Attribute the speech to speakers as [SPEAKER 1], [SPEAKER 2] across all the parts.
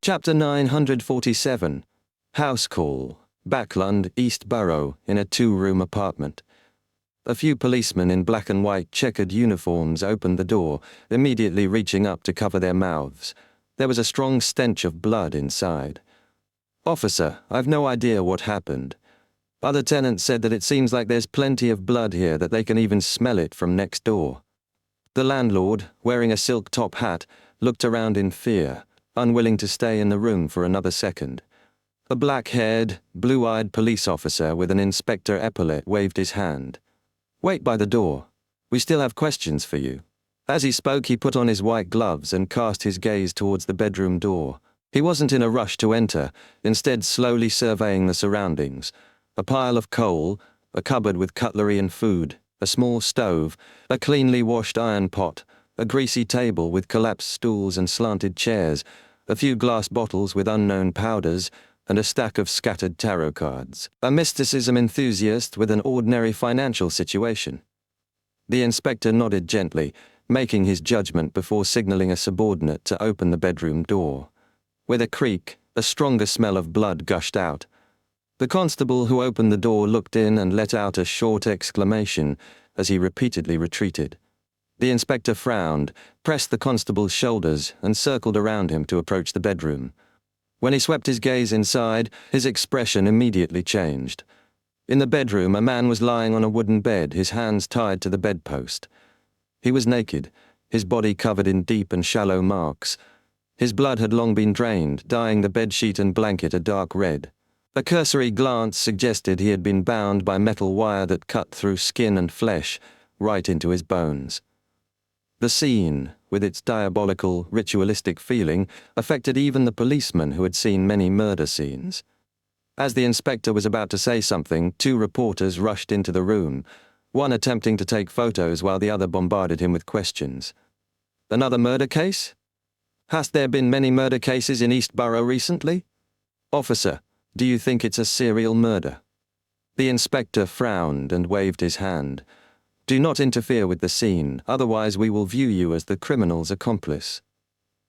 [SPEAKER 1] Chapter 947. House Call. Backland, East Borough, in a 2-room apartment. A few policemen in black and white checkered uniforms opened the door, immediately reaching up to cover their mouths. There was a strong stench of blood inside. "Officer, I've no idea what happened. Other tenants said that it seems like there's plenty of blood here, that they can even smell it from next door." The landlord, wearing a silk top hat, looked around in fear, unwilling to stay in the room for another second. A black-haired, blue-eyed police officer with an inspector epaulet waved his hand. "Wait by the door. We still have questions for you." As he spoke, he put on his white gloves and cast his gaze towards the bedroom door. He wasn't in a rush to enter, instead slowly surveying the surroundings. A pile of coal, a cupboard with cutlery and food, a small stove, a cleanly washed iron pot, a greasy table with collapsed stools and slanted chairs, a few glass bottles with unknown powders, and a stack of scattered tarot cards. A mysticism enthusiast with an ordinary financial situation. The inspector nodded gently, making his judgment before signaling a subordinate to open the bedroom door. With a creak, a stronger smell of blood gushed out. The constable who opened the door looked in and let out a short exclamation as he repeatedly retreated. The inspector frowned, pressed the constable's shoulders, and circled around him to approach the bedroom. When he swept his gaze inside, his expression immediately changed. In the bedroom, a man was lying on a wooden bed, his hands tied to the bedpost. He was naked, his body covered in deep and shallow marks. His blood had long been drained, dyeing the bedsheet and blanket a dark red. A cursory glance suggested he had been bound by metal wire that cut through skin and flesh, right into his bones. The scene, with its diabolical, ritualistic feeling, affected even the policeman who had seen many murder scenes. As the inspector was about to say something, 2 reporters rushed into the room, one attempting to take photos while the other bombarded him with questions. "Another murder case? Has there been many murder cases in East Borough recently? Officer, do you think it's a serial murder?" The inspector frowned and waved his hand. "Do not interfere with the scene, otherwise we will view you as the criminal's accomplice."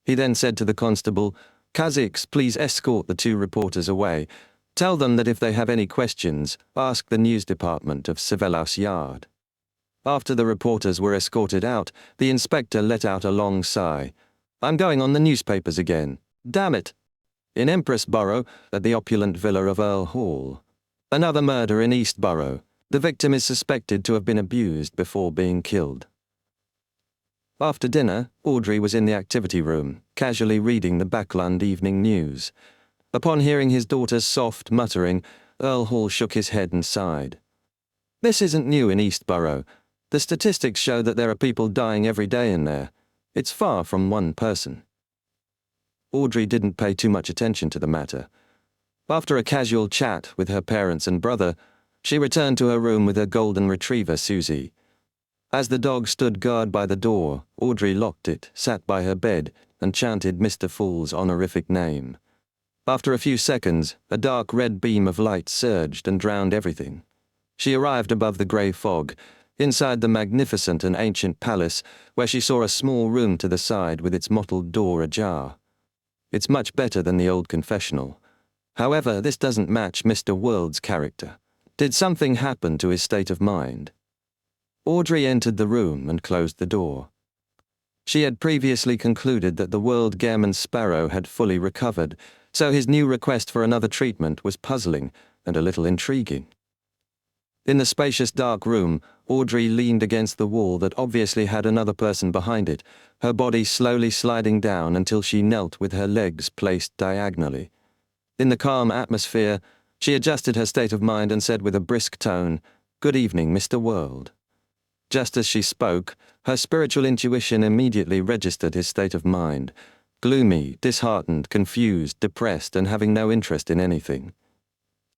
[SPEAKER 1] He then said to the constable, "Kaziks, please escort the 2 reporters away. Tell them that if they have any questions, ask the news department of Sevelos Yard." After the reporters were escorted out, the inspector let out a long sigh. "I'm going on the newspapers again. Damn it." In Empress Borough, at the opulent villa of Earl Hall. Another murder in East Borough. The victim is suspected to have been abused before being killed. After dinner, Audrey was in the activity room, casually reading the Backland Evening News. Upon hearing his daughter's soft muttering, Earl Hall shook his head and sighed. "This isn't new in East Borough. The statistics show that there are people dying every day in there. It's far from one person." Audrey didn't pay too much attention to the matter. After a casual chat with her parents and brother, she returned to her room with her golden retriever, Susie. As the dog stood guard by the door, Audrey locked it, sat by her bed, and chanted Mr. Fool's honorific name. After a few seconds, a dark red beam of light surged and drowned everything. She arrived above the grey fog, inside the magnificent and ancient palace, where she saw a small room to the side with its mottled door ajar. It's much better than the old confessional. However, this doesn't match Mr. World's character. Did something happen to his state of mind? Audrey entered the room and closed the door. She had previously concluded that the World Gairman Sparrow had fully recovered, so his new request for another treatment was puzzling and a little intriguing. In the spacious dark room, Audrey leaned against the wall that obviously had another person behind it, her body slowly sliding down until she knelt with her legs placed diagonally. In the calm atmosphere, she adjusted her state of mind and said with a brisk tone, "Good evening, Mr. World." Just as she spoke, her spiritual intuition immediately registered his state of mind, gloomy, disheartened, confused, depressed, and having no interest in anything.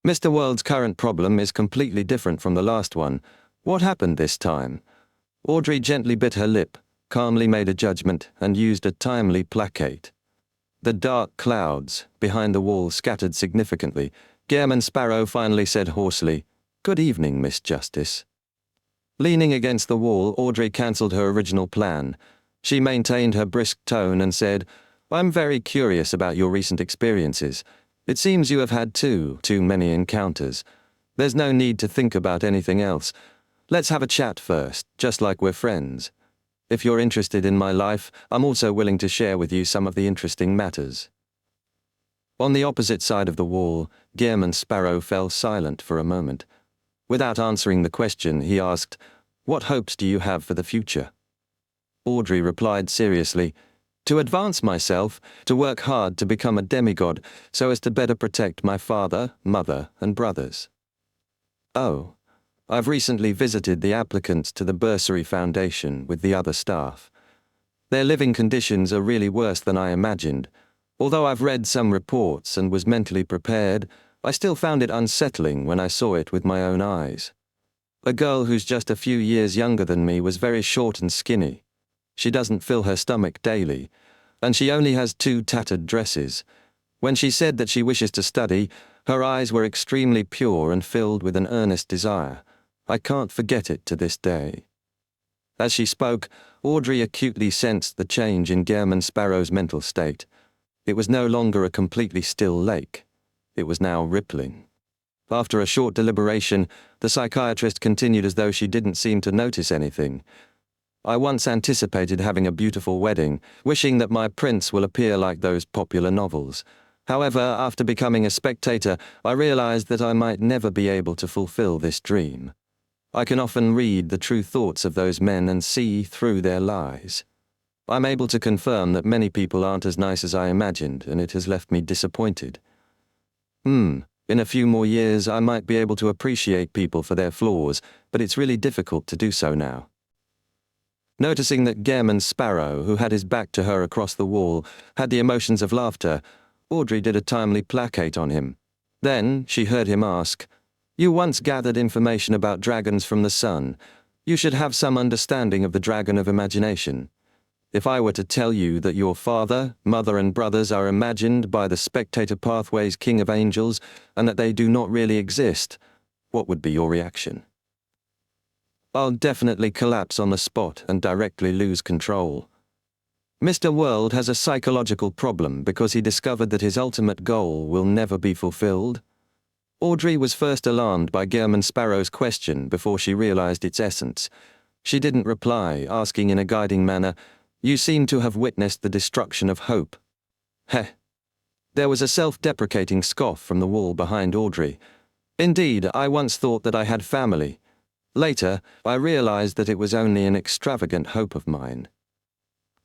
[SPEAKER 1] "Mr. World's current problem is completely different from the last one. What happened this time?" Audrey gently bit her lip, calmly made a judgment, and used a timely placate. The dark clouds behind the wall scattered significantly. Gairman Sparrow finally said hoarsely, "Good evening, Miss Justice." Leaning against the wall, Audrey cancelled her original plan. She maintained her brisk tone and said, I'm very curious about your recent experiences. It seems you have had too many encounters. There's no need to think about anything else. Let's have a chat first, just like we're friends. If you're interested in my life, I'm also willing to share with you some of the interesting matters." On the opposite side of the wall, Gehrman Sparrow fell silent for a moment. Without answering the question, he asked, "What hopes do you have for the future?" Audrey replied seriously, "To advance myself, to work hard to become a demigod, so as to better protect my father, mother, and brothers." "Oh, I've recently visited the applicants to the Bursary Foundation with the other staff. Their living conditions are really worse than I imagined. Although I've read some reports and was mentally prepared, I still found it unsettling when I saw it with my own eyes. A girl who's just a few years younger than me was very short and skinny. She doesn't fill her stomach daily, and she only has 2 tattered dresses. When she said that she wishes to study, her eyes were extremely pure and filled with an earnest desire. I can't forget it to this day." As she spoke, Audrey acutely sensed the change in Gehrman Sparrow's mental state. It was no longer a completely still lake. It was now rippling. After a short deliberation, the psychiatrist continued as though she didn't seem to notice anything. "I once anticipated having a beautiful wedding, wishing that my prince will appear like those popular novels. However, after becoming a spectator, I realized that I might never be able to fulfill this dream. I can often read the true thoughts of those men and see through their lies. I'm able to confirm that many people aren't as nice as I imagined, and it has left me disappointed. In a few more years I might be able to appreciate people for their flaws, but it's really difficult to do so now." Noticing that Gehrman Sparrow, who had his back to her across the wall, had the emotions of laughter, Audrey did a timely placate on him. Then she heard him ask, "You once gathered information about dragons from the sun. You should have some understanding of the dragon of imagination. If I were to tell you that your father, mother, and brothers are imagined by the spectator pathway's king of angels, and that they do not really exist, what would be your reaction?" "I'll definitely collapse on the spot and directly lose control. Mr. World has a psychological problem because he discovered that his ultimate goal will never be fulfilled." Audrey was first alarmed by Gehrman Sparrow's question before she realized its essence. She didn't reply, asking in a guiding manner, "You seem to have witnessed the destruction of hope." "Heh." There was a self-deprecating scoff from the wall behind Audrey. "Indeed, I once thought that I had family. Later, I realized that it was only an extravagant hope of mine."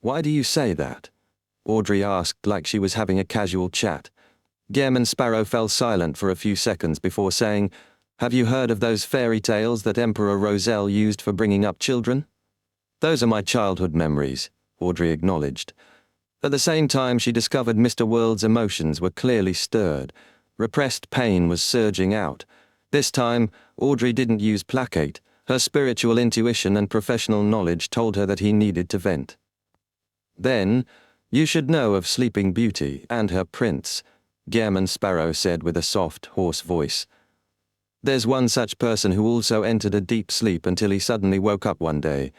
[SPEAKER 1] "Why do you say that?" Audrey asked like she was having a casual chat. Gehrman Sparrow fell silent for a few seconds before saying, "Have you heard of those fairy tales that Emperor Roselle used for bringing up children?" "Those are my childhood memories," Audrey acknowledged. At the same time, she discovered Mr. World's emotions were clearly stirred. Repressed pain was surging out. This time, Audrey didn't use placate. Her spiritual intuition and professional knowledge told her that he needed to vent. "Then, you should know of Sleeping Beauty and her prince," Gehrman Sparrow said with a soft, hoarse voice. "There's one such person who also entered a deep sleep until he suddenly woke up one day.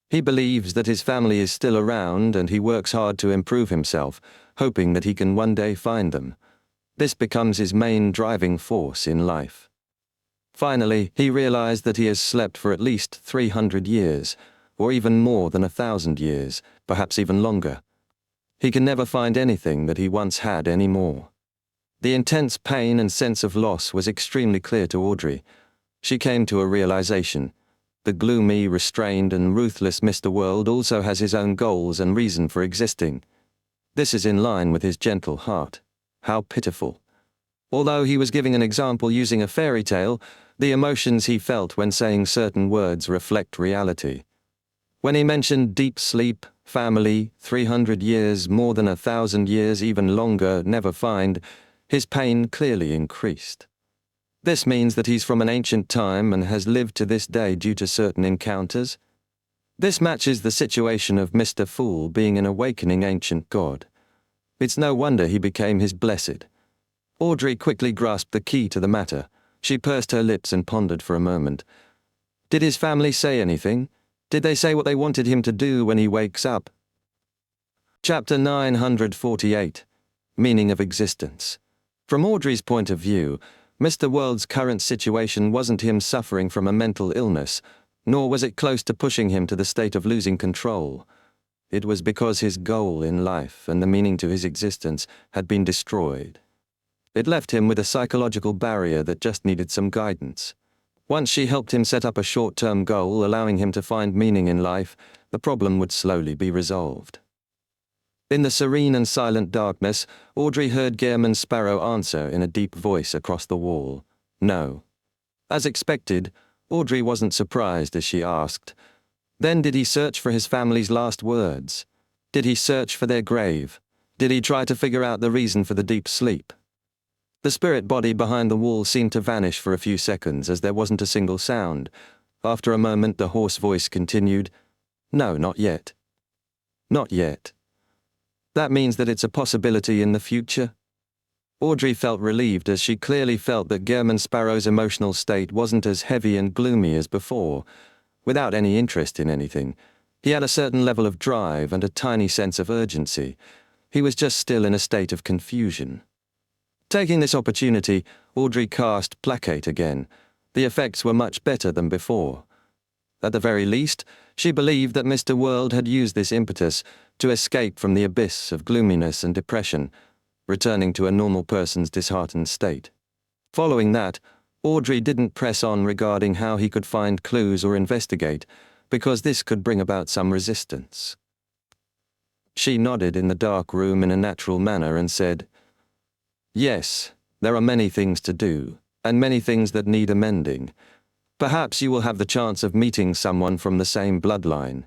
[SPEAKER 1] He believes that his family is still around and he works hard to improve himself, hoping that he can one day find them. This becomes his main driving force in life. Finally, he realized that he has slept for at least 300 years, or even more than 1,000 years, perhaps even longer. He can never find anything that he once had anymore." The intense pain and sense of loss was extremely clear to Audrey. She came to a realization. The gloomy, restrained, and ruthless Mr. World also has his own goals and reason for existing. This is in line with his gentle heart. How pitiful. Although he was giving an example using a fairy tale, the emotions he felt when saying certain words reflect reality. When he mentioned deep sleep, family, 300 years, more than 1,000 years, even longer, never find, his pain clearly increased. This means that he's from an ancient time and has lived to this day due to certain encounters. This matches the situation of Mr. Fool being an awakening ancient god. It's no wonder he became his blessed. Audrey quickly grasped the key to the matter. She pursed her lips and pondered for a moment. "Did his family say anything? Did they say what they wanted him to do when he wakes up?" Chapter 948. Meaning of Existence. From Audrey's point of view, Mr. World's current situation wasn't him suffering from a mental illness, nor was it close to pushing him to the state of losing control. It was because his goal in life and the meaning to his existence had been destroyed. It left him with a psychological barrier that just needed some guidance. Once she helped him set up a short-term goal, allowing him to find meaning in life, the problem would slowly be resolved. In the serene and silent darkness, Audrey heard Gehrman Sparrow answer in a deep voice across the wall, "No." As expected, Audrey wasn't surprised as she asked, "Then did he search for his family's last words? Did he search for their grave? Did he try to figure out the reason for the deep sleep?" The spirit body behind the wall seemed to vanish for a few seconds as there wasn't a single sound. After a moment, the hoarse voice continued, "No, not yet. Not yet. That means that it's a possibility in the future?" Audrey felt relieved as she clearly felt that Gehrman Sparrow's emotional state wasn't as heavy and gloomy as before. Without any interest in anything, he had a certain level of drive and a tiny sense of urgency. He was just still in a state of confusion. Taking this opportunity, Audrey cast Placate again. The effects were much better than before. At the very least, she believed that Mr. World had used this impetus to escape from the abyss of gloominess and depression, returning to a normal person's disheartened state. Following that, Audrey didn't press on regarding how he could find clues or investigate, because this could bring about some resistance. She nodded in the dark room in a natural manner and said, "Yes, there are many things to do, and many things that need amending. Perhaps you will have the chance of meeting someone from the same bloodline.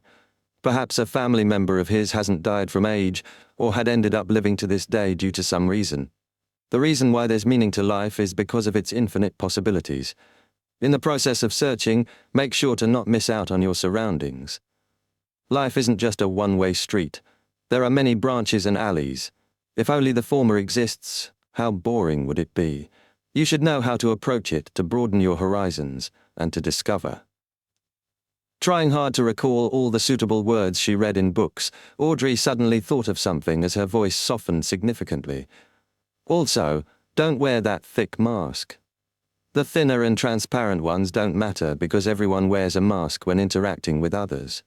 [SPEAKER 1] Perhaps a family member of his hasn't died from age, or had ended up living to this day due to some reason. The reason why there's meaning to life is because of its infinite possibilities. In the process of searching, make sure to not miss out on your surroundings. Life isn't just a one-way street. There are many branches and alleys. If only the former exists, how boring would it be? You should know how to approach it to broaden your horizons and to discover." Trying hard to recall all the suitable words she read in books, Audrey suddenly thought of something as her voice softened significantly. "Also, don't wear that thick mask. The thinner and transparent ones don't matter because everyone wears a mask when interacting with others.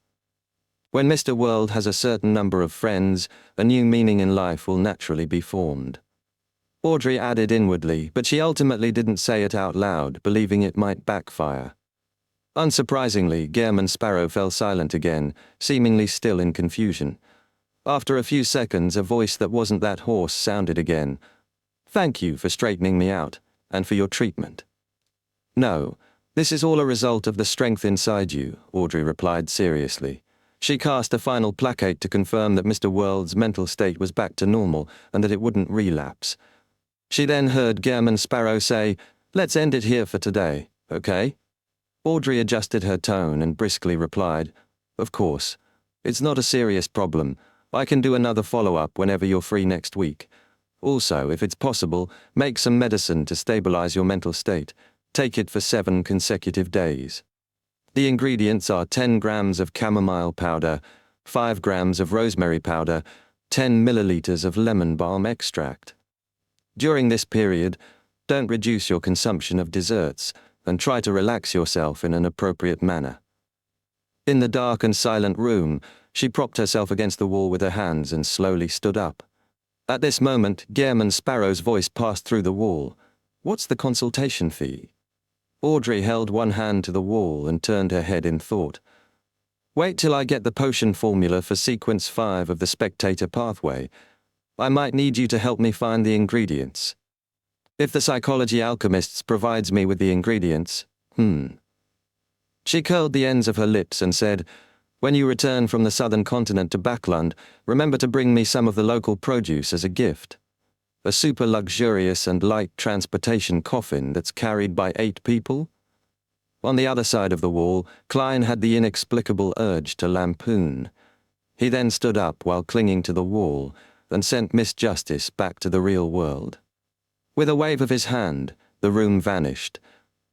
[SPEAKER 1] When Mr. World has a certain number of friends, a new meaning in life will naturally be formed." Audrey added inwardly, but she ultimately didn't say it out loud, believing it might backfire. Unsurprisingly, Gehrman Sparrow fell silent again, seemingly still in confusion. After a few seconds, a voice that wasn't that hoarse sounded again. "Thank you for straightening me out, and for your treatment." "No, this is all a result of the strength inside you," Audrey replied seriously. She cast a final placate to confirm that Mr. World's mental state was back to normal and that it wouldn't relapse. She then heard Gehrman Sparrow say, "Let's end it here for today, okay?" Audrey adjusted her tone and briskly replied, "Of course. It's not a serious problem. I can do another follow-up whenever you're free next week. Also, if it's possible, make some medicine to stabilize your mental state. Take it for 7 consecutive days. The ingredients are 10 grams of chamomile powder, 5 grams of rosemary powder, 10 milliliters of lemon balm extract. During this period, don't reduce your consumption of desserts, and try to relax yourself in an appropriate manner." In the dark and silent room, she propped herself against the wall with her hands and slowly stood up. At this moment, Gehrman Sparrow's voice passed through the wall. "What's the consultation fee?" Audrey held one hand to the wall and turned her head in thought. "Wait till I get the potion formula for sequence 5 of the spectator pathway. I might need you to help me find the ingredients. If the psychology alchemists provides me with the ingredients, She curled the ends of her lips and said, "When you return from the southern continent to Backland, remember to bring me some of the local produce as a gift. A super luxurious and light transportation coffin that's carried by 8 people?" On the other side of the wall, Klein had the inexplicable urge to lampoon. He then stood up while clinging to the wall and sent Miss Justice back to the real world. With a wave of his hand, the room vanished.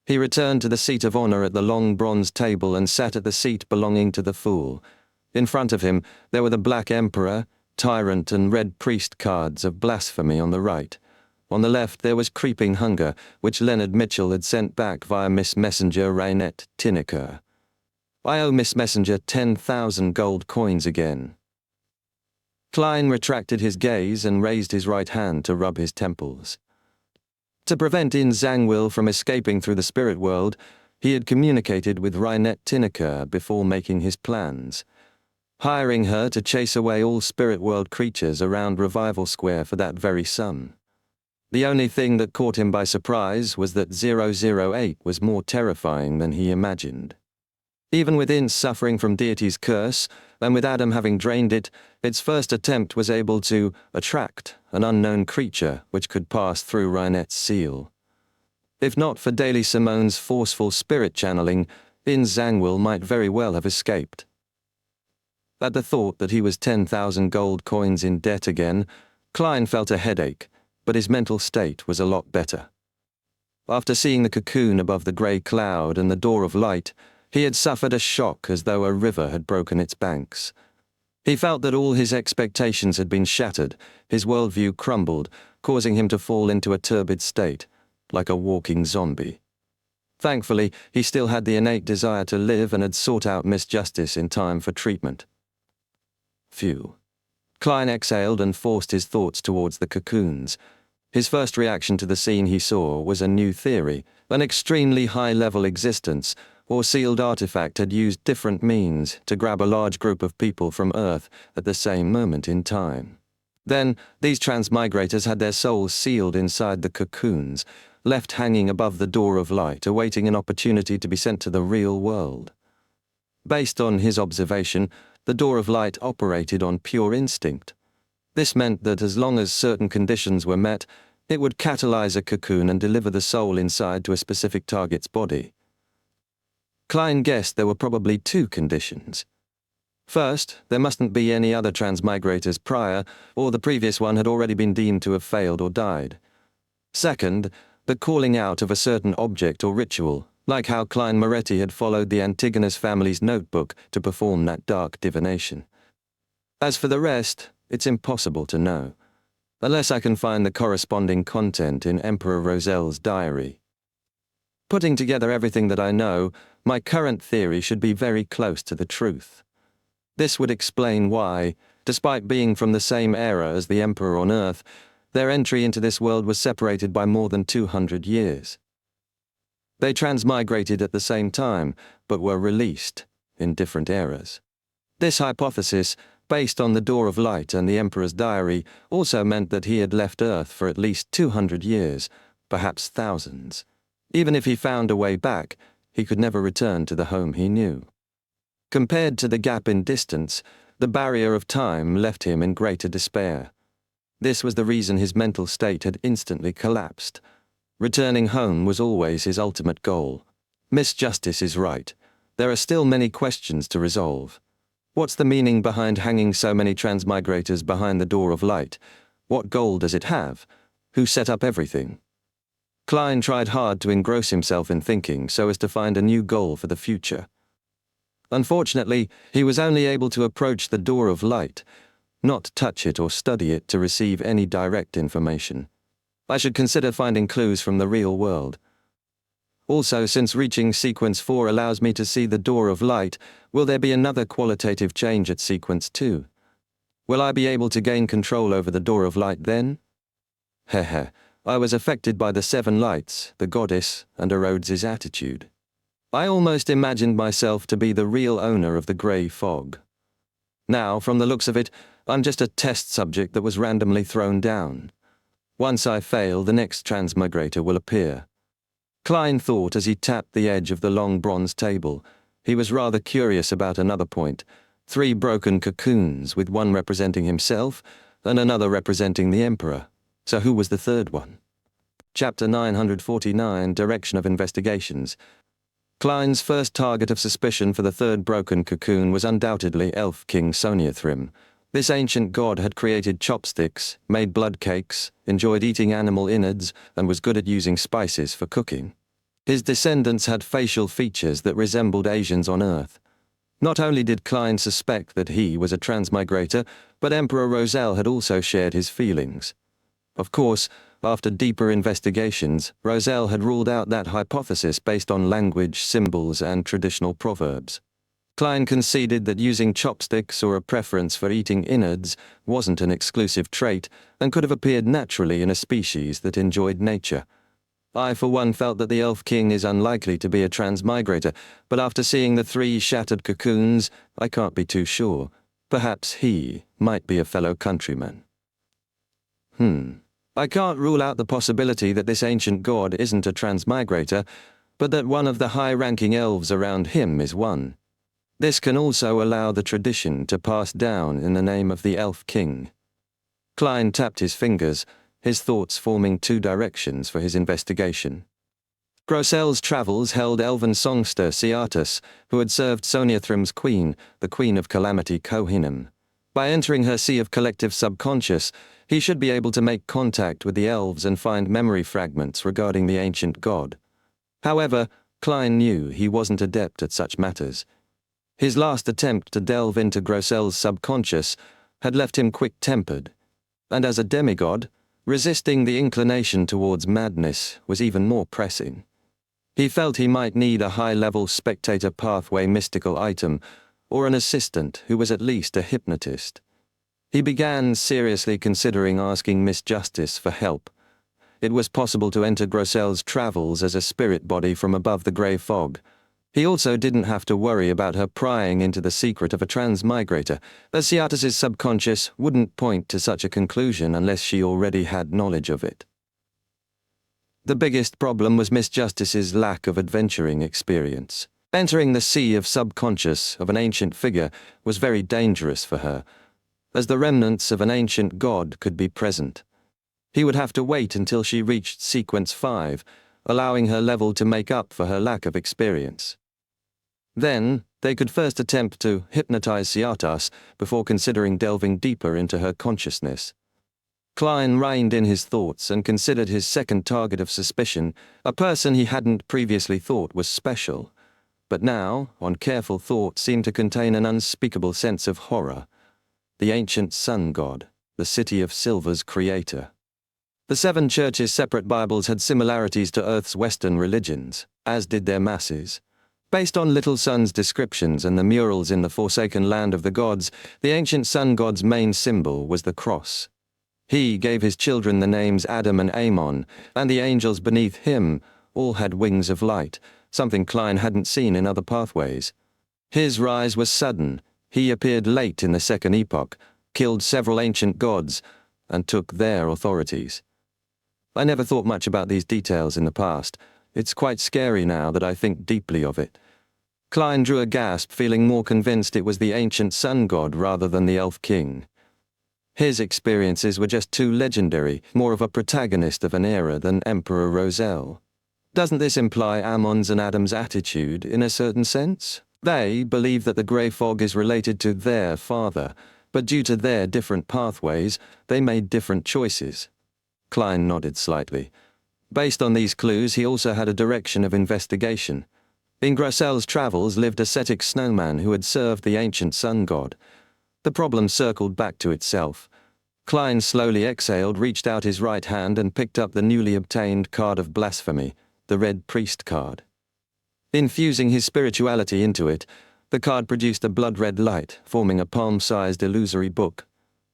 [SPEAKER 1] He returned to the seat of honor at the long bronze table and sat at the seat belonging to the fool. In front of him, there were the Black Emperor, tyrant and red priest cards of blasphemy on the right. On the left there was creeping hunger, which Leonard Mitchell had sent back via Miss Messenger Raynette Tinnicker. I owe Miss Messenger 10,000 gold coins again. Klein retracted his gaze and raised his right hand to rub his temples. To prevent In Zangwill from escaping through the spirit world, he had communicated with Raynette Tinnicker before making his plans, hiring her to chase away all spirit world creatures around Revival Square for that very sum. The only thing that caught him by surprise was that 008 was more terrifying than he imagined. Even with In's suffering from Deity's curse, and with Adam having drained it, its first attempt was able to attract an unknown creature which could pass through Raynette's seal. If not for Daly Simone's forceful spirit channeling, In Zangwill might very well have escaped. At the thought that he was 10,000 gold coins in debt again, Klein felt a headache, but his mental state was a lot better. After seeing the cocoon above the grey cloud and the door of light, he had suffered a shock as though a river had broken its banks. He felt that all his expectations had been shattered, his worldview crumbled, causing him to fall into a turbid state, like a walking zombie. Thankfully, he still had the innate desire to live and had sought out Miss Justice in time for treatment. Phew. Klein exhaled and forced his thoughts towards the cocoons. His first reaction to the scene he saw was a new theory. An extremely high-level existence or sealed artifact had used different means to grab a large group of people from Earth at the same moment in time. Then, these transmigrators had their souls sealed inside the cocoons, left hanging above the door of light, awaiting an opportunity to be sent to the real world. Based on his observation, the door of light operated on pure instinct. This meant that as long as certain conditions were met, it would catalyze a cocoon and deliver the soul inside to a specific target's body. Klein guessed there were probably two conditions. First, there mustn't be any other transmigrators prior, or the previous one had already been deemed to have failed or died. Second, the calling out of a certain object or ritual, like how Klein Moretti had followed the Antigonus family's notebook to perform that dark divination. As for the rest, it's impossible to know, unless I can find the corresponding content in Emperor Roselle's diary. Putting together everything that I know, my current theory should be very close to the truth. This would explain why, despite being from the same era as the Emperor on Earth, their entry into this world was separated by more than 200 years. They transmigrated at the same time, but were released in different eras. This hypothesis, based on the Door of Light and the Emperor's diary, also meant that he had left Earth for at least 200 years, perhaps thousands. Even if he found a way back, he could never return to the home he knew. Compared to the gap in distance, the barrier of time left him in greater despair. This was the reason his mental state had instantly collapsed. Returning home was always his ultimate goal. Miss Justice is right. There are still many questions to resolve. What's the meaning behind hanging so many transmigrators behind the Door of Light? What goal does it have? Who set up everything? Klein tried hard to engross himself in thinking so as to find a new goal for the future. Unfortunately, he was only able to approach the Door of Light, not touch it or study it to receive any direct information. I should consider finding clues from the real world. Also, since reaching Sequence 4 allows me to see the Door of Light, will there be another qualitative change at Sequence 2? Will I be able to gain control over the Door of Light then? Heh, I was affected by the 7 lights, the goddess, and Rhodes's attitude. I almost imagined myself to be the real owner of the grey fog. Now, from the looks of it, I'm just a test subject that was randomly thrown down. Once I fail, the next transmigrator will appear. Klein thought as he tapped the edge of the long bronze table. He was rather curious about another point. 3 broken cocoons, with one representing himself and another representing the Emperor. So who was the third one? Chapter 949, Direction of Investigations. Klein's first target of suspicion for the third broken cocoon was undoubtedly Elf King Soniathrim. This ancient god had created chopsticks, made blood cakes, enjoyed eating animal innards, and was good at using spices for cooking. His descendants had facial features that resembled Asians on Earth. Not only did Klein suspect that he was a transmigrator, but Emperor Roselle had also shared his feelings. Of course, after deeper investigations, Roselle had ruled out that hypothesis based on language, symbols, and traditional proverbs. Klein conceded that using chopsticks or a preference for eating innards wasn't an exclusive trait and could have appeared naturally in a species that enjoyed nature. I, for one, felt that the Elf King is unlikely to be a transmigrator, but after seeing the 3 shattered cocoons, I can't be too sure. Perhaps he might be a fellow countryman. I can't rule out the possibility that this ancient god isn't a transmigrator, but that one of the high-ranking elves around him is one. This can also allow the tradition to pass down in the name of the Elf King. Klein tapped his fingers, his thoughts forming 2 directions for his investigation. Roselle's travels held elven songster Ciatus, who had served Soniathrim's queen, the Queen of Calamity Kohinnim. By entering her sea of collective subconscious, he should be able to make contact with the elves and find memory fragments regarding the ancient god. However, Klein knew he wasn't adept at such matters. His last attempt to delve into Roselle's subconscious had left him quick-tempered, and as a demigod, resisting the inclination towards madness was even more pressing. He felt he might need a high-level spectator pathway mystical item, or an assistant who was at least a hypnotist. He began seriously considering asking Miss Justice for help. It was possible to enter Roselle's travels as a spirit body from above the grey fog. He also didn't have to worry about her prying into the secret of a transmigrator, as Ciatus's subconscious wouldn't point to such a conclusion unless she already had knowledge of it. The biggest problem was Miss Justice's lack of adventuring experience. Entering the sea of subconscious of an ancient figure was very dangerous for her, as the remnants of an ancient god could be present. He would have to wait until she reached sequence 5, allowing her level to make up for her lack of experience. Then, they could first attempt to hypnotize Ciatus before considering delving deeper into her consciousness. Klein reined in his thoughts and considered his second target of suspicion, a person he hadn't previously thought was special, but now, on careful thought, seemed to contain an unspeakable sense of horror. The ancient sun god, the City of Silver's creator. The 7 churches' separate Bibles had similarities to Earth's Western religions, as did their masses. Based on Little Sun's descriptions and the murals in the Forsaken Land of the Gods, the ancient sun god's main symbol was the cross. He gave his children the names Adam and Amon, and the angels beneath him all had wings of light, something Klein hadn't seen in other pathways. His rise was sudden. He appeared late in the Second Epoch, killed several ancient gods, and took their authorities. I never thought much about these details in the past. It's quite scary now that I think deeply of it. Klein drew a gasp, feeling more convinced it was the ancient sun god rather than the Elf King. His experiences were just too legendary, more of a protagonist of an era than Emperor Roselle. Doesn't this imply Ammon's and Adam's attitude in a certain sense? They believe that the grey fog is related to their father, but due to their different pathways, they made different choices. Klein nodded slightly. Based on these clues, he also had a direction of investigation. In Roselle's travels lived a Cetic snowman who had served the ancient sun god. The problem circled back to itself. Klein slowly exhaled, reached out his right hand and picked up the newly obtained card of blasphemy, the Red Priest card. Infusing his spirituality into it, the card produced a blood-red light, forming a palm-sized illusory book.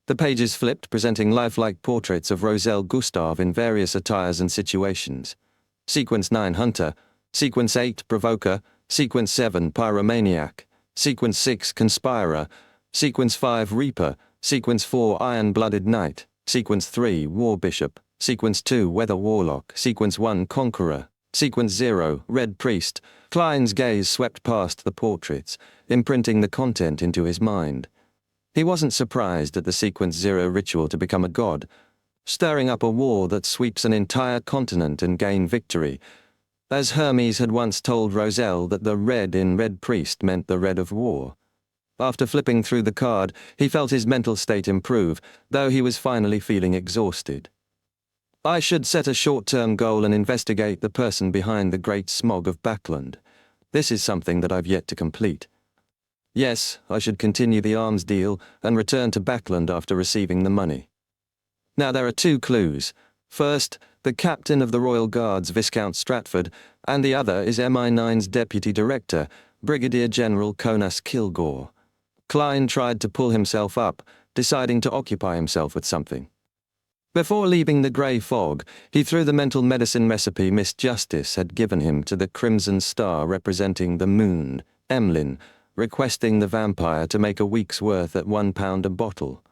[SPEAKER 1] The pages flipped, presenting lifelike portraits of Roselle Gustave in various attires and situations. Sequence 9 Hunter, Sequence 8 Provoker, Sequence 7 Pyromaniac, Sequence 6 Conspirer, Sequence 5 Reaper, Sequence 4 Iron-Blooded Knight, Sequence 3 War Bishop, Sequence 2 Weather Warlock, Sequence 1 Conqueror, Sequence 0 Red Priest. Klein's gaze swept past the portraits, imprinting the content into his mind. He wasn't surprised at the Sequence 0 ritual to become a god, stirring up a war that sweeps an entire continent and gain victory, as Hermes had once told Roselle that the red in Red Priest meant the red of war. After flipping through the card, he felt his mental state improve, though he was finally feeling exhausted. I should set a short-term goal and investigate the person behind the Great Smog of Backland. This is something that I've yet to complete. Yes, I should continue the arms deal and return to Backland after receiving the money. Now there are 2 clues. First, the captain of the Royal Guards, Viscount Stratford, and the other is MI9's Deputy Director, Brigadier General Conas Kilgore. Klein tried to pull himself up, deciding to occupy himself with something. Before leaving the grey fog, he threw the mental medicine recipe Miss Justice had given him to the crimson star representing the moon, Emlyn, requesting the vampire to make a week's worth at £1 a bottle.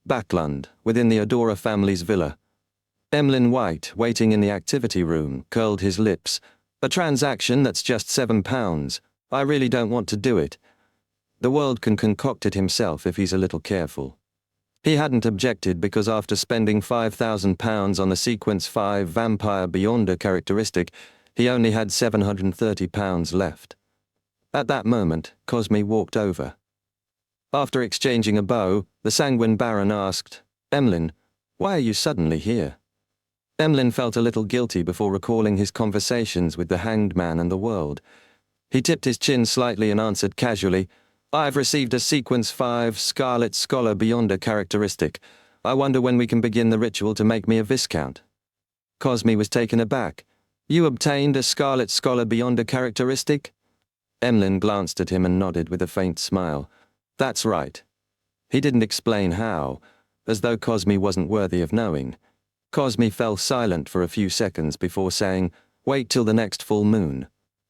[SPEAKER 1] Backland, within the Adora family's villa. Emlyn White, waiting in the activity room, curled his lips. A transaction that's just £7. I really don't want to do it. The world can concoct it himself if he's a little careful. He hadn't objected because after spending £5,000 on the Sequence 5 Vampire Beyonder characteristic, he only had £730 left. At that moment, Cosme walked over. After exchanging a bow, the sanguine Baron asked, "Emlyn, why are you suddenly here?" Emlyn felt a little guilty before recalling his conversations with the Hanged Man and the world. He tipped his chin slightly and answered casually, "I've received a Sequence 5 Scarlet Scholar Beyonder characteristic. I wonder when we can begin the ritual to make me a Viscount." Cosme was taken aback. "You obtained a Scarlet Scholar Beyonder characteristic?" Emlyn glanced at him and nodded with a faint smile. "That's right." He didn't explain how, as though Cosme wasn't worthy of knowing. Cosme fell silent for a few seconds before saying, "Wait till the next full moon."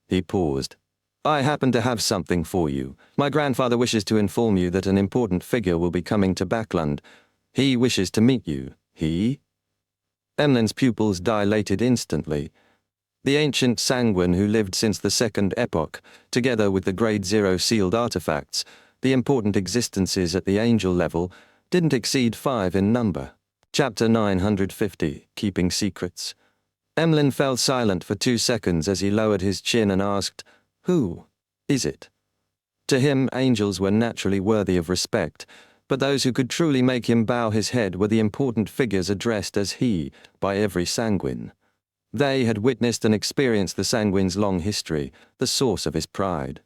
[SPEAKER 1] He paused. "I happen to have something for you. My grandfather wishes to inform you that an important figure will be coming to Backland. He wishes to meet you." He? Emlyn's pupils dilated instantly. The ancient sanguine who lived since the Second Epoch, together with the Grade 0 sealed artifacts, the important existences at the angel level, didn't exceed 5 in number. Chapter 950, Keeping Secrets. Emlyn fell silent for 2 seconds as he lowered his chin and asked, "Who is it?" To him, angels were naturally worthy of respect, but those who could truly make him bow his head were the important figures addressed as he by every sanguine. They had witnessed and experienced the sanguine's long history, the source of his pride.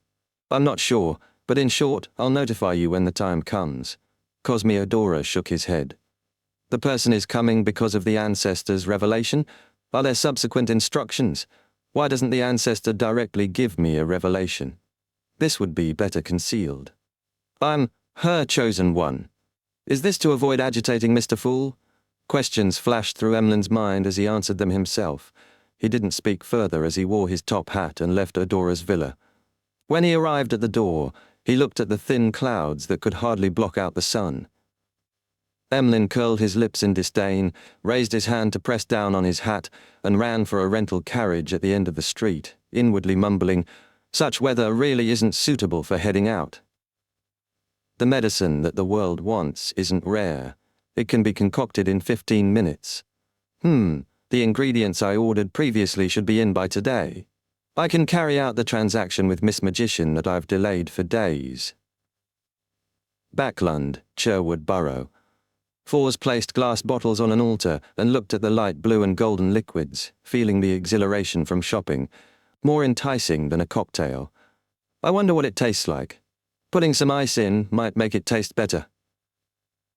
[SPEAKER 1] "I'm not sure, but in short, I'll notify you when the time comes." Cosme Adora shook his head. "The person is coming because of the ancestor's revelation? Are there subsequent instructions? Why doesn't the ancestor directly give me a revelation? This would be better concealed." "I'm her chosen one. Is this to avoid agitating Mr. Fool?" Questions flashed through Emlyn's mind as he answered them himself. He didn't speak further as he wore his top hat and left Adora's villa. When he arrived at the door, he looked at the thin clouds that could hardly block out the sun. Emlyn curled his lips in disdain, raised his hand to press down on his hat, and ran for a rental carriage at the end of the street, inwardly mumbling, "Such weather really isn't suitable for heading out." The medicine that the world wants isn't rare. It can be concocted in 15 minutes. The ingredients I ordered previously should be in by today. I can carry out the transaction with Miss Magician that I've delayed for days. Backland, Sherwood Borough. Fours placed glass bottles on an altar and looked at the light blue and golden liquids, feeling the exhilaration from shopping, more enticing than a cocktail. I wonder what it tastes like. Putting some ice in might make it taste better.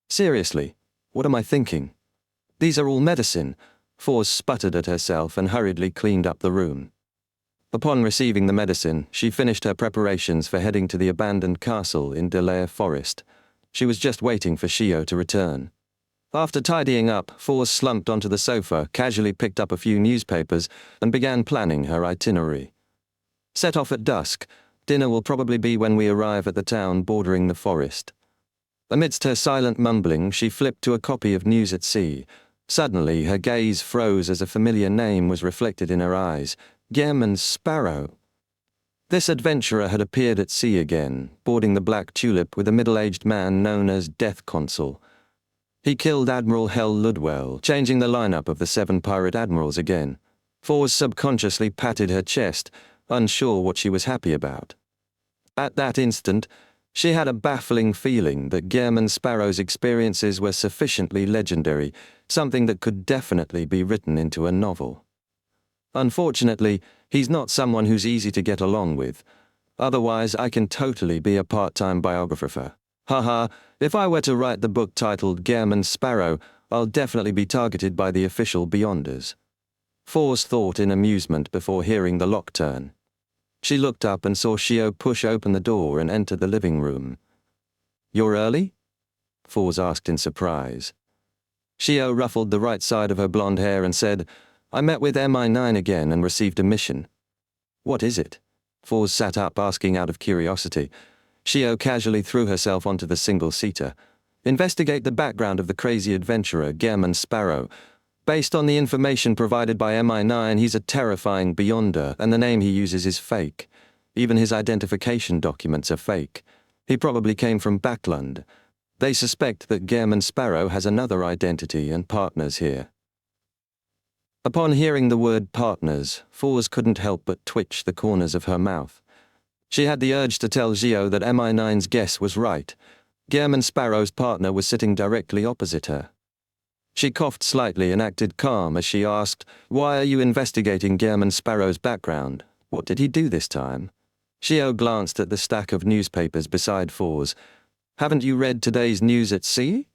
[SPEAKER 1] Seriously, what am I thinking? These are all medicine. Fours sputtered at herself and hurriedly cleaned up the room. Upon receiving the medicine, she finished her preparations for heading to the abandoned castle in Delaire Forest. She was just waiting for Shio to return. After tidying up, Fours slumped onto the sofa, casually picked up a few newspapers, and began planning her itinerary. Set off at dusk. Dinner will probably be when we arrive at the town bordering the forest. Amidst her silent mumbling, she flipped to a copy of News at Sea. Suddenly, her gaze froze as a familiar name was reflected in her eyes. Gehrman Sparrow. This adventurer had appeared at sea again, boarding the Black Tulip with a middle-aged man known as Death Consul. He killed Admiral Hell Ludwell, changing the lineup of the 7 pirate admirals again. Fours subconsciously patted her chest, unsure what she was happy about. At that instant, she had a baffling feeling that Gehrman Sparrow's experiences were sufficiently legendary, something that could definitely be written into a novel. Unfortunately, he's not someone who's easy to get along with. Otherwise, I can totally be a part-time biographer. Haha, if I were to write the book titled Gehrman's Sparrow, I'll definitely be targeted by the official Beyonders. Force thought in amusement before hearing the lock turn. She looked up and saw Shio push open the door and enter the living room. "You're early?" Force asked in surprise. Shio ruffled the right side of her blonde hair and said, "I met with MI9 again and received a mission." "What is it?" Force sat up, asking out of curiosity. Shio casually threw herself onto the single-seater. "Investigate the background of the crazy adventurer, Gehrman Sparrow. Based on the information provided by MI9, he's a terrifying Beyonder, and the name he uses is fake. Even his identification documents are fake. He probably came from Backlund. They suspect that Gehrman Sparrow has another identity and partners here." Upon hearing the word partners, Force couldn't help but twitch the corners of her mouth. She had the urge to tell Zio that MI9's guess was right. Gehrman Sparrow's partner was sitting directly opposite her. She coughed slightly and acted calm as she asked, "Why are you investigating Gehrman Sparrow's background? What did he do this time?" Shio glanced at the stack of newspapers beside Force. "Haven't you read today's news at sea?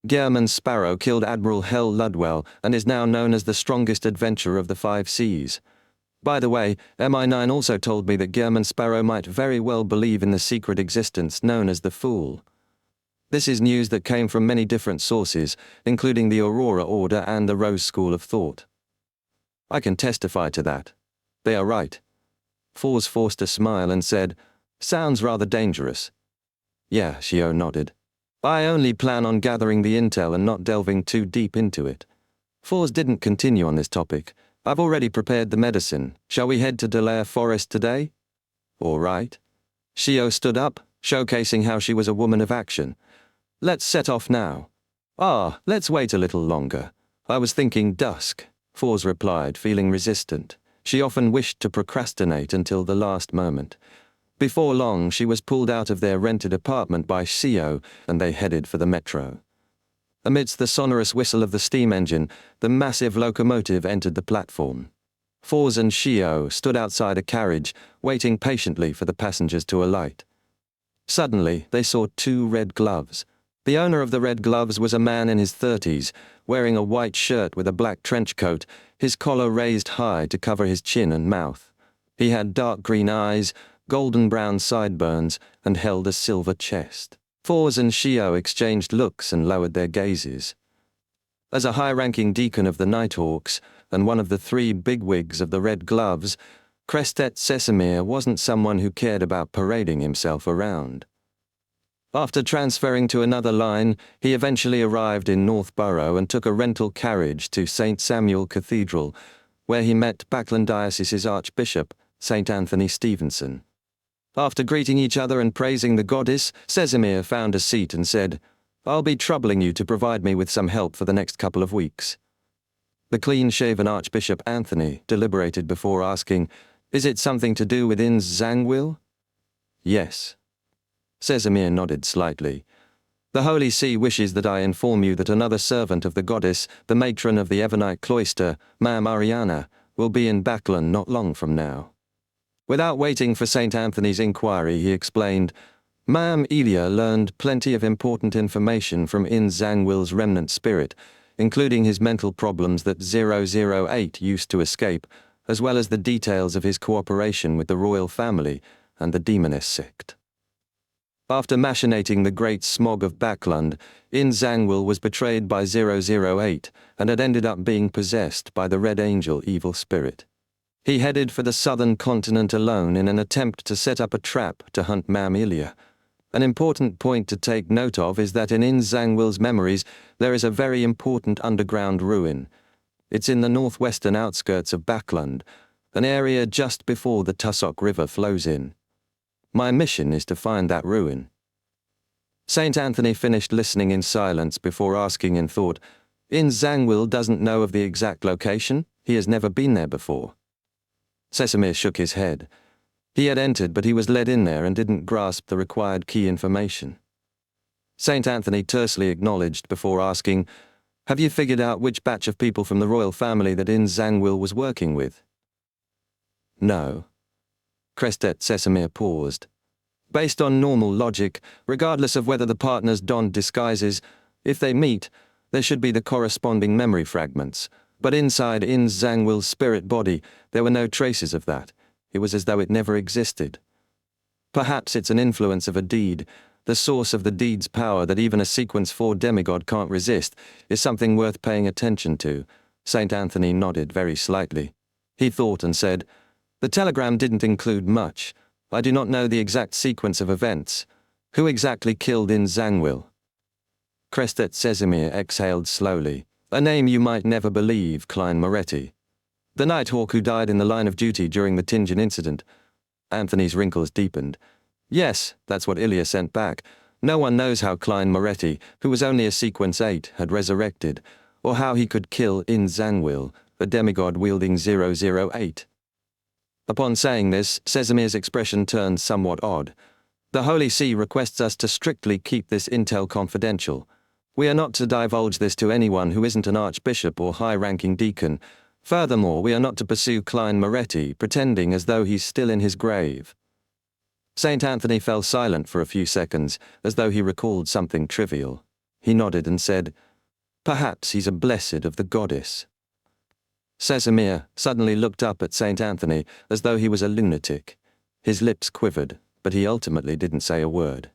[SPEAKER 1] Gehrman Sparrow killed Admiral Hell Ludwell and is now known as the strongest adventurer of the 5 seas. By the way, MI9 also told me that Gehrman Sparrow might very well believe in the secret existence known as the Fool. This is news that came from many different sources, including the Aurora Order and the Rose School of Thought. I can testify to that. They are right." Force forced a smile and said, "Sounds rather dangerous." "Yeah," Shio nodded. "I only plan on gathering the intel and not delving too deep into it." Force didn't continue on this topic. "I've already prepared the medicine. Shall we head to Delaire Forest today?" "All right." Shio stood up, showcasing how she was a woman of action. "Let's set off now." Let's wait a little longer. I was thinking dusk," Force replied, feeling resistant. She often wished to procrastinate until the last moment. Before long, she was pulled out of their rented apartment by Shio, and they headed for the metro. Amidst the sonorous whistle of the steam engine, the massive locomotive entered the platform. Force and Shio stood outside a carriage, waiting patiently for the passengers to alight. Suddenly, they saw 2 red gloves. The owner of the red gloves was a man in his 30s, wearing a white shirt with a black trench coat, his collar raised high to cover his chin and mouth. He had dark green eyes, golden brown sideburns, and held a silver chest. Force and Shio exchanged looks and lowered their gazes. As a high-ranking deacon of the Nighthawks, and one of the 3 bigwigs of the Red Gloves, Crestet Sesamir wasn't someone who cared about parading himself around. After transferring to another line, he eventually arrived in Northborough and took a rental carriage to St. Samuel Cathedral, where he met Backlund Diocese's Archbishop, St. Anthony Stevenson. After greeting each other and praising the goddess, Sesamir found a seat and said, "I'll be troubling you to provide me with some help for the next couple of weeks." The clean-shaven Archbishop Anthony deliberated before asking, "Is it something to do with Zangwill?" "Yes." Sesamir nodded slightly. "The Holy See wishes that I inform you that another servant of the goddess, the matron of the Evernite cloister, Ma'am Ariana, will be in Backlund not long from now." Without waiting for St. Anthony's inquiry, he explained, "Ma'am Elia learned plenty of important information from Zangwill's remnant spirit, including his mental problems that 008 used to escape, as well as the details of his cooperation with the royal family and the demoness sect." After machinating the great smog of Backlund, Zangwill was betrayed by 008 and had ended up being possessed by the Red Angel evil spirit. He headed for the southern continent alone in an attempt to set up a trap to hunt Ma'am Elia. An important point to take note of is that in Zangwill's memories there is a very important underground ruin. It's in the northwestern outskirts of Backlund, an area just before the Tussock River flows in. My mission is to find that ruin. St. Anthony finished listening in silence before asking in thought, "Zangwill doesn't know of the exact location? He has never been there before." Sesamir shook his head. He had entered, but he was led in there and didn't grasp the required key information. St. Anthony tersely acknowledged before asking, "Have you figured out which batch of people from the royal family that Zangwill was working with?" "No." Crestet Sesamir paused. Based on normal logic, regardless of whether the partners donned disguises, if they meet, there should be the corresponding memory fragments. But inside In Zhangwil's spirit body, there were no traces of that. It was as though it never existed. Perhaps it's an influence of a deed. The source of the deed's power that even a Sequence 4 demigod can't resist is something worth paying attention to. St. Anthony nodded very slightly. He thought and said, "The telegram didn't include much. I do not know the exact sequence of events. Who exactly killed In Zhangwil?" Crestet Sesamir exhaled slowly. "A name you might never believe, Klein Moretti. The Nighthawk who died in the line of duty during the Tingen incident." Anthony's wrinkles deepened. "Yes, that's what Ilya sent back. No one knows how Klein Moretti, who was only a Sequence 8, had resurrected, or how he could kill In Zhangwil, a demigod wielding 008. Upon saying this, Sesamir's expression turned somewhat odd. "The Holy See requests us to strictly keep this intel confidential. We are not to divulge this to anyone who isn't an archbishop or high-ranking deacon. Furthermore, we are not to pursue Klein Moretti, pretending as though he's still in his grave." St. Anthony fell silent for a few seconds, as though he recalled something trivial. He nodded and said, "Perhaps he's a blessed of the goddess." Sesamir suddenly looked up at St. Anthony as though he was a lunatic. His lips quivered, but he ultimately didn't say a word.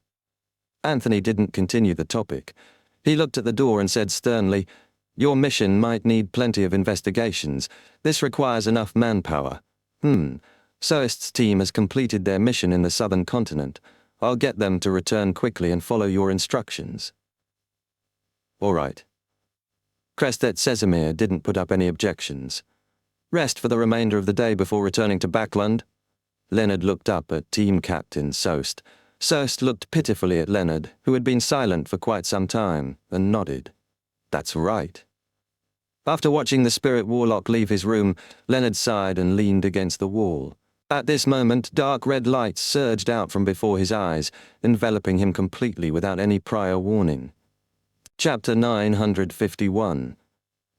[SPEAKER 1] Anthony didn't continue the topic. He looked at the door and said sternly, "Your mission might need plenty of investigations. This requires enough manpower." Soest's team has completed their mission in the southern continent. I'll get them to return quickly and follow your instructions." "All right." Crestet Sesamir didn't put up any objections. "Rest for the remainder of the day before returning to Backlund?" Leonard looked up at Team Captain Soest. Soest looked pitifully at Leonard, who had been silent for quite some time, and nodded. "That's right." After watching the spirit warlock leave his room, Leonard sighed and leaned against the wall. At this moment, dark red lights surged out from before his eyes, enveloping him completely without any prior warning. Chapter 951.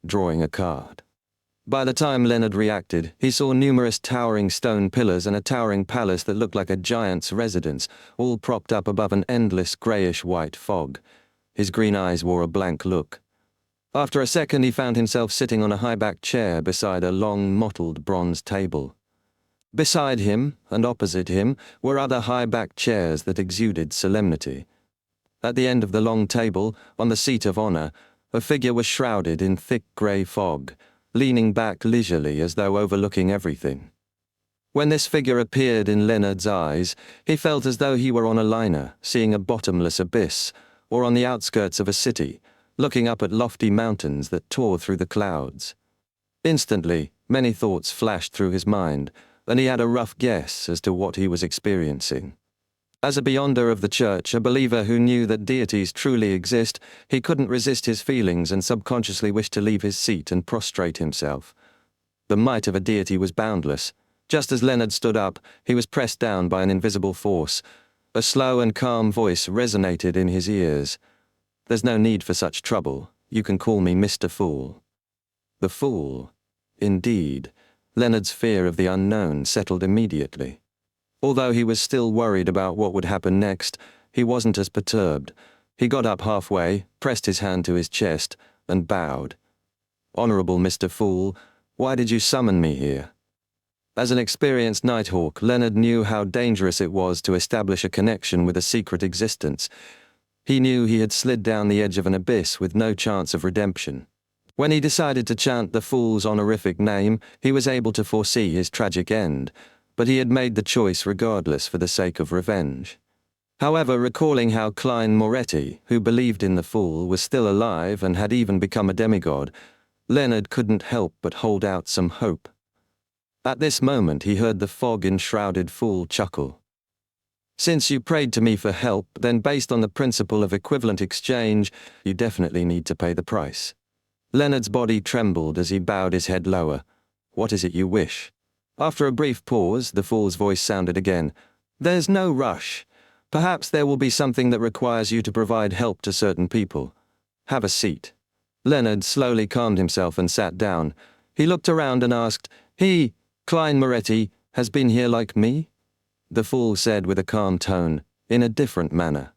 [SPEAKER 1] Drawing a Card. By the time Leonard reacted, he saw numerous towering stone pillars and a towering palace that looked like a giant's residence, all propped up above an endless greyish-white fog. His green eyes wore a blank look. After a second, he found himself sitting on a high-backed chair beside a long, mottled bronze table. Beside him, and opposite him, were other high-backed chairs that exuded solemnity. At the end of the long table, on the seat of honor, a figure was shrouded in thick grey fog, leaning back leisurely as though overlooking everything. When this figure appeared in Leonard's eyes, he felt as though he were on a liner, seeing a bottomless abyss, or on the outskirts of a city, looking up at lofty mountains that tore through the clouds. Instantly, many thoughts flashed through his mind, and he had a rough guess as to what he was experiencing. As a beyonder of the church, a believer who knew that deities truly exist, he couldn't resist his feelings and subconsciously wished to leave his seat and prostrate himself. The might of a deity was boundless. Just as Leonard stood up, he was pressed down by an invisible force. A slow and calm voice resonated in his ears. "There's no need for such trouble. You can call me Mr. Fool." The Fool. Indeed. Leonard's fear of the unknown settled immediately. Although he was still worried about what would happen next, he wasn't as perturbed. He got up halfway, pressed his hand to his chest, and bowed. "Honorable Mr. Fool, why did you summon me here?" As an experienced Nighthawk, Leonard knew how dangerous it was to establish a connection with a secret existence. He knew he had slid down the edge of an abyss with no chance of redemption. When he decided to chant the Fool's honorific name, he was able to foresee his tragic end, but he had made the choice regardless for the sake of revenge. However, recalling how Klein Moretti, who believed in the Fool, was still alive and had even become a demigod, Leonard couldn't help but hold out some hope. At this moment he heard the fog-enshrouded Fool chuckle. "Since you prayed to me for help, then based on the principle of equivalent exchange, you definitely need to pay the price." Leonard's body trembled as he bowed his head lower. "What is it you wish?" After a brief pause, the Fool's voice sounded again. "There's no rush. Perhaps there will be something that requires you to provide help to certain people. Have a seat." Leonard slowly calmed himself and sat down. He looked around and asked, "Klein Moretti, has been here like me?" the fool said with a calm tone, in a different manner.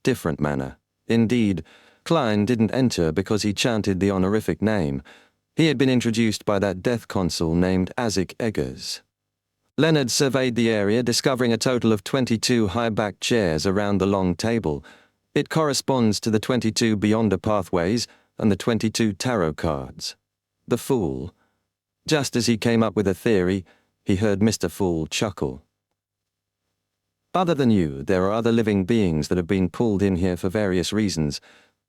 [SPEAKER 1] Different manner. Indeed, Klein didn't enter because he chanted the honorific name. He had been introduced by that death consul named Isaac Eggers. Leonard surveyed the area, discovering a total of 22 high-backed chairs around the long table. It corresponds to the 22 Beyonder pathways and the 22 tarot cards. The fool. Just as he came up with a theory, he heard Mr. Fool chuckle. Other than you, there are other living beings that have been pulled in here for various reasons.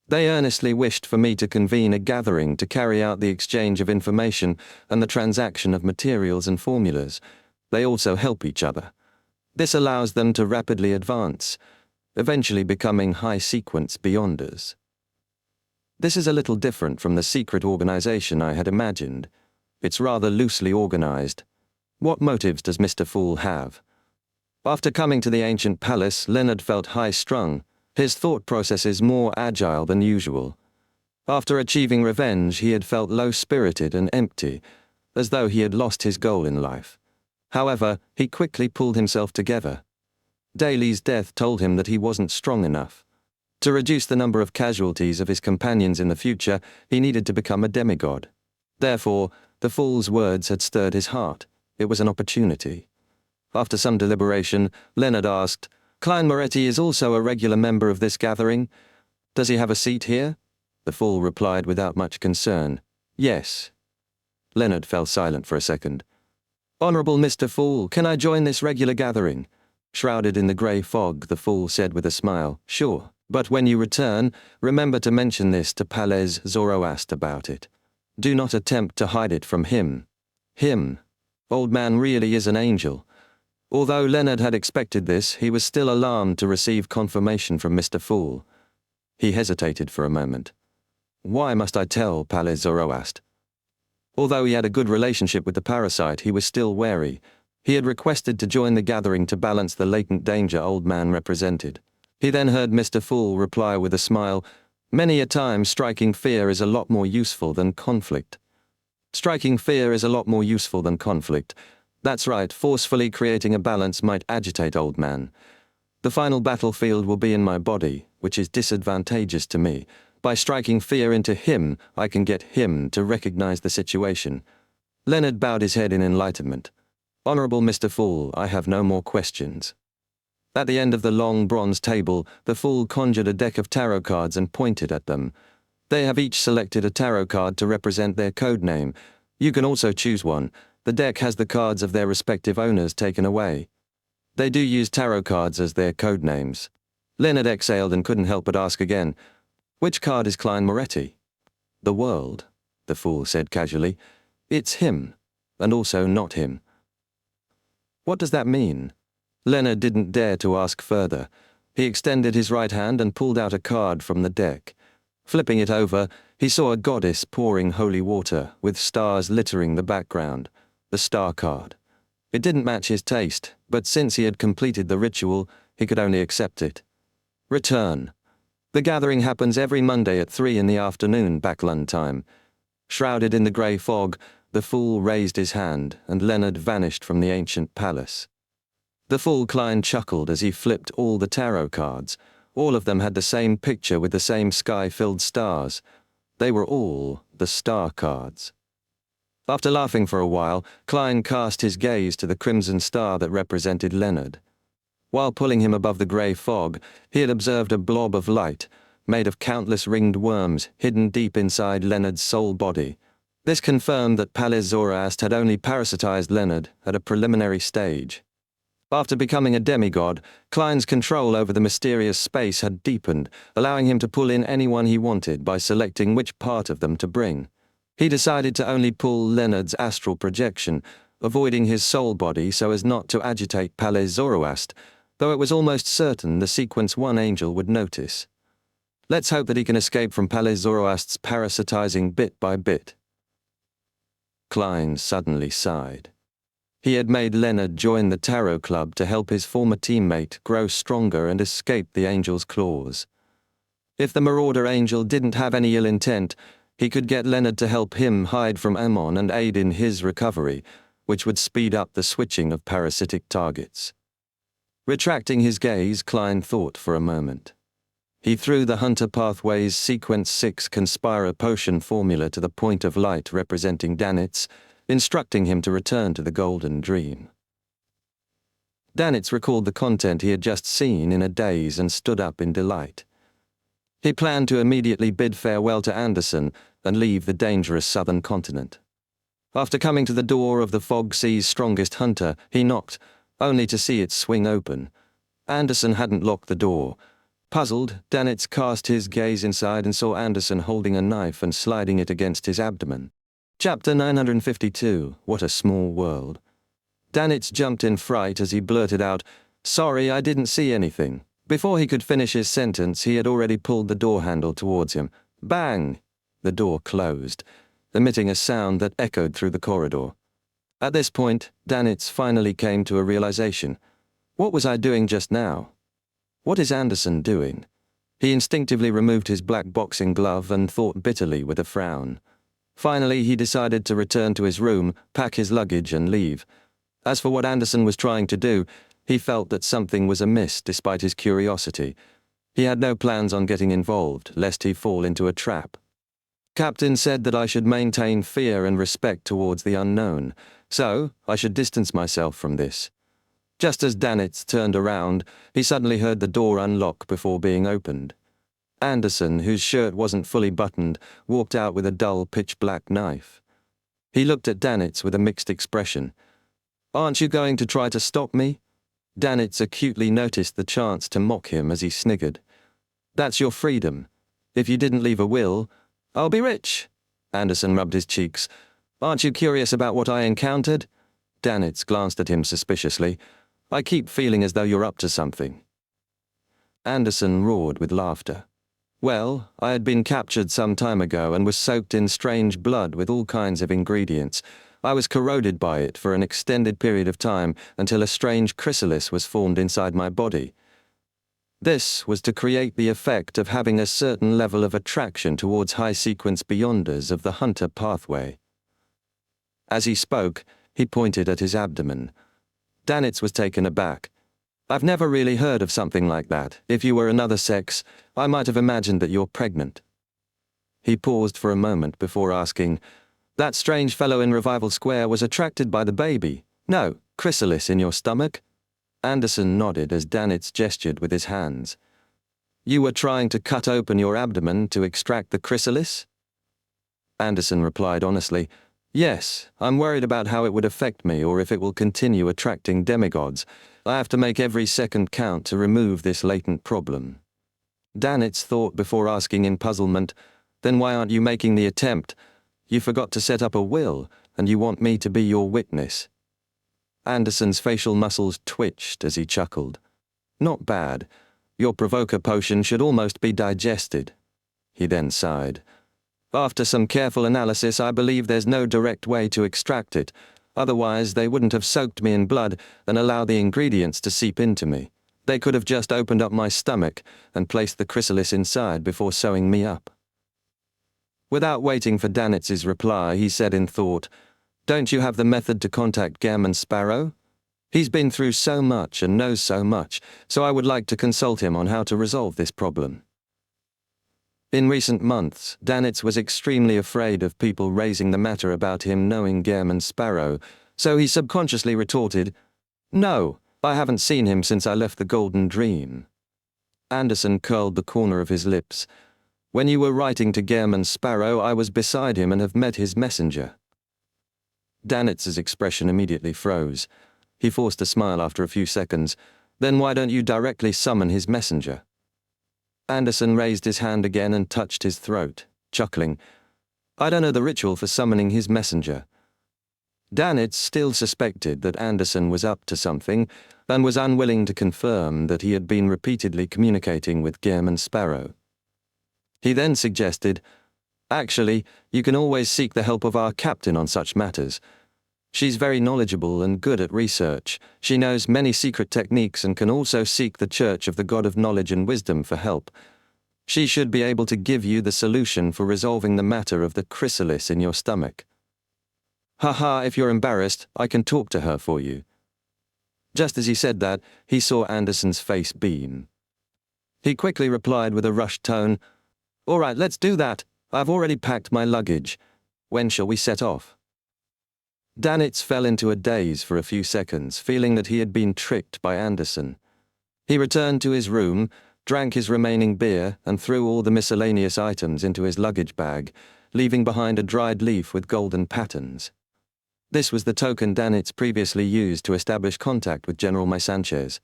[SPEAKER 1] They earnestly wished for me to convene a gathering to carry out the exchange of information and the transaction of materials and formulas. They also help each other. This allows them to rapidly advance, eventually becoming high-sequence Beyonders. This is a little different from the secret organization I had imagined. It's rather loosely organized. What motives does Mr. Fool have? After coming to the ancient palace, Leonard felt high-strung, his thought processes more agile than usual. After achieving revenge, he had felt low-spirited and empty, as though he had lost his goal in life. However, he quickly pulled himself together. Daly's death told him that he wasn't strong enough. To reduce the number of casualties of his companions in the future, he needed to become a demigod. Therefore, the fool's words had stirred his heart. It was an opportunity. After some deliberation, Leonard asked, Klein Moretti is also a regular member of this gathering. Does he have a seat here? The fool replied without much concern, Yes. Leonard fell silent for a second. Honorable Mr. Fool, can I join this regular gathering? Shrouded in the grey fog, the fool said with a smile, Sure, but when you return, remember to mention this to Palez Zoroast about it. Do not attempt to hide it from him. Him. Old man really is an angel. Although Leonard had expected this, he was still alarmed to receive confirmation from Mr. Fool. He hesitated for a moment. Why must I tell Palez Zoroast? Although he had a good relationship with the parasite, he was still wary. He had requested to join the gathering to balance the latent danger old man represented. He then heard Mr. Fool reply with a smile, Many a time striking fear is a lot more useful than conflict. Striking fear is a lot more useful than conflict. That's right, forcefully creating a balance might agitate old man. The final battlefield will be in my body, which is disadvantageous to me. By striking fear into him, I can get him to recognize the situation. Leonard bowed his head in enlightenment. Honorable Mr. Fool, I have no more questions. At the end of the long bronze table, the fool conjured a deck of tarot cards and pointed at them. They have each selected a tarot card to represent their code name. You can also choose one. The deck has the cards of their respective owners taken away. They do use tarot cards as their code names. Leonard exhaled and couldn't help but ask again, Which card is Klein Moretti? The world, the fool said casually. It's him, and also not him. What does that mean? Leonard didn't dare to ask further. He extended his right hand and pulled out a card from the deck. Flipping it over, he saw a goddess pouring holy water, with stars littering the background. The star card. It didn't match his taste, but since he had completed the ritual, he could only accept it. Return. The gathering happens every Monday at 3 in the afternoon, Backlund time. Shrouded in the grey fog, the fool raised his hand, and Leonard vanished from the ancient palace. The fool Klein chuckled as he flipped all the tarot cards. All of them had the same picture with the same sky-filled stars. They were all the star cards. After laughing for a while, Klein cast his gaze to the crimson star that represented Leonard. While pulling him above the grey fog, he had observed a blob of light, made of countless ringed worms hidden deep inside Leonard's soul body. This confirmed that Palez Zoroast had only parasitized Leonard at a preliminary stage. After becoming a demigod, Klein's control over the mysterious space had deepened, allowing him to pull in anyone he wanted by selecting which part of them to bring. He decided to only pull Leonard's astral projection, avoiding his soul body so as not to agitate Palez Zoroast, though it was almost certain the Sequence 1 angel would notice. Let's hope that he can escape from Palez Zoroast's parasitizing bit by bit. Klein suddenly sighed. He had made Leonard join the Tarot Club to help his former teammate grow stronger and escape the angel's claws. If the Marauder angel didn't have any ill intent, he could get Leonard to help him hide from Ammon and aid in his recovery, which would speed up the switching of parasitic targets. Retracting his gaze, Klein thought for a moment. He threw the Hunter Pathways Sequence 6 Conspira potion formula to the point of light representing Danitz, instructing him to return to the Golden Dream. Danitz recalled the content he had just seen in a daze and stood up in delight. He planned to immediately bid farewell to Anderson and leave the dangerous southern continent. After coming to the door of the Fog Sea's strongest hunter, he knocked, only to see it swing open. Anderson hadn't locked the door. Puzzled, Danitz cast his gaze inside and saw Anderson holding a knife and sliding it against his abdomen. Chapter 952, What a Small World. Danitz jumped in fright as he blurted out, "Sorry, I didn't see anything." Before he could finish his sentence, he had already pulled the door handle towards him. Bang! The door closed, emitting a sound that echoed through the corridor. At this point, Danitz finally came to a realization. What was I doing just now? What is Anderson doing? He instinctively removed his black boxing glove and thought bitterly with a frown. Finally, he decided to return to his room, pack his luggage and leave. As for what Anderson was trying to do, he felt that something was amiss despite his curiosity. He had no plans on getting involved, lest he fall into a trap. Captain said that I should maintain fear and respect towards the unknown, so I should distance myself from this. Just as Danitz turned around, he suddenly heard the door unlock before being opened. Anderson, whose shirt wasn't fully buttoned, walked out with a dull pitch-black knife. He looked at Danitz with a mixed expression. "Aren't you going to try to stop me?" Danitz acutely noticed the chance to mock him as he sniggered. "That's your freedom. If you didn't leave a will, I'll be rich." Anderson rubbed his cheeks. "Aren't you curious about what I encountered?" Danitz glanced at him suspiciously. "I keep feeling as though you're up to something." Anderson roared with laughter. "Well, I had been captured some time ago and was soaked in strange blood with all kinds of ingredients. I was corroded by it for an extended period of time until a strange chrysalis was formed inside my body. This was to create the effect of having a certain level of attraction towards high-sequence beyonders of the Hunter pathway." As he spoke, he pointed at his abdomen. Danitz was taken aback. "I've never really heard of something like that. If you were another sex, I might have imagined that you're pregnant." He paused for a moment before asking, "That strange fellow in Revival Square was attracted by the baby? No, chrysalis in your stomach?" Anderson nodded as Danitz gestured with his hands. "You were trying to cut open your abdomen to extract the chrysalis?" Anderson replied honestly, "Yes, I'm worried about how it would affect me or if it will continue attracting demigods. I have to make every second count to remove this latent problem." Danitz thought before asking in puzzlement, "Then why aren't you making the attempt? You forgot to set up a will, and you want me to be your witness." Anderson's facial muscles twitched as he chuckled. "Not bad. Your provoker potion should almost be digested." He then sighed. "After some careful analysis, I believe there's no direct way to extract it. Otherwise, they wouldn't have soaked me in blood and allowed the ingredients to seep into me. They could have just opened up my stomach and placed the chrysalis inside before sewing me up." Without waiting for Danitz's reply, he said in thought, "Don't you have the method to contact Gammon Sparrow? He's been through so much and knows so much, so I would like to consult him on how to resolve this problem." In recent months, Danitz was extremely afraid of people raising the matter about him knowing Gammon Sparrow, so he subconsciously retorted, "No, I haven't seen him since I left the Golden Dream." Anderson curled the corner of his lips. "When you were writing to Gammon Sparrow, I was beside him and have met his messenger." Danitz's expression immediately froze. He forced a smile after a few seconds. "Then why don't you directly summon his messenger?" Anderson raised his hand again and touched his throat, chuckling. "I don't know the ritual for summoning his messenger." Danitz still suspected that Anderson was up to something and was unwilling to confirm that he had been repeatedly communicating with Gammon Sparrow. He then suggested, "Actually, you can always seek the help of our captain on such matters. She's very knowledgeable and good at research. She knows many secret techniques and can also seek the Church of the God of Knowledge and Wisdom for help. She should be able to give you the solution for resolving the matter of the chrysalis in your stomach." "Haha, if you're embarrassed, I can talk to her for you." Just as he said that, he saw Anderson's face beam. He quickly replied with a rushed tone, "All right, let's do that. I've already packed my luggage. When shall we set off?" Danitz fell into a daze for a few seconds, feeling that he had been tricked by Anderson. He returned to his room, drank his remaining beer, and threw all the miscellaneous items into his luggage bag, leaving behind a dried leaf with golden patterns. This was the token Danitz previously used to establish contact with General Sanchez.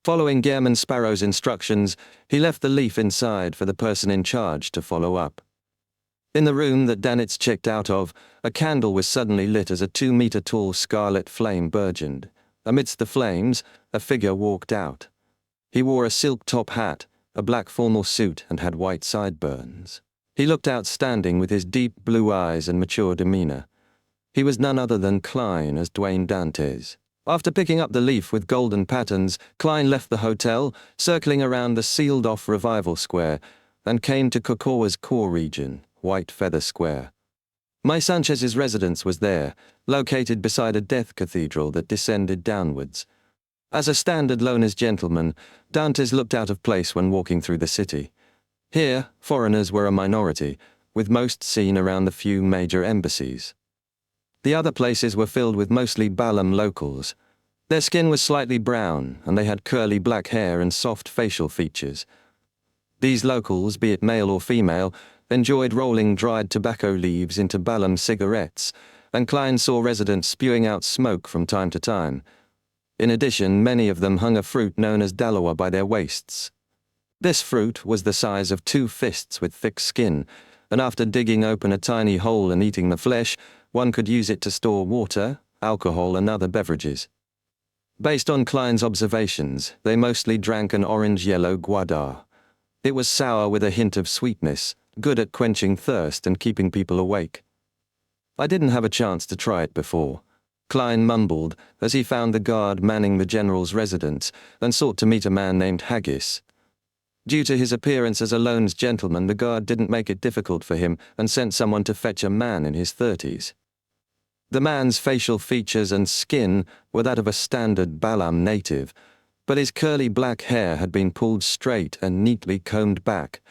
[SPEAKER 1] Following Gehrman Sparrow's instructions, he left the leaf inside for the person in charge to follow up. In the room that Danitz checked out of, a candle was suddenly lit as a 2-meter-tall scarlet flame burgeoned. Amidst the flames, a figure walked out. He wore a silk top hat, a black formal suit, and had white sideburns. He looked outstanding with his deep blue eyes and mature demeanor. He was none other than Klein as Duane Dantes. After picking up the leaf with golden patterns, Klein left the hotel, circling around the sealed-off Revival Square, and came to Kokowa's core region, White Feather Square. Sanchez's residence was there, located beside a death cathedral that descended downwards. As a standard Loner's gentleman, Dantes looked out of place when walking through the city. Here, foreigners were a minority, with most seen around the few major embassies. The other places were filled with mostly Balam locals. Their skin was slightly brown, and they had curly black hair and soft facial features. These locals, be it male or female, enjoyed rolling dried tobacco leaves into Balam cigarettes, and Klein saw residents spewing out smoke from time to time. In addition, many of them hung a fruit known as dalawa by their waists. This fruit was the size of 2 fists with thick skin, and after digging open a tiny hole and eating the flesh, one could use it to store water, alcohol, and other beverages. Based on Klein's observations, they mostly drank an orange-yellow guadar. It was sour with a hint of sweetness, good at quenching thirst and keeping people awake. I didn't have a chance to try it before. Klein mumbled as he found the guard manning the general's residence and sought to meet a man named Haggis. Due to his appearance as a Loner's gentleman, the guard didn't make it difficult for him and sent someone to fetch a man in his 30s. The man's facial features and skin were that of a standard Balam native, but his curly black hair had been pulled straight and neatly combed back,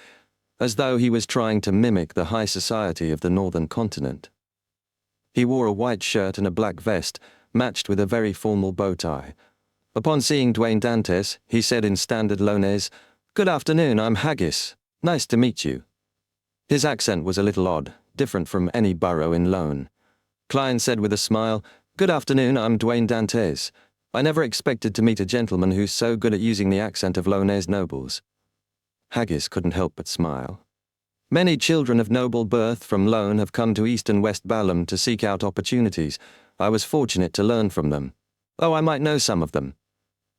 [SPEAKER 1] as though he was trying to mimic the high society of the northern continent. He wore a white shirt and a black vest, matched with a very formal bow tie. Upon seeing Duane Dantes, he said in standard Loner's, "Good afternoon, I'm Haggis. Nice to meet you." His accent was a little odd, different from any borough in Lone. Klein said with a smile, "Good afternoon, I'm Duane Dantes. I never expected to meet a gentleman who's so good at using the accent of Loner's nobles." Haggis couldn't help but smile. Many children of noble birth from Lone have come to East and West Balam to seek out opportunities. I was fortunate to learn from them. Oh, I might know some of them.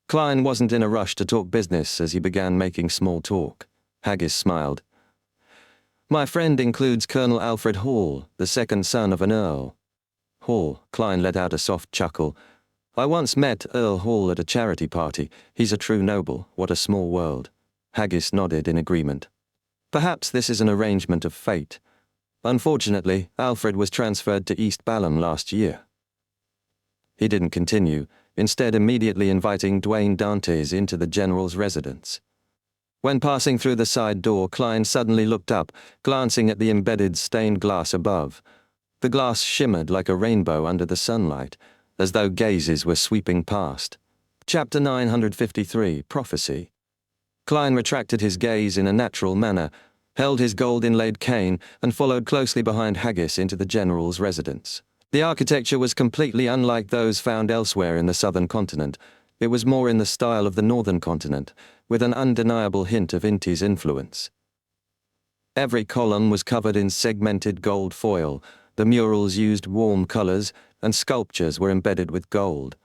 [SPEAKER 1] Klein wasn't in a rush to talk business as he began making small talk. Haggis smiled. "My friend includes Colonel Alfred Hall, the second son of an earl." Hall, Klein let out a soft chuckle. "I once met Earl Hall at a charity party. He's a true noble. What a small world." Haggis nodded in agreement. "Perhaps this is an arrangement of fate. Unfortunately, Alfred was transferred to East Balam last year." He didn't continue, instead immediately inviting Duane Dantes into the general's residence. When passing through the side door, Klein suddenly looked up, glancing at the embedded stained glass above. The glass shimmered like a rainbow under the sunlight, as though gazes were sweeping past. Chapter 953, Prophecy. Klein retracted his gaze in a natural manner, held his gold-inlaid cane, and followed closely behind Haggis into the general's residence. The architecture was completely unlike those found elsewhere in the southern continent. It was more in the style of the northern continent, with an undeniable hint of Inti's influence. Every column was covered in segmented gold foil, the murals used warm colors, and sculptures were embedded with gold.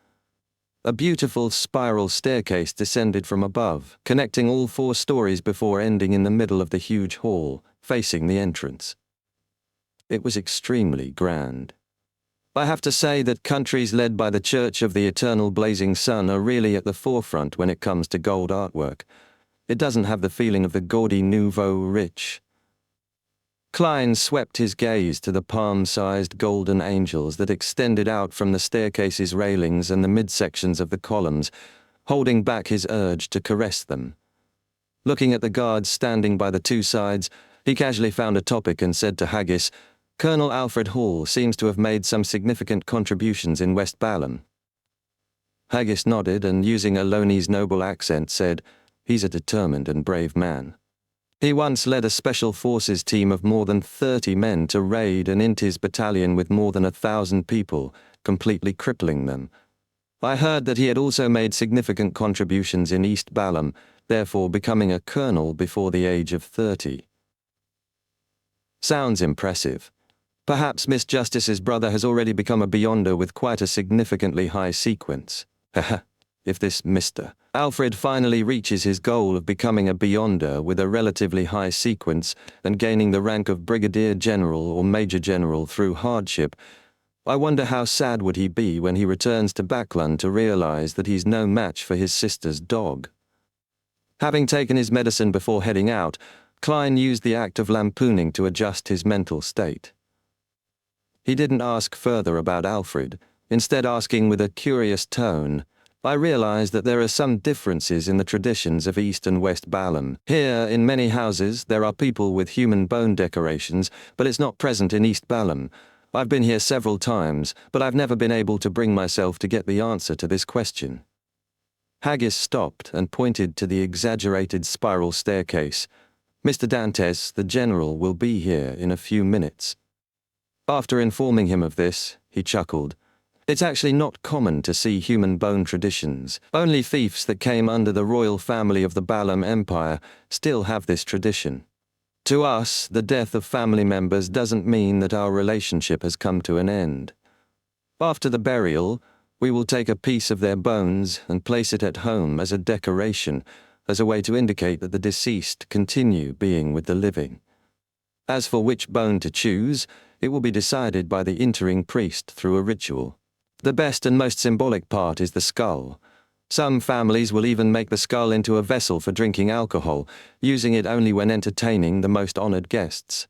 [SPEAKER 1] A beautiful spiral staircase descended from above, connecting all 4 stories before ending in the middle of the huge hall, facing the entrance. It was extremely grand. I have to say that countries led by the Church of the Eternal Blazing Sun are really at the forefront when it comes to gold artwork. It doesn't have the feeling of the gaudy nouveau riche. Klein swept his gaze to the palm-sized golden angels that extended out from the staircase's railings and the midsections of the columns, holding back his urge to caress them. Looking at the guards standing by the two sides, he casually found a topic and said to Haggis, "Colonel Alfred Hall seems to have made some significant contributions in West Balham." Haggis nodded and, using a Loney's noble accent, said, "He's a determined and brave man. He once led a special forces team of more than 30 men to raid an Intis battalion with more than 1,000 people, completely crippling them. I heard that he had also made significant contributions in East Balham, therefore becoming a colonel before the age of 30. Sounds impressive. Perhaps Miss Justice's brother has already become a Beyonder with quite a significantly high sequence. Haha. If this Mr. Alfred finally reaches his goal of becoming a Beyonder with a relatively high sequence and gaining the rank of Brigadier General or Major General through hardship, I wonder how sad would he be when he returns to Backlund to realize that he's no match for his sister's dog." Having taken his medicine before heading out, Klein used the act of lampooning to adjust his mental state. He didn't ask further about Alfred, instead asking with a curious tone, "I realize that there are some differences in the traditions of East and West Balham. Here, in many houses, there are people with human bone decorations, but it's not present in East Balham. I've been here several times, but I've never been able to bring myself to get the answer to this question." Haggis stopped and pointed to the exaggerated spiral staircase. "Mr. Dantes, the general, will be here in a few minutes." After informing him of this, he chuckled. "It's actually not common to see human bone traditions. Only fiefs that came under the royal family of the Balham Empire still have this tradition. To us, the death of family members doesn't mean that our relationship has come to an end. After the burial, we will take a piece of their bones and place it at home as a decoration, as a way to indicate that the deceased continue being with the living. As for which bone to choose, it will be decided by the entering priest through a ritual. The best and most symbolic part is the skull. Some families will even make the skull into a vessel for drinking alcohol, using it only when entertaining the most honored guests.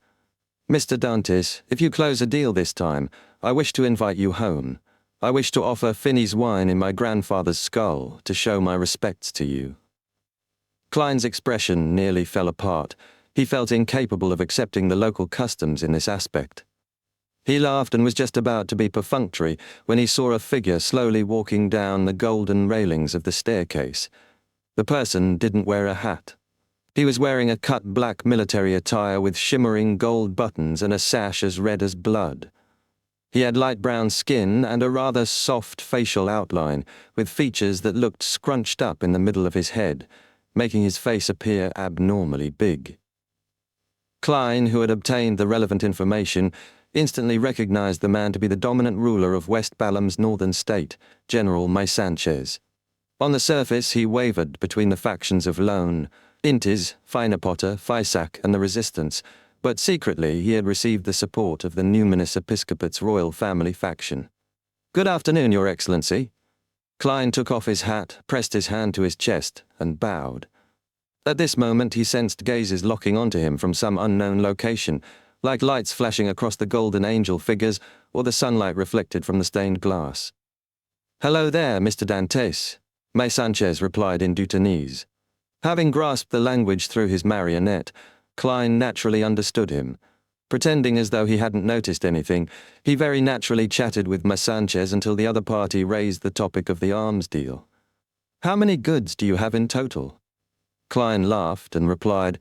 [SPEAKER 1] Mr. Dantes, if you close a deal this time, I wish to invite you home. I wish to offer Finney's wine in my grandfather's skull to show my respects to you." Klein's expression nearly fell apart. He felt incapable of accepting the local customs in this aspect. He laughed and was just about to be perfunctory when he saw a figure slowly walking down the golden railings of the staircase. The person didn't wear a hat. He was wearing a cut black military attire with shimmering gold buttons and a sash as red as blood. He had light brown skin and a rather soft facial outline, with features that looked scrunched up in the middle of his head, making his face appear abnormally big. Klein, who had obtained the relevant information, instantly recognized the man to be the dominant ruler of West Balham's northern state, General May Sanchez. On the surface, he wavered between the factions of Lone, Intis, Finepotter, Fysac, and the Resistance, but secretly he had received the support of the Numinous Episcopate's royal family faction. "Good afternoon, Your Excellency." Klein took off his hat, pressed his hand to his chest, and bowed. At this moment he sensed gazes locking onto him from some unknown location, like lights flashing across the golden angel figures or the sunlight reflected from the stained glass. "Hello there, Mr. Dantes," May Sanchez replied in Dutanese. Having grasped the language through his marionette, Klein naturally understood him. Pretending as though he hadn't noticed anything, he very naturally chatted with May Sanchez until the other party raised the topic of the arms deal. "How many goods do you have in total?" Klein laughed and replied,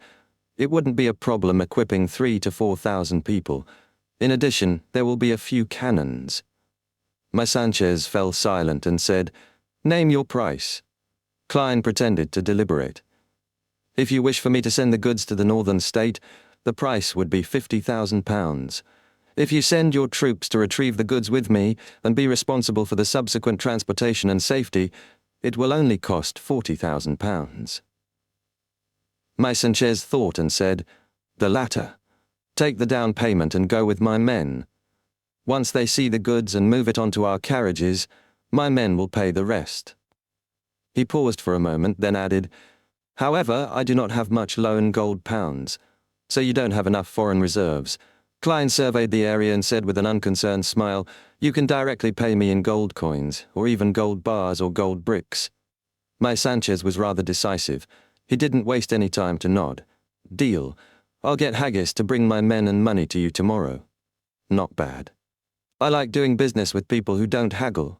[SPEAKER 1] "It wouldn't be a problem equipping 3,000 to 4,000 people. In addition, there will be a few cannons." May Sanchez fell silent and said, "Name your price." Klein pretended to deliberate. "If you wish for me to send the goods to the northern state, the price would be £50,000. If you send your troops to retrieve the goods with me and be responsible for the subsequent transportation and safety, it will only cost £40,000. May Sanchez thought and said, "The latter. Take the down payment and go with my men. Once they see the goods and move it onto our carriages, my men will pay the rest." He paused for a moment, then added, "However, I do not have much loan gold pounds. So you don't have enough foreign reserves. Klein surveyed the area and said with an unconcerned smile, "You can directly pay me in gold coins, or even gold bars or gold bricks." My Sanchez was rather decisive. He didn't waste any time to nod. "Deal. I'll get Haggis to bring my men and money to you tomorrow." Not bad. I like doing business with people who don't haggle.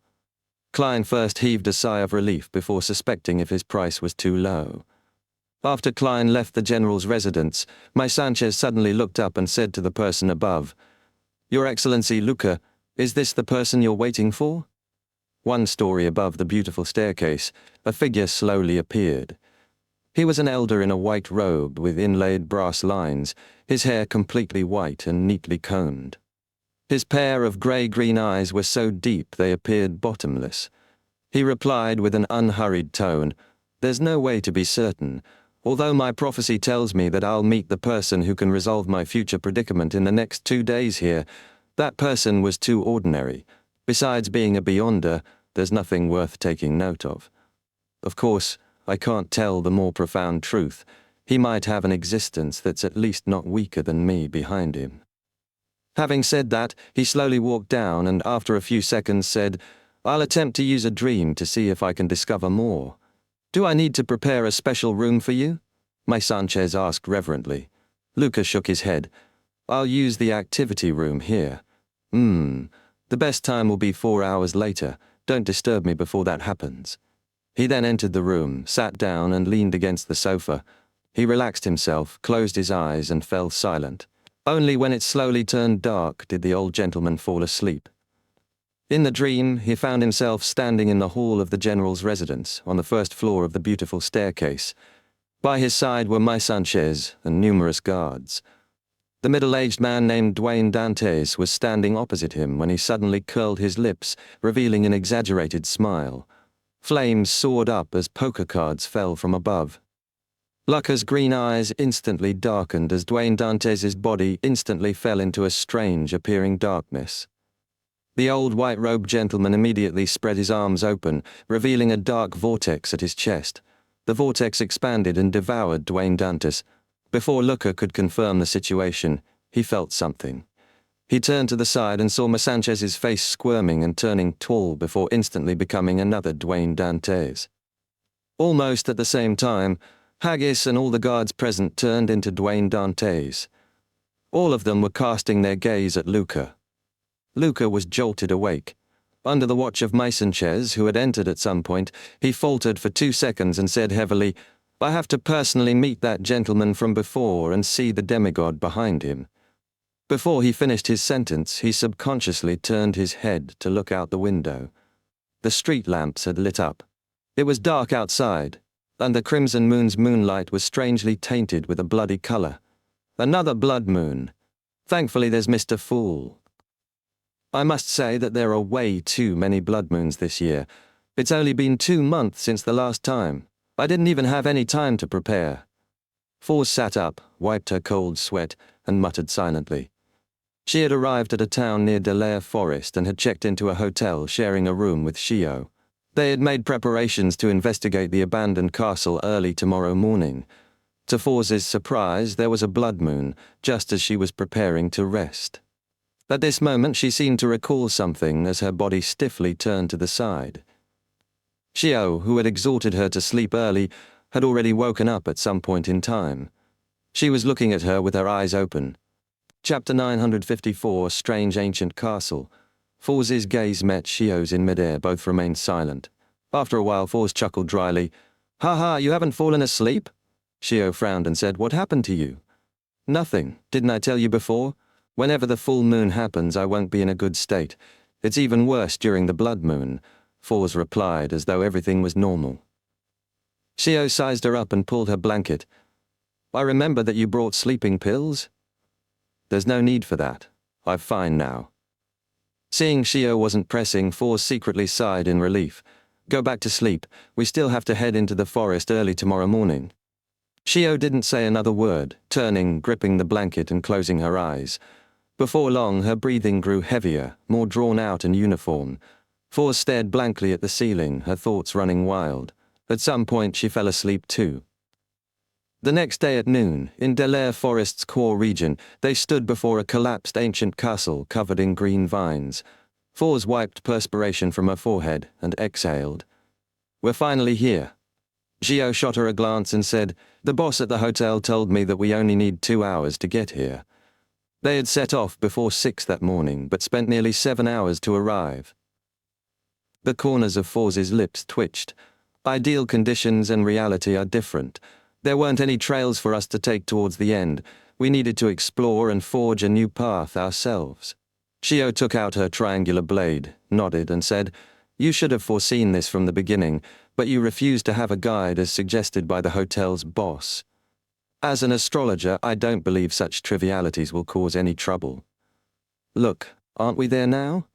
[SPEAKER 1] Klein first heaved a sigh of relief before suspecting if his price was too low. After Klein left the general's residence, my Sanchez suddenly looked up and said to the person above, "Your Excellency Luca, is this the person you're waiting for?" One story above the beautiful staircase, a figure slowly appeared. He was an elder in a white robe with inlaid brass lines, his hair completely white and neatly combed. His pair of grey-green eyes were so deep they appeared bottomless. He replied with an unhurried tone, "There's no way to be certain. Although my prophecy tells me that I'll meet the person who can resolve my future predicament in the next 2 days here, that person was too ordinary. Besides being a beyonder, there's nothing worth taking note of. Of course, I can't tell the more profound truth. He might have an existence that's at least not weaker than me behind him." Having said that, he slowly walked down and after a few seconds said, "I'll attempt to use a dream to see if I can discover more. Do I need to prepare a special room for you?" My Sanchez asked reverently. Luca shook his head. "I'll use the activity room here." The best time will be 4 hours later. Don't disturb me before that happens." He then entered the room, sat down and leaned against the sofa. He relaxed himself, closed his eyes and fell silent. Only when it slowly turned dark did the old gentleman fall asleep. In the dream, he found himself standing in the hall of the general's residence, on the first floor of the beautiful staircase. By his side were my Sanchez and numerous guards. The middle-aged man named Duane Dantes was standing opposite him when he suddenly curled his lips, revealing an exaggerated smile. Flames soared up as poker cards fell from above. Lucca's green eyes instantly darkened as Duane Dantes's body instantly fell into a strange-appearing darkness. The old white-robed gentleman immediately spread his arms open, revealing a dark vortex at his chest. The vortex expanded and devoured Duane Dantes. Before Lucca could confirm the situation, he felt something. He turned to the side and saw Sanchez's face squirming and turning tall before instantly becoming another Duane Dantes. Almost at the same time, Haggis and all the guards present turned into Duane Dantes. All of them were casting their gaze at Luca. Luca was jolted awake. Under the watch of my Sanchez, who had entered at some point, he faltered for 2 seconds and said heavily, "I have to personally meet that gentleman from before and see the demigod behind him." Before he finished his sentence, he subconsciously turned his head to look out the window. The street lamps had lit up. It was dark outside, and the crimson moon's moonlight was strangely tainted with a bloody color. Another blood moon. Thankfully there's Mr. Fool. I must say that there are way too many blood moons this year. It's only been 2 months since the last time. I didn't even have any time to prepare. Fours sat up, wiped her cold sweat, and muttered silently. She had arrived at a town near Delaire Forest and had checked into a hotel sharing a room with Shio. They had made preparations to investigate the abandoned castle early tomorrow morning. To Forz's surprise, there was a blood moon, just as she was preparing to rest. At this moment she seemed to recall something as her body stiffly turned to the side. Shio, who had exhorted her to sleep early, had already woken up at some point in time. She was looking at her with her eyes open. Chapter 954, Strange Ancient Castle. Forz's gaze met Shio's in midair. Both remained silent. After a while Forz chuckled dryly. "Ha ha, you haven't fallen asleep?" Shio frowned and said, "What happened to you?" "Nothing. Didn't I tell you before? Whenever the full moon happens, I won't be in a good state. It's even worse during the blood moon," Forz replied, as though everything was normal. Shio sized her up and pulled her blanket. "I remember that you brought sleeping pills." "There's no need for that. I'm fine now." Seeing Shio wasn't pressing, Forz secretly sighed in relief. "Go back to sleep. We still have to head into the forest early tomorrow morning." Shio didn't say another word, turning, gripping the blanket and closing her eyes. Before long, her breathing grew heavier, more drawn out and uniform. Forz stared blankly at the ceiling, her thoughts running wild. At some point, she fell asleep too. The next day at noon, in Delaire Forest's core region, they stood before a collapsed ancient castle covered in green vines. Fours wiped perspiration from her forehead and exhaled. "We're finally here." Gio shot her a glance and said, "The boss at the hotel told me that we only need 2 hours to get here." They had set off before 6 that morning, but spent nearly 7 hours to arrive. The corners of Fours' lips twitched. Ideal conditions and reality are different. There weren't any trails for us to take towards the end. We needed to explore and forge a new path ourselves. Gio took out her triangular blade, nodded, and said, "You should have foreseen this from the beginning, but you refused to have a guide as suggested by the hotel's boss. As an astrologer, I don't believe such trivialities will cause any trouble. Look, aren't we there now?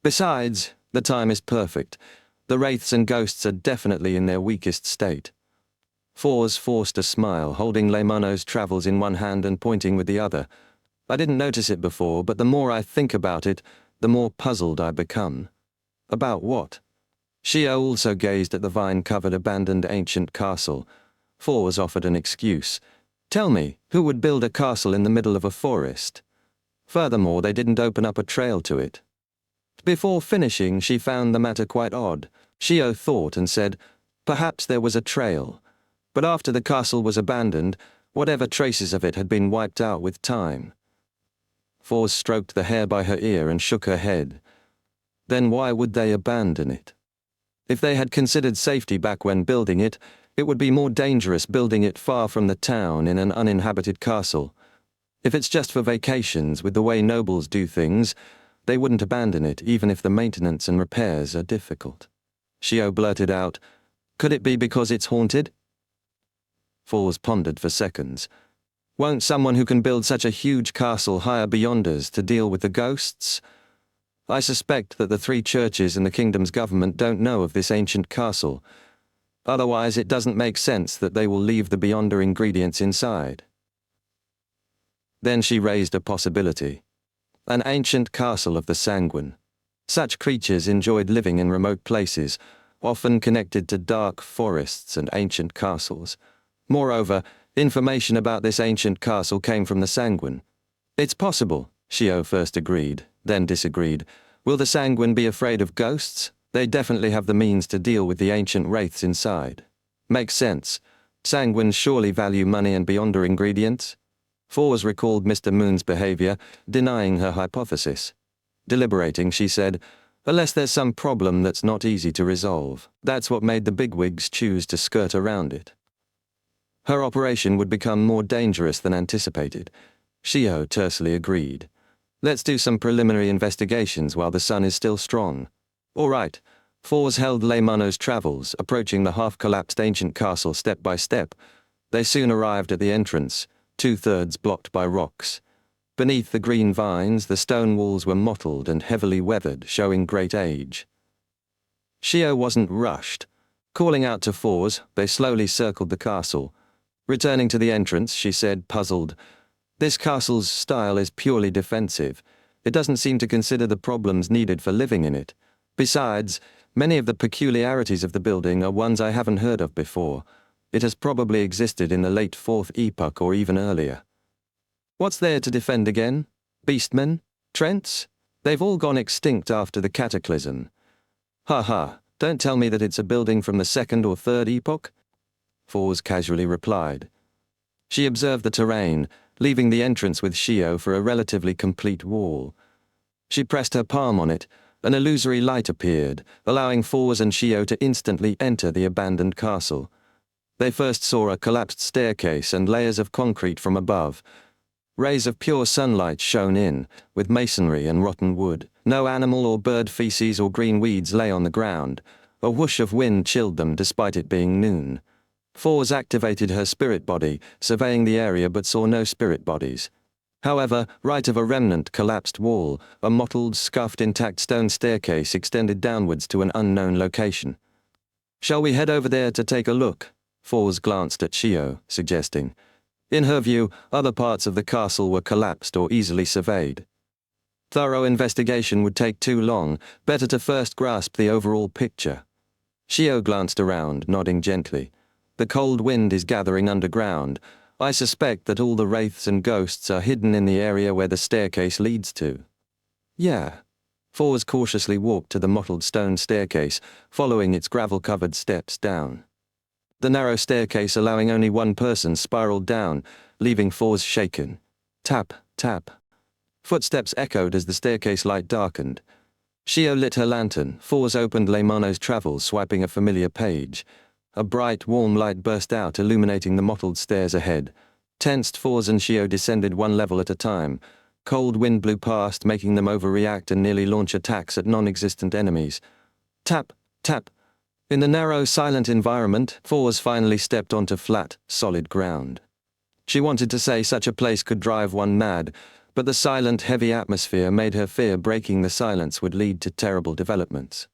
[SPEAKER 1] Besides, the time is perfect. The wraiths and ghosts are definitely in their weakest state." Fours forced a smile, holding Leimono's travels in one hand and pointing with the other. "I didn't notice it before, but the more I think about it, the more puzzled I become." "About what?" Gio also gazed at the vine-covered abandoned ancient castle. Fours offered an excuse. "Tell me, who would build a castle in the middle of a forest? Furthermore, they didn't open up a trail to it." Before finishing, she found the matter quite odd. Gio thought and said, "Perhaps there was a trail. But after the castle was abandoned, whatever traces of it had been wiped out with time." Fours stroked the hair by her ear and shook her head. "Then why would they abandon it? If they had considered safety back when building it, it would be more dangerous building it far from the town in an uninhabited castle. If it's just for vacations with the way nobles do things, they wouldn't abandon it even if the maintenance and repairs are difficult." Gio blurted out, "Could it be because it's haunted?" Fours pondered for seconds. "Won't someone who can build such a huge castle hire beyonders to deal with the ghosts? I suspect that the 3 churches in the kingdom's government don't know of this ancient castle. Otherwise, it doesn't make sense that they will leave the beyonder ingredients inside." Then she raised a possibility. An ancient castle of the sanguine. Such creatures enjoyed living in remote places, often connected to dark forests and ancient castles. Moreover, information about this ancient castle came from the sanguine. "It's possible," Gio first agreed, then disagreed. "Will the sanguine be afraid of ghosts? They definitely have the means to deal with the ancient wraiths inside." "Makes sense. Sanguines surely value money and beyonder ingredients." Fours recalled Mr. Moon's behavior, denying her hypothesis. Deliberating, she said, "Unless there's some problem that's not easy to resolve. That's what made the bigwigs choose to skirt around it." Her operation would become more dangerous than anticipated. Gio tersely agreed. "Let's do some preliminary investigations while the sun is still strong." "All right." Fours held Leimono's travels, approaching the half-collapsed ancient castle step by step. They soon arrived at the entrance, 2/3 blocked by rocks. Beneath the green vines, the stone walls were mottled and heavily weathered, showing great age. Gio wasn't rushed. Calling out to Fours, they slowly circled the castle. Returning to the entrance, she said, puzzled, "This castle's style is purely defensive. It doesn't seem to consider the problems needed for living in it. Besides, many of the peculiarities of the building are ones I haven't heard of before. It has probably existed in the late 4th epoch or even earlier." "What's there to defend again? Beastmen? Trents? They've all gone extinct after the cataclysm." "Ha ha, don't tell me that it's a building from the 2nd or 3rd epoch?" Fours casually replied. She observed the terrain, leaving the entrance with Gio for a relatively complete wall. She pressed her palm on it. An illusory light appeared, allowing Fours and Gio to instantly enter the abandoned castle. They first saw a collapsed staircase and layers of concrete from above. Rays of pure sunlight shone in, with masonry and rotten wood. No animal or bird feces or green weeds lay on the ground. A whoosh of wind chilled them despite it being noon. Fours activated her spirit body, surveying the area but saw no spirit bodies. However, right of a remnant collapsed wall, a mottled, scuffed, intact stone staircase extended downwards to an unknown location. "Shall we head over there to take a look?" Fours glanced at Gio, suggesting. In her view, other parts of the castle were collapsed or easily surveyed. Thorough investigation would take too long, better to first grasp the overall picture. Gio glanced around, nodding gently. The cold wind is gathering underground. I suspect that all the wraiths and ghosts are hidden in the area where the staircase leads to. Yeah. Fours cautiously walked to the mottled stone staircase, following its gravel-covered steps down. The narrow staircase, allowing only one person, spiraled down, leaving Fours shaken. Tap, tap. Footsteps echoed as the staircase light darkened. Shio lit her lantern. Fours opened Leimano's Travels, swiping a familiar page. A bright, warm light burst out, illuminating the mottled stairs ahead. Tensed, Fours and Shio descended one level at a time. Cold wind blew past, making them overreact and nearly launch attacks at non-existent enemies. Tap, tap. In the narrow, silent environment, Fours finally stepped onto flat, solid ground. She wanted to say such a place could drive one mad, but the silent, heavy atmosphere made her fear breaking the silence would lead to terrible developments.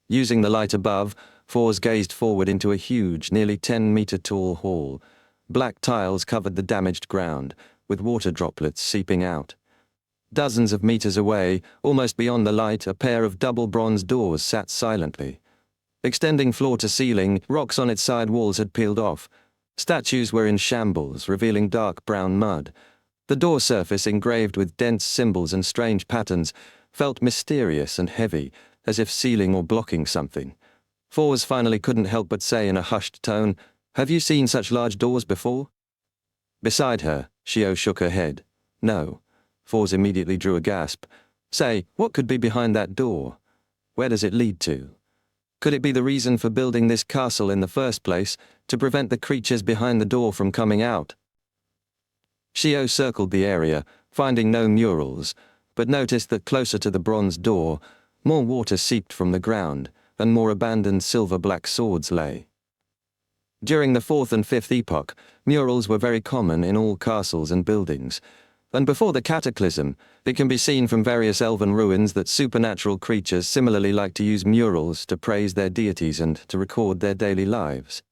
[SPEAKER 1] Using the light above, Fours gazed forward into a huge, nearly 10-meter-tall hall. Black tiles covered the damaged ground, with water droplets seeping out. Dozens of meters away, almost beyond the light, a pair of double bronze doors sat silently. Extending floor to ceiling, rocks on its side walls had peeled off. Statues were in shambles, revealing dark brown mud. The door surface, engraved with dense symbols and strange patterns, felt mysterious and heavy, as if sealing or blocking something. Fours finally couldn't help but say in a hushed tone, "Have you seen such large doors before?" Beside her, Shio shook her head. No. Fours immediately drew a gasp. Say, what could be behind that door? Where does it lead to? Could it be the reason for building this castle in the first place, to prevent the creatures behind the door from coming out? Shio circled the area, finding no murals, but noticed that closer to the bronze door, more water seeped from the ground, and more abandoned silver-black swords lay. During the 4th and 5th epoch, murals were very common in all castles and buildings, and before the cataclysm, it can be seen from various elven ruins that supernatural creatures similarly like to use murals to praise their deities and to record their daily lives.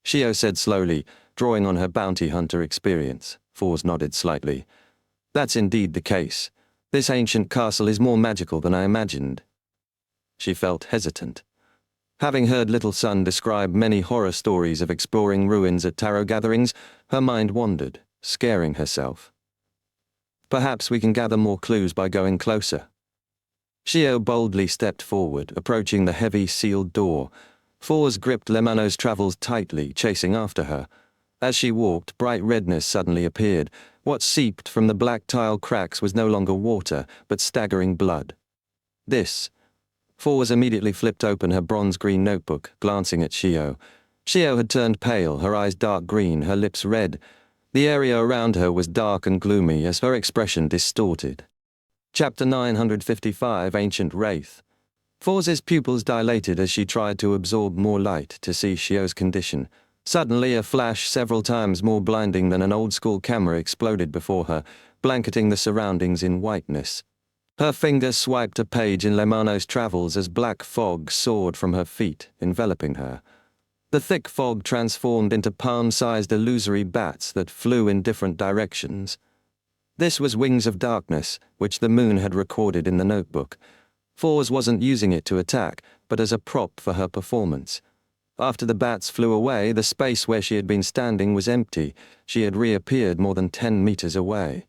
[SPEAKER 1] Shio said slowly, drawing on her bounty hunter experience. Fours nodded slightly. That's indeed the case. This ancient castle is more magical than I imagined. She felt hesitant. Having heard Little Sun describe many horror stories of exploring ruins at tarot gatherings, her mind wandered, scaring herself. Perhaps we can gather more clues by going closer. Shio boldly stepped forward, approaching the heavy, sealed door. Fours gripped Leimano's Travels tightly, chasing after her. As she walked, bright redness suddenly appeared. What seeped from the black tile cracks was no longer water, but staggering blood. This. Fours immediately flipped open her bronze-green notebook, glancing at Shio. Shio had turned pale, her eyes dark green, her lips red. The area around her was dark and gloomy as her expression distorted. Chapter 955, Ancient Wraith. Fours' pupils dilated as she tried to absorb more light to see Shio's condition. Suddenly, a flash several times more blinding than an old-school camera exploded before her, blanketing the surroundings in whiteness. Her finger swiped a page in Leimano's Travels as black fog soared from her feet, enveloping her. The thick fog transformed into palm-sized illusory bats that flew in different directions. This was Wings of Darkness, which the moon had recorded in the notebook. Fours wasn't using it to attack, but as a prop for her performance. After the bats flew away, the space where she had been standing was empty. She had reappeared more than 10 meters away.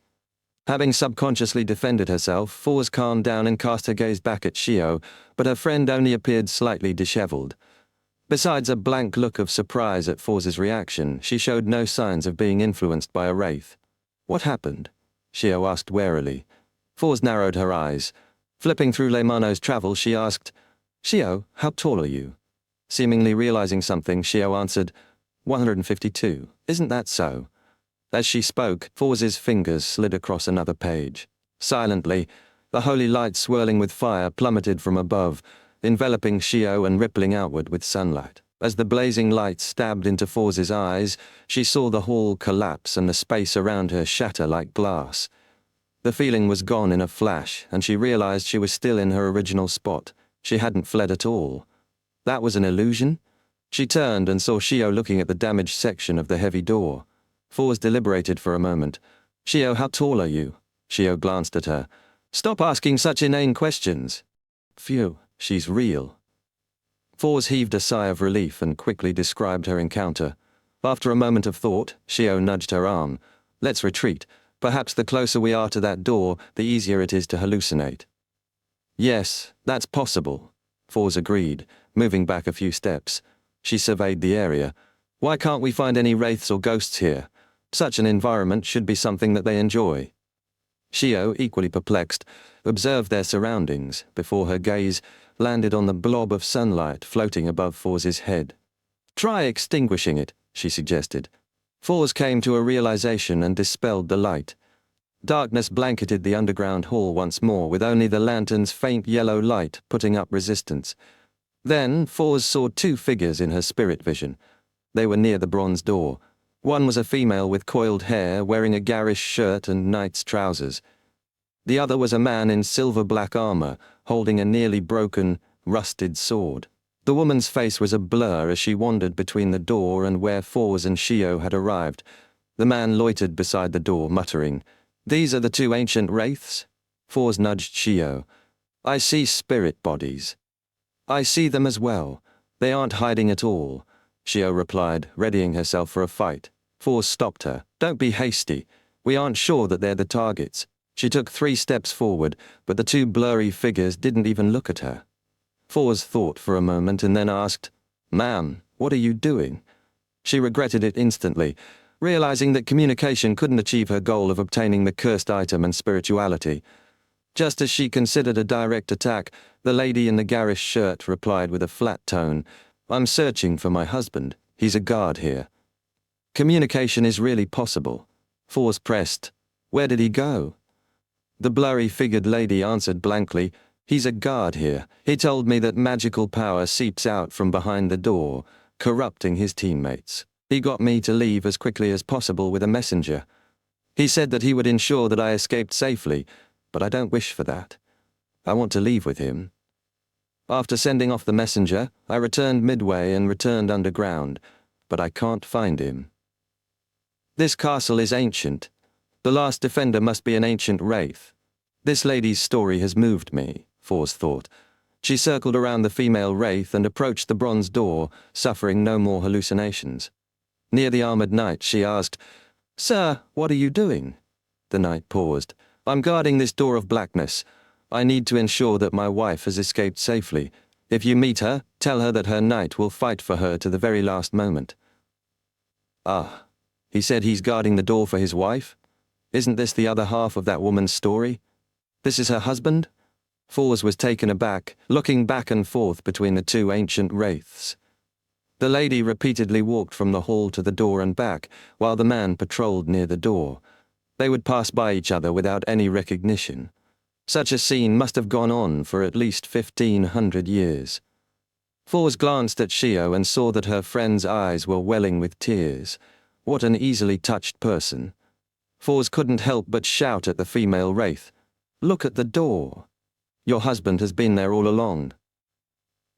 [SPEAKER 1] Having subconsciously defended herself, Fours calmed down and cast her gaze back at Shio, but her friend only appeared slightly disheveled. Besides a blank look of surprise at Fours' reaction, she showed no signs of being influenced by a wraith. What happened? Shio asked warily. Fours narrowed her eyes. Flipping through Leimano's Travels, she asked, "Shio, how tall are you?" Seemingly realizing something, Shio answered, 152. Isn't that so? As she spoke, Fours' fingers slid across another page. Silently, the holy light swirling with fire plummeted from above, enveloping Shio and rippling outward with sunlight. As the blazing light stabbed into Fours' eyes, she saw the hall collapse and the space around her shatter like glass. The feeling was gone in a flash, and she realized she was still in her original spot. She hadn't fled at all. That was an illusion? She turned and saw Shio looking at the damaged section of the heavy door. Fours deliberated for a moment. "Shio, how tall are you?" Shio glanced at her. "Stop asking such inane questions." "Phew, she's real." Fours heaved a sigh of relief and quickly described her encounter. After a moment of thought, Shio nudged her arm. Let's retreat. Perhaps the closer we are to that door, the easier it is to hallucinate. Yes, that's possible, Fours agreed, moving back a few steps. She surveyed the area. Why can't we find any wraiths or ghosts here? Such an environment should be something that they enjoy. Shio, equally perplexed, observed their surroundings before her gaze landed on the blob of sunlight floating above Fours' head. Try extinguishing it, she suggested. Fours came to a realization and dispelled the light. Darkness blanketed the underground hall once more, with only the lantern's faint yellow light putting up resistance. Then Fours saw two figures in her spirit vision. They were near the bronze door. One was a female with coiled hair, wearing a garish shirt and knight's trousers. The other was a man in silver-black armor, holding a nearly broken, rusted sword. The woman's face was a blur as she wandered between the door and where Fours and Shio had arrived. The man loitered beside the door, muttering, "These are the two ancient wraiths?" Fours nudged Shio. "I see spirit bodies." "I see them as well. They aren't hiding at all," Shio replied, readying herself for a fight. Fours stopped her. "Don't be hasty. We aren't sure that they're the targets." She took 3 steps forward, but the two blurry figures didn't even look at her. Fours thought for a moment and then asked, "Ma'am, what are you doing?" She regretted it instantly, realizing that communication couldn't achieve her goal of obtaining the cursed item and spirituality. Just as she considered a direct attack, the lady in the garish shirt replied with a flat tone, "I'm searching for my husband. He's a guard here." Communication is really possible. Fours pressed. "Where did he go?" The blurry-figured lady answered blankly, "He's a guard here. He told me that magical power seeps out from behind the door, corrupting his teammates. He got me to leave as quickly as possible with a messenger. He said that he would ensure that I escaped safely, but I don't wish for that. I want to leave with him. After sending off the messenger, I returned midway and returned underground, but I can't find him. This castle is ancient. The last defender must be an ancient wraith. This lady's story has moved me," Fours thought. She circled around the female wraith and approached the bronze door, suffering no more hallucinations. Near the armored knight, she asked, "Sir, what are you doing?" The knight paused. "I'm guarding this door of blackness. I need to ensure that my wife has escaped safely. If you meet her, tell her that her knight will fight for her to the very last moment." "Ah, he said he's guarding the door for his wife? Isn't this the other half of that woman's story? This is her husband?" Fours was taken aback, looking back and forth between the two ancient wraiths. The lady repeatedly walked from the hall to the door and back, while the man patrolled near the door. They would pass by each other without any recognition. Such a scene must have gone on for at least 1,500 years. Fours glanced at Shio and saw that her friend's eyes were welling with tears. What an easily touched person. Fours couldn't help but shout at the female wraith, "Look at the door. Your husband has been there all along."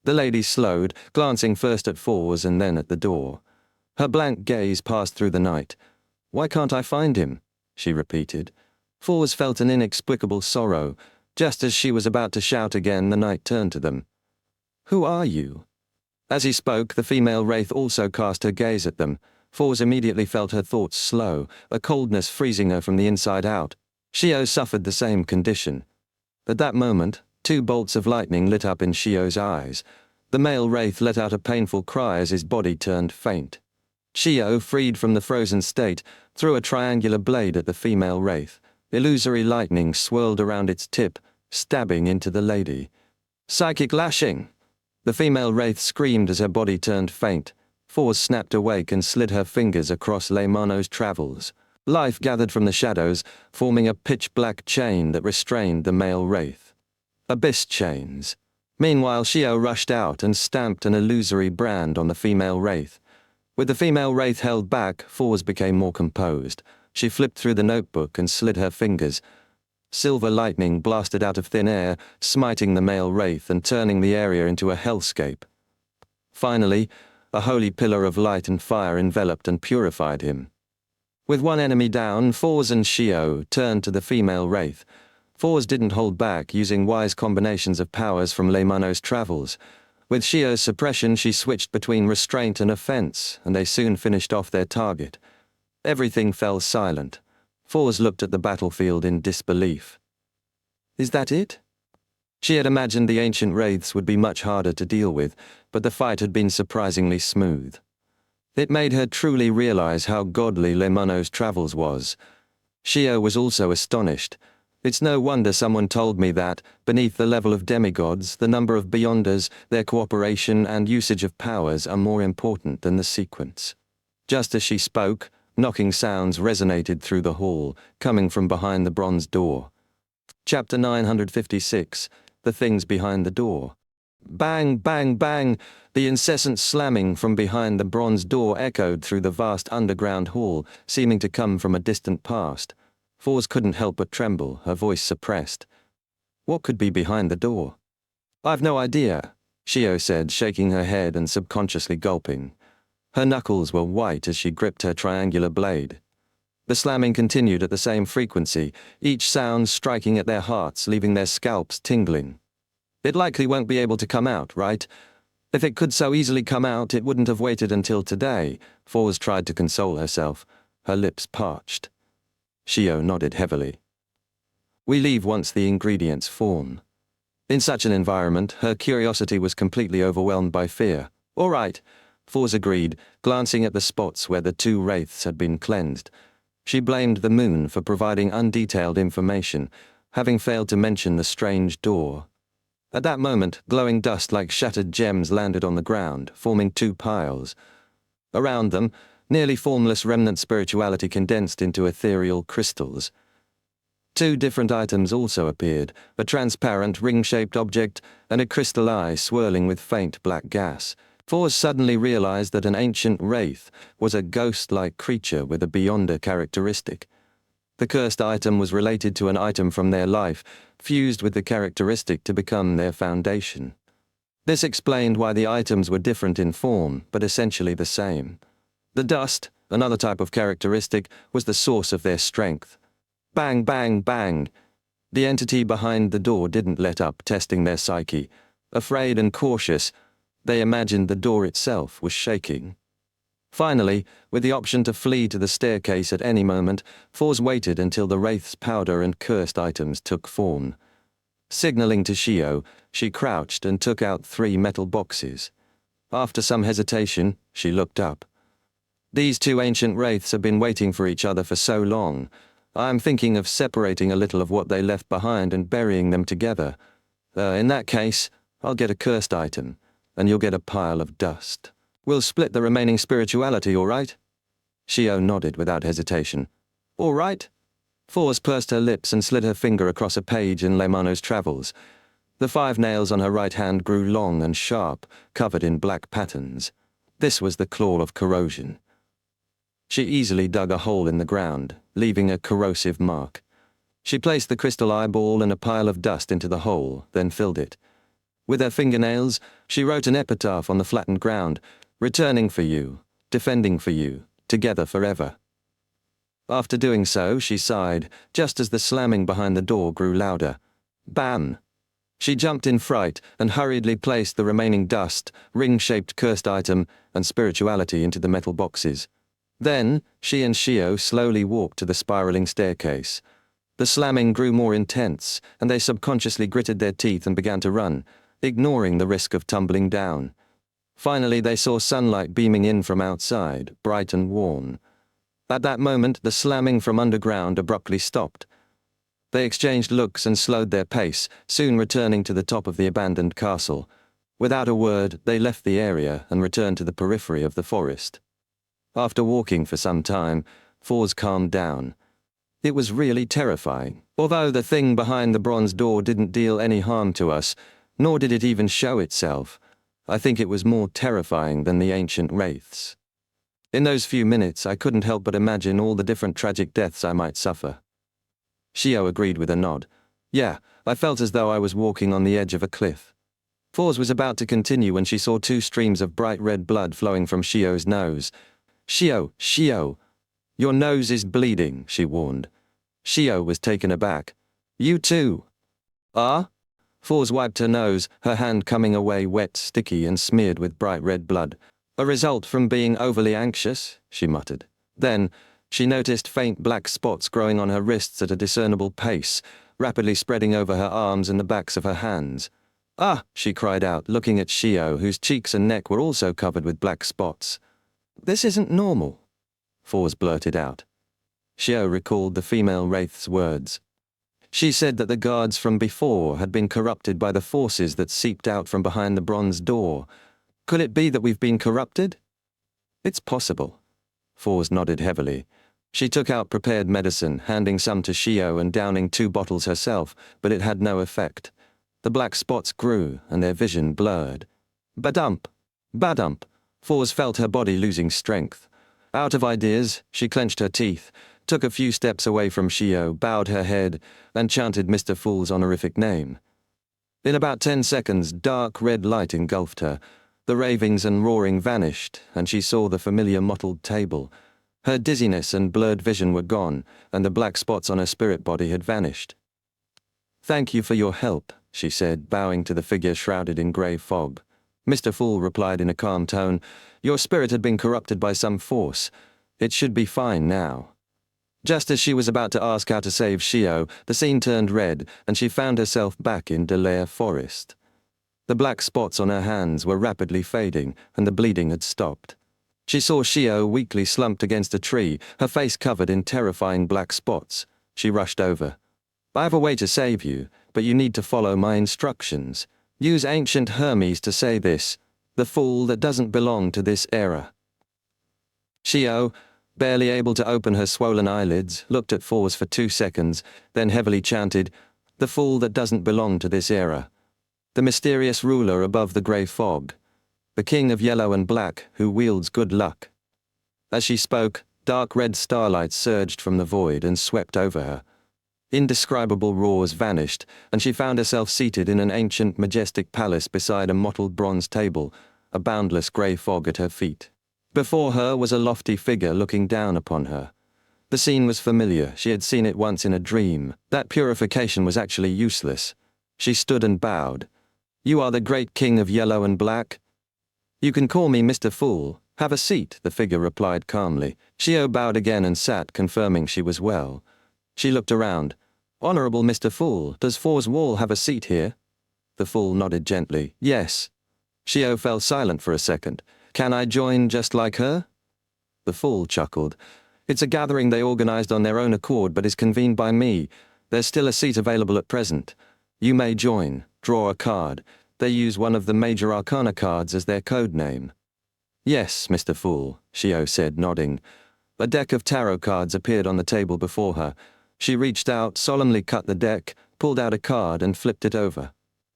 [SPEAKER 1] The lady slowed, glancing first at Fours and then at the door. Her blank gaze passed through the night. "Why can't I find him?" she repeated. Fours felt an inexplicable sorrow. Just as she was about to shout again, the knight turned to them. "Who are you?" As he spoke, the female wraith also cast her gaze at them. Fours immediately felt her thoughts slow, a coldness freezing her from the inside out. Shio suffered the same condition. At that moment, 2 bolts of lightning lit up in Shio's eyes. The male wraith let out a painful cry as his body turned faint. Shio, freed from the frozen state, threw a triangular blade at the female wraith. Illusory lightning swirled around its tip, stabbing into the lady. "Psychic lashing!" The female wraith screamed as her body turned faint. Fours snapped awake and slid her fingers across Leymano's travels. Life gathered from the shadows, forming a pitch-black chain that restrained the male wraith. Abyss chains. Meanwhile, Shio rushed out and stamped an illusory brand on the female wraith. With the female wraith held back, Fours became more composed. She flipped through the notebook and slid her fingers. Silver lightning blasted out of thin air, smiting the male wraith and turning the area into a hellscape. Finally, a holy pillar of light and fire enveloped and purified him. With one enemy down, Fours and Shio turned to the female wraith. Fours didn't hold back, using wise combinations of powers from Leymano's travels. With Shio's suppression, she switched between restraint and offense, and they soon finished off their target. Everything fell silent. Fours looked at the battlefield in disbelief. Is that it? She had imagined the ancient wraiths would be much harder to deal with, but the fight had been surprisingly smooth. It made her truly realize how godly Lemano's travels was. Shio was also astonished. It's no wonder someone told me that, beneath the level of demigods, the number of beyonders, their cooperation and usage of powers are more important than the sequence. Just as she spoke, knocking sounds resonated through the hall, coming from behind the bronze door. Chapter 956, The Things Behind the Door. Bang, bang, bang! The incessant slamming from behind the bronze door echoed through the vast underground hall, seeming to come from a distant past. Fours couldn't help but tremble, her voice suppressed. What could be behind the door? I've no idea, Shio said, shaking her head and subconsciously gulping. Her knuckles were white as she gripped her triangular blade. The slamming continued at the same frequency, each sound striking at their hearts, leaving their scalps tingling. It likely won't be able to come out, right? If it could so easily come out, it wouldn't have waited until today. Fours tried to console herself, her lips parched. Shio nodded heavily. We leave once the ingredients form. In such an environment, her curiosity was completely overwhelmed by fear. All right, Fours agreed, glancing at the spots where the two wraiths had been cleansed. She blamed the moon for providing undetailed information, having failed to mention the strange door. At that moment, glowing dust like shattered gems landed on the ground, forming two piles. Around them, nearly formless remnant spirituality condensed into ethereal crystals. Two different items also appeared, a transparent ring-shaped object and a crystal eye swirling with faint black gas. Fours suddenly realized that an ancient wraith was a ghost-like creature with a beyonder characteristic. The cursed item was related to an item from their life, fused with the characteristic to become their foundation. This explained why the items were different in form, but essentially the same. The dust, another type of characteristic, was the source of their strength. Bang, bang, bang! The entity behind the door didn't let up, testing their psyche. Afraid and cautious, they imagined the door itself was shaking. Finally, with the option to flee to the staircase at any moment, Fours waited until the wraith's powder and cursed items took form. Signaling to Shio, she crouched and took out 3 metal boxes. After some hesitation, she looked up. These two ancient wraiths have been waiting for each other for so long. I'm thinking of separating a little of what they left behind and burying them together. In that case, I'll get a cursed item, and you'll get a pile of dust. We'll split the remaining spirituality, all right? Shio nodded without hesitation. All right? Fours pursed her lips and slid her finger across a page in Lemano's travels. The 5 nails on her right hand grew long and sharp, covered in black patterns. This was the claw of corrosion. She easily dug a hole in the ground, leaving a corrosive mark. She placed the crystal eyeball and a pile of dust into the hole, then filled it. With her fingernails, she wrote an epitaph on the flattened ground, returning for you, defending for you, together forever. After doing so, she sighed, just as the slamming behind the door grew louder. Bam! She jumped in fright and hurriedly placed the remaining dust, ring-shaped cursed item, and spirituality into the metal boxes. Then, she and Shio slowly walked to the spiraling staircase. The slamming grew more intense, and they subconsciously gritted their teeth and began to run, ignoring the risk of tumbling down. Finally, they saw sunlight beaming in from outside, bright and warm. At that moment, the slamming from underground abruptly stopped. They exchanged looks and slowed their pace, soon returning to the top of the abandoned castle. Without a word, they left the area and returned to the periphery of the forest. After walking for some time, Fours calmed down. It was really terrifying. Although the thing behind the bronze door didn't deal any harm to us, nor did it even show itself, I think it was more terrifying than the ancient wraiths. In those few minutes, I couldn't help but imagine all the different tragic deaths I might suffer. Shio agreed with a nod. Yeah, I felt as though I was walking on the edge of a cliff. Fours was about to continue when she saw 2 streams of bright red blood flowing from Shio's nose. Shio, your nose is bleeding, she warned. Shio was taken aback. You too? Ah? Fours wiped her nose, her hand coming away wet, sticky and smeared with bright red blood. A result from being overly anxious, she muttered. Then, she noticed faint black spots growing on her wrists at a discernible pace, rapidly spreading over her arms and the backs of her hands. "Ah!" she cried out, looking at Shio, whose cheeks and neck were also covered with black spots. "This isn't normal," Fours blurted out. Shio recalled the female wraith's words. She said that the guards from before had been corrupted by the forces that seeped out from behind the bronze door. Could it be that we've been corrupted? It's possible. Fours nodded heavily. She took out prepared medicine, handing some to Shio and downing 2 bottles herself, but it had no effect. The black spots grew, and their vision blurred. Badump! Badump! Fours felt her body losing strength. Out of ideas, she clenched her teeth, took a few steps away from Shio, bowed her head, and chanted Mr. Fool's honorific name. In about 10 seconds, dark red light engulfed her. The ravings and roaring vanished, and she saw the familiar mottled table. Her dizziness and blurred vision were gone, and the black spots on her spirit body had vanished. "Thank you for your help," she said, bowing to the figure shrouded in grey fog. Mr. Fool replied in a calm tone, "Your spirit had been corrupted by some force. It should be fine now." Just as she was about to ask how to save Shio, the scene turned red, and she found herself back in Delaire Forest. The black spots on her hands were rapidly fading, and the bleeding had stopped. She saw Shio weakly slumped against a tree, her face covered in terrifying black spots. She rushed over. "I have a way to save you, but you need to follow my instructions. Use ancient Hermes to say this, the fool that doesn't belong to this era." Shio, barely able to open her swollen eyelids, looked at Fours for 2 seconds, then heavily chanted, "The fool that doesn't belong to this era. The mysterious ruler above the grey fog. The king of yellow and black, who wields good luck." As she spoke, dark red starlight surged from the void and swept over her. Indescribable roars vanished, and she found herself seated in an ancient, majestic palace beside a mottled bronze table, a boundless grey fog at her feet. Before her was a lofty figure looking down upon her. The scene was familiar. She had seen it once in a dream. That purification was actually useless. She stood and bowed. "You are the great king of yellow and black?" "You can call me Mr. Fool. Have a seat," the figure replied calmly. Shio bowed again and sat, confirming she was well. She looked around. "Honorable Mr. Fool, does Fours Wall have a seat here?" The fool nodded gently. "Yes." Shio fell silent for a second. "Can I join just like her?" The fool chuckled. "It's a gathering they organized on their own accord but is convened by me. There's still a seat available at present. You may join. Draw a card. They use one of the major arcana cards as their code name." "Yes, Mr. Fool," Shio said, nodding. A deck of tarot cards appeared on the table before her. She reached out, solemnly cut the deck, pulled out a card and flipped it over.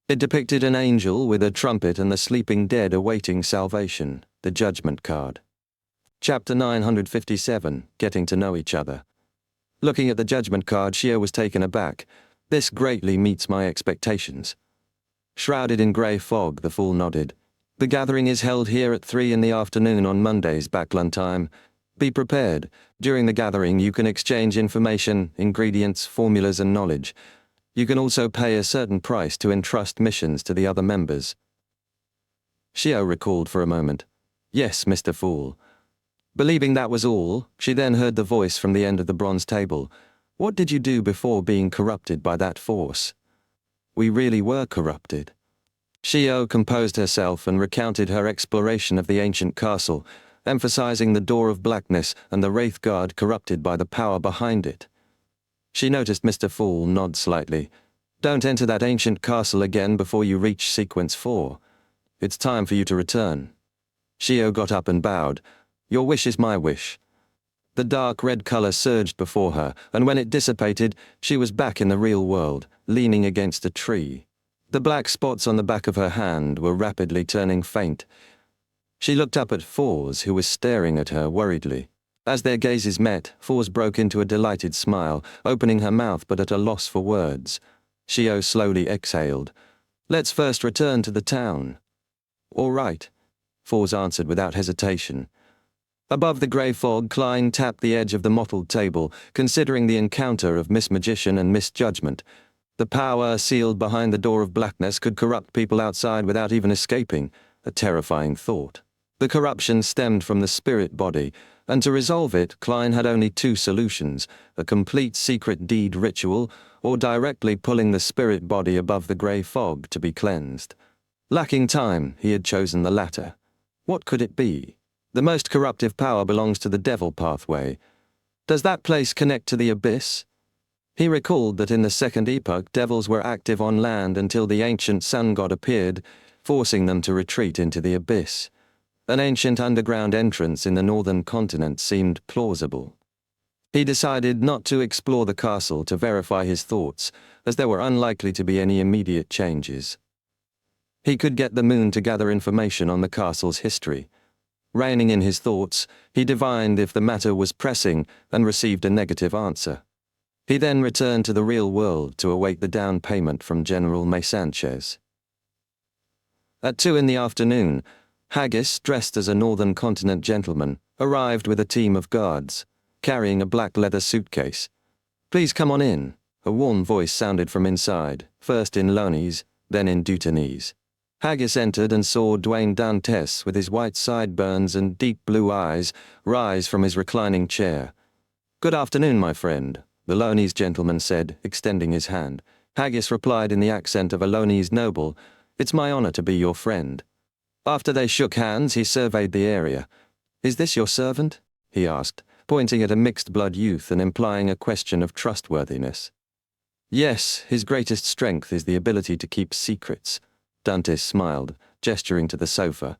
[SPEAKER 1] It depicted an angel with a trumpet and the sleeping dead awaiting salvation, the Judgment card. Chapter 957, Getting to Know Each Other. Looking at the Judgment card, Shio was taken aback. "This greatly meets my expectations." Shrouded in grey fog, the fool nodded. "The gathering is held here at 3 in the afternoon on Mondays, Backland time. Be prepared. During the gathering, you can exchange information, ingredients, formulas, and knowledge. You can also pay a certain price to entrust missions to the other members." Shio recalled for a moment. "Yes, Mr. Fool." Believing that was all, she then heard the voice from the end of the bronze table. "What did you do before being corrupted by that force?" "We really were corrupted." Shio composed herself and recounted her exploration of the ancient castle, emphasizing the door of blackness and the Wraith Guard corrupted by the power behind it. She noticed Mr. Fool nod slightly. "Don't enter that ancient castle again before you reach Sequence 4. It's time for you to return." Shio got up and bowed. "Your wish is my wish." The dark red color surged before her, and when it dissipated, she was back in the real world, leaning against a tree. The black spots on the back of her hand were rapidly turning faint. She looked up at Fours, who was staring at her worriedly. As their gazes met, Fours broke into a delighted smile, opening her mouth but at a loss for words. Shio slowly exhaled. "Let's first return to the town." "All right," Fours answered without hesitation. Above the grey fog, Klein tapped the edge of the mottled table, considering the encounter of Miss Magician and Miss Judgment. The power sealed behind the door of blackness could corrupt people outside without even escaping, a terrifying thought. The corruption stemmed from the spirit body, and to resolve it, Klein had only two solutions: a complete secret deed ritual, or directly pulling the spirit body above the grey fog to be cleansed. Lacking time, he had chosen the latter. What could it be? The most corruptive power belongs to the devil pathway. Does that place connect to the abyss? He recalled that in the Second Epoch, devils were active on land until the ancient sun god appeared, forcing them to retreat into the abyss. An ancient underground entrance in the northern continent seemed plausible. He decided not to explore the castle to verify his thoughts, as there were unlikely to be any immediate changes. He could get the moon to gather information on the castle's history. Reining in his thoughts, he divined if the matter was pressing and received a negative answer. He then returned to the real world to await the down payment from General Sanchez. At 2 in the afternoon, Haggis, dressed as a northern continent gentleman, arrived with a team of guards, carrying a black leather suitcase. "Please come on in," a warm voice sounded from inside, first in Lonese, then in Deutanese. Haggis entered and saw Dwayne Dantes with his white sideburns and deep blue eyes rise from his reclining chair. "Good afternoon, my friend," the Lonese gentleman said, extending his hand. Haggis replied in the accent of a Lonese noble, "It's my honor to be your friend." After they shook hands, he surveyed the area. "Is this your servant?" he asked, pointing at a mixed-blood youth and implying a question of trustworthiness. "Yes, his greatest strength is the ability to keep secrets." Dantes smiled, gesturing to the sofa.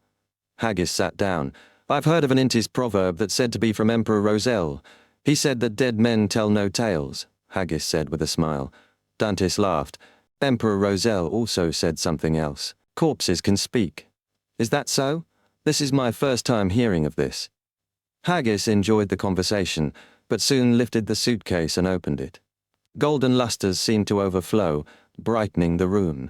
[SPEAKER 1] Haggis sat down. "I've heard of an Intis proverb that's said to be from Emperor Roselle. He said that dead men tell no tales," Haggis said with a smile. Dantes laughed. "Emperor Roselle also said something else. Corpses can speak. Is that so? This is my first time hearing of this." Haggis enjoyed the conversation, but soon lifted the suitcase and opened it. Golden lustres seemed to overflow, brightening the room.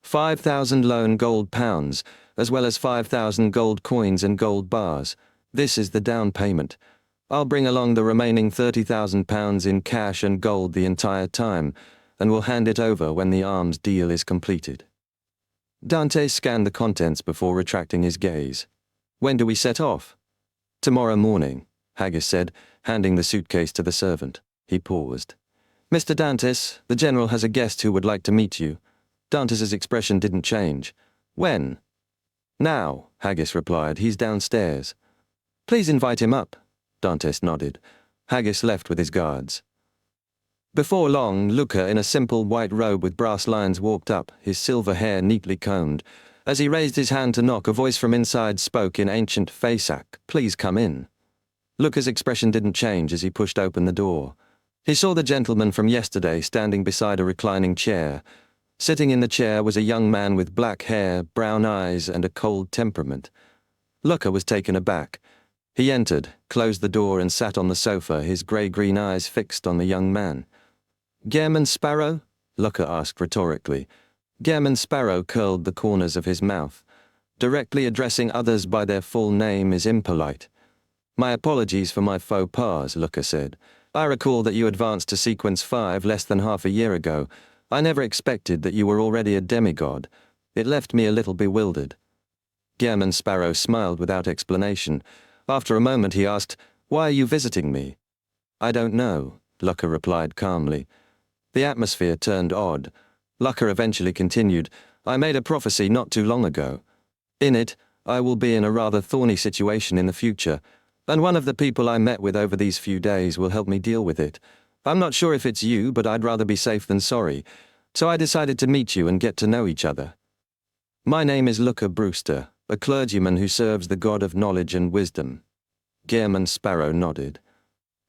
[SPEAKER 1] 5,000 lone gold pounds, as well as 5,000 gold coins and gold bars. This is the down payment. I'll bring along the remaining 30,000 pounds in cash and gold the entire time, and will hand it over when the arms deal is completed. Dante scanned the contents before retracting his gaze. "When do we set off?" "Tomorrow morning," Haggis said, handing the suitcase to the servant. He paused. "Mr. Dantes, the general has a guest who would like to meet you." Dantes's expression didn't change. "When?" "Now," Haggis replied. "He's downstairs." "Please invite him up." Dantes nodded. Haggis left with his guards. Before long, Luca, in a simple white robe with brass lines, walked up, his silver hair neatly combed. As he raised his hand to knock, a voice from inside spoke in ancient Fasak, "Please come in." Luca's expression didn't change as he pushed open the door. He saw the gentleman from yesterday standing beside a reclining chair. Sitting in the chair was a young man with black hair, brown eyes, and a cold temperament. Luca was taken aback. He entered, closed the door, and sat on the sofa, his grey-green eyes fixed on the young man. "Gehrman Sparrow?" Luca asked rhetorically. Gehrman Sparrow curled the corners of his mouth. "Directly addressing others by their full name is impolite." "My apologies for my faux pas," Luca said. "I recall that you advanced to Sequence 5 less than half a year ago. I never expected that you were already a demigod. It left me a little bewildered." Gehrman Sparrow smiled without explanation. After a moment he asked, "Why are you visiting me?" "I don't know," Luca replied calmly. The atmosphere turned odd. Luca eventually continued, "I made a prophecy not too long ago. In it, I will be in a rather thorny situation in the future, and one of the people I met with over these few days will help me deal with it. I'm not sure if it's you, but I'd rather be safe than sorry, so I decided to meet you and get to know each other. My name is Luca Brewster, a clergyman who serves the God of knowledge and wisdom." Gehrman Sparrow nodded.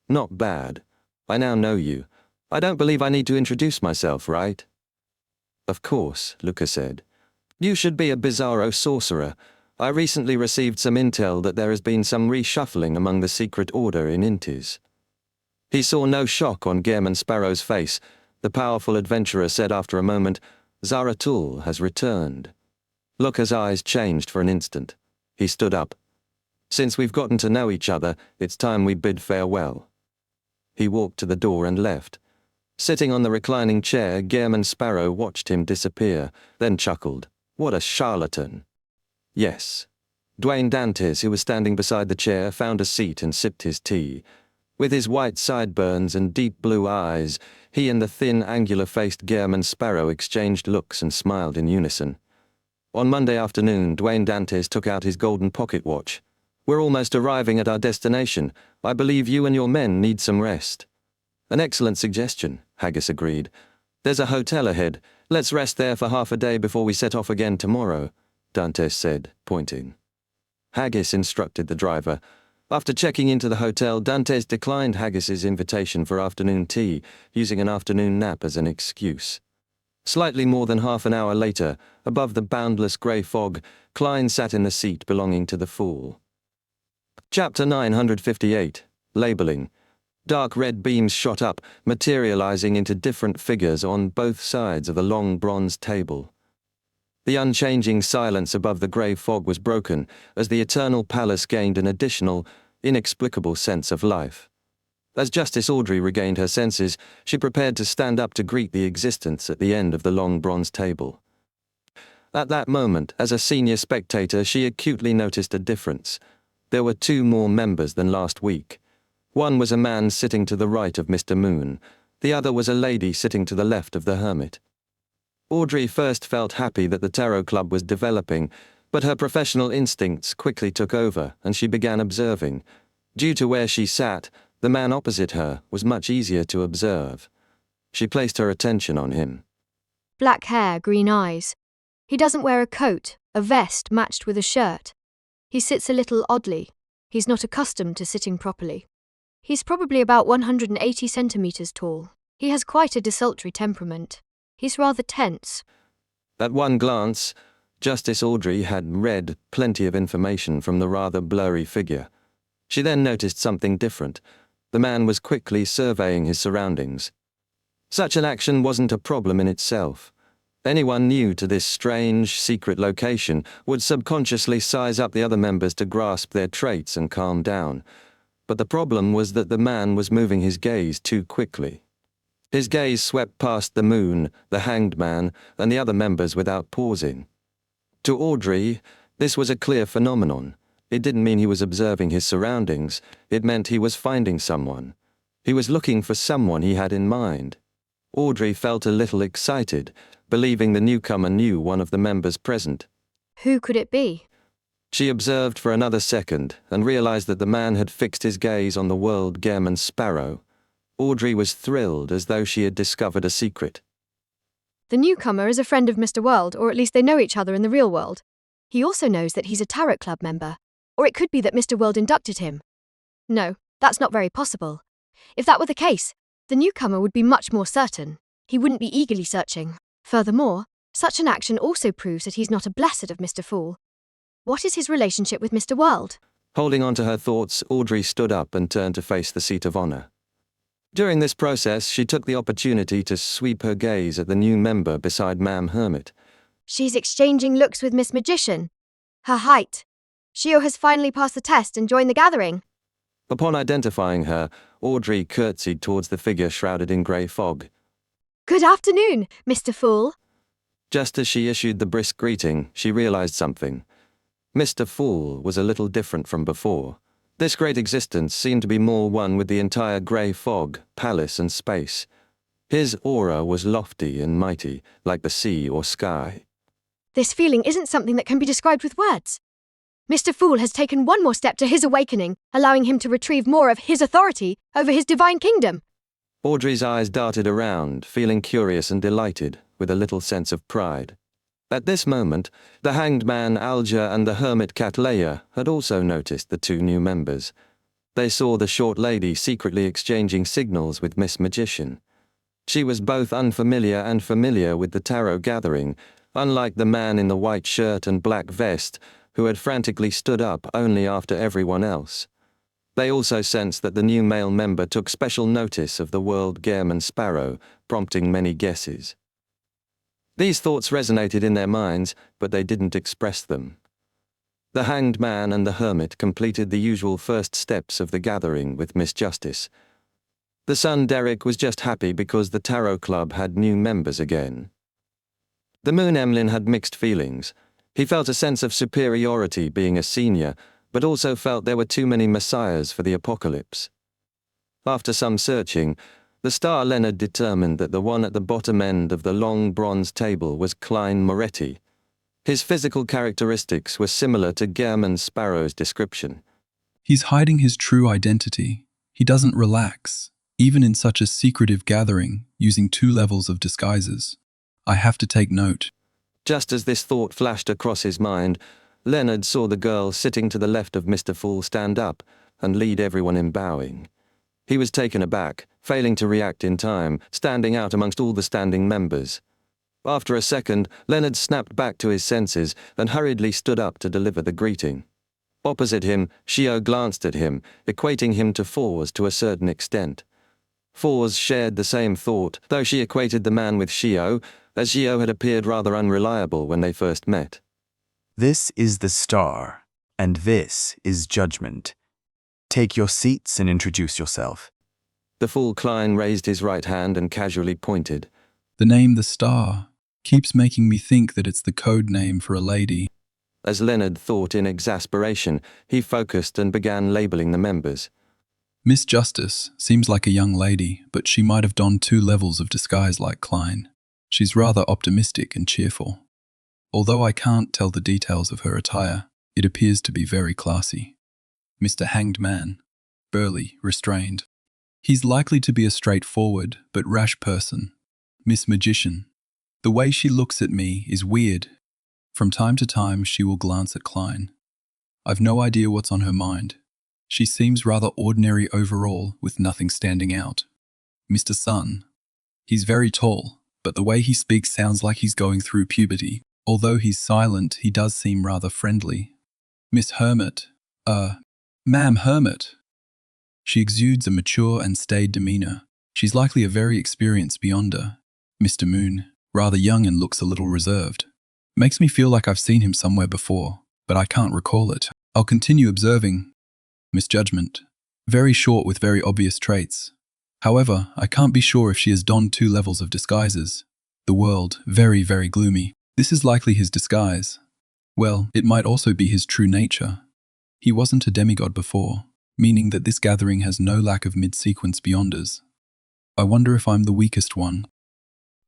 [SPEAKER 1] "Not bad. I now know you. I don't believe I need to introduce myself, right?" "Of course," Luca said. "You should be a bizarro sorcerer. I recently received some intel that there has been some reshuffling among the secret order in Intis." He saw no shock on Gehrman Sparrow's face. The powerful adventurer said after a moment, "Zaratul has returned." Luca's eyes changed for an instant. He stood up. "Since we've gotten to know each other, it's time we bid farewell." He walked to the door and left. Sitting on the reclining chair, Gairman Sparrow watched him disappear, then chuckled. What a charlatan. Yes. Dwayne Dantes, who was standing beside the chair, found a seat and sipped his tea. With his white sideburns and deep blue eyes, he and the thin, angular-faced Gairman Sparrow exchanged looks and smiled in unison. On Monday afternoon, Dwayne Dantes took out his golden pocket watch. We're almost arriving at our destination. I believe you and your men need some rest. An excellent suggestion, Haggis agreed. There's a hotel ahead. Let's rest there for half a day before we set off again tomorrow, Dantes said, pointing. Haggis instructed the driver. After checking into the hotel, Dantes declined Haggis's invitation for afternoon tea, using an afternoon nap as an excuse. Slightly more than half an hour later, above the boundless grey fog, Klein sat in the seat belonging to the Fool. Chapter 958. Labelling. Dark red beams shot up, materializing into different figures on both sides of the long bronze table. The unchanging silence above the grey fog was broken as the eternal palace gained an additional, inexplicable sense of life. As Justice Audrey regained her senses, she prepared to stand up to greet the existence at the end of the long bronze table. At that moment, as a senior spectator, she acutely noticed a difference. There were 2 more members than last week. One was a man sitting to the right of Mr. Moon. The other was a lady sitting to the left of the hermit. Audrey first felt happy that the Tarot Club was developing, but her professional instincts quickly took over and she began observing. Due to where she sat, the man opposite her was much easier to observe. She placed her attention on him.
[SPEAKER 2] Black hair, green eyes. He doesn't wear a coat, a vest matched with a shirt. He sits a little oddly. He's not accustomed to sitting properly. He's probably about 180 centimeters tall. He has quite a desultory temperament. He's rather tense.
[SPEAKER 1] At one glance, Justice Audrey had read plenty of information from the rather blurry figure. She then noticed something different. The man was quickly surveying his surroundings. Such an action wasn't a problem in itself. Anyone new to this strange, secret location would subconsciously size up the other members to grasp their traits and calm down. But the problem was that the man was moving his gaze too quickly. His gaze swept past the Moon, the Hanged Man, and the other members without pausing. To Audrey, this was a clear phenomenon. It didn't mean he was observing his surroundings. It meant he was finding someone. He was looking for someone he had in mind. Audrey felt a little excited, believing the newcomer knew one of the members present.
[SPEAKER 2] Who could it be?
[SPEAKER 1] She observed for another second and realized that the man had fixed his gaze on the world Gairman Sparrow. Audrey was thrilled as though she had discovered a secret.
[SPEAKER 2] The newcomer is a friend of Mr. World, or at least they know each other in the real world. He also knows that he's a Tarot Club member. Or it could be that Mr. World inducted him. No, that's not very possible. If that were the case, the newcomer would be much more certain. He wouldn't be eagerly searching. Furthermore, such an action also proves that he's not a blessed of Mr. Fool. What is his relationship with Mr. World?
[SPEAKER 1] Holding on to her thoughts, Audrey stood up and turned to face the seat of honor. During this process, she took the opportunity to sweep her gaze at the new member beside Ma'am Hermit.
[SPEAKER 2] She's exchanging looks with Miss Magician. Her height. Shio has finally passed the test and joined the gathering.
[SPEAKER 1] Upon identifying her, Audrey curtsied towards the figure shrouded in grey fog.
[SPEAKER 2] Good afternoon, Mr. Fool.
[SPEAKER 1] Just as she issued the brisk greeting, she realized something. Mr. Fool was a little different from before. This great existence seemed to be more one with the entire grey fog, palace and space. His aura was lofty and mighty, like the sea or sky.
[SPEAKER 2] This feeling isn't something that can be described with words. Mr. Fool has taken one more step to his awakening, allowing him to retrieve more of his authority over his divine kingdom.
[SPEAKER 1] Audrey's eyes darted around, feeling curious and delighted, with a little sense of pride. At this moment, the Hanged Man Alger and the Hermit Catleya had also noticed the 2 new members. They saw the short lady secretly exchanging signals with Miss Magician. She was both unfamiliar and familiar with the tarot gathering, unlike the man in the white shirt and black vest, who had frantically stood up only after everyone else. They also sensed that the new male member took special notice of the world Gairman Sparrow, prompting many guesses. These thoughts resonated in their minds, but they didn't express them. The Hanged Man and the Hermit completed the usual first steps of the gathering with Miss Justice. The son Derek was just happy because the Tarot Club had new members again. The Moon Emlyn had mixed feelings. He felt a sense of superiority being a senior, but also felt there were too many messiahs for the apocalypse. After some searching, the star Leonard determined that the one at the bottom end of the long bronze table was Klein Moretti. His physical characteristics were similar to German Sparrow's description.
[SPEAKER 3] He's hiding his true identity. He doesn't relax, even in such a secretive gathering, using 2 levels of disguises. I have to take note.
[SPEAKER 1] Just as this thought flashed across his mind, Leonard saw the girl sitting to the left of Mr. Fool stand up and lead everyone in bowing. He was taken aback, failing to react in time, standing out amongst all the standing members. After a second, Leonard snapped back to his senses and hurriedly stood up to deliver the greeting. Opposite him, Shio glanced at him, equating him to Fours to a certain extent. Fours shared the same thought, though she equated the man with Shio, as Shio had appeared rather unreliable when they first met.
[SPEAKER 4] This is the Star, and this is Judgment. Take your seats and introduce yourself.
[SPEAKER 1] The Fool Klein raised his right hand and casually pointed.
[SPEAKER 3] The name The Star keeps making me think that it's the code name for a lady.
[SPEAKER 1] As Leonard thought in exasperation, he focused and began labeling the members.
[SPEAKER 3] Miss Justice seems like a young lady, but she might have donned 2 levels of disguise like Klein. She's rather optimistic and cheerful. Although I can't tell the details of her attire, it appears to be very classy. Mr. Hanged Man, burly, restrained. He's likely to be a straightforward but rash person. Miss Magician. The way she looks at me is weird. From time to time she will glance at Klein. I've no idea what's on her mind. She seems rather ordinary overall, with nothing standing out. Mr. Sun. He's very tall, but the way he speaks sounds like he's going through puberty. Although he's silent, he does seem rather friendly. Miss Hermit. Ma'am Hermit. She exudes a mature and staid demeanor. She's likely a very experienced beyonder. Mr. Moon. Rather young and looks a little reserved. Makes me feel like I've seen him somewhere before, but I can't recall it. I'll continue observing. Miss Judgment. Very short with very obvious traits. However, I can't be sure if she has donned 2 levels of disguises. The world, very, very gloomy. This is likely his disguise. Well, it might also be his true nature. He wasn't a demigod before, meaning that this gathering has no lack of mid-sequence beyonders. I wonder if I'm the weakest one.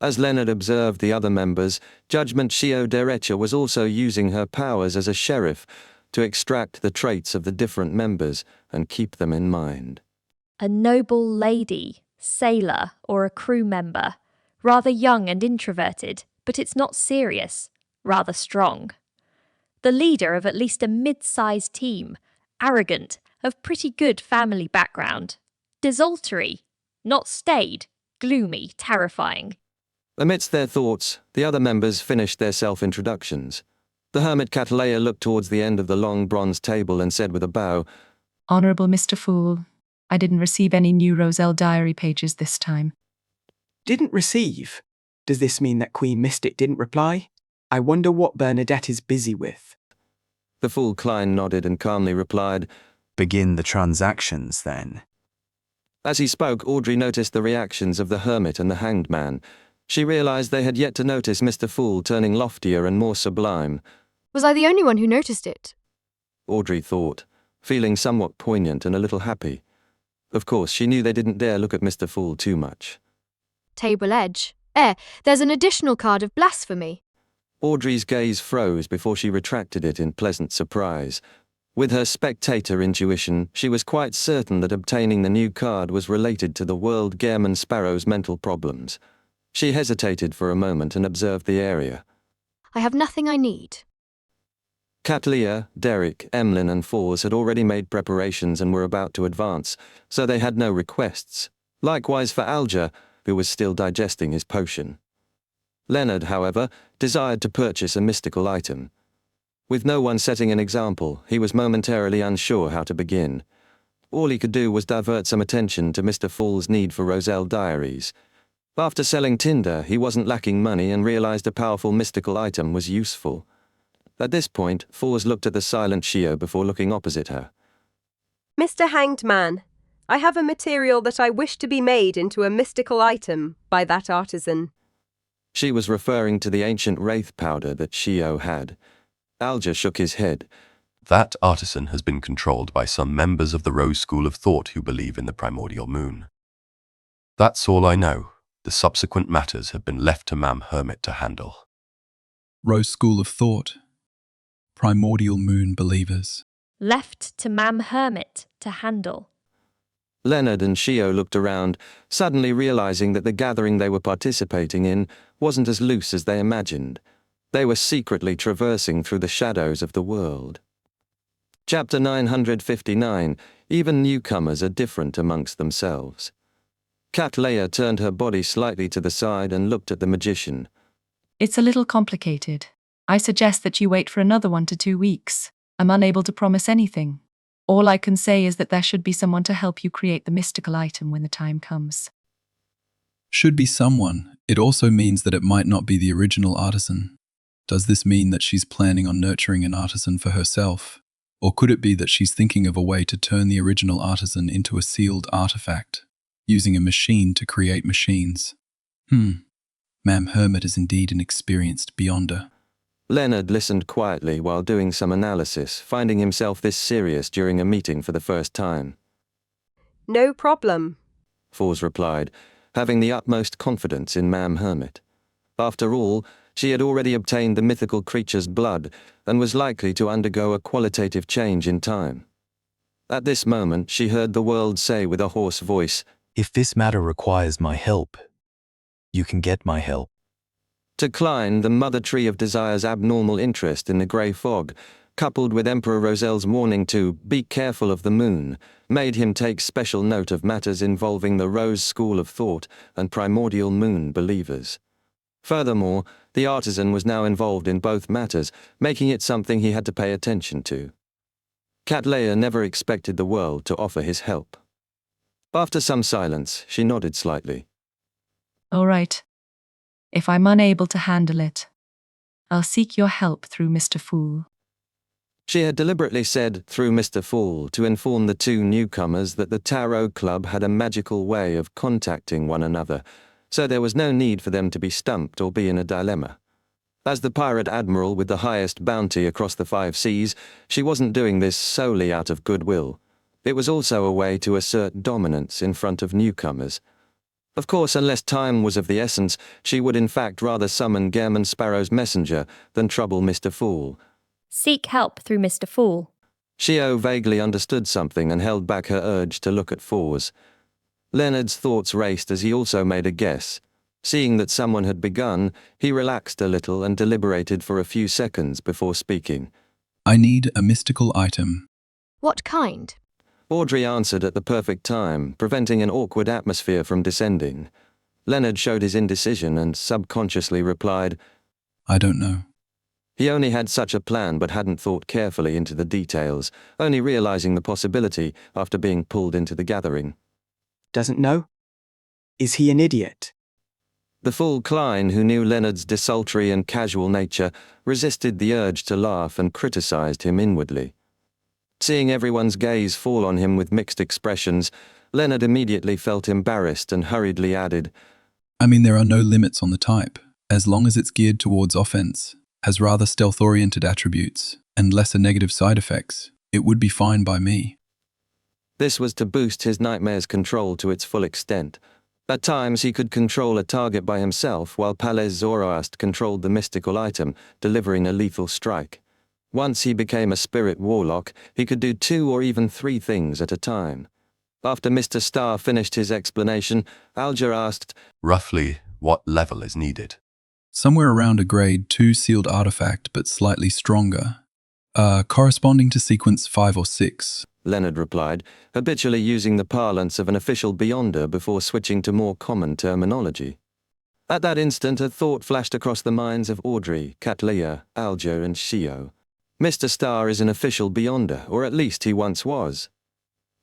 [SPEAKER 1] As Leonard observed the other members, Judgment Shio Derecha was also using her powers as a sheriff to extract the traits of the different members and keep them in mind.
[SPEAKER 5] A noble lady, sailor, or a crew member. Rather young and introverted, but it's not serious. Rather strong. The leader of at least a mid-sized team. Arrogant, of pretty good family background. Desultory. Not staid. Gloomy, terrifying.
[SPEAKER 1] Amidst their thoughts, the other members finished their self-introductions. The hermit Catalea looked towards the end of the long bronze table and said with a bow,
[SPEAKER 6] Honourable Mr. Fool, I didn't receive any new Roselle diary pages this time.
[SPEAKER 7] Didn't receive? Does this mean that Queen Mystic didn't reply? I wonder what Bernadette is busy with.
[SPEAKER 1] The Fool Klein nodded and calmly replied,
[SPEAKER 4] Begin the transactions, then.
[SPEAKER 1] As he spoke, Audrey noticed the reactions of the hermit and the hanged man. She realized they had yet to notice Mr. Fool turning loftier and more sublime.
[SPEAKER 2] Was I the only one who noticed it?
[SPEAKER 1] Audrey thought, feeling somewhat poignant and a little happy. Of course, she knew they didn't dare look at Mr. Fool too much.
[SPEAKER 2] Table edge. There's an additional card of blasphemy.
[SPEAKER 1] Audrey's gaze froze before she retracted it in pleasant surprise. With her spectator intuition, she was quite certain that obtaining the new card was related to the world German Sparrow's mental problems. She hesitated for a moment and observed the area.
[SPEAKER 2] I have nothing I need.
[SPEAKER 1] Catalea, Derek, Emlyn and Fours had already made preparations and were about to advance, so they had no requests. Likewise for Alger, who was still digesting his potion. Leonard, however, desired to purchase a mystical item. With no one setting an example, he was momentarily unsure how to begin. All he could do was divert some attention to Mr. Fool's need for Roselle diaries. After selling tinder, he wasn't lacking money and realized a powerful mystical item was useful. At this point, Fours looked at the silent Shio before looking opposite her.
[SPEAKER 8] Mr. Hanged Man, I have a material that I wish to be made into a mystical item by that artisan.
[SPEAKER 1] She was referring to the ancient wraith powder that Shio had. Alger shook his head.
[SPEAKER 9] That artisan has been controlled by some members of the Rose School of Thought who believe in the primordial moon. That's all I know. The subsequent matters have been left to Ma'am Hermit to handle.
[SPEAKER 3] Rose School of Thought. Primordial moon believers.
[SPEAKER 5] Left to Ma'am Hermit to handle.
[SPEAKER 1] Leonard and Shio looked around, suddenly realizing that the gathering they were participating in wasn't as loose as they imagined. They were secretly traversing through the shadows of the world. Chapter 959. Even newcomers are different amongst themselves. Catleya turned her body slightly to the side and looked at the magician.
[SPEAKER 6] It's a little complicated. I suggest that you wait for another 1 to 2 weeks. I'm unable to promise anything. All I can say is that there should be someone to help you create the mystical item when the time comes.
[SPEAKER 3] Should be someone. It also means that it might not be the original artisan. Does this mean that she's planning on nurturing an artisan for herself? Or could it be that she's thinking of a way to turn the original artisan into a sealed artifact, using a machine to create machines? Ma'am Hermit is indeed an experienced beyonder.
[SPEAKER 1] Leonard listened quietly while doing some analysis, finding himself this serious during a meeting for the first time.
[SPEAKER 8] No problem,
[SPEAKER 1] Fors replied, having the utmost confidence in Ma'am Hermit. After all, she had already obtained the mythical creature's blood and was likely to undergo a qualitative change in time. At this moment, she heard the world say with a hoarse voice,
[SPEAKER 4] If this matter requires my help, you can get my help.
[SPEAKER 1] To Klein, the mother tree of Desire's abnormal interest in the grey fog, coupled with Emperor Roselle's warning to be careful of the moon, made him take special note of matters involving the Rose School of Thought and primordial moon believers. Furthermore, the artisan was now involved in both matters, making it something he had to pay attention to. Catleya never expected the world to offer his help. After some silence, she nodded slightly.
[SPEAKER 6] All right. If I'm unable to handle it, I'll seek your help through Mr. Fool.
[SPEAKER 1] She had deliberately said, through Mr. Fool, to inform the two newcomers that the Tarot Club had a magical way of contacting one another, so there was no need for them to be stumped or be in a dilemma. As the pirate admiral with the highest bounty across the 5 seas, she wasn't doing this solely out of goodwill. It was also a way to assert dominance in front of newcomers. Of course, unless time was of the essence, she would in fact rather summon Gairman Sparrow's messenger than trouble Mr. Fool.
[SPEAKER 5] Seek help through Mr. Fool.
[SPEAKER 1] Shio vaguely understood something and held back her urge to look at Fors. Leonard's thoughts raced as he also made a guess. Seeing that someone had begun, he relaxed a little and deliberated for a few seconds before speaking.
[SPEAKER 3] I need a mystical item.
[SPEAKER 2] What kind?
[SPEAKER 1] Audrey answered at the perfect time, preventing an awkward atmosphere from descending. Leonard showed his indecision and subconsciously replied,
[SPEAKER 3] I don't know.
[SPEAKER 1] He only had such a plan but hadn't thought carefully into the details, only realizing the possibility after being pulled into the gathering.
[SPEAKER 7] Doesn't know? Is he an idiot?
[SPEAKER 1] The fool Klein, who knew Leonard's desultory and casual nature, resisted the urge to laugh and criticized him inwardly. Seeing everyone's gaze fall on him with mixed expressions, Leonard immediately felt embarrassed and hurriedly added,
[SPEAKER 3] I mean, there are no limits on the type, as long as it's geared towards offense, has rather stealth-oriented attributes, and lesser negative side effects. It would be fine by me.
[SPEAKER 1] This was to boost his nightmare's control to its full extent. At times he could control a target by himself, while Palais Zoroast controlled the mystical item, delivering a lethal strike. Once he became a spirit warlock, he could do 2 or even 3 things at a time. After Mr. Starr finished his explanation, Alger asked,
[SPEAKER 9] Roughly, what level is needed?
[SPEAKER 3] Somewhere around a grade 2 sealed artifact, but slightly stronger. Corresponding to sequence 5 or 6.
[SPEAKER 1] Leonard replied, habitually using the parlance of an official beyonder before switching to more common terminology. At that instant, a thought flashed across the minds of Audrey, Catleya, Alger, and Shio. Mr. Starr is an official beyonder, or at least he once was.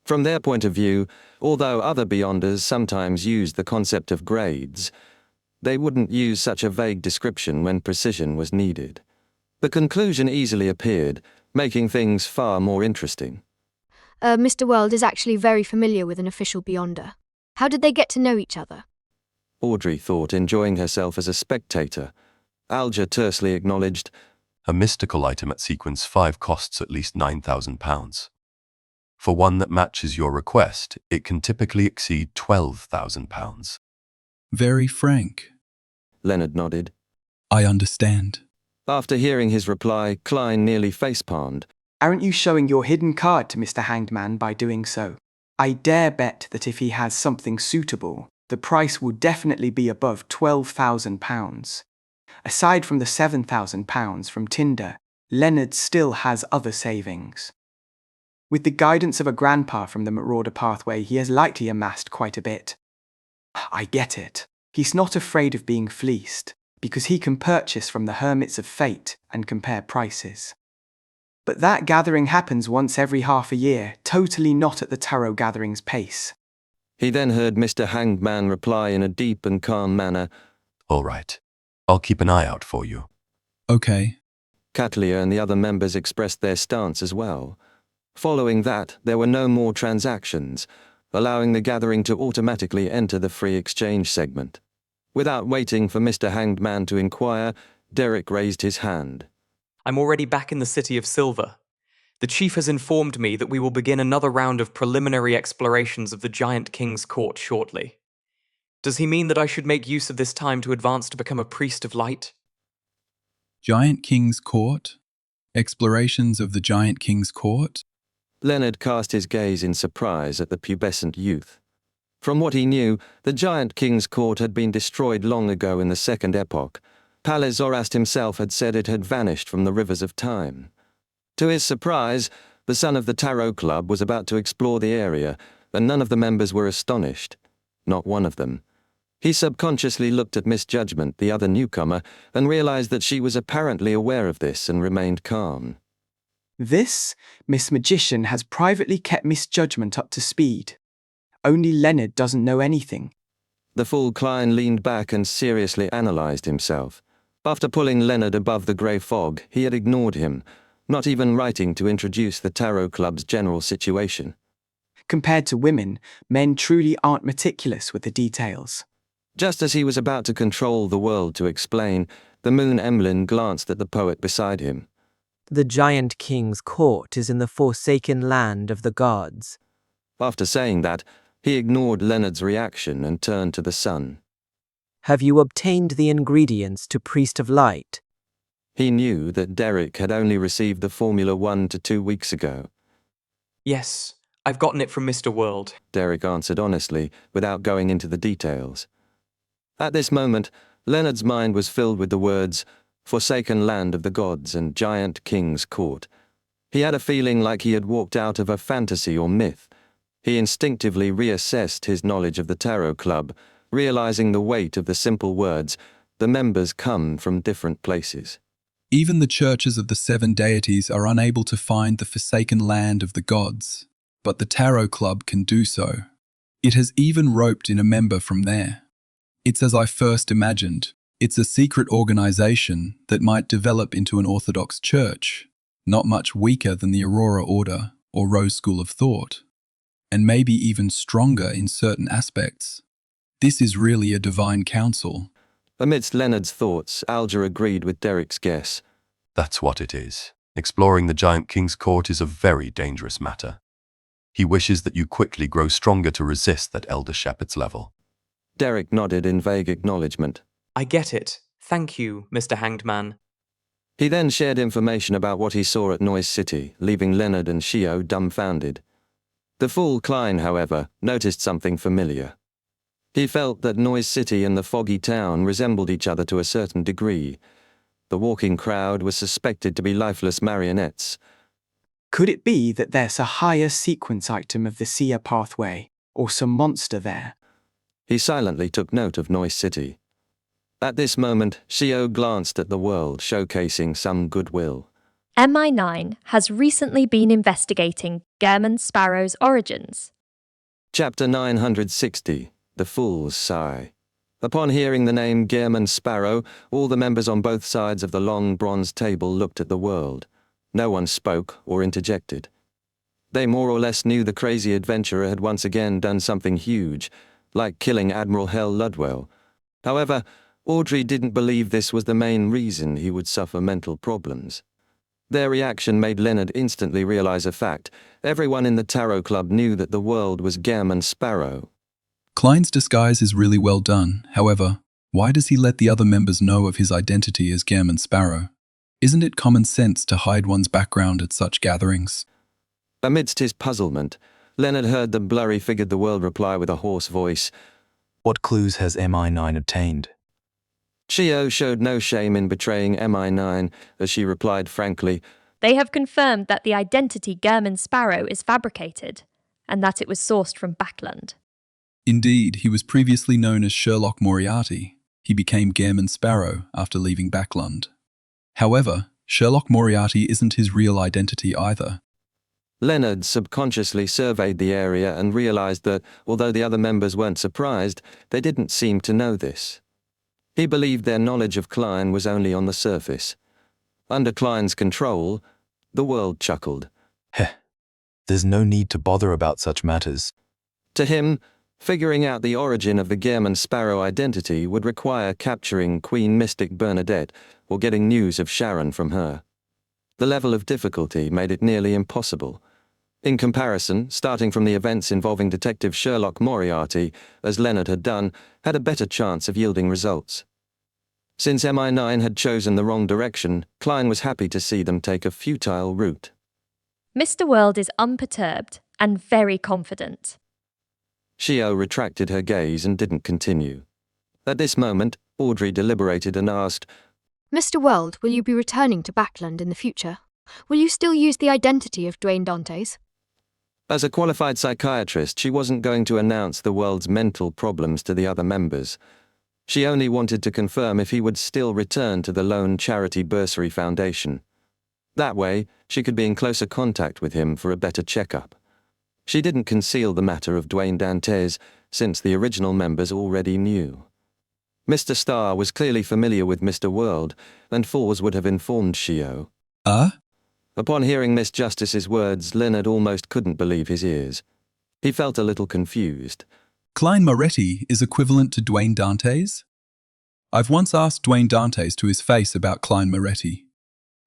[SPEAKER 1] From their point of view, although other beyonders sometimes used the concept of grades, they wouldn't use such a vague description when precision was needed. The conclusion easily appeared, making things far more interesting.
[SPEAKER 2] Mr. World is actually very familiar with an official Beyonder. How did they get to know each other?
[SPEAKER 1] Audrey thought, enjoying herself as a spectator. Alger tersely acknowledged,
[SPEAKER 9] A mystical item at sequence 5 costs at least £9,000. For one that matches your request, it can typically exceed £12,000.
[SPEAKER 3] Very frank.
[SPEAKER 1] Leonard nodded.
[SPEAKER 3] I understand.
[SPEAKER 1] After hearing his reply, Klein nearly facepalmed.
[SPEAKER 7] Aren't you showing your hidden card to Mr. Hanged Man by doing so? I dare bet that if he has something suitable, the price will definitely be above £12,000. Aside from the £7,000 from Tinder, Leonard still has other savings. With the guidance of a grandpa from the Marauder pathway, he has likely amassed quite a bit. I get it. He's not afraid of being fleeced, because he can purchase from the Hermits of Fate and compare prices. But that gathering happens once every half a year, totally not at the tarot gathering's pace.
[SPEAKER 1] He then heard Mr. Hanged Man reply in a deep and calm manner,
[SPEAKER 9] All right. I'll keep an eye out for you.
[SPEAKER 3] Okay.
[SPEAKER 1] Catlia and the other members expressed their stance as well. Following that, there were no more transactions, allowing the gathering to automatically enter the free exchange segment. Without waiting for Mr. Hanged Man to inquire, Derek raised his hand.
[SPEAKER 10] I'm already back in the City of Silver. The chief has informed me that we will begin another round of preliminary explorations of the Giant King's court shortly. Does he mean that I should make use of this time to advance to become a priest of light?
[SPEAKER 3] Giant King's Court? Explorations of the Giant King's Court?
[SPEAKER 1] Leonard cast his gaze in surprise at the pubescent youth. From what he knew, the Giant King's court had been destroyed long ago in the Second Epoch. Palais Zorast himself had said it had vanished from the rivers of time. To his surprise, the son of the Tarot Club was about to explore the area, and none of the members were astonished. Not one of them. He subconsciously looked at Miss Judgment, the other newcomer, and realized that she was apparently aware of this and remained calm.
[SPEAKER 7] This Miss Magician has privately kept Miss Judgment up to speed. Only Leonard doesn't know anything.
[SPEAKER 1] The fool Klein leaned back and seriously analyzed himself. After pulling Leonard above the grey fog, he had ignored him, not even writing to introduce the Tarot Club's general situation.
[SPEAKER 7] Compared to women, men truly aren't meticulous with the details.
[SPEAKER 1] Just as he was about to control the world to explain, the Moon Emlyn glanced at the poet beside him.
[SPEAKER 11] The Giant King's court is in the forsaken land of the gods.
[SPEAKER 1] After saying that, he ignored Leonard's reaction and turned to the sun.
[SPEAKER 11] Have you obtained the ingredients to Priest of Light?
[SPEAKER 1] He knew that Derek had only received the formula 1 to 2 weeks ago.
[SPEAKER 10] Yes, I've gotten it from Mr. World.
[SPEAKER 1] Derek answered honestly, without going into the details. At this moment, Leonard's mind was filled with the words, Forsaken Land of the Gods and Giant King's Court. He had a feeling like he had walked out of a fantasy or myth. He instinctively reassessed his knowledge of the Tarot Club, realizing the weight of the simple words, the members come from different places.
[SPEAKER 3] Even the churches of the 7 deities are unable to find the forsaken land of the gods, but the Tarot Club can do so. It has even roped in a member from there. It's as I first imagined. It's a secret organization that might develop into an orthodox church, not much weaker than the Aurora Order or Rose School of Thought, and maybe even stronger in certain aspects. This is really a divine council.
[SPEAKER 1] Amidst Leonard's thoughts, Alger agreed with Derek's guess.
[SPEAKER 9] That's what it is. Exploring the Giant King's court is a very dangerous matter. He wishes that you quickly grow stronger to resist that Elder Shepherd's level.
[SPEAKER 1] Derek nodded in vague acknowledgement.
[SPEAKER 10] I get it. Thank you, Mr. Hanged Man.
[SPEAKER 1] He then shared information about what he saw at Noise City, leaving Leonard and Shio dumbfounded. The fool Klein, however, noticed something familiar. He felt that Noise City and the foggy town resembled each other to a certain degree. The walking crowd was suspected to be lifeless marionettes.
[SPEAKER 7] Could it be that there's a higher sequence item of the Seer pathway, or some monster there?
[SPEAKER 1] He silently took note of Noise City. At this moment, Shio glanced at the world, showcasing some goodwill.
[SPEAKER 5] MI9 has recently been investigating German Sparrow's origins.
[SPEAKER 1] Chapter 960, The Fool's Sigh. Upon hearing the name Gehrman Sparrow, all the members on both sides of the long bronze table looked at the world. No one spoke or interjected. They more or less knew the crazy adventurer had once again done something huge, like killing Admiral Hell Ludwell. However, Audrey didn't believe this was the main reason he would suffer mental problems. Their reaction made Leonard instantly realize a fact. Everyone in the Tarot Club knew that the world was Gammon Sparrow.
[SPEAKER 3] Klein's disguise is really well done. However, why does he let the other members know of his identity as Gammon Sparrow? Isn't it common sense to hide one's background at such gatherings?
[SPEAKER 1] Amidst his puzzlement, Leonard heard the blurry-figured the world reply with a hoarse voice.
[SPEAKER 4] What clues has MI9 obtained?
[SPEAKER 1] Chio showed no shame in betraying MI9, as she replied frankly,
[SPEAKER 5] They have confirmed that the identity Gammon Sparrow is fabricated, and that it was sourced from Backland.
[SPEAKER 3] Indeed, he was previously known as Sherlock Moriarty. He became Gammon Sparrow after leaving Backland. However, Sherlock Moriarty isn't his real identity either.
[SPEAKER 1] Leonard subconsciously surveyed the area and realized that, although the other members weren't surprised, they didn't seem to know this. He believed their knowledge of Klein was only on the surface. Under Klein's control, the world chuckled.
[SPEAKER 4] Heh, there's no need to bother about such matters.
[SPEAKER 1] To him, figuring out the origin of the Gammon Sparrow identity would require capturing Queen Mystic Bernadette or getting news of Sharon from her. The level of difficulty made it nearly impossible. In comparison, starting from the events involving Detective Sherlock Moriarty, as Leonard had done, had a better chance of yielding results. Since MI9 had chosen the wrong direction, Klein was happy to see them take a futile route.
[SPEAKER 5] Mr. World is unperturbed and very confident.
[SPEAKER 1] Chio retracted her gaze and didn't continue. At this moment, Audrey deliberated and asked,
[SPEAKER 2] Mr. World, will you be returning to Backland in the future? Will you still use the identity of Dwayne Dantes?
[SPEAKER 1] As a qualified psychiatrist, she wasn't going to announce the world's mental problems to the other members. She only wanted to confirm if he would still return to the Lone Charity Bursary Foundation. That way, she could be in closer contact with him for a better checkup. She didn't conceal the matter of Dwayne Dantes, since the original members already knew. Mr. Starr was clearly familiar with Mr. World, and Falls would have informed Chio. Upon hearing Miss Justice's words, Leonard almost couldn't believe his ears. He felt a little confused.
[SPEAKER 3] Klein Moretti is equivalent to Dwayne Dantes? I've once asked Dwayne Dantes to his face about Klein Moretti.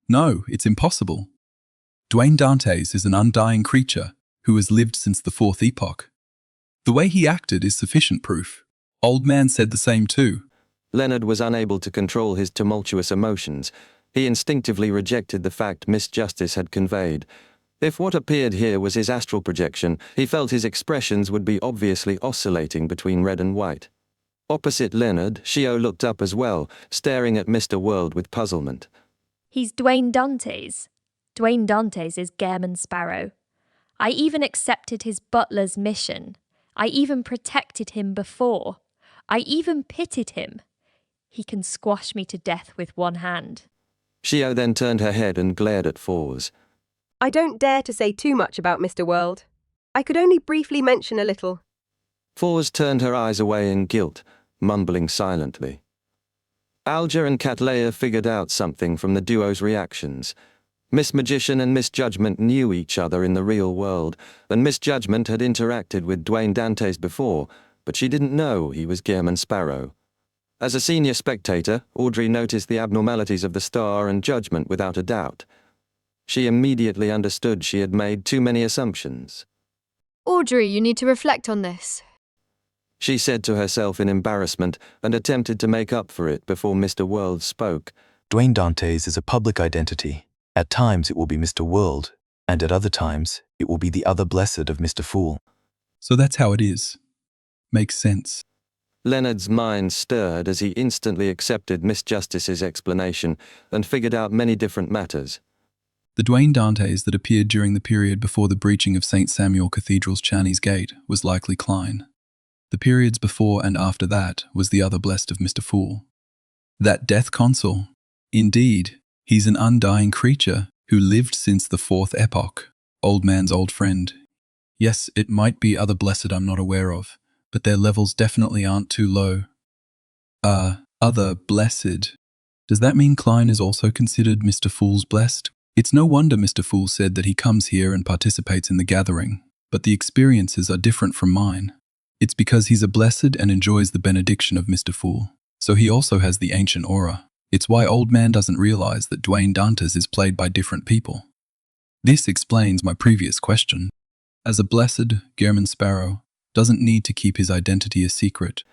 [SPEAKER 3] No, it's impossible. Dwayne Dantes is an undying creature who has lived since the Fourth Epoch. The way he acted is sufficient proof. Old Man said the same too.
[SPEAKER 1] Leonard was unable to control his tumultuous emotions. He instinctively rejected the fact Miss Justice had conveyed. If what appeared here was his astral projection, he felt his expressions would be obviously oscillating between red and white. Opposite Leonard, Chio looked up as well, staring at Mr. World with puzzlement.
[SPEAKER 5] He's Dwayne Dantes. Dwayne Dantes is Gammon Sparrow. I even accepted his butler's mission. I even protected him before. I even pitied him. He can squash me to death with one hand.
[SPEAKER 1] Chio then turned her head and glared at Falls.
[SPEAKER 8] I don't dare to say too much about Mr. World. I could only briefly mention a little.
[SPEAKER 1] Falls turned her eyes away in guilt, mumbling silently. Alger and Cattleya figured out something from the duo's reactions. Miss Magician and Miss Judgment knew each other in the real world, and Miss Judgment had interacted with Dwayne Dantes before, but she didn't know he was Gammon Sparrow. As a senior spectator, Audrey noticed the abnormalities of the Star and Judgment without a doubt. She immediately understood she had made too many assumptions.
[SPEAKER 2] Audrey, you need to reflect on this.
[SPEAKER 1] She said to herself in embarrassment and attempted to make up for it before Mr. World spoke.
[SPEAKER 4] Dwayne Dantes is a public identity. At times it will be Mr. World, and at other times it will be the other blessed of Mr. Fool.
[SPEAKER 3] So that's how it is. Makes sense.
[SPEAKER 1] Leonard's mind stirred as he instantly accepted Miss Justice's explanation and figured out many different matters.
[SPEAKER 3] The Dwayne Dantes that appeared during the period before the breaching of St. Samuel Cathedral's Chinese Gate was likely Klein. The periods before and after that was the other blessed of Mr. Fool. That death consul. Indeed, he's an undying creature who lived since the Fourth Epoch, Old Man's old friend. Yes, it might be other blessed I'm not aware of, but their levels definitely aren't too low. Other blessed. Does that mean Klein is also considered Mr. Fool's blessed? It's no wonder Mr. Fool said that he comes here and participates in the gathering, but the experiences are different from mine. It's because he's a blessed and enjoys the benediction of Mr. Fool, so he also has the ancient aura. It's why Old Man doesn't realize that Dwayne Dantes is played by different people. This explains my previous question. As a blessed, German Sparrow doesn't need to keep his identity a secret.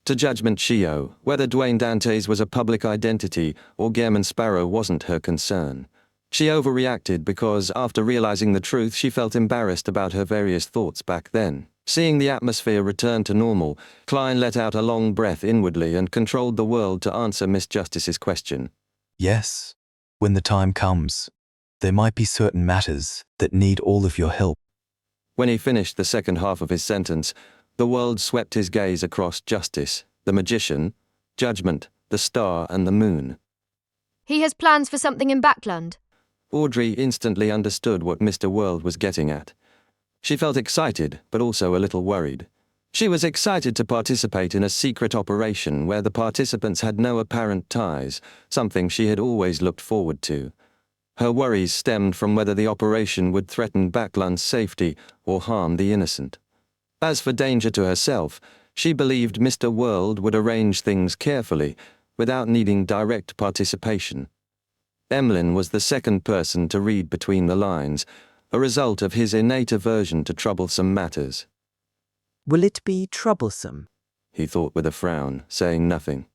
[SPEAKER 1] To Judgment Shio, whether Dwayne Dantes was a public identity or German Sparrow wasn't her concern. She overreacted because, after realizing the truth, she felt embarrassed about her various thoughts back then. Seeing the atmosphere return to normal, Klein let out a long breath inwardly and controlled the world to answer Miss Justice's question.
[SPEAKER 4] Yes, when the time comes, there might be certain matters that need all of your help.
[SPEAKER 1] When he finished the second half of his sentence, the world swept his gaze across Justice, the Magician, Judgment, the Star, and the Moon.
[SPEAKER 2] He has plans for something in Backland.
[SPEAKER 1] Audrey instantly understood what Mr. World was getting at. She felt excited, but also a little worried. She was excited to participate in a secret operation where the participants had no apparent ties, something she had always looked forward to. Her worries stemmed from whether the operation would threaten Backland's safety or harm the innocent. As for danger to herself, she believed Mr. World would arrange things carefully, without needing direct participation. Emlyn was the second person to read between the lines, a result of his innate aversion to troublesome matters.
[SPEAKER 11] Will it be troublesome?
[SPEAKER 1] He thought with a frown, saying nothing.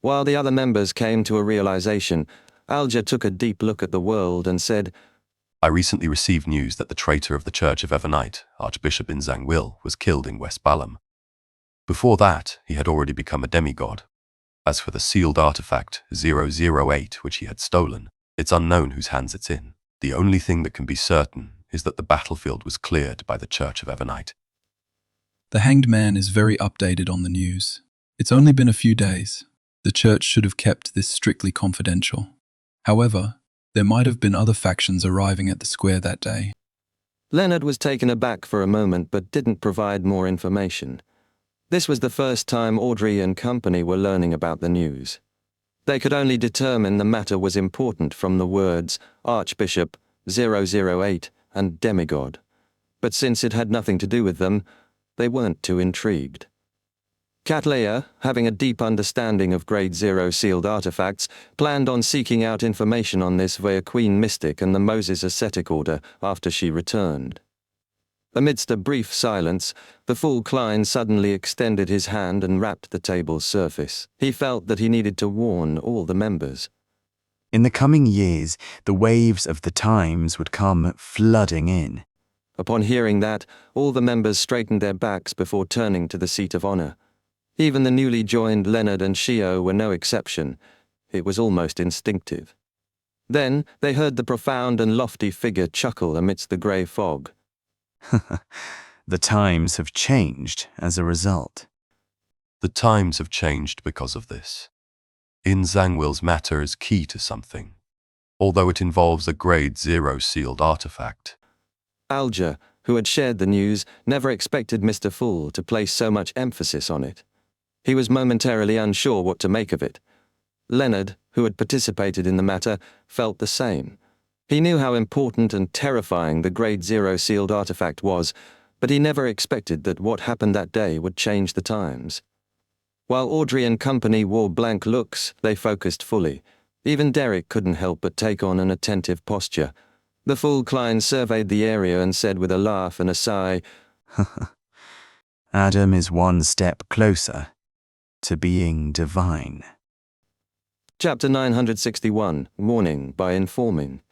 [SPEAKER 1] While the other members came to a realization, Alger took a deep look at the world and said,
[SPEAKER 9] I recently received news that the traitor of the Church of Evernight, Archbishop in Zangwil, was killed in West Balam. Before that, he had already become a demigod. As for the sealed artifact 008 which he had stolen, it's unknown whose hands it's in. The only thing that can be certain is that the battlefield was cleared by the Church of Evernight.
[SPEAKER 3] The Hanged Man is very updated on the news. It's only been a few days. The church should have kept this strictly confidential. However, there might have been other factions arriving at the square that day.
[SPEAKER 1] Leonard was taken aback for a moment but didn't provide more information. This was the first time Audrey and company were learning about the news. They could only determine the matter was important from the words Archbishop, 008, and Demigod. But since it had nothing to do with them, they weren't too intrigued. Cattleya, having a deep understanding of Grade 0 sealed artifacts, planned on seeking out information on this via Queen Mystic and the Moses Ascetic Order after she returned. Amidst a brief silence, the Fool Klein suddenly extended his hand and rapped the table's surface. He felt that he needed to warn all the members.
[SPEAKER 4] In the coming years, the waves of the times would come flooding in.
[SPEAKER 1] Upon hearing that, all the members straightened their backs before turning to the seat of honor. Even the newly joined Leonard and Shio were no exception. It was almost instinctive. Then they heard the profound and lofty figure chuckle amidst the grey fog.
[SPEAKER 4] The times have changed as a result.
[SPEAKER 9] The times have changed because of this. In Zangwil's matter is key to something, although it involves a Grade 0 sealed artifact.
[SPEAKER 1] Alger, who had shared the news, never expected Mr. Fool to place so much emphasis on it. He was momentarily unsure what to make of it. Leonard, who had participated in the matter, felt the same. He knew how important and terrifying the Grade 0 sealed artifact was, but he never expected that what happened that day would change the times. While Audrey and company wore blank looks, they focused fully. Even Derek couldn't help but take on an attentive posture. The Fool Klein surveyed the area and said with a laugh and a sigh,
[SPEAKER 4] Adam is one step closer to being divine.
[SPEAKER 1] Chapter 961, Warning by Informing.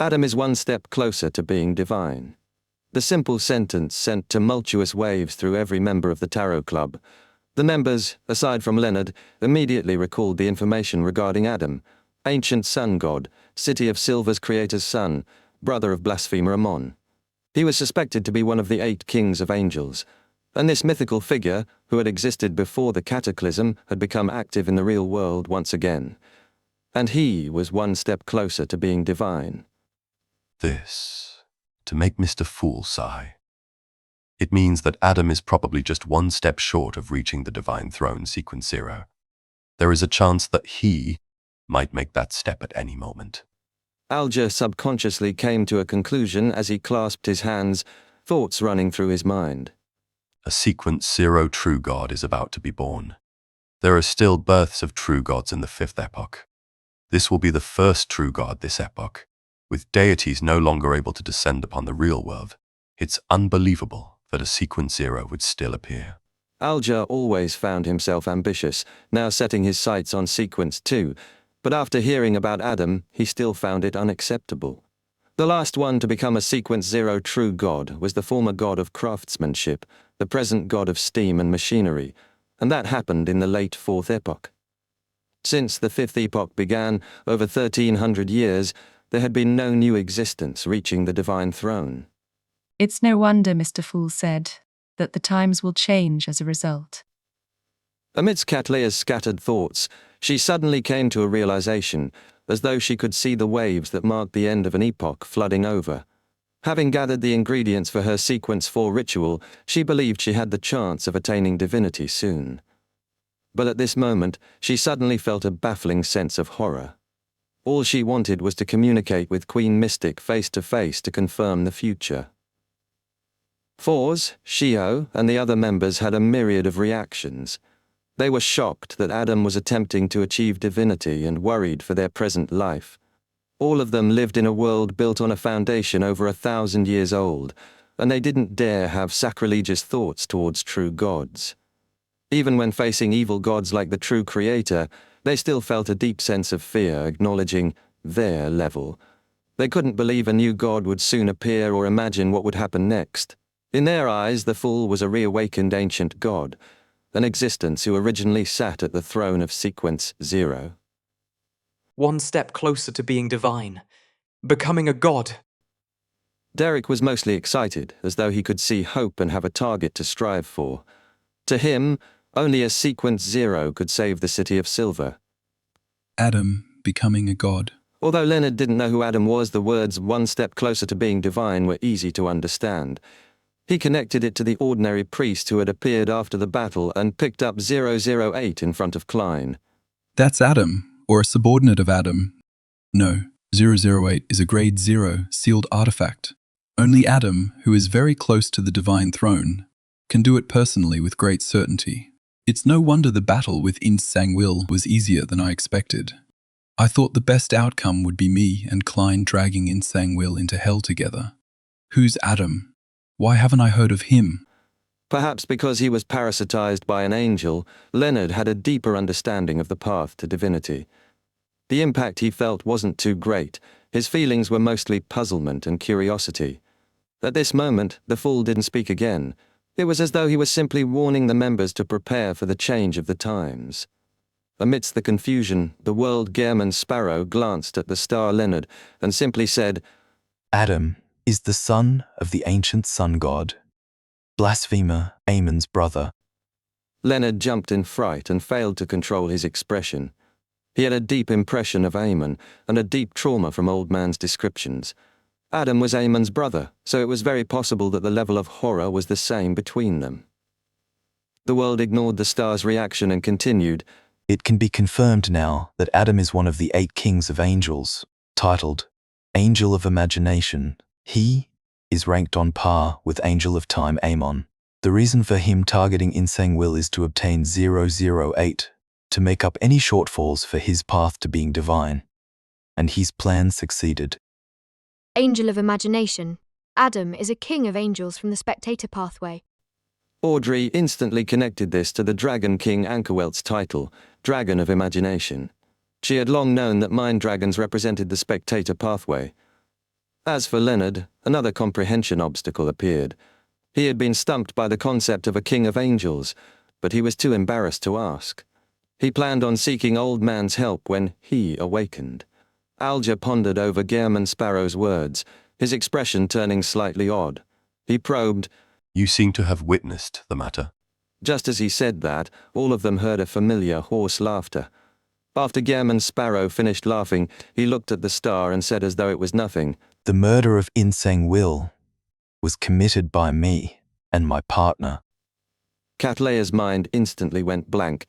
[SPEAKER 1] Adam is one step closer to being divine. The simple sentence sent tumultuous waves through every member of the Tarot Club. The members, aside from Leonard, immediately recalled the information regarding Adam, ancient sun god, City of Silver's creator's son, brother of blasphemer Ammon. He was suspected to be one of the 8 kings of angels, and this mythical figure, who had existed before the cataclysm, had become active in the real world once again. And he was one step closer to being divine.
[SPEAKER 9] This, to make Mr. Fool sigh. It means that Adam is probably just one step short of reaching the divine throne sequence 0. There is a chance that he might make that step at any moment.
[SPEAKER 1] Alger subconsciously came to a conclusion as he clasped his hands, thoughts running through his mind.
[SPEAKER 9] A sequence 0 true god is about to be born. There are still births of true gods in the 5th epoch. This will be the first true god this epoch, with deities no longer able to descend upon the real world. It's unbelievable that a sequence 0 would still appear.
[SPEAKER 1] Alger always found himself ambitious, now setting his sights on sequence 2, but after hearing about Adam, he still found it unacceptable. The last one to become a sequence 0 true god was the former god of craftsmanship, the present god of steam and machinery, and that happened in the late 4th epoch. Since the 5th epoch began, over 1300 years, there had been no new existence reaching the divine throne.
[SPEAKER 6] It's no wonder, Mr. Fool said, that the times will change as a result.
[SPEAKER 1] Amidst Catleya's scattered thoughts, she suddenly came to a realization, as though she could see the waves that marked the end of an epoch flooding over. Having gathered the ingredients for her sequence 4 ritual, she believed she had the chance of attaining divinity soon. But at this moment, she suddenly felt a baffling sense of horror. All she wanted was to communicate with Queen Mystic face to face to confirm the future. Fours, Shio, and the other members had a myriad of reactions. They were shocked that Adam was attempting to achieve divinity and worried for their present life. All of them lived in a world built on a foundation over 1,000 years old, and they didn't dare have sacrilegious thoughts towards true gods. Even when facing evil gods like the true Creator, they still felt a deep sense of fear, acknowledging their level. They couldn't believe a new god would soon appear or imagine what would happen next. In their eyes, the Fool was a reawakened ancient god, an existence who originally sat at the throne of sequence 0.
[SPEAKER 10] One step closer to being divine, becoming a god.
[SPEAKER 1] Derek was mostly excited, as though he could see hope and have a target to strive for. To him, only a sequence 0 could save the City of Silver.
[SPEAKER 3] Adam becoming a god.
[SPEAKER 1] Although Leonard didn't know who Adam was, the words "one step closer to being divine" were easy to understand. He connected it to the ordinary priest who had appeared after the battle and picked up 008 in front of Klein.
[SPEAKER 3] That's Adam, or a subordinate of Adam. No, 008 is a grade 0 sealed artifact. Only Adam, who is very close to the divine throne, can do it personally with great certainty. It's no wonder the battle with In Sang-Wil was easier than I expected. I thought the best outcome would be me and Klein dragging In Sang-Wil into hell together. Who's Adam? Why haven't I heard of him?
[SPEAKER 1] Perhaps because he was parasitized by an angel, Leonard had a deeper understanding of the path to divinity. The impact he felt wasn't too great. His feelings were mostly puzzlement and curiosity. At this moment, the Fool didn't speak again. It was as though he was simply warning the members to prepare for the change of the times. Amidst the confusion, the world Gehrman Sparrow glanced at the star Leonard and simply said,
[SPEAKER 4] Adam is the son of the ancient sun god, blasphemer Amon's brother.
[SPEAKER 1] Leonard jumped in fright and failed to control his expression. He had a deep impression of Amon and a deep trauma from Old Man's descriptions. Adam was Amon's brother, so it was very possible that the level of horror was the same between them. The world ignored the star's reaction and continued,
[SPEAKER 4] It can be confirmed now that Adam is one of the 8 kings of angels, titled Angel of Imagination. He is ranked on par with Angel of Time Amon. The reason for him targeting In Sang-Wil is to obtain 008 to make up any shortfalls for his path to being divine. And his plan succeeded.
[SPEAKER 2] Angel of Imagination. Adam is a king of angels from the spectator pathway.
[SPEAKER 1] Audrey instantly connected this to the Dragon King Ankerwelt's title, Dragon of Imagination. She had long known that mind dragons represented the spectator pathway. As for Leonard, another comprehension obstacle appeared. He had been stumped by the concept of a king of angels, but he was too embarrassed to ask. He planned on seeking Old Man's help when he awakened. Alger pondered over Gehrman Sparrow's words, his expression turning slightly odd. He probed,
[SPEAKER 9] You seem to have witnessed the matter.
[SPEAKER 1] Just as he said that, all of them heard a familiar hoarse laughter. After Gehrman Sparrow finished laughing, he looked at the star and said as though it was nothing,
[SPEAKER 4] The murder of In Sang-Wil was committed by me and my partner.
[SPEAKER 1] Catleya's mind instantly went blank.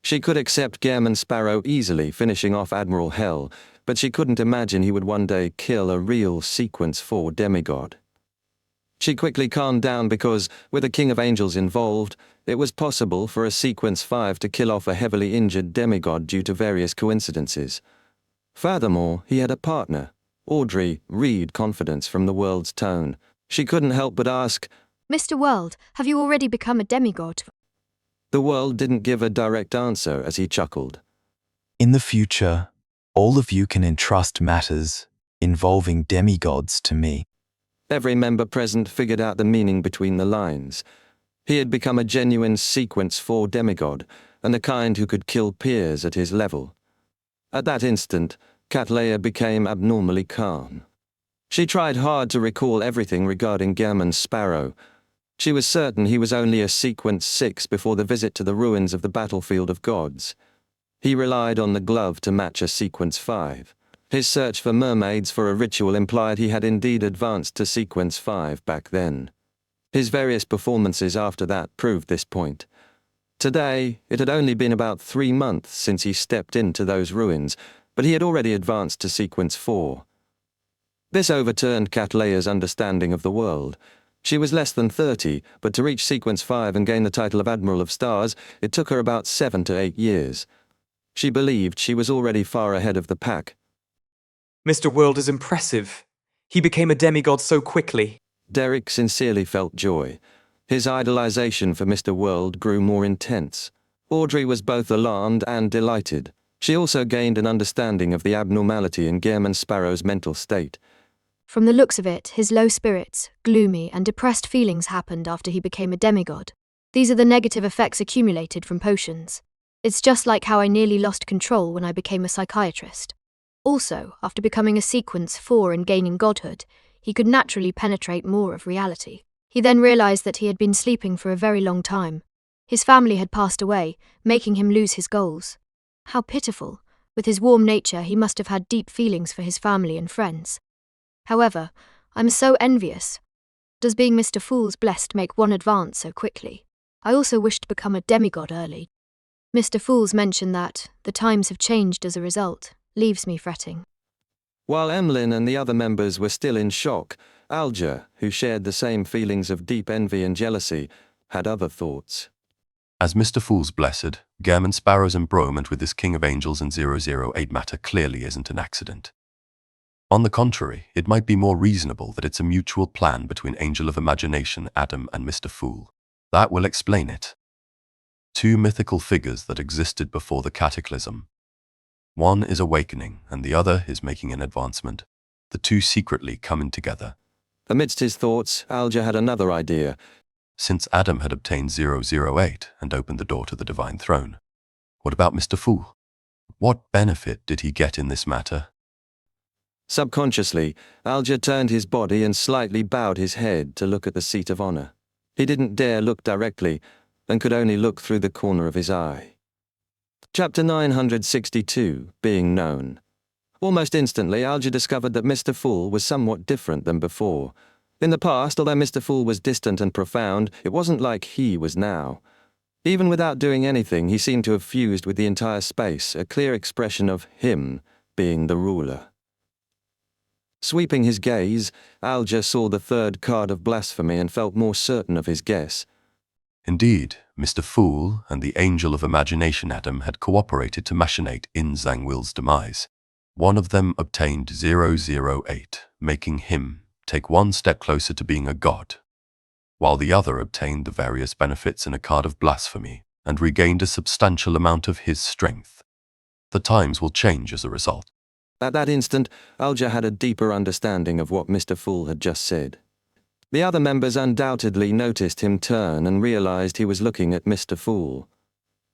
[SPEAKER 1] She could accept Gairman Sparrow easily, finishing off Admiral Hell, but she couldn't imagine he would one day kill a real Sequence 4 demigod. She quickly calmed down because, with a King of Angels involved, it was possible for a Sequence 5 to kill off a heavily injured demigod due to various coincidences. Furthermore, he had a partner. Audrey read confidence from the world's tone. She couldn't help but ask,
[SPEAKER 2] Mr. World, have you already become a demigod?
[SPEAKER 1] The world didn't give a direct answer as he chuckled.
[SPEAKER 4] In the future, all of you can entrust matters involving demigods to me.
[SPEAKER 1] Every member present figured out the meaning between the lines. He had become a genuine Sequence 4 demigod, and the kind who could kill peers at his level. At that instant, Cattleya became abnormally calm. She tried hard to recall everything regarding Gairman Sparrow. She was certain he was only a Sequence 6 before the visit to the ruins of the battlefield of gods. He relied on the glove to match a Sequence 5. His search for mermaids for a ritual implied he had indeed advanced to Sequence 5 back then. His various performances after that proved this point. Today, it had only been about 3 months since he stepped into those ruins, but he had already advanced to Sequence 4. This overturned Cattleya's understanding of the world. She was less than 30, but to reach Sequence 5 and gain the title of Admiral of Stars, it took her about 7 to 8 years. She believed she was already far ahead of the pack.
[SPEAKER 10] Mr. World is impressive. He became a demigod so quickly.
[SPEAKER 1] Derek sincerely felt joy. His idolization for Mr. World grew more intense. Audrey was both alarmed and delighted. She also gained an understanding of the abnormality in Gairman Sparrow's mental state.
[SPEAKER 2] From the looks of it, his low spirits, gloomy and depressed feelings happened after he became a demigod. These are the negative effects accumulated from potions. It's just like how I nearly lost control when I became a psychiatrist. Also, after becoming a Sequence 4 and gaining godhood, he could naturally penetrate more of reality. He then realized that he had been sleeping for a very long time. His family had passed away, making him lose his goals. How pitiful. With his warm nature, he must have had deep feelings for his family and friends. However, I'm so envious. Does being Mr. Fool's blessed make one advance so quickly? I also wish to become a demigod early. Mr. Fool's mentioned that the times have changed as a result, leaves me fretting.
[SPEAKER 1] While Emlyn and the other members were still in shock, Alger, who shared the same feelings of deep envy and jealousy, had other thoughts.
[SPEAKER 9] As Mr. Fool's blessed, Gairman Sparrow's embroilment with this King of Angels and 008 matter clearly isn't an accident. On the contrary, it might be more reasonable that it's a mutual plan between Angel of Imagination, Adam, and Mr. Fool. That will explain it. Two mythical figures that existed before the cataclysm. One is awakening, and the other is making an advancement. The two secretly coming together.
[SPEAKER 1] Amidst his thoughts, Alger had another idea.
[SPEAKER 9] Since Adam had obtained 008 and opened the door to the divine throne, what about Mr. Fool? What benefit did he get in this matter?
[SPEAKER 1] Subconsciously, Alger turned his body and slightly bowed his head to look at the seat of honor. He didn't dare look directly, and could only look through the corner of his eye. Chapter 962, Being Known. Almost instantly, Alger discovered that Mr. Fool was somewhat different than before. In the past, although Mr. Fool was distant and profound, it wasn't like he was now. Even without doing anything, he seemed to have fused with the entire space, a clear expression of him being the ruler. Sweeping his gaze, Alger saw the third card of blasphemy and felt more certain of his guess.
[SPEAKER 9] Indeed, Mr. Fool and the Angel of Imagination Adam had cooperated to machinate in Zangwill's demise. One of them obtained 008, making him take one step closer to being a god, while the other obtained the various benefits in a card of blasphemy and regained a substantial amount of his strength. The times will change as a result.
[SPEAKER 1] At that instant, Alger had a deeper understanding of what Mr. Fool had just said. The other members undoubtedly noticed him turn and realized he was looking at Mr. Fool.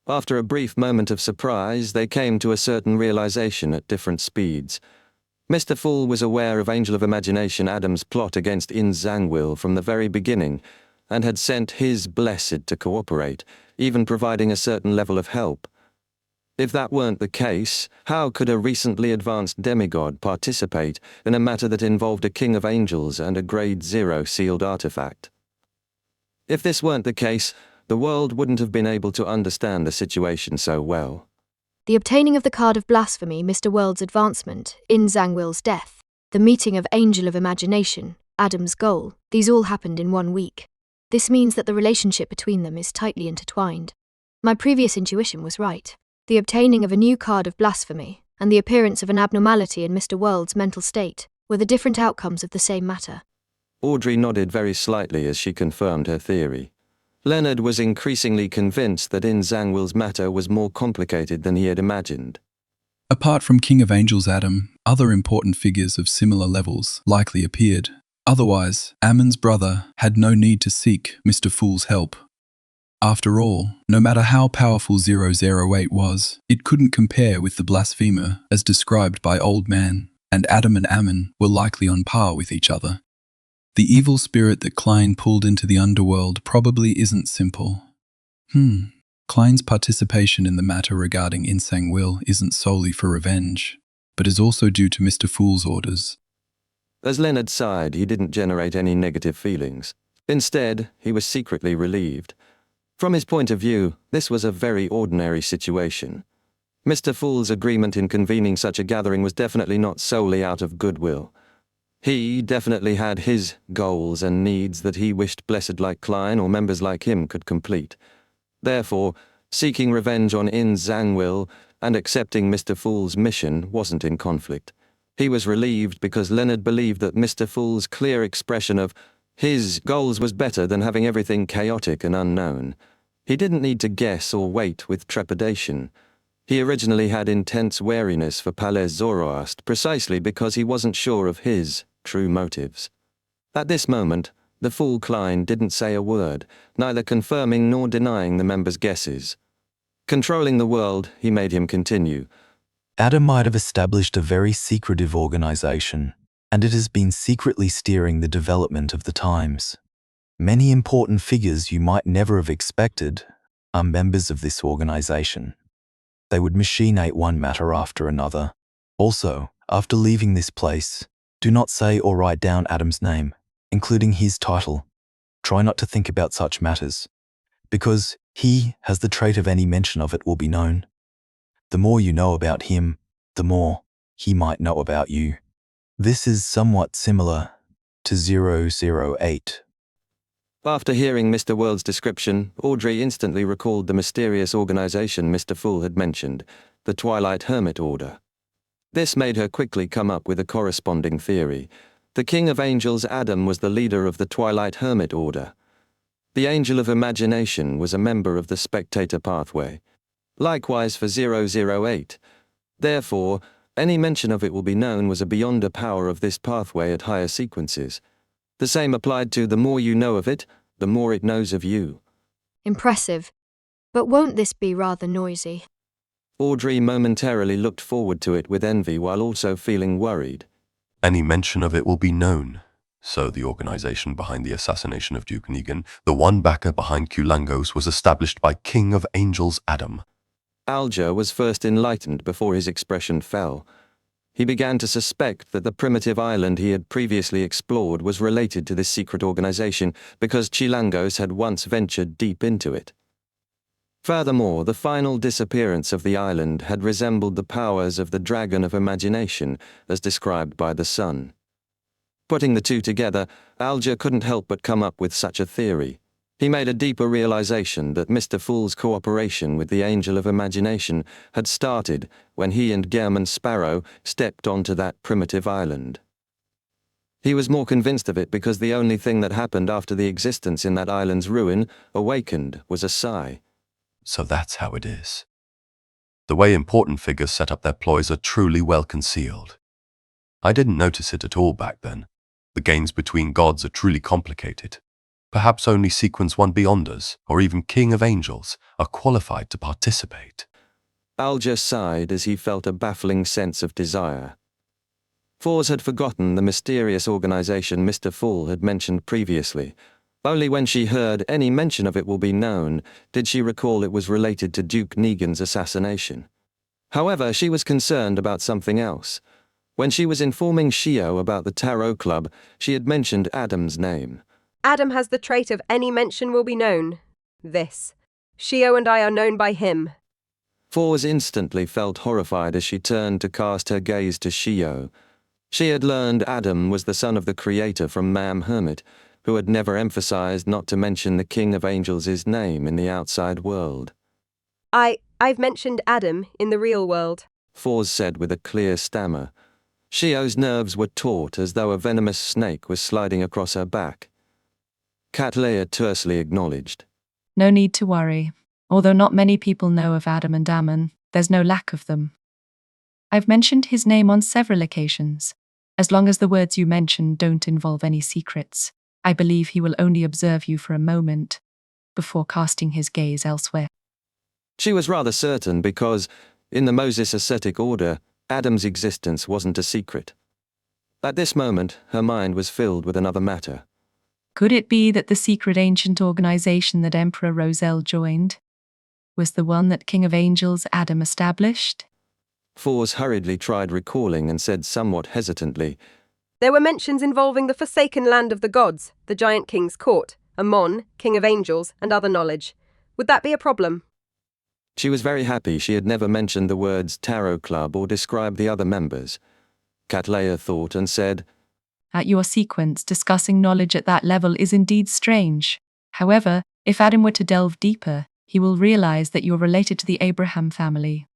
[SPEAKER 1] After a brief moment of surprise, they came to a certain realization at different speeds. Mr. Fool was aware of Angel of Imagination Adam's plot against In Zangwill from the very beginning, and had sent his blessed to cooperate, even providing a certain level of help. If that weren't the case, how could a recently advanced demigod participate in a matter that involved a King of Angels and a Grade 0 sealed artifact? If this weren't the case, the world wouldn't have been able to understand the situation so well.
[SPEAKER 2] The obtaining of the card of blasphemy, Mr. World's advancement, In Zangwill's death, the meeting of Angel of Imagination, Adam's goal, these all happened in 1 week. This means that the relationship between them is tightly intertwined. My previous intuition was right. The obtaining of a new card of blasphemy and the appearance of an abnormality in Mr. World's mental state were the different outcomes of the same matter.
[SPEAKER 1] Audrey nodded very slightly as she confirmed her theory. Leonard was increasingly convinced that In Zangwill's matter was more complicated than he had imagined.
[SPEAKER 3] Apart from King of Angels Adam, other important figures of similar levels likely appeared. Otherwise, Ammon's brother had no need to seek Mr. Fool's help. After all, no matter how powerful 008 was, it couldn't compare with the blasphemer as described by Old Man, and Adam and Ammon were likely on par with each other. The evil spirit that Klein pulled into the underworld probably isn't simple. Klein's participation in the matter regarding In Zangwill isn't solely for revenge, but is also due to Mr. Fool's orders.
[SPEAKER 1] As Leonard sighed, he didn't generate any negative feelings. Instead, he was secretly relieved. From his point of view, this was a very ordinary situation. Mr. Fool's agreement in convening such a gathering was definitely not solely out of goodwill. He definitely had his goals and needs that he wished Blessed like Klein or members like him could complete. Therefore, seeking revenge on In Zangwill and accepting Mr. Fool's mission wasn't in conflict. He was relieved because Leonard believed that Mr. Fool's clear expression of his goals was better than having everything chaotic and unknown. He didn't need to guess or wait with trepidation. He originally had intense wariness for Palais Zoroast precisely because he wasn't sure of his true motives. At this moment, the fool Klein didn't say a word, neither confirming nor denying the members' guesses. Controlling the world, he made him continue.
[SPEAKER 4] Adam might have established a very secretive organization, and it has been secretly steering the development of the times. Many important figures you might never have expected are members of this organization. They would machinate one matter after another. Also, after leaving this place, do not say or write down Adam's name, including his title. Try not to think about such matters, because he has the trait of any mention of it will be known. The more you know about him, the more he might know about you. This is somewhat similar to 008.
[SPEAKER 1] After hearing Mr. World's description, Audrey instantly recalled the mysterious organization Mr. Fool had mentioned, the Twilight Hermit Order. This made her quickly come up with a corresponding theory. The King of Angels Adam was the leader of the Twilight Hermit Order. The Angel of Imagination was a member of the Spectator Pathway. Likewise for 008. Therefore, any mention of it will be known was a beyond a power of this pathway at higher sequences. The same applied to the more you know of it, the more it knows of you.
[SPEAKER 2] Impressive. But won't this be rather noisy?
[SPEAKER 1] Audrey momentarily looked forward to it with envy while also feeling worried.
[SPEAKER 9] Any mention of it will be known. So the organization behind the assassination of Duke Negan, the one backer behind Kulangos, was established by King of Angels Adam.
[SPEAKER 1] Alger was first enlightened before his expression fell. He began to suspect that the primitive island he had previously explored was related to this secret organization because Chilangos had once ventured deep into it. Furthermore, the final disappearance of the island had resembled the powers of the Dragon of Imagination, as described by the Sun. Putting the two together, Alger couldn't help but come up with such a theory. He made a deeper realization that Mr. Fool's cooperation with the Angel of Imagination had started when he and Gehrman Sparrow stepped onto that primitive island. He was more convinced of it because the only thing that happened after the existence in that island's ruin awakened was a sigh.
[SPEAKER 9] So that's how it is. The way important figures set up their ploys are truly well concealed. I didn't notice it at all back then. The games between gods are truly complicated. Perhaps only Sequence 1 Beyonders, or even King of Angels, are qualified to participate.
[SPEAKER 1] Alger sighed as he felt a baffling sense of desire. Fours had forgotten the mysterious organization Mr. Fool had mentioned previously. Only when she heard any mention of it will be known did she recall it was related to Duke Negan's assassination. However, she was concerned about something else. When she was informing Shio about the Tarot Club, she had mentioned Adam's name.
[SPEAKER 8] Adam has the trait of any mention will be known. This. Shio and I are known by him.
[SPEAKER 1] Fours instantly felt horrified as she turned to cast her gaze to Shio. She had learned Adam was the son of the Creator from Mam Hermit, who had never emphasized not to mention the King of Angels' name in the outside world.
[SPEAKER 8] I've mentioned Adam in the real world.
[SPEAKER 1] Fours said with a clear stammer. Shio's nerves were taut as though a venomous snake was sliding across her back. Cattleya tersely acknowledged.
[SPEAKER 6] No need to worry. Although not many people know of Adam and Ammon, there's no lack of them. I've mentioned his name on several occasions. As long as the words you mention don't involve any secrets, I believe he will only observe you for a moment before casting his gaze elsewhere.
[SPEAKER 1] She was rather certain because, in the Moses ascetic order, Adam's existence wasn't a secret. At this moment, her mind was filled with another matter.
[SPEAKER 6] Could it be that the secret ancient organization that Emperor Roselle joined was the one that King of Angels Adam established?
[SPEAKER 1] Fours hurriedly tried recalling and said somewhat hesitantly,
[SPEAKER 8] There were mentions involving the forsaken land of the gods, the giant king's court, Ammon, king of angels, and other knowledge. Would that be a problem?
[SPEAKER 1] She was very happy she had never mentioned the words Tarot Club or described the other members. Cattleya thought and said,
[SPEAKER 6] At your sequence, discussing knowledge at that level is indeed strange. However, if Adam were to delve deeper, he will realize that you're related to the Abraham family.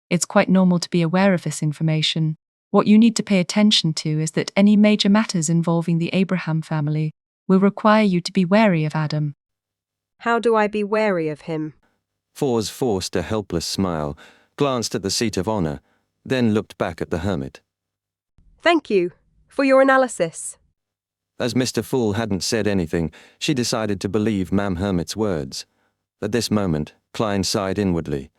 [SPEAKER 6] It's quite normal to be aware of this information. What you need to pay attention to is that any major matters involving the Abraham family will require you to be wary of Adam.
[SPEAKER 8] How do I be wary of him?
[SPEAKER 1] Fours forced a helpless smile, glanced at the seat of honor, then looked back at the hermit.
[SPEAKER 8] Thank you for your analysis.
[SPEAKER 1] As Mr. Fool hadn't said anything, she decided to believe Mam Hermit's words. At this moment, Klein sighed inwardly.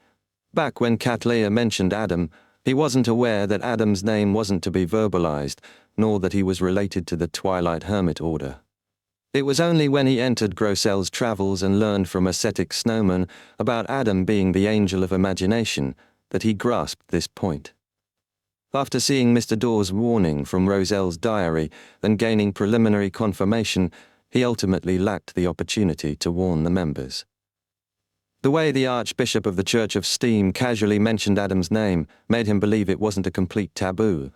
[SPEAKER 1] Back when Cattleya mentioned Adam, he wasn't aware that Adam's name wasn't to be verbalized, nor that he was related to the Twilight Hermit Order. It was only when he entered Grossel's travels and learned from ascetic snowman about Adam being the angel of imagination that he grasped this point. After seeing Mr. Dawes' warning from Roselle's diary and gaining preliminary confirmation, he ultimately lacked the opportunity to warn the members. The way the Archbishop of the Church of Steam casually mentioned Adam's name made him believe it wasn't a complete taboo.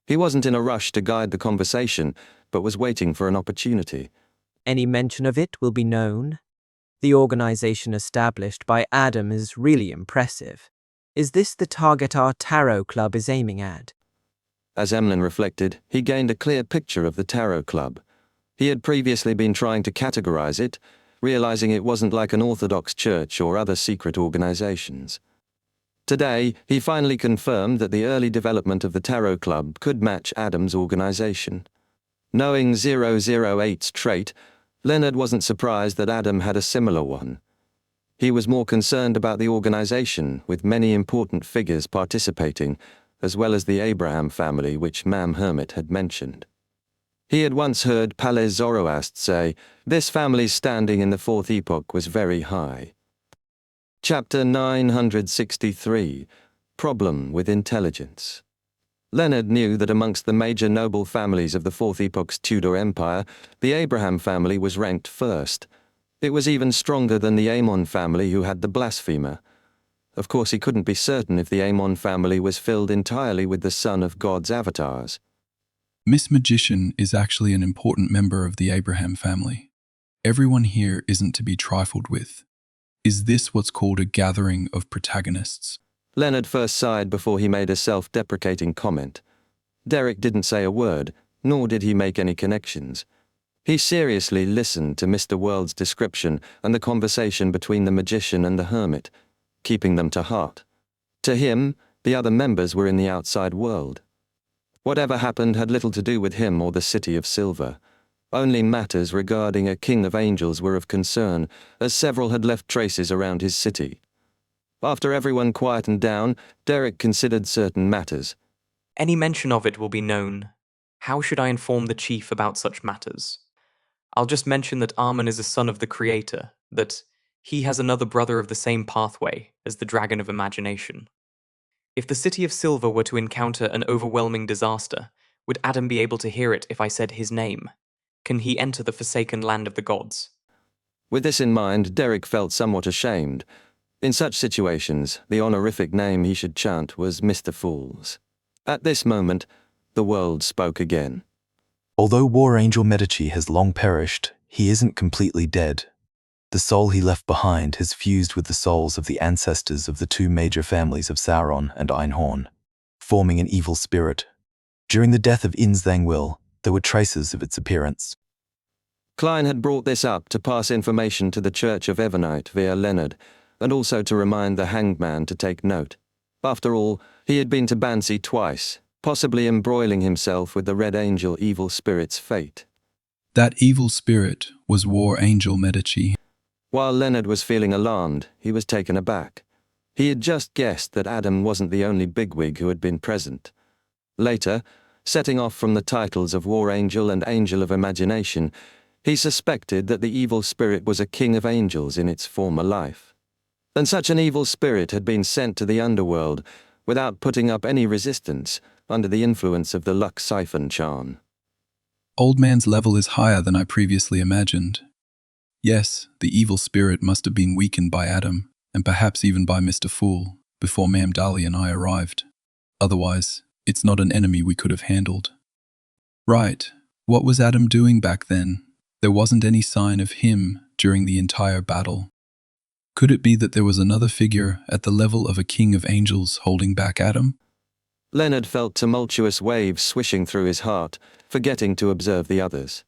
[SPEAKER 1] He wasn't in a rush to guide the conversation, but was waiting for an opportunity.
[SPEAKER 11] Any mention of it will be known. The organization established by Adam is really impressive. Is this the target our Tarot Club is aiming at?
[SPEAKER 1] As Emlyn reflected, he gained a clear picture of the Tarot Club. He had previously been trying to categorize it, realizing it wasn't like an Orthodox church or other secret organizations. Today, he finally confirmed that the early development of the Tarot Club could match Adam's organization. Knowing 008's trait, Leonard wasn't surprised that Adam had a similar one. He was more concerned about the organization, with many important figures participating, as well as the Abraham family which Mam Hermit had mentioned. He had once heard Palais Zoroast say, this family's standing in the Fourth Epoch was very high. Chapter 963, Problem with Intelligence. Leonard knew that amongst the major noble families of the Fourth Epoch's Tudor Empire, the Abraham family was ranked first. It was even stronger than the Amon family who had the blasphemer. Of course, he couldn't be certain if the Amon family was filled entirely with the son of God's avatars.
[SPEAKER 3] Miss Magician is actually an important member of the Abraham family. Everyone here isn't to be trifled with. Is this what's called a gathering of protagonists?
[SPEAKER 1] Leonard first sighed before he made a self-deprecating comment. Derek didn't say a word, nor did he make any connections. He seriously listened to Mr. World's description and the conversation between the magician and the hermit, keeping them to heart. To him, the other members were in the outside world. Whatever happened had little to do with him or the City of Silver. Only matters regarding a king of angels were of concern, as several had left traces around his city. After everyone quietened down, Derek considered certain matters.
[SPEAKER 10] Any mention of it will be known. How should I inform the chief about such matters? I'll just mention that Armin is a son of the Creator, that he has another brother of the same pathway as the Dragon of Imagination. If the City of Silver were to encounter an overwhelming disaster, would Adam be able to hear it if I said his name? Can he enter the forsaken land of the gods?
[SPEAKER 1] With this in mind, Derek felt somewhat ashamed. In such situations, the honorific name he should chant was Mr. Fools. At this moment, the world spoke again.
[SPEAKER 4] Although War Angel Medici has long perished, he isn't completely dead. The soul he left behind has fused with the souls of the ancestors of the two major families of Sauron and Einhorn, forming an evil spirit. During the death of Inzangwil, there were traces of its appearance.
[SPEAKER 1] Klein had brought this up to pass information to the Church of Evernite via Leonard, and also to remind the hanged man to take note. After all, he had been to Bansi twice, possibly embroiling himself with the Red Angel evil spirit's fate.
[SPEAKER 3] That evil spirit was War Angel Medici.
[SPEAKER 1] While Leonard was feeling alarmed, he was taken aback. He had just guessed that Adam wasn't the only bigwig who had been present. Later, setting off from the titles of War Angel and Angel of Imagination, he suspected that the evil spirit was a king of angels in its former life. And such an evil spirit had been sent to the underworld without putting up any resistance under the influence of the Luck Siphon charm.
[SPEAKER 3] Old man's level is higher than I previously imagined. Yes, the evil spirit must have been weakened by Adam, and perhaps even by Mr. Fool, before Ma'am Dali and I arrived. Otherwise, it's not an enemy we could have handled. Right, what was Adam doing back then? There wasn't any sign of him during the entire battle. Could it be that there was another figure at the level of a king of angels holding back Adam?
[SPEAKER 1] Leonard felt tumultuous waves swishing through his heart, forgetting to observe the others.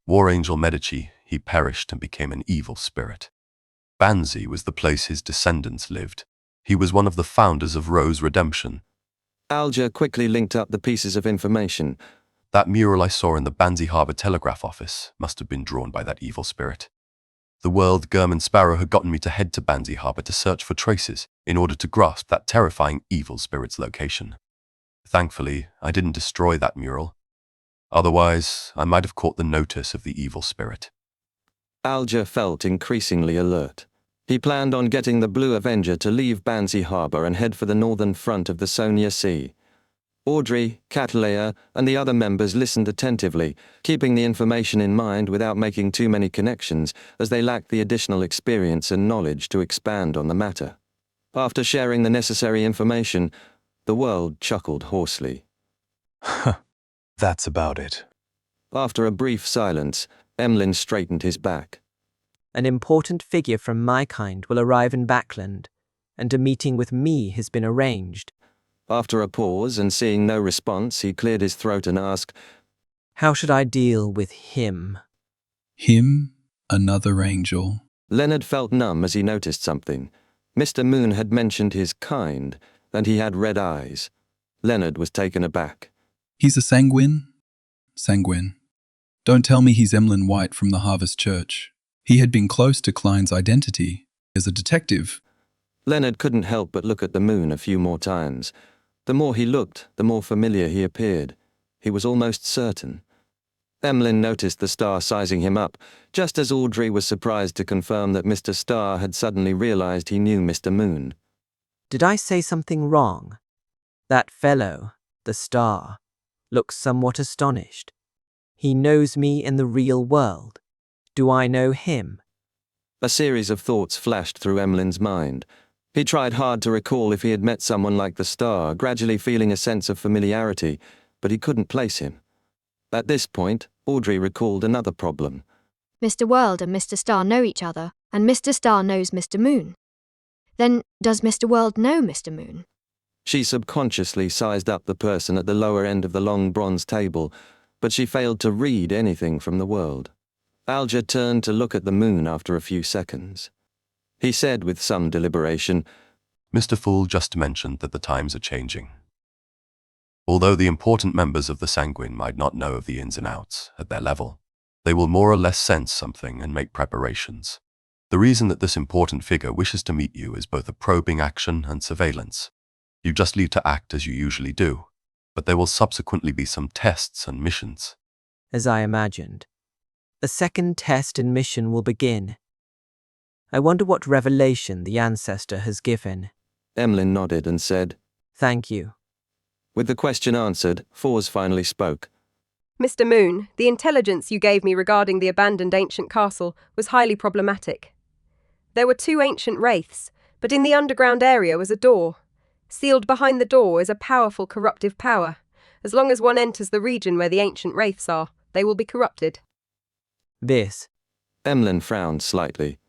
[SPEAKER 9] War Angel Medici, he perished and became an evil spirit. Bansi was the place his descendants lived. He was one of the founders of Rose Redemption.
[SPEAKER 1] Alger quickly linked up the pieces of information.
[SPEAKER 9] That mural I saw in the Bansi Harbour Telegraph Office must have been drawn by that evil spirit. The world German Sparrow had gotten me to head to Bansi Harbour to search for traces in order to grasp that terrifying evil spirit's location. Thankfully, I didn't destroy that mural. Otherwise, I might have caught the notice of the evil spirit.
[SPEAKER 1] Alger felt increasingly alert. He planned on getting the Blue Avenger to leave Bansi Harbour and head for the northern front of the Sonia Sea. Audrey, Catalea, and the other members listened attentively, keeping the information in mind without making too many connections, as they lacked the additional experience and knowledge to expand on the matter. After sharing the necessary information, the world chuckled hoarsely.
[SPEAKER 4] That's about it.
[SPEAKER 1] After a brief silence, Emlyn straightened his back.
[SPEAKER 11] An important figure from my kind will arrive in Backland, and a meeting with me has been arranged.
[SPEAKER 1] After a pause and seeing no response, he cleared his throat and asked,
[SPEAKER 11] How should I deal with him?
[SPEAKER 3] Him? Another angel.
[SPEAKER 1] Leonard felt numb as he noticed something. Mr. Moon had mentioned his kind, and he had red eyes. Leonard was taken aback.
[SPEAKER 3] He's a sanguine? Sanguine. Don't tell me he's Emlyn White from the Harvest Church. He had been close to Klein's identity as a detective.
[SPEAKER 1] Leonard couldn't help but look at the moon a few more times. The more he looked, the more familiar he appeared. He was almost certain. Emlyn noticed the star sizing him up, just as Audrey was surprised to confirm that Mr. Star had suddenly realized he knew Mr. Moon.
[SPEAKER 11] Did I say something wrong? That fellow, the star, looks somewhat astonished. He knows me in the real world. Do I know him?
[SPEAKER 1] A series of thoughts flashed through Emlyn's mind. He tried hard to recall if he had met someone like the star, gradually feeling a sense of familiarity, but he couldn't place him. At this point, Audrey recalled another problem.
[SPEAKER 2] Mr. World and Mr. Star know each other, and Mr. Star knows Mr. Moon. Then, does Mr. World know Mr. Moon?
[SPEAKER 1] She subconsciously sized up the person at the lower end of the long bronze table, but she failed to read anything from the world. Alger turned to look at the moon after a few seconds. He said with some deliberation,
[SPEAKER 9] Mr. Fool just mentioned that the times are changing. Although the important members of the Sanguine might not know of the ins and outs at their level, they will more or less sense something and make preparations. The reason that this important figure wishes to meet you is both a probing action and surveillance. You just need to act as you usually do, but there will subsequently be some tests and missions.
[SPEAKER 11] As I imagined. A second test and mission will begin. I wonder what revelation the ancestor has given.
[SPEAKER 1] Emlyn nodded and said,
[SPEAKER 11] Thank you.
[SPEAKER 1] With the question answered, Fours finally spoke.
[SPEAKER 8] Mr. Moon, the intelligence you gave me regarding the abandoned ancient castle was highly problematic. There were 2 ancient wraiths, but in the underground area was a door. Sealed behind the door is a powerful corruptive power. As long as one enters the region where the ancient wraiths are, they will be corrupted.
[SPEAKER 11] This.
[SPEAKER 1] Emlyn frowned slightly.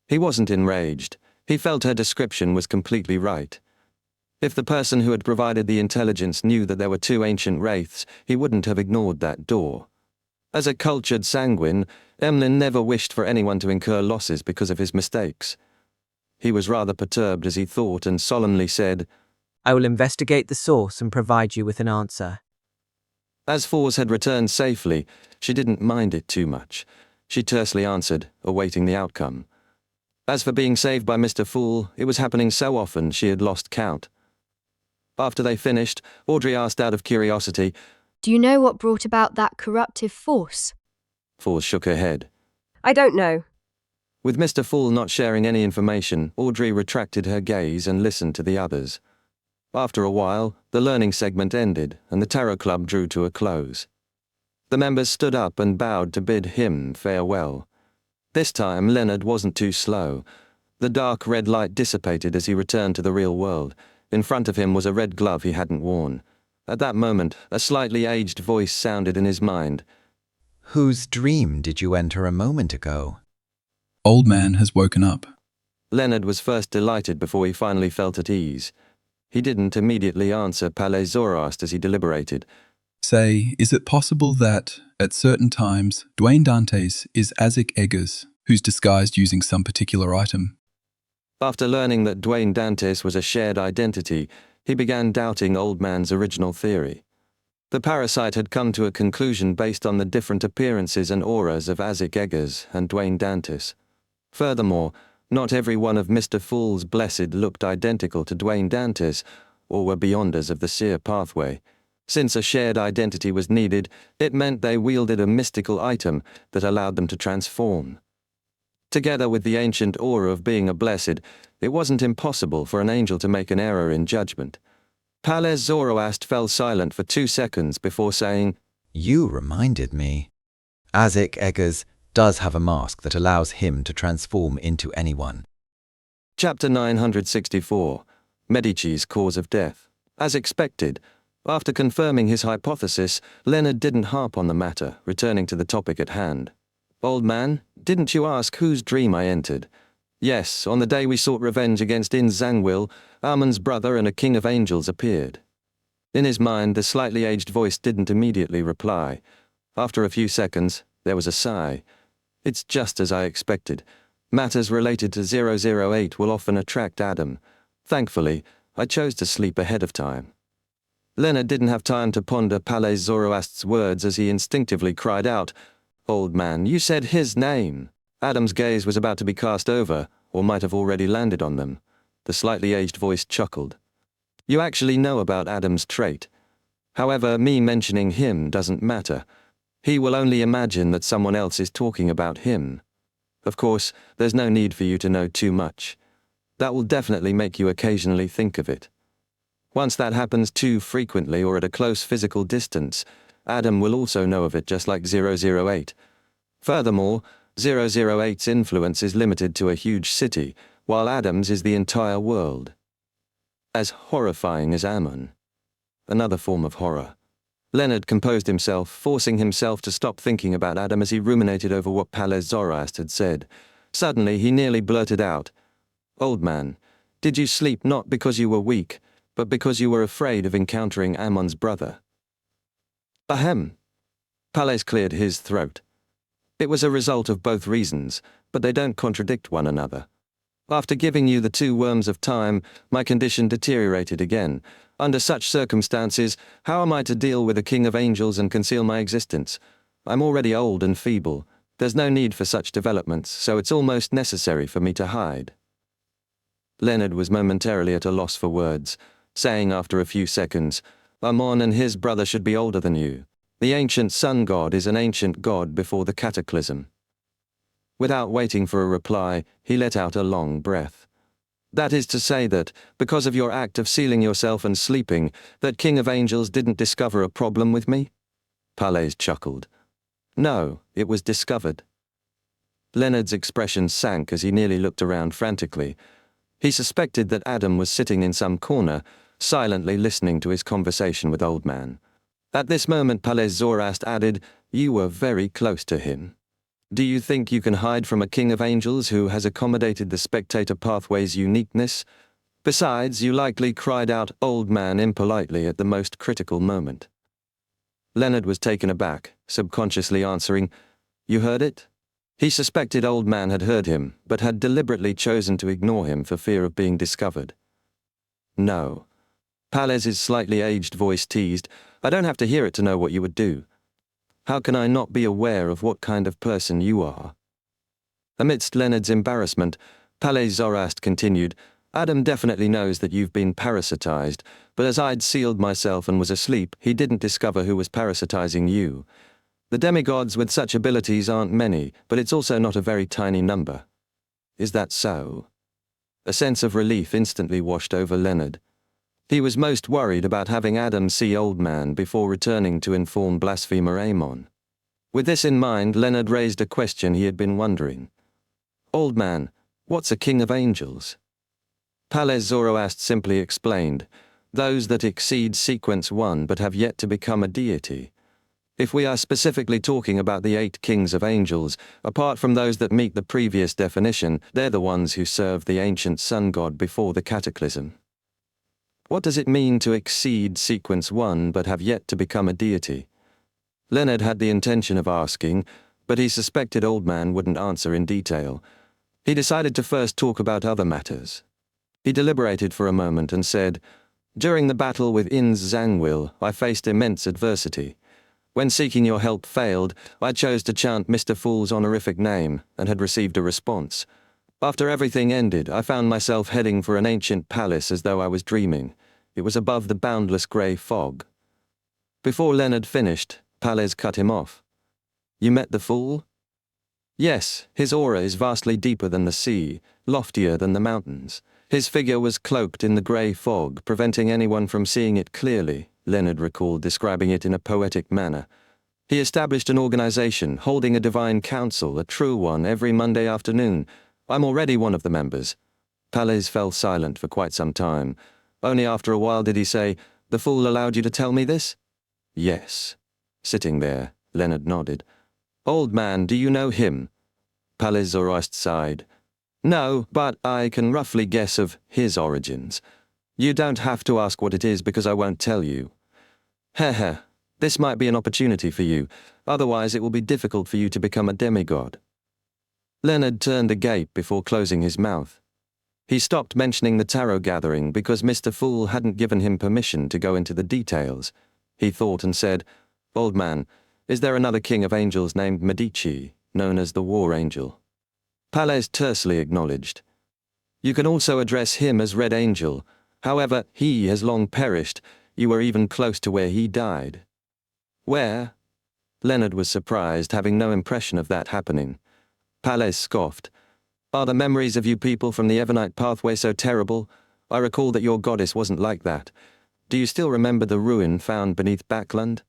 [SPEAKER 1] He wasn't enraged. He felt her description was completely right. If the person who had provided the intelligence knew that there were 2 ancient wraiths, he wouldn't have ignored that door. As a cultured sanguine, Emlyn never wished for anyone to incur losses because of his mistakes. He was rather perturbed as he thought and solemnly said,
[SPEAKER 11] I will investigate the source and provide you with an answer.
[SPEAKER 1] As Fours had returned safely, she didn't mind it too much. She tersely answered, awaiting the outcome. As for being saved by Mr. Fool, it was happening so often she had lost count. After they finished, Audrey asked out of curiosity,
[SPEAKER 2] Do you know what brought about that corruptive force?
[SPEAKER 1] Fours shook her head.
[SPEAKER 8] I don't know.
[SPEAKER 1] With Mr. Fool not sharing any information, Audrey retracted her gaze and listened to the others. After a while, the learning segment ended and the Tarot Club drew to a close. The members stood up and bowed to bid him farewell. This time, Leonard wasn't too slow. The dark red light dissipated as he returned to the real world. In front of him was a red glove he hadn't worn. At that moment, a slightly aged voice sounded in his mind.
[SPEAKER 12] Whose dream did you enter a moment ago?
[SPEAKER 3] Old man has woken up.
[SPEAKER 1] Leonard was first delighted before he finally felt at ease. He didn't immediately answer Palais Zoroast as he deliberated.
[SPEAKER 3] Say, is it possible that, at certain times, Dwayne Dantes is Isaac Eggers, who's disguised using some particular item?
[SPEAKER 1] After learning that Dwayne Dantes was a shared identity, he began doubting Old Man's original theory. The parasite had come to a conclusion based on the different appearances and auras of Isaac Eggers and Dwayne Dantes. Furthermore, not every one of Mr. Fool's blessed looked identical to Dwayne Dantes, or were beyonders of the seer pathway. Since a shared identity was needed, it meant they wielded a mystical item that allowed them to transform. Together with the ancient aura of being a blessed, it wasn't impossible for an angel to make an error in judgment. Palais Zoroast fell silent for 2 seconds before saying,
[SPEAKER 12] You reminded me. Isaac Eggers does have a mask that allows him to transform into anyone.
[SPEAKER 1] Chapter 964, Medici's Cause of Death. As expected, after confirming his hypothesis, Leonard didn't harp on the matter, returning to the topic at hand. Old man, didn't you ask whose dream I entered? Yes, on the day we sought revenge against In Zangwil, Amon's brother and a king of angels appeared. In his mind, the slightly aged voice didn't immediately reply. After a few seconds, there was a sigh. It's just as I expected. Matters related to 008 will often attract Adam. Thankfully, I chose to sleep ahead of time. Leonard didn't have time to ponder Palais Zoroast's words as he instinctively cried out, Old man, you said his name. Adam's gaze was about to be cast over, or might have already landed on them. The slightly aged voice chuckled. You actually know about Adam's trait. However, me mentioning him doesn't matter. He will only imagine that someone else is talking about him. Of course, there's no need for you to know too much. That will definitely make you occasionally think of it. Once that happens too frequently or at a close physical distance, Adam will also know of it just like 008. Furthermore, 008's influence is limited to a huge city, while Adam's is the entire world. As horrifying as Amon. Another form of horror. Leonard composed himself, forcing himself to stop thinking about Adam as he ruminated over what Palais Zoroast had said. Suddenly, he nearly blurted out, Old man, did you sleep not because you were weak, but because you were afraid of encountering Amon's brother? Ahem. Palais cleared his throat. It was a result of both reasons, but they don't contradict one another. After giving you the 2 worms of time, my condition deteriorated again. Under such circumstances, how am I to deal with a king of angels and conceal my existence? I'm already old and feeble. There's no need for such developments, so it's almost necessary for me to hide. Leonard was momentarily at a loss for words, saying after a few seconds, Amon and his brother should be older than you. The ancient sun god is an ancient god before the cataclysm. Without waiting for a reply, he let out a long breath. That is to say that, because of your act of sealing yourself and sleeping, that king of angels didn't discover a problem with me? Palais chuckled. No, it was discovered. Leonard's expression sank as he nearly looked around frantically. He suspected that Adam was sitting in some corner, silently listening to his conversation with Old Man. At this moment Palais Zoroast added, "You were very close to him. Do you think you can hide from a king of angels who has accommodated the spectator pathway's uniqueness? Besides, you likely cried out 'Old Man' impolitely at the most critical moment." Leonard was taken aback, subconsciously answering, "You heard it?" He suspected Old Man had heard him, but had deliberately chosen to ignore him for fear of being discovered. "No." Palais' slightly aged voice teased, "I don't have to hear it to know what you would do. How can I not be aware of what kind of person you are?" Amidst Leonard's embarrassment, Palais Zoroast continued, "Adam definitely knows that you've been parasitized, but as I'd sealed myself and was asleep, he didn't discover who was parasitizing you. The demigods with such abilities aren't many, but it's also not a very tiny number. Is that so?" A sense of relief instantly washed over Leonard. He was most worried about having Adam see Old Man before returning to inform blasphemer Amon. With this in mind, Leonard raised a question he had been wondering. "Old Man, what's a king of angels?" Palais Zoroast simply explained, "Those that exceed sequence 1 but have yet to become a deity. If we are specifically talking about the 8 kings of angels, apart from those that meet the previous definition, they're the ones who served the ancient sun god before the cataclysm." What does it mean to exceed sequence 1 but have yet to become a deity? Leonard had the intention of asking, but he suspected Old Man wouldn't answer in detail. He decided to first talk about other matters. He deliberated for a moment and said, "During the battle with Inz Zangwil, I faced immense adversity. When seeking your help failed, I chose to chant Mr. Fool's honorific name and had received a response. After everything ended, I found myself heading for an ancient palace as though I was dreaming. It was above the boundless grey fog." Before Leonard finished, Palais cut him off. "You met the Fool?" "Yes, his aura is vastly deeper than the sea, loftier than the mountains. His figure was cloaked in the grey fog, preventing anyone from seeing it clearly," Leonard recalled, describing it in a poetic manner. "He established an organization, holding a divine council, a true one, every Monday afternoon. I'm already one of the members." Palais fell silent for quite some time. Only after a while did he say, "The Fool allowed you to tell me this?" "Yes." Sitting there, Leonard nodded. "Old Man, do you know him?" Palais Zoroast sighed. "No, but I can roughly guess of his origins. You don't have to ask what it is because I won't tell you. Heh, this might be an opportunity for you, otherwise it will be difficult for you to become a demigod." Leonard turned agape before closing his mouth. He stopped mentioning the tarot gathering because Mr. Fool hadn't given him permission to go into the details. He thought and said, "Old Man, is there another king of angels named Medici, known as the War Angel?" Palais tersely acknowledged. "You can also address him as Red Angel. However, he has long perished. You were even close to where he died." "Where?" Leonard was surprised, having no impression of that happening. Palais scoffed. "Are the memories of you people from the Evernite pathway so terrible? I recall that your goddess wasn't like that. Do you still remember the ruin found beneath Backland?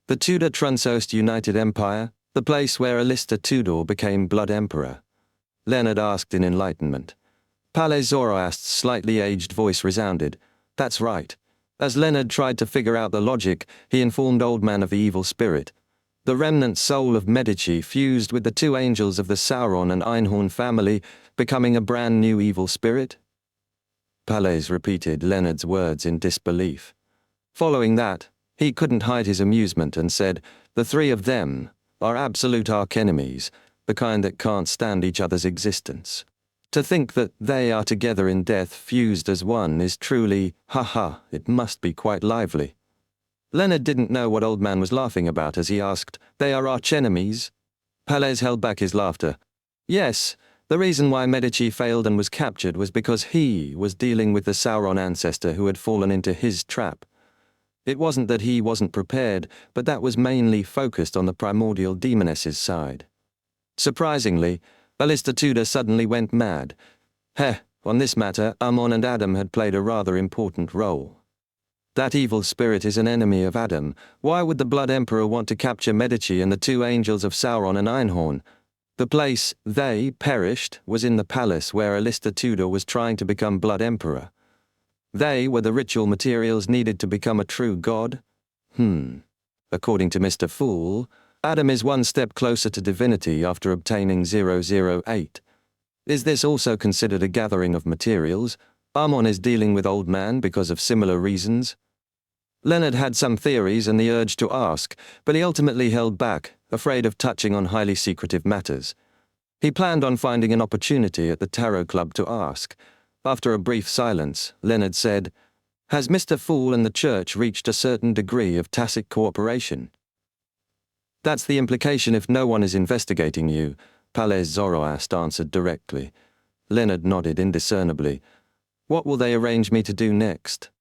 [SPEAKER 1] The Tudor Trunsost United Empire, the place where Alistair Tudor became Blood Emperor?" Leonard asked in enlightenment. Palais Zoroast's slightly aged voice resounded. "That's right." As Leonard tried to figure out the logic, he informed Old Man of the evil spirit. The remnant soul of Medici fused with the 2 angels of the Sauron and Einhorn family, becoming a brand new evil spirit? Palais repeated Leonard's words in disbelief. Following that, he couldn't hide his amusement and said, "The 3 of them are absolute archenemies, the kind that can't stand each other's existence. To think that they are together in death fused as one is truly, it must be quite lively." Leonard didn't know what Old Man was laughing about as he asked, "They are archenemies?" Palais held back his laughter. "Yes, the reason why Medici failed and was captured was because he was dealing with the Sauron ancestor who had fallen into his trap. It wasn't that he wasn't prepared, but that was mainly focused on the primordial demoness's side. Surprisingly, Alistair Tudor suddenly went mad. On this matter, Amon and Adam had played a rather important role." That evil spirit is an enemy of Adam. Why would the Blood Emperor want to capture Medici and the two angels of Sauron and Einhorn? The place they perished was in the palace where Alistair Tudor was trying to become Blood Emperor. They were the ritual materials needed to become a true god? According to Mr. Fool, Adam is one step closer to divinity after obtaining 008. Is this also considered a gathering of materials? Amon is dealing with Old Man because of similar reasons? Leonard had some theories and the urge to ask, but he ultimately held back, afraid of touching on highly secretive matters. He planned on finding an opportunity at the Tarot Club to ask. After a brief silence, Leonard said, "Has Mr. Fool and the church reached a certain degree of tacit cooperation?" "That's the implication if no one is investigating you," Palais Zoroast answered directly. Leonard nodded indiscernibly. "What will they arrange me to do next?"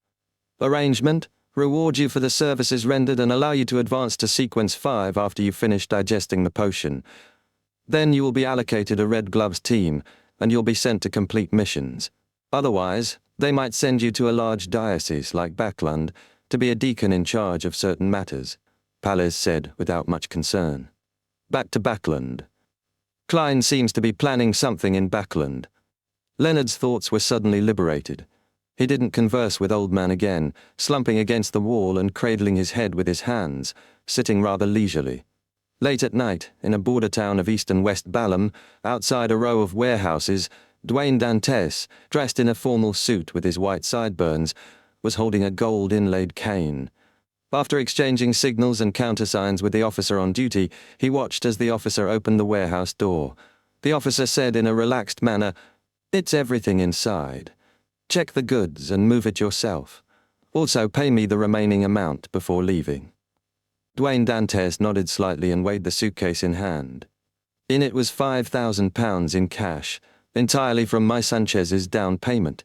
[SPEAKER 1] "Arrangement? Reward you for the services rendered and allow you to advance to Sequence 5 after you finish digesting the potion. Then you will be allocated a Red Gloves team, and you'll be sent to complete missions. Otherwise, they might send you to a large diocese like Backlund to be a deacon in charge of certain matters," Palais said without much concern. Back to Backlund. Klein seems to be planning something in Backlund. Leonard's thoughts were suddenly liberated. He didn't converse with Old Man again, slumping against the wall and cradling his head with his hands, sitting rather leisurely. Late at night, in a border town of east and west Balham, outside a row of warehouses, Dwayne Dantes, dressed in a formal suit with his white sideburns, was holding a gold-inlaid cane. After exchanging signals and countersigns with the officer on duty, he watched as the officer opened the warehouse door. The officer said in a relaxed manner, "It's everything inside. Check the goods and move it yourself. Also pay me the remaining amount before leaving." Dwayne Dantes nodded slightly and weighed the suitcase in hand. In it was £5,000 in cash, entirely from my Sanchez's down payment.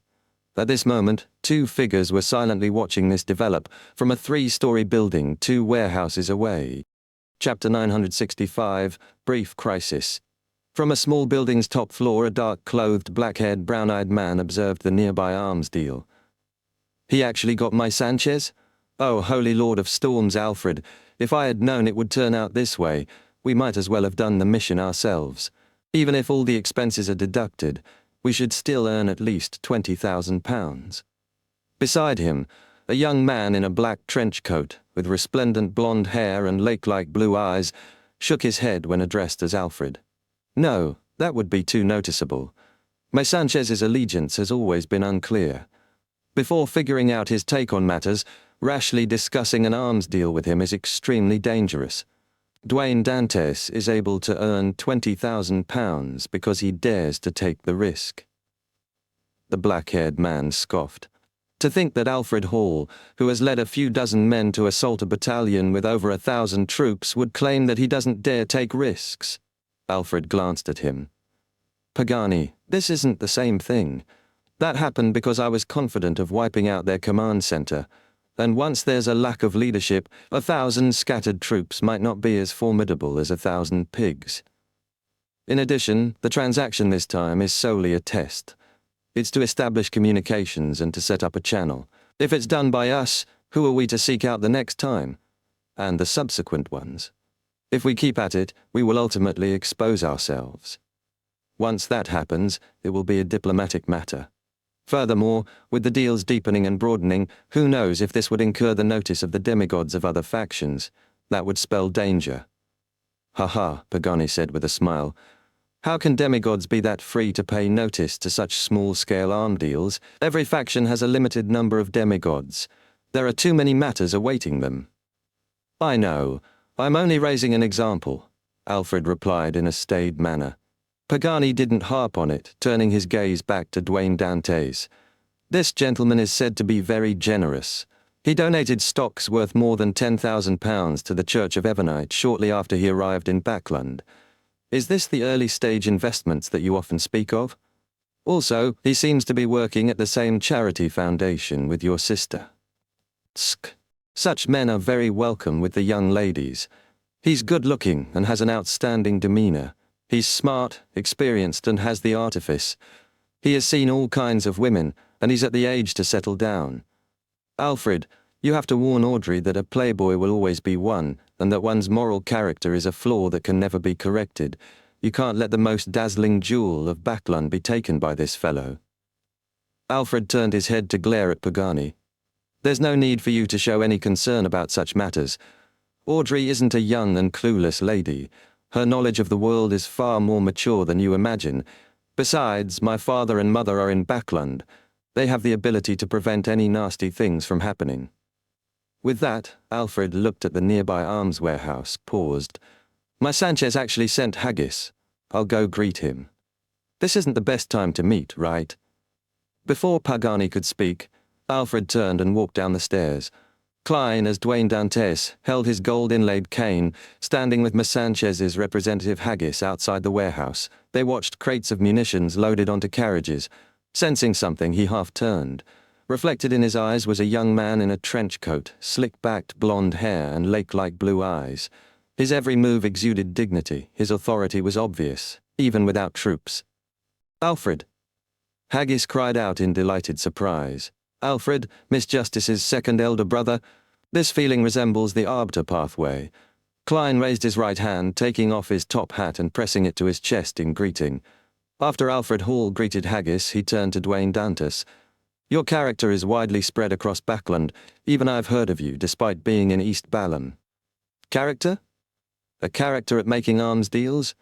[SPEAKER 1] At this moment, two figures were silently watching this develop from a 3-story building 2 warehouses away. Chapter 965, Brief Crisis. From a small building's top floor, a dark-clothed, black-haired, brown-eyed man observed the nearby arms deal. "He actually got my Sanchez? Oh, Holy Lord of Storms, Alfred, if I had known it would turn out this way, we might as well have done the mission ourselves. Even if all the expenses are deducted, we should still earn at least £20,000. Beside him, a young man in a black trench coat, with resplendent blonde hair and lake-like blue eyes, shook his head when addressed as Alfred. "No, that would be too noticeable. My Sanchez's allegiance has always been unclear. Before figuring out his take on matters, rashly discussing an arms deal with him is extremely dangerous. Dwayne Dantes is able to earn £20,000 because he dares to take the risk." The black-haired man scoffed. To think that Alfred Hall, who has led a few dozen men to assault a battalion with over 1,000 troops, would claim that he doesn't dare take risks. Alfred glanced at him. "Pagani, this isn't the same thing. That happened because I was confident of wiping out their command center. And once there's a lack of leadership, 1,000 scattered troops might not be as formidable as 1,000 pigs. In addition, the transaction this time is solely a test. It's to establish communications and to set up a channel. If it's done by us, who are we to seek out the next time? And the subsequent ones. If we keep at it, we will ultimately expose ourselves. Once that happens, it will be a diplomatic matter. Furthermore, with the deals deepening and broadening, who knows if this would incur the notice of the demigods of other factions. That would spell danger." "Ha, Pagani said with a smile. "How can demigods be that free to pay notice to such small-scale arm deals? Every faction has a limited number of demigods. There are too many matters awaiting them." "I know. I'm only raising an example," Alfred replied in a staid manner. Pagani didn't harp on it, turning his gaze back to Dwayne Dantes. "This gentleman is said to be very generous. He donated stocks worth more than £10,000 to the Church of Evernite shortly after he arrived in Backlund. Is this the early-stage investments that you often speak of? Also, he seems to be working at the same charity foundation with your sister. Tsk. Such men are very welcome with the young ladies. He's good-looking and has an outstanding demeanor. He's smart, experienced, and has the artifice. He has seen all kinds of women, and he's at the age to settle down. Alfred, You have to warn Audrey that a playboy will always be one, and that one's moral character is a flaw that can never be corrected. You can't let the most dazzling jewel of Backlund be taken by this fellow. Alfred turned his head to glare at Pagani. There's no need for you to show any concern about such matters. Audrey isn't a young and clueless lady. Her knowledge of the world is far more mature than you imagine. Besides, my father and mother are in Backlund. They have the ability to prevent any nasty things from happening. With that, Alfred looked at the nearby arms warehouse, paused. My Sanchez actually sent haggis. I'll go greet him. This isn't the best time to meet, right? Before Pagani could speak, Alfred turned and walked down the stairs. Klein, as Dwayne Dantes, held his gold-inlaid cane, standing with Miss Sanchez's representative haggis outside the warehouse. They watched crates of munitions loaded onto carriages. Sensing something, he half-turned. Reflected in his eyes was a young man in a trench coat, slick-backed blonde hair and lake-like blue eyes. His every move exuded dignity. His authority was obvious, even without troops. Alfred! Haggis cried out in delighted surprise. Alfred, Miss Justice's second elder brother. This feeling resembles the arbiter pathway. Klein raised his right hand, taking off his top hat and pressing it to his chest in greeting. After Alfred Hall greeted Haggis, he turned to Dwayne Dantes. Your character is widely spread across Backlund. Even I've heard of you, despite being in East Balham. Character? A character at making arms deals?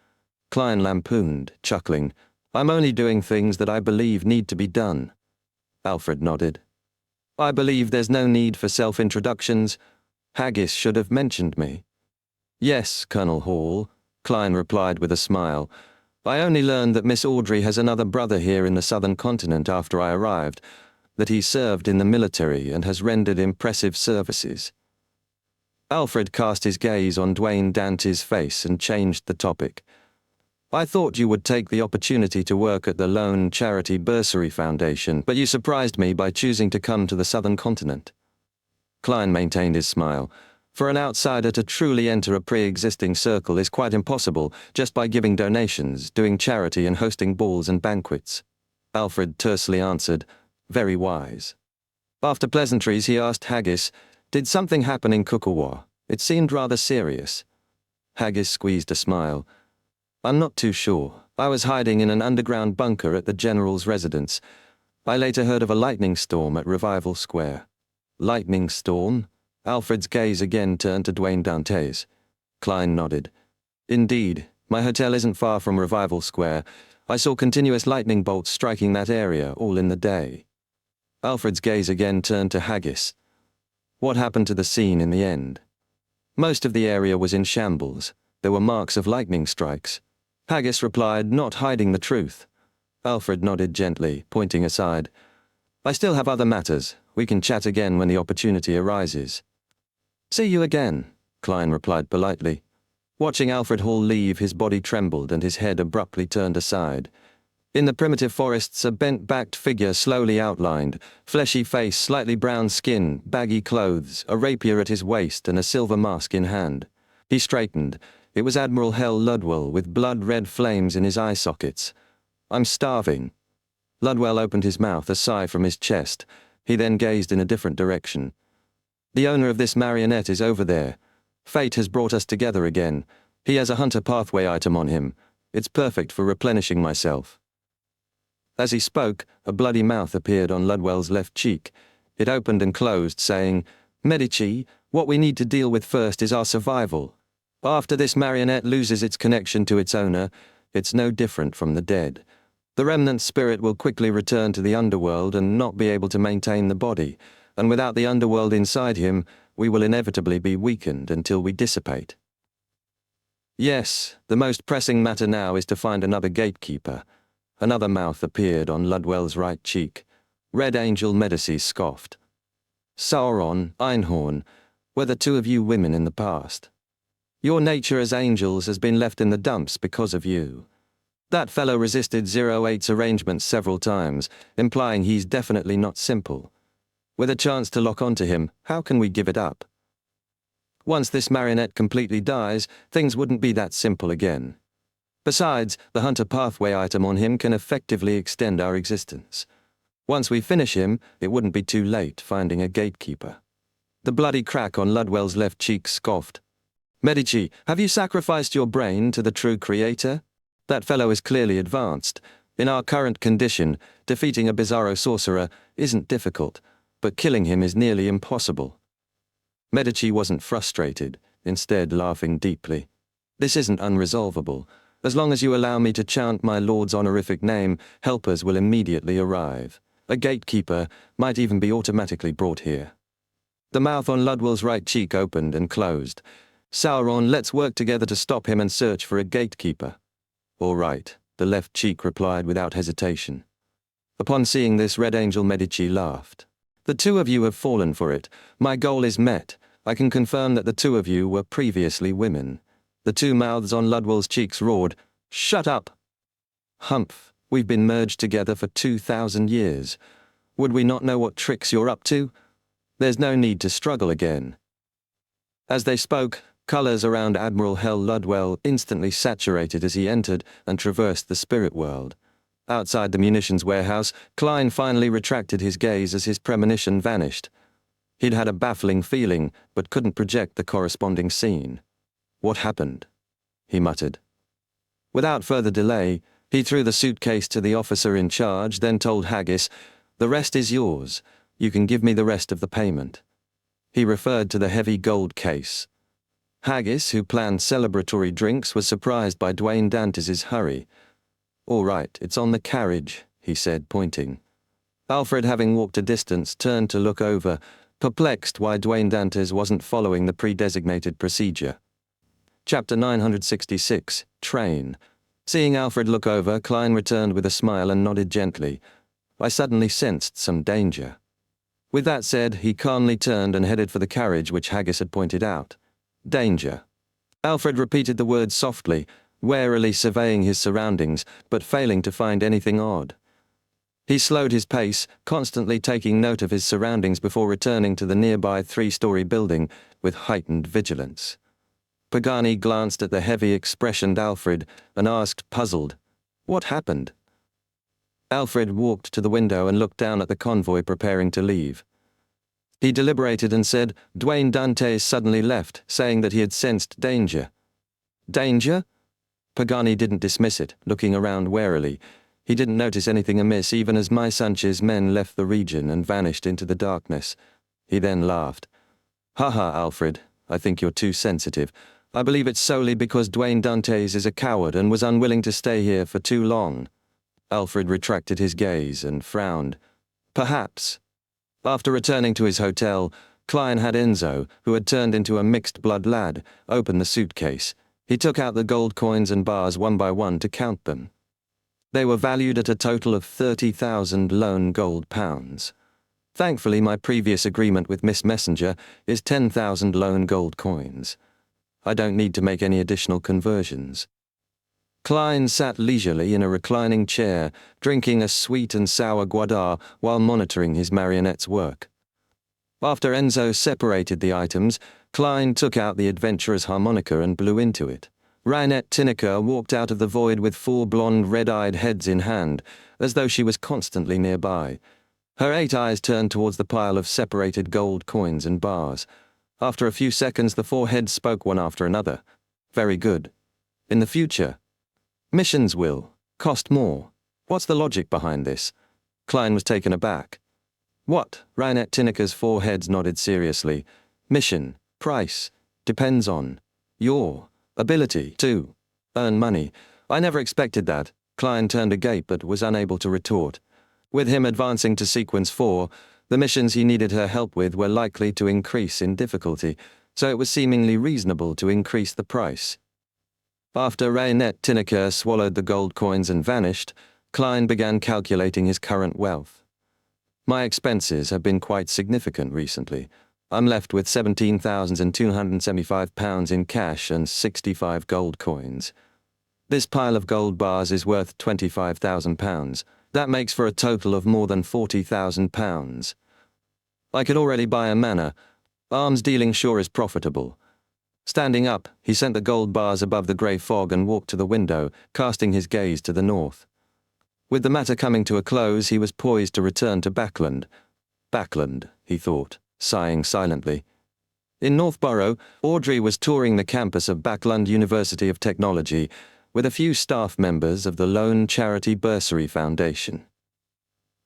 [SPEAKER 1] Klein lampooned, chuckling. I'm only doing things that I believe need to be done. Alfred nodded. I believe there's no need for self-introductions. Haggis should have mentioned me. Yes, Colonel Hall, Klein replied with a smile. I only learned that Miss Audrey has another brother here in the southern continent after I arrived, that he served in the military and has rendered impressive services. Alfred cast his gaze on Dwayne Dante's face and changed the topic. I thought you would take the opportunity to work at the Lone Charity Bursary Foundation, but you surprised me by choosing to come to the southern continent. Klein maintained his smile. For an outsider to truly enter a pre-existing circle is quite impossible just by giving donations, doing charity and hosting balls and banquets. Alfred tersely answered, very wise. After pleasantries, he asked Haggis, did something happen in Kukawa? It seemed rather serious. Haggis squeezed a smile. I'm not too sure. I was hiding in an underground bunker at the General's residence. I later heard of a lightning storm at Revival Square. Lightning storm? Alfred's gaze again turned to Dwayne Dantes. Klein nodded. Indeed, my hotel isn't far from Revival Square. I saw continuous lightning bolts striking that area all in the day. Alfred's gaze again turned to Haggis. What happened to the scene in the end? Most of the area was in shambles. There were marks of lightning strikes. Haggis replied, not hiding the truth. Alfred nodded gently, pointing aside. I still have other matters. We can chat again when the opportunity arises. See you again, Klein replied politely. Watching Alfred Hall leave, his body trembled and his head abruptly turned aside. In the primitive forests, a bent-backed figure slowly outlined, fleshy face, slightly brown skin, baggy clothes, a rapier at his waist and a silver mask in hand. He straightened. It was Admiral Hell Ludwell with blood-red flames in his eye sockets. I'm starving. Ludwell opened his mouth, a sigh from his chest. He then gazed in a different direction. The owner of this marionette is over there. Fate has brought us together again. He has a hunter pathway item on him. It's perfect for replenishing myself. As he spoke, a bloody mouth appeared on Ludwell's left cheek. It opened and closed, saying, Medici, what we need to deal with first is our survival. After this marionette loses its connection to its owner, it's no different from the dead. The remnant spirit will quickly return to the underworld and not be able to maintain the body, and without the underworld inside him, we will inevitably be weakened until we dissipate. Yes, the most pressing matter now is to find another gatekeeper. Another mouth appeared on Ludwell's right cheek. Red Angel Medici scoffed. Sauron, Einhorn, were the two of you women in the past. Your nature as angels has been left in the dumps because of you. That fellow resisted 08's arrangements several times, implying he's definitely not simple. With a chance to lock onto him, how can we give it up? Once this marionette completely dies, things wouldn't be that simple again. Besides, the hunter pathway item on him can effectively extend our existence. Once we finish him, it wouldn't be too late finding a gatekeeper. The bloody crack on Ludwell's left cheek scoffed. Medici, have you sacrificed your brain to the true creator? That fellow is clearly advanced. In our current condition, defeating a bizarro sorcerer isn't difficult, but killing him is nearly impossible. Medici wasn't frustrated, instead laughing deeply. This isn't unresolvable. As long as you allow me to chant my lord's honorific name, helpers will immediately arrive. A gatekeeper might even be automatically brought here. The mouth on Ludwell's right cheek opened and closed. Sauron, let's work together to stop him and search for a gatekeeper. All right, the left cheek replied without hesitation. Upon seeing this, Red Angel Medici laughed. The two of you have fallen for it. My goal is met. I can confirm that the two of you were previously women. The two mouths on Ludwell's cheeks roared, Shut up! Humph, we've been merged together for 2,000 years. Would we not know what tricks you're up to? There's no need to struggle again. As they spoke, colours around Admiral Hell Ludwell instantly saturated as he entered and traversed the spirit world. Outside the munitions warehouse, Klein finally retracted his gaze as his premonition vanished. He'd had a baffling feeling, but couldn't project the corresponding scene. What happened? He muttered. Without further delay, he threw the suitcase to the officer in charge, then told Haggis, The rest is yours. You can give me the rest of the payment. He referred to the heavy gold case. Haggis, who planned celebratory drinks, was surprised by Dwayne Dantes' hurry. All right, it's on the carriage, he said, pointing. Alfred, having walked a distance, turned to look over, perplexed why Dwayne Dantes wasn't following the pre-designated procedure. Chapter 966, Train. Seeing Alfred look over, Klein returned with a smile and nodded gently. I suddenly sensed some danger. With that said, he calmly turned and headed for the carriage which Haggis had pointed out. Danger. Alfred repeated the words softly, warily surveying his surroundings, but failing to find anything odd. He slowed his pace, constantly taking note of his surroundings before returning to the nearby 3-story building with heightened vigilance. Pagani glanced at the heavy-expressioned Alfred and asked, puzzled, What happened? Alfred walked to the window and looked down at the convoy preparing to leave. He deliberated and said, Dwayne Dantes suddenly left, saying that he had sensed danger. Danger? Pagani didn't dismiss it, looking around warily. He didn't notice anything amiss even as Mai Sanchez's men left the region and vanished into the darkness. He then laughed. Haha, Alfred, I think you're too sensitive. I believe it's solely because Dwayne Dantes is a coward and was unwilling to stay here for too long. Alfred retracted his gaze and frowned. Perhaps. After returning to his hotel, Klein had Enzo, who had turned into a mixed-blood lad, open the suitcase. He took out the gold coins and bars one by one to count them. They were valued at a total of 30,000 lone gold pounds. Thankfully, my previous agreement with Miss Messenger is 10,000 lone gold coins. I don't need to make any additional conversions. Klein sat leisurely in a reclining chair, drinking a sweet and sour guadar while monitoring his marionette's work. After Enzo separated the items, Klein took out the adventurer's harmonica and blew into it. Reinette Tinneker walked out of the void with 4 blonde, red-eyed heads in hand, as though she was constantly nearby. Her 8 eyes turned towards the pile of separated gold coins and bars. After a few seconds, the 4 heads spoke one after another. Very good. In the future, missions will cost more. What's the logic behind this? Klein was taken aback. What? Reinette Tinneker's 4 heads nodded seriously. Mission, price, depends on your ability to earn money. I never expected that. Klein turned agape but was unable to retort. With him advancing to sequence 4, the missions he needed her help with were likely to increase in difficulty, so it was seemingly reasonable to increase the price. After Reinette Tinneker swallowed the gold coins and vanished, Klein began calculating his current wealth. My expenses have been quite significant recently. I'm left with £17,275 in cash and 65 gold coins. This pile of gold bars is worth £25,000. That makes for a total of more than £40,000. I could already buy a manor. Arms dealing sure is profitable. Standing up, he sent the gold bars above the grey fog and walked to the window, casting his gaze to the north. With the matter coming to a close, he was poised to return to Backland. Backland, he thought. sighing silently. In Northborough, Audrey was touring the campus of Backlund University of Technology with a few staff members of the Lone Charity Bursary Foundation.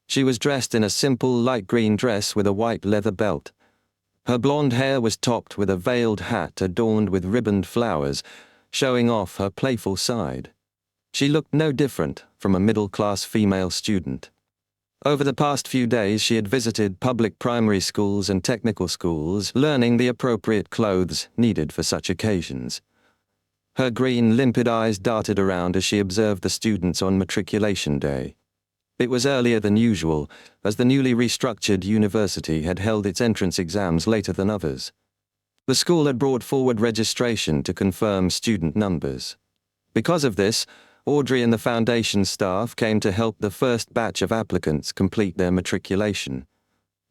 [SPEAKER 1] She was dressed in a simple light green dress with a white leather belt. Her blonde hair was topped with a veiled hat adorned with ribboned flowers, showing off her playful side. She looked no different from a middle-class female student. Over the past few days, she had visited public primary schools and technical schools, learning the appropriate clothes needed for such occasions. Her green, limpid eyes darted around as she observed the students on matriculation day. It was earlier than usual, as the newly restructured university had held its entrance exams later than others. The school had brought forward registration to confirm student numbers. Because of this, Audrey and the foundation staff came to help the first batch of applicants complete their matriculation.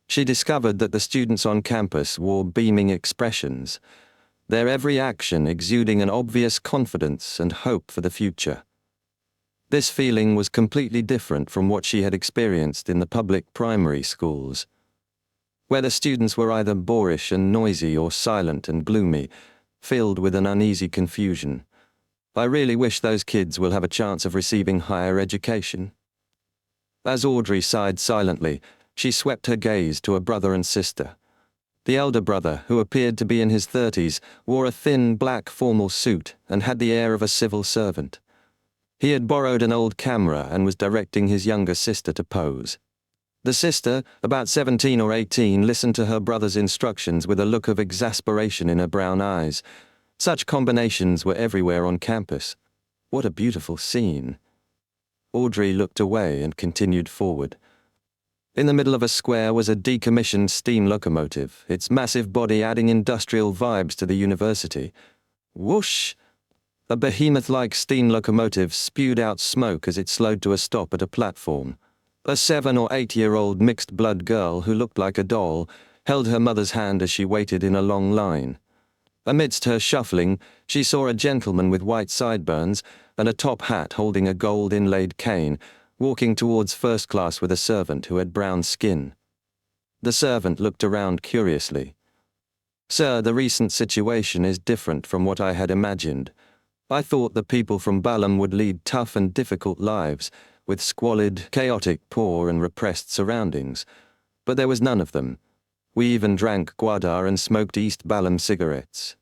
[SPEAKER 1] She discovered that the students on campus wore beaming expressions, their every action exuding an obvious confidence and hope for the future. This feeling was completely different from what she had experienced in the public primary schools, where the students were either boorish and noisy or silent and gloomy, filled with an uneasy confusion. I really wish those kids will have a chance of receiving higher education. As Audrey sighed silently, she swept her gaze to a brother and sister. The elder brother, who appeared to be in his 30s, wore a thin black formal suit and had the air of a civil servant. He had borrowed an old camera and was directing his younger sister to pose. The sister, about 17 or 18, listened to her brother's instructions with a look of exasperation in her brown eyes. Such combinations were everywhere on campus. What a beautiful scene. Audrey looked away and continued forward. In the middle of a square was a decommissioned steam locomotive, its massive body adding industrial vibes to the university. Whoosh! A behemoth-like steam locomotive spewed out smoke as it slowed to a stop at a platform. A 7 or 8-year-old mixed-blood girl who looked like a doll held her mother's hand as she waited in a long line. Amidst her shuffling, she saw a gentleman with white sideburns and a top hat holding a gold-inlaid cane, walking towards first class with a servant who had brown skin. The servant looked around curiously. "Sir, the recent situation is different from what I had imagined. I thought the people from Balam would lead tough and difficult lives, with squalid, chaotic, poor and repressed surroundings. But there was none of them. We even drank guadar and smoked East Balam cigarettes."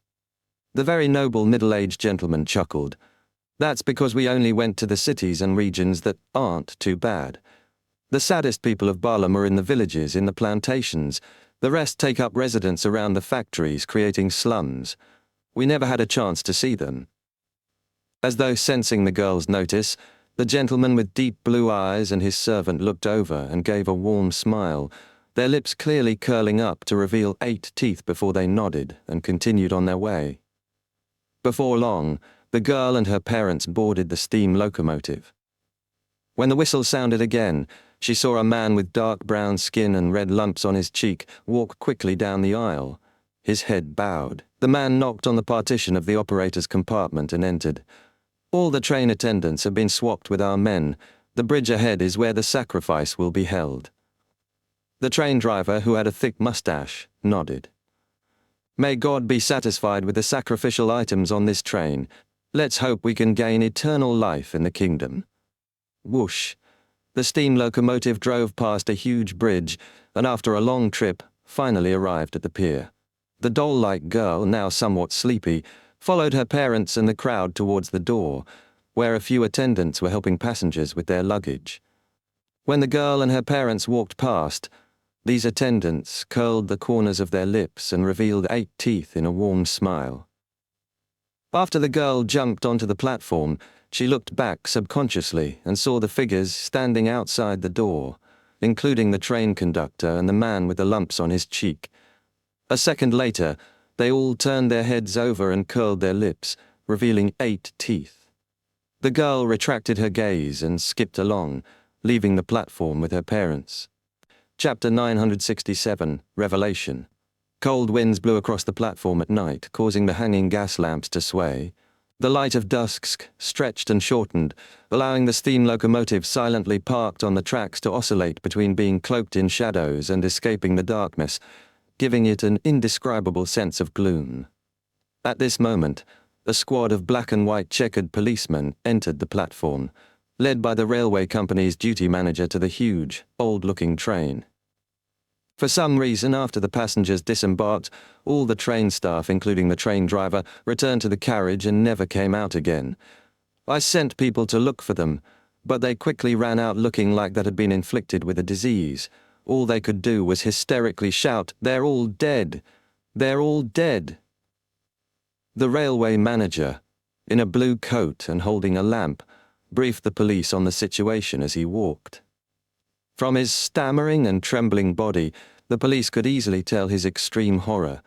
[SPEAKER 1] The very noble middle-aged gentleman chuckled. "That's because we only went to the cities and regions that aren't too bad. The saddest people of Balam are in the villages, in the plantations. The rest take up residence around the factories, creating slums. We never had a chance to see them." As though sensing the girl's notice, the gentleman with deep blue eyes and his servant looked over and gave a warm smile, their lips clearly curling up to reveal 8 teeth before they nodded and continued on their way. Before long, the girl and her parents boarded the steam locomotive. When the whistle sounded again, she saw a man with dark brown skin and red lumps on his cheek walk quickly down the aisle, his head bowed. The man knocked on the partition of the operator's compartment and entered. "All the train attendants have been swapped with our men. The bridge ahead is where the sacrifice will be held." The train driver, who had a thick mustache, nodded. "May God be satisfied with the sacrificial items on this train. Let's hope we can gain eternal life in the kingdom." Whoosh! The steam locomotive drove past a huge bridge and after a long trip, finally arrived at the pier. The doll-like girl, now somewhat sleepy, followed her parents and the crowd towards the door, where a few attendants were helping passengers with their luggage. When the girl and her parents walked past, these attendants curled the corners of their lips and revealed 8 teeth in a warm smile. After the girl jumped onto the platform, she looked back subconsciously and saw the figures standing outside the door, including the train conductor and the man with the lumps on his cheek. A second later, they all turned their heads over and curled their lips, revealing 8 teeth. The girl retracted her gaze and skipped along, leaving the platform with her parents. Chapter 967, Revelation. Cold winds blew across the platform at night, causing the hanging gas lamps to sway. The light of dusk stretched and shortened, allowing the steam locomotive silently parked on the tracks to oscillate between being cloaked in shadows and escaping the darkness. giving it an indescribable sense of gloom. At this moment, a squad of black and white checkered policemen entered the platform, led by the railway company's duty manager to the huge, old-looking train. For some reason, after the passengers disembarked, all the train staff, including the train driver, returned to the carriage and never came out again. I sent people to look for them, but they quickly ran out looking like that had been inflicted with a disease. All they could do was hysterically shout, "They're all dead! They're all dead!" The railway manager, in a blue coat and holding a lamp, briefed the police on the situation as he walked. From his stammering and trembling body, the police could easily tell his extreme horror.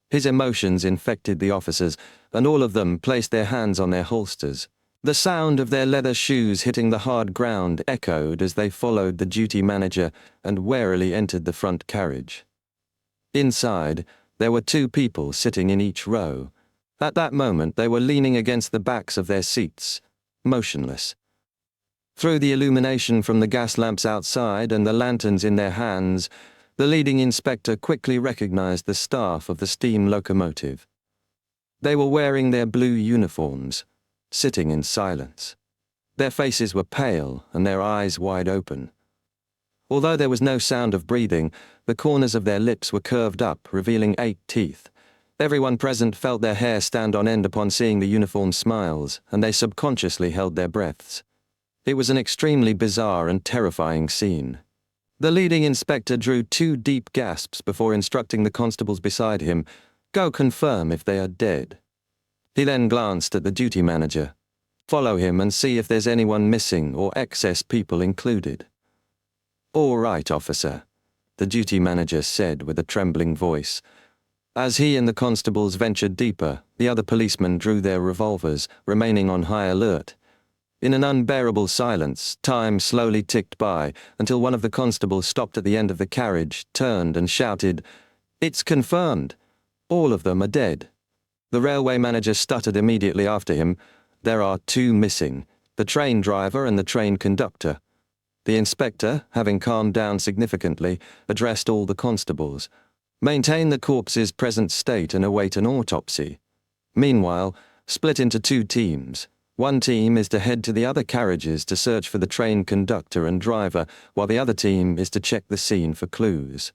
[SPEAKER 1] His emotions infected the officers, and all of them placed their hands on their holsters. The sound of their leather shoes hitting the hard ground echoed as they followed the duty manager and warily entered the front carriage. Inside, there were 2 people sitting in each row. At that moment, they were leaning against the backs of their seats, motionless. Through the illumination from the gas lamps outside and the lanterns in their hands, the leading inspector quickly recognized the staff of the steam locomotive. They were wearing their blue uniforms, sitting in silence. Their faces were pale and their eyes wide open. Although there was no sound of breathing, the corners of their lips were curved up, revealing 8 teeth. Everyone present felt their hair stand on end upon seeing the uniform smiles, and they subconsciously held their breaths. It was an extremely bizarre and terrifying scene. The leading inspector drew 2 deep gasps before instructing the constables beside him, "Go confirm if they are dead." He then glanced at the duty manager. "Follow him and see if there's anyone missing or excess people included." "All right, officer," the duty manager said with a trembling voice. As he and the constables ventured deeper, the other policemen drew their revolvers, remaining on high alert. In an unbearable silence, time slowly ticked by until one of the constables stopped at the end of the carriage, turned and shouted, "It's confirmed. All of them are dead." The railway manager stuttered immediately after him. "There are 2 missing, the train driver and the train conductor." The inspector, having calmed down significantly, addressed all the constables. "Maintain the corpse's present state and await an autopsy. Meanwhile, split into 2 teams. One team is to head to the other carriages to search for the train conductor and driver, while the other team is to check the scene for clues.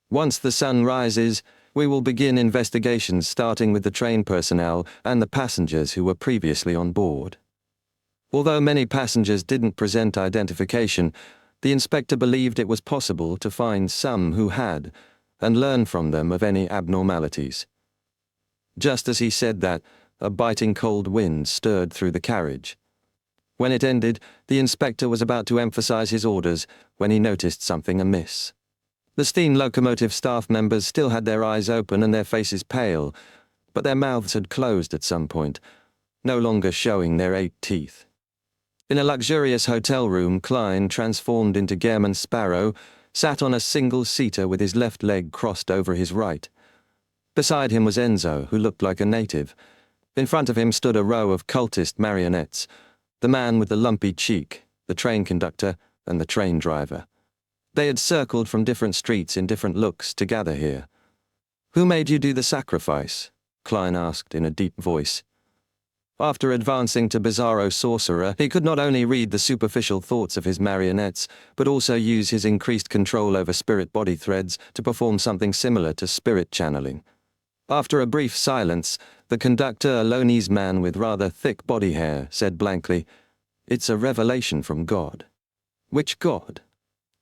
[SPEAKER 1] Once the sun rises, we will begin investigations starting with the train personnel and the passengers who were previously on board." Although many passengers didn't present identification, the inspector believed it was possible to find some who had, and learn from them of any abnormalities. Just as he said that, a biting cold wind stirred through the carriage. When it ended, the inspector was about to emphasize his orders when he noticed something amiss. The steam locomotive staff members still had their eyes open and their faces pale, but their mouths had closed at some point, no longer showing their 8 teeth. In a luxurious hotel room, Klein, transformed into Gehrman Sparrow, sat on a single-seater with his left leg crossed over his right. Beside him was Enzo, who looked like a native. In front of him stood a row of cultist marionettes, the man with the lumpy cheek, the train conductor, and the train driver. They had circled from different streets in different looks to gather here. "Who made you do the sacrifice?" Klein asked in a deep voice. After advancing to Bizarro Sorcerer, he could not only read the superficial thoughts of his marionettes, but also use his increased control over spirit body threads to perform something similar to spirit channeling. After a brief silence, the conductor, a Lonese man with rather thick body hair, said blankly, "It's a revelation from God." "Which God?"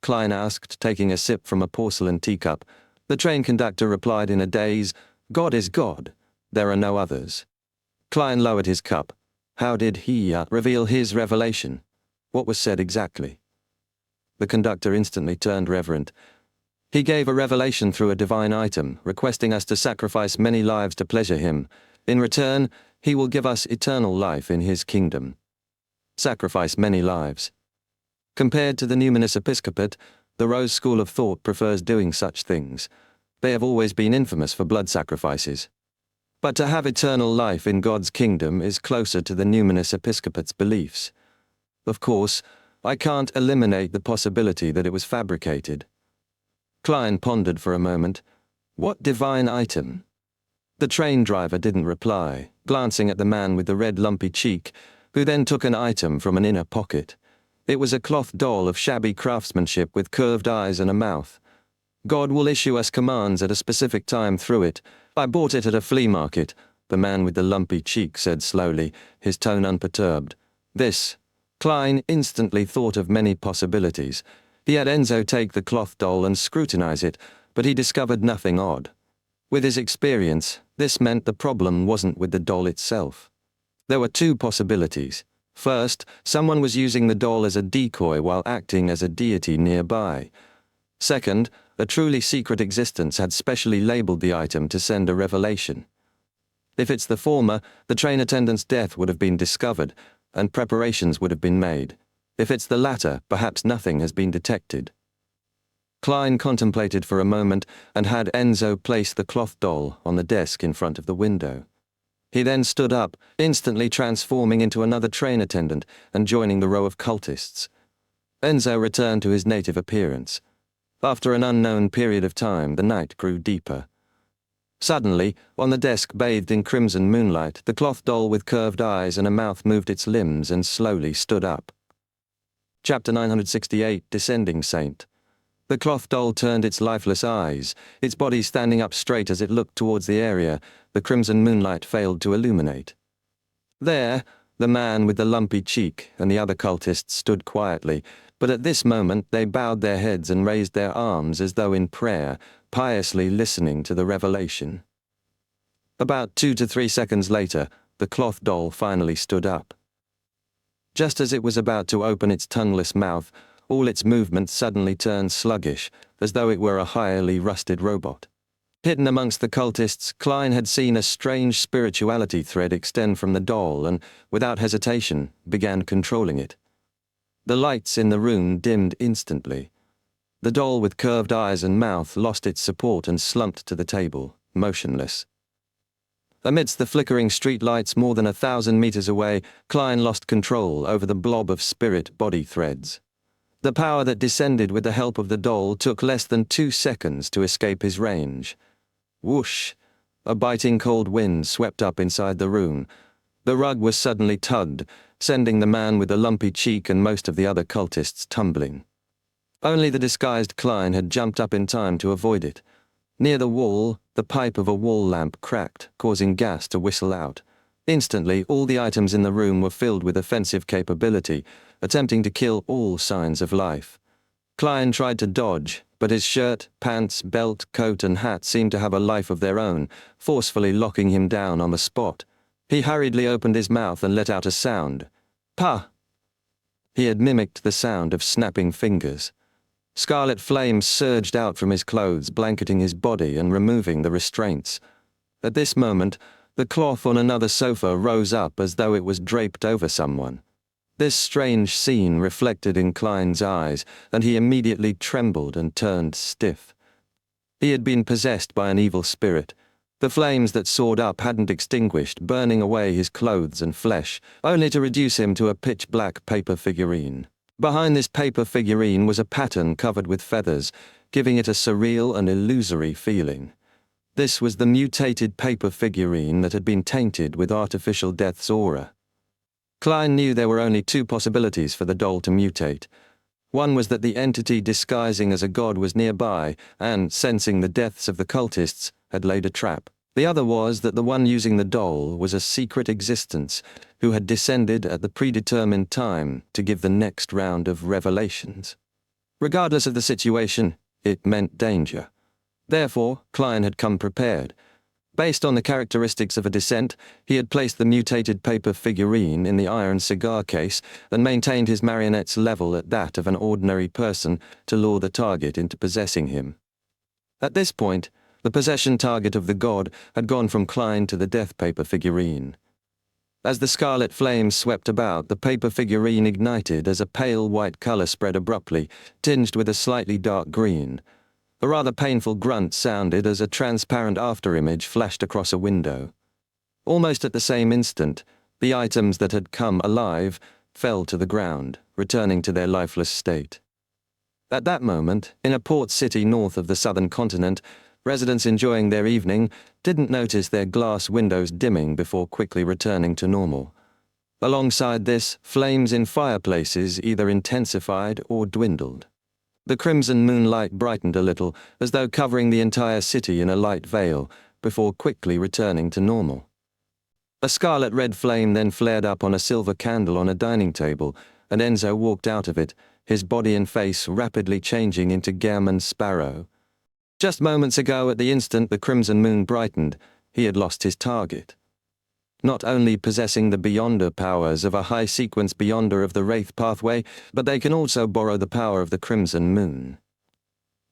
[SPEAKER 1] Klein asked, taking a sip from a porcelain teacup. The train conductor replied in a daze, "God is God. There are no others." Klein lowered his cup. How did he reveal his revelation? What was said exactly? The conductor instantly turned reverent. "He gave a revelation through a divine item, requesting us to sacrifice many lives to pleasure him. In return, he will give us eternal life in his kingdom." Sacrifice many lives. Compared to the numinous episcopate, the Rose School of Thought prefers doing such things. They have always been infamous for blood sacrifices. But to have eternal life in God's kingdom is closer to the numinous episcopate's beliefs. Of course, I can't eliminate the possibility that it was fabricated. Klein pondered for a moment. What divine item? The train driver didn't reply, glancing at the man with the red lumpy cheek, who then took an item from an inner pocket. It was a cloth doll of shabby craftsmanship with curved eyes and a mouth. God will issue us commands at a specific time through it. I bought it at a flea market, the man with the lumpy cheek said slowly, his tone unperturbed. This. Klein instantly thought of many possibilities. He had Enzo take the cloth doll and scrutinize it, but he discovered nothing odd. With his experience, this meant the problem wasn't with the doll itself. There were two possibilities. First, someone was using the doll as a decoy while acting as a deity nearby. Second, a truly secret existence had specially labeled the item to send a revelation. If it's the former, the train attendant's death would have been discovered, and preparations would have been made. If it's the latter, perhaps nothing has been detected. Klein contemplated for a moment and had Enzo place the cloth doll on the desk in front of the window. He then stood up, instantly transforming into another train attendant and joining the row of cultists. Enzo returned to his native appearance. After an unknown period of time, the night grew deeper. Suddenly, on the desk bathed in crimson moonlight, the cloth doll with curved eyes and a mouth moved its limbs and slowly stood up. Chapter 968, Descending Saint. The cloth doll turned its lifeless eyes, its body standing up straight as it looked towards the area the crimson moonlight failed to illuminate. There, the man with the lumpy cheek and the other cultists stood quietly, but at this moment they bowed their heads and raised their arms as though in prayer, piously listening to the revelation. About 2 to 3 seconds later, the cloth doll finally stood up. Just as it was about to open its tongueless mouth, all its movements suddenly turned sluggish, as though it were a highly rusted robot. Hidden amongst the cultists, Klein had seen a strange spirituality thread extend from the doll and, without hesitation, began controlling it. The lights in the room dimmed instantly. The doll with curved eyes and mouth lost its support and slumped to the table, motionless. Amidst the flickering streetlights more than 1,000 meters away, Klein lost control over the blob of spirit body threads. The power that descended with the help of the doll took less than 2 seconds to escape his range. Whoosh! A biting cold wind swept up inside the room. The rug was suddenly tugged, sending the man with the lumpy cheek and most of the other cultists tumbling. Only the disguised Klein had jumped up in time to avoid it. Near the wall, the pipe of a wall lamp cracked, causing gas to whistle out. Instantly, all the items in the room were filled with offensive capability, attempting to kill all signs of life. Klein tried to dodge, but his shirt, pants, belt, coat and hat seemed to have a life of their own, forcefully locking him down on the spot. He hurriedly opened his mouth and let out a sound. "Pa!" He had mimicked the sound of snapping fingers. Scarlet flames surged out from his clothes, blanketing his body and removing the restraints. At this moment, the cloth on another sofa rose up as though it was draped over someone. This strange scene reflected in Klein's eyes, and he immediately trembled and turned stiff. He had been possessed by an evil spirit. The flames that soared up hadn't extinguished, burning away his clothes and flesh, only to reduce him to a pitch-black paper figurine. Behind this paper figurine was a pattern covered with feathers, giving it a surreal and illusory feeling. This was the mutated paper figurine that had been tainted with artificial death's aura. Klein knew there were only 2 possibilities for the doll to mutate. One was that the entity disguising as a god was nearby and, sensing the deaths of the cultists, had laid a trap. The other was that the one using the doll was a secret existence who had descended at the predetermined time to give the next round of revelations. Regardless of the situation, it meant danger. Therefore, Klein had come prepared. Based on the characteristics of a descent, he had placed the mutated paper figurine in the iron cigar case and maintained his marionette's level at that of an ordinary person to lure the target into possessing him. At this point, the possession target of the god had gone from Klein to the death paper figurine. As the scarlet flames swept about, the paper figurine ignited as a pale white color spread abruptly, tinged with a slightly dark green. A rather painful grunt sounded as a transparent afterimage flashed across a window. Almost at the same instant, the items that had come alive fell to the ground, returning to their lifeless state. At that moment, in a port city north of the southern continent, residents enjoying their evening didn't notice their glass windows dimming before quickly returning to normal. Alongside this, flames in fireplaces either intensified or dwindled. The crimson moonlight brightened a little, as though covering the entire city in a light veil, before quickly returning to normal. A scarlet-red flame then flared up on a silver candle on a dining table, and Enzo walked out of it, his body and face rapidly changing into Gehrman Sparrow. Just moments ago, at the instant the crimson moon brightened, he had lost his target. Not only possessing the Beyonder powers of a high-sequence Beyonder of the Wraith pathway, but they can also borrow the power of the crimson moon.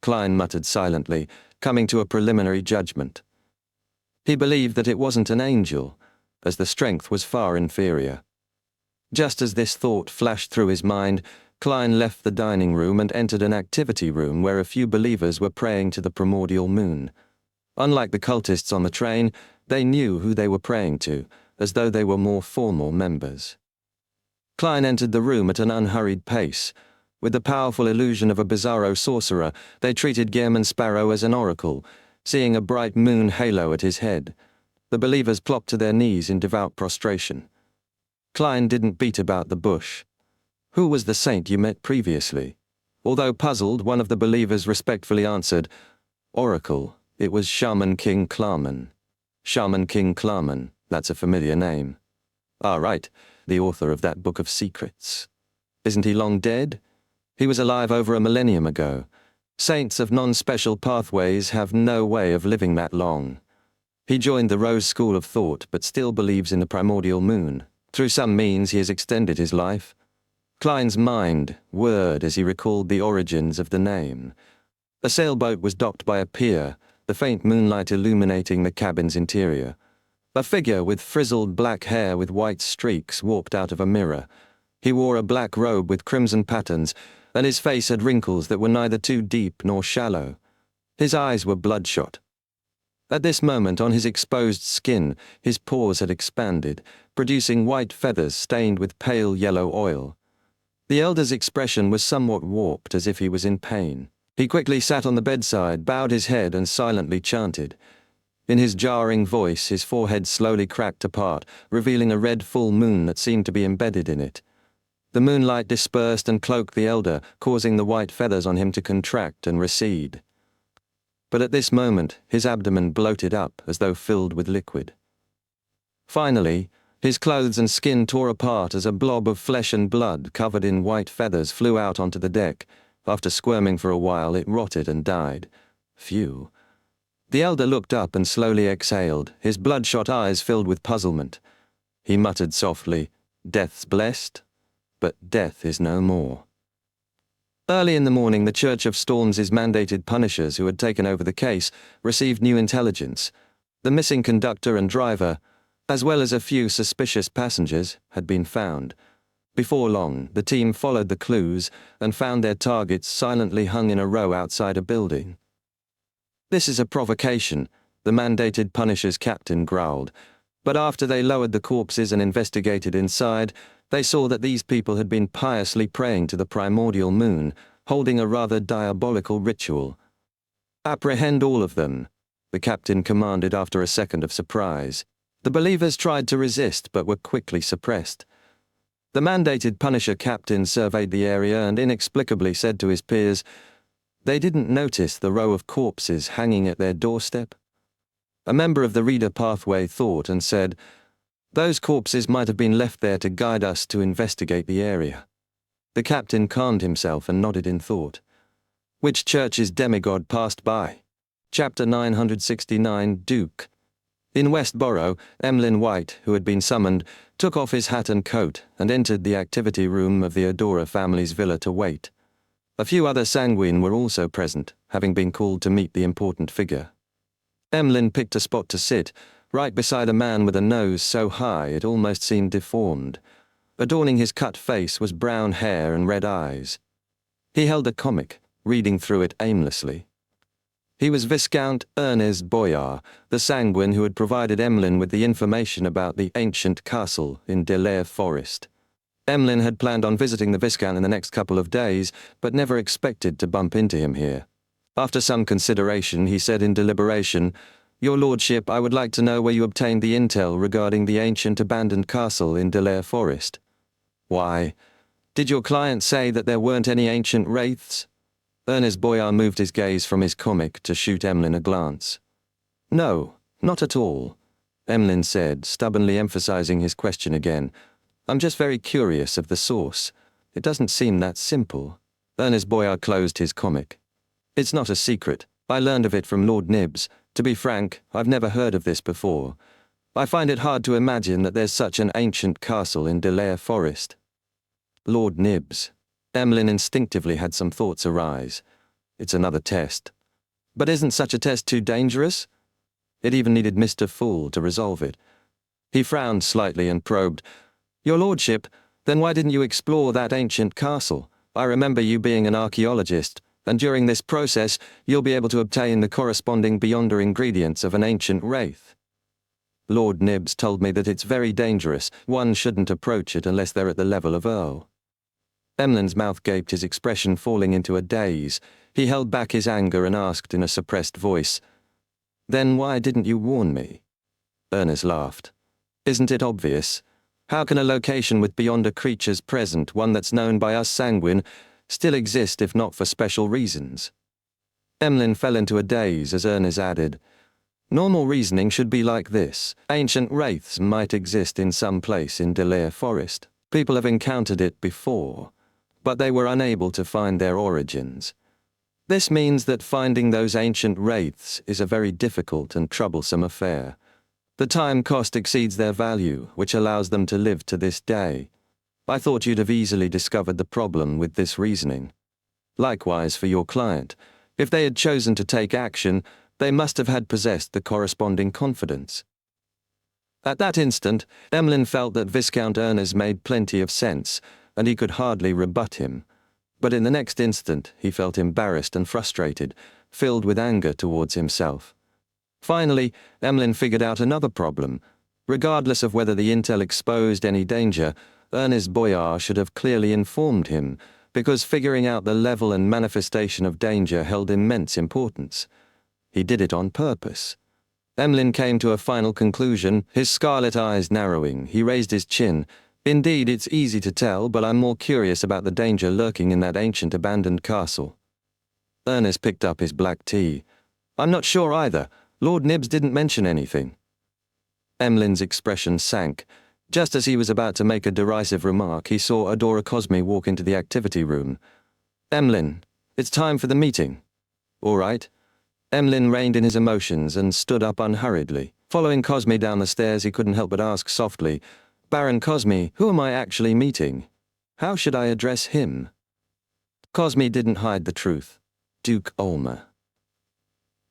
[SPEAKER 1] Klein muttered silently, coming to a preliminary judgment. He believed that it wasn't an angel, as the strength was far inferior. Just as this thought flashed through his mind, Klein left the dining room and entered an activity room where a few believers were praying to the primordial moon. Unlike the cultists on the train, they knew who they were praying to, as though they were more formal members. Klein entered the room at an unhurried pace. With the powerful illusion of a bizarro sorcerer, they treated Gehrman Sparrow as an oracle, seeing a bright moon halo at his head. The believers plopped to their knees in devout prostration. Klein didn't beat about the bush. Who was the saint you met previously? Although puzzled, one of the believers respectfully answered, Oracle, it was Shaman King Klarman. Shaman King Klarman, that's a familiar name. Ah, right, the author of that book of secrets. Isn't he long dead? He was alive over a millennium ago. Saints of non-special pathways have no way of living that long. He joined the Rose School of Thought, but still believes in the primordial moon. Through some means he has extended his life. Klein's mind whirred as he recalled the origins of the name. A sailboat was docked by a pier, the faint moonlight illuminating the cabin's interior. A figure with frizzled black hair with white streaks walked out of a mirror. He wore a black robe with crimson patterns, and his face had wrinkles that were neither too deep nor shallow. His eyes were bloodshot. At this moment, on his exposed skin, his pores had expanded, producing white feathers stained with pale yellow oil. The elder's expression was somewhat warped, as if he was in pain. He quickly sat on the bedside, bowed his head, and silently chanted. In his jarring voice, his forehead slowly cracked apart, revealing a red full moon that seemed to be embedded in it. The moonlight dispersed and cloaked the elder, causing the white feathers on him to contract and recede. But at this moment, his abdomen bloated up as though filled with liquid. Finally, his clothes and skin tore apart as a blob of flesh and blood covered in white feathers flew out onto the deck. After squirming for a while, it rotted and died. Phew. The elder looked up and slowly exhaled, his bloodshot eyes filled with puzzlement. He muttered softly, "Death's blessed, but death is no more." Early in the morning, the Church of Storms' mandated punishers who had taken over the case received new intelligence. The missing conductor and driver, as well as a few suspicious passengers, had been found. Before long, the team followed the clues and found their targets silently hung in a row outside a building. "This is a provocation," the mandated punishers' captain growled. But after they lowered the corpses and investigated inside, they saw that these people had been piously praying to the primordial moon, holding a rather diabolical ritual. "Apprehend all of them," the captain commanded after a second of surprise. The believers tried to resist but were quickly suppressed. The mandated punisher captain surveyed the area and inexplicably said to his peers, they didn't notice the row of corpses hanging at their doorstep. A member of the reader pathway thought and said, "Those corpses might have been left there to guide us to investigate the area." The captain calmed himself and nodded in thought. Which church's demigod passed by? Chapter 969, Duke. In Westborough, Emlyn White, who had been summoned, took off his hat and coat and entered the activity room of the Adora family's villa to wait. A few other sanguine were also present, having been called to meet the important figure. Emlyn picked a spot to sit, right beside a man with a nose so high it almost seemed deformed. Adorning his cut face was brown hair and red eyes. He held a comic, reading through it aimlessly. He was Viscount Ernest Boyar, the sanguine who had provided Emlyn with the information about the ancient castle in Delaire Forest. Emlyn had planned on visiting the Viscount in the next couple of days, but never expected to bump into him here. After some consideration, he said in deliberation, "Your Lordship, I would like to know where you obtained the intel regarding the ancient abandoned castle in Delaire Forest." "Why? Did your client say that there weren't any ancient wraiths?" Ernest Boyar moved his gaze from his comic to shoot Emlyn a glance. "No, not at all," Emlyn said, stubbornly emphasizing his question again. "I'm just very curious of the source. It doesn't seem that simple." Ernest Boyar closed his comic. "It's not a secret. I learned of it from Lord Nibs. To be frank, I've never heard of this before. I find it hard to imagine that there's such an ancient castle in Delaire Forest." Lord Nibs. Emlyn instinctively had some thoughts arise. It's another test. But isn't such a test too dangerous? It even needed Mr. Fool to resolve it. He frowned slightly and probed, "Your Lordship, then why didn't you explore that ancient castle? I remember you being an archaeologist, and during this process you'll be able to obtain the corresponding beyonder ingredients of an ancient wraith." "Lord Nibs told me that it's very dangerous. One shouldn't approach it unless they're at the level of Earl." Emlyn's mouth gaped, his expression falling into a daze. He held back his anger and asked in a suppressed voice, "Then why didn't you warn me?" Ernest laughed. "Isn't it obvious? How can a location with beyonder creatures present, one that's known by us sanguine, still exist if not for special reasons?" Emlyn fell into a daze as Ernest added, "Normal reasoning should be like this. Ancient wraiths might exist in some place in Delaire Forest. People have encountered it before, but they were unable to find their origins. This means that finding those ancient wraiths is a very difficult and troublesome affair. The time cost exceeds their value, which allows them to live to this day. I thought you'd have easily discovered the problem with this reasoning. Likewise for your client. If they had chosen to take action, they must have had possessed the corresponding confidence." At that instant, Emlyn felt that Viscount Ernest made plenty of sense, and he could hardly rebut him. But in the next instant, he felt embarrassed and frustrated, filled with anger towards himself. Finally, Emlyn figured out another problem. Regardless of whether the intel exposed any danger, Ernest Boyar should have clearly informed him, because figuring out the level and manifestation of danger held immense importance. He did it on purpose. Emlyn came to a final conclusion, his scarlet eyes narrowing. He raised his chin. "Indeed, it's easy to tell, but I'm more curious about the danger lurking in that ancient abandoned castle." Ernest picked up his black tea. "I'm not sure either. Lord Nibs didn't mention anything." Emlyn's expression sank. Just as he was about to make a derisive remark, he saw Adora Cosme walk into the activity room. "Emlyn, it's time for the meeting." "All right." Emlyn reined in his emotions and stood up unhurriedly. Following Cosme down the stairs, he couldn't help but ask softly, "Baron Cosme, who am I actually meeting? How should I address him?" Cosme didn't hide the truth. Duke Ulmer.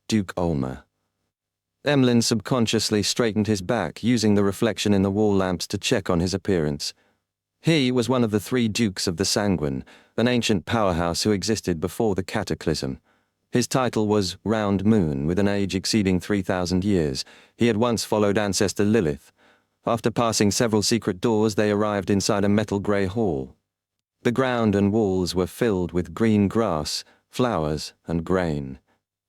[SPEAKER 1] Duke Ulmer. Emlyn subconsciously straightened his back, using the reflection in the wall lamps to check on his appearance. He was one of the three dukes of the Sanguine, an ancient powerhouse who existed before the Cataclysm. His title was Round Moon, with an age exceeding 3,000 years. He had once followed ancestor Lilith. After passing several secret doors, they arrived inside a metal grey hall. The ground and walls were filled with green grass, flowers, and grain.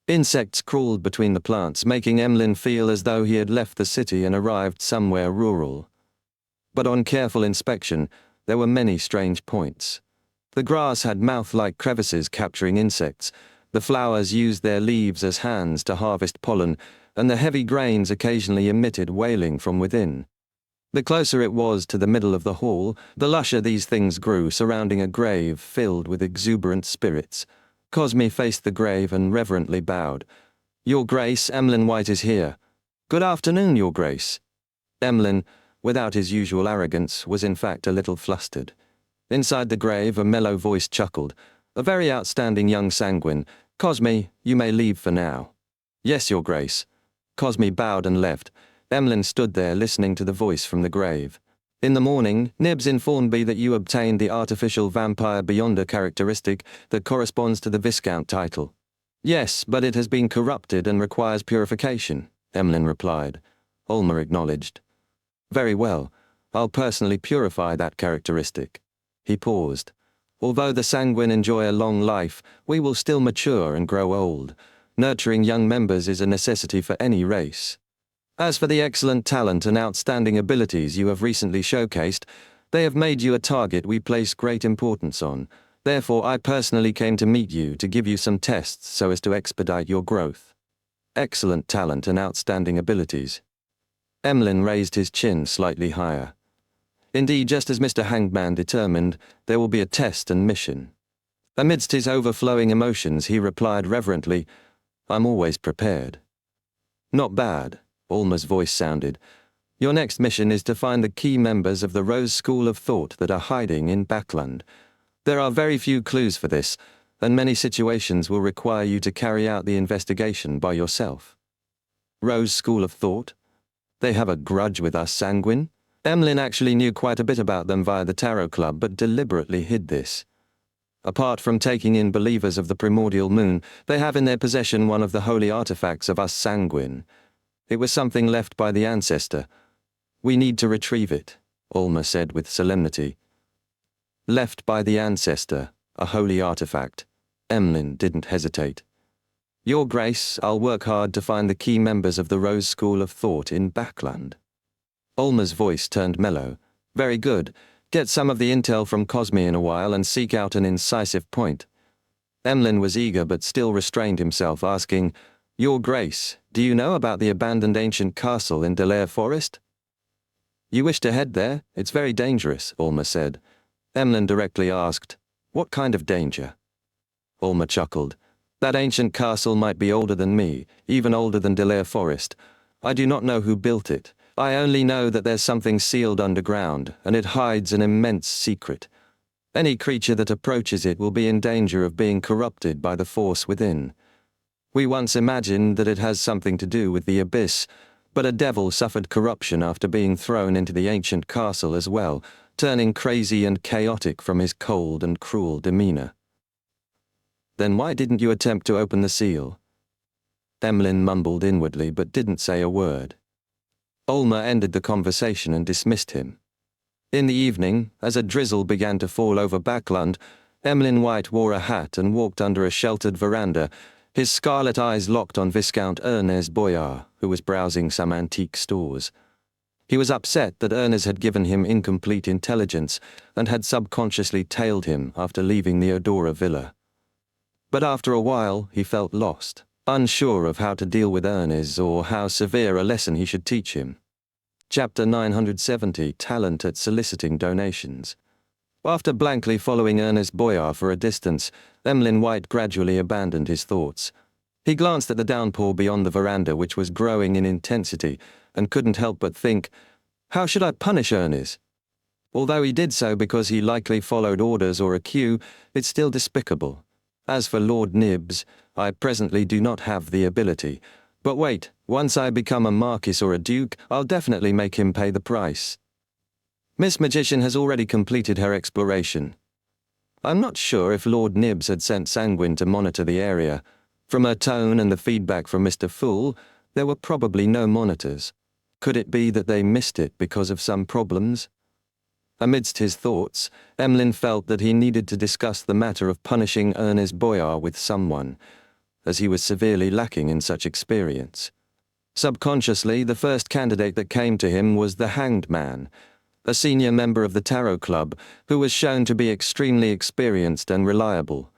[SPEAKER 1] Insects crawled between the plants, making Emlyn feel as though he had left the city and arrived somewhere rural. But on careful inspection, there were many strange points. The grass had mouth-like crevices capturing insects, the flowers used their leaves as hands to harvest pollen, and the heavy grains occasionally emitted wailing from within. The closer it was to the middle of the hall, the lusher these things grew, surrounding a grave filled with exuberant spirits. Cosme faced the grave and reverently bowed. "Your Grace, Emlyn White is here." "Good afternoon, Your Grace." Emlyn, without his usual arrogance, was in fact a little flustered. Inside the grave, a mellow voice chuckled. "A very outstanding young sanguine. Cosme, you may leave for now." "Yes, Your Grace." Cosme bowed and left. Emlyn stood there listening to the voice from the grave. "In the morning, Nibs informed me that you obtained the artificial vampire beyonder characteristic that corresponds to the Viscount title." "Yes, but it has been corrupted and requires purification," Emlyn replied. Ulmer acknowledged. "Very well. I'll personally purify that characteristic." He paused. Although the sanguine enjoy a long life, we will still mature and grow old. Nurturing young members is a necessity for any race. As for the excellent talent and outstanding abilities you have recently showcased, they have made you a target we place great importance on. Therefore, I personally came to meet you to give you some tests so as to expedite your growth. Excellent talent and outstanding abilities. Emlyn raised his chin slightly higher. Indeed, just as Mr. Hangman determined, there will be a test and mission. Amidst his overflowing emotions, he replied reverently, "I'm always prepared." "Not bad," Alma's voice sounded. "Your next mission is to find the key members of the Rose School of Thought that are hiding in Backland. There are very few clues for this, and many situations will require you to carry out the investigation by yourself." Rose School of Thought? They have a grudge with us sanguine? Emlyn actually knew quite a bit about them via the Tarot Club, but deliberately hid this. Apart from taking in believers of the primordial moon, they have in their possession one of the holy artifacts of us sanguine. It was something left by the ancestor. We need to retrieve it, Alma said with solemnity. Left by the ancestor, a holy artifact. Emlyn didn't hesitate. Your Grace, I'll work hard to find the key members of the Rose School of Thought in Backland. Alma's voice turned mellow. Very good. Get some of the intel from Cosme in a while and seek out an incisive point. Emlyn was eager but still restrained himself, asking, Your Grace, do you know about the abandoned ancient castle in Delaire Forest? You wish to head there? It's very dangerous, Alma said. Emlyn directly asked, What kind of danger? Alma chuckled. That ancient castle might be older than me, even older than Delaire Forest. I do not know who built it. I only know that there's something sealed underground, and it hides an immense secret. Any creature that approaches it will be in danger of being corrupted by the force within. We once imagined that it has something to do with the abyss, but a devil suffered corruption after being thrown into the ancient castle as well, turning crazy and chaotic from his cold and cruel demeanor. Then why didn't you attempt to open the seal? Emlyn mumbled inwardly but didn't say a word. Alma ended the conversation and dismissed him. In the evening, as a drizzle began to fall over Backland, Emlyn White wore a hat and walked under a sheltered veranda, his scarlet eyes locked on Viscount Ernest Boyard, who was browsing some antique stores. He was upset that Ernest had given him incomplete intelligence and had subconsciously tailed him after leaving the Odora villa. But after a while, he felt lost, unsure of how to deal with Ernest or how severe a lesson he should teach him. Chapter 970, Talent at Soliciting Donations. After blankly following Ernest Boyard for a distance, Emlyn White gradually abandoned his thoughts. He glanced at the downpour beyond the veranda, which was growing in intensity, and couldn't help but think, how should I punish Ernest? Although he did so because he likely followed orders or a cue, it's still despicable. As for Lord Nibs, I presently do not have the ability. But wait, once I become a marquis or a duke, I'll definitely make him pay the price. Miss Magician has already completed her exploration. I'm not sure if Lord Nibs had sent Sanguine to monitor the area. From her tone and the feedback from Mr. Fool, there were probably no monitors. Could it be that they missed it because of some problems? Amidst his thoughts, Emlyn felt that he needed to discuss the matter of punishing Ernest Boyard with someone, as he was severely lacking in such experience. Subconsciously, the first candidate that came to him was the Hanged Man, a senior member of the Tarot Club who was shown to be extremely experienced and reliable.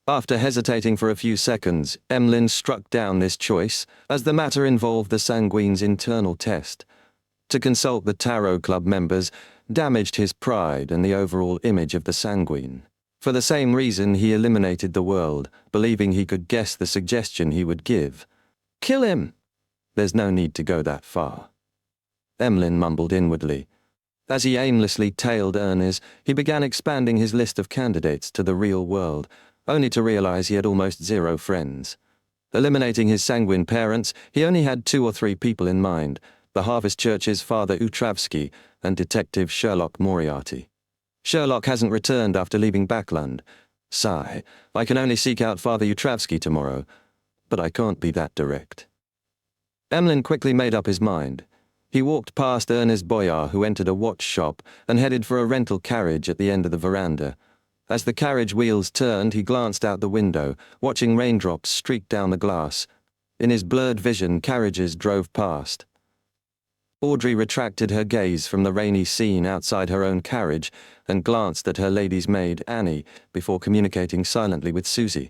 [SPEAKER 1] After hesitating for a few seconds, Emlyn struck down this choice, as the matter involved the Sanguine's internal test. To consult the Tarot Club members damaged his pride and the overall image of the Sanguine. For the same reason, he eliminated the world, believing he could guess the suggestion he would give. Kill him! There's no need to go that far. Emlyn mumbled inwardly. As he aimlessly tailed Ernest, he began expanding his list of candidates to the real world, only to realize he had almost zero friends. Eliminating his Sanguine parents, he only had 2 or 3 people in mind, the Harvest Church's Father Utravsky and Detective Sherlock Moriarty. Sherlock hasn't returned after leaving Backland. Sigh, I can only seek out Father Utravsky tomorrow, but I can't be that direct. Emlyn quickly made up his mind. He walked past Ernest Boyard, who entered a watch shop, and headed for a rental carriage at the end of the veranda. As the carriage wheels turned, he glanced out the window, watching raindrops streak down the glass. In his blurred vision, carriages drove past. Audrey retracted her gaze from the rainy scene outside her own carriage and glanced at her lady's maid, Annie, before communicating silently with Susie.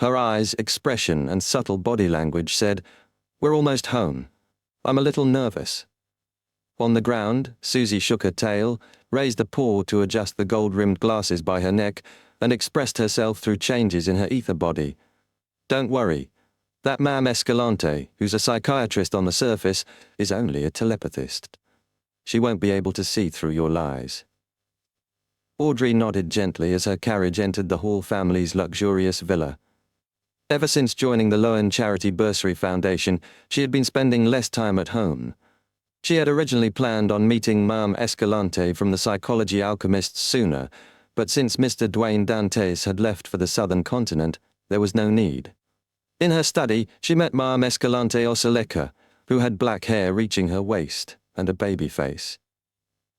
[SPEAKER 1] Her eyes, expression, and subtle body language said, "We're almost home. I'm a little nervous." On the ground, Susie shook her tail, raised a paw to adjust the gold-rimmed glasses by her neck, and expressed herself through changes in her ether body. "Don't worry. That Ma'am Escalante, who's a psychiatrist on the surface, is only a telepathist. She won't be able to see through your lies." Audrey nodded gently as her carriage entered the Hall family's luxurious villa. Ever since joining the Loan Charity Bursary Foundation, she had been spending less time at home. She had originally planned on meeting Ma'am Escalante from the Psychology Alchemists sooner, but since Mr. Dwayne Dantes had left for the southern continent, there was no need. In her study, she met Ma'am Escalante Osaleca, who had black hair reaching her waist and a baby face.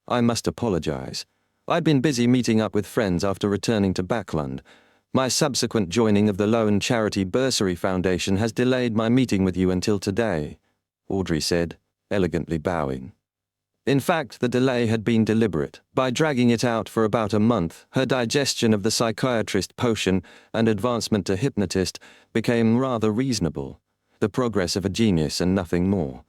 [SPEAKER 1] "I must apologize. I'd been busy meeting up with friends after returning to Backland. My subsequent joining of the Loan Charity Bursary Foundation has delayed my meeting with you until today," Audrey said, elegantly bowing. In fact, the delay had been deliberate. By dragging it out for about a month, her digestion of the psychiatrist potion and advancement to hypnotist became rather reasonable, the progress of a genius and nothing more.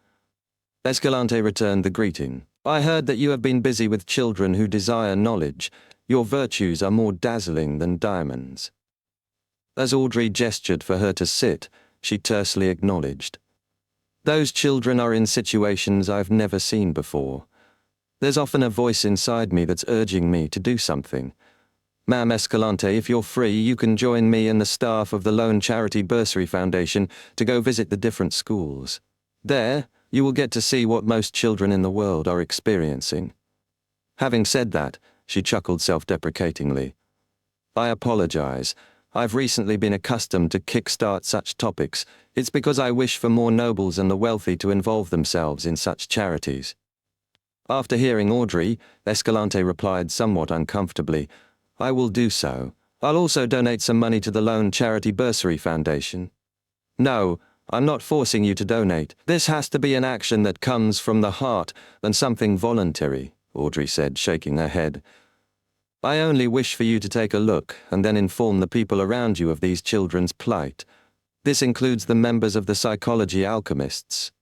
[SPEAKER 1] Escalante returned the greeting. "I heard that you have been busy with children who desire knowledge. Your virtues are more dazzling than diamonds." As Audrey gestured for her to sit, she tersely acknowledged. "Those children are in situations I've never seen before. There's often a voice inside me that's urging me to do something. Ma'am Escalante, if you're free, you can join me and the staff of the Loan Charity Bursary Foundation to go visit the different schools. There, you will get to see what most children in the world are experiencing." Having said that, she chuckled self-deprecatingly. "I apologize. I've recently been accustomed to kickstart such topics. It's because I wish for more nobles and the wealthy to involve themselves in such charities." After hearing Audrey, Escalante replied somewhat uncomfortably, "I will do so. I'll also donate some money to the Loan Charity Bursary Foundation." "No, I'm not forcing you to donate. This has to be an action that comes from the heart and something voluntary," Audrey said, shaking her head. "I only wish for you to take a look and then inform the people around you of these children's plight. This includes the members of the Psychology Alchemists."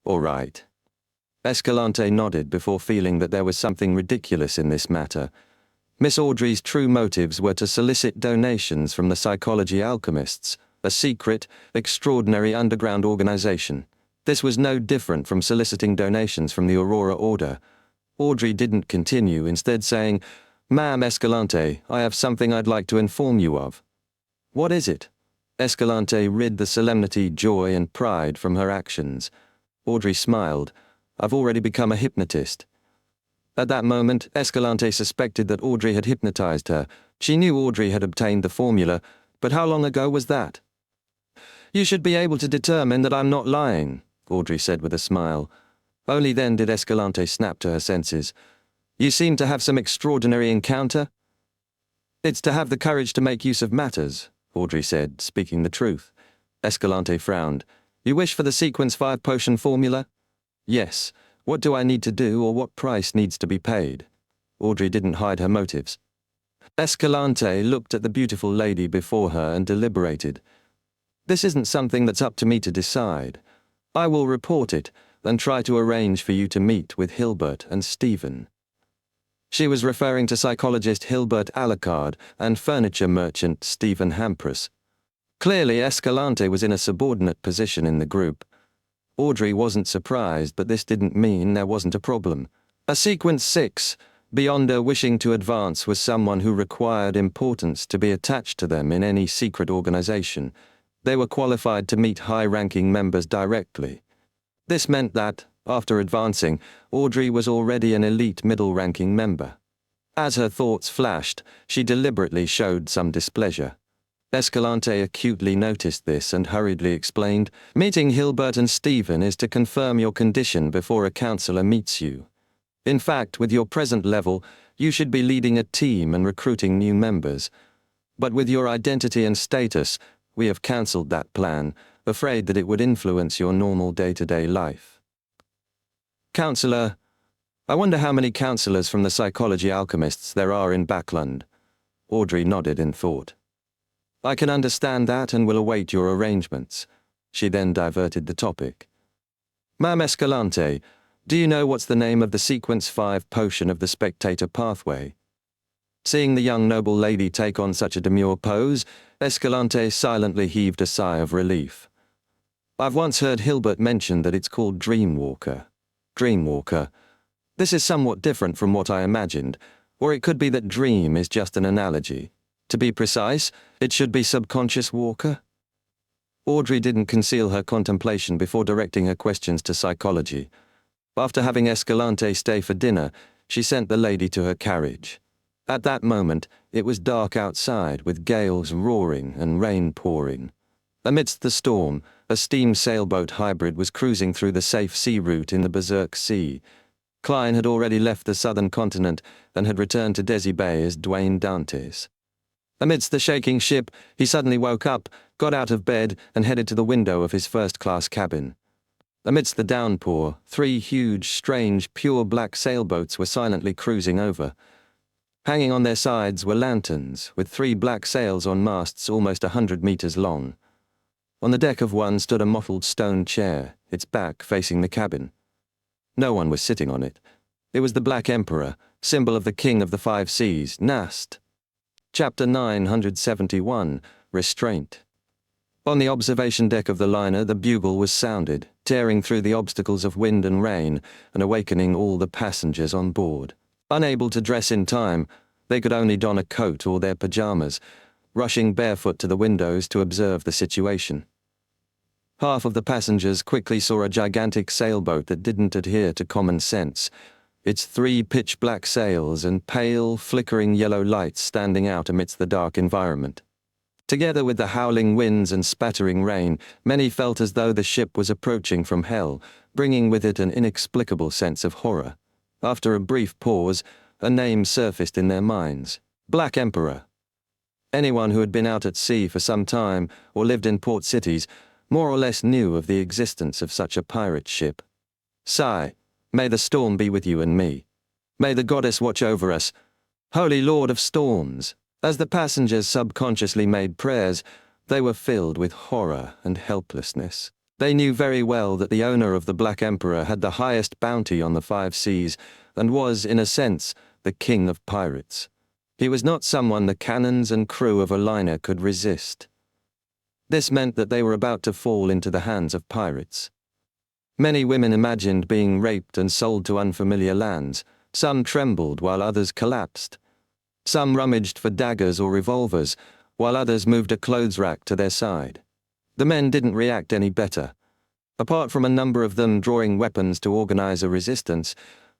[SPEAKER 1] "All right." Escalante nodded before feeling that there was something ridiculous in this matter. Miss Audrey's true motives were to solicit donations from the Psychology Alchemists, a secret, extraordinary underground organization. This was no different from soliciting donations from the Aurora Order. Audrey didn't continue, instead saying, "Ma'am Escalante, I have something I'd like to inform you of." "What is it?" Escalante rid the solemnity, joy, and pride from her actions. Audrey smiled. "I've already become a hypnotist." At that moment, Escalante suspected that Audrey had hypnotized her. She knew Audrey had obtained the formula, but how long ago was that? "You should be able to determine that I'm not lying," Audrey said with a smile. Only then did Escalante snap to her senses. "You seem to have some extraordinary encounter?" "It's to have the courage to make use of matters," Audrey said, speaking the truth. Escalante frowned. "You wish for the Sequence 5 potion formula?" "Yes. What do I need to do, or what price needs to be paid?" Audrey didn't hide her motives. Escalante looked at the beautiful lady before her and deliberated. "This isn't something that's up to me to decide. I will report it, and try to arrange for you to meet with Hilbert and Stephen." She was referring to psychologist Hilbert Alucard and furniture merchant Stephen Hampras. Clearly, Escalante was in a subordinate position in the group. Audrey wasn't surprised, but this didn't mean there wasn't a problem. A Sequence 6, beyond her wishing to advance, was someone who required importance to be attached to them in any secret organization. They were qualified to meet high-ranking members directly. This meant that, after advancing, Audrey was already an elite middle-ranking member. As her thoughts flashed, she deliberately showed some displeasure. Escalante acutely noticed this and hurriedly explained, "Meeting Hilbert and Stephen is to confirm your condition before a counselor meets you. In fact, with your present level, You should be leading a team and recruiting new members. But with your identity and status, we have cancelled that plan, afraid that it would influence your normal day-to-day life. Counselor, I wonder how many counselors from the psychology alchemists there are in Backland. Audrey nodded in thought. I can understand that and will await your arrangements. She then diverted the topic. Ma'am Escalante, do you know what's the name of the Sequence 5 potion of the spectator pathway? Seeing the young noble lady take on such a demure pose, Escalante silently heaved a sigh of relief. I've once heard Hilbert mention that it's called Dreamwalker. Dreamwalker. This is somewhat different from what I imagined, or it could be that dream is just an analogy. To be precise, it should be subconscious walker. Audrey didn't conceal her contemplation before directing her questions to psychology. After having Escalante stay for dinner, she sent the lady to her carriage. At that moment, it was dark outside, with gales roaring and rain pouring. Amidst the storm, a steam sailboat hybrid was cruising through the safe sea route in the Berserk Sea. Klein had already left the southern continent and had returned to Desi Bay as Dwayne Dantes. Amidst the shaking ship, he suddenly woke up, got out of bed, and headed to the window of his first-class cabin. Amidst the downpour, 3 huge, strange, pure black sailboats were silently cruising over. Hanging on their sides were lanterns, with 3 black sails on masts almost 100 meters long. On the deck of one stood a mottled stone chair, its back facing the cabin. No one was sitting on it. It was the Black Emperor, symbol of the King of the 5 Seas, Nast. Chapter 971, Restraint. On the observation deck of the liner, the bugle was sounded, tearing through the obstacles of wind and rain, and awakening all the passengers on board. Unable to dress in time, they could only don a coat or their pajamas, rushing barefoot to the windows to observe the situation. Half of the passengers quickly saw a gigantic sailboat that didn't adhere to common sense, its 3 pitch-black sails and pale, flickering yellow lights standing out amidst the dark environment. Together with the howling winds and spattering rain, many felt as though the ship was approaching from hell, bringing with it an inexplicable sense of horror. After a brief pause, a name surfaced in their minds: Black Emperor. Anyone who had been out at sea for some time or lived in port cities more or less knew of the existence of such a pirate ship. Sigh, may the storm be with you and me. May the goddess watch over us. Holy Lord of Storms. As the passengers subconsciously made prayers, they were filled with horror and helplessness. They knew very well that the owner of the Black Emperor had the highest bounty on the 5 seas and was, in a sense, the king of pirates. He was not someone the cannons and crew of a liner could resist. This meant that they were about to fall into the hands of pirates. Many women imagined being raped and sold to unfamiliar lands. Some trembled while others collapsed. Some rummaged for daggers or revolvers, while others moved a clothes rack to their side. The men didn't react any better. Apart from a number of them drawing weapons to organize a resistance,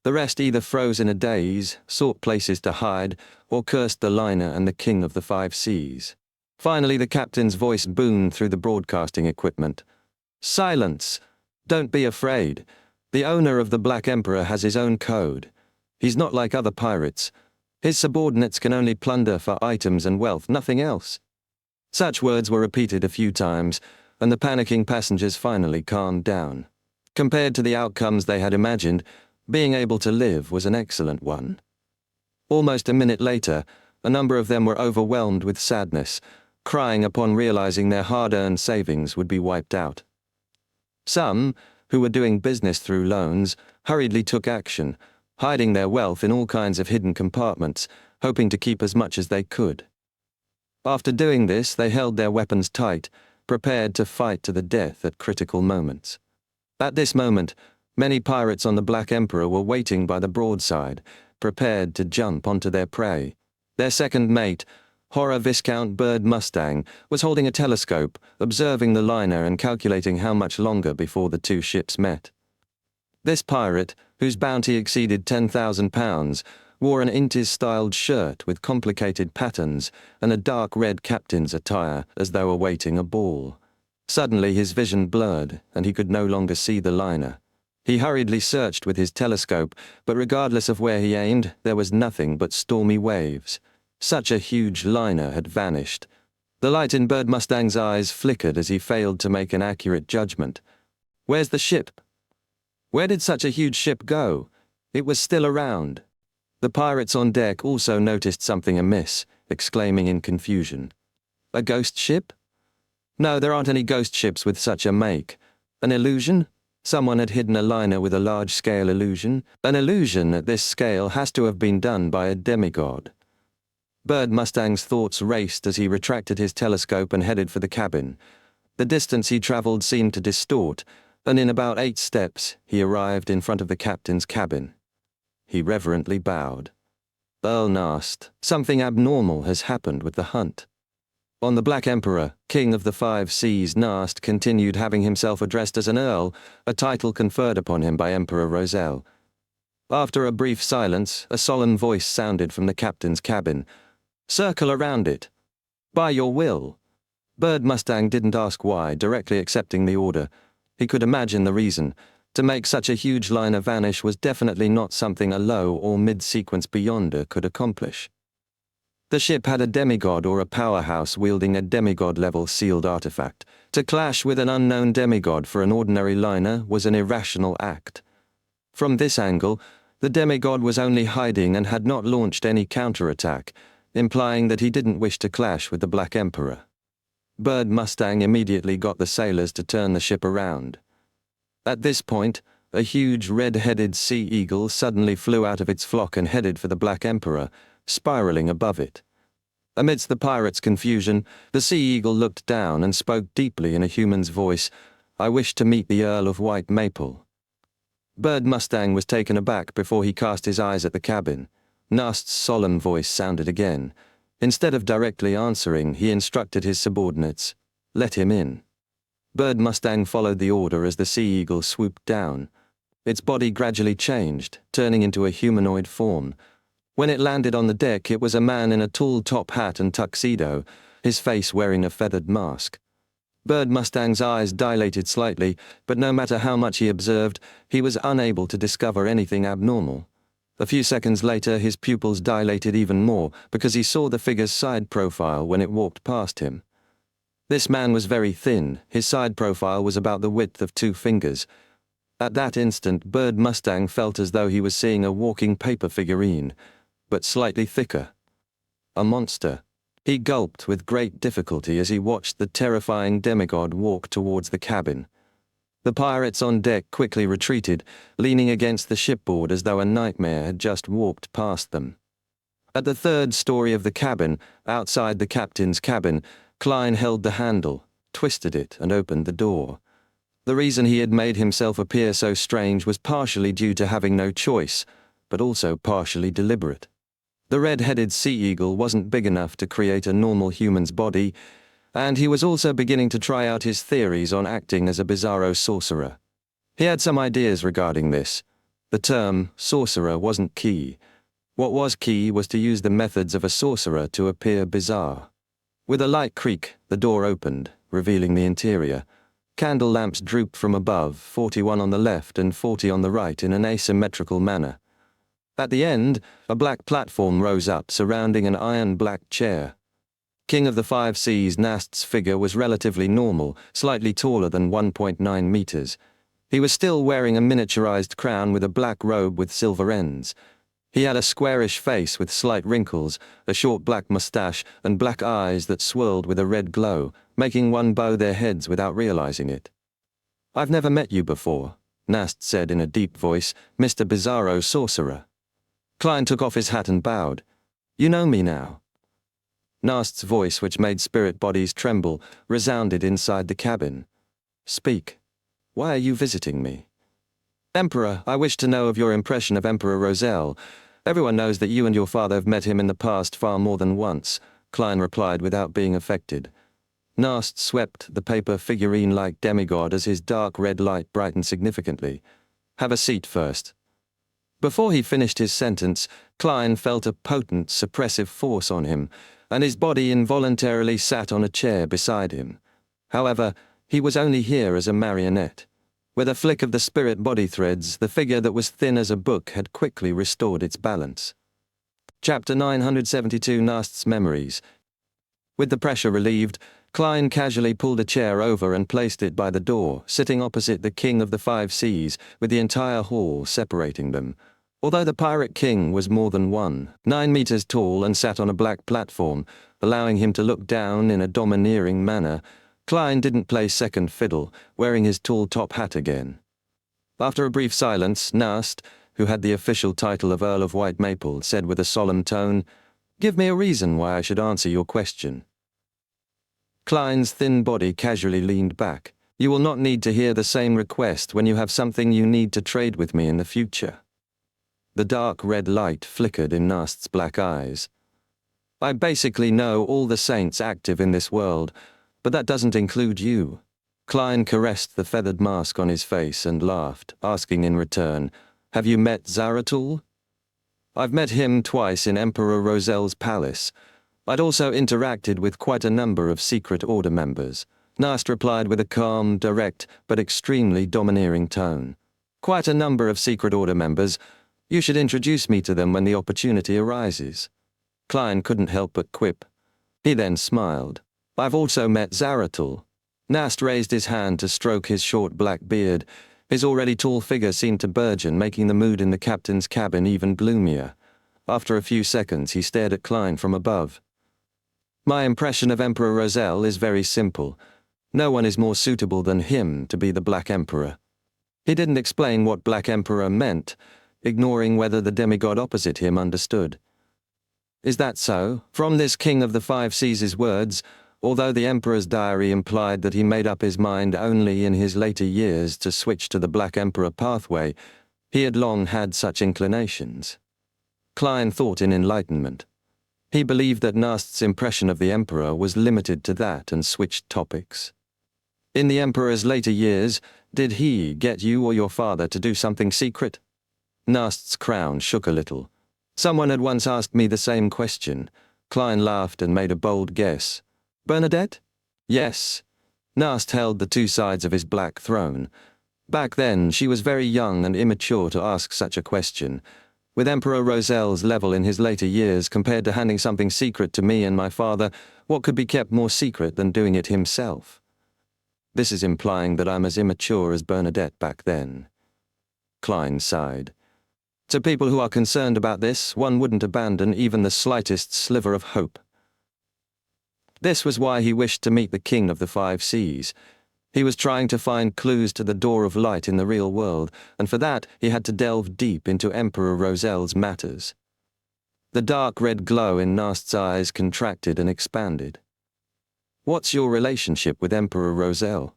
[SPEAKER 1] the rest either froze in a daze, sought places to hide, or cursed the liner and the king of the 5 seas. Finally, the captain's voice boomed through the broadcasting equipment. Silence! Don't be afraid. The owner of the Black Emperor has his own code. He's not like other pirates. His subordinates can only plunder for items and wealth, nothing else. Such words were repeated a few times, and the panicking passengers finally calmed down. Compared to the outcomes they had imagined, being able to live was an excellent one. Almost a minute later, a number of them were overwhelmed with sadness, crying upon realizing their hard-earned savings would be wiped out. Some, who were doing business through loans, hurriedly took action, hiding their wealth in all kinds of hidden compartments, hoping to keep as much as they could. After doing this, they held their weapons tight, prepared to fight to the death at critical moments. At this moment, many pirates on the Black Emperor were waiting by the broadside, prepared to jump onto their prey. Their second mate, Horror Viscount Bird Mustang, was holding a telescope, observing the liner and calculating how much longer before the 2 ships met. This pirate, whose bounty exceeded £10,000, wore an Intis-styled shirt with complicated patterns and a dark red captain's attire as though awaiting a ball. Suddenly his vision blurred, and he could no longer see the liner. He hurriedly searched with his telescope, but regardless of where he aimed, there was nothing but stormy waves. Such a huge liner had vanished. The light in Bird Mustang's eyes flickered as he failed to make an accurate judgment. Where's the ship? Where did such a huge ship go? It was still around. The pirates on deck also noticed something amiss, exclaiming in confusion. A ghost ship? No, there aren't any ghost ships with such a make. An illusion? Someone had hidden a liner with a large-scale illusion. An illusion at this scale has to have been done by a demigod. Bird Mustang's thoughts raced as he retracted his telescope and headed for the cabin. The distance he traveled seemed to distort, and in about 8 steps, he arrived in front of the captain's cabin. He reverently bowed. Earl Nast, something abnormal has happened with the hunt. On the Black Emperor, King of the Five Seas, Nast continued having himself addressed as an earl, a title conferred upon him by Emperor Roselle. After a brief silence, a solemn voice sounded from the captain's cabin. Circle around it. By your will. Bird Mustang didn't ask why, directly accepting the order. He could imagine the reason. To make such a huge liner vanish was definitely not something a low or mid-sequence beyonder could accomplish. The ship had a demigod or a powerhouse wielding a demigod-level sealed artifact. To clash with an unknown demigod for an ordinary liner was an irrational act. From this angle, the demigod was only hiding and had not launched any counterattack, implying that he didn't wish to clash with the Black Emperor. Bird Mustang immediately got the sailors to turn the ship around. At this point, a huge red-headed sea eagle suddenly flew out of its flock and headed for the Black Emperor, spiraling above it. Amidst the pirates' confusion, the sea eagle looked down and spoke deeply in a human's voice, I wish to meet the Earl of White Maple. Bird Mustang was taken aback before he cast his eyes at the cabin. Nast's solemn voice sounded again. Instead of directly answering, he instructed his subordinates, let him in. Bird Mustang followed the order as the sea eagle swooped down. Its body gradually changed, turning into a humanoid form. When it landed on the deck, it was a man in a tall top hat and tuxedo, his face wearing a feathered mask. Bird Mustang's eyes dilated slightly, but no matter how much he observed, he was unable to discover anything abnormal. A few seconds later, his pupils dilated even more because he saw the figure's side profile when it walked past him. This man was very thin, his side profile was about the width of 2 fingers. At that instant, Bird Mustang felt as though he was seeing a walking paper figurine, but slightly thicker. A monster. He gulped with great difficulty as he watched the terrifying demigod walk towards the cabin. The pirates on deck quickly retreated, leaning against the shipboard as though a nightmare had just walked past them. At the 3rd story of the cabin, outside the captain's cabin, Klein held the handle, twisted it, and opened the door. The reason he had made himself appear so strange was partially due to having no choice, but also partially deliberate. The red-headed sea eagle wasn't big enough to create a normal human's body, and he was also beginning to try out his theories on acting as a bizarro sorcerer. He had some ideas regarding this. The term sorcerer wasn't key. What was key was to use the methods of a sorcerer to appear bizarre. With a light creak, the door opened, revealing the interior. Candle lamps drooped from above, 41 on the left and 40 on the right in an asymmetrical manner. At the end, a black platform rose up surrounding an iron-black chair. King of the Five Seas, Nast's figure was relatively normal, slightly taller than 1.9 meters. He was still wearing a miniaturized crown with a black robe with silver ends. He had a squarish face with slight wrinkles, a short black mustache, and black eyes that swirled with a red glow, making one bow their heads without realizing it. I've never met you before, Nast said in a deep voice, Mr. Bizarro Sorcerer. Klein took off his hat and bowed. You know me now. Nast's voice, which made spirit bodies tremble, resounded inside the cabin. Speak. Why are you visiting me? Emperor, I wish to know of your impression of Emperor Roselle. Everyone knows that you and your father have met him in the past far more than once, Klein replied without being affected. Nast swept the paper figurine-like demigod as his dark red light brightened significantly. Have a seat first. Before he finished his sentence, Klein felt a potent suppressive force on him, and his body involuntarily sat on a chair beside him. However, he was only here as a marionette. With a flick of the spirit body threads, the figure that was thin as a book had quickly restored its balance. Chapter 972, Nast's Memories. With the pressure relieved, Klein casually pulled a chair over and placed it by the door, sitting opposite the King of the Five Seas, with the entire hall separating them. Although the Pirate King was more than 9 meters tall and sat on a black platform, allowing him to look down in a domineering manner, Klein didn't play second fiddle, wearing his tall top hat again. After a brief silence, Nast, who had the official title of Earl of White Maple, said with a solemn tone, "Give me a reason why I should answer your question." Klein's thin body casually leaned back. "You will not need to hear the same request when you have something you need to trade with me in the future." The dark red light flickered in Nast's black eyes. "I basically know all the saints active in this world, but that doesn't include you." Klein caressed the feathered mask on his face and laughed, asking in return, "Have you met Zaratul?" "I've met him twice in Emperor Rosel's palace. I'd also interacted with quite a number of Secret Order members," Nast replied with a calm, direct, but extremely domineering tone. "Quite a number of Secret Order members. You should introduce me to them when the opportunity arises." Klein couldn't help but quip. He then smiled. "I've also met Zaratul." Nast raised his hand to stroke his short black beard. His already tall figure seemed to burgeon, making the mood in the captain's cabin even gloomier. After a few seconds, he stared at Klein from above. "My impression of Emperor Rosel is very simple. No one is more suitable than him to be the Black Emperor." He didn't explain what Black Emperor meant, ignoring whether the demigod opposite him understood. "Is that so?" From this King of the Five Seas' words, although the Emperor's diary implied that he made up his mind only in his later years to switch to the Black Emperor pathway, he had long had such inclinations. Klein thought in enlightenment. He believed that Nast's impression of the Emperor was limited to that and switched topics. "In the Emperor's later years, did he get you or your father to do something secret?" Nast's crown shook a little. "Someone had once asked me the same question." Klein laughed and made a bold guess. "Bernadette?" "Yes." Nast held the two sides of his black throne. "Back then, she was very young and immature to ask such a question. With Emperor Rosel's level in his later years compared to handing something secret to me and my father, what could be kept more secret than doing it himself? This is implying that I'm as immature as Bernadette back then." Klein sighed. "To people who are concerned about this, one wouldn't abandon even the slightest sliver of hope." This was why he wished to meet the King of the Five Seas. He was trying to find clues to the door of light in the real world, and for that he had to delve deep into Emperor Rosel's matters. The dark red glow in Nast's eyes contracted and expanded. "What's your relationship with Emperor Rosel?"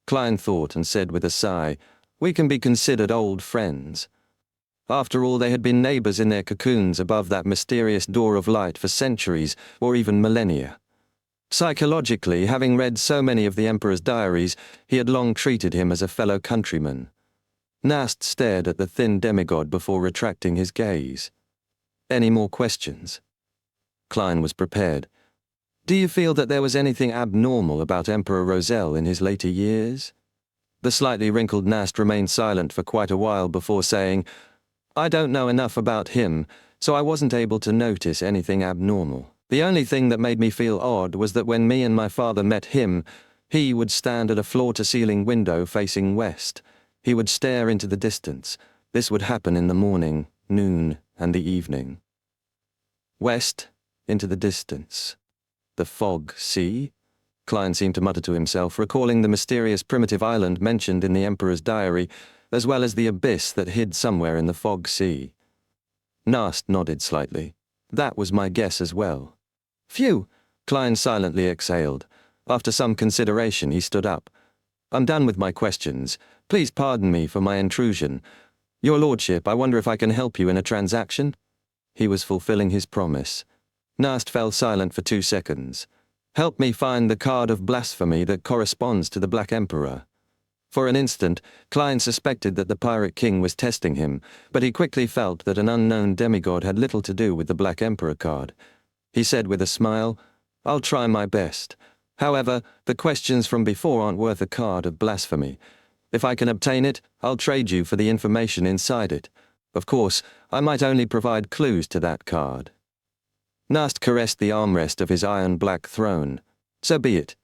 [SPEAKER 1] Klein thought and said with a sigh, "We can be considered old friends." After all, they had been neighbors in their cocoons above that mysterious door of light for centuries, or even millennia. Psychologically, having read so many of the Emperor's diaries, he had long treated him as a fellow countryman. Nast stared at the thin demigod before retracting his gaze. "Any more questions?" Klein was prepared. "Do you feel that there was anything abnormal about Emperor Rosel in his later years?" The slightly wrinkled Nast remained silent for quite a while before saying, "I don't know enough about him, so I wasn't able to notice anything abnormal. The only thing that made me feel odd was that when me and my father met him, he would stand at a floor-to-ceiling window facing west. He would stare into the distance. This would happen in the morning, noon, and the evening." West, into the distance. The fog sea? Klein seemed to mutter to himself, recalling the mysterious primitive island mentioned in the Emperor's diary, as well as the abyss that hid somewhere in the fog sea. Nast nodded slightly. "That was my guess as well." "Phew!" Klein silently exhaled. After some consideration, he stood up. "I'm done with my questions. Please pardon me for my intrusion. Your Lordship, I wonder if I can help you in a transaction?" He was fulfilling his promise. Nast fell silent for 2 seconds. "Help me find the card of blasphemy that corresponds to the Black Emperor." For an instant, Klein suspected that the Pirate King was testing him, but he quickly felt that an unknown demigod had little to do with the Black Emperor card. He said with a smile, "I'll try my best. However, the questions from before aren't worth a card of blasphemy. If I can obtain it, I'll trade you for the information inside it. Of course, I might only provide clues to that card. Nast caressed the armrest of his iron-black throne. So be it.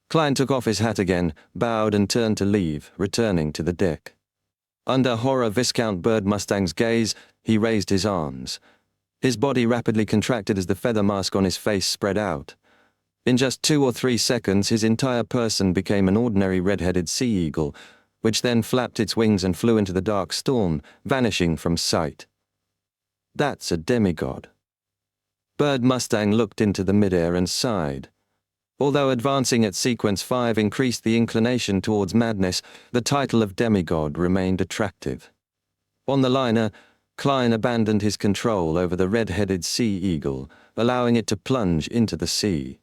[SPEAKER 1] Klein took off his hat again, bowed and turned to leave, returning to the deck. Under horror Viscount Bird Mustang's gaze, he raised his arms. His body rapidly contracted as the feather mask on his face spread out. In just 2 or 3 seconds, his entire person became an ordinary red-headed sea eagle, which then flapped its wings and flew into the dark storm, vanishing from sight. That's a demigod. Bird Mustang looked into the midair and sighed. Although advancing at sequence 5 increased the inclination towards madness, the title of demigod remained attractive. On the liner, Klein abandoned his control over the red-headed sea eagle, allowing it to plunge into the sea.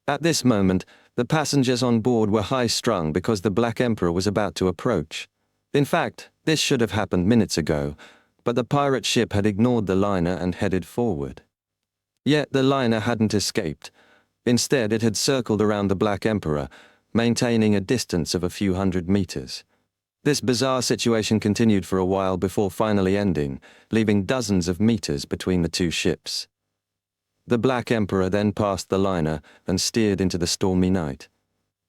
[SPEAKER 1] At this moment, the passengers on board were high-strung because the Black Emperor was about to approach. In fact, this should have happened minutes ago, but the pirate ship had ignored the liner and headed forward. Yet the liner hadn't escaped. Instead, it had circled around the Black Emperor, maintaining a distance of a few hundred meters. This bizarre situation continued for a while before finally ending, leaving dozens of meters between the two ships. The Black Emperor then passed the liner and steered into the stormy night.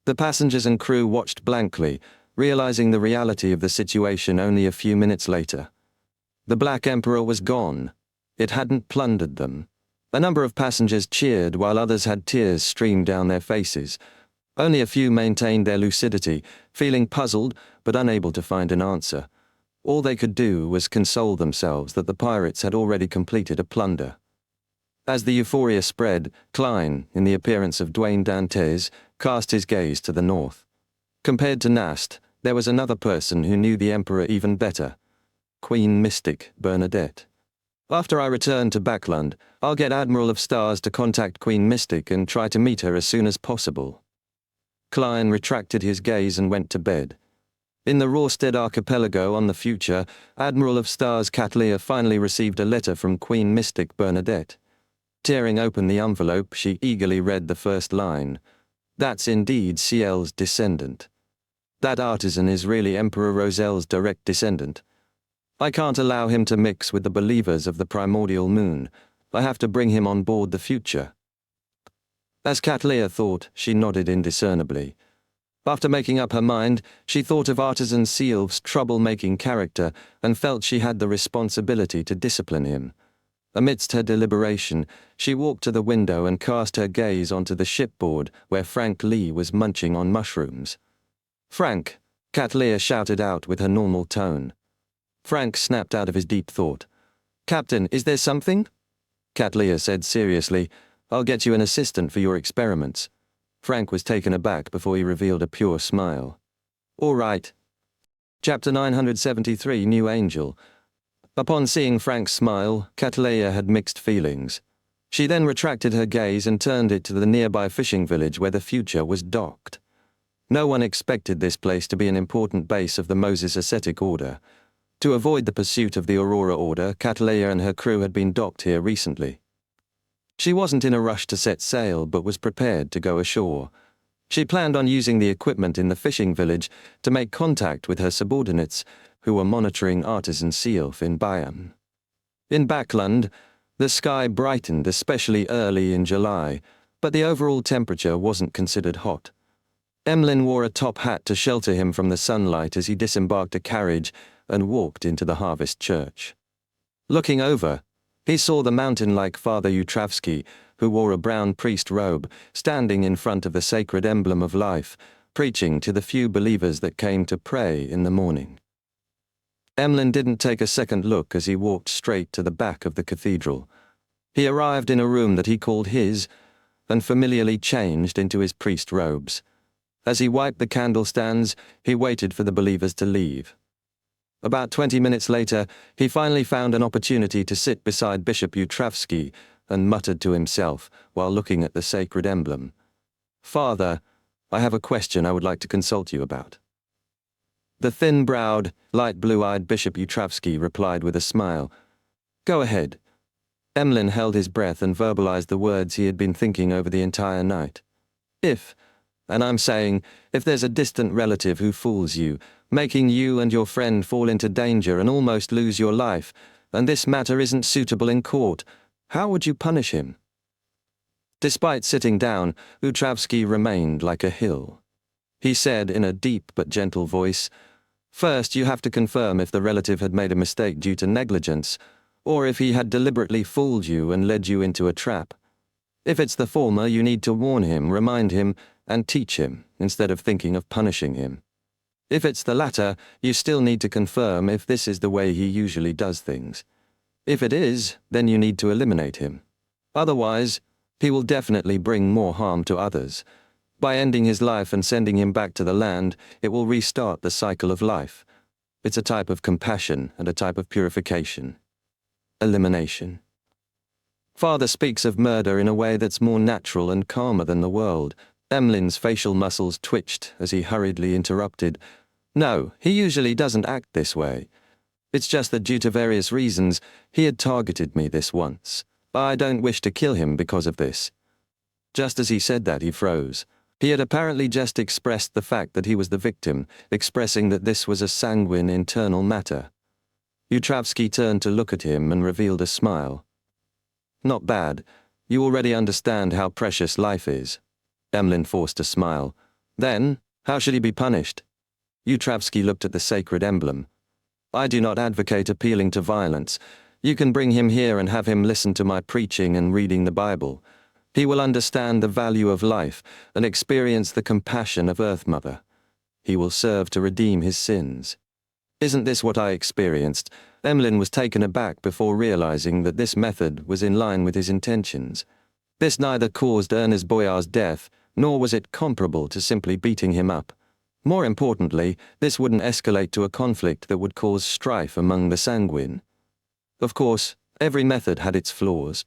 [SPEAKER 1] The passengers and crew watched blankly, realizing the reality of the situation only a few minutes later. The Black Emperor was gone. It hadn't plundered them. A number of passengers cheered while others had tears stream down their faces. Only a few maintained their lucidity, feeling puzzled but unable to find an answer. All they could do was console themselves that the pirates had already completed a plunder. As the euphoria spread, Klein, in the appearance of Dwayne Dantes, cast his gaze to the north. Compared to Nast, there was another person who knew the Emperor even better. Queen Mystic Bernadette. After I return to Backlund, I'll get Admiral of Stars to contact Queen Mystic and try to meet her as soon as possible. Klein retracted his gaze and went to bed. In the Rorstead archipelago on the future, Admiral of Stars Catleya finally received a letter from Queen Mystic Bernadette. Tearing open the envelope, she eagerly read the first line. That's indeed Ciel's descendant. That artisan is really Emperor Rosel's direct descendant. I can't allow him to mix with the believers of the primordial moon. I have to bring him on board the future. As Catleya thought, she nodded indiscernibly. After making up her mind, she thought of Artisan Ciel's trouble-making character and felt she had the responsibility to discipline him. Amidst her deliberation, she walked to the window and cast her gaze onto the shipboard where Frank Lee was munching on mushrooms. "Frank," Catleya shouted out with her normal tone. Frank snapped out of his deep thought. "Captain, is there something?" Catleya said seriously, "I'll get you an assistant for your experiments." Frank was taken aback before he revealed a pure smile. "All right." Chapter 973, New Angel. Upon seeing Frank's smile, Catleya had mixed feelings. She then retracted her gaze and turned it to the nearby fishing village where the future was docked. No one expected this place to be an important base of the Moses Ascetic Order. To avoid the pursuit of the Aurora Order, Catleya and her crew had been docked here recently. She wasn't in a rush to set sail, but was prepared to go ashore. She planned on using the equipment in the fishing village to make contact with her subordinates, who were monitoring Artisan Ciel in Bayern. In Backlund, the sky brightened, especially early in July, but the overall temperature wasn't considered hot. Emlyn wore a top hat to shelter him from the sunlight as he disembarked a carriage and walked into the Harvest Church. Looking over, he saw the mountain-like Father Utravsky, who wore a brown priest robe, standing in front of the sacred emblem of life, preaching to the few believers that came to pray in the morning. Emlyn didn't take a second look as he walked straight to the back of the cathedral. He arrived in a room that he called his, and familiarly changed into his priest robes. As he wiped the candlestands, he waited for the believers to leave. About 20 minutes later, he finally found an opportunity to sit beside Bishop Utravsky and muttered to himself while looking at the sacred emblem. "Father, I have a question I would like to consult you about." The thin-browed, light blue-eyed Bishop Utravsky replied with a smile. "Go ahead." Emlyn held his breath and verbalized the words he had been thinking over the entire night. And I'm saying, if there's a distant relative who fools you, making you and your friend fall into danger and almost lose your life, and this matter isn't suitable in court. How would you punish him?" Despite sitting down, Utravsky remained like a hill. He said in a deep but gentle voice, "First, you have to confirm if the relative had made a mistake due to negligence, or if he had deliberately fooled you and led you into a trap. If it's the former, you need to warn him, remind him, and teach him, instead of thinking of punishing him. If it's the latter, you still need to confirm if this is the way he usually does things. If it is, then you need to eliminate him. Otherwise, he will definitely bring more harm to others. By ending his life and sending him back to the land, it will restart the cycle of life. It's a type of compassion and a type of purification. Elimination. Father speaks of murder in a way that's more natural and calmer than the world." Emlyn's facial muscles twitched as he hurriedly interrupted. "No, he usually doesn't act this way. It's just that due to various reasons, he had targeted me this once. I don't wish to kill him because of this." Just as he said that, he froze. He had apparently just expressed the fact that he was the victim, expressing that this was a sanguine internal matter. Utravsky turned to look at him and revealed a smile. "Not bad. You already understand how precious life is." Emlyn forced a smile. "Then, how should he be punished?" Utravsky looked at the sacred emblem. "I do not advocate appealing to violence. You can bring him here and have him listen to my preaching and reading the Bible. He will understand the value of life and experience the compassion of Earth Mother. He will serve to redeem his sins." "Isn't this what I experienced?" Emlyn was taken aback before realizing that this method was in line with his intentions. This neither caused Ernest Boyar's death, nor was it comparable to simply beating him up. More importantly, this wouldn't escalate to a conflict that would cause strife among the sanguine. Of course, every method had its flaws.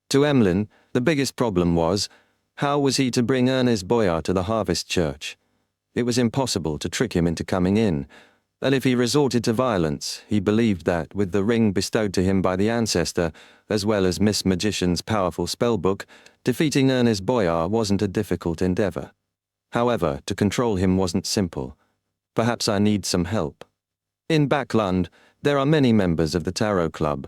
[SPEAKER 1] To Emlyn, the biggest problem was, how was he to bring Ernest Boyar to the Harvest Church? It was impossible to trick him into coming in, and if he resorted to violence, he believed that, with the ring bestowed to him by the ancestor, as well as Miss Magician's powerful spellbook, defeating Ernest Boyar wasn't a difficult endeavor. However, to control him wasn't simple. "Perhaps I need some help. In Backlund, there are many members of the Tarot Club.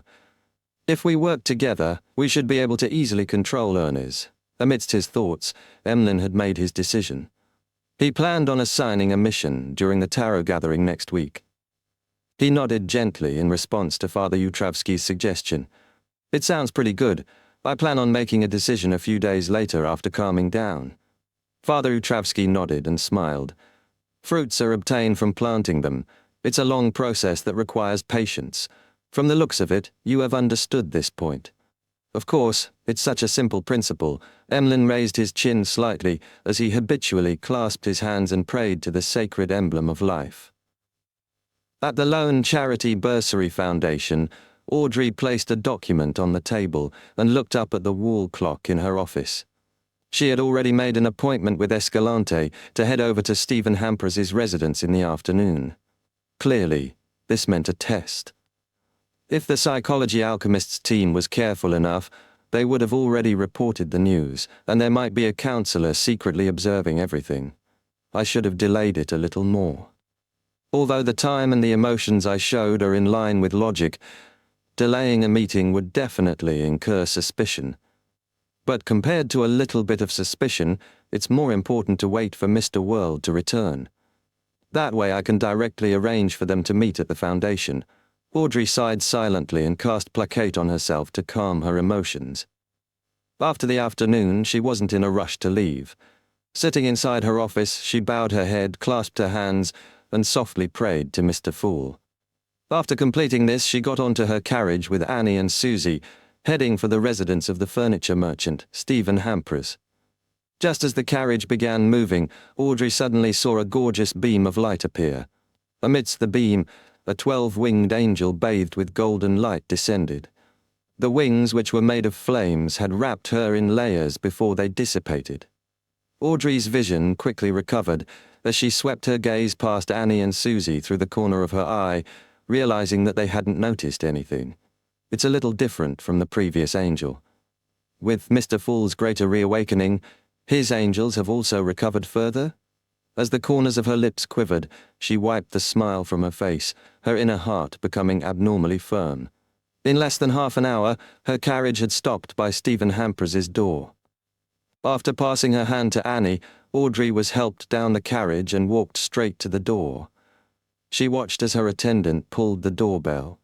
[SPEAKER 1] If we work together, we should be able to easily control Ernest." Amidst his thoughts, Emlyn had made his decision. He planned on assigning a mission during the tarot gathering next week. He nodded gently in response to Father Utravsky's suggestion. "It sounds pretty good. I plan on making a decision a few days later after calming down." Father Utravsky nodded and smiled. "Fruits are obtained from planting them. It's a long process that requires patience. From the looks of it, you have understood this point." "Of course, it's such a simple principle." Emlyn raised his chin slightly as he habitually clasped his hands and prayed to the sacred emblem of life. At the Lone Charity Bursary Foundation, Audrey placed a document on the table and looked up at the wall clock in her office. She had already made an appointment with Escalante to head over to Stephen Hampras's residence in the afternoon. Clearly, this meant a test. If the Psychology Alchemist's team was careful enough, they would have already reported the news, and there might be a counselor secretly observing everything. I should have delayed it a little more. Although the time and the emotions I showed are in line with logic, delaying a meeting would definitely incur suspicion. But compared to a little bit of suspicion, it's more important to wait for Mr. World to return. That way I can directly arrange for them to meet at the Foundation. Audrey sighed silently and cast placate on herself to calm her emotions. After the afternoon, she wasn't in a rush to leave. Sitting inside her office, she bowed her head, clasped her hands, and softly prayed to Mr. Fool. After completing this, she got onto her carriage with Annie and Susie, heading for the residence of the furniture merchant, Stephen Hampras. Just as the carriage began moving, Audrey suddenly saw a gorgeous beam of light appear. Amidst the beam, a 12-winged angel bathed with golden light descended. The wings, which were made of flames, had wrapped her in layers before they dissipated. Audrey's vision quickly recovered as she swept her gaze past Annie and Susie through the corner of her eye, realizing that they hadn't noticed anything. It's a little different from the previous angel. With Mr. Fool's greater reawakening, his angels have also recovered further? As the corners of her lips quivered, she wiped the smile from her face, her inner heart becoming abnormally firm. In less than half an hour, her carriage had stopped by Stephen Hampras's door. After passing her hand to Annie, Audrey was helped down the carriage and walked straight to the door. She watched as her attendant pulled the doorbell.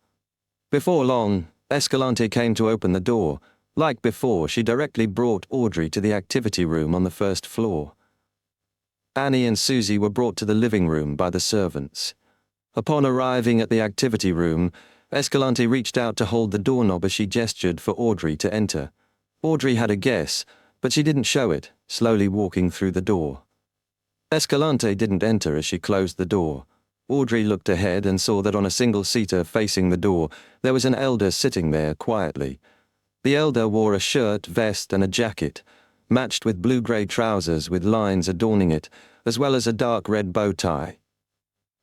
[SPEAKER 1] Before long, Escalante came to open the door. Like before, she directly brought Audrey to the activity room on the first floor. Annie and Susie were brought to the living room by the servants. Upon arriving at the activity room, Escalante reached out to hold the doorknob as she gestured for Audrey to enter. Audrey had a guess, but she didn't show it, slowly walking through the door. Escalante didn't enter as she closed the door. Audrey looked ahead and saw that on a single-seater facing the door, there was an elder sitting there quietly. The elder wore a shirt, vest, and a jacket, matched with blue-grey trousers with lines adorning it, as well as a dark red bow tie.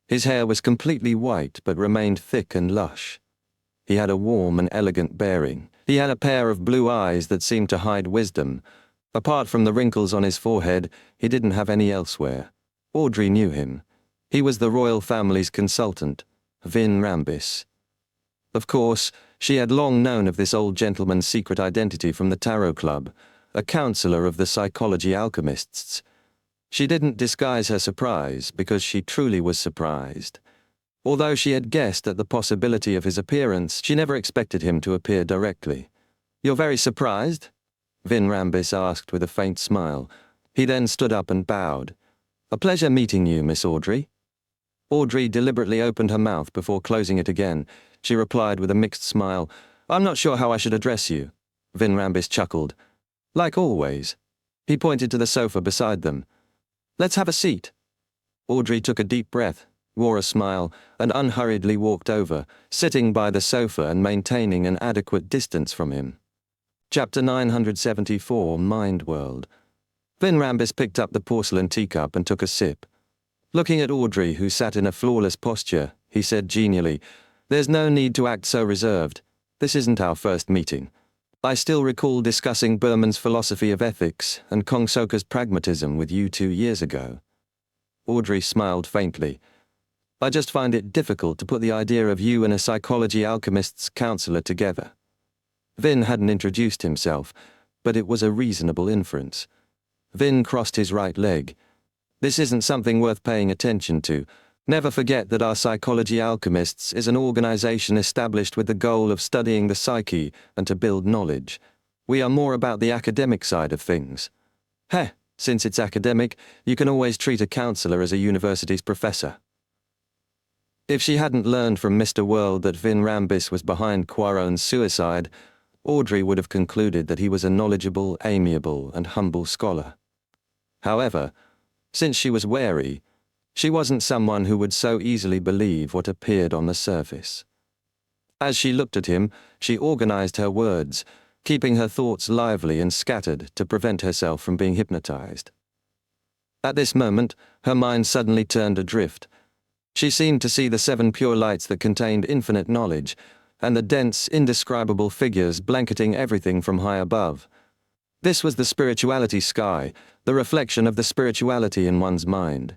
[SPEAKER 1] His hair was completely white but remained thick and lush. He had a warm and elegant bearing. He had a pair of blue eyes that seemed to hide wisdom. Apart from the wrinkles on his forehead, he didn't have any elsewhere. Audrey knew him. He was the royal family's consultant, Vin Rambis. Of course, she had long known of this old gentleman's secret identity from the Tarot Club, a counselor of the psychology alchemists. She didn't disguise her surprise because she truly was surprised. Although she had guessed at the possibility of his appearance, she never expected him to appear directly. "You're very surprised?" Vin Rambis asked with a faint smile. He then stood up and bowed. "A pleasure meeting you, Miss Audrey." Audrey deliberately opened her mouth before closing it again. She replied with a mixed smile, "I'm not sure how I should address you." Vin Rambis chuckled. "Like always." He pointed to the sofa beside them. "Let's have a seat." Audrey took a deep breath, wore a smile, and unhurriedly walked over, sitting by the sofa and maintaining an adequate distance from him. Chapter 974, Mind World. Vin Rambis picked up the porcelain teacup and took a sip. Looking at Audrey, who sat in a flawless posture, he said genially, "There's no need to act so reserved. This isn't our first meeting. I still recall discussing Berman's philosophy of ethics and Kong Soka's pragmatism with you 2 years ago." Audrey smiled faintly. "I just find it difficult to put the idea of you and a psychology alchemist's counselor together." Vin hadn't introduced himself, but it was a reasonable inference. Vin crossed his right leg. "This isn't something worth paying attention to. Never forget that our Psychology Alchemists is an organization established with the goal of studying the psyche and to build knowledge. We are more about the academic side of things. Since it's academic, you can always treat a counselor as a university's professor." If she hadn't learned from Mr. World that Vin Rambis was behind Quaron's suicide, Audrey would have concluded that he was a knowledgeable, amiable, and humble scholar. However, since she was wary, she wasn't someone who would so easily believe what appeared on the surface. As she looked at him, she organized her words, keeping her thoughts lively and scattered to prevent herself from being hypnotized. At this moment, her mind suddenly turned adrift. She seemed to see the 7 pure lights that contained infinite knowledge, and the dense, indescribable figures blanketing everything from high above. This was the spirituality sky, the reflection of the spirituality in one's mind.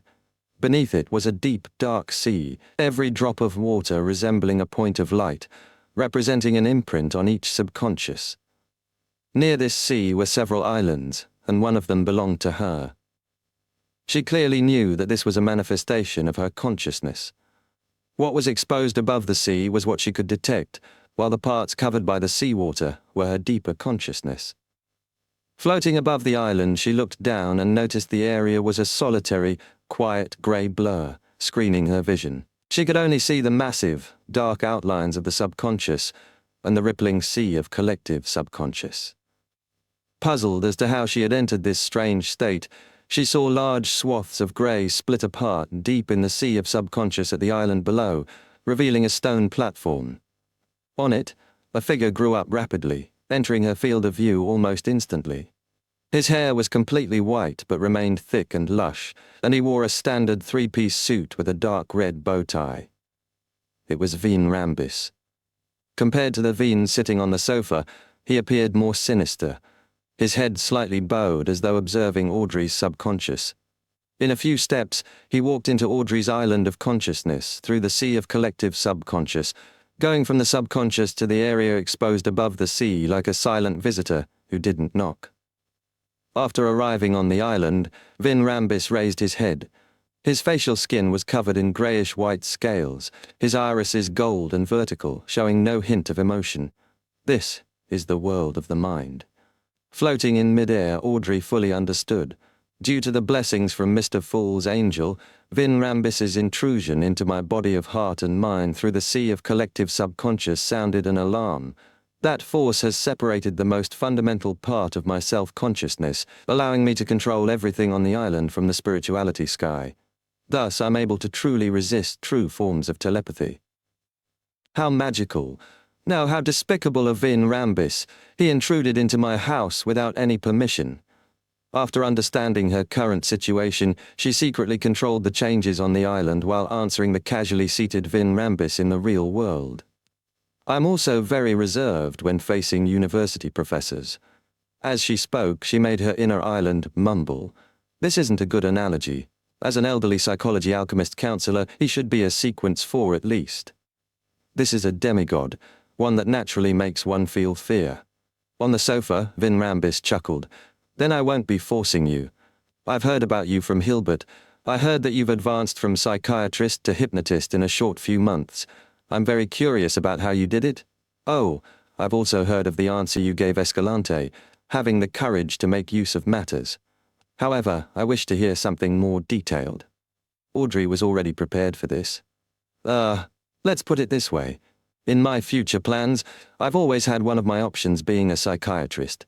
[SPEAKER 1] Beneath it was a deep, dark sea, every drop of water resembling a point of light, representing an imprint on each subconscious. Near this sea were several islands, and one of them belonged to her. She clearly knew that this was a manifestation of her consciousness. What was exposed above the sea was what she could detect, while the parts covered by the seawater were her deeper consciousness. Floating above the island, she looked down and noticed the area was a solitary, quiet grey blur, screening her vision. She could only see the massive, dark outlines of the subconscious and the rippling sea of collective subconscious. Puzzled as to how she had entered this strange state, she saw large swaths of grey split apart deep in the sea of subconscious at the island below, revealing a stone platform. On it, a figure grew up rapidly, entering her field of view almost instantly. His hair was completely white but remained thick and lush, and he wore a standard 3-piece suit with a dark red bow tie. It was Vin Rambis. Compared to the Vin sitting on the sofa, he appeared more sinister, his head slightly bowed as though observing Audrey's subconscious. In a few steps, he walked into Audrey's island of consciousness through the sea of collective subconscious, going from the subconscious to the area exposed above the sea like a silent visitor who didn't knock. After arriving on the island, Vin Rambis raised his head. His facial skin was covered in greyish-white scales, his irises gold and vertical, showing no hint of emotion. This is the world of the mind. Floating in mid-air, Audrey fully understood. Due to the blessings from Mr. Fool's angel, Vin Rambis's intrusion into my body of heart and mind through the sea of collective subconscious sounded an alarm. That force has separated the most fundamental part of my self-consciousness, allowing me to control everything on the island from the spirituality sky. Thus, I'm able to truly resist true forms of telepathy. How magical! Now, how despicable of Vin Rambis! He intruded into my house without any permission. After understanding her current situation, she secretly controlled the changes on the island while answering the casually seated Vin Rambis in the real world. I'm also very reserved when facing university professors. As she spoke, she made her inner island mumble. This isn't a good analogy. As an elderly psychology alchemist counselor, he should be a sequence 4 at least. This is a demigod, one that naturally makes one feel fear. On the sofa, Vin Rambis chuckled. Then I won't be forcing you. I've heard about you from Hilbert. I heard that you've advanced from psychiatrist to hypnotist in a short few months. I'm very curious about how you did it. Oh, I've also heard of the answer you gave Escalante, having the courage to make use of matters. However, I wish to hear something more detailed. Audrey was already prepared for this. Let's put it this way. In my future plans, I've always had one of my options being a psychiatrist.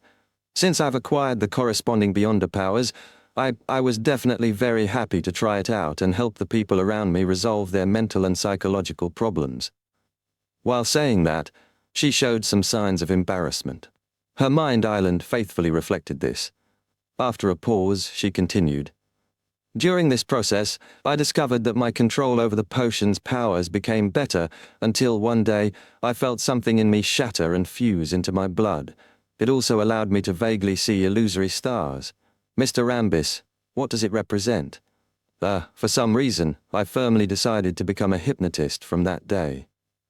[SPEAKER 1] Since I've acquired the corresponding Beyonder powers, I was definitely very happy to try it out and help the people around me resolve their mental and psychological problems. While saying that, she showed some signs of embarrassment. Her mind island faithfully reflected this. After a pause, she continued. During this process, I discovered that my control over the potion's powers became better until one day I felt something in me shatter and fuse into my blood. It also allowed me to vaguely see illusory stars. Mr. Rambis, what does it represent? For some reason, I firmly decided to become a hypnotist from that day.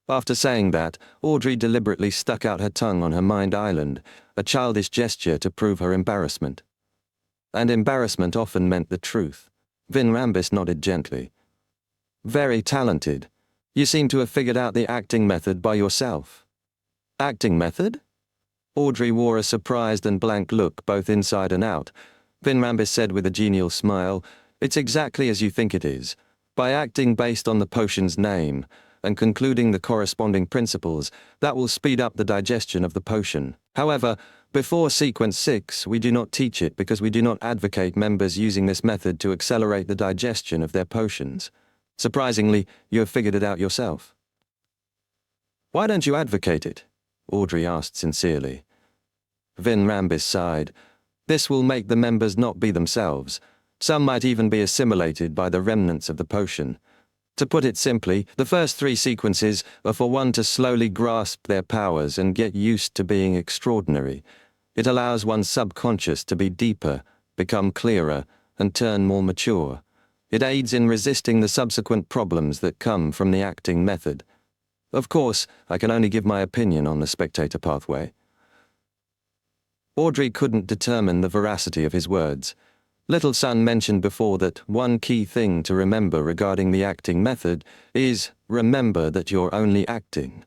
[SPEAKER 1] After saying that, Audrey deliberately stuck out her tongue on her mind island, a childish gesture to prove her embarrassment. And embarrassment often meant the truth. Vin Rambis nodded gently. Very talented. You seem to have figured out the acting method by yourself. Acting method? Audrey wore a surprised and blank look both inside and out. Vin Rambis said with a genial smile, It's exactly as you think it is. By acting based on the potion's name, and concluding the corresponding principles, that will speed up the digestion of the potion. However, before sequence 6, we do not teach it because we do not advocate members using this method to accelerate the digestion of their potions. Surprisingly, you have figured it out yourself. Why don't you advocate it? Audrey asked sincerely. Vin Rambis sighed. This will make the members not be themselves. Some might even be assimilated by the remnants of the potion. To put it simply, the first 3 sequences are for one to slowly grasp their powers and get used to being extraordinary. It allows one's subconscious to be deeper, become clearer, and turn more mature. It aids in resisting the subsequent problems that come from the acting method. Of course, I can only give my opinion on the spectator pathway. Audrey couldn't determine the veracity of his words. Little Son mentioned before that one key thing to remember regarding the acting method is remember that you're only acting.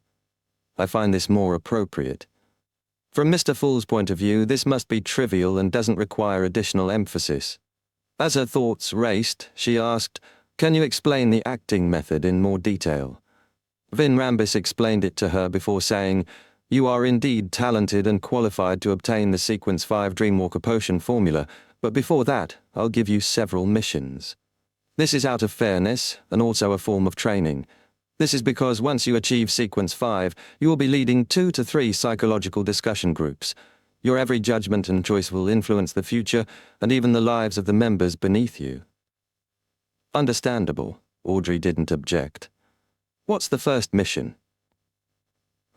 [SPEAKER 1] I find this more appropriate. From Mr. Fool's point of view, this must be trivial and doesn't require additional emphasis. As her thoughts raced, she asked, Can you explain the acting method in more detail? Vin Rambis explained it to her before saying, You are indeed talented and qualified to obtain the Sequence 5 Dreamwalker Potion formula, but before that, I'll give you several missions. This is out of fairness, and also a form of training. This is because once you achieve Sequence 5, you will be leading 2 to 3 psychological discussion groups. Your every judgment and choice will influence the future, and even the lives of the members beneath you. Understandable, Audrey didn't object. What's the first mission?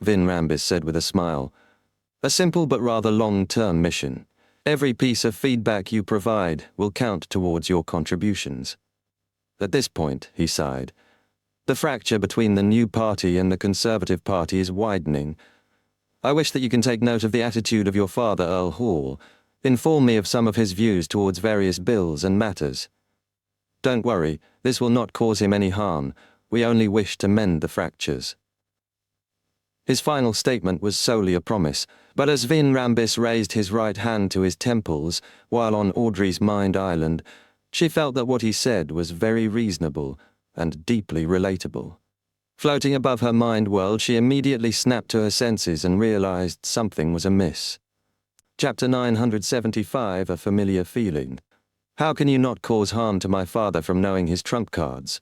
[SPEAKER 1] Vin Rambis said with a smile. A simple but rather long-term mission. Every piece of feedback you provide will count towards your contributions. At this point, he sighed. The fracture between the new party and the Conservative Party is widening. I wish that you can take note of the attitude of your father, Earl Hall. Inform me of some of his views towards various bills and matters. Don't worry, this will not cause him any harm. We only wish to mend the fractures. His final statement was solely a promise, but as Vin Rambis raised his right hand to his temples while on Audrey's mind island, she felt that what he said was very reasonable and deeply relatable. Floating above her mind world, she immediately snapped to her senses and realized something was amiss. Chapter 975, A Familiar Feeling. How can you not cause harm to my father from knowing his trump cards?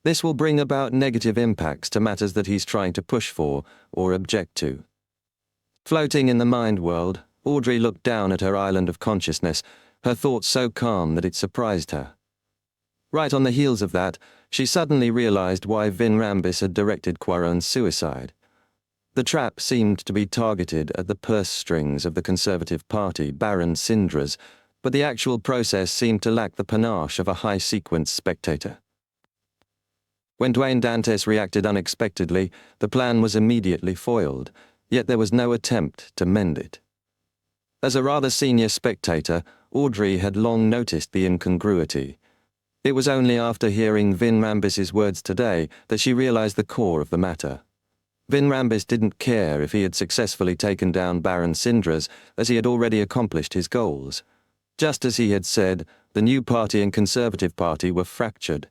[SPEAKER 1] This will bring about negative impacts to matters that he's trying to push for or object to. Floating in the mind world, Audrey looked down at her island of consciousness, her thoughts so calm that it surprised her. Right on the heels of that, she suddenly realized why Vin Rambis had directed Quaron's suicide. The trap seemed to be targeted at the purse strings of the Conservative Party, Baron Syndra's, but the actual process seemed to lack the panache of a high-sequence spectator. When Dwayne Dantes reacted unexpectedly, the plan was immediately foiled, yet there was no attempt to mend it. As a rather senior spectator, Audrey had long noticed the incongruity. It was only after hearing Vin Rambis's words today that she realized the core of the matter. Vin Rambis didn't care if he had successfully taken down Baron Syndra's, as he had already accomplished his goals. Just as he had said, the new party and Conservative Party were fractured.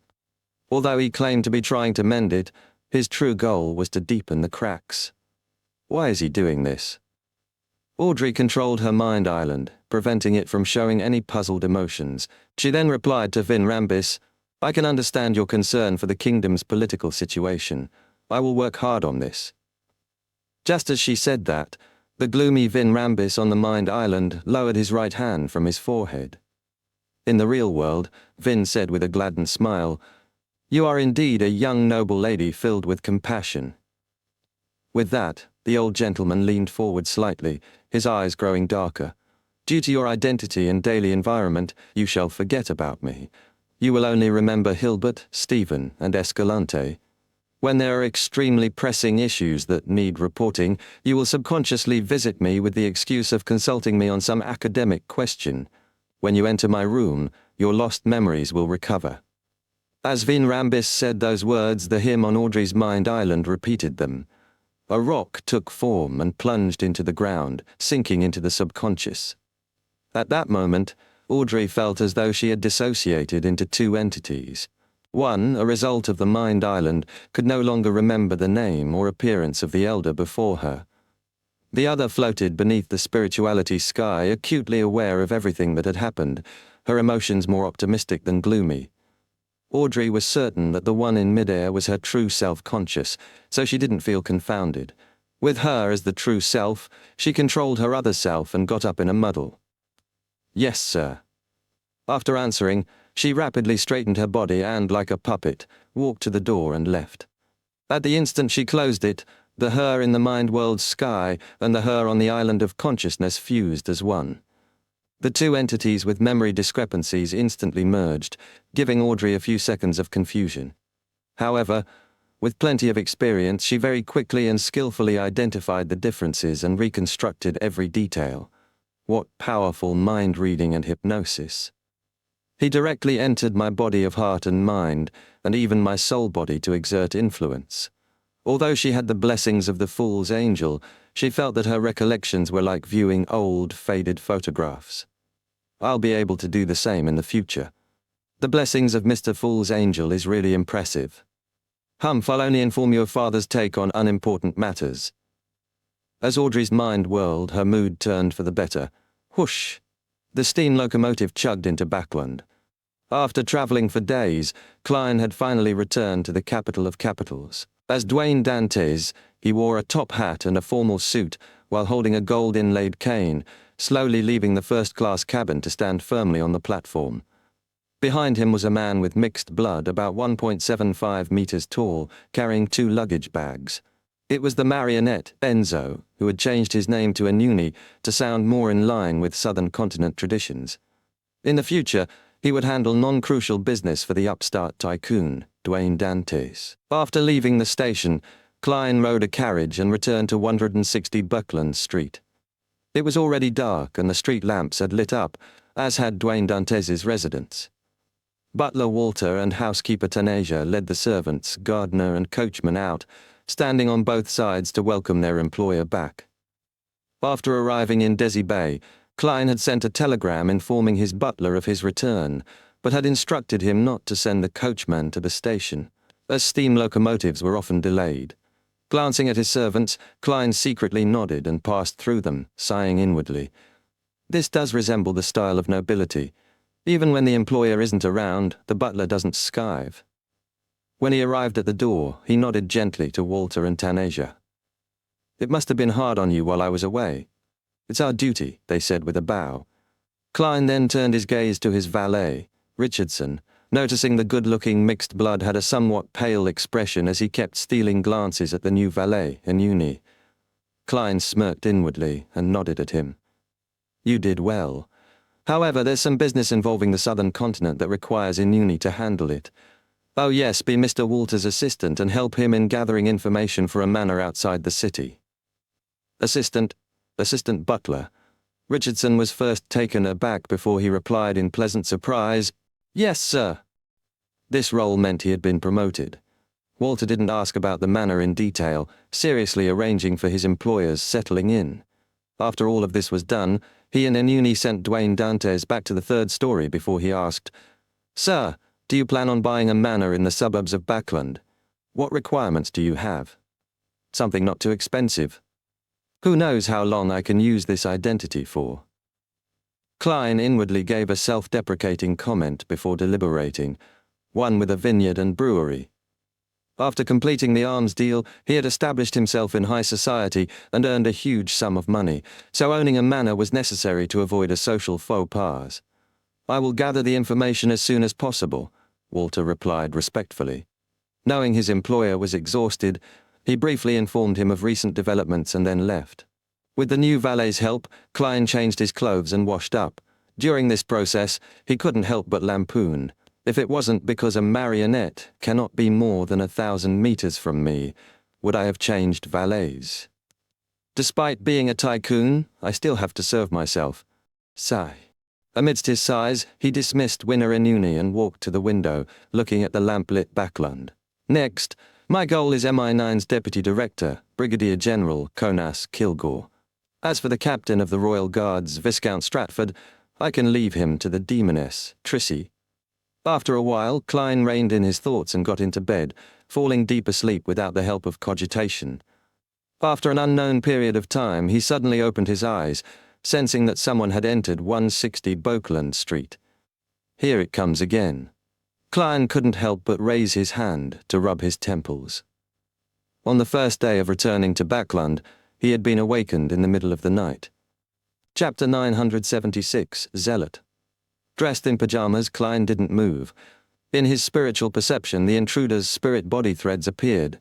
[SPEAKER 1] Although he claimed to be trying to mend it, his true goal was to deepen the cracks. Why is he doing this? Audrey controlled her mind island, preventing it from showing any puzzled emotions. She then replied to Vin Rambis, I can understand your concern for the kingdom's political situation. I will work hard on this. Just as she said that, the gloomy Vin Rambis on the mind island lowered his right hand from his forehead. In the real world, Vin said with a gladdened smile, You are indeed a young noble lady filled with compassion. With that, the old gentleman leaned forward slightly, his eyes growing darker. Due to your identity and daily environment, you shall forget about me. You will only remember Hilbert, Stephen, and Escalante. When there are extremely pressing issues that need reporting, you will subconsciously visit me with the excuse of consulting me on some academic question. When you enter my room, your lost memories will recover. As Vin Rambis said those words, the hymn on Audrey's mind island repeated them. A rock took form and plunged into the ground, sinking into the subconscious. At that moment, Audrey felt as though she had dissociated into two entities. One, a result of the mind island, could no longer remember the name or appearance of the elder before her. The other floated beneath the spirituality sky, acutely aware of everything that had happened, her emotions more optimistic than gloomy. Audrey was certain that the one in midair was her true self-conscious, so she didn't feel confounded. With her as the true self, she controlled her other self and got up in a muddle. Yes, sir. After answering, she rapidly straightened her body and, like a puppet, walked to the door and left. At the instant she closed it, the her in the mind world's sky and the her on the island of consciousness fused as one. The two entities with memory discrepancies instantly merged, giving Audrey a few seconds of confusion. However, with plenty of experience, she very quickly and skillfully identified the differences and reconstructed every detail. What powerful mind reading and hypnosis! He directly entered my body of heart and mind, and even my soul body to exert influence. Although she had the blessings of the fool's angel, she felt that her recollections were like viewing old, faded photographs. I'll be able to do the same in the future. The blessings of Mr. Fool's angel is really impressive. Humph, I'll only inform you of father's take on unimportant matters. As Audrey's mind whirled, her mood turned for the better. Whoosh! The steam locomotive chugged into Backland. After traveling for days, Klein had finally returned to the capital of capitals. As Dwayne Dantes, he wore a top hat and a formal suit while holding a gold-inlaid cane, slowly leaving the first-class cabin to stand firmly on the platform. Behind him was a man with mixed blood, about 1.75 meters tall, carrying two luggage bags. It was the marionette, Enzo, who had changed his name to Anuni to sound more in line with Southern Continent traditions. In the future, he would handle non-crucial business for the upstart tycoon, Dwayne Dantes. After leaving the station, Klein rode a carriage and returned to 160 Buckland Street. It was already dark and the street lamps had lit up, as had Dwayne Dantes's residence. Butler Walter and housekeeper Tanasia led the servants, gardener and coachman out, standing on both sides to welcome their employer back. After arriving in Desi Bay, Klein had sent a telegram informing his butler of his return, but had instructed him not to send the coachman to the station, as steam locomotives were often delayed. Glancing at his servants, Klein secretly nodded and passed through them, sighing inwardly. This does resemble the style of nobility. Even when the employer isn't around, the butler doesn't skive. When he arrived at the door, he nodded gently to Walter and Tanasia. "It must have been hard on you while I was away." "It's our duty," they said with a bow. Klein then turned his gaze to his valet, Richardson, noticing the good-looking mixed blood had a somewhat pale expression as he kept stealing glances at the new valet, Anuni. Klein smirked inwardly and nodded at him. "You did well. However, there's some business involving the Southern Continent that requires Anuni to handle it. Oh yes, be Mr. Walter's assistant and help him in gathering information for a manor outside the city." Assistant butler. Richardson was first taken aback before he replied in pleasant surprise, "Yes, sir." This role meant he had been promoted. Walter didn't ask about the manor in detail, seriously arranging for his employers settling in. After all of this was done, he and Anuni sent Dwayne Dantes back to the third story before he asked, "Sir, do you plan on buying a manor in the suburbs of Backland? What requirements do you have?" "Something not too expensive. Who knows how long I can use this identity for?" Klein inwardly gave a self-deprecating comment before deliberating, one with a vineyard and brewery. After completing the arms deal, he had established himself in high society and earned a huge sum of money, so owning a manor was necessary to avoid a social faux pas. "I will gather the information as soon as possible," Walter replied respectfully. Knowing his employer was exhausted, he briefly informed him of recent developments and then left. With the new valet's help, Klein changed his clothes and washed up. During this process, he couldn't help but lampoon. "If it wasn't because a marionette cannot be more than 1,000 meters from me, would I have changed valets? Despite being a tycoon, I still have to serve myself." Sigh. Amidst his sighs, he dismissed Winner Anuni and walked to the window, looking at the lamp-lit backland. "Next, my goal is MI9's Deputy Director, Brigadier General Conas Kilgore. As for the Captain of the Royal Guards, Viscount Stratford, I can leave him to the demoness, Trissy." After a while, Klein reined in his thoughts and got into bed, falling deep asleep without the help of cogitation. After an unknown period of time, he suddenly opened his eyes, sensing that someone had entered 160 Buckland Street. Here it comes again. Klein couldn't help but raise his hand to rub his temples. On the first day of returning to Backland, he had been awakened in the middle of the night. Chapter 976, Zealot. Dressed in pajamas, Klein didn't move. In his spiritual perception, the intruder's spirit body threads appeared.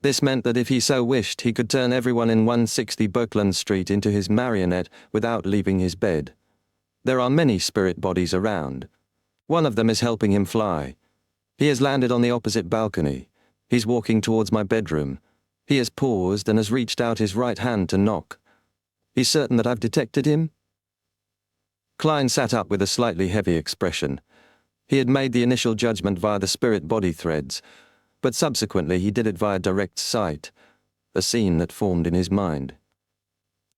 [SPEAKER 1] This meant that if he so wished, he could turn everyone in 160 Buckland Street into his marionette without leaving his bed. There are many spirit bodies around. One of them is helping him fly. He has landed on the opposite balcony. He's walking towards my bedroom. He has paused and has reached out his right hand to knock. He's certain that I've detected him? Klein sat up with a slightly heavy expression. He had made the initial judgment via the spirit body threads, but subsequently he did it via direct sight, a scene that formed in his mind.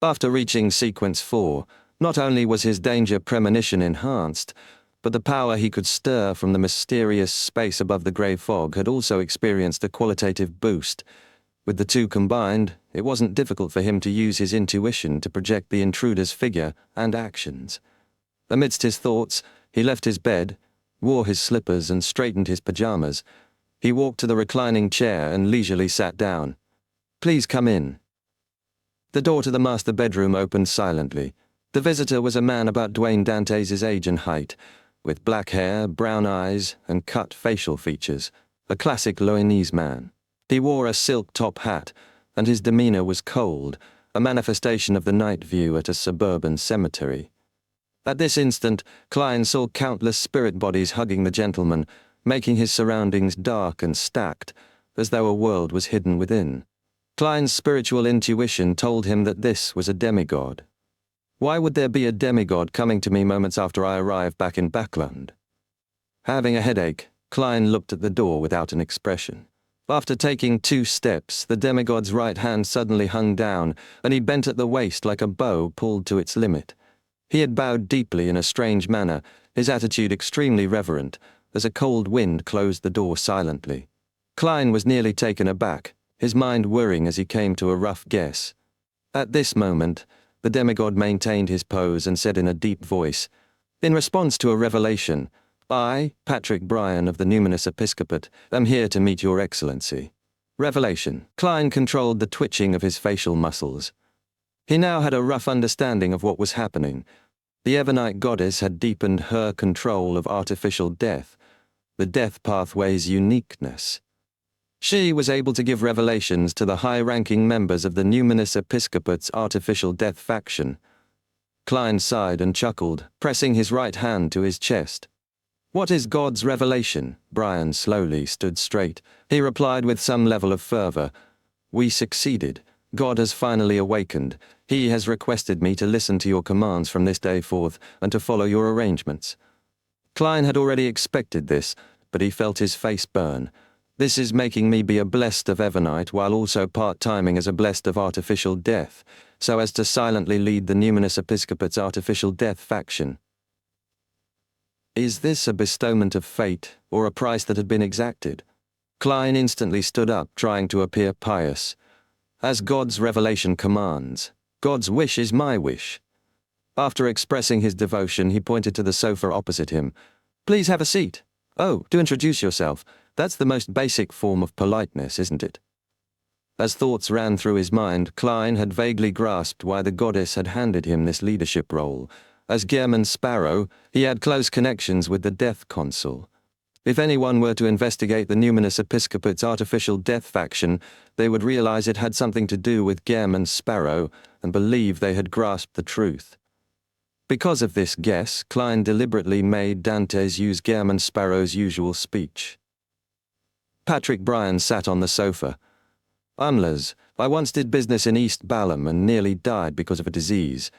[SPEAKER 1] After reaching sequence 4, not only was his danger premonition enhanced, but the power he could stir from the mysterious space above the grey fog had also experienced a qualitative boost. With the two combined, it wasn't difficult for him to use his intuition to project the intruder's figure and actions. Amidst his thoughts, he left his bed, wore his slippers and straightened his pajamas. He walked to the reclining chair and leisurely sat down. "Please come in." The door to the master bedroom opened silently. The visitor was a man about Dwayne Dantes' age and height, with black hair, brown eyes, and cut facial features, a classic Loinese man. He wore a silk top hat, and his demeanor was cold, a manifestation of the night view at a suburban cemetery. At this instant, Klein saw countless spirit bodies hugging the gentleman, making his surroundings dark and stacked, as though a world was hidden within. Klein's spiritual intuition told him that this was a demigod. Why would there be a demigod coming to me moments after I arrived back in Backland? Having a headache, Klein looked at the door without an expression. After taking 2 steps, the demigod's right hand suddenly hung down, and he bent at the waist like a bow pulled to its limit. He had bowed deeply in a strange manner, his attitude extremely reverent, as a cold wind closed the door silently. Klein was nearly taken aback, his mind whirring as he came to a rough guess. At this moment, the demigod maintained his pose and said in a deep voice, "In response to a revelation, I, Patrick Bryan of the Numinous Episcopate, am here to meet your excellency." Revelation. Klein controlled the twitching of his facial muscles. He now had a rough understanding of what was happening. The Ebonite goddess had deepened her control of artificial death, the death pathway's uniqueness. She was able to give revelations to the high-ranking members of the Numinous Episcopate's artificial death faction. Klein sighed and chuckled, pressing his right hand to his chest. "What is God's revelation?" Bryan slowly stood straight. He replied with some level of fervor, "We succeeded. God has finally awakened. He has requested me to listen to your commands from this day forth and to follow your arrangements." Klein had already expected this, but he felt his face burn. "This is making me be a blessed of Ebonite while also part-timing as a blessed of artificial death, so as to silently lead the Numinous Episcopate's artificial death faction. Is this a bestowment of fate, or a price that had been exacted?" Klein instantly stood up, trying to appear pious. "As God's revelation commands, God's wish is my wish." After expressing his devotion, he pointed to the sofa opposite him. "Please have a seat. Oh, do introduce yourself. That's the most basic form of politeness, isn't it?" As thoughts ran through his mind, Klein had vaguely grasped why the goddess had handed him this leadership role. As Gehrman Sparrow, he had close connections with the Death Consul. If anyone were to investigate the Numinous Episcopate's artificial death faction, they would realize it had something to do with Gehrman Sparrow and believe they had grasped the truth. Because of this guess, Klein deliberately made Dantes use Gehrman Sparrow's usual speech. Patrick Bryan sat on the sofa. "Unless, I once did business in East Balham and nearly died because of a disease.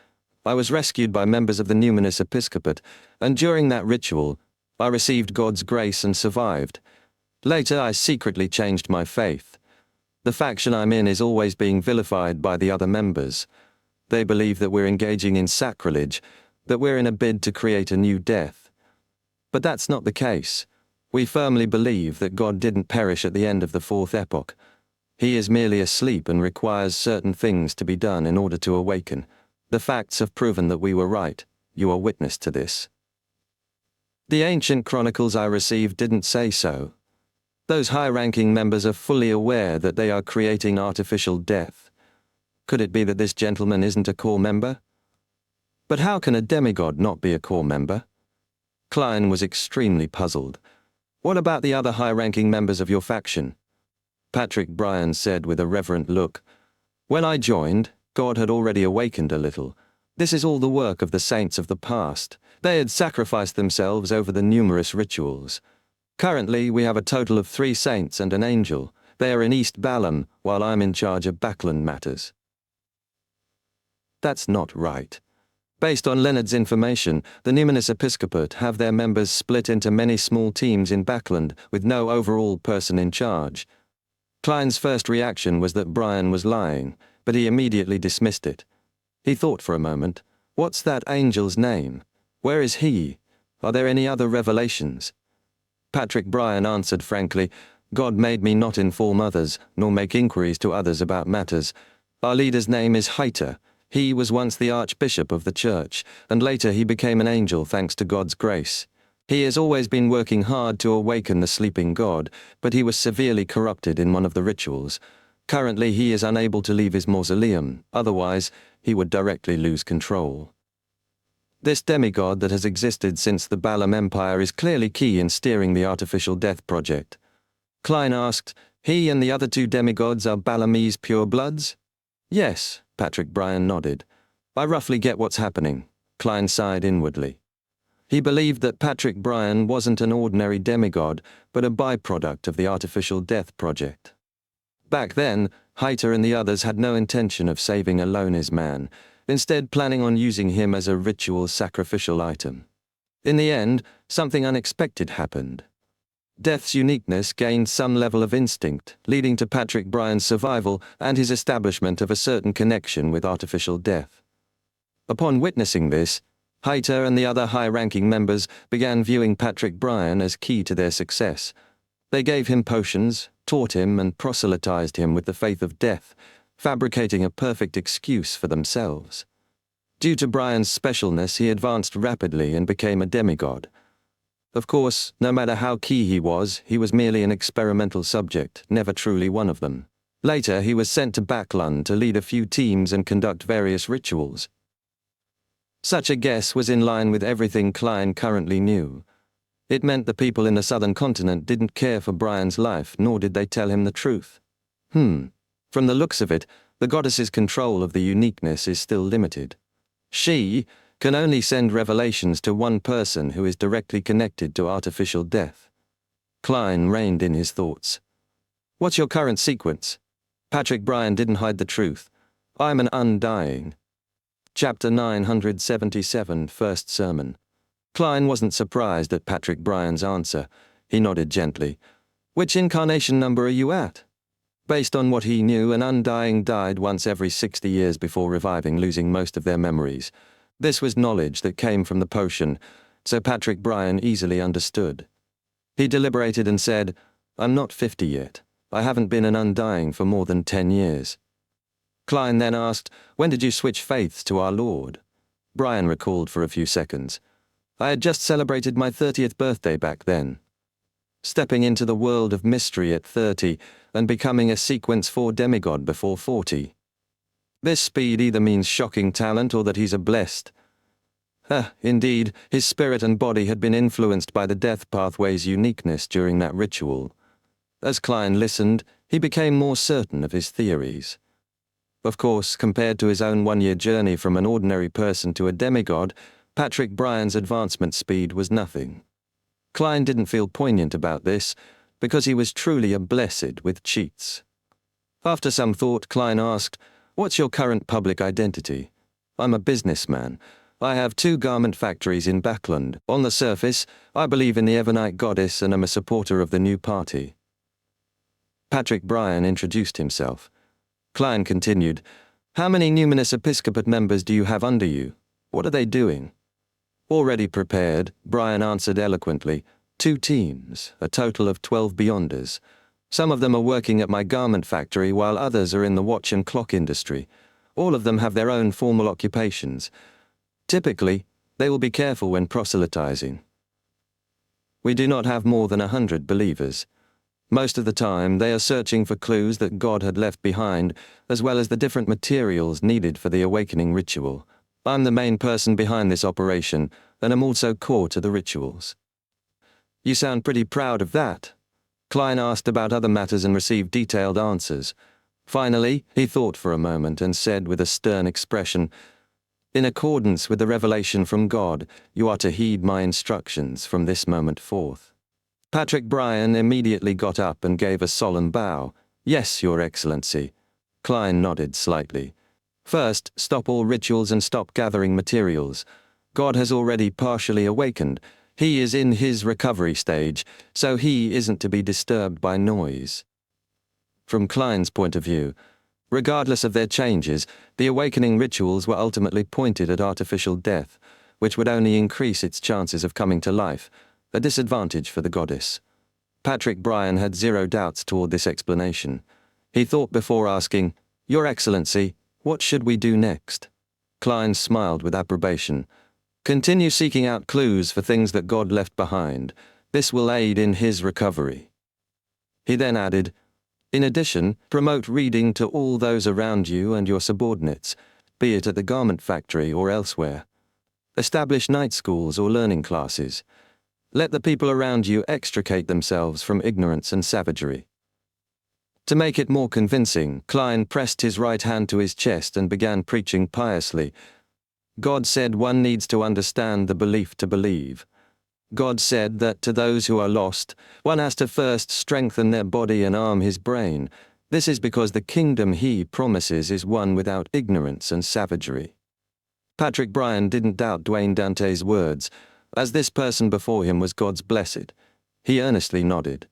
[SPEAKER 1] I was rescued by members of the Numinous Episcopate, and during that ritual, I received God's grace and survived. Later, I secretly changed my faith. The faction I'm in is always being vilified by the other members. They believe that we're engaging in sacrilege, that we're in a bid to create a new death. But that's not the case. We firmly believe that God didn't perish at the end of the fourth epoch. He is merely asleep and requires certain things to be done in order to awaken. The facts have proven that we were right. You are witness to this." "The ancient chronicles I received didn't say so. Those high-ranking members are fully aware that they are creating artificial death. Could it be that this gentleman isn't a core member? But how can a demigod not be a core member?" Klein was extremely puzzled. "What about the other high-ranking members of your faction?" Patrick Bryan said with a reverent look, "When I joined, God had already awakened a little. This is all the work of the saints of the past. They had sacrificed themselves over the numerous rituals. Currently, we have a total of 3 saints and an angel. They are in East Balham, while I'm in charge of Backland matters." "That's not right. Based on Leonard's information, the Numinous Episcopate have their members split into many small teams in Backland with no overall person in charge." Klein's first reaction was that Bryan was lying, but he immediately dismissed it. He thought for a moment, "What's that angel's name? Where is he? Are there any other revelations?" Patrick Bryan answered frankly, "God made me not inform others, nor make inquiries to others about matters. Our leader's name is Hayter. He was once the Archbishop of the Church, and later he became an angel thanks to God's grace. He has always been working hard to awaken the sleeping God, but he was severely corrupted in one of the rituals. Currently he is unable to leave his mausoleum, otherwise he would directly lose control. This demigod that has existed since the Balham Empire is clearly key in steering the artificial death project." Klein asked, He and the other two demigods are Balamese purebloods? Yes, Patrick Bryan nodded. I roughly get what's happening. Klein sighed inwardly. He believed that Patrick Bryan wasn't an ordinary demigod, but a byproduct of the Artificial Death Project. Back then, Heiter and the others had no intention of saving Alone's man, instead planning on using him as a ritual sacrificial item. In the end, something unexpected happened. Death's uniqueness gained some level of instinct, leading to Patrick Bryan's survival and his establishment of a certain connection with artificial death. Upon witnessing this, Heiter and the other high-ranking members began viewing Patrick Bryan as key to their success. They gave him potions, taught him, and proselytized him with the faith of death, fabricating a perfect excuse for themselves. Due to Bryan's specialness, he advanced rapidly and became a demigod. Of course, no matter how key he was merely an experimental subject, never truly one of them. Later, he was sent to Backlund to lead a few teams and conduct various rituals. Such a guess was in line with everything Klein currently knew. It meant the people in the southern continent didn't care for Bryan's life, nor did they tell him the truth. From the looks of it, the goddess's control of the uniqueness is still limited. She can only send revelations to one person who is directly connected to artificial death. Klein reined in his thoughts. What's your current sequence? Patrick Bryan didn't hide the truth. I'm an undying. Chapter 977, First Sermon. Klein wasn't surprised at Patrick Bryan's answer. He nodded gently. Which incarnation number are you at? Based on what he knew, an undying died once every 60 years before reviving, losing most of their memories. This was knowledge that came from the potion, so Patrick Bryan easily understood. He deliberated and said, I'm not 50 yet. I haven't been an undying for more than 10 years. Klein then asked, when did you switch faiths to our Lord? Bryan recalled for a few seconds. I had just celebrated my 30th birthday back then. Stepping into the world of mystery at 30 and becoming a Sequence 4 demigod before 40. This speed either means shocking talent or that he's a blessed. Indeed, his spirit and body had been influenced by the death pathway's uniqueness during that ritual. As Klein listened, he became more certain of his theories. Of course, compared to his own one-year journey from an ordinary person to a demigod, Patrick Bryan's advancement speed was nothing. Klein didn't feel poignant about this, because he was truly a blessed with cheats. After some thought, Klein asked, what's your current public identity? I'm a businessman. I have 2 garment factories in Backlund. On the surface, I believe in the Evernite goddess and am a supporter of the new party. Patrick Bryan introduced himself. Klein continued, how many Numinous Episcopate members do you have under you? What are they doing? Already prepared, Bryan answered eloquently, 2 teams, a total of 12 Beyonders. Some of them are working at my garment factory while others are in the watch and clock industry. All of them have their own formal occupations. Typically, they will be careful when proselytizing. We do not have more than 100 believers. Most of the time, they are searching for clues that God had left behind, as well as the different materials needed for the awakening ritual. I'm the main person behind this operation, and am also core to the rituals. You sound pretty proud of that. Klein asked about other matters and received detailed answers. Finally, he thought for a moment and said with a stern expression, in accordance with the revelation from God, you are to heed my instructions from this moment forth. Patrick Bryan immediately got up and gave a solemn bow. Yes, Your Excellency. Klein nodded slightly. First, stop all rituals and stop gathering materials. God has already partially awakened. He is in his recovery stage, so he isn't to be disturbed by noise. From Klein's point of view, regardless of their changes, the awakening rituals were ultimately pointed at artificial death, which would only increase its chances of coming to life, a disadvantage for the goddess. Patrick Bryan had zero doubts toward this explanation. He thought before asking, Your Excellency, what should we do next? Klein smiled with approbation. Continue seeking out clues for things that God left behind. This will aid in his recovery. He then added, in addition, promote reading to all those around you and your subordinates, be it at the garment factory or elsewhere. Establish night schools or learning classes. Let the people around you extricate themselves from ignorance and savagery. To make it more convincing, Klein pressed his right hand to his chest and began preaching piously. God said one needs to understand the belief to believe. God said that to those who are lost, one has to first strengthen their body and arm his brain. This is because the kingdom he promises is one without ignorance and savagery. Patrick Bryan didn't doubt Dwayne Dante's words, as this person before him was God's blessed. He earnestly nodded.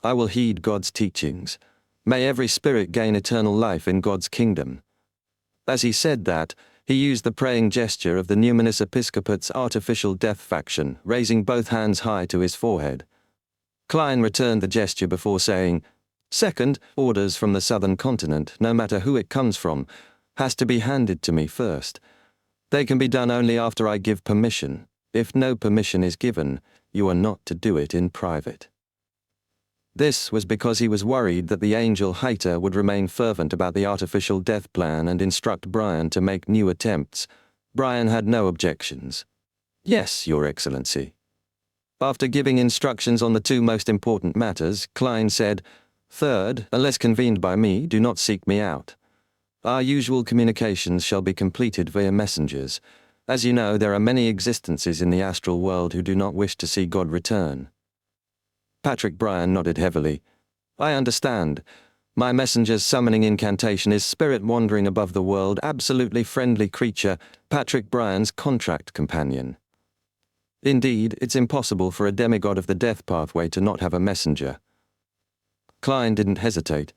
[SPEAKER 1] I will heed God's teachings. May every spirit gain eternal life in God's kingdom. As he said that, he used the praying gesture of the Numinous Episcopate's artificial death faction, raising both hands high to his forehead. Klein returned the gesture before saying, Second, orders from the southern continent, no matter who it comes from, has to be handed to me first. They can be done only after I give permission. If no permission is given, you are not to do it in private. This was because he was worried that the angel Hater would remain fervent about the artificial death plan and instruct Bryan to make new attempts. Bryan had no objections. Yes, Your Excellency. After giving instructions on the two most important matters, Klein said, Third, unless convened by me, do not seek me out. Our usual communications shall be completed via messengers. As you know, there are many existences in the astral world who do not wish to see God return. Patrick Bryan nodded heavily. I understand. My messenger's summoning incantation is spirit wandering above the world, absolutely friendly creature, Patrick Bryan's contract companion. Indeed, it's impossible for a demigod of the death pathway to not have a messenger. Klein didn't hesitate.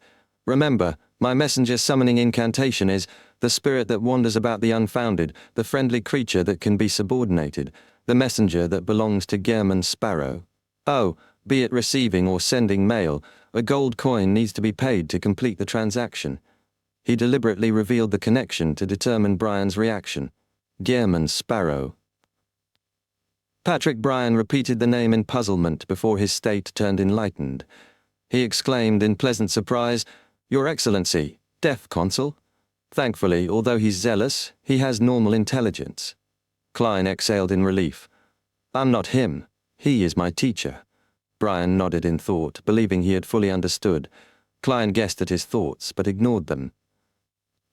[SPEAKER 1] Remember, my messenger's summoning incantation is the spirit that wanders about the unfounded, the friendly creature that can be subordinated, the messenger that belongs to Gehrman Sparrow. Oh, be it receiving or sending mail, a gold coin needs to be paid to complete the transaction. He deliberately revealed the connection to determine Bryan's reaction. Gehrman Sparrow. Patrick Bryan repeated the name in puzzlement before his state turned enlightened. He exclaimed in pleasant surprise, Your Excellency, Death Consul? Thankfully, although he's zealous, he has normal intelligence. Klein exhaled in relief. I'm not him. He is my teacher. Bryan nodded in thought, believing he had fully understood. Klein guessed at his thoughts, but ignored them.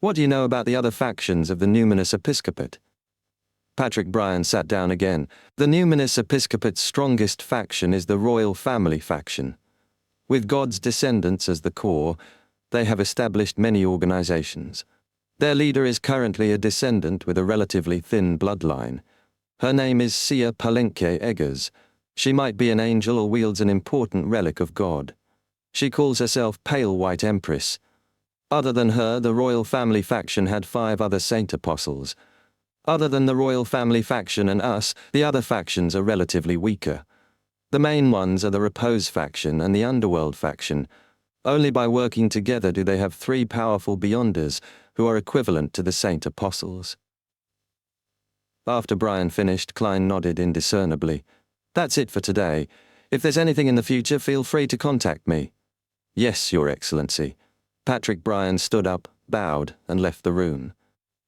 [SPEAKER 1] What do you know about the other factions of the Numinous Episcopate? Patrick Bryan sat down again. The Numinous Episcopate's strongest faction is the royal family faction. With God's descendants as the core, they have established many organizations. Their leader is currently a descendant with a relatively thin bloodline. Her name is Sia Palenque Eggers. She might be an angel or wields an important relic of God. She calls herself Pale White Empress. Other than her, the royal family faction had 5 other saint apostles. Other than the royal family faction and us, the other factions are relatively weaker. The main ones are the Repose faction and the Underworld faction. Only by working together do they have 3 powerful Beyonders who are equivalent to the saint apostles. After Bryan finished, Klein nodded indiscernibly. That's it for today. If there's anything in the future, feel free to contact me. Yes, Your Excellency. Patrick Bryan stood up, bowed, and left the room.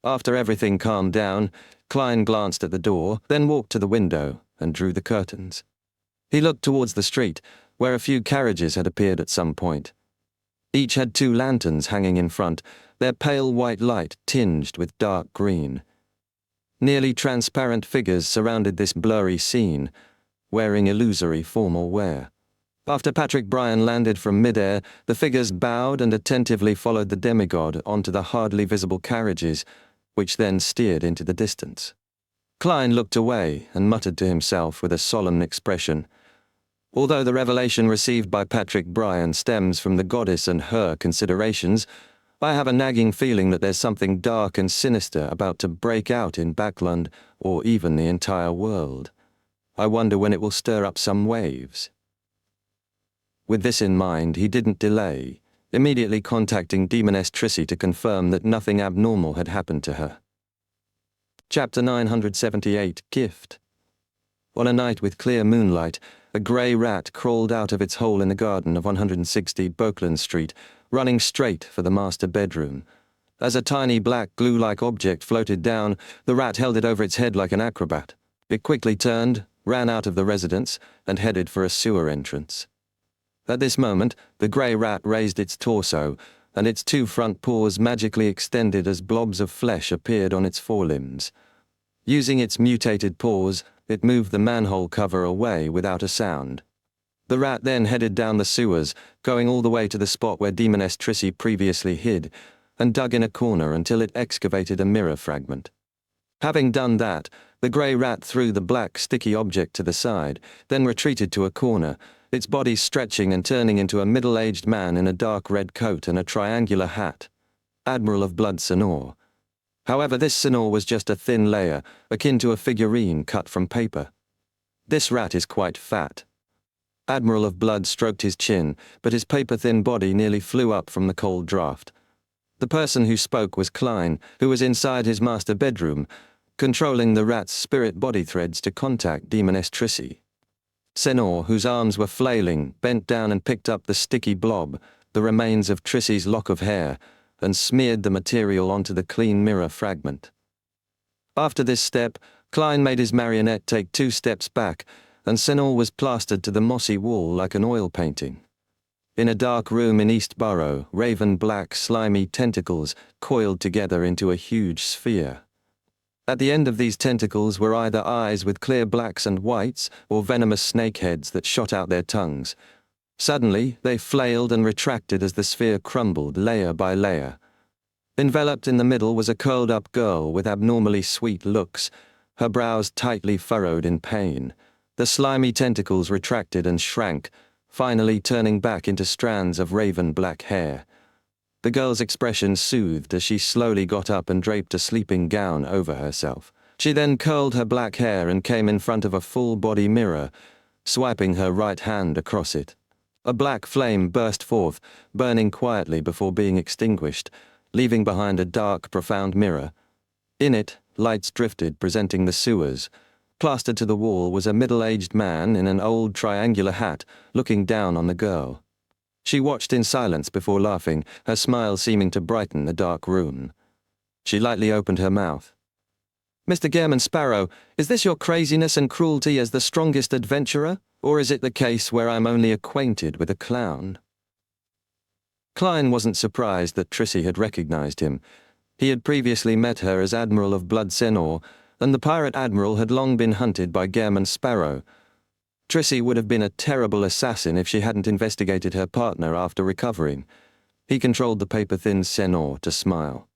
[SPEAKER 1] After everything calmed down, Klein glanced at the door, then walked to the window and drew the curtains. He looked towards the street, where a few carriages had appeared at some point. Each had 2 lanterns hanging in front, their pale white light tinged with dark green. Nearly transparent figures surrounded this blurry scene, wearing illusory formal wear. After Patrick Bryan landed from midair, the figures bowed and attentively followed the demigod onto the hardly visible carriages, which then steered into the distance. Klein looked away and muttered to himself with a solemn expression. Although the revelation received by Patrick Bryan stems from the goddess and her considerations, I have a nagging feeling that there's something dark and sinister about to break out in Backland or even the entire world. I wonder when it will stir up some waves. With this in mind, he didn't delay, immediately contacting Demoness Trissy to confirm that nothing abnormal had happened to her. Chapter 978, Gift. On a night with clear moonlight, a grey rat crawled out of its hole in the garden of 160 Boakland Street, running straight for the master bedroom. As a tiny black glue-like object floated down, the rat held it over its head like an acrobat. It quickly turned, ran out of the residence, and headed for a sewer entrance. At this moment, the grey rat raised its torso, and its two front paws magically extended as blobs of flesh appeared on its forelimbs. Using its mutated paws, it moved the manhole cover away without a sound. The rat then headed down the sewers, going all the way to the spot where Demoness Trissy previously hid, and dug in a corner until it excavated a mirror fragment. Having done that, the grey rat threw the black sticky object to the side, then retreated to a corner, its body stretching and turning into a middle-aged man in a dark red coat and a triangular hat. Admiral of Blood Senor. However, this Senor was just a thin layer, akin to a figurine cut from paper. This rat is quite fat. Admiral of Blood stroked his chin, but his paper-thin body nearly flew up from the cold draft. The person who spoke was Klein, who was inside his master bedroom, controlling the rat's spirit body threads to contact Demoness Trissy. Senor, whose arms were flailing, bent down and picked up the sticky blob, the remains of Trissy's lock of hair, and smeared the material onto the clean mirror fragment. After this step, Klein made his marionette take 2 steps back, and Senor was plastered to the mossy wall like an oil painting. In a dark room in East Borough, raven-black, slimy tentacles coiled together into a huge sphere. At the end of these tentacles were either eyes with clear blacks and whites, or venomous snakeheads that shot out their tongues. Suddenly, they flailed and retracted as the sphere crumbled layer by layer. Enveloped in the middle was a curled-up girl with abnormally sweet looks, her brows tightly furrowed in pain. The slimy tentacles retracted and shrank, finally turning back into strands of raven-black hair. The girl's expression soothed as she slowly got up and draped a sleeping gown over herself. She then curled her black hair and came in front of a full-body mirror, swiping her right hand across it. A black flame burst forth, burning quietly before being extinguished, leaving behind a dark, profound mirror. In it, lights drifted, presenting the sewers. Plastered to the wall was a middle-aged man in an old triangular hat, looking down on the girl. She watched in silence before laughing, her smile seeming to brighten the dark room. She lightly opened her mouth. "Mr. Gairman Sparrow, is this your craziness and cruelty as the strongest adventurer, or is it the case where I'm only acquainted with a clown?" Klein wasn't surprised that Trissy had recognized him. He had previously met her as Admiral of Blood Senor, and the pirate admiral had long been hunted by Gairman Sparrow. Trissy would have been a terrible assassin if she hadn't investigated her partner after recovering. He controlled the paper-thin Senor to smile.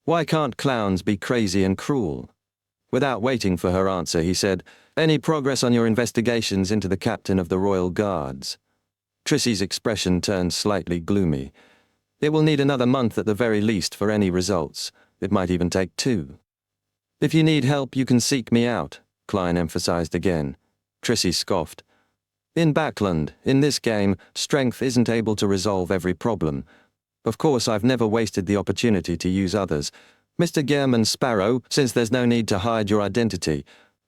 [SPEAKER 1] "Why can't clowns be crazy and cruel?" Without waiting for her answer, he said, "Any progress on your investigations into the captain of the Royal Guards?" Trissy's expression turned slightly gloomy. "It will need another month at the very least for any results. It might even take 2. "If you need help, you can seek me out," Klein emphasized again. Trissy scoffed. "In Backland, in this game, strength isn't able to resolve every problem. Of course, I've never wasted the opportunity to use others. Mr. Gairman Sparrow, since there's no need to hide your identity,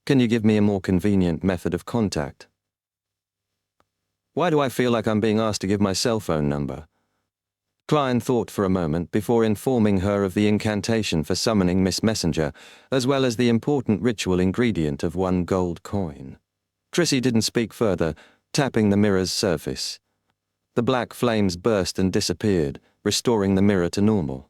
[SPEAKER 1] can you give me a more convenient method of contact?" "Why do I feel like I'm being asked to give my cell phone number?" Klein thought for a moment before informing her of the incantation for summoning Miss Messenger, as well as the important ritual ingredient of 1 gold coin. Trissy didn't speak further, tapping the mirror's surface. The black flames burst and disappeared, restoring the mirror to normal.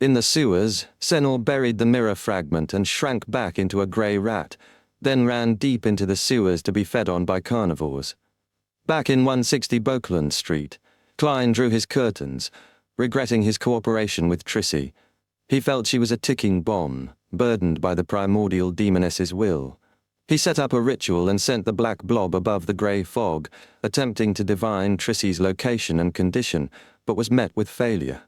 [SPEAKER 1] In the sewers, Senor buried the mirror fragment and shrank back into a grey rat, then ran deep into the sewers to be fed on by carnivores. Back in 160 Bokeland Street, Klein drew his curtains, regretting his cooperation with Trissy. He felt she was a ticking bomb, burdened by the primordial demoness's will. He set up a ritual and sent the black blob above the grey fog, attempting to divine Trissy's location and condition, but was met with failure.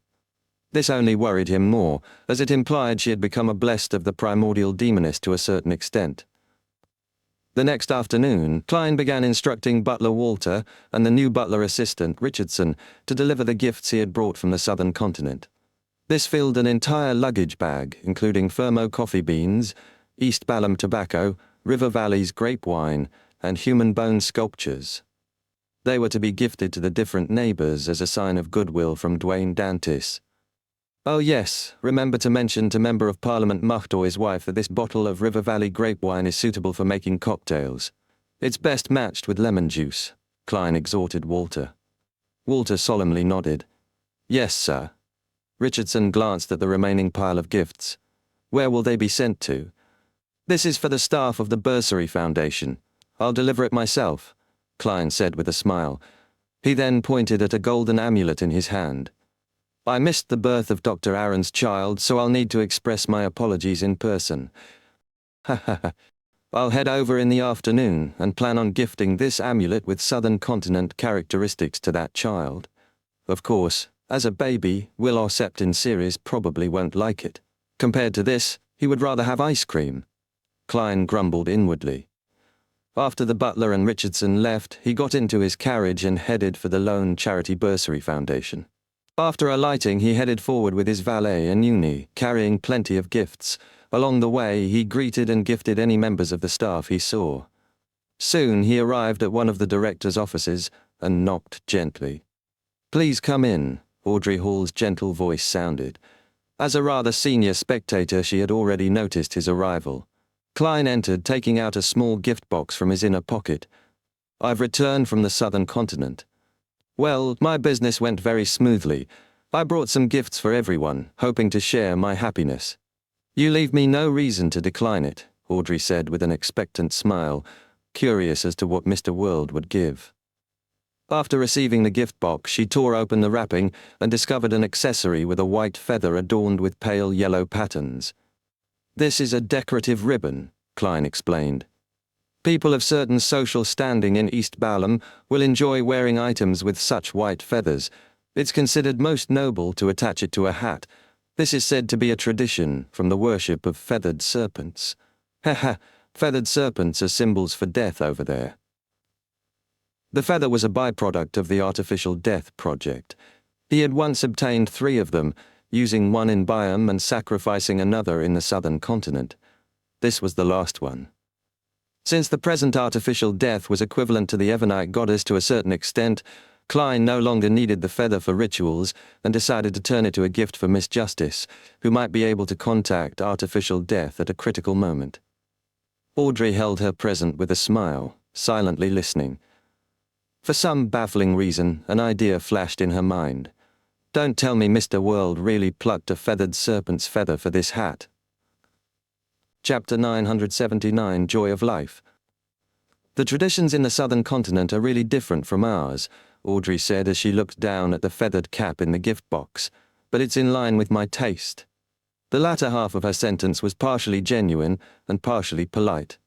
[SPEAKER 1] This only worried him more, as it implied she had become a blessed of the primordial demoness to a certain extent. The next afternoon, Klein began instructing butler Walter and the new butler assistant, Richardson, to deliver the gifts he had brought from the southern continent. This filled an entire luggage bag, including Fermo coffee beans, East Balham tobacco, River Valley's grape wine, and human bone sculptures. They were to be gifted to the different neighbours as a sign of goodwill from Dwayne Dantis. "Oh yes, remember to mention to Member of Parliament Muhtoy's wife that this bottle of River Valley grape wine is suitable for making cocktails. It's best matched with lemon juice," Klein exhorted Walter. Walter solemnly nodded. Yes, sir. Richardson glanced at the remaining pile of gifts. Where will they be sent to? This is for the staff of the Bursary Foundation. I'll deliver it myself, Klein said with a smile. He then pointed at a golden amulet in his hand. I missed the birth of Dr. Aaron's child, so I'll need to express my apologies in person. Ha ha ha. I'll head over in the afternoon and plan on gifting this amulet with Southern Continent characteristics to that child. Of course, as a baby, Will Orseptin Series probably won't like it. Compared to this, he would rather have ice cream. Klein grumbled inwardly. After the butler and Richardson left, he got into his carriage and headed for the Lone Charity Bursary Foundation. After alighting, he headed forward with his valet Anuni, carrying plenty of gifts. Along the way, he greeted and gifted any members of the staff he saw. Soon he arrived at one of the director's offices and knocked gently. Please come in, Audrey Hall's gentle voice sounded. As a rather senior spectator, she had already noticed his arrival. Klein entered, taking out a small gift box from his inner pocket. I've returned from the Southern Continent. Well, my business went very smoothly. I brought some gifts for everyone, hoping to share my happiness. You leave me no reason to decline it, Audrey said with an expectant smile, curious as to what Mr. World would give. After receiving the gift box, she tore open the wrapping and discovered an accessory with a white feather adorned with pale yellow patterns. This is a decorative ribbon, Klein explained. People of certain social standing in East Balham will enjoy wearing items with such white feathers. It's considered most noble to attach it to a hat. This is said to be a tradition from the worship of feathered serpents. Haha, feathered serpents are symbols for death over there. The feather was a byproduct of the Artificial Death Project. He had once obtained 3 of them, using one in Byam and sacrificing another in the Southern Continent. This was the last one. Since the present artificial death was equivalent to the Evernite goddess to a certain extent, Klein no longer needed the feather for rituals and decided to turn it to a gift for Miss Justice, who might be able to contact artificial death at a critical moment. Audrey held her present with a smile, silently listening. For some baffling reason, an idea flashed in her mind. Don't tell me Mr. World really plucked a feathered serpent's feather for this hat. Chapter 979, Joy of Life. The traditions in the Southern Continent are really different from ours, Audrey said as she looked down at the feathered cap in the gift box, but it's in line with my taste. The latter half of her sentence was partially genuine and partially polite.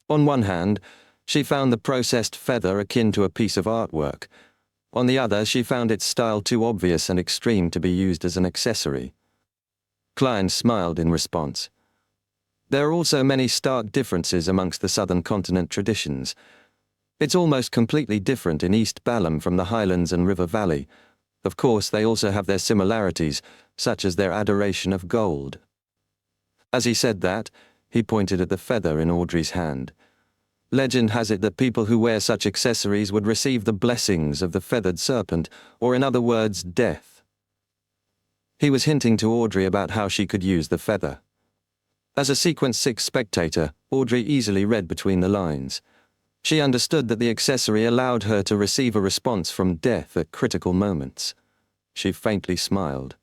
[SPEAKER 1] On one hand, she found the processed feather akin to a piece of artwork. On the other, she found its style too obvious and extreme to be used as an accessory. Klein smiled in response. There are also many stark differences amongst the Southern Continent traditions. It's almost completely different in East Balham from the Highlands and River Valley. Of course, they also have their similarities, such as their adoration of gold. As he said that, he pointed at the feather in Audrey's hand. Legend has it that people who wear such accessories would receive the blessings of the feathered serpent, or in other words, death. He was hinting to Audrey about how she could use the feather. As a Sequence 6 spectator, Audrey easily read between the lines. She understood that the accessory allowed her to receive a response from death at critical moments. She faintly smiled.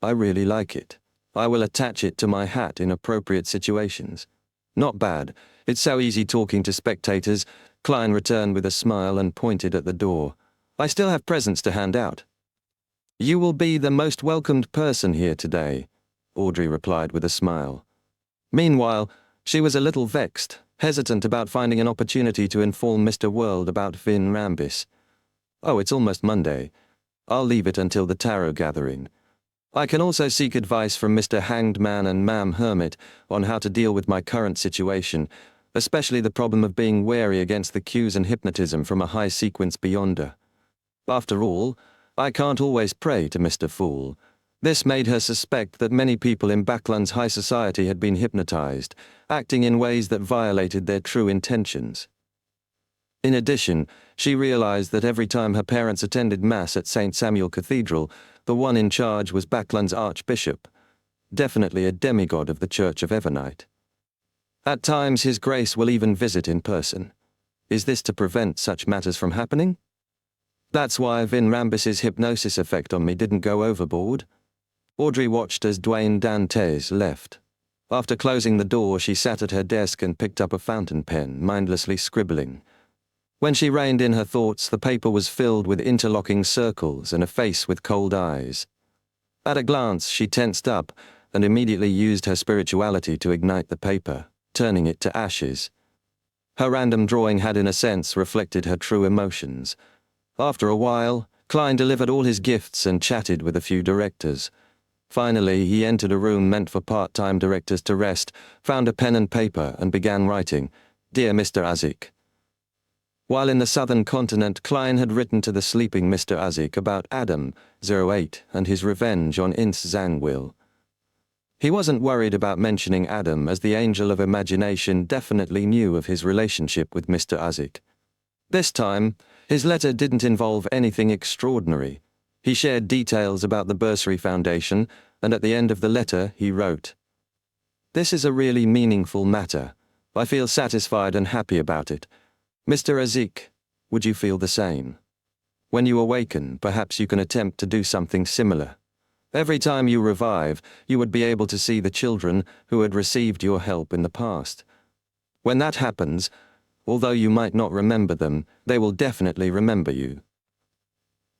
[SPEAKER 1] I really like it. I will attach it to my hat in appropriate situations. Not bad. It's so easy talking to spectators. Klein returned with a smile and pointed at the door. I still have presents to hand out. You will be the most welcomed person here today, Audrey replied with a smile. Meanwhile, she was a little vexed, hesitant about finding an opportunity to inform Mr. World about Vin Rambis. Oh, it's almost Monday. I'll leave it until the tarot gathering. I can also seek advice from Mr. Hanged Man and Ma'am Hermit on how to deal with my current situation, especially the problem of being wary against the cues and hypnotism from a high sequence beyonder. After all, I can't always pray to Mr. Fool. This made her suspect that many people in Backland's high society had been hypnotized, acting in ways that violated their true intentions. In addition, she realized that every time her parents attended Mass at St. Samuel Cathedral, the one in charge was Backland's Archbishop, definitely a demigod of the Church of Evernite. At times his grace will even visit in person. Is this to prevent such matters from happening? That's why Vin Rambus's hypnosis effect on me didn't go overboard. Audrey watched as Dwayne Dantes left. After closing the door, she sat at her desk and picked up a fountain pen, mindlessly scribbling. When she reined in her thoughts, the paper was filled with interlocking circles and a face with cold eyes. At a glance, she tensed up and immediately used her spirituality to ignite the paper, turning it to ashes. Her random drawing had in a sense reflected her true emotions. After a while, Klein delivered all his gifts and chatted with a few directors. Finally, he entered a room meant for part-time directors to rest, found a pen and paper, and began writing, "Dear Mr. Azik." While in the southern continent, Klein had written to the sleeping Mr. Azik about Adam, 08, and his revenge on Ince Zangwill. He wasn't worried about mentioning Adam, as the Angel of Imagination definitely knew of his relationship with Mr. Azik. This time, his letter didn't involve anything extraordinary. He shared details about the Bursary Foundation, and at the end of the letter he wrote, "This is a really meaningful matter. I feel satisfied and happy about it. Mr. Azik, would you feel the same? When you awaken, perhaps you can attempt to do something similar. Every time you revive, you would be able to see the children who had received your help in the past. When that happens, although you might not remember them, they will definitely remember you."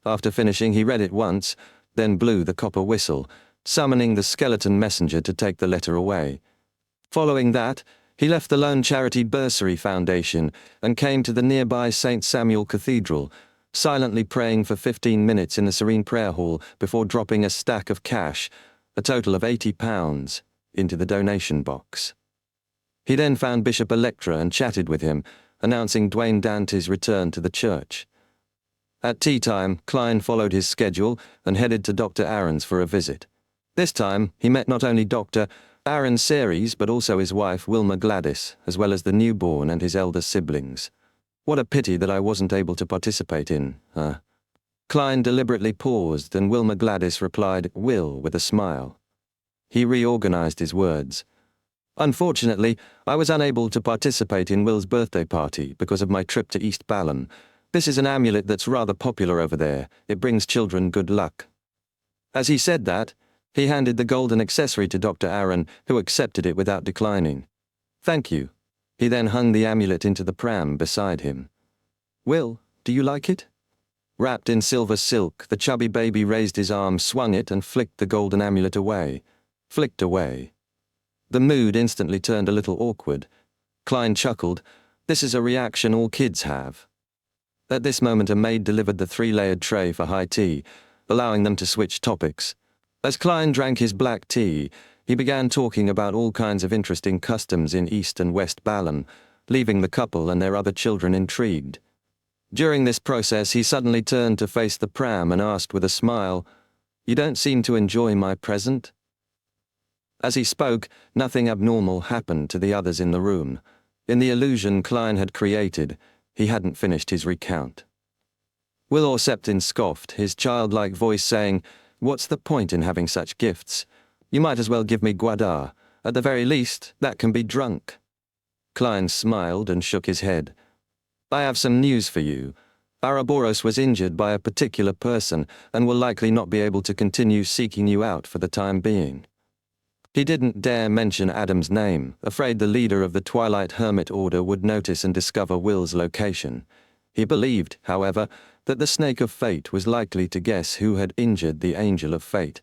[SPEAKER 1] After finishing, he read it once, then blew the copper whistle, summoning the skeleton messenger to take the letter away. Following that, he left the lone charity Bursary Foundation and came to the nearby St. Samuel Cathedral, silently praying for 15 minutes in the Serene Prayer Hall before dropping a stack of cash, a total of £80, into the donation box. He then found Bishop Electra and chatted with him, announcing Dwayne Dante's return to the church. At tea time, Klein followed his schedule and headed to Dr. Aaron's for a visit. This time, he met not only Dr. Aaron Ceres, but also his wife, Wilma Gladys, as well as the newborn and his elder siblings. What a pity that I wasn't able to participate in, huh? Klein deliberately paused, and Wilma Gladys replied, "Will," with a smile. He reorganized his words. "Unfortunately, I was unable to participate in Will's birthday party because of my trip to East Balham. This is an amulet that's rather popular over there. It brings children good luck." As he said that, he handed the golden accessory to Dr. Aaron, who accepted it without declining. "Thank you." He then hung the amulet into the pram beside him. "Will, do you like it?" Wrapped in silver silk, the chubby baby raised his arm, swung it, and flicked the golden amulet away. Flicked away. The mood instantly turned a little awkward. Klein chuckled. This is a reaction all kids have. At this moment, a maid delivered the 3-layered tray for high tea, allowing them to switch topics. As Klein drank his black tea, he began talking about all kinds of interesting customs in East and West Balham, leaving the couple and their other children intrigued. During this process, he suddenly turned to face the pram and asked with a smile, "You don't seem to enjoy my present?" As he spoke, nothing abnormal happened to the others in the room. In the illusion Klein had created, he hadn't finished his recount. Will Orseptin scoffed, his childlike voice saying, "What's the point in having such gifts? You might as well give me guadar. At the very least, that can be drunk." Klein smiled and shook his head. "I have some news for you. Ouroboros was injured by a particular person and will likely not be able to continue seeking you out for the time being." He didn't dare mention Adam's name, afraid the leader of the Twilight Hermit Order would notice and discover Will's location. He believed, however, that the Snake of Fate was likely to guess who had injured the Angel of Fate.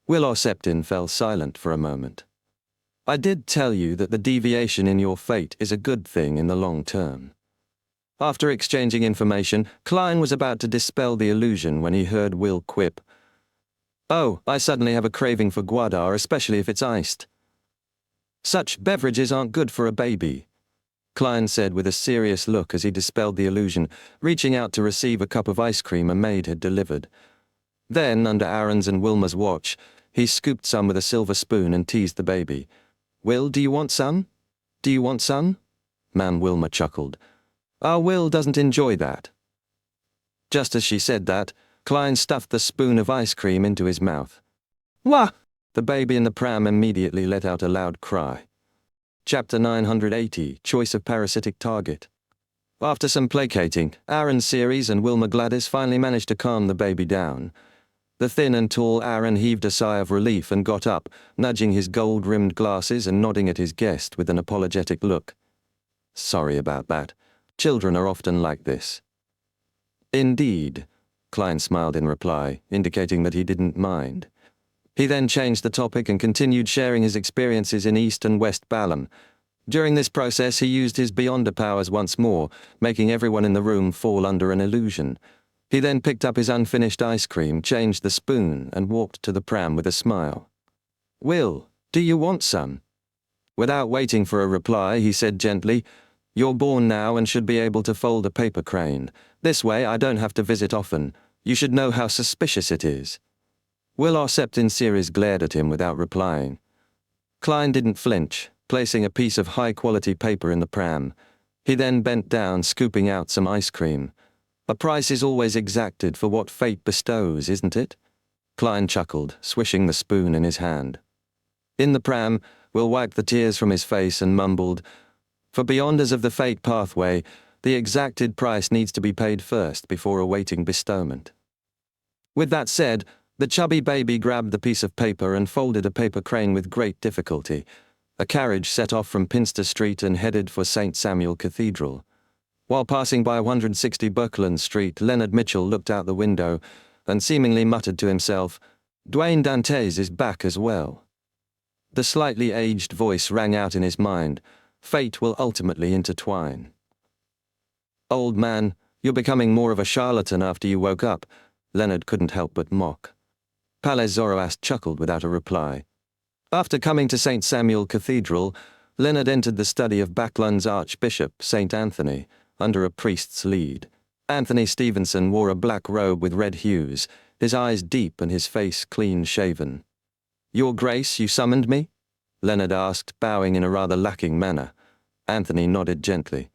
[SPEAKER 1] Will Orseptin fell silent for a moment. "I did tell you that the deviation in your fate is a good thing in the long term." After exchanging information, Klein was about to dispel the illusion when he heard Will quip, "Oh, I suddenly have a craving for guadar, especially if it's iced." "Such beverages aren't good for a baby," Klein said with a serious look as he dispelled the illusion, reaching out to receive a cup of ice cream a maid had delivered. Then, under Aaron's and Wilma's watch, he scooped some with a silver spoon and teased the baby. "Will, do you want some? Do you want some?" Ma'am Wilma chuckled. "Our Will doesn't enjoy that." Just as she said that, Klein stuffed the spoon of ice cream into his mouth. "Wah!" The baby in the pram immediately let out a loud cry. Chapter 980, Choice of Parasitic Target. After some placating, Aaron Series and Wilma Gladys finally managed to calm the baby down. The thin and tall Aaron heaved a sigh of relief and got up, nudging his gold-rimmed glasses and nodding at his guest with an apologetic look. Sorry about that. Children are often like this. Indeed, Klein smiled in reply, indicating that he didn't mind. He then changed the topic and continued sharing his experiences in East and West Balam. During this process, he used his Beyonder powers once more, making everyone in the room fall under an illusion. He then picked up his unfinished ice cream, changed the spoon, and walked to the pram with a smile. Will, do you want some? Without waiting for a reply, he said gently, You're born now and should be able to fold a paper crane. This way I don't have to visit often. You should know how suspicious it is. Will Arceptin Series glared at him without replying. Klein didn't flinch, placing a piece of high-quality paper in the pram. He then bent down, scooping out some ice cream. A price is always exacted for what fate bestows, isn't it? Klein chuckled, swishing the spoon in his hand. In the pram, Will wiped the tears from his face and mumbled, For Beyonders of the fate pathway, the exacted price needs to be paid first before awaiting bestowment. With that said, the chubby baby grabbed the piece of paper and folded a paper crane with great difficulty. A carriage set off from Pinster Street and headed for St. Samuel Cathedral. While passing by 160 Buckland Street, Leonard Mitchell looked out the window and seemingly muttered to himself, Dwayne Dantes is back as well. The slightly aged voice rang out in his mind, Fate will ultimately intertwine. Old man, you're becoming more of a charlatan after you woke up, Leonard couldn't help but mock. Palais Zoroast chuckled without a reply. After coming to St. Samuel Cathedral, Leonard entered the study of Backland's Archbishop, St. Anthony, under a priest's lead. Anthony Stevenson wore a black robe with red hues, his eyes deep and his face clean-shaven. Your Grace, you summoned me? Leonard asked, bowing in a rather lacking manner. Anthony nodded gently.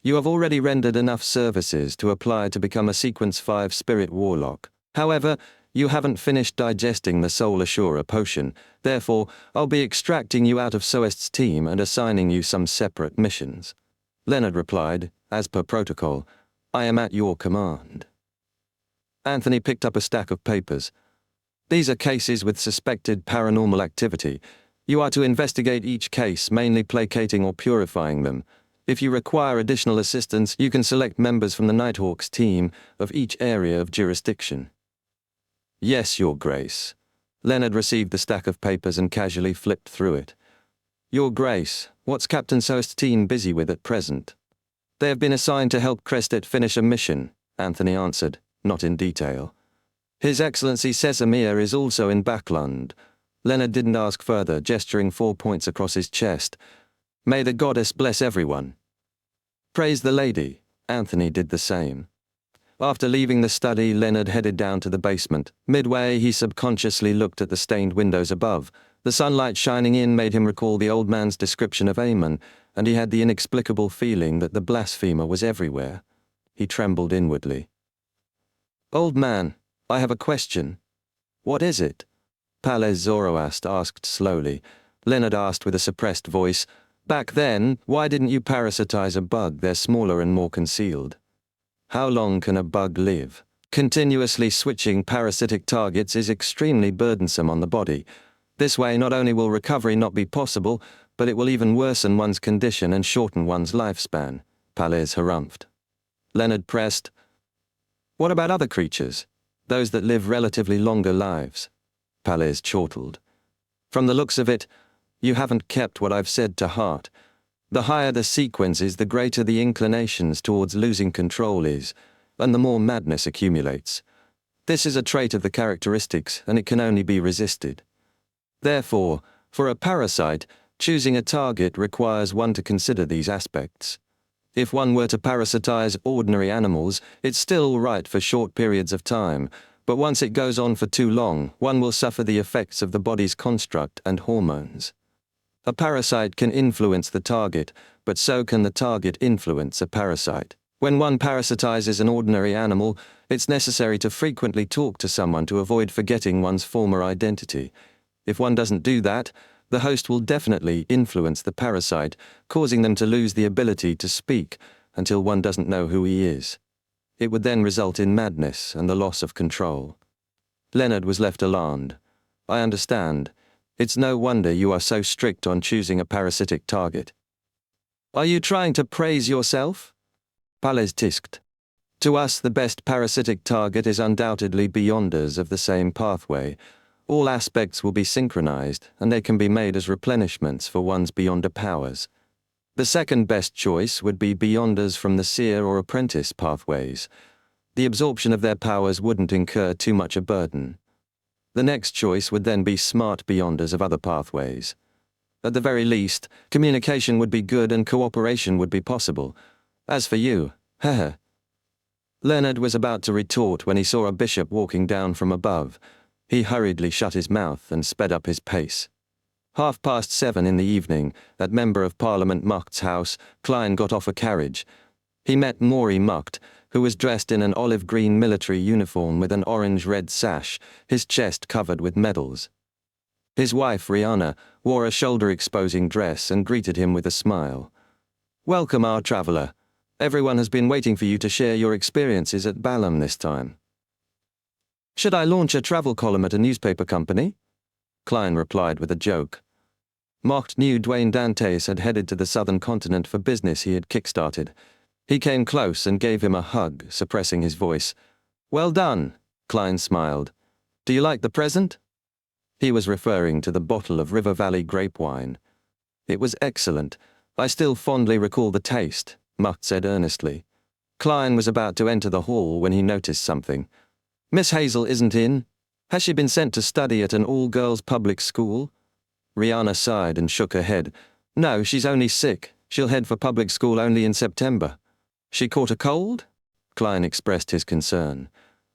[SPEAKER 1] You have already rendered enough services to apply to become a Sequence 5 Spirit Warlock. However, you haven't finished digesting the Soul Assurer potion, therefore I'll be extracting you out of Soest's team and assigning you some separate missions. Leonard replied, as per protocol, I am at your command. Anthony picked up a stack of papers. These are cases with suspected paranormal activity. You are to investigate each case, mainly placating or purifying them. If you require additional assistance, you can select members from the Nighthawks team of each area of jurisdiction. Yes, Your Grace. Leonard received the stack of papers and casually flipped through it. Your Grace, what's Captain Soest's team busy with at present? They have been assigned to help Crestet finish a mission, Anthony answered, not in detail. His Excellency Sesamir is also in Backland. Leonard didn't ask further, gesturing 4 points across his chest. May the goddess bless everyone. Praise the lady. Anthony did the same. After leaving the study, Leonard headed down to the basement. Midway, he subconsciously looked at the stained windows above. The sunlight shining in made him recall the old man's description of Aemon, and he had the inexplicable feeling that the blasphemer was everywhere. He trembled inwardly. Old man, I have a question. What is it? Palais Zoroast asked slowly. Leonard asked with a suppressed voice, Back then, why didn't you parasitize a bug? They're smaller and more concealed. How long can a bug live? Continuously switching parasitic targets is extremely burdensome on the body. This way, not only will recovery not be possible, but it will even worsen one's condition and shorten one's lifespan, Palais harumphed. Leonard pressed, What about other creatures? Those that live relatively longer lives? Palais chortled. From the looks of it, you haven't kept what I've said to heart. The higher the sequences, the greater the inclinations towards losing control is, and the more madness accumulates. This is a trait of the characteristics, and it can only be resisted. Therefore, for a parasite, choosing a target requires one to consider these aspects. If one were to parasitize ordinary animals, it's still all right for short periods of time, but once it goes on for too long, one will suffer the effects of the body's construct and hormones. A parasite can influence the target, but so can the target influence a parasite. When one parasitizes an ordinary animal, it's necessary to frequently talk to someone to avoid forgetting one's former identity. If one doesn't do that, the host will definitely influence the parasite, causing them to lose the ability to speak, until one doesn't know who he is. It would then result in madness and the loss of control. Leonard was left alarmed. I understand. It's no wonder you are so strict on choosing a parasitic target. Are you trying to praise yourself? Palez tisked. To us, the best parasitic target is undoubtedly beyonders of the same pathway. All aspects will be synchronized, and they can be made as replenishments for one's beyonder powers. The second best choice would be beyonders from the seer or apprentice pathways. The absorption of their powers wouldn't incur too much a burden. The next choice would then be smart beyonders of other pathways. At the very least, communication would be good and cooperation would be possible. As for you, heh. Leonard was about to retort when he saw a bishop walking down from above. He hurriedly shut his mouth and sped up his pace. 7:30 in the evening, at Member of Parliament Mucht's house, Klein got off a carriage. He met Maury Mucht, who was dressed in an olive-green military uniform with an orange-red sash, his chest covered with medals. His wife, Rihanna, wore a shoulder-exposing dress and greeted him with a smile. "Welcome, our traveller. Everyone has been waiting for you to share your experiences at Balam this time." "Should I launch a travel column at a newspaper company?" Klein replied with a joke. Mucht knew Dwayne Dantes had headed to the southern continent for business he had kick-started. He came close and gave him a hug, suppressing his voice. "Well done," Klein smiled. "Do you like the present?" He was referring to the bottle of River Valley grape wine. "It was excellent. I still fondly recall the taste," Mucht said earnestly. Klein was about to enter the hall when he noticed something. "Miss Hazel isn't in. Has she been sent to study at an all-girls public school?" Rihanna sighed and shook her head. "No, she's only sick. She'll head for public school only in September." "She caught a cold?" Klein expressed his concern.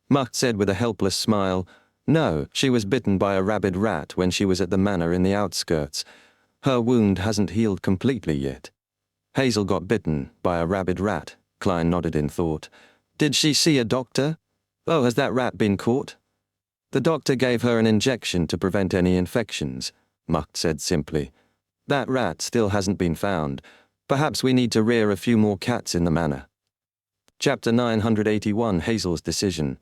[SPEAKER 1] Mucht said with a helpless smile, "No, she was bitten by a rabid rat when she was at the manor in the outskirts. Her wound hasn't healed completely yet." "Hazel got bitten by a rabid rat," Klein nodded in thought. "Did she see a doctor? Oh, has that rat been caught?" "The doctor gave her an injection to prevent any infections," Mucht said simply. "That rat still hasn't been found. Perhaps we need to rear a few more cats in the manor." Chapter 981, Hazel's Decision.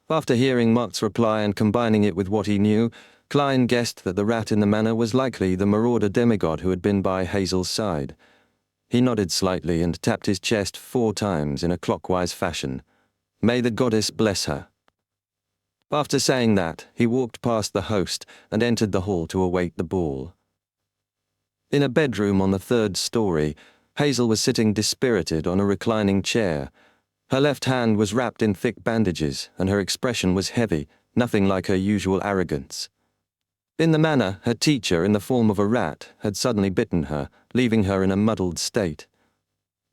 [SPEAKER 1] After hearing Mucht's reply and combining it with what he knew, Klein guessed that the rat in the manor was likely the marauder demigod who had been by Hazel's side. He nodded slightly and tapped his chest 4 times in a clockwise fashion. "May the goddess bless her." After saying that, he walked past the host and entered the hall to await the ball. In a bedroom on the 3rd story, Hazel was sitting dispirited on a reclining chair. Her left hand was wrapped in thick bandages, and her expression was heavy, nothing like her usual arrogance. In the manor, her teacher, in the form of a rat, had suddenly bitten her, leaving her in a muddled state.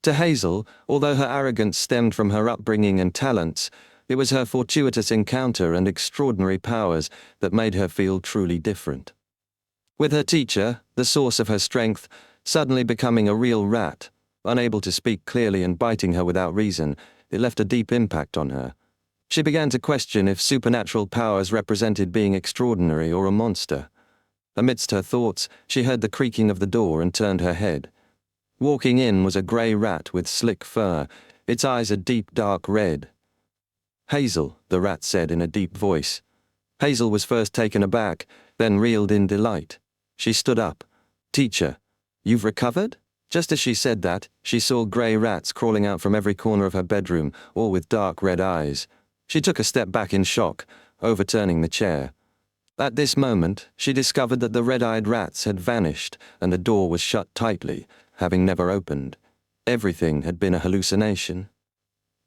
[SPEAKER 1] To Hazel, although her arrogance stemmed from her upbringing and talents, it was her fortuitous encounter and extraordinary powers that made her feel truly different. With her teacher, the source of her strength, suddenly becoming a real rat, unable to speak clearly and biting her without reason, it left a deep impact on her. She began to question if supernatural powers represented being extraordinary or a monster. Amidst her thoughts, she heard the creaking of the door and turned her head. Walking in was a grey rat with slick fur, its eyes a deep dark red. "Hazel," the rat said in a deep voice. Hazel was first taken aback, then reeled in delight. She stood up. "Teacher, you've recovered?" Just as she said that, she saw grey rats crawling out from every corner of her bedroom, all with dark red eyes. She took a step back in shock, overturning the chair. At this moment, she discovered that the red-eyed rats had vanished and the door was shut tightly, having never opened. Everything had been a hallucination.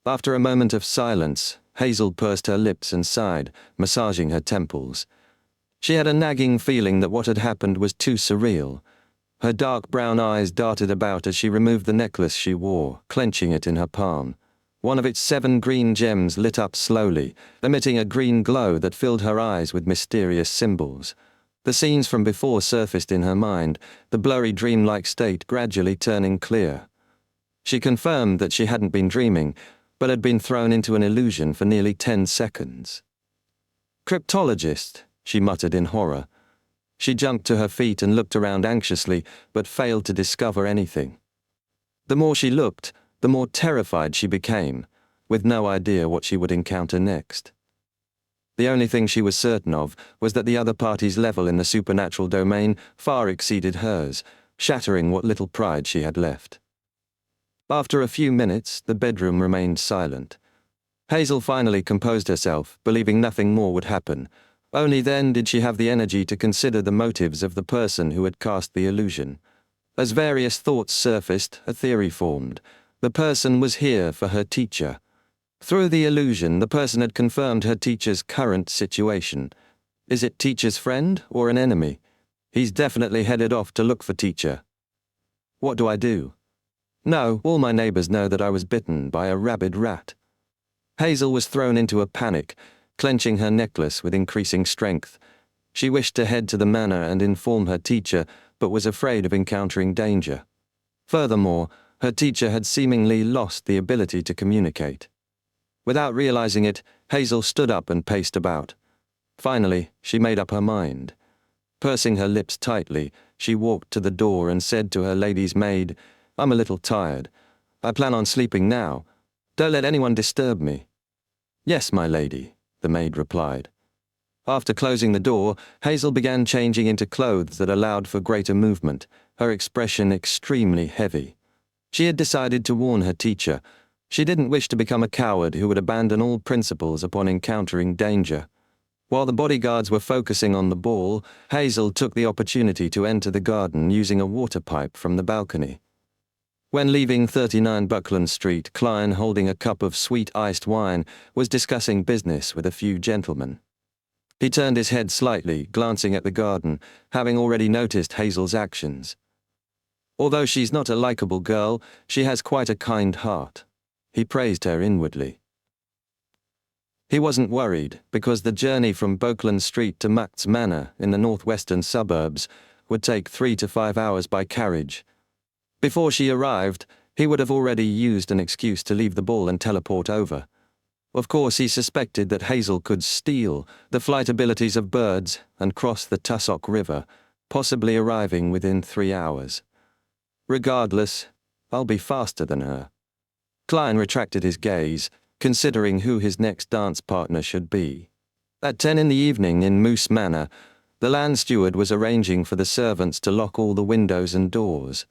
[SPEAKER 1] After a moment of silence, Hazel pursed her lips and sighed, massaging her temples. She had a nagging feeling that what had happened was too surreal. Her dark brown eyes darted about as she removed the necklace she wore, clenching it in her palm. One of its 7 green gems lit up slowly, emitting a green glow that filled her eyes with mysterious symbols. The scenes from before surfaced in her mind, the blurry dreamlike state gradually turning clear. She confirmed that she hadn't been dreaming, but had been thrown into an illusion for nearly 10 seconds. "Cryptologist," she muttered in horror. She jumped to her feet and looked around anxiously, but failed to discover anything. The more she looked, the more terrified she became, with no idea what she would encounter next. The only thing she was certain of was that the other party's level in the supernatural domain far exceeded hers, shattering what little pride she had left. After a few minutes, the bedroom remained silent. Hazel finally composed herself, believing nothing more would happen. Only then did she have the energy to consider the motives of the person who had cast the illusion. As various thoughts surfaced, a theory formed. The person was here for her teacher. Through the illusion, the person had confirmed her teacher's current situation. Is it teacher's friend or an enemy? He's definitely headed off to look for teacher. What do I do? No, all my neighbors know that I was bitten by a rabid rat. Hazel was thrown into a panic, clenching her necklace with increasing strength. She wished to head to the manor and inform her teacher, but was afraid of encountering danger. Furthermore, her teacher had seemingly lost the ability to communicate. Without realizing it, Hazel stood up and paced about. Finally, she made up her mind. Pursing her lips tightly, she walked to the door and said to her lady's maid, "I'm a little tired. I plan on sleeping now. Don't let anyone disturb me." "Yes, my lady," the maid replied. After closing the door, Hazel began changing into clothes that allowed for greater movement, her expression extremely heavy. She had decided to warn her teacher. She didn't wish to become a coward who would abandon all principles upon encountering danger. While the bodyguards were focusing on the ball, Hazel took the opportunity to enter the garden using a water pipe from the balcony. When leaving 39 Buckland Street, Klein, holding a cup of sweet iced wine, was discussing business with a few gentlemen. He turned his head slightly, glancing at the garden, having already noticed Hazel's actions. Although she's not a likable girl, she has quite a kind heart. He praised her inwardly. He wasn't worried, because the journey from Buckland Street to Mact's Manor in the northwestern suburbs would take 3 to 5 hours by carriage. Before she arrived, he would have already used an excuse to leave the ball and teleport over. Of course, he suspected that Hazel could steal the flight abilities of birds and cross the Tussock River, possibly arriving within 3 hours. Regardless, I'll be faster than her. Klein retracted his gaze, considering who his next dance partner should be. At 10 in the evening in Moose Manor, the land steward was arranging for the servants to lock all the windows and doors.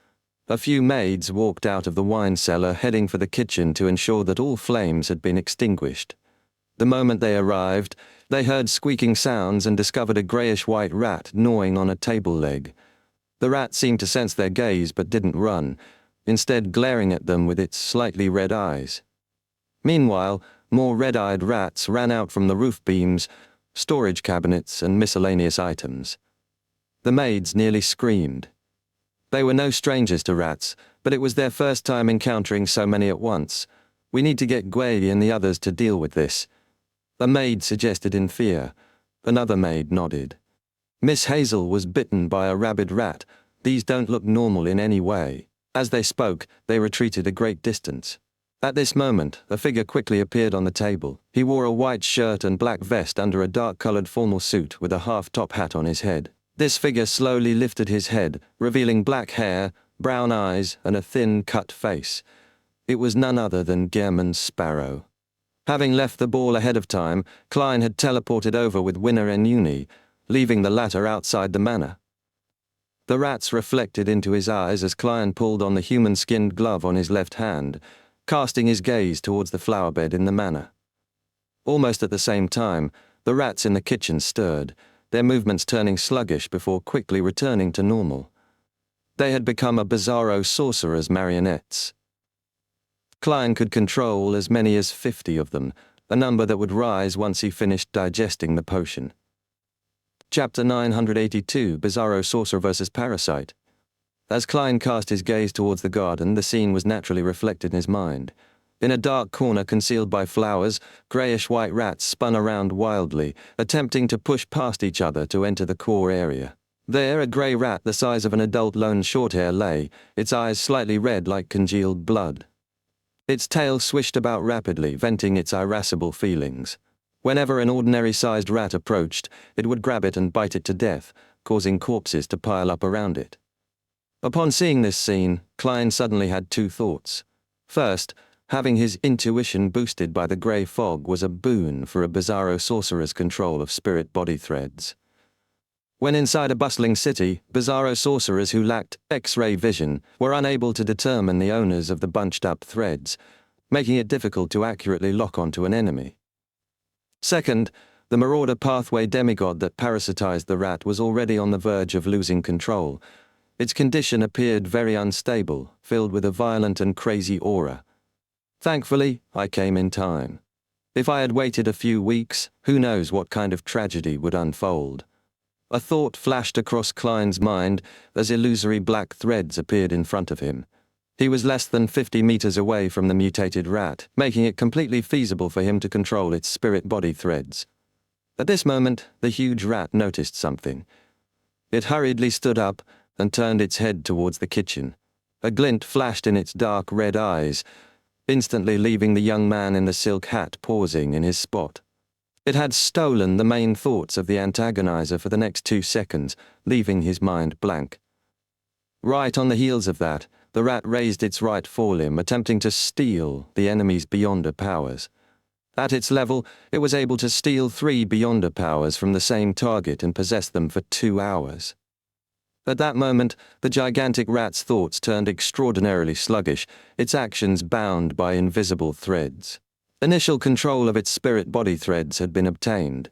[SPEAKER 1] A few maids walked out of the wine cellar, heading for the kitchen to ensure that all flames had been extinguished. The moment they arrived, they heard squeaking sounds and discovered a greyish-white rat gnawing on a table leg. The rat seemed to sense their gaze but didn't run, instead glaring at them with its slightly red eyes. Meanwhile, more red-eyed rats ran out from the roof beams, storage cabinets, and miscellaneous items. The maids nearly screamed. They were no strangers to rats, but it was their first time encountering so many at once. "We need to get Gwei and the others to deal with this." A maid suggested in fear. Another maid nodded. "Miss Hazel was bitten by a rabid rat. These don't look normal in any way." As they spoke, they retreated a great distance. At this moment, a figure quickly appeared on the table. He wore a white shirt and black vest under a dark-colored formal suit with a half-top hat on his head. This figure slowly lifted his head, revealing black hair, brown eyes, and a thin, cut face. It was none other than Gehrman Sparrow. Having left the ball ahead of time, Klein had teleported over with Winner and Uni, leaving the latter outside the manor. The rats reflected into his eyes as Klein pulled on the human-skinned glove on his left hand, casting his gaze towards the flowerbed in the manor. Almost at the same time, the rats in the kitchen stirred, their movements turning sluggish before quickly returning to normal. They had become a bizarro sorcerer's marionettes. Klein could control as many as 50 of them, a number that would rise once he finished digesting the potion. Chapter 982, Bizarro Sorcerer vs. Parasite. As Klein cast his gaze towards the garden, the scene was naturally reflected in his mind. In a dark corner concealed by flowers, greyish-white rats spun around wildly, attempting to push past each other to enter the core area. There, a grey rat the size of an adult lone shorthair lay, its eyes slightly red like congealed blood. Its tail swished about rapidly, venting its irascible feelings. Whenever an ordinary-sized rat approached, it would grab it and bite it to death, causing corpses to pile up around it. Upon seeing this scene, Klein suddenly had two thoughts. First, having his intuition boosted by the grey fog was a boon for a bizarro sorcerer's control of spirit body threads. When inside a bustling city, bizarro sorcerers who lacked X-ray vision were unable to determine the owners of the bunched-up threads, making it difficult to accurately lock onto an enemy. Second, the marauder pathway demigod that parasitized the rat was already on the verge of losing control. Its condition appeared very unstable, filled with a violent and crazy aura. Thankfully, I came in time. If I had waited a few weeks, who knows what kind of tragedy would unfold. A thought flashed across Klein's mind as illusory black threads appeared in front of him. He was less than 50 meters away from the mutated rat, making it completely feasible for him to control its spirit body threads. At this moment, the huge rat noticed something. It hurriedly stood up and turned its head towards the kitchen. A glint flashed in its dark red eyes, instantly leaving the young man in the silk hat pausing in his spot. It had stolen the main thoughts of the antagonizer for the next 2 seconds, leaving his mind blank. Right on the heels of that, the rat raised its right forelimb, attempting to steal the enemy's Beyonder powers. At its level, it was able to steal 3 Beyonder powers from the same target and possess them for 2 hours. At that moment, the gigantic rat's thoughts turned extraordinarily sluggish, its actions bound by invisible threads. Initial control of its spirit body threads had been obtained.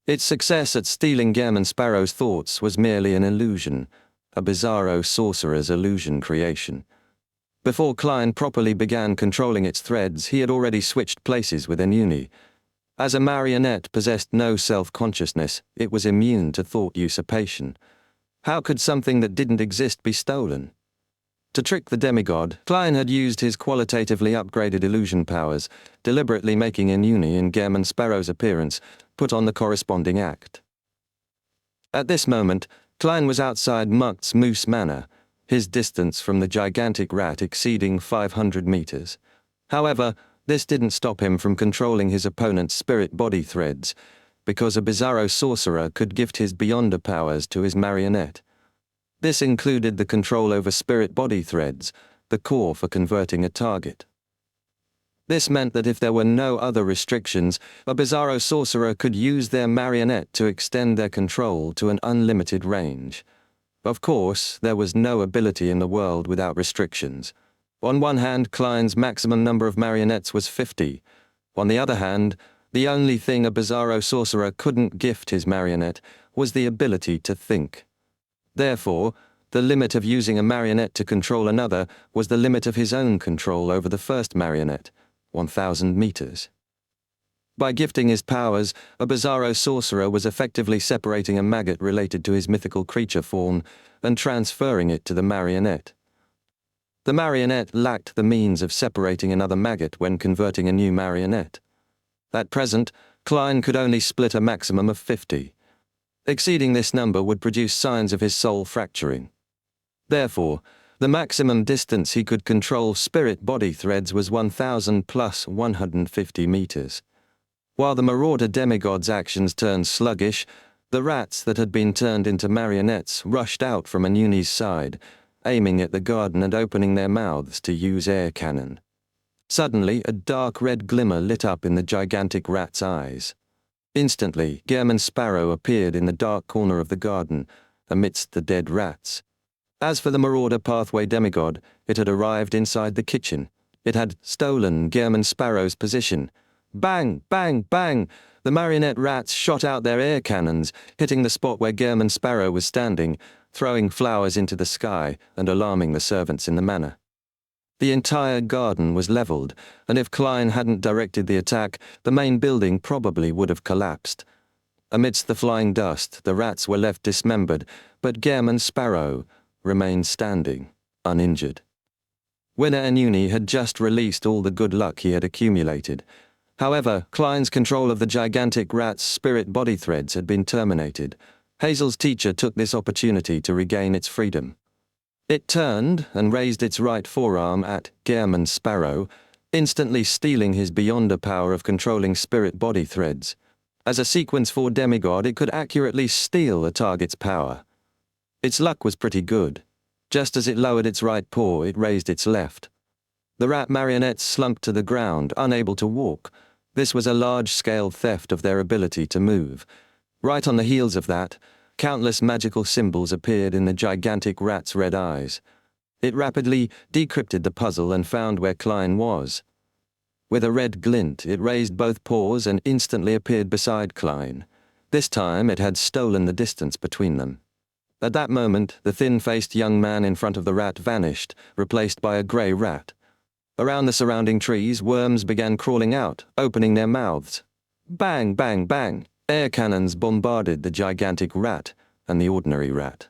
[SPEAKER 1] Its success at stealing Gehrman Sparrow's thoughts was merely an illusion, a bizarro sorcerer's illusion creation. Before Klein properly began controlling its threads, he had already switched places with Enuni. As a marionette possessed no self-consciousness, it was immune to thought usurpation. How could something that didn't exist be stolen? To trick the demigod, Klein had used his qualitatively upgraded illusion powers, deliberately making Enuni in Gehrman Sparrow's appearance put on the corresponding act. At this moment, Klein was outside Mukt's Moose Manor, his distance from the gigantic rat exceeding 500 meters. However, this didn't stop him from controlling his opponent's spirit body threads, because a bizarro sorcerer could gift his Beyonder powers to his marionette. This included the control over spirit body threads, the core for converting a target. This meant that if there were no other restrictions, a bizarro sorcerer could use their marionette to extend their control to an unlimited range. Of course, there was no ability in the world without restrictions. On one hand, Klein's maximum number of marionettes was 50. On the other hand, the only thing a bizarro sorcerer couldn't gift his marionette was the ability to think. Therefore, the limit of using a marionette to control another was the limit of his own control over the first marionette, 1,000 meters. By gifting his powers, a bizarro sorcerer was effectively separating a maggot related to his mythical creature form and transferring it to the marionette. The marionette lacked the means of separating another maggot when converting a new marionette. At present, Klein could only split a maximum of 50. Exceeding this number would produce signs of his soul fracturing. Therefore, the maximum distance he could control spirit body threads was 1,000 plus 150 meters. While the marauder demigod's actions turned sluggish, the rats that had been turned into marionettes rushed out from Enuni's side, aiming at the garden and opening their mouths to use air cannon. Suddenly, a dark red glimmer lit up in the gigantic rat's eyes. Instantly, Gehrman Sparrow appeared in the dark corner of the garden, amidst the dead rats. As for the marauder pathway demigod, it had arrived inside the kitchen. It had stolen Gehrman Sparrow's position. Bang, bang, bang! The marionette rats shot out their air cannons, hitting the spot where Gehrman Sparrow was standing, throwing flowers into the sky and alarming the servants in the manor. The entire garden was leveled, and if Klein hadn't directed the attack, the main building probably would have collapsed. Amidst the flying dust, the rats were left dismembered, but Gehrman Sparrow remained standing, uninjured. Winner Enuni had just released all the good luck he had accumulated. However, Klein's control of the gigantic rat's spirit body threads had been terminated. Hazel's teacher took this opportunity to regain its freedom. It turned and raised its right forearm at Gehrman Sparrow, instantly stealing his Beyonder power of controlling spirit body threads. As a sequence 4 demigod, it could accurately steal a target's power. Its luck was pretty good. Just as it lowered its right paw, it raised its left. The rat marionettes slumped to the ground, unable to walk. This was a large-scale theft of their ability to move. Right on the heels of that, countless magical symbols appeared in the gigantic rat's red eyes. It rapidly decrypted the puzzle and found where Klein was. With a red glint, it raised both paws and instantly appeared beside Klein. This time it had stolen the distance between them. At that moment, the thin-faced young man in front of the rat vanished, replaced by a grey rat. Around the surrounding trees, worms began crawling out, opening their mouths. Bang, bang, bang! Air cannons bombarded the gigantic rat and the ordinary rat.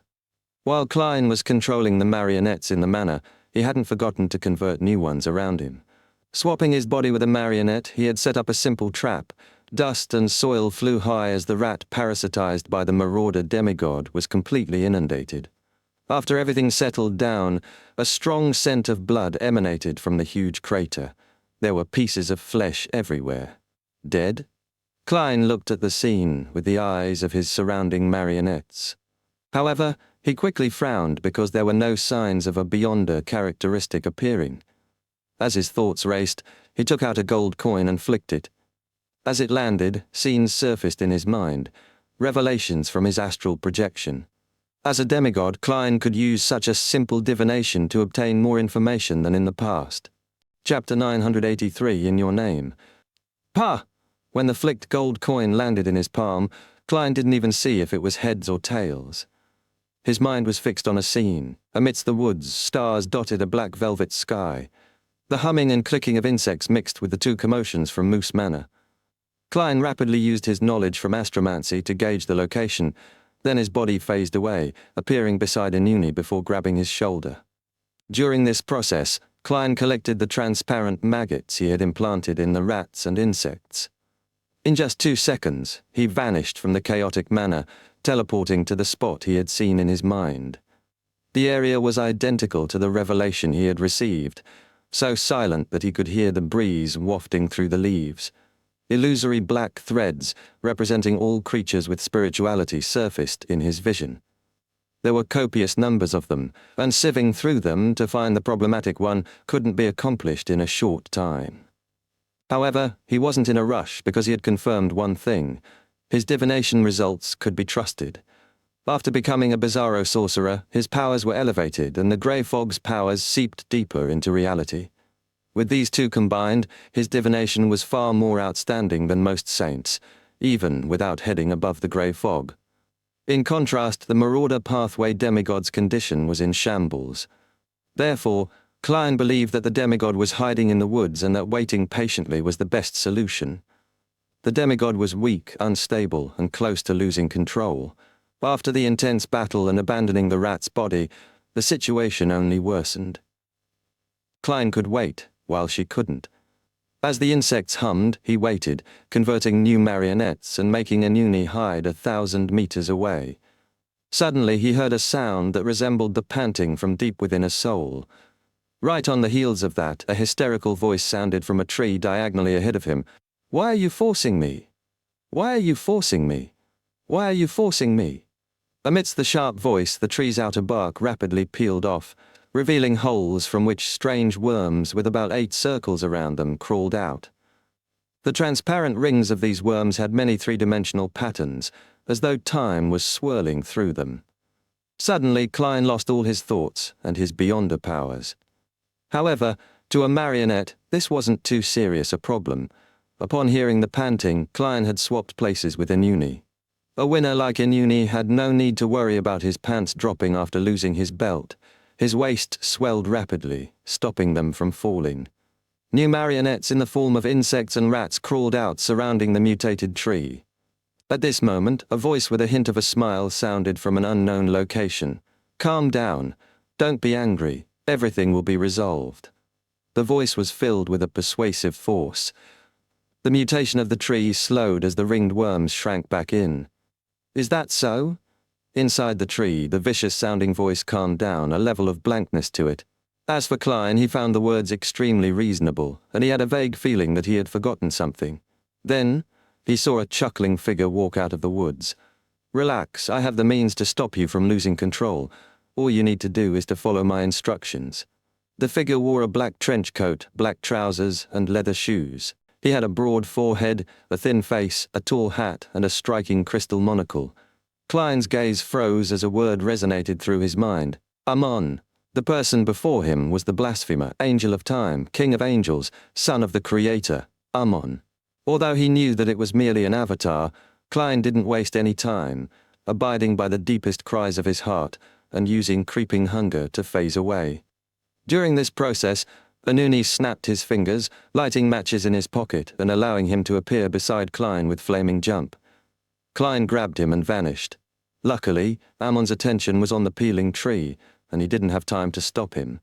[SPEAKER 1] While Klein was controlling the marionettes in the manor, he hadn't forgotten to convert new ones around him. Swapping his body with a marionette, he had set up a simple trap. Dust and soil flew high as the rat, parasitized by the marauder demigod, was completely inundated. After everything settled down, a strong scent of blood emanated from the huge crater. There were pieces of flesh everywhere. Dead? Klein looked at the scene with the eyes of his surrounding marionettes. However, he quickly frowned because there were no signs of a Beyonder characteristic appearing. As his thoughts raced, he took out a gold coin and flicked it. As it landed, scenes surfaced in his mind, revelations from his astral projection. As a demigod, Klein could use such a simple divination to obtain more information than in the past. Chapter 983 in your name. Pa! When the flicked gold coin landed in his palm, Klein didn't even see if it was heads or tails. His mind was fixed on a scene. Amidst the woods, stars dotted a black velvet sky. The humming and clicking of insects mixed with the two commotions from Moose Manor. Klein rapidly used his knowledge from astromancy to gauge the location. Then his body phased away, appearing beside Inuni before grabbing his shoulder. During this process, Klein collected the transparent maggots he had implanted in the rats and insects. In just 2 seconds, he vanished from the chaotic manor, teleporting to the spot he had seen in his mind. The area was identical to the revelation he had received, so silent that he could hear the breeze wafting through the leaves. Illusory black threads, representing all creatures with spirituality, surfaced in his vision. There were copious numbers of them, and sieving through them to find the problematic one couldn't be accomplished in a short time. However, he wasn't in a rush because he had confirmed one thing. His divination results could be trusted. After becoming a bizarro sorcerer, his powers were elevated and the grey fog's powers seeped deeper into reality. With these two combined, his divination was far more outstanding than most saints, even without heading above the grey fog. In contrast, the marauder pathway demigod's condition was in shambles. Therefore, Klein believed that the demigod was hiding in the woods and that waiting patiently was the best solution. The demigod was weak, unstable, and close to losing control. After the intense battle and abandoning the rat's body, the situation only worsened. Klein could wait, while she couldn't. As the insects hummed, he waited, converting new marionettes and making Inuni hide 1,000 meters away. Suddenly he heard a sound that resembled the panting from deep within a soul. Right on the heels of that, a hysterical voice sounded from a tree diagonally ahead of him. "Why are you forcing me? Why are you forcing me? Why are you forcing me?" Amidst the sharp voice, the tree's outer bark rapidly peeled off, revealing holes from which strange worms with about 8 circles around them crawled out. The transparent rings of these worms had many three-dimensional patterns, as though time was swirling through them. Suddenly, Klein lost all his thoughts and his Beyonder powers. However, to a marionette, this wasn't too serious a problem. Upon hearing the panting, Klein had swapped places with Inuni. A winner like Inuni had no need to worry about his pants dropping after losing his belt. His waist swelled rapidly, stopping them from falling. New marionettes in the form of insects and rats crawled out, surrounding the mutated tree. At this moment, a voice with a hint of a smile sounded from an unknown location. "Calm down. Don't be angry. Everything will be resolved." The voice was filled with a persuasive force. The mutation of the tree slowed as the ringed worms shrank back in. "Is that so?" Inside the tree, the vicious-sounding voice calmed down, a level of blankness to it. As for Klein, he found the words extremely reasonable, and he had a vague feeling that he had forgotten something. Then, he saw a chuckling figure walk out of the woods. "Relax, I have the means to stop you from losing control. All you need to do is to follow my instructions." The figure wore a black trench coat, black trousers, and leather shoes. He had a broad forehead, a thin face, a tall hat, and a striking crystal monocle. Klein's gaze froze as a word resonated through his mind. Ammon. The person before him was the blasphemer, angel of time, king of angels, son of the creator, Ammon. Although he knew that it was merely an avatar, Klein didn't waste any time, abiding by the deepest cries of his heart and using creeping hunger to phase away. During this process, Anuni snapped his fingers, lighting matches in his pocket and allowing him to appear beside Klein with flaming jump. Klein grabbed him and vanished. Luckily, Ammon's attention was on the peeling tree, and he didn't have time to stop him.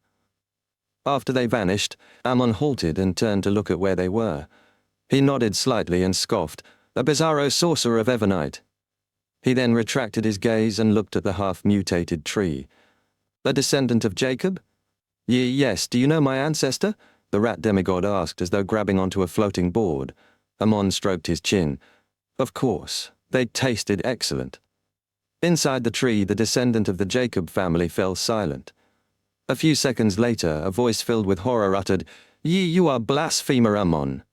[SPEAKER 1] After they vanished, Ammon halted and turned to look at where they were. He nodded slightly and scoffed, "A bizarro sorcerer of Evernite." He then retracted his gaze and looked at the half-mutated tree. "A descendant of Jacob?" Yes, do you know my ancestor?" the rat demigod asked as though grabbing onto a floating board. Ammon stroked his chin. "Of course, they tasted excellent." Inside the tree, the descendant of the Jacob family fell silent. A few seconds later, a voice filled with horror uttered, You are blasphemer, Ammon."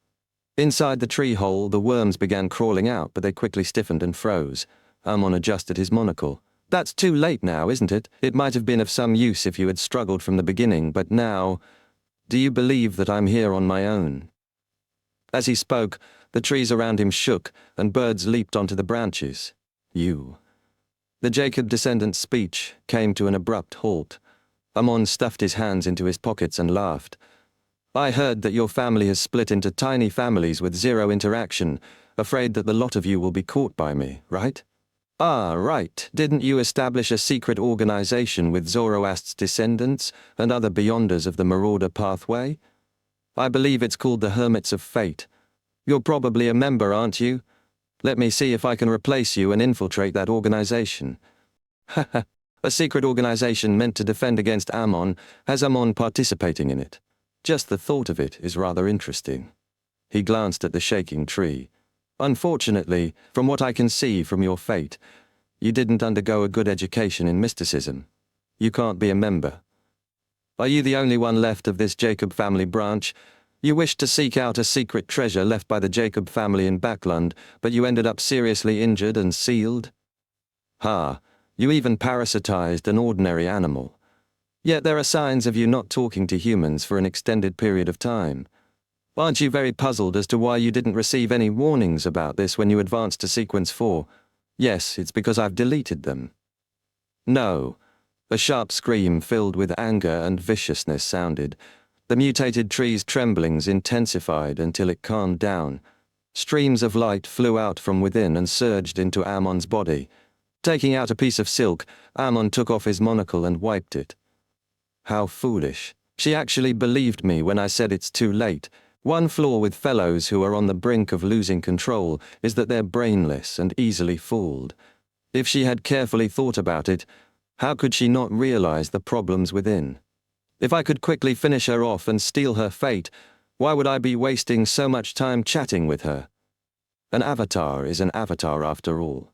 [SPEAKER 1] Inside the tree hole, the worms began crawling out, but they quickly stiffened and froze. Ammon adjusted his monocle. "That's too late now, isn't it? It might have been of some use if you had struggled from the beginning, but now... Do you believe that I'm here on my own?" As he spoke, the trees around him shook, and birds leaped onto the branches. "You." The Jacob descendant's speech came to an abrupt halt. Ammon stuffed his hands into his pockets and laughed. "I heard that your family has split into tiny families with zero interaction, afraid that the lot of you will be caught by me, right?" "Ah, right. Didn't you establish a secret organization with Zoroaster's descendants and other beyonders of the Marauder pathway? I believe it's called the Hermits of Fate. You're probably a member, aren't you? Let me see if I can replace you and infiltrate that organization." Haha, a secret organization meant to defend against Ammon has Ammon participating in it. Just the thought of it is rather interesting. He glanced at the shaking tree. "Unfortunately, from what I can see from your fate, you didn't undergo a good education in mysticism. You can't be a member. Are you the only one left of this Jacob family branch? You wished to seek out a secret treasure left by the Jacob family in Backland, but you ended up seriously injured and sealed? Ha, you even parasitized an ordinary animal. Yet there are signs of you not talking to humans for an extended period of time. Aren't you very puzzled as to why you didn't receive any warnings about this when you advanced to Sequence 4? Yes, it's because I've deleted them." "No." A sharp scream filled with anger and viciousness sounded. The mutated tree's tremblings intensified until it calmed down. Streams of light flew out from within and surged into Ammon's body. Taking out a piece of silk, Ammon took off his monocle and wiped it. How foolish. She actually believed me when I said it's too late. One flaw with fellows who are on the brink of losing control is that they're brainless and easily fooled. If she had carefully thought about it, how could she not realize the problems within? If I could quickly finish her off and steal her fate, why would I be wasting so much time chatting with her? An avatar is an avatar after all.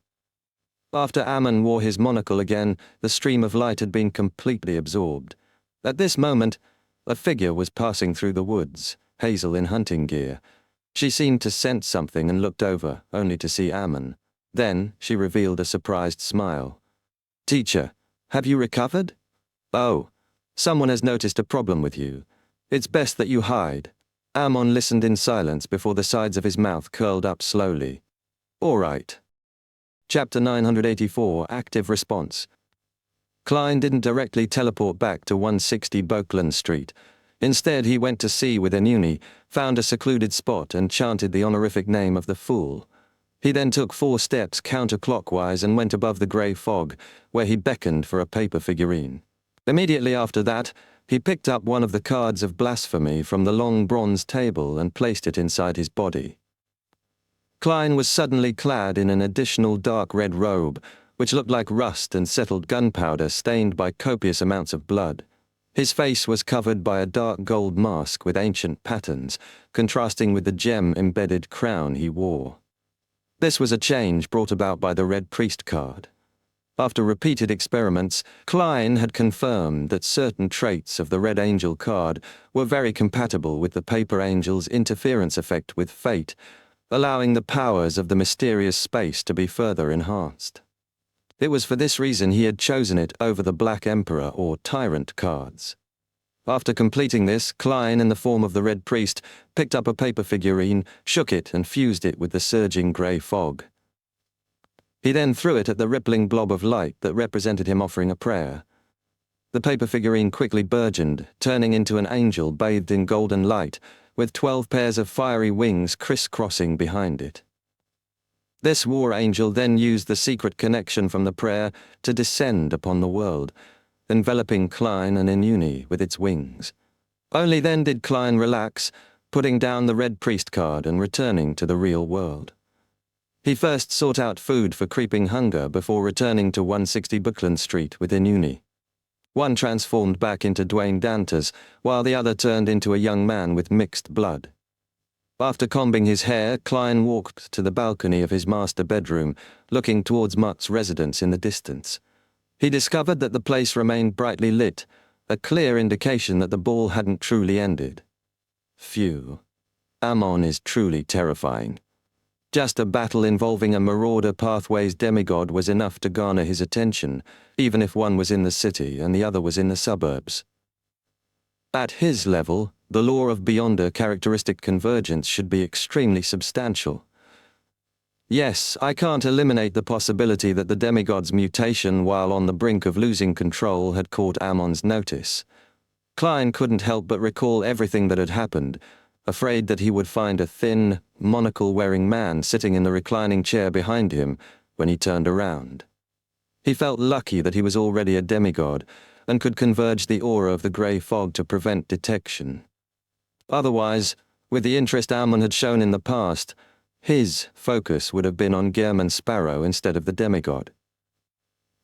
[SPEAKER 1] After Ammon wore his monocle again, the stream of light had been completely absorbed. At this moment, a figure was passing through the woods, Hazel in hunting gear. She seemed to sense something and looked over, only to see Ammon. Then she revealed a surprised smile. "Teacher, have you recovered? Oh, someone has noticed a problem with you. It's best that you hide." Ammon listened in silence before the sides of his mouth curled up slowly. "All right." Chapter 984, Active Response. Klein didn't directly teleport back to 160 Boakland Street. Instead, he went to sea with Anuni, found a secluded spot and chanted the honorific name of the Fool. He then took 4 steps counterclockwise and went above the grey fog, where he beckoned for a paper figurine. Immediately after that, he picked up one of the cards of blasphemy from the long bronze table and placed it inside his body. Klein was suddenly clad in an additional dark red robe, which looked like rust and settled gunpowder stained by copious amounts of blood. His face was covered by a dark gold mask with ancient patterns, contrasting with the gem-embedded crown he wore. This was a change brought about by the Red Priest card. After repeated experiments, Klein had confirmed that certain traits of the Red Angel card were very compatible with the Paper Angel's interference effect with fate, allowing the powers of the mysterious space to be further enhanced. It was for this reason he had chosen it over the Black Emperor or Tyrant cards. After completing this, Klein, in the form of the Red Priest, picked up a paper figurine, shook it, and fused it with the surging grey fog. He then threw it at the rippling blob of light that represented him offering a prayer. The paper figurine quickly burgeoned, turning into an angel bathed in golden light, with 12 pairs of fiery wings crisscrossing behind it. This war angel then used the secret connection from the prayer to descend upon the world, enveloping Klein and Inuni with its wings. Only then did Klein relax, putting down the Red Priest card and returning to the real world. He first sought out food for creeping hunger before returning to 160 Buckland Street with Inuni. One transformed back into Dwayne Dantas, while the other turned into a young man with mixed blood. After combing his hair, Klein walked to the balcony of his master bedroom, looking towards Mutt's residence in the distance. He discovered that the place remained brightly lit, a clear indication that the ball hadn't truly ended. Phew. Ammon is truly terrifying. Just a battle involving a marauder pathways demigod was enough to garner his attention, even if one was in the city and the other was in the suburbs. At his level, the law of beyonder characteristic convergence should be extremely substantial. Yes, I can't eliminate the possibility that the demigod's mutation while on the brink of losing control had caught Ammon's notice. Klein couldn't help but recall everything that had happened, afraid that he would find a thin, monocle-wearing man sitting in the reclining chair behind him when he turned around. He felt lucky that he was already a demigod and could converge the aura of the grey fog to prevent detection. Otherwise, with the interest Ammon had shown in the past, his focus would have been on Gehrman Sparrow instead of the demigod.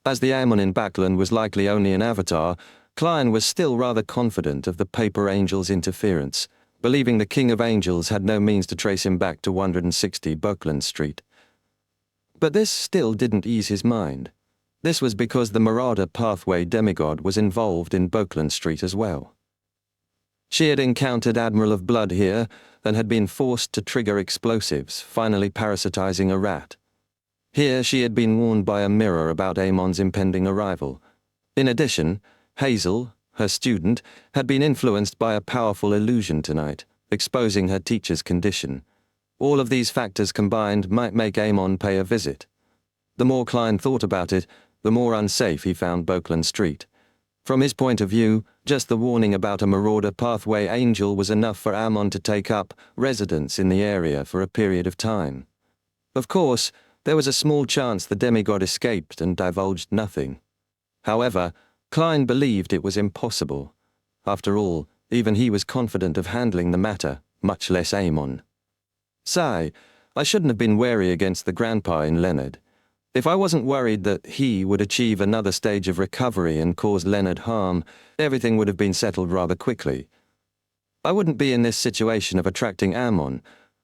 [SPEAKER 1] As the Ammon in Backland was likely only an avatar, Klein was still rather confident of the Paper Angel's interference, believing the King of Angels had no means to trace him back to 160 Buckland Street. But this still didn't ease his mind. This was because the Marauder Pathway demigod was involved in Buckland Street as well. She had encountered Admiral of Blood here and had been forced to trigger explosives, finally parasitizing a rat. Here she had been warned by a mirror about Amon's impending arrival. In addition, Hazel, her student, had been influenced by a powerful illusion tonight, exposing her teacher's condition. All of these factors combined might make Amon pay a visit. The more Klein thought about it, the more unsafe he found Buckland Street. From his point of view, just the warning about a Marauder Pathway Angel was enough for Ammon to take up residence in the area for a period of time. Of course, there was a small chance the demigod escaped and divulged nothing. However, Klein believed it was impossible. After all, even he was confident of handling the matter, much less Ammon. Sigh, I shouldn't have been wary against the grandpa in Leonard. If I wasn't worried that he would achieve another stage of recovery and cause Leonard harm, everything would have been settled rather quickly. I wouldn't be in this situation of attracting Ammon.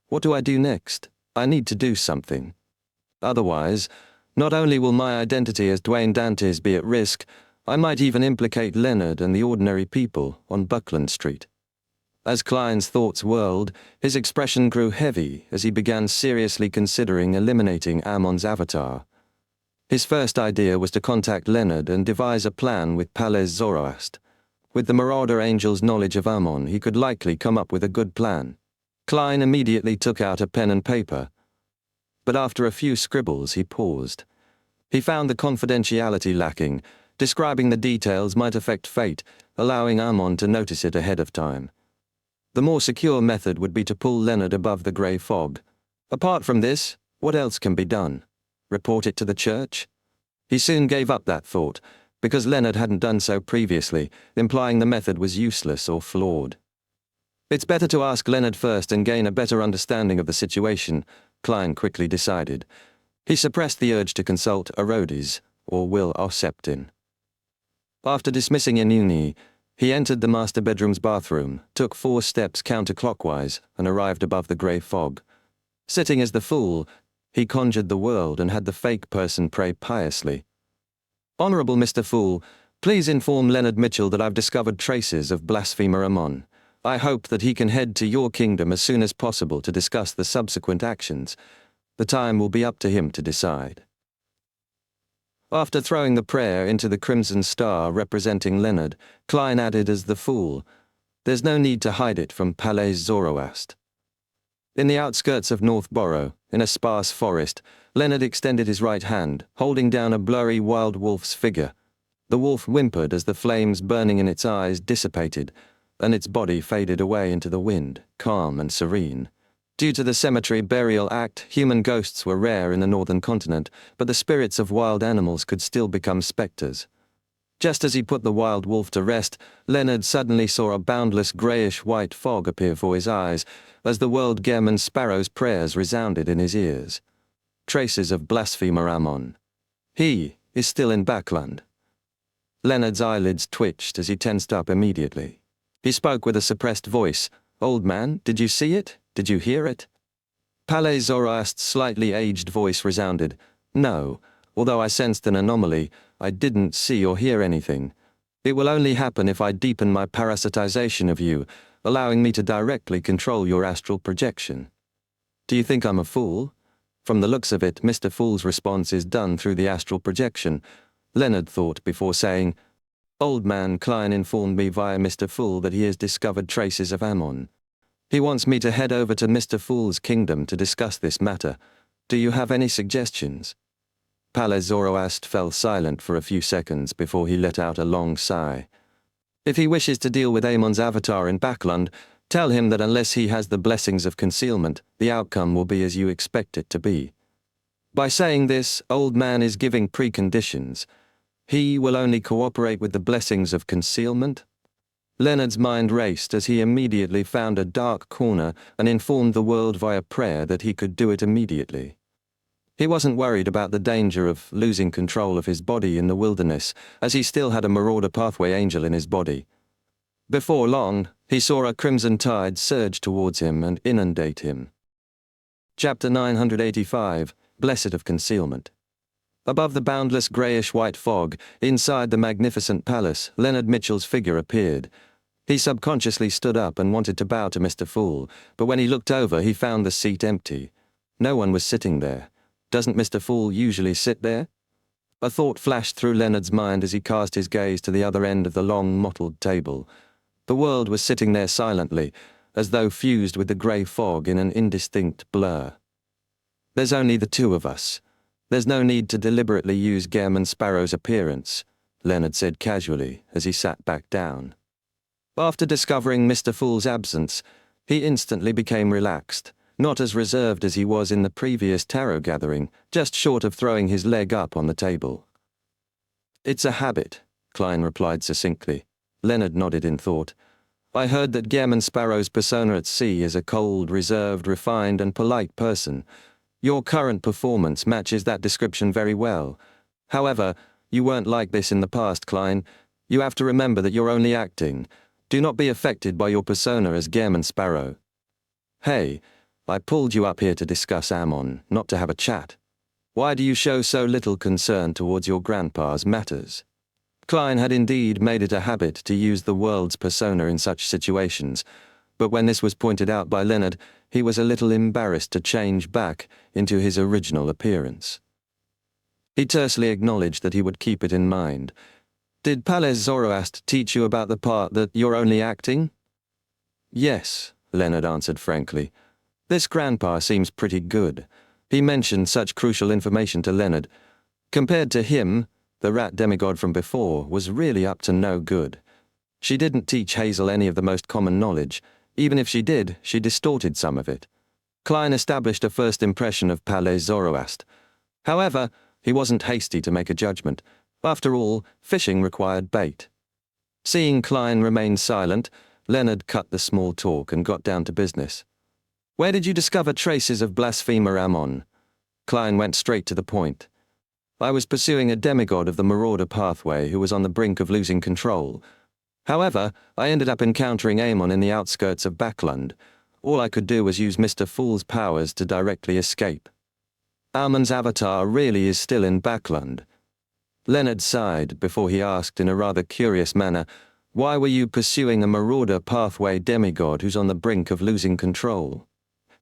[SPEAKER 1] What do I do next? I need to do something. Otherwise, not only will my identity as Dwayne Dantes be at risk, I might even implicate Leonard and the ordinary people on Buckland Street. As Klein's thoughts whirled, his expression grew heavy as he began seriously considering eliminating Ammon's avatar. His first idea was to contact Leonard and devise a plan with Palez Zoroast. With the Marauder Angel's knowledge of Ammon, he could likely come up with a good plan. Klein immediately took out a pen and paper. But after a few scribbles, he paused. He found the confidentiality lacking. Describing the details might affect fate, allowing Ammon to notice it ahead of time. The more secure method would be to pull Leonard above the grey fog. Apart from this, what else can be done? Report it to the church? He soon gave up that thought, because Leonard hadn't done so previously, implying the method was useless or flawed. It's better to ask Leonard first and gain a better understanding of the situation, Klein quickly decided. He suppressed the urge to consult Arodes, or Will Osseptin. After dismissing Inuni, he entered the master bedroom's bathroom, took 4 steps counterclockwise, and arrived above the grey fog. Sitting as the fool, he conjured the world and had the fake person pray piously. Honourable Mr. Fool, please inform Leonard Mitchell that I've discovered traces of blasphemer Ammon. I hope that he can head to your kingdom as soon as possible to discuss the subsequent actions. The time will be up to him to decide. After throwing the prayer into the crimson star representing Leonard, Klein added as the Fool, "There's no need to hide it from Palais Zoroast." In the outskirts of Northborough, in a sparse forest, Leonard extended his right hand, holding down a blurry wild wolf's figure. The wolf whimpered as the flames burning in its eyes dissipated, and its body faded away into the wind, calm and serene. Due to the cemetery burial act, human ghosts were rare in the northern continent, but the spirits of wild animals could still become spectres. Just as he put the wild wolf to rest, Leonard suddenly saw a boundless greyish-white fog appear for his eyes, as the world Gehrman sparrow's prayers resounded in his ears. Traces of blasphemer Ammon. He is still in Backland. Leonard's eyelids twitched as he tensed up immediately. He spoke with a suppressed voice. "Old man, did you see it? Did you hear it?" Palais Zoroast's slightly aged voice resounded. "No, although I sensed an anomaly, I didn't see or hear anything. It will only happen if I deepen my parasitization of you, allowing me to directly control your astral projection. Do you think I'm a fool? From the looks of it, Mr. Fool's response is done through the astral projection," Leonard thought before saying, "Old man Klein informed me via Mr. Fool that he has discovered traces of Ammon. He wants me to head over to Mr. Fool's kingdom to discuss this matter. Do you have any suggestions?" Palais Zoroast fell silent for a few seconds before he let out a long sigh. "If he wishes to deal with Ammon's avatar in Backland, tell him that unless he has the blessings of concealment, the outcome will be as you expect it to be. By saying this, old man is giving preconditions. He will only cooperate with the blessings of concealment?" Leonard's mind raced as he immediately found a dark corner and informed the world via prayer that he could do it immediately. He wasn't worried about the danger of losing control of his body in the wilderness, as he still had a Marauder Pathway angel in his body. Before long, he saw a crimson tide surge towards him and inundate him. Chapter 985, Blessed of Concealment. Above the boundless greyish-white fog, inside the magnificent palace, Leonard Mitchell's figure appeared. He subconsciously stood up and wanted to bow to Mr. Fool, but when he looked over, he found the seat empty. No one was sitting there. Doesn't Mr. Fool usually sit there? A thought flashed through Leonard's mind as he cast his gaze to the other end of the long, mottled table. The world was sitting there silently, as though fused with the grey fog in an indistinct blur. "There's only the two of us. There's no need to deliberately use Gehrman Sparrow's appearance," Leonard said casually as he sat back down. After discovering Mr. Fool's absence, he instantly became relaxed, not as reserved as he was in the previous tarot gathering, just short of throwing his leg up on the table. "It's a habit," Klein replied succinctly. Leonard nodded in thought. "I heard that Gehrman Sparrow's persona at sea is a cold, reserved, refined and polite person. Your current performance matches that description very well. However, you weren't like this in the past, Klein. You have to remember that you're only acting. Do not be affected by your persona as Gehrman Sparrow. Hey, I pulled you up here to discuss Ammon, not to have a chat. Why do you show so little concern towards your grandpa's matters?" Klein had indeed made it a habit to use the world's persona in such situations, but when this was pointed out by Leonard, he was a little embarrassed to change back into his original appearance. He tersely acknowledged that he would keep it in mind. "Did Palais Zoroast teach you about the part that you're only acting?" "Yes," Leonard answered frankly. "This grandpa seems pretty good. He mentioned such crucial information to Leonard. Compared to him, the rat demigod from before was really up to no good. She didn't teach Hazel any of the most common knowledge. Even if she did, she distorted some of it." Klein established a first impression of Palais Zoroast. However, he wasn't hasty to make a judgment. After all, fishing required bait. Seeing Klein remain silent, Leonard cut the small talk and got down to business. "Where did you discover traces of blasphemer Ammon?" Klein went straight to the point. "I was pursuing a demigod of the Marauder Pathway who was on the brink of losing control. However, I ended up encountering Ammon in the outskirts of Backland. All I could do was use Mr. Fool's powers to directly escape. Ammon's avatar really is still in Backland." Leonard sighed before he asked in a rather curious manner, "Why were you pursuing a marauder pathway demigod who's on the brink of losing control?"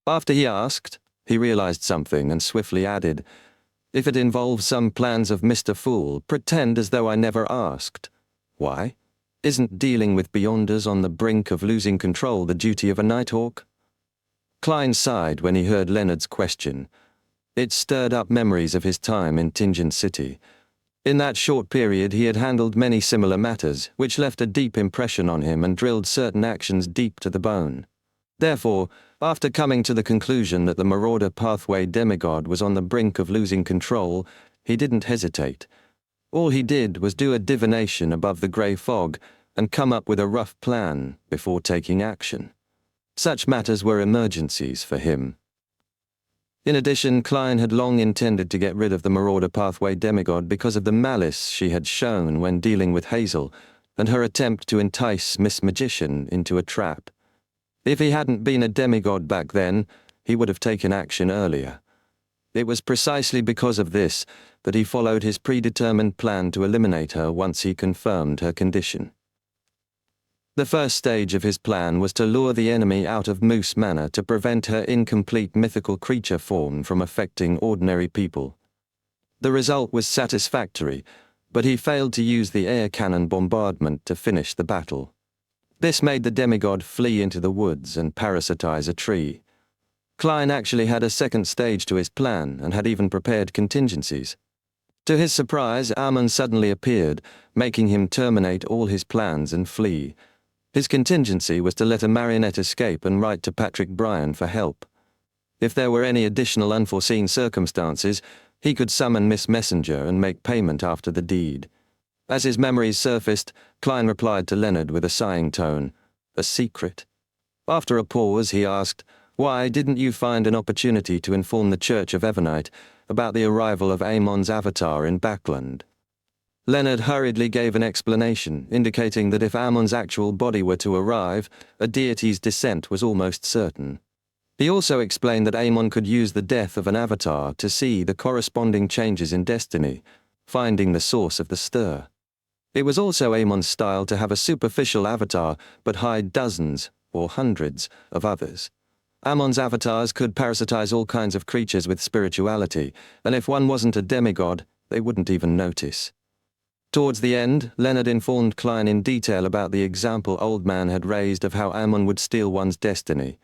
[SPEAKER 1] After he asked, he realized something and swiftly added, "If it involves some plans of Mr. Fool, pretend as though I never asked. Why? Isn't dealing with Beyonders on the brink of losing control the duty of a Nighthawk?" Klein sighed when he heard Leonard's question. It stirred up memories of his time in Tingen City. In that short period he had handled many similar matters, which left a deep impression on him and drilled certain actions deep to the bone. Therefore, after coming to the conclusion that the marauder pathway demigod was on the brink of losing control, he didn't hesitate. All he did was do a divination above the grey fog and come up with a rough plan before taking action. Such matters were emergencies for him. In addition, Klein had long intended to get rid of the marauder pathway demigod because of the malice she had shown when dealing with Hazel, and her attempt to entice Miss Magician into a trap. If he hadn't been a demigod back then, he would have taken action earlier. It was precisely because of this that he followed his predetermined plan to eliminate her once he confirmed her condition. The first stage of his plan was to lure the enemy out of Moose Manor to prevent her incomplete mythical creature form from affecting ordinary people. The result was satisfactory, but he failed to use the air cannon bombardment to finish the battle. This made the demigod flee into the woods and parasitize a tree. Klein actually had a second stage to his plan and had even prepared contingencies. To his surprise, Ammon suddenly appeared, making him terminate all his plans and flee. His contingency was to let a marionette escape and write to Patrick Bryan for help. If there were any additional unforeseen circumstances, he could summon Miss Messenger and make payment after the deed. As his memories surfaced, Klein replied to Leonard with a sighing tone, "A secret?" After a pause, he asked, "Why didn't you find an opportunity to inform the Church of Evernite about the arrival of Amon's avatar in Backland?" Leonard hurriedly gave an explanation, indicating that if Ammon's actual body were to arrive, a deity's descent was almost certain. He also explained that Amon could use the death of an avatar to see the corresponding changes in destiny, finding the source of the stir. It was also Amon's style to have a superficial avatar but hide dozens, or hundreds, of others. Ammon's avatars could parasitize all kinds of creatures with spirituality, and if one wasn't a demigod, they wouldn't even notice. Towards the end, Leonard informed Klein in detail about the example Old Man had raised of how Ammon would steal one's destiny.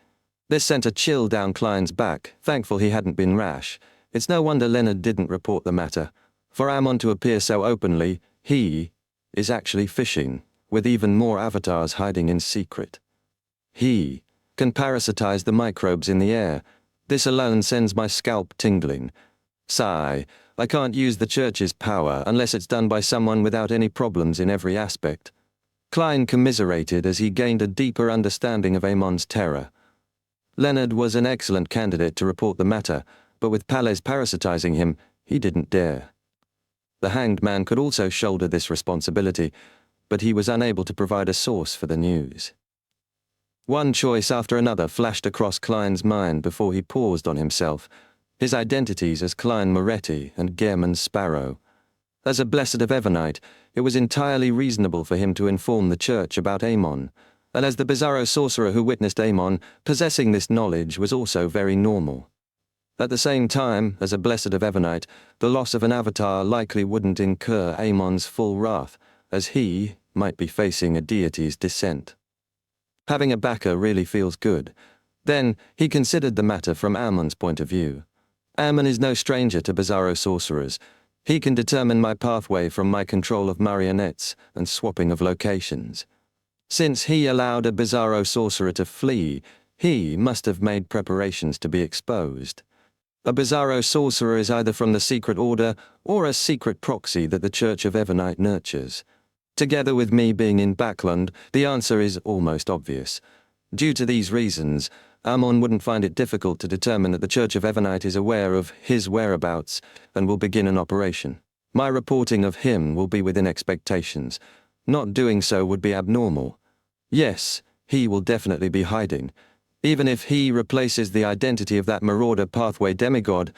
[SPEAKER 1] This sent a chill down Klein's back, thankful he hadn't been rash. It's no wonder Leonard didn't report the matter. For Ammon to appear so openly, he is actually fishing, with even more avatars hiding in secret. He can parasitize the microbes in the air. This alone sends my scalp tingling. Sigh, I can't use the Church's power unless it's done by someone without any problems in every aspect. Klein commiserated as he gained a deeper understanding of Amon's terror. Leonard was an excellent candidate to report the matter, but with Palles parasitizing him, he didn't dare. The Hanged Man could also shoulder this responsibility, but he was unable to provide a source for the news. One choice after another flashed across Klein's mind before he paused on himself, his identities as Klein Moretti and Gehrman Sparrow. As a Blessed of Evernite, it was entirely reasonable for him to inform the Church about Amon, and as the bizarro sorcerer who witnessed Amon, possessing this knowledge was also very normal. At the same time, as a Blessed of Evernite, the loss of an avatar likely wouldn't incur Amon's full wrath, as he might be facing a deity's descent. Having a backer really feels good. Then, he considered the matter from Ammon's point of view. Ammon is no stranger to bizarro sorcerers. He can determine my pathway from my control of marionettes and swapping of locations. Since he allowed a bizarro sorcerer to flee, he must have made preparations to be exposed. A bizarro sorcerer is either from the secret order or a secret proxy that the Church of Evernite nurtures. Together with me being in Backland, the answer is almost obvious. Due to these reasons, Ammon wouldn't find it difficult to determine that the Church of Evernite is aware of his whereabouts and will begin an operation. My reporting of him will be within expectations. Not doing so would be abnormal. Yes, he will definitely be hiding. Even if he replaces the identity of that marauder pathway demigod,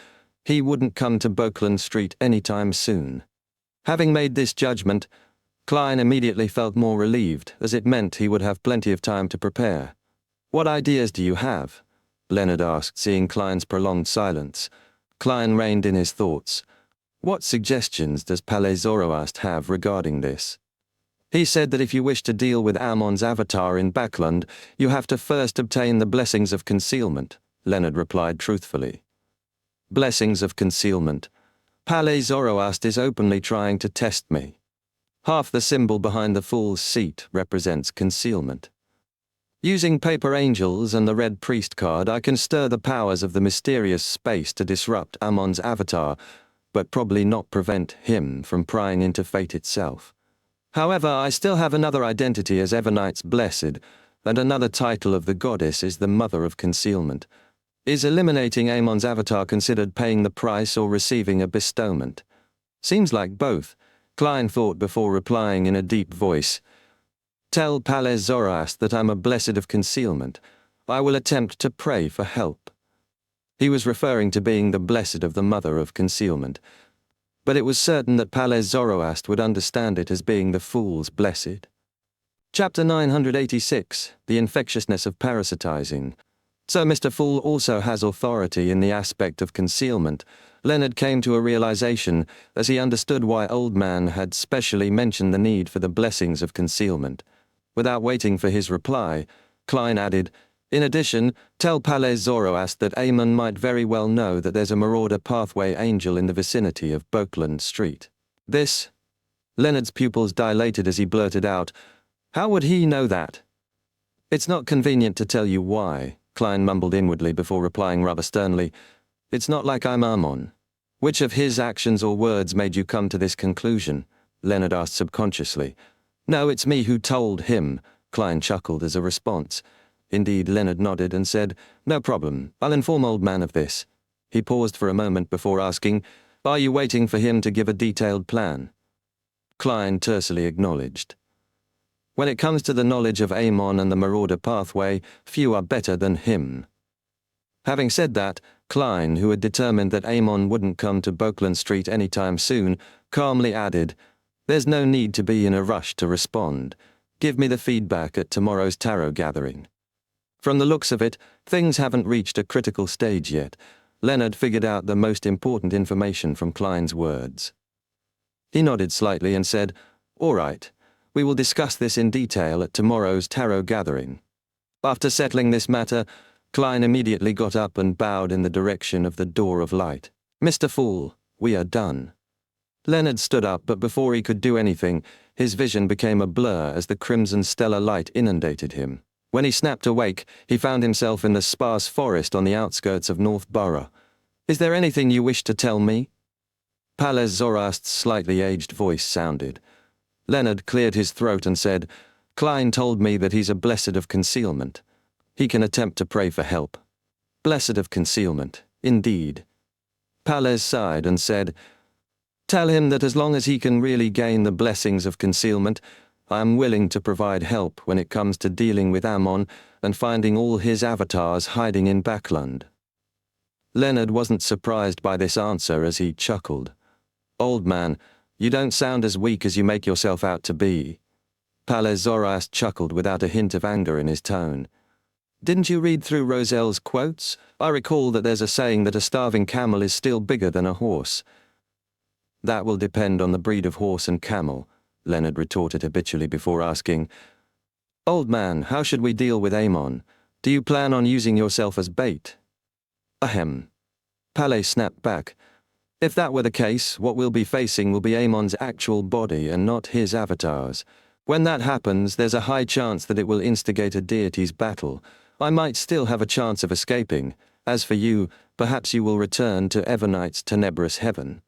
[SPEAKER 1] he wouldn't come to Bokeland Street anytime soon. Having made this judgment, Klein immediately felt more relieved, as it meant he would have plenty of time to prepare. "What ideas do you have?" Leonard asked, seeing Klein's prolonged silence. Klein reined in his thoughts. "What suggestions does Palais Zoroast have regarding this?" "He said that if you wish to deal with Ammon's avatar in Backland, you have to first obtain the blessings of concealment," Leonard replied truthfully. "Blessings of concealment. Palais Zoroast is openly trying to test me. Half the symbol behind the fool's seat represents concealment. Using paper angels and the red priest card, I can stir the powers of the mysterious space to disrupt Ammon's avatar, but probably not prevent him from prying into fate itself. However, I still have another identity as Evernight's Blessed, and another title of the goddess is the Mother of Concealment. Is eliminating Ammon's avatar considered paying the price or receiving a bestowment? Seems like both," Klein thought before replying in a deep voice. "Tell Palais Zoroast that I'm a Blessed of Concealment. I will attempt to pray for help." He was referring to being the Blessed of the Mother of Concealment, but it was certain that Palais Zoroast would understand it as being the Fool's Blessed. Chapter 986, The Infectiousness of Parasitizing. So Mr. Fool also has authority in the aspect of concealment. Leonard came to a realization as he understood why Old Man had specially mentioned the need for the blessings of concealment. Without waiting for his reply, Klein added, "In addition, tell Palais Zoroast that Amon might very well know that there's a marauder pathway angel in the vicinity of Boakland Street." This? Leonard's pupils dilated as he blurted out, "How would he know that?" "It's not convenient to tell you why," Klein mumbled inwardly before replying rather sternly. "It's not like I'm Amon." "Which of his actions or words made you come to this conclusion?" Leonard asked subconsciously. "No, it's me who told him," Klein chuckled as a response. Indeed, Leonard nodded and said, "No problem, I'll inform Old Man of this." He paused for a moment before asking, "Are you waiting for him to give a detailed plan?" Klein tersely acknowledged. "When it comes to the knowledge of Amon and the marauder pathway, few are better than him." Having said that, Klein, who had determined that Amon wouldn't come to Boakland Street anytime soon, calmly added, "There's no need to be in a rush to respond. Give me the feedback at tomorrow's tarot gathering." From the looks of it, things haven't reached a critical stage yet. Leonard figured out the most important information from Klein's words. He nodded slightly and said, "All right. We will discuss this in detail at tomorrow's tarot gathering." After settling this matter, Klein immediately got up and bowed in the direction of the door of light. "Mr. Fool, we are done." Leonard stood up, but before he could do anything, his vision became a blur as the crimson stellar light inundated him. When he snapped awake, he found himself in the sparse forest on the outskirts of North Borough. "Is there anything you wish to tell me?" Palais Zoroast's slightly aged voice sounded. Leonard cleared his throat and said, "Klein told me that he's a Blessed of Concealment. He can attempt to pray for help." "Blessed of Concealment, indeed." Palais sighed and said, "Tell him that as long as he can really gain the blessings of concealment, I am willing to provide help when it comes to dealing with Ammon and finding all his avatars hiding in Backland." Leonard wasn't surprised by this answer as he chuckled. "Old Man, you don't sound as weak as you make yourself out to be." Palais Zoroast chuckled without a hint of anger in his tone. "Didn't you read through Roselle's quotes? I recall that there's a saying that a starving camel is still bigger than a horse." "That will depend on the breed of horse and camel," Leonard retorted habitually before asking, "Old Man, how should we deal with Amon? Do you plan on using yourself as bait?" "Ahem." Palais snapped back. "If that were the case, what we'll be facing will be Amon's actual body and not his avatars. When that happens, there's a high chance that it will instigate a deity's battle. I might still have a chance of escaping. As for you, perhaps you will return to Evernight's tenebrous heaven."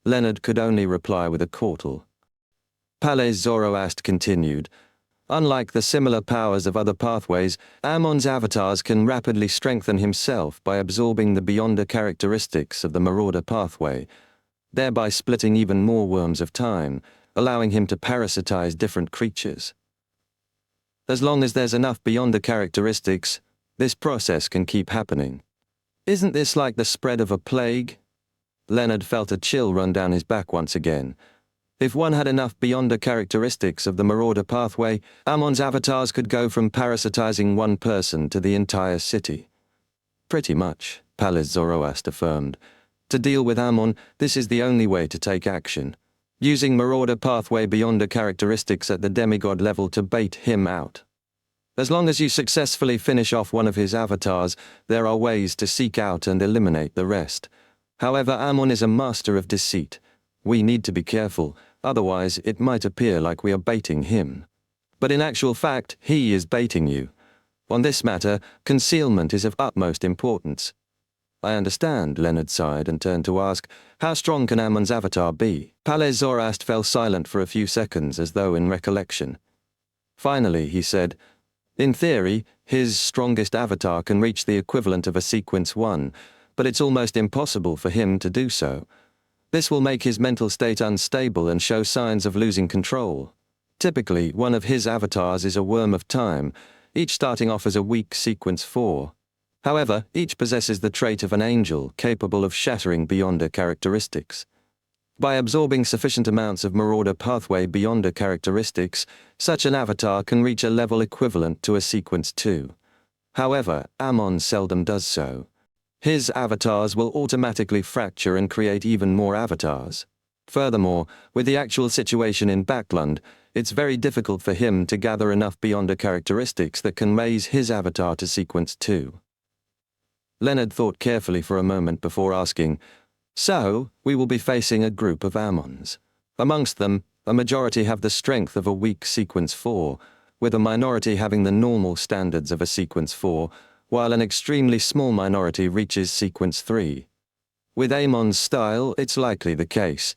[SPEAKER 1] Leonard could only reply with a chortle. Palais Zoroast continued, "Unlike the similar powers of other pathways, Ammon's avatars can rapidly strengthen himself by absorbing the beyonder characteristics of the marauder pathway, thereby splitting even more worms of time, allowing him to parasitize different creatures. As long as there's enough beyonder characteristics, this process can keep happening. Isn't this like the spread of a plague?" Leonard felt a chill run down his back once again. If one had enough beyonder characteristics of the marauder pathway, Ammon's avatars could go from parasitizing one person to the entire city. Pretty much, Palace Zoroast affirmed. To deal with Ammon, this is the only way to take action. Using marauder pathway beyonder characteristics at the demigod level to bait him out. As long as you successfully finish off one of his avatars, there are ways to seek out and eliminate the rest. However, Ammon is a master of deceit. We need to be careful, otherwise it might appear like we are baiting him. But in actual fact, he is baiting you. On this matter, concealment is of utmost importance. I understand, Leonard sighed and turned to ask, how strong can Ammon's avatar be? Palace Zoroast fell silent for a few seconds as though in recollection. Finally, he said, in theory, his strongest avatar can reach the equivalent of a sequence 1, but it's almost impossible for him to do so. This will make his mental state unstable and show signs of losing control. Typically, one of his avatars is a worm of time, each starting off as a weak sequence 4. However, each possesses the trait of an angel capable of shattering beyonder characteristics. By absorbing sufficient amounts of marauder pathway beyonder characteristics, such an avatar can reach a level equivalent to a sequence 2. However, Ammon seldom does so. His avatars will automatically fracture and create even more avatars. Furthermore, with the actual situation in Backland, it's very difficult for him to gather enough beyonder characteristics that can raise his avatar to sequence 2. Leonard thought carefully for a moment before asking, so, we will be facing a group of Ammons. Amongst them, a majority have the strength of a weak sequence 4, with a minority having the normal standards of a sequence 4, while an extremely small minority reaches sequence 3. With Ammon's style, it's likely the case.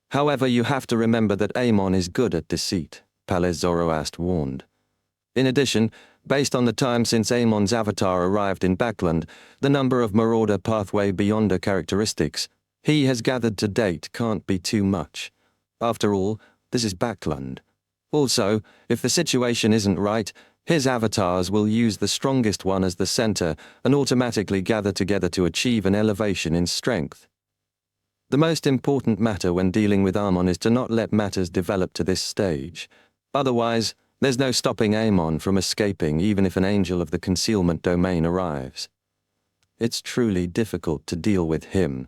[SPEAKER 1] However, you have to remember that Ammon is good at deceit, Palace Zoroast warned. In addition, based on the time since Ammon's avatar arrived in Backland, the number of marauder pathway beyonder characteristics he has gathered to date can't be too much. After all, this is Backland. Also, if the situation isn't right, his avatars will use the strongest one as the center and automatically gather together to achieve an elevation in strength. The most important matter when dealing with Ammon is to not let matters develop to this stage. Otherwise, there's no stopping Ammon from escaping even if an angel of the concealment domain arrives. It's truly difficult to deal with him.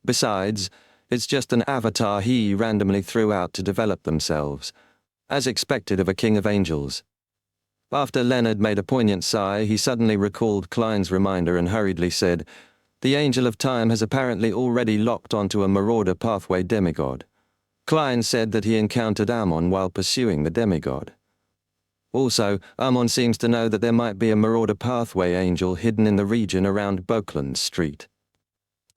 [SPEAKER 1] Besides, it's just an avatar he randomly threw out to develop themselves, as expected of a king of angels. After Leonard made a poignant sigh, he suddenly recalled Klein's reminder and hurriedly said, the Angel of Time has apparently already locked onto a marauder pathway demigod. Klein said that he encountered Ammon while pursuing the demigod. Also, Ammon seems to know that there might be a marauder pathway angel hidden in the region around Bokeland Street.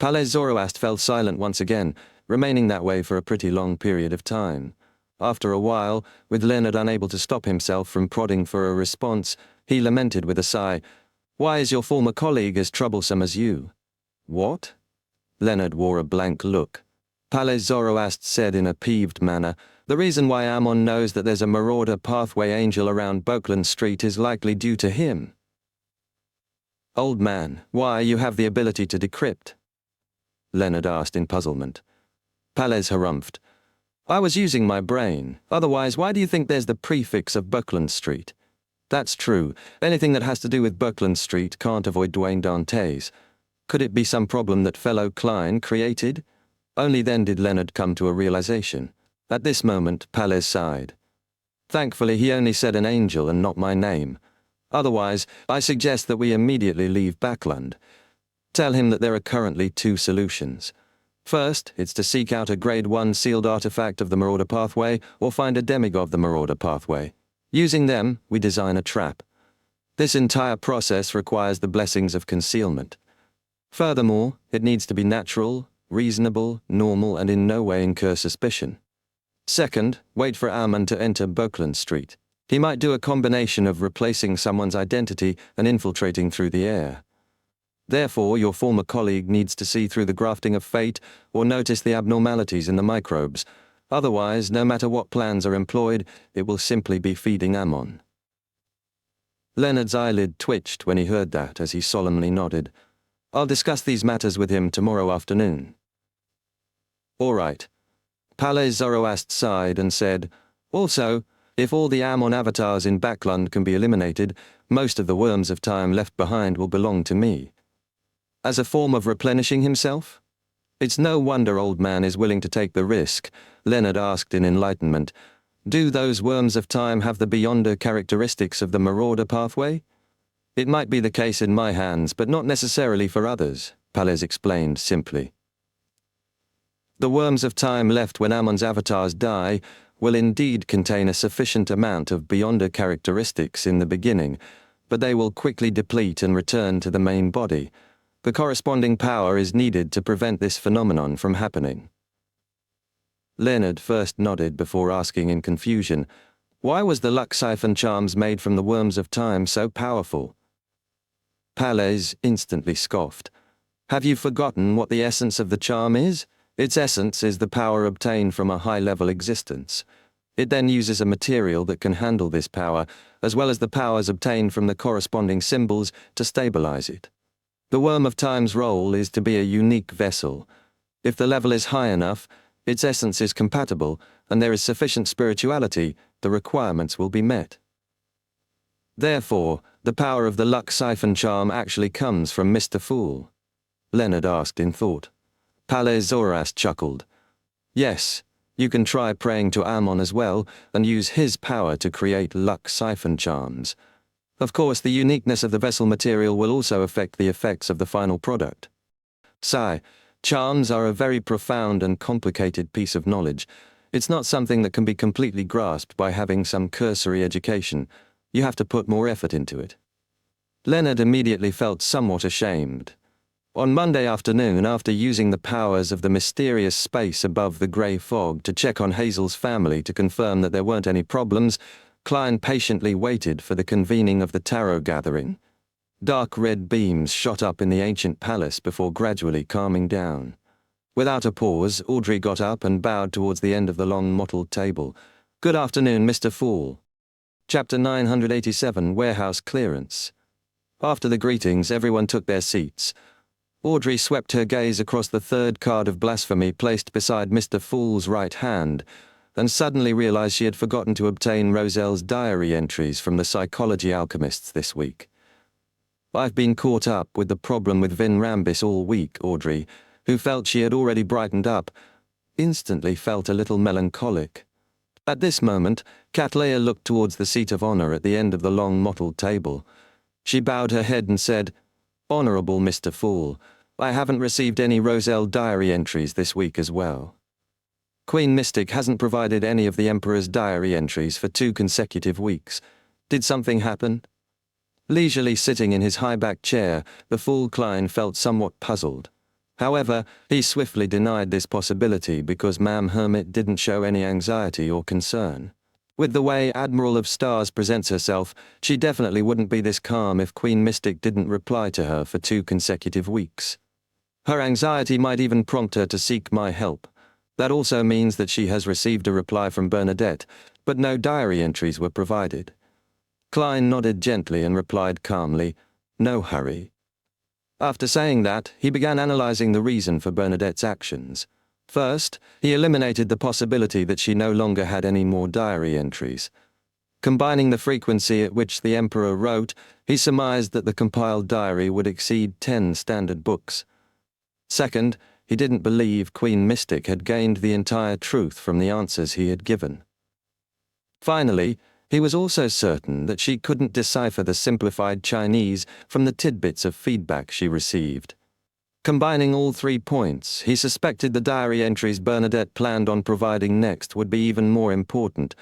[SPEAKER 1] Palace Zoroast fell silent once again, remaining that way for a pretty long period of time. After a while, with Leonard unable to stop himself from prodding for a response, he lamented with a sigh, why is your former colleague as troublesome as you? What? Leonard wore a blank look. Palace Zoroast said in a peeved manner, the reason why Ammon knows that there's a marauder pathway angel around Bokeland Street is likely due to him. Old man, why you have the ability to decrypt? Leonard asked in puzzlement. Palace harumphed. I was using my brain. Otherwise, why do you think there's the prefix of Bokeland Street? That's true. Anything that has to do with Bokeland Street can't avoid Dwayne Dantes. Could it be some problem that fellow Klein created? Only then did Leonard come to a realization. At this moment, Palace sighed. Thankfully, he only said an angel and not my name. Otherwise, I suggest that we immediately leave Backland. Tell him that there are currently 2 solutions. First, it's to seek out a Grade 1 sealed artifact of the Marauder Pathway or find a demigod of the Marauder Pathway. Using them, we design a trap. This entire process requires the blessings of concealment. Furthermore, it needs to be natural, reasonable, normal, and in no way incur suspicion. Second, wait for Ammon to enter Bokeland Street. He might do a combination of replacing someone's identity and infiltrating through the air. Therefore, your former colleague needs to see through the grafting of fate or notice the abnormalities in the microbes. Otherwise, no matter what plans are employed, it will simply be feeding Ammon. Leonard's eyelid twitched when he heard that as he solemnly nodded. I'll discuss these matters with him tomorrow afternoon. All right. Palais Zoroast sighed and said, "Also, if all the Ammon avatars in Backland can be eliminated, most of the worms of time left behind will belong to me." As a form of replenishing himself? It's no wonder old man is willing to take the risk, Leonard asked in enlightenment. Do those worms of time have the beyonder characteristics of the marauder pathway? It might be the case in my hands, but not necessarily for others, Palais explained simply. The worms of time left when Ammon's avatars die will indeed contain a sufficient amount of beyonder characteristics in the beginning, but they will quickly deplete and return to the main body. The corresponding power is needed to prevent this phenomenon from happening. Leonard first nodded before asking in confusion, why was the luck siphon charms made from the worms of time so powerful? Palais instantly scoffed. Have you forgotten what the essence of the charm is? Its essence is the power obtained from a high-level existence. It then uses a material that can handle this power, as well as the powers obtained from the corresponding symbols to stabilize it. The worm of time's role is to be a unique vessel. If the level is high enough, its essence is compatible, and there is sufficient spirituality, the requirements will be met. Therefore, the power of the luck siphon charm actually comes from Mr. Fool? Leonard asked in thought. Palais Zoroast chuckled. Yes, you can try praying to Ammon as well, and use his power to create luck siphon charms. Of course, the uniqueness of the vessel material will also affect the effects of the final product. Charms are a very profound and complicated piece of knowledge. It's not something that can be completely grasped by having some cursory education. You have to put more effort into it. Leonard immediately felt somewhat ashamed. On Monday afternoon, after using the powers of the mysterious space above the grey fog to check on Hazel's family to confirm that there weren't any problems, Klein patiently waited for the convening of the tarot gathering. Dark red beams shot up in the ancient palace before gradually calming down. Without a pause, Audrey got up and bowed towards the end of the long mottled table. Good afternoon, Mr. Fool. Chapter 987, Warehouse Clearance. After the greetings, everyone took their seats. Audrey swept her gaze across the third card of blasphemy placed beside Mr. Fool's right hand, and suddenly realized she had forgotten to obtain Roselle's diary entries from the psychology alchemists this week. I've been caught up with the problem with Vin Rambis all week, Audrey, who felt she had already brightened up, instantly felt a little melancholic. At this moment, Cattleya looked towards the seat of honor at the end of the long mottled table. She bowed her head and said, Honorable Mr. Fool, I haven't received any Roselle diary entries this week as well. Queen Mystic hasn't provided any of the Emperor's diary entries for 2 consecutive weeks. Did something happen? Leisurely sitting in his high-backed chair, the Fool Klein felt somewhat puzzled. However, he swiftly denied this possibility because Ma'am Hermit didn't show any anxiety or concern. With the way Admiral of Stars presents herself, she definitely wouldn't be this calm if Queen Mystic didn't reply to her for 2 consecutive weeks. Her anxiety might even prompt her to seek my help. That also means that she has received a reply from Bernadette, but no diary entries were provided. Klein nodded gently and replied calmly, No hurry. After saying that, he began analyzing the reason for Bernadette's actions. First, he eliminated the possibility that she no longer had any more diary entries. Combining the frequency at which the Emperor wrote, he surmised that the compiled diary would exceed 10 standard books. Second, he didn't believe Queen Mystic had gained the entire truth from the answers he had given. Finally, he was also certain that she couldn't decipher the simplified Chinese from the tidbits of feedback she received. Combining all 3 points, he suspected the diary entries Bernadette planned on providing next would be even more important,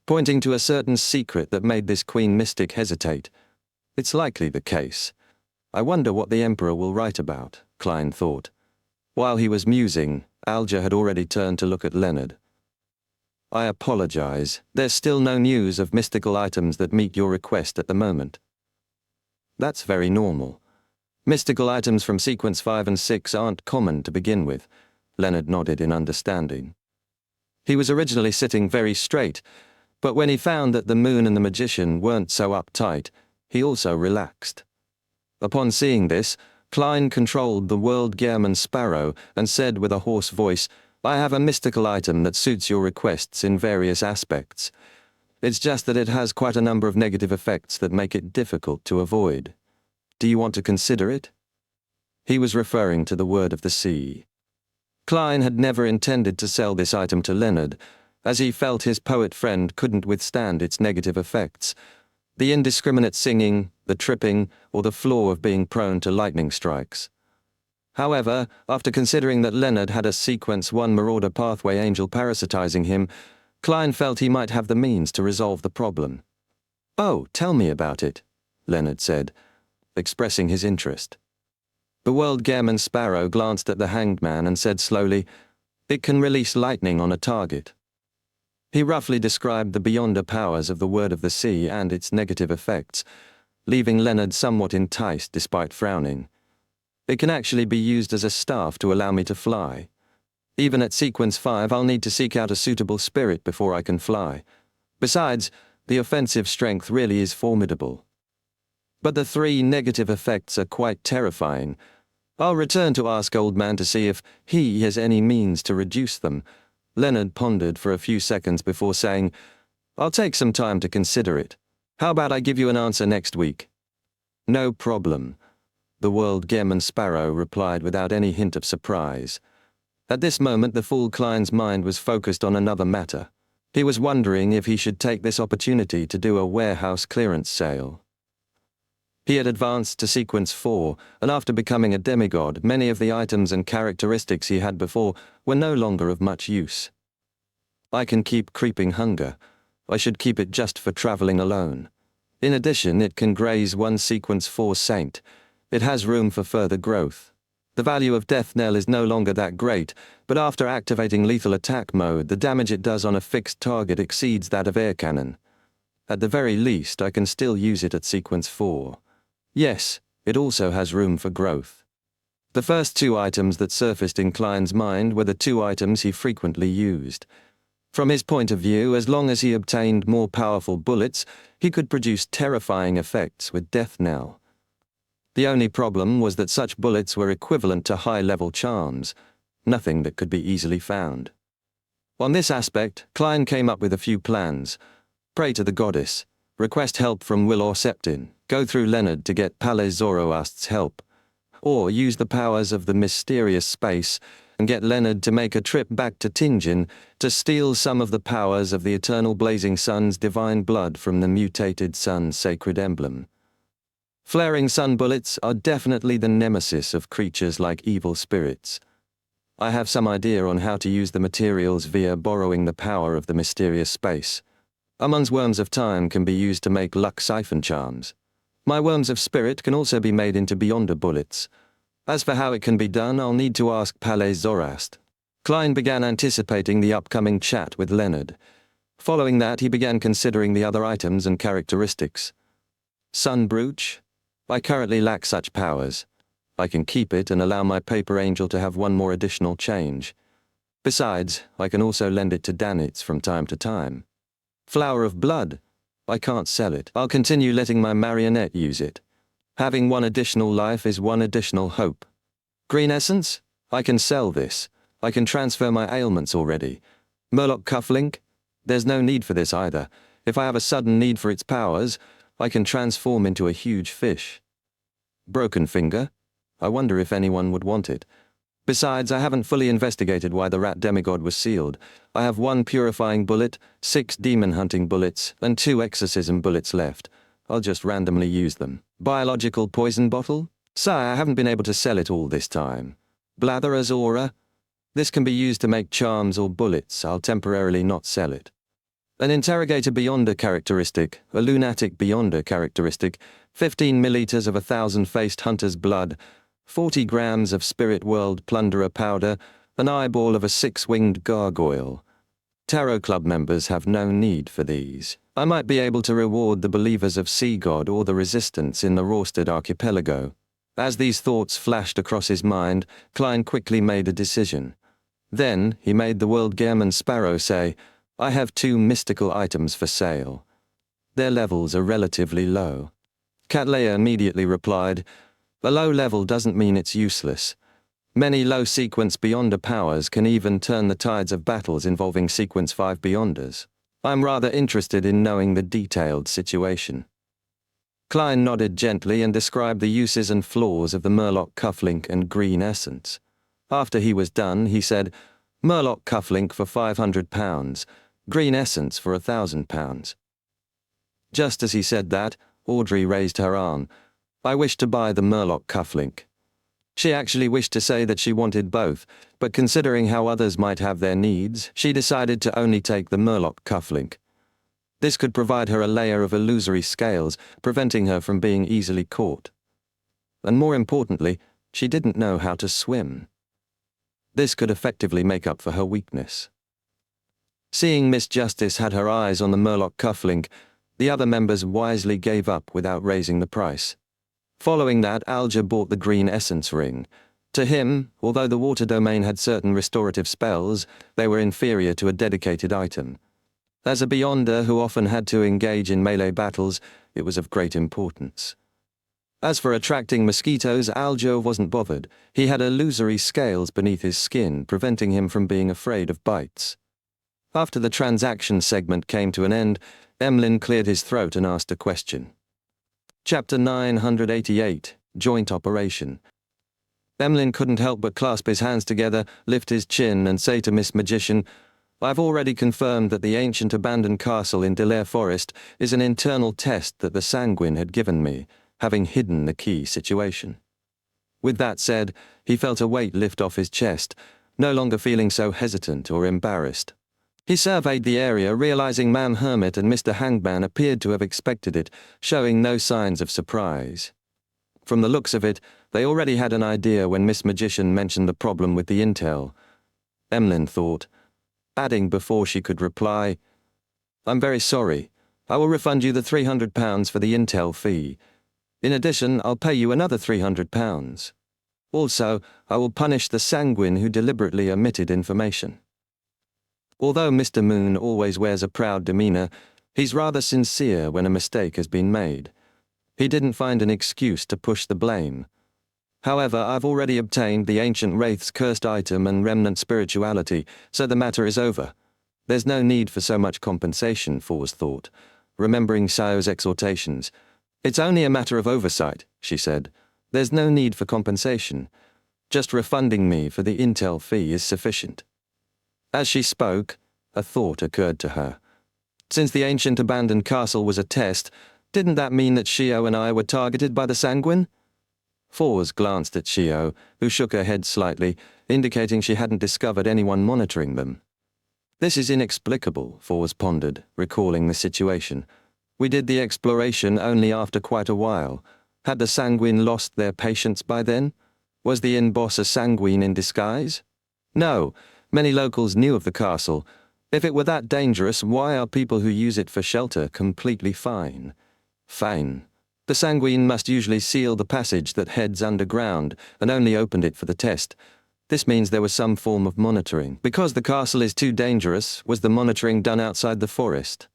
[SPEAKER 1] pointing to a certain secret that made this Queen Mystic hesitate. It's likely the case. I wonder what the Emperor will write about, Klein thought. While he was musing, Alger had already turned to look at Leonard. I apologize. There's still no news of mystical items that meet your request at the moment. That's very normal. Mystical items from Sequence 5 and 6 aren't common to begin with. Leonard nodded in understanding. He was originally sitting very straight, but when he found that the moon and the magician weren't so uptight, he also relaxed. Upon seeing this, Klein controlled the World Gehrman Sparrow and said with a hoarse voice, I have a mystical item that suits your requests in various aspects. It's just that it has quite a number of negative effects that make it difficult to avoid. Do you want to consider it?" He was referring to the Word of the Sea. Klein had never intended to sell this item to Leonard, as he felt his poet friend couldn't withstand its negative effects. The indiscriminate singing, the tripping, or the flaw of being prone to lightning strikes. However, after considering that Leonard had a Sequence 1 Marauder pathway angel parasitizing him, Klein felt he might have the means to resolve the problem. "Oh, tell me about it," Leonard said, expressing his interest. The World Gammon Sparrow glanced at the Hanged Man and said slowly, "It can release lightning on a target." He roughly described the beyonder powers of the Word of the Sea and its negative effects, leaving Leonard somewhat enticed despite frowning. "It can actually be used as a staff to allow me to fly. Even at Sequence 5, I'll need to seek out a suitable spirit before I can fly. Besides, the offensive strength really is formidable. But the 3 negative effects are quite terrifying. I'll return to ask Old Man to see if he has any means to reduce them." Leonard pondered for a few seconds before saying, "I'll take some time to consider it. How about I give you an answer next week?" "No problem," the World Gammon Sparrow replied without any hint of surprise. At this moment the fool Klein's mind was focused on another matter. He was wondering if he should take this opportunity to do a warehouse clearance sale. He had advanced to Sequence 4, and after becoming a demigod, many of the items and characteristics he had before were no longer of much use. "I can keep Creeping Hunger. I should keep it just for traveling alone. In addition, it can graze one Sequence 4 saint. It has room for further growth. The value of Death Knell is no longer that great, but after activating lethal attack mode, the damage it does on a fixed target exceeds that of air cannon. At the very least, I can still use it at Sequence 4. Yes, it also has room for growth." The first 2 items that surfaced in Klein's mind were the 2 items he frequently used. From his point of view, as long as he obtained more powerful bullets, he could produce terrifying effects with Death Knell. The only problem was that such bullets were equivalent to high-level charms, nothing that could be easily found. On this aspect, Klein came up with a few plans. Pray to the goddess, request help from Will or Septin, go through Leonard to get Palais Zoroast's help, or use the powers of the mysterious space and get Leonard to make a trip back to Tinjin to steal some of the powers of the Eternal Blazing Sun's divine blood from the mutated sun's sacred emblem. Flaring sun bullets are definitely the nemesis of creatures like evil spirits. I have some idea on how to use the materials via borrowing the power of the mysterious space. Amun's Worms of Time can be used to make luck siphon charms. My Worms of Spirit can also be made into Beyonder bullets. As for how it can be done, I'll need to ask Palais Zoroast. Klein began anticipating the upcoming chat with Leonard. Following that, he began considering the other items and characteristics. Sun Brooch? I currently lack such powers. I can keep it and allow my paper angel to have one more additional change. Besides, I can also lend it to Danitz from time to time. Flower of Blood? I can't sell it. I'll continue letting my marionette use it. Having one additional life is one additional hope. Green Essence? I can sell this. I can transfer my ailments already. Murloc Cufflink? There's no need for this either. If I have a sudden need for its powers, I can transform into a huge fish. Broken Finger? I wonder if anyone would want it. Besides, I haven't fully investigated why the rat demigod was sealed. I have 1 purifying bullet, 6 demon hunting bullets, and 2 exorcism bullets left. I'll just randomly use them. Biological poison bottle? Sire, I haven't been able to sell it all this time. Blatherer's Aura? This can be used to make charms or bullets. I'll temporarily not sell it. An Interrogator Beyonder characteristic, a Lunatic Beyonder characteristic, 15 milliliters of 1,000-faced hunter's blood, 40 grams of Spirit World Plunderer powder, an eyeball of a 6-winged gargoyle. Tarot Club members have no need for these. I might be able to reward the believers of Sea God or the Resistance in the Rorsted Archipelago. As these thoughts flashed across his mind, Klein quickly made a decision. Then he made the World Gammon Sparrow say, I have 2 mystical items for sale. Their levels are relatively low. Cattleya immediately replied, a low level doesn't mean it's useless. Many low-sequence Beyonder powers can even turn the tides of battles involving Sequence 5 Beyonders. I'm rather interested in knowing the detailed situation. Klein nodded gently and described the uses and flaws of the Murloc cufflink and green essence. After he was done, he said, Murloc cufflink for £500, green essence for £1,000. Just as he said that, Audrey raised her arm. I wish to buy the Murloc cufflink. She actually wished to say that she wanted both, but considering how others might have their needs, she decided to only take the Murloc cufflink. This could provide her a layer of illusory scales, preventing her from being easily caught. And more importantly, she didn't know how to swim. This could effectively make up for her weakness. Seeing Miss Justice had her eyes on the Murloc cufflink, the other members wisely gave up without raising the price. Following that, Alger bought the green essence ring. To him, although the water domain had certain restorative spells, they were inferior to a dedicated item. As a Beyonder who often had to engage in melee battles, it was of great importance. As for attracting mosquitoes, Alger wasn't bothered. He had illusory scales beneath his skin, preventing him from being afraid of bites. After the transaction segment came to an end, Emlyn cleared his throat and asked a question. Chapter 988, Joint Operation. Emlyn couldn't help but clasp his hands together, lift his chin, and say to Miss Magician, I've already confirmed that the ancient abandoned castle in Delaire Forest is an internal test that the Sanguine had given me, having hidden the key situation. With that said, he felt a weight lift off his chest, no longer feeling so hesitant or embarrassed. He surveyed the area, realizing Mam Hermit and Mr. Hangman appeared to have expected it, showing no signs of surprise. From the looks of it, they already had an idea when Miss Magician mentioned the problem with the intel. Emlyn thought, adding before she could reply, I'm very sorry. I will refund you the £300 for the intel fee. In addition, I'll pay you another £300. Also, I will punish the Sanguine who deliberately omitted information. Although Mr. Moon always wears a proud demeanor, he's rather sincere when a mistake has been made. He didn't find an excuse to push the blame. However, I've already obtained the ancient wraith's cursed item and remnant spirituality, so the matter is over. There's no need for so much compensation, Fors thought, remembering Xiao's exhortations. It's only a matter of oversight, she said. There's no need for compensation. Just refunding me for the intel fee is sufficient. As she spoke, a thought occurred to her. Since the ancient abandoned castle was a test, didn't that mean that Xiao and I were targeted by the Sanguine? Fors glanced at Xiao, who shook her head slightly, indicating she hadn't discovered anyone monitoring them. This is inexplicable, Fors pondered, recalling the situation. We did the exploration only after quite a while. Had the Sanguine lost their patience by then? Was the inn boss a Sanguine in disguise? No, many locals knew of the castle. If it were that dangerous, why are people who use it for shelter completely fine? Fine. The Sanguine must usually seal the passage that heads underground, and only opened it for the test. This means there was some form of monitoring. Because the castle is too dangerous, was the monitoring done outside the forest?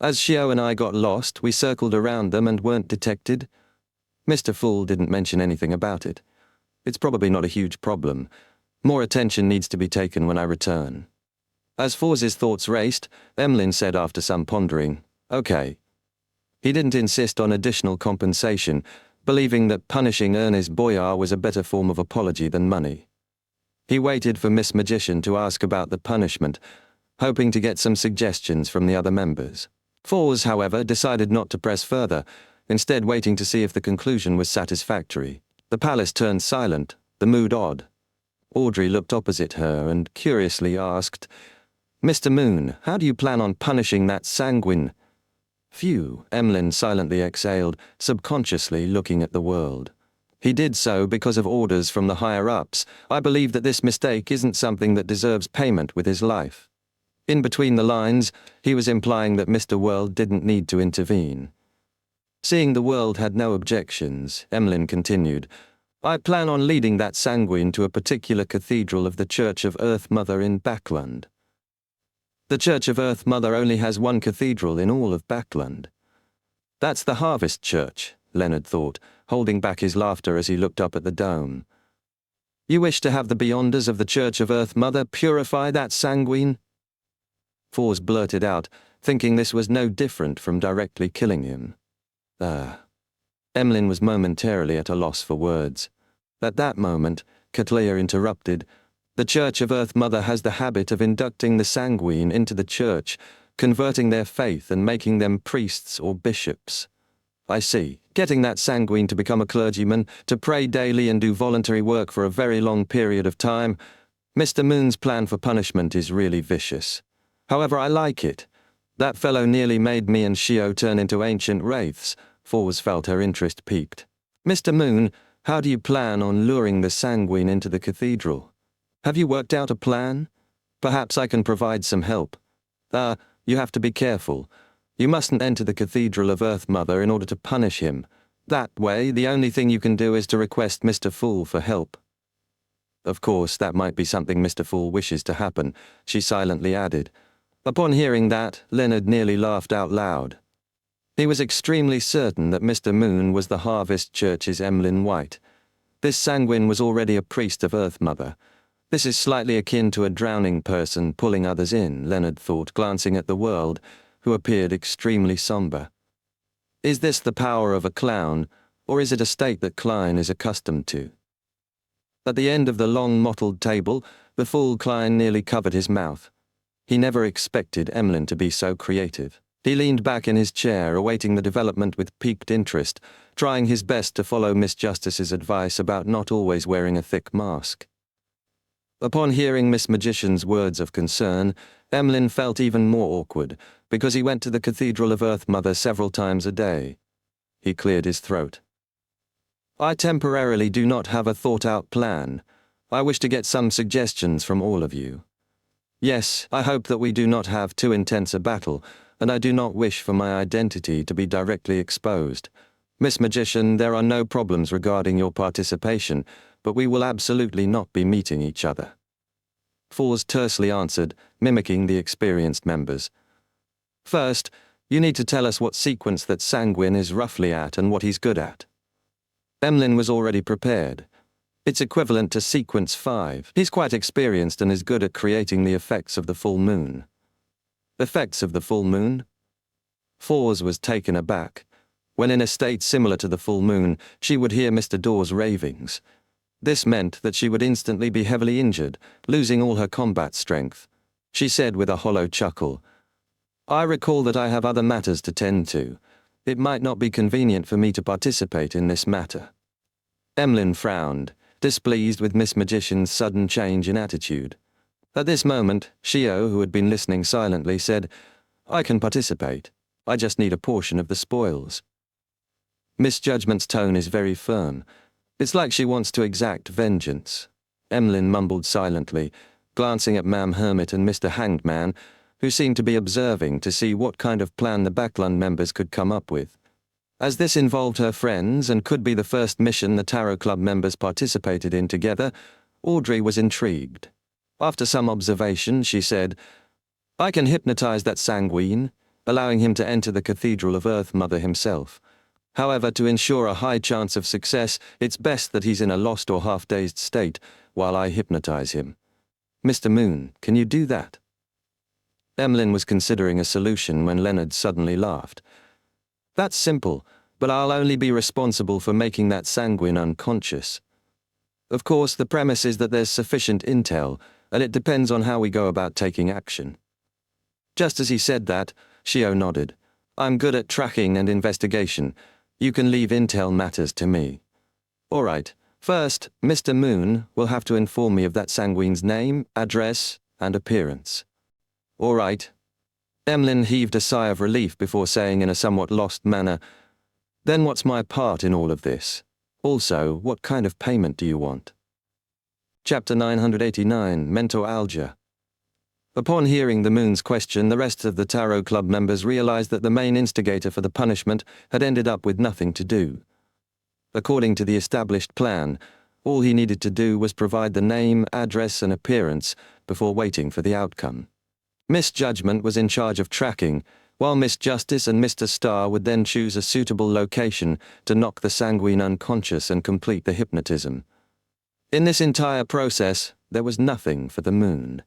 [SPEAKER 1] As Xiao and I got lost, we circled around them and weren't detected. Mr. Fool didn't mention anything about it. It's probably not a huge problem. More attention needs to be taken when I return. As Fors's thoughts raced, Emlyn said after some pondering, okay. He didn't insist on additional compensation, believing that punishing Ernest Boyar was a better form of apology than money. He waited for Miss Magician to ask about the punishment, hoping to get some suggestions from the other members. Fors, however, decided not to press further, instead waiting to see if the conclusion was satisfactory. The palace turned silent, the mood odd. Audrey looked opposite her and curiously asked, Mr. Moon, how do you plan on punishing that Sanguine? Phew, Emlyn silently exhaled, subconsciously looking at the world. He did so because of orders from the higher-ups. I believe that this mistake isn't something that deserves payment with his life. In between the lines, he was implying that Mr. World didn't need to intervene. Seeing the world had no objections, Emlyn continued, I plan on leading that Sanguine to a particular cathedral of the Church of Earth Mother in Backland. The Church of Earth Mother only has one cathedral in all of Backland. That's the Harvest Church, Leonard thought, holding back his laughter as he looked up at the dome. You wish to have the Beyonders of the Church of Earth Mother purify that sanguine? Fors blurted out, thinking this was no different from directly killing him. Emlyn was momentarily at a loss for words. At that moment, Catleya interrupted. The Church of Earth Mother has the habit of inducting the sanguine into the church, converting their faith and making them priests or bishops. I see. Getting that sanguine to become a clergyman, to pray daily and do voluntary work for a very long period of time. Mr. Moon's plan for punishment is really vicious. However, I like it. That fellow nearly made me and Shio turn into ancient wraiths. Fors felt her interest piqued. Mr. Moon, how do you plan on luring the sanguine into the cathedral? Have you worked out a plan? Perhaps I can provide some help. You have to be careful. You mustn't enter the Cathedral of Earth Mother in order to punish him. That way, the only thing you can do is to request Mr. Fool for help. Of course, that might be something Mr. Fool wishes to happen, she silently added. Upon hearing that, Leonard nearly laughed out loud. He was extremely certain that Mr. Moon was the Harvest Church's Emlyn White. This sanguine was already a priest of Earth Mother. This is slightly akin to a drowning person pulling others in, Leonard thought, glancing at the world, who appeared extremely somber. Is this the power of a clown, or is it a state that Klein is accustomed to? At the end of the long mottled table, the fool Klein nearly covered his mouth. He never expected Emlyn to be so creative. He leaned back in his chair, awaiting the development with piqued interest, trying his best to follow Miss Justice's advice about not always wearing a thick mask. Upon hearing Miss Magician's words of concern, Emlyn felt even more awkward, because he went to the Cathedral of Earth Mother several times a day. He cleared his throat. I temporarily do not have a thought-out plan. I wish to get some suggestions from all of you. Yes, I hope that we do not have too intense a battle, and I do not wish for my identity to be directly exposed. Miss Magician, there are no problems regarding your participation, but we will absolutely not be meeting each other. Fors tersely answered, mimicking the experienced members. First, you need to tell us what sequence that Sanguine is roughly at and what he's good at. Emlyn was already prepared. It's equivalent to sequence 5. He's quite experienced and is good at creating the effects of the full moon. Effects of the full moon? Fors was taken aback. When in a state similar to the full moon, she would hear Mr. Dawes' ravings. This meant that she would instantly be heavily injured, losing all her combat strength. She said with a hollow chuckle, I recall that I have other matters to tend to. It might not be convenient for me to participate in this matter. Emlyn frowned, displeased with Miss Magician's sudden change in attitude. At this moment, Shio, who had been listening silently, said, I can participate. I just need a portion of the spoils. Miss Judgment's tone is very firm. It's like she wants to exact vengeance. Emlyn mumbled silently, glancing at Ma'am Hermit and Mr. Hanged Man, who seemed to be observing to see what kind of plan the Backlund members could come up with. As this involved her friends and could be the first mission the Tarot Club members participated in together, Audrey was intrigued. After some observation, she said, I can hypnotize that Sanguine, allowing him to enter the Cathedral of Earth Mother himself. However, to ensure a high chance of success, it's best that he's in a lost or half-dazed state while I hypnotize him. Mr. Moon, can you do that? Emlyn was considering a solution when Leonard suddenly laughed. That's simple, but I'll only be responsible for making that Sanguine unconscious. Of course, the premise is that there's sufficient intel, and it depends on how we go about taking action. Just as he said that, Shio nodded. I'm good at tracking and investigation. You can leave intel matters to me. All right. First, Mr. Moon will have to inform me of that Sanguine's name, address, and appearance. All right. Emlyn heaved a sigh of relief before saying in a somewhat lost manner, Then what's my part in all of this? Also, what kind of payment do you want? Chapter 989, Mentalgia. Upon hearing the Moon's question, the rest of the Tarot Club members realized that the main instigator for the punishment had ended up with nothing to do. According to the established plan, all he needed to do was provide the name, address, and appearance before waiting for the outcome. Miss Judgment was in charge of tracking, while Miss Justice and Mr. Star would then choose a suitable location to knock the Sanguine unconscious and complete the hypnotism. In this entire process, there was nothing for the Moon.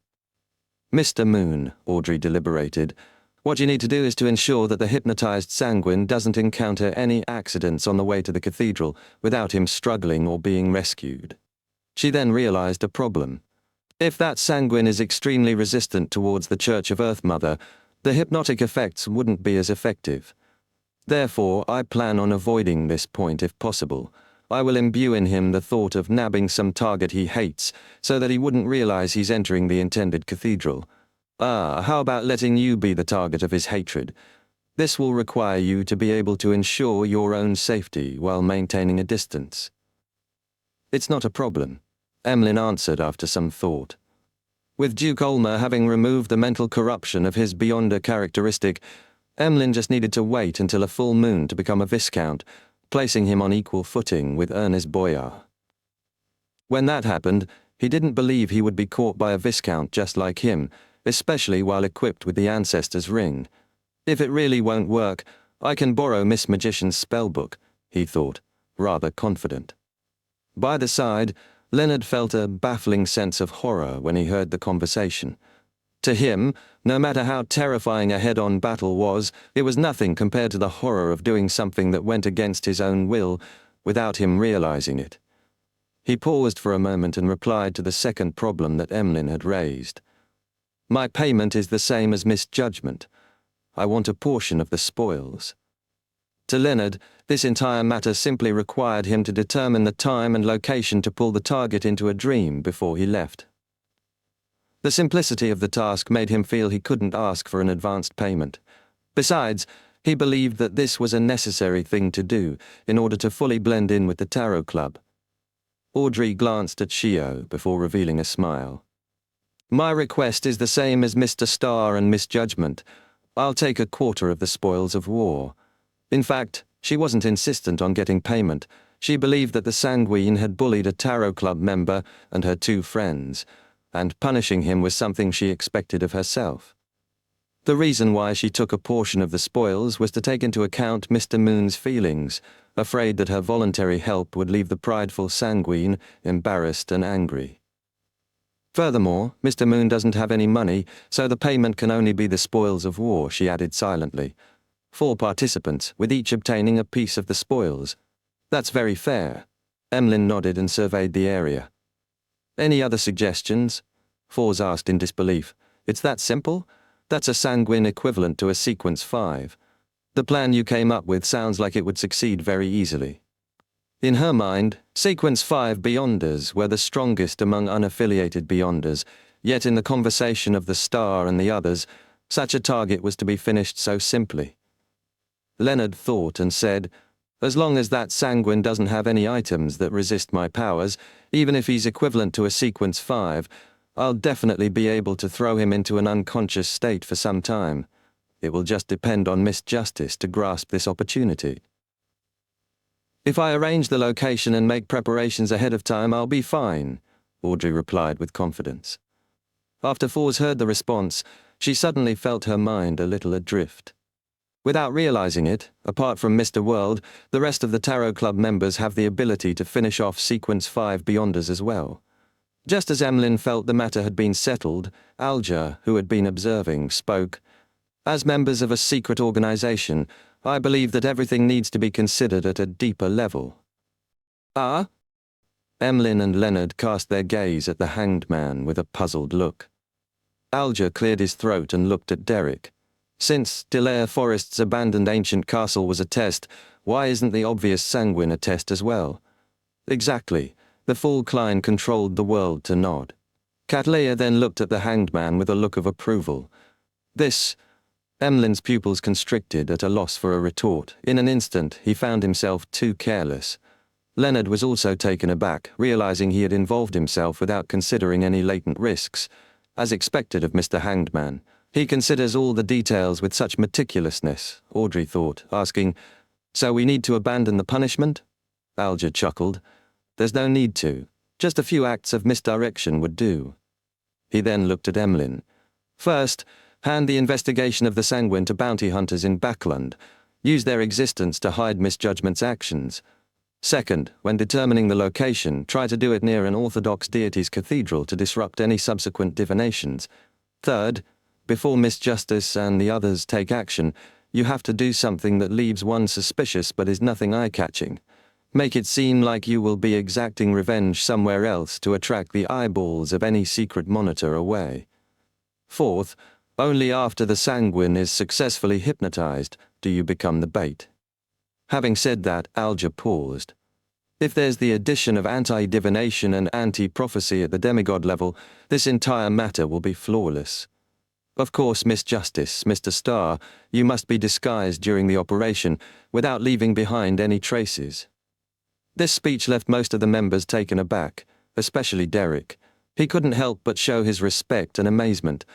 [SPEAKER 1] Mr. Moon, Audrey deliberated, what you need to do is to ensure that the hypnotized sanguine doesn't encounter any accidents on the way to the cathedral without him struggling or being rescued. She then realized a problem. If that sanguine is extremely resistant towards the Church of Earth Mother, the hypnotic effects wouldn't be as effective. Therefore, I plan on avoiding this point if possible. I will imbue in him the thought of nabbing some target he hates, so that he wouldn't realize he's entering the intended cathedral. How about letting you be the target of his hatred? This will require you to be able to ensure your own safety while maintaining a distance. It's not a problem, Emlyn answered after some thought. With Duke Ulmer having removed the mental corruption of his Beyonder characteristic, Emlyn just needed to wait until a full moon to become a Viscount, placing him on equal footing with Ernest Boyar. When that happened, he didn't believe he would be caught by a Viscount just like him, especially while equipped with the Ancestor's Ring. If it really won't work, I can borrow Miss Magician's spellbook, he thought, rather confident. By the side, Leonard felt a baffling sense of horror when he heard the conversation. To him, no matter how terrifying a head-on battle was, it was nothing compared to the horror of doing something that went against his own will, without him realizing it. He paused for a moment and replied to the second problem that Emlyn had raised. My payment is the same as misjudgment. I want a portion of the spoils. To Leonard, this entire matter simply required him to determine the time and location to pull the target into a dream before he left. The simplicity of the task made him feel he couldn't ask for an advanced payment. Besides, he believed that this was a necessary thing to do in order to fully blend in with the Tarot Club. Audrey glanced at Shio before revealing a smile. My request is the same as Mr. Starr and Misjudgment. I'll take a quarter of the spoils of war. In fact, she wasn't insistent on getting payment. She believed that the Sanguine had bullied a Tarot Club member and her 2 friends, and punishing him was something she expected of herself. The reason why she took a portion of the spoils was to take into account Mr. Moon's feelings, afraid that her voluntary help would leave the prideful Sanguine embarrassed and angry. Furthermore, Mr. Moon doesn't have any money, so the payment can only be the spoils of war, she added silently. 4 participants, with each obtaining a piece of the spoils. That's very fair. Emlyn nodded and surveyed the area. Any other suggestions? Fours asked in disbelief. It's that simple? That's a sanguine equivalent to a sequence 5. The plan you came up with sounds like it would succeed very easily. In her mind, sequence 5 Beyonders were the strongest among unaffiliated Beyonders, yet in the conversation of the Star and the others, such a target was to be finished so simply. Leonard thought and said, as long as that sanguine doesn't have any items that resist my powers, even if he's equivalent to a sequence 5, I'll definitely be able to throw him into an unconscious state for some time. It will just depend on Miss Justice to grasp this opportunity. If I arrange the location and make preparations ahead of time, I'll be fine, Audrey replied with confidence. After Fours heard the response, she suddenly felt her mind a little adrift. Without realizing it, apart from Mr. World, the rest of the Tarot Club members have the ability to finish off Sequence 5 Beyonders as well. Just as Emlyn felt the matter had been settled, Alger, who had been observing, spoke. As members of a secret organization, I believe that everything needs to be considered at a deeper level. Ah? Emlyn and Leonard cast their gaze at the Hanged Man with a puzzled look. Alger cleared his throat and looked at Derek. Since Delaire Forest's abandoned ancient castle was a test, why isn't the obvious Sanguine a test as well? Exactly. The fool Klein controlled the world to nod. Cattleya then looked at the Hanged Man with a look of approval. This... Emlyn's pupils constricted at a loss for a retort. In an instant, he found himself too careless. Leonard was also taken aback, realizing he had involved himself without considering any latent risks. As expected of Mr. Hanged Man, he considers all the details with such meticulousness, Audrey thought, asking, so we need to abandon the punishment? Alger chuckled. There's no need to. Just a few acts of misdirection would do. He then looked at Emlyn. First, hand the investigation of the Sanguine to bounty hunters in Backland. Use their existence to hide Misjudgment's actions. Second, when determining the location, try to do it near an Orthodox deity's cathedral to disrupt any subsequent divinations. Third, before Miss Justice and the others take action, you have to do something that leaves one suspicious but is nothing eye-catching. Make it seem like you will be exacting revenge somewhere else to attract the eyeballs of any secret monitor away. Fourth, only after the sanguine is successfully hypnotized do you become the bait. Having said that, Alger paused. If there's the addition of anti-divination and anti-prophecy at the demigod level, this entire matter will be flawless. Of course, Miss Justice, Mr. Starr, you must be disguised during the operation, without leaving behind any traces. This speech left most of the members taken aback, especially Derek. He couldn't help but show his respect and amazement.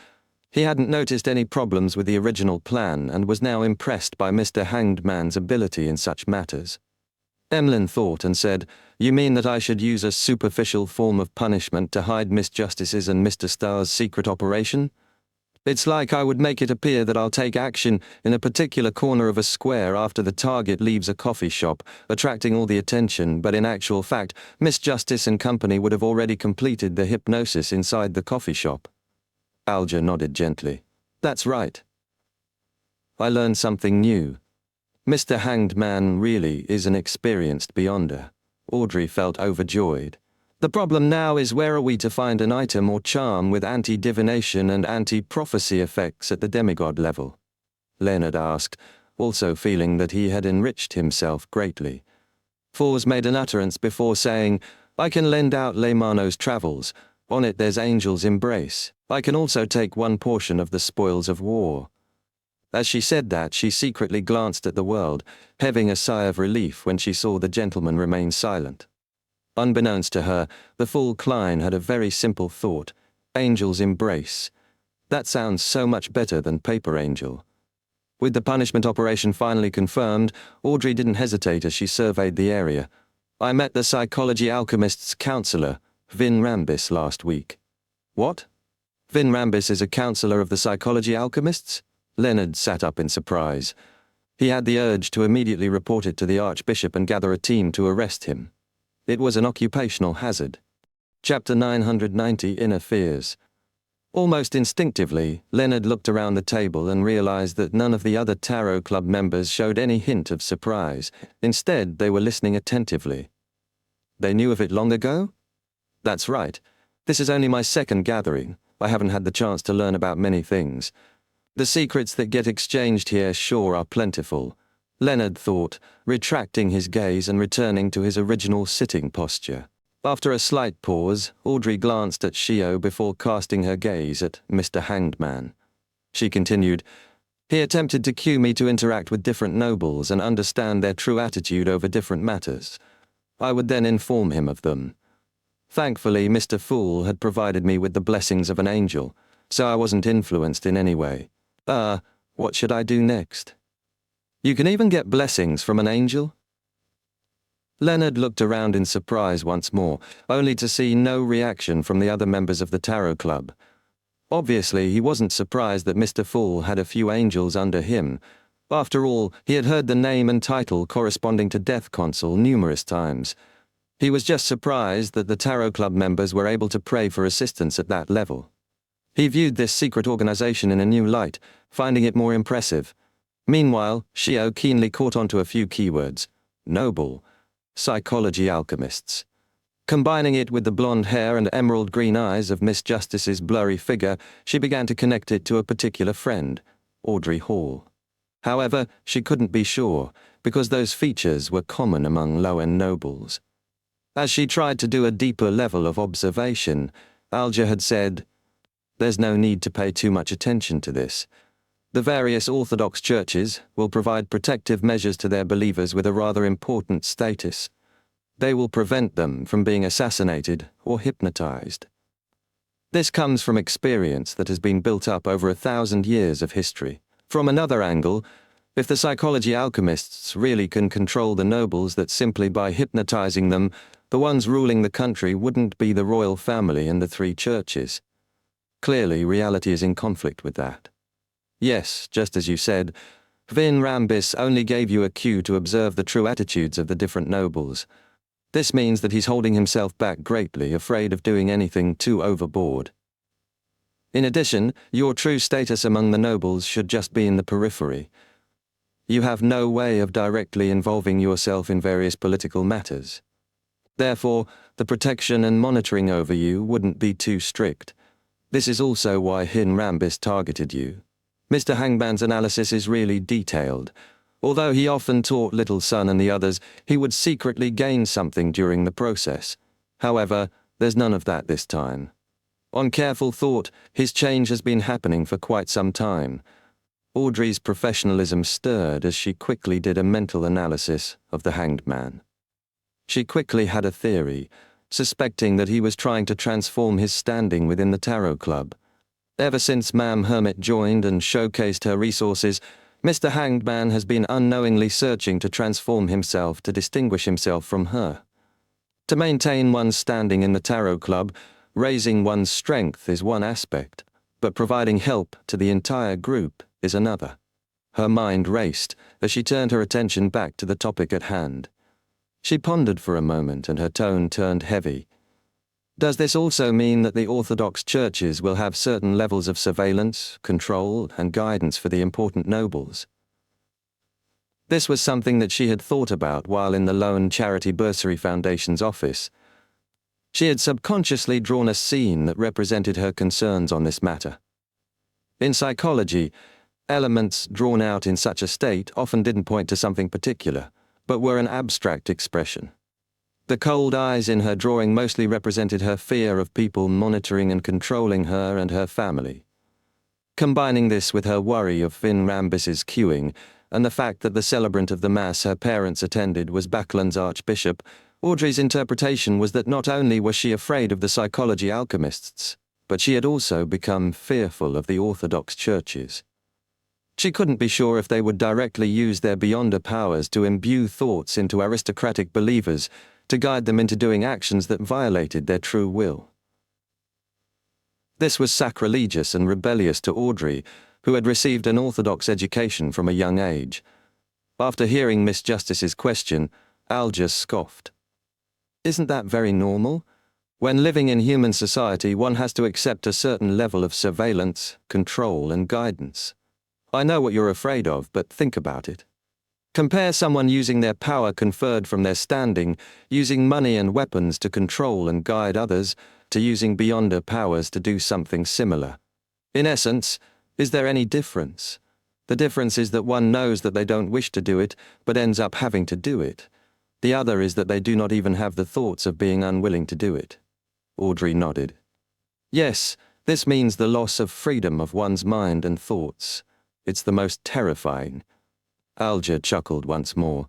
[SPEAKER 1] He hadn't noticed any problems with the original plan and was now impressed by Mr. Hanged Man's ability in such matters. Emlyn thought and said, "You mean that I should use a superficial form of punishment to hide Miss Justice's and Mr. Starr's secret operation? It's like I would make it appear that I'll take action in a particular corner of a square after the target leaves a coffee shop, attracting all the attention, but in actual fact, Miss Justice and company would have already completed the hypnosis inside the coffee shop." Alger nodded gently. "That's right. I learned something new. Mr. Hanged Man really is an experienced beyonder." Audrey felt overjoyed. "The problem now is where are we to find an item or charm with anti-divination and anti-prophecy effects at the demigod level?" Leonard asked, also feeling that he had enriched himself greatly. Fours made an utterance before saying, "I can lend out Leymano's Travels. On it there's Angel's Embrace. I can also take one portion of the spoils of war." As she said that, she secretly glanced at the world, heaving a sigh of relief when she saw the gentleman remain silent. Unbeknownst to her, the fool Klein had a very simple thought: Angel's Embrace. That sounds so much better than Paper Angel. With the punishment operation finally confirmed, Audrey didn't hesitate as she surveyed the area. "I met the psychology alchemist's counselor, Vin Rambis, last week." "What? Vin Rambis is a counselor of the psychology alchemists?" Leonard sat up in surprise. He had the urge to immediately report it to the Archbishop and gather a team to arrest him. It was an occupational hazard. Chapter 990 interferes. Almost instinctively, Leonard looked around the table and realized that none of the other Tarot Club members showed any hint of surprise. Instead, they were listening attentively. "They knew of it long ago?" "That's right. This is only my second gathering. I haven't had the chance to learn about many things. The secrets that get exchanged here sure are plentiful," Leonard thought, retracting his gaze and returning to his original sitting posture. After a slight pause, Audrey glanced at Shio before casting her gaze at Mr. Hanged Man. She continued, "He attempted to cue me to interact with different nobles and understand their true attitude over different matters. I would then inform him of them. Thankfully, Mr. Fool had provided me with the blessings of an angel, so I wasn't influenced in any way. What should I do next?" "You can even get blessings from an angel?" Leonard looked around in surprise once more, only to see no reaction from the other members of the Tarot Club. Obviously, he wasn't surprised that Mr. Fool had a few angels under him. After all, he had heard the name and title corresponding to Death Consul numerous times. He was just surprised that the Tarot Club members were able to pray for assistance at that level. He viewed this secret organization in a new light, finding it more impressive. Meanwhile, Shio keenly caught on to a few keywords: noble, psychology alchemists. Combining it with the blonde hair and emerald green eyes of Miss Justice's blurry figure, she began to connect it to a particular friend, Audrey Hall. However, she couldn't be sure, because those features were common among low-end nobles. As she tried to do a deeper level of observation, Alger had said, "There's no need to pay too much attention to this. The various Orthodox churches will provide protective measures to their believers with a rather important status. They will prevent them from being assassinated or hypnotized. This comes from experience that has been built up over 1,000 years of history. From another angle, if the psychology alchemists really can control the nobles that simply by hypnotizing them, the ones ruling the country wouldn't be the royal family and the three churches. Clearly, reality is in conflict with that. Yes, just as you said, Vin Rambis only gave you a cue to observe the true attitudes of the different nobles. This means that he's holding himself back greatly, afraid of doing anything too overboard. In addition, your true status among the nobles should just be in the periphery. You have no way of directly involving yourself in various political matters. Therefore, the protection and monitoring over you wouldn't be too strict. This is also why Hin Rambis targeted you. Mr. Hangman's analysis is really detailed. Although he often taught Little Sun and the others, he would secretly gain something during the process. However, there's none of that this time. On careful thought, his change has been happening for quite some time. Audrey's professionalism stirred as she quickly did a mental analysis of the Hanged Man. She quickly had a theory, suspecting that he was trying to transform his standing within the Tarot Club. Ever since Ma'am Hermit joined and showcased her resources, Mr. Hanged Man has been unknowingly searching to transform himself to distinguish himself from her. To maintain one's standing in the Tarot Club, raising one's strength is one aspect, but providing help to the entire group is another. Her mind raced as she turned her attention back to the topic at hand. She pondered for a moment and her tone turned heavy. Does this also mean that the Orthodox churches will have certain levels of surveillance, control, and guidance for the important nobles? This was something that she had thought about while in the Lone Charity Bursary Foundation's office. She had subconsciously drawn a scene that represented her concerns on this matter. In psychology, elements drawn out in such a state often didn't point to something particular, but were an abstract expression. The cold eyes in her drawing mostly represented her fear of people monitoring and controlling her and her family. Combining this with her worry of Vin Rambis's queuing, and the fact that the celebrant of the Mass her parents attended was Baklan's Archbishop, Audrey's interpretation was that not only was she afraid of the psychology alchemists, but she had also become fearful of the Orthodox churches. She couldn't be sure if they would directly use their beyonder powers to imbue thoughts into aristocratic believers, to guide them into doing actions that violated their true will. This was sacrilegious and rebellious to Audrey, who had received an Orthodox education from a young age. After hearing Miss Justice's question, Alger scoffed. Isn't that very normal? When living in human society, one has to accept a certain level of surveillance, control, and guidance. I know what you're afraid of, but think about it. Compare someone using their power conferred from their standing, using money and weapons to control and guide others, to using beyonder powers to do something similar. In essence, is there any difference? The difference is that one knows that they don't wish to do it, but ends up having to do it. The other is that they do not even have the thoughts of being unwilling to do it. Audrey nodded. Yes, this means the loss of freedom of one's mind and thoughts. It's the most terrifying. Alger chuckled once more.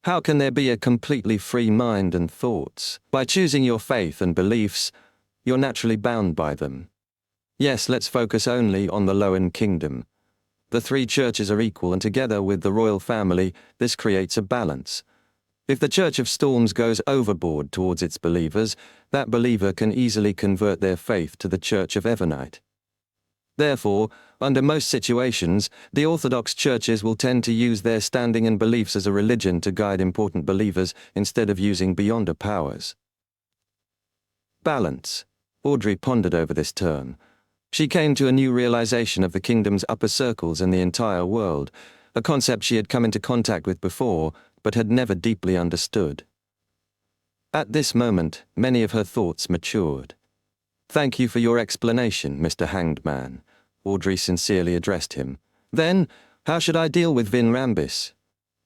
[SPEAKER 1] How can there be a completely free mind and thoughts? By choosing your faith and beliefs, you're naturally bound by them. Yes, let's focus only on the Lowen Kingdom. The three churches are equal, and together with the royal family, this creates a balance. If the Church of Storms goes overboard towards its believers, that believer can easily convert their faith to the Church of Evernight. Therefore, under most situations, the Orthodox churches will tend to use their standing and beliefs as a religion to guide important believers instead of using beyonder powers. Balance. Audrey pondered over this term. She came to a new realization of the kingdom's upper circles and the entire world, a concept she had come into contact with before, but had never deeply understood. At this moment, many of her thoughts matured. Thank you for your explanation, Mr. Hanged Man. Audrey sincerely addressed him. Then, how should I deal with Vin Rambis?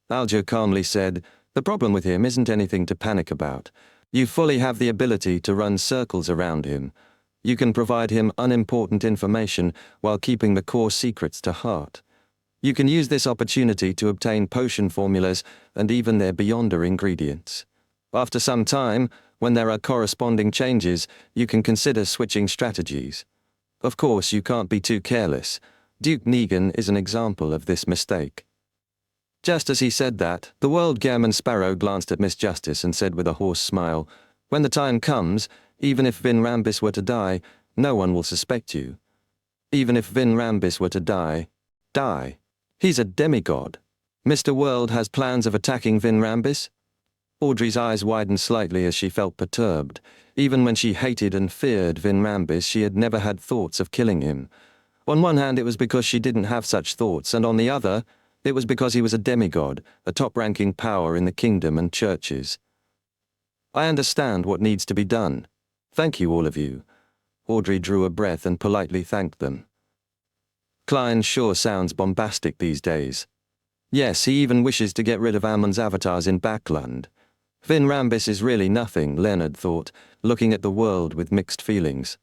[SPEAKER 1] Alger calmly said, the problem with him isn't anything to panic about. You fully have the ability to run circles around him. You can provide him unimportant information while keeping the core secrets to heart. You can use this opportunity to obtain potion formulas and even their beyonder ingredients. After some time, when there are corresponding changes, you can consider switching strategies. Of course, you can't be too careless. Duke Negan is an example of this mistake. Just as he said that, the World Gairman Sparrow glanced at Miss Justice and said with a hoarse smile, when the time comes, even if Vin Rambis were to die, no one will suspect you. Even if Vin Rambis were to die, He's a demigod. Mr. World has plans of attacking Vin Rambis? Audrey's eyes widened slightly as she felt perturbed. Even when she hated and feared Vin Rambis, she had never had thoughts of killing him. On one hand, it was because she didn't have such thoughts, and on the other, it was because he was a demigod, a top-ranking power in the kingdom and churches. I understand what needs to be done. Thank you, all of you. Audrey drew a breath and politely thanked them. Klein sure sounds bombastic these days. Yes, he even wishes to get rid of Ammon's avatars in Backland. Vin Rambis is really nothing, Leonard thought, looking at the world with mixed feelings.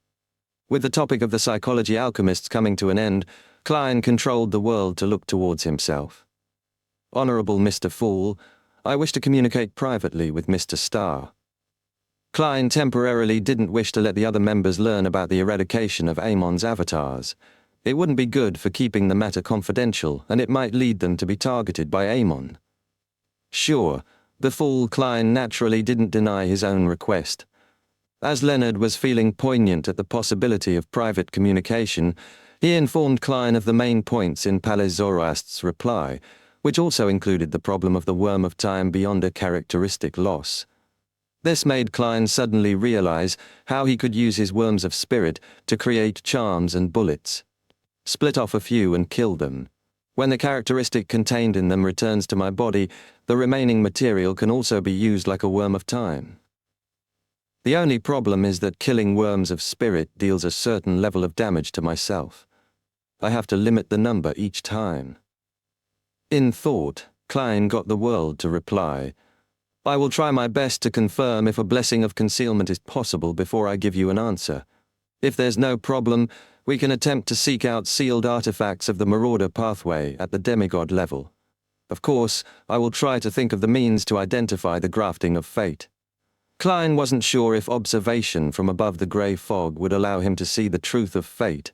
[SPEAKER 1] With the topic of the psychology alchemists coming to an end, Klein controlled the world to look towards himself. Honorable Mr. Fool, I wish to communicate privately with Mr. Starr. Klein temporarily didn't wish to let the other members learn about the eradication of Amon's avatars. It wouldn't be good for keeping the matter confidential, and it might lead them to be targeted by Amon. Sure, the fool Klein naturally didn't deny his own request. As Leonard was feeling poignant at the possibility of private communication, he informed Klein of the main points in Palais Zoroast's reply, which also included the problem of the worm of time beyond a characteristic loss. This made Klein suddenly realize how he could use his worms of spirit to create charms and bullets. Split off a few and kill them. When the characteristic contained in them returns to my body, the remaining material can also be used like a worm of time. The only problem is that killing worms of spirit deals a certain level of damage to myself. I have to limit the number each time. In thought, Klein got the world to reply, I will try my best to confirm if a blessing of concealment is possible before I give you an answer. If there's no problem, we can attempt to seek out sealed artifacts of the Marauder pathway at the demigod level. Of course, I will try to think of the means to identify the grafting of fate. Klein wasn't sure if observation from above the grey fog would allow him to see the truth of fate,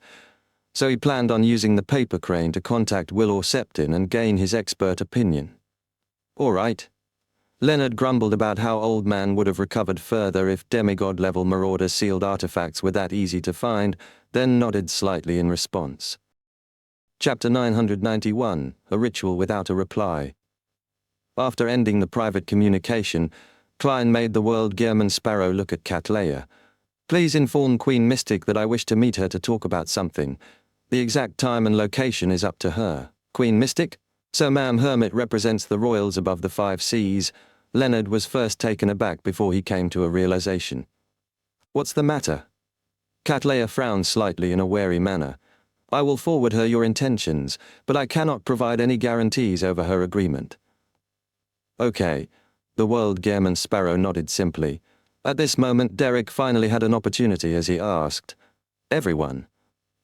[SPEAKER 1] so he planned on using the paper crane to contact Will or Septin and gain his expert opinion. All right. Leonard grumbled about how Old Man would have recovered further if demigod-level Marauder sealed artifacts were that easy to find, then nodded slightly in response. Chapter 991, A Ritual Without a Reply. After ending the private communication, Klein made the world Gehrman Sparrow look at Catleya. Please inform Queen Mystic that I wish to meet her to talk about something. The exact time and location is up to her. Queen Mystic? So Ma'am Hermit represents the royals above the 5 seas. Leonard was first taken aback before he came to a realization. What's the matter? Catleya frowned slightly in a wary manner. I will forward her your intentions, but I cannot provide any guarantees over her agreement. Okay. The world Gehrman Sparrow nodded simply. At this moment, Derek finally had an opportunity as he asked, Everyone.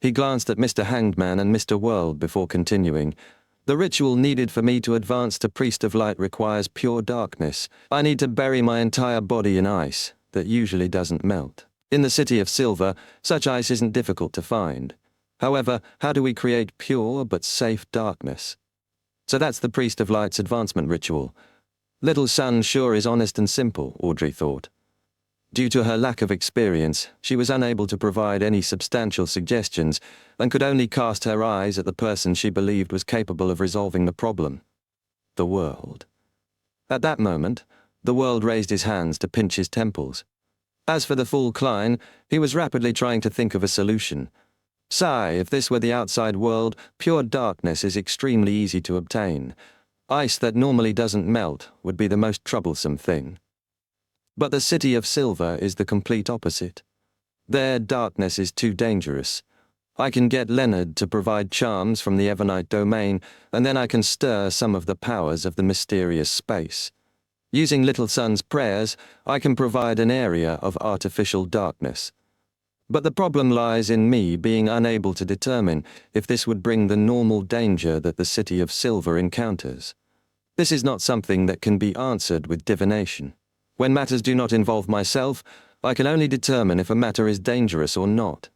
[SPEAKER 1] He glanced at Mr. Hangman and Mr. World before continuing. The ritual needed for me to advance to Priest of Light requires pure darkness. I need to bury my entire body in ice that usually doesn't melt. In the City of Silver, such ice isn't difficult to find. However, how do we create pure but safe darkness? So that's the Priest of Light's advancement ritual. Little Sun sure is honest and simple, Audrey thought. Due to her lack of experience, she was unable to provide any substantial suggestions and could only cast her eyes at the person she believed was capable of resolving the problem. The world. At that moment, the world raised his hands to pinch his temples. As for the fool Klein, he was rapidly trying to think of a solution. Sigh, if this were the outside world, pure darkness is extremely easy to obtain. Ice that normally doesn't melt would be the most troublesome thing. But the City of Silver is the complete opposite. There, darkness is too dangerous. I can get Leonard to provide charms from the Evernite domain, and then I can stir some of the powers of the mysterious space. Using Little Sun's prayers, I can provide an area of artificial darkness. But the problem lies in me being unable to determine if this would bring the normal danger that the City of Silver encounters. This is not something that can be answered with divination. When matters do not involve myself, I can only determine if a matter is dangerous or not.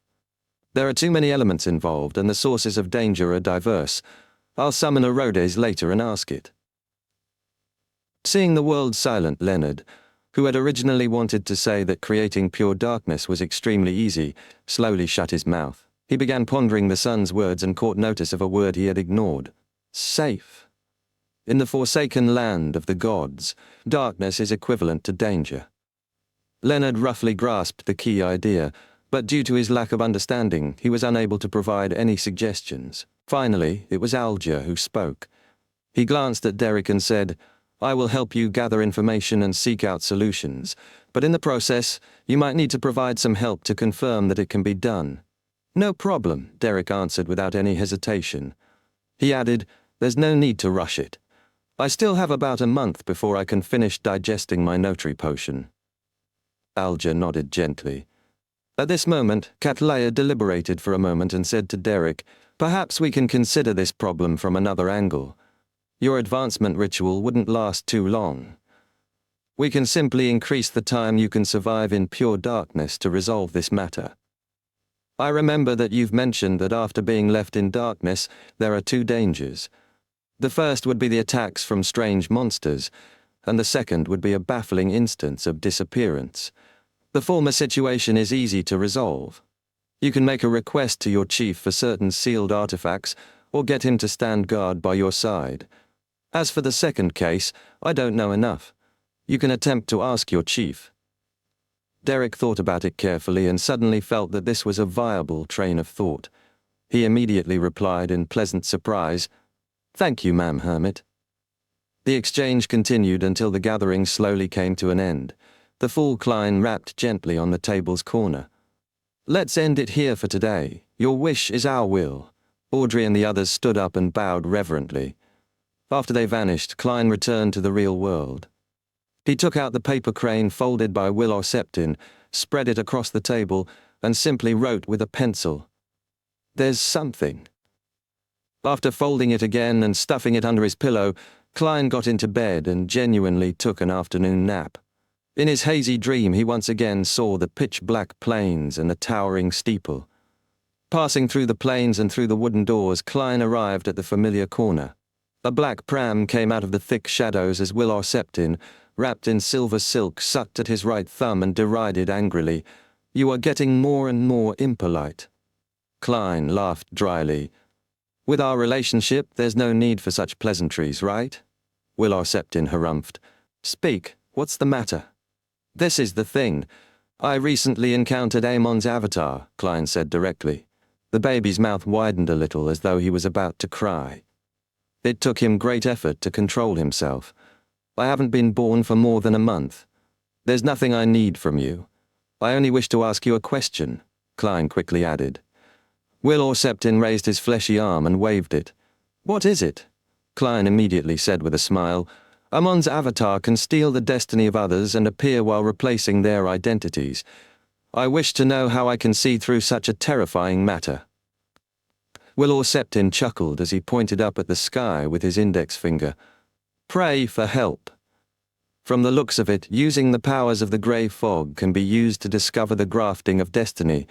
[SPEAKER 1] There are too many elements involved, and the sources of danger are diverse. I'll summon a Rhodes later and ask it. Seeing the world silent, Leonard, who had originally wanted to say that creating pure darkness was extremely easy, slowly shut his mouth. He began pondering the sun's words and caught notice of a word he had ignored. safe. In the forsaken land of the gods, darkness is equivalent to danger. Leonard roughly grasped the key idea, but due to his lack of understanding, he was unable to provide any suggestions. Finally, it was Alger who spoke. He glanced at Derek and said, "I will help you gather information and seek out solutions, but in the process, you might need to provide some help to confirm that it can be done." "No problem," Derek answered without any hesitation. He added, "There's no need to rush it. I still have about a month before I can finish digesting my notary potion." Alger nodded gently. At this moment, Cattleya deliberated for a moment and said to Derek, "Perhaps we can consider this problem from another angle. Your advancement ritual wouldn't last too long. We can simply increase the time you can survive in pure darkness to resolve this matter. I remember that you've mentioned that after being left in darkness, there are two dangers. The first would be the attacks from strange monsters, and the second would be a baffling instance of disappearance. The former situation is easy to resolve. You can make a request to your chief for certain sealed artifacts, or get him to stand guard by your side. As for the second case, I don't know enough. You can attempt to ask your chief." Derek thought about it carefully and suddenly felt that this was a viable train of thought. He immediately replied in pleasant surprise, "Thank you, ma'am hermit." The exchange continued until the gathering slowly came to an end. The fool Klein rapped gently on the table's corner. "Let's end it here for today. Your wish is our will." Audrey and the others stood up and bowed reverently. After they vanished, Klein returned to the real world. He took out the paper crane folded by Will Orseptin, spread it across the table, and simply wrote with a pencil, "There's something." After folding it again and stuffing it under his pillow, Klein got into bed and genuinely took an afternoon nap. In his hazy dream, he once again saw the pitch-black plains and the towering steeple. Passing through the plains and through the wooden doors, Klein arrived at the familiar corner. A black pram came out of the thick shadows as Will Orseptin, wrapped in silver silk, sucked at his right thumb and derided angrily, "You are getting more and more impolite." Klein laughed dryly. "With our relationship, there's no need for such pleasantries, right?" Will Orseptin harumphed. "Speak, what's the matter?" "This is the thing. I recently encountered Amon's avatar," Klein said directly. The baby's mouth widened a little as though he was about to cry. It took him great effort to control himself. "I haven't been born for more than a month. There's nothing I need from you. I only wish to ask you a question," Klein quickly added. Will Orseptin raised his fleshy arm and waved it. "What is it?" Klein immediately said with a smile. "Amon's avatar can steal the destiny of others and appear while replacing their identities. I wish to know how I can see through such a terrifying matter." Will Orseptin chuckled as he pointed up at the sky with his index finger. "Pray for help. From the looks of it, using the powers of the grey fog can be used to discover the grafting of destiny."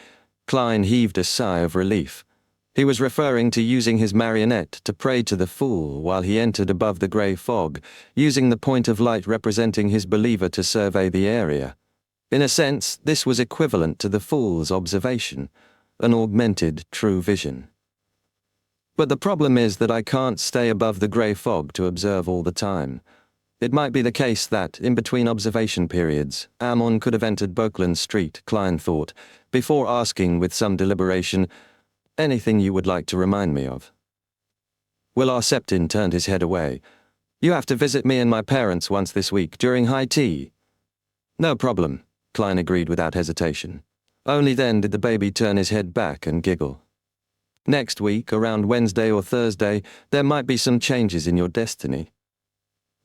[SPEAKER 1] Klein heaved a sigh of relief. He was referring to using his marionette to pray to the fool while he entered above the grey fog, using the point of light representing his believer to survey the area. In a sense, this was equivalent to the fool's observation, an augmented true vision. "But the problem is that I can't stay above the grey fog to observe all the time. It might be the case that, in between observation periods, Amon could have entered Bokeland Street," Klein thought, before asking with some deliberation, "Anything you would like to remind me of?" Will Orseptin turned his head away. "You have to visit me and my parents once this week, during high tea." "No problem," Klein agreed without hesitation. Only then did the baby turn his head back and giggle. "Next week, around Wednesday or Thursday, there might be some changes in your destiny."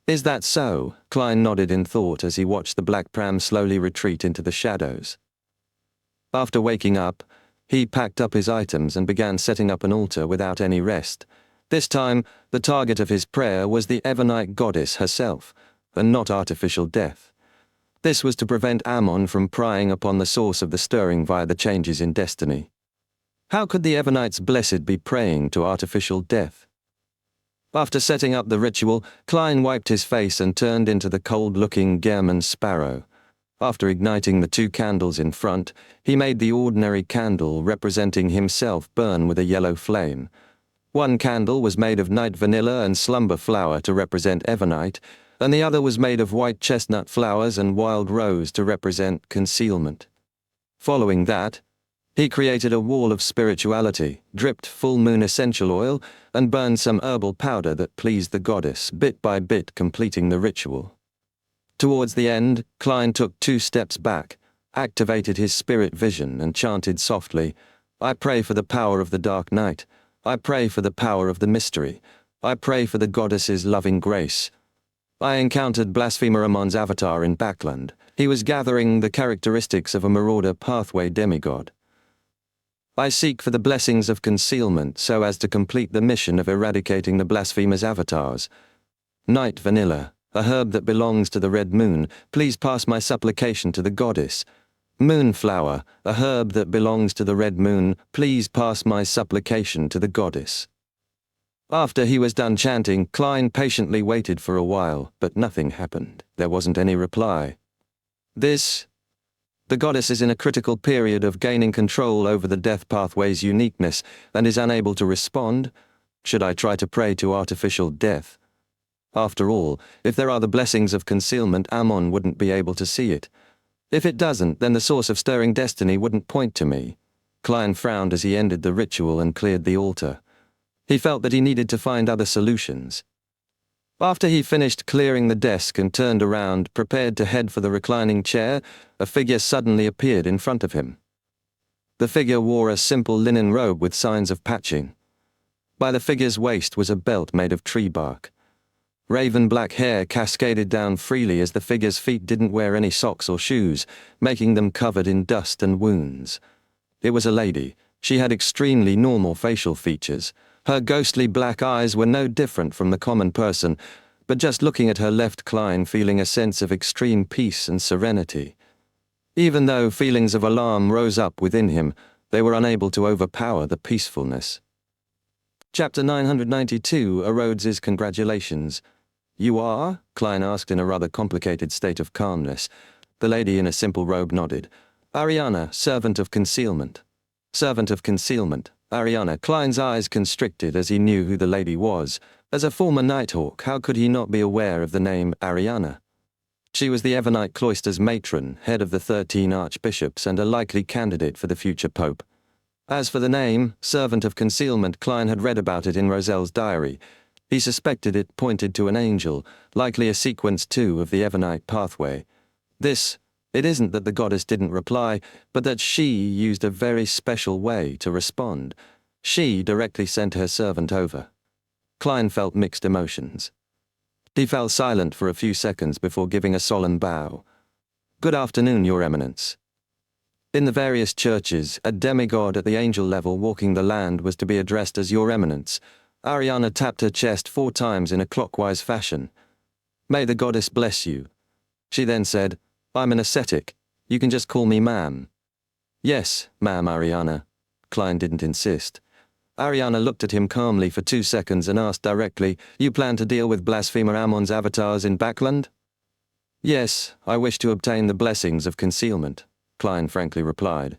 [SPEAKER 1] "Is that so?" Klein nodded in thought as he watched the black pram slowly retreat into the shadows. After waking up, he packed up his items and began setting up an altar without any rest. This time, the target of his prayer was the Evernite goddess herself, and not artificial death. This was to prevent Amon from prying upon the source of the stirring via the changes in destiny. How could the Evernites blessed be praying to artificial death? After setting up the ritual, Klein wiped his face and turned into the cold-looking German sparrow. After igniting the two candles in front, he made the ordinary candle representing himself burn with a yellow flame. One candle was made of night vanilla and slumber flower to represent Evernight, and the other was made of white chestnut flowers and wild rose to represent concealment. Following that, he created a wall of spirituality, dripped full moon essential oil, and burned some herbal powder that pleased the goddess, bit by bit completing the ritual. Towards the end, Klein took 2 steps back, activated his spirit vision, and chanted softly, "I pray for the power of the dark night. I pray for the power of the mystery. I pray for the goddess's loving grace." I encountered Blasphemer Amon's avatar in Backland. He was gathering the characteristics of a marauder pathway demigod. I seek for the blessings of concealment so as to complete the mission of eradicating the blasphemer's avatars. Night vanilla, a herb that belongs to the red moon, please pass my supplication to the goddess. Moonflower, a herb that belongs to the red moon, please pass my supplication to the goddess. After he was done chanting, Klein patiently waited for a while, but nothing happened. There wasn't any reply. The goddess is in a critical period of gaining control over the death pathway's uniqueness and is unable to respond. Should I try to pray to artificial death? After all, if there are the blessings of concealment, Amon wouldn't be able to see it. If it doesn't, then the source of stirring destiny wouldn't point to me. Klein frowned as he ended the ritual and cleared the altar. He felt that he needed to find other solutions. After he finished clearing the desk and turned around, prepared to head for the reclining chair, a figure suddenly appeared in front of him. The figure wore a simple linen robe with signs of patching. By the figure's waist was a belt made of tree bark. Raven black hair cascaded down freely as the figure's feet didn't wear any socks or shoes, making them covered in dust and wounds. It was a lady. She had extremely normal facial features. Her ghostly black eyes were no different from the common person, but just looking at her left Klein feeling a sense of extreme peace and serenity. Even though feelings of alarm rose up within him, they were unable to overpower the peacefulness. Chapter 992, A Rhodes's Congratulations. "You are?" Klein asked in a rather complicated state of calmness. The lady in a simple robe nodded. "Ariana, servant of concealment." "Servant of concealment." Ariana. Klein's eyes constricted as he knew who the lady was. As a former Nighthawk, how could he not be aware of the name Ariana? She was the Evernight Cloister's matron, head of the 13 archbishops, and a likely candidate for the future pope. As for the name, Servant of Concealment, Klein had read about it in Roselle's diary. He suspected it pointed to an angel, likely a sequence 2 of the Evernight pathway. It isn't that the goddess didn't reply, but that she used a very special way to respond. She directly sent her servant over. Klein felt mixed emotions. He fell silent for a few seconds before giving a solemn bow. "Good afternoon, Your Eminence." In the various churches, a demigod at the angel level walking the land was to be addressed as Your Eminence. Ariana tapped her chest 4 times in a clockwise fashion. "May the goddess bless you." She then said, "I'm an ascetic. You can just call me ma'am." "Yes, ma'am Ariana." Klein didn't insist. Ariana looked at him calmly for 2 seconds and asked directly, "You plan to deal with Blasphemer Amon's avatars in Backland?" "Yes, I wish to obtain the blessings of concealment," Klein frankly replied.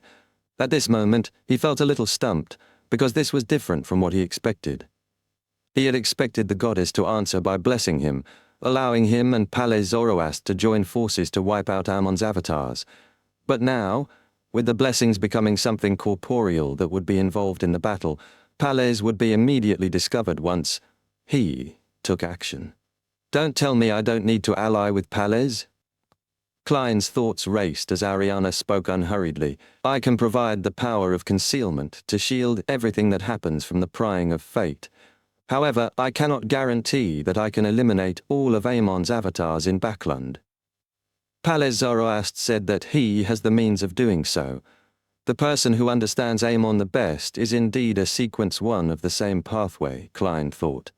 [SPEAKER 1] At this moment, he felt a little stumped, because this was different from what he expected. He had expected the goddess to answer by blessing him, allowing him and Palais Zoroast to join forces to wipe out Amon's avatars. But now, with the blessings becoming something corporeal that would be involved in the battle, Palais would be immediately discovered once he took action. "Don't tell me I don't need to ally with Palais?" Klein's thoughts raced as Ariana spoke unhurriedly. "I can provide the power of concealment to shield everything that happens from the prying of fate. However, I cannot guarantee that I can eliminate all of Amon's avatars in Backland." Palais Zoroast said that he has the means of doing so. The person who understands Amon the best is indeed a sequence 1 of the same pathway, Klein thought.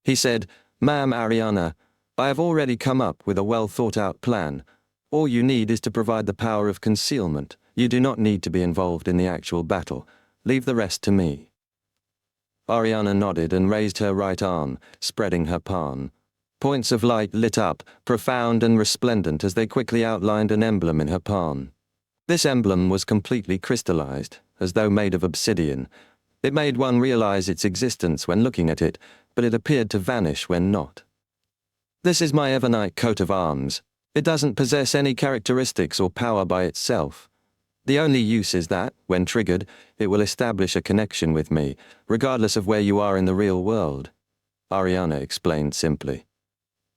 [SPEAKER 1] He said, "Ma'am Ariana, I have already come up with a well-thought-out plan. All you need is to provide the power of concealment. You do not need to be involved in the actual battle. Leave the rest to me." Ariana nodded and raised her right arm, spreading her palm. Points of light lit up, profound and resplendent as they quickly outlined an emblem in her palm. This emblem was completely crystallized, as though made of obsidian. It made one realize its existence when looking at it, but it appeared to vanish when not. This is my Evernite coat of arms. It doesn't possess any characteristics or power by itself. The only use is that, when triggered, it will establish a connection with me, regardless of where you are in the real world. Ariana explained simply.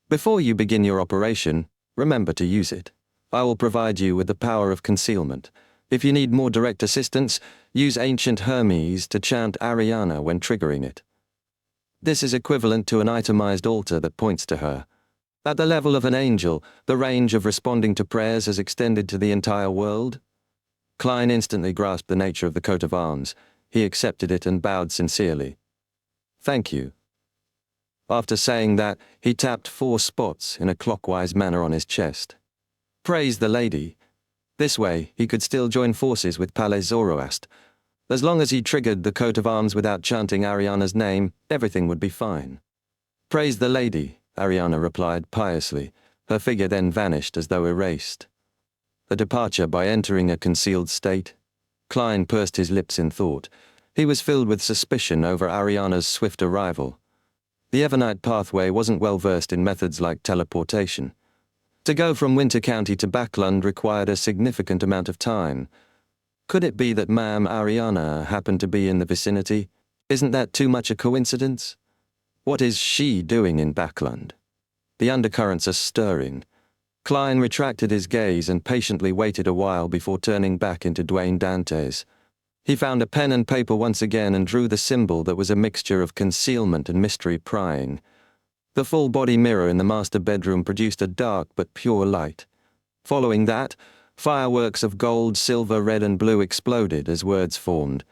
[SPEAKER 1] Before you begin your operation, remember to use it. I will provide you with the power of concealment. If you need more direct assistance, use ancient Hermes to chant Ariana when triggering it. This is equivalent to an itemized altar that points to her. At the level of an angel, the range of responding to prayers has extended to the entire world. Klein instantly grasped the nature of the coat of arms. He accepted it and bowed sincerely. Thank you. After saying that, he tapped 4 spots in a clockwise manner on his chest. Praise the lady. This way, he could still join forces with Palais Zoroast. As long as he triggered the coat of arms without chanting Ariana's name, everything would be fine. Praise the lady, Ariana replied piously. Her figure then vanished as though erased. A departure by entering a concealed state? Klein pursed his lips in thought. He was filled with suspicion over Ariana's swift arrival. The Evernite pathway wasn't well versed in methods like teleportation. To go from Winter County to Backlund required a significant amount of time. Could it be that Ma'am Ariana happened to be in the vicinity? Isn't that too much a coincidence? What is she doing in Backlund? The undercurrents are stirring. Klein retracted his gaze and patiently waited a while before turning back into Dwayne Dantes. He found a pen and paper once again and drew the symbol that was a mixture of concealment and mystery prying. The full-body mirror in the master bedroom produced a dark but pure light. Following that, fireworks of gold, silver, red and blue exploded as words formed.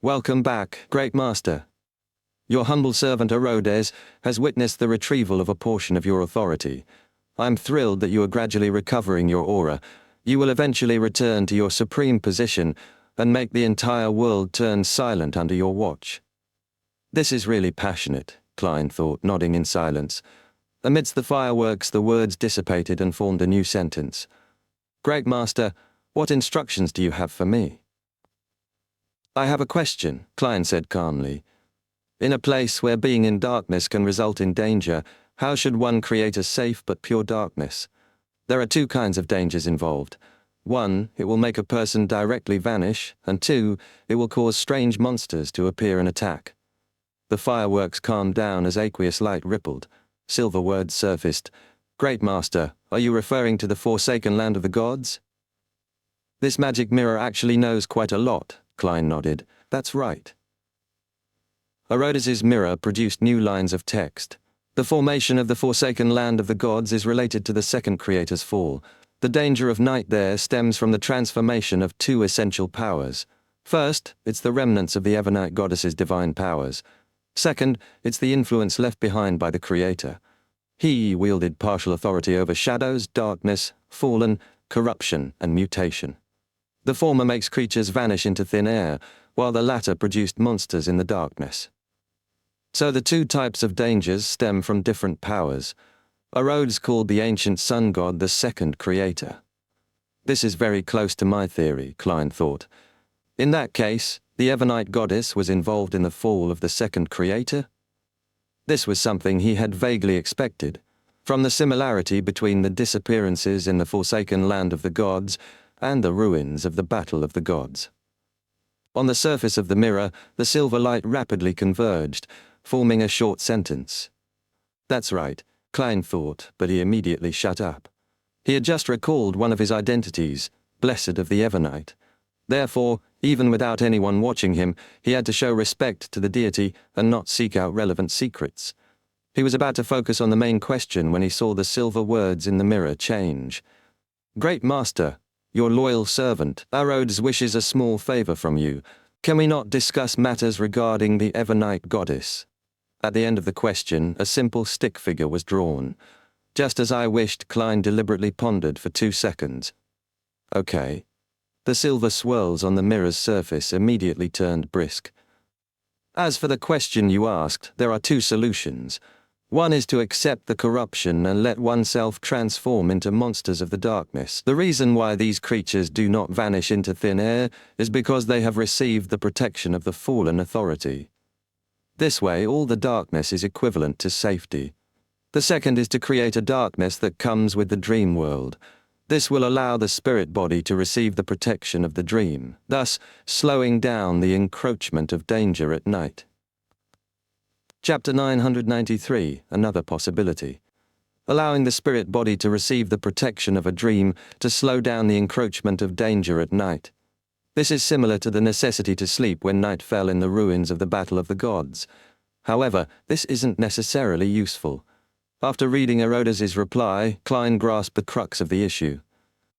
[SPEAKER 1] Welcome back, Great Master. Your humble servant Herodes has witnessed the retrieval of a portion of your authority. I'm thrilled that you are gradually recovering your aura. You will eventually return to your supreme position and make the entire world turn silent under your watch. This is really passionate, Klein thought, nodding in silence. Amidst the fireworks, the words dissipated and formed a new sentence. Great Master, what instructions do you have for me? I have a question, Klein said calmly. In a place where being in darkness can result in danger, how should one create a safe but pure darkness? There are 2 kinds of dangers involved. 1, it will make a person directly vanish, and 2, it will cause strange monsters to appear and attack. The fireworks calmed down as aqueous light rippled. Silver words surfaced. Great Master, are you referring to the Forsaken Land of the Gods? This magic mirror actually knows quite a lot, Klein nodded. That's right. Herodes's mirror produced new lines of text. The formation of the Forsaken Land of the Gods is related to the second creator's fall. The danger of night there stems from the transformation of 2 essential powers. First, it's the remnants of the Evernite goddess's divine powers. Second, it's the influence left behind by the Creator. He wielded partial authority over shadows, darkness, fallen, corruption, and mutation. The former makes creatures vanish into thin air, while the latter produced monsters in the darkness. So the 2 types of dangers stem from different powers. Herodes called the ancient sun god the second creator. This is very close to my theory, Klein thought. In that case, the Evernite goddess was involved in the fall of the second creator? This was something he had vaguely expected, from the similarity between the disappearances in the Forsaken Land of the Gods and the ruins of the Battle of the Gods. On the surface of the mirror, the silver light rapidly converged, forming a short sentence. That's right, Klein thought, but he immediately shut up. He had just recalled one of his identities, Blessed of the Evernite. Therefore, even without anyone watching him, he had to show respect to the deity and not seek out relevant secrets. He was about to focus on the main question when he saw the silver words in the mirror change. Great Master, your loyal servant, Herodes wishes a small favor from you. Can we not discuss matters regarding the Evernite goddess? At the end of the question, a simple stick figure was drawn. Just as I wished, Klein deliberately pondered for 2 seconds. Okay. The silver swirls on the mirror's surface immediately turned brisk. As for the question you asked, there are 2 solutions. One is to accept the corruption and let oneself transform into monsters of the darkness. The reason why these creatures do not vanish into thin air is because they have received the protection of the fallen authority. This way, all the darkness is equivalent to safety. The second is to create a darkness that comes with the dream world. This will allow the spirit body to receive the protection of the dream, thus slowing down the encroachment of danger at night. Chapter 993, another possibility. Allowing the spirit body to receive the protection of a dream to slow down the encroachment of danger at night. This is similar to the necessity to sleep when night fell in the ruins of the Battle of the Gods. However, this isn't necessarily useful. After reading Herodes' reply, Klein grasped the crux of the issue.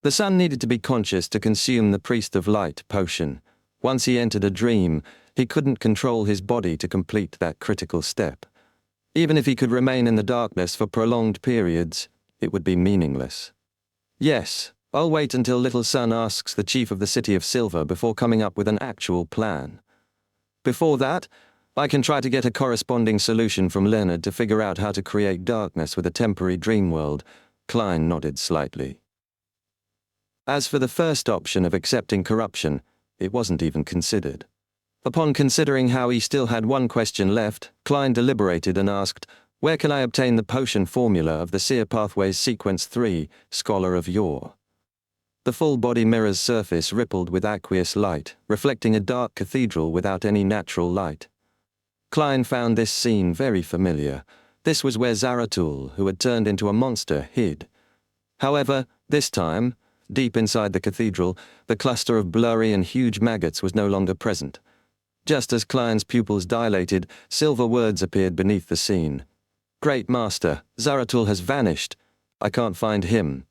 [SPEAKER 1] The son needed to be conscious to consume the Priest of Light potion. Once he entered a dream, he couldn't control his body to complete that critical step. Even if he could remain in the darkness for prolonged periods, it would be meaningless. Yes, I'll wait until Little Son asks the chief of the City of Silver before coming up with an actual plan. Before that, I can try to get a corresponding solution from Leonard to figure out how to create darkness with a temporary dream world. Klein nodded slightly. As for the first option of accepting corruption, it wasn't even considered. Upon considering how he still had one question left, Klein deliberated and asked, "Where can I obtain the potion formula of the Seer Pathways Sequence 3, Scholar of Yore?" The full-body mirror's surface rippled with aqueous light, reflecting a dark cathedral without any natural light. Klein found this scene very familiar. This was where Zaratul, who had turned into a monster, hid. However, this time, deep inside the cathedral, the cluster of blurry and huge maggots was no longer present. Just as Klein's pupils dilated, silver words appeared beneath the scene. "Great Master, Zaratul has vanished. I can't find him."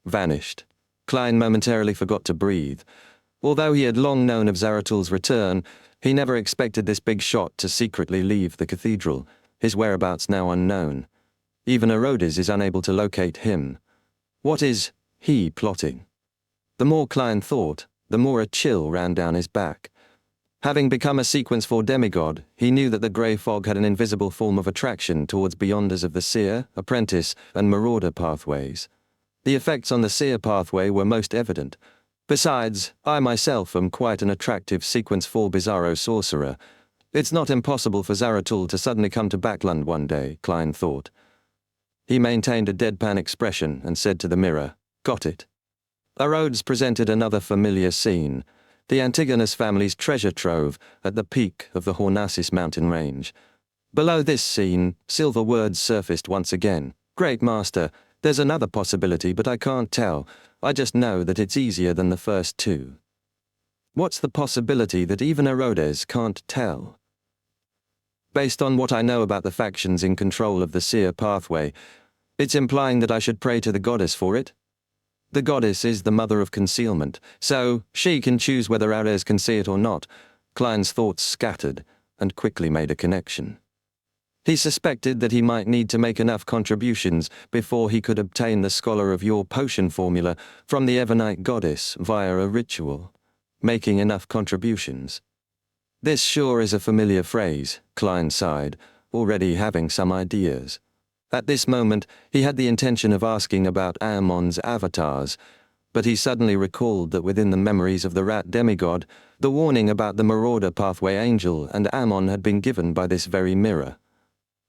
[SPEAKER 1] Vanished. Klein momentarily forgot to breathe. Although he had long known of Zaratul's return, he never expected this big shot to secretly leave the cathedral, his whereabouts now unknown. Even Herodes is unable to locate him. What is he plotting? The more Klein thought, the more a chill ran down his back. Having become a Sequence 4 demigod, he knew that the grey fog had an invisible form of attraction towards beyonders of the Seer, Apprentice, and Marauder pathways. The effects on the Seer pathway were most evident. Besides, I myself am quite an attractive Sequence 4 Bizarro sorcerer. It's not impossible for Zaratul to suddenly come to Backland one day, Klein thought. He maintained a deadpan expression and said to the mirror, "Got it." Herodes presented another familiar scene. The Antigonus family's treasure trove at the peak of the Hornacis mountain range. Below this scene, silver words surfaced once again. "Great Master, there's another possibility, but I can't tell. I just know that it's easier than the first two." What's the possibility that even Herodes can't tell? Based on what I know about the factions in control of the Seer pathway, it's implying that I should pray to the goddess for it. The goddess is the mother of concealment, so she can choose whether Ares can see it or not. Klein's thoughts scattered and quickly made a connection. He suspected that he might need to make enough contributions before he could obtain the Scholar of Yore potion formula from the Evernite goddess via a ritual. Making enough contributions. This sure is a familiar phrase, Klein sighed, already having some ideas. At this moment, he had the intention of asking about Ammon's avatars, but he suddenly recalled that within the memories of the rat demigod, the warning about the Marauder pathway angel and Ammon had been given by this very mirror.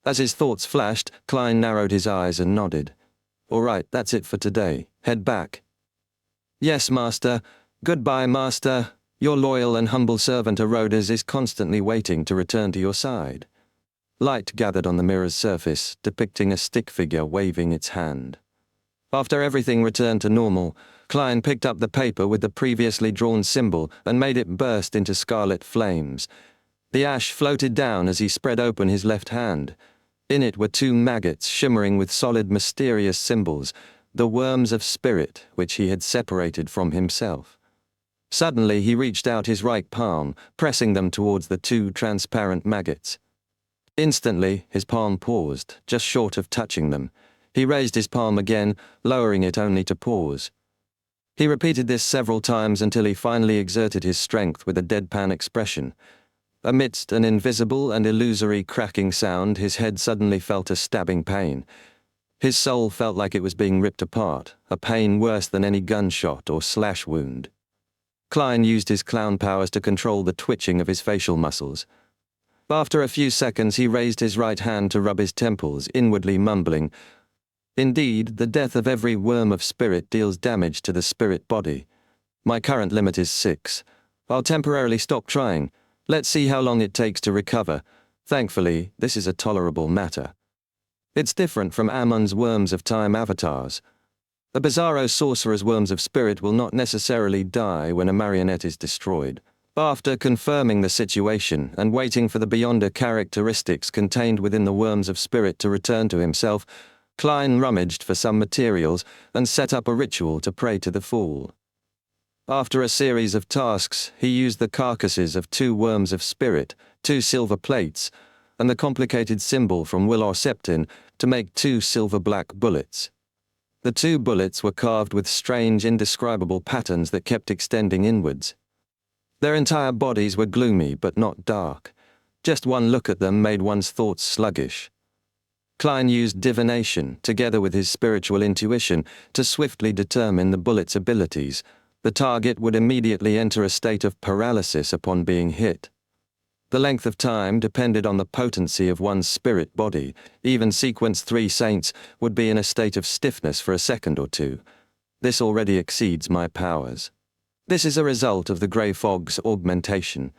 [SPEAKER 1] As his thoughts flashed, Klein narrowed his eyes and nodded. "All right, that's it for today. Head back." "Yes, Master. Goodbye, Master. Your loyal and humble servant Herodes is constantly waiting to return to your side." Light gathered on the mirror's surface, depicting a stick figure waving its hand. After everything returned to normal, Klein picked up the paper with the previously drawn symbol and made it burst into scarlet flames. The ash floated down as he spread open his left hand. In it were two maggots shimmering with solid mysterious symbols, the worms of spirit which he had separated from himself. Suddenly he reached out his right palm, pressing them towards the two transparent maggots. Instantly, his palm paused, just short of touching them. He raised his palm again, lowering it only to pause. He repeated this several times until he finally exerted his strength with a deadpan expression. Amidst an invisible and illusory cracking sound, his head suddenly felt a stabbing pain. His soul felt like it was being ripped apart, a pain worse than any gunshot or slash wound. Klein used his clown powers to control the twitching of his facial muscles. After a few seconds, he raised his right hand to rub his temples, inwardly mumbling, "Indeed, the death of every worm of spirit deals damage to the spirit body. My current limit is 6. I'll temporarily stop trying. Let's see how long it takes to recover. Thankfully, this is a tolerable matter." It's different from Ammon's Worms of Time avatars. The Bizarro Sorcerer's Worms of Spirit will not necessarily die when a marionette is destroyed. After confirming the situation and waiting for the Beyonder characteristics contained within the Worms of Spirit to return to himself, Klein rummaged for some materials and set up a ritual to pray to the Fool. After a series of tasks, he used the carcasses of 2 Worms of Spirit, 2 silver plates, and the complicated symbol from Willow Septin to make 2 silver-black bullets. The 2 bullets were carved with strange, indescribable patterns that kept extending inwards. Their entire bodies were gloomy but not dark. Just one look at them made one's thoughts sluggish. Klein used divination, together with his spiritual intuition, to swiftly determine the bullet's abilities. The target would immediately enter a state of paralysis upon being hit. The length of time depended on the potency of one's spirit body. Even Sequence 3 Saints would be in a state of stiffness for a second or two. This already exceeds my powers. This is a result of the Grey Fog's augmentation.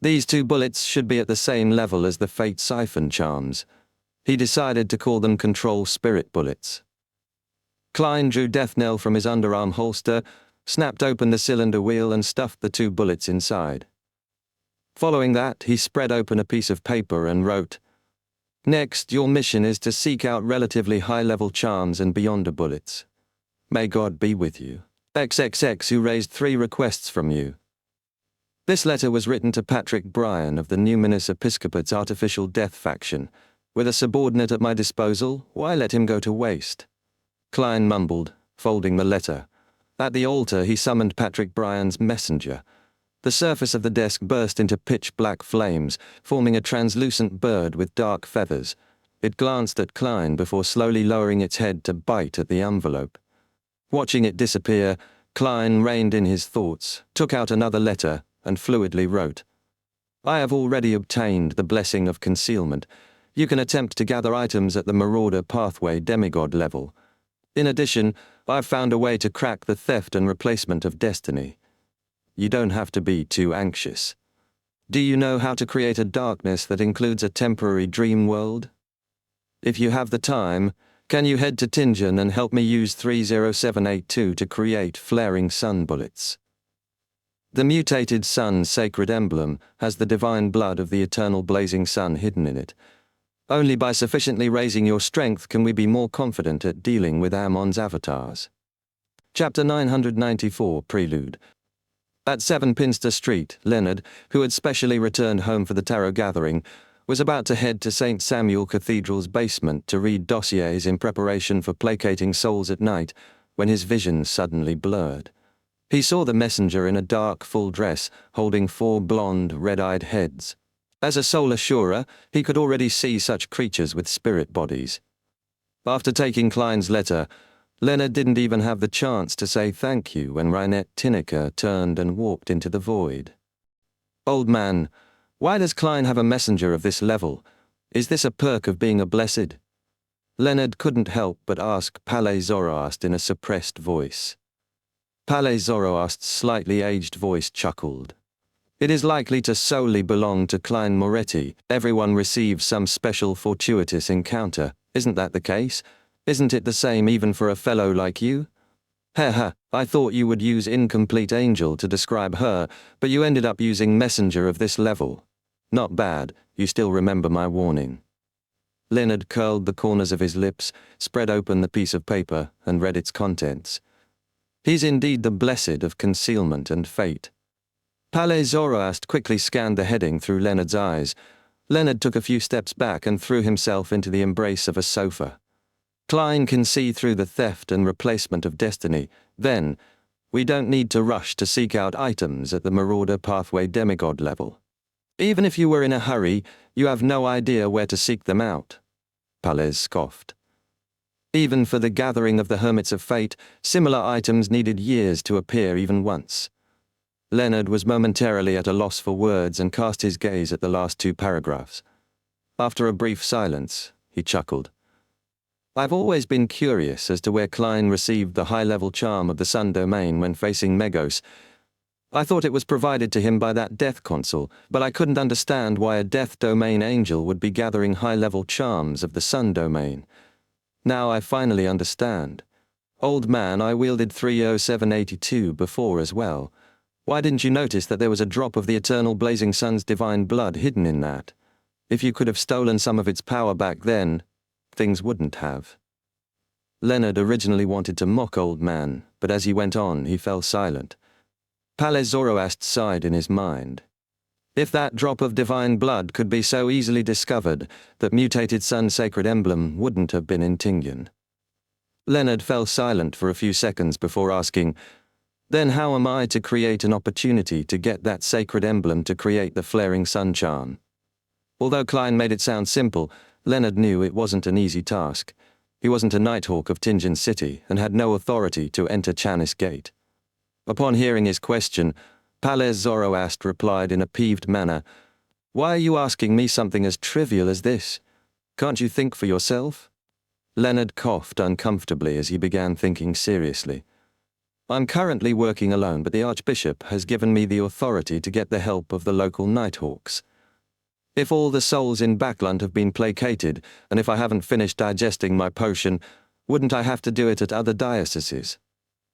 [SPEAKER 1] These 2 bullets should be at the same level as the Fate Siphon charms. He decided to call them Control Spirit Bullets. Klein drew Death Knell from his underarm holster, snapped open the cylinder wheel and stuffed the 2 bullets inside. Following that, he spread open a piece of paper and wrote, "Next, your mission is to seek out relatively high-level charms and Beyonder bullets. May God be with you. XXX, who raised 3 requests from you." This letter was written to Patrick Bryan of the Numinous Episcopate's Artificial Death faction. With a subordinate at my disposal, why let him go to waste? Klein mumbled, folding the letter. At the altar, he summoned Patrick Bryan's messenger. The surface of the desk burst into pitch-black flames, forming a translucent bird with dark feathers. It glanced at Klein before slowly lowering its head to bite at the envelope. Watching it disappear, Klein reined in his thoughts, took out another letter, and fluidly wrote, "I have already obtained the blessing of concealment. You can attempt to gather items at the Marauder Pathway demigod level. In addition, I've found a way to crack the theft and replacement of destiny. You don't have to be too anxious. Do you know how to create a darkness that includes a temporary dream world? If you have the time, can you head to Tingen and help me use 30782 to create flaring sun bullets? The mutated sun's sacred emblem has the divine blood of the eternal blazing sun hidden in it. Only by sufficiently raising your strength can we be more confident at dealing with Ammon's avatars." Chapter 994, Prelude. At 7 Pinster Street, Leonard, who had specially returned home for the tarot gathering, was about to head to St. Samuel Cathedral's basement to read dossiers in preparation for placating souls at night, when his vision suddenly blurred. He saw the messenger in a dark, full dress, holding 4 blonde, red-eyed heads. As a soul assurer, he could already see such creatures with spirit bodies. After taking Klein's letter, Leonard didn't even have the chance to say thank you when Reinette Tinnecker turned and walked into the void. "Old man, why does Klein have a messenger of this level? Is this a perk of being a blessed?" Leonard couldn't help but ask Palais Zoroast in a suppressed voice. Palais Zoroast's slightly aged voice chuckled. "It is likely to solely belong to Klein Moretti. Everyone receives some special fortuitous encounter. Isn't that the case? Isn't it the same even for a fellow like you? Ha, I thought you would use incomplete angel to describe her, but you ended up using messenger of this level. Not bad, you still remember my warning." Leonard curled the corners of his lips, spread open the piece of paper, and read its contents. He's indeed the blessed of concealment and fate. Palais Zoroast quickly scanned the heading through Leonard's eyes. Leonard took a few steps back and threw himself into the embrace of a sofa. Klein can see through the theft and replacement of destiny. Then, we don't need to rush to seek out items at the Marauder Pathway demigod level. Even if you were in a hurry, you have no idea where to seek them out. Palez scoffed. Even for the gathering of the Hermits of Fate, similar items needed years to appear even once. Leonard was momentarily at a loss for words and cast his gaze at the last two paragraphs. After a brief silence, he chuckled. I've always been curious as to where Klein received the high-level charm of the Sun Domain when facing Megos. I thought it was provided to him by that Death Consul, but I couldn't understand why a Death Domain angel would be gathering high-level charms of the Sun Domain. Now I finally understand. Old man, I wielded 30782 before as well. Why didn't you notice that there was a drop of the eternal blazing sun's divine blood hidden in that? If you could have stolen some of its power back then, things wouldn't have. Leonard originally wanted to mock old man, but as he went on, he fell silent. Palez Zoroast sighed in his mind. If that drop of divine blood could be so easily discovered, that mutated sun sacred emblem wouldn't have been in Tingyun. Leonard fell silent for a few seconds before asking, then how am I to create an opportunity to get that sacred emblem to create the flaring sun charm? Although Klein made it sound simple, Leonard knew it wasn't an easy task. He wasn't a Nighthawk of Tingyun City and had no authority to enter Chanis Gate. Upon hearing his question, Palez Zoroast replied in a peeved manner, Why are you asking me something as trivial as this? Can't you think for yourself? Leonard coughed uncomfortably as he began thinking seriously. I'm currently working alone, but the Archbishop has given me the authority to get the help of the local Nighthawks. If all the souls in Backland have been placated, and if I haven't finished digesting my potion, wouldn't I have to do it at other dioceses?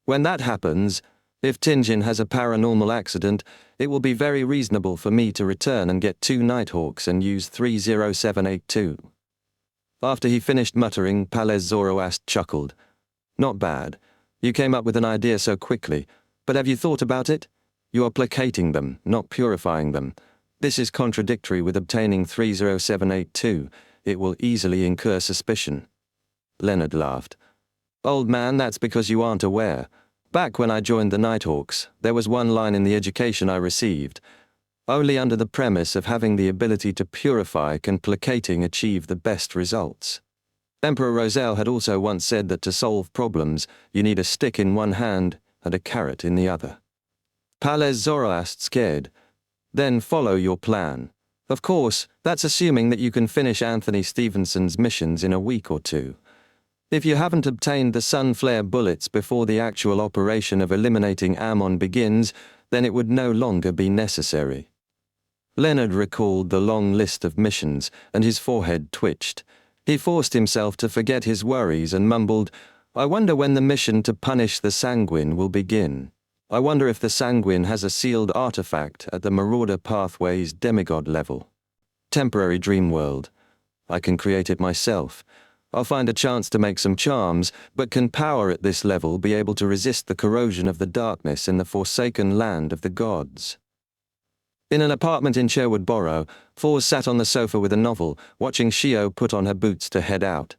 [SPEAKER 1] When that happens, if Tingyun has a paranormal accident, it will be very reasonable for me to return and get 2 Nighthawks and use 30782. After he finished muttering, Palez Zoroast chuckled. Not bad. You came up with an idea so quickly, but have you thought about it? You are placating them, not purifying them. This is contradictory with obtaining 30782. It will easily incur suspicion. Leonard laughed. Old man, that's because you aren't aware. Back when I joined the Nighthawks, there was one line in the education I received. Only under the premise of having the ability to purify can placating achieve the best results. Emperor Roselle had also once said that to solve problems, you need a stick in one hand and a carrot in the other. Palez Zoroast scared. Then follow your plan. Of course, that's assuming that you can finish Anthony Stevenson's missions in a week or 2. If you haven't obtained the Sunflare bullets before the actual operation of eliminating Ammon begins, then it would no longer be necessary. Leonard recalled the long list of missions, and his forehead twitched. He forced himself to forget his worries and mumbled, I wonder when the mission to punish the Sanguine will begin. I wonder if the Sanguine has a sealed artifact at the Marauder Pathway's demigod level. Temporary dream world. I can create it myself. I'll find a chance to make some charms, but can power at this level be able to resist the corrosion of the darkness in the forsaken land of the gods? In an apartment in Sherwood Borough, Fours sat on the sofa with a novel, watching Shio put on her boots to head out.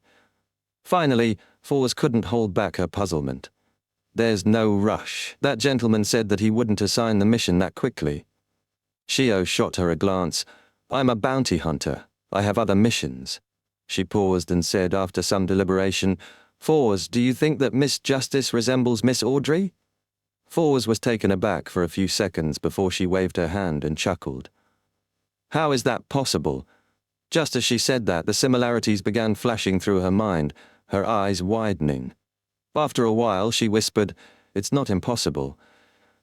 [SPEAKER 1] Finally, Fours couldn't hold back her puzzlement. There's no rush. That gentleman said that he wouldn't assign the mission that quickly. Shio shot her a glance. I'm a bounty hunter. I have other missions. She paused and said after some deliberation, Fours, do you think that Miss Justice resembles Miss Audrey? Fours was taken aback for a few seconds before she waved her hand and chuckled. How is that possible? Just as she said that, the similarities began flashing through her mind, her eyes widening. After a while, she whispered, It's not impossible.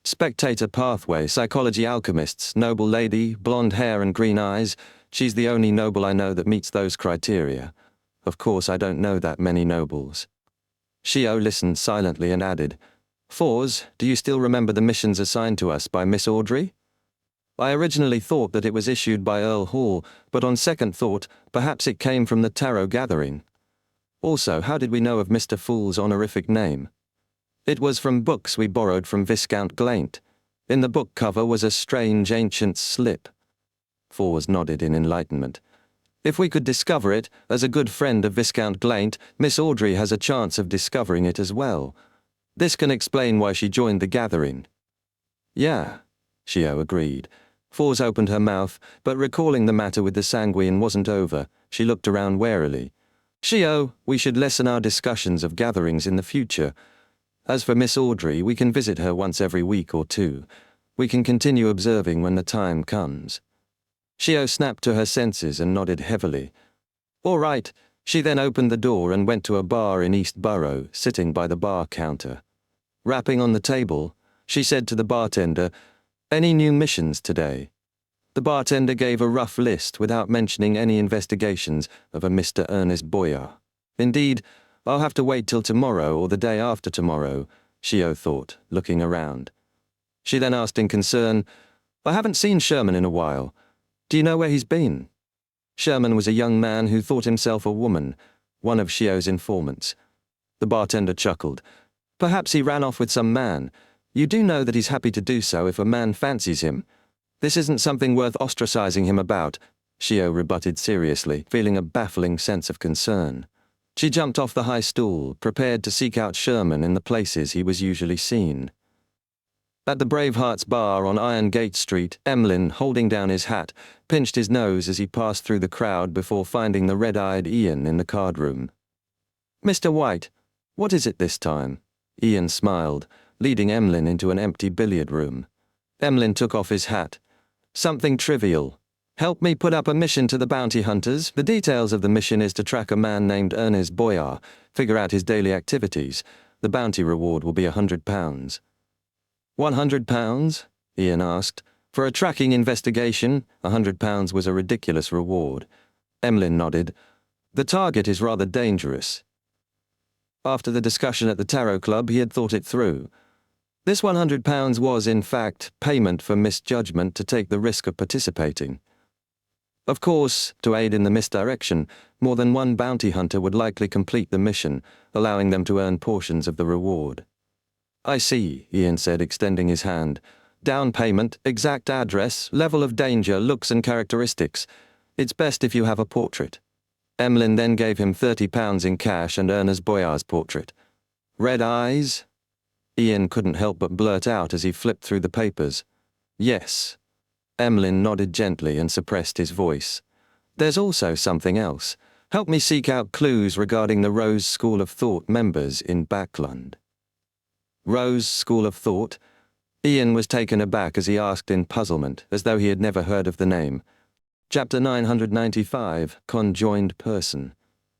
[SPEAKER 1] Spectator Pathway, Psychology Alchemists, noble lady, blonde hair and green eyes. She's the only noble I know that meets those criteria. Of course, I don't know that many nobles. Shio listened silently and added, Fours, do you still remember the missions assigned to us by Miss Audrey? I originally thought that it was issued by Earl Hall, but on second thought, perhaps it came from the Tarot Gathering. Also, how did we know of Mr. Fool's honorific name? It was from books we borrowed from Viscount Glaint. In the book cover was a strange ancient slip. Fours nodded in enlightenment. If we could discover it, as a good friend of Viscount Glaint, Miss Audrey has a chance of discovering it as well. This can explain why she joined the gathering. Yeah, Shio agreed. Fors opened her mouth, but recalling the matter with the sanguine wasn't over, she looked around warily. Shio, we should lessen our discussions of gatherings in the future. As for Miss Audrey, we can visit her once every week or two. We can continue observing when the time comes. Shio snapped to her senses and nodded heavily. All right. She then opened the door and went to a bar in East Borough, sitting by the bar counter. Rapping on the table, she said to the bartender, "Any new missions today?" The bartender gave a rough list without mentioning any investigations of a Mr. Ernest Boyer. Indeed, I'll have to wait till tomorrow or the day after tomorrow, Shio thought, looking around. She then asked in concern, I haven't seen Sherman in a while. Do you know where he's been? Sherman was a young man who thought himself a woman, one of Shio's informants. The bartender chuckled. Perhaps he ran off with some man. You do know that he's happy to do so if a man fancies him. This isn't something worth ostracizing him about, Shio rebutted seriously, feeling a baffling sense of concern. She jumped off the high stool, prepared to seek out Sherman in the places he was usually seen. At the Bravehearts bar on Iron Gate Street, Emlyn, holding down his hat, pinched his nose as he passed through the crowd before finding the red-eyed Ian in the card room. Mr. White, what is it this time? Ian smiled, leading Emlyn into an empty billiard room. Emlyn took off his hat. Something trivial. Help me put up a mission to the bounty hunters. The details of the mission is to track a man named Ernest Boyer, figure out his daily activities. The bounty reward will be £100. £100? Ian asked. For a tracking investigation, £100 was a ridiculous reward. Emlyn nodded. The target is rather dangerous. After the discussion at the Tarot Club, he had thought it through. This £100 was, in fact, payment for misjudgment to take the risk of participating. Of course, to aid in the misdirection, more than one bounty hunter would likely complete the mission, allowing them to earn portions of the reward. I see, Ian said, extending his hand. Down payment, exact address, level of danger, looks and characteristics. It's best if you have a portrait. Emlyn then gave him £30 in cash and Ernest Boyar's portrait. Red eyes? Ian couldn't help but blurt out as he flipped through the papers. Yes. Emlyn nodded gently and suppressed his voice. There's also something else. Help me seek out clues regarding the Rose School of Thought members in Backland. Rose School of Thought? Ian was taken aback as he asked in puzzlement, as though he had never heard of the name. Chapter 995, Conjoined Person.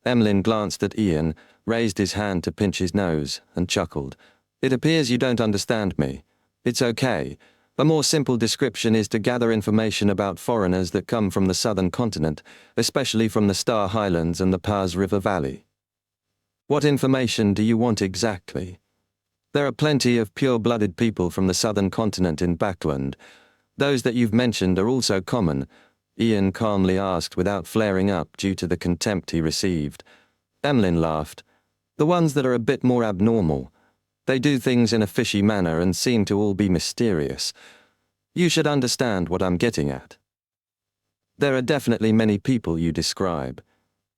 [SPEAKER 1] Emlyn glanced at Ian, raised his hand to pinch his nose, and chuckled. It appears you don't understand me. It's okay. A more simple description is to gather information about foreigners that come from the southern continent, especially from the Star Highlands and the Paz River Valley. What information do you want exactly? There are plenty of pure-blooded people from the southern continent in Backland. Those that you've mentioned are also common, Ian calmly asked without flaring up due to the contempt he received. Emlyn laughed. The ones that are a bit more abnormal. They do things in a fishy manner and seem to all be mysterious. You should understand what I'm getting at. There are definitely many people you describe.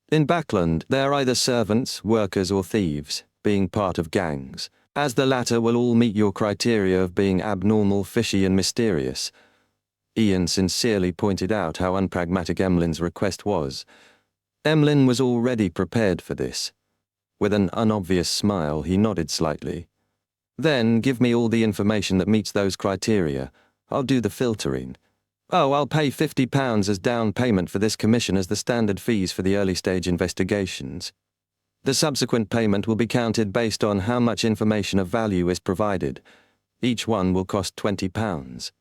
[SPEAKER 1] In Backland, they are either servants, workers or thieves, being part of gangs. As the latter will all meet your criteria of being abnormal, fishy and mysterious. Ian sincerely pointed out how unpragmatic Emlyn's request was. Emlyn was already prepared for this. With an unobvious smile, he nodded slightly. Then give me all the information that meets those criteria. I'll do the filtering. Oh, I'll pay £50 as down payment for this commission as the standard fees for the early stage investigations. The subsequent payment will be counted based on how much information of value is provided. Each one will cost £20.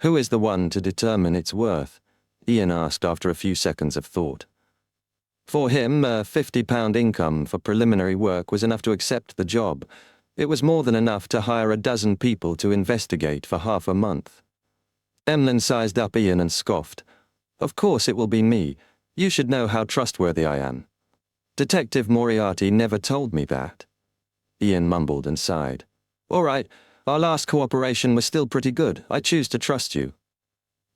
[SPEAKER 1] Who is the one to determine its worth? Ian asked after a few seconds of thought. For him, a £50 income for preliminary work was enough to accept the job. It was more than enough to hire a dozen people to investigate for half a month. Emlyn sized up Ian and scoffed. Of course it will be me. You should know how trustworthy I am. Detective Moriarty never told me that. Ian mumbled and sighed. All right, our last cooperation was still pretty good. I choose to trust you.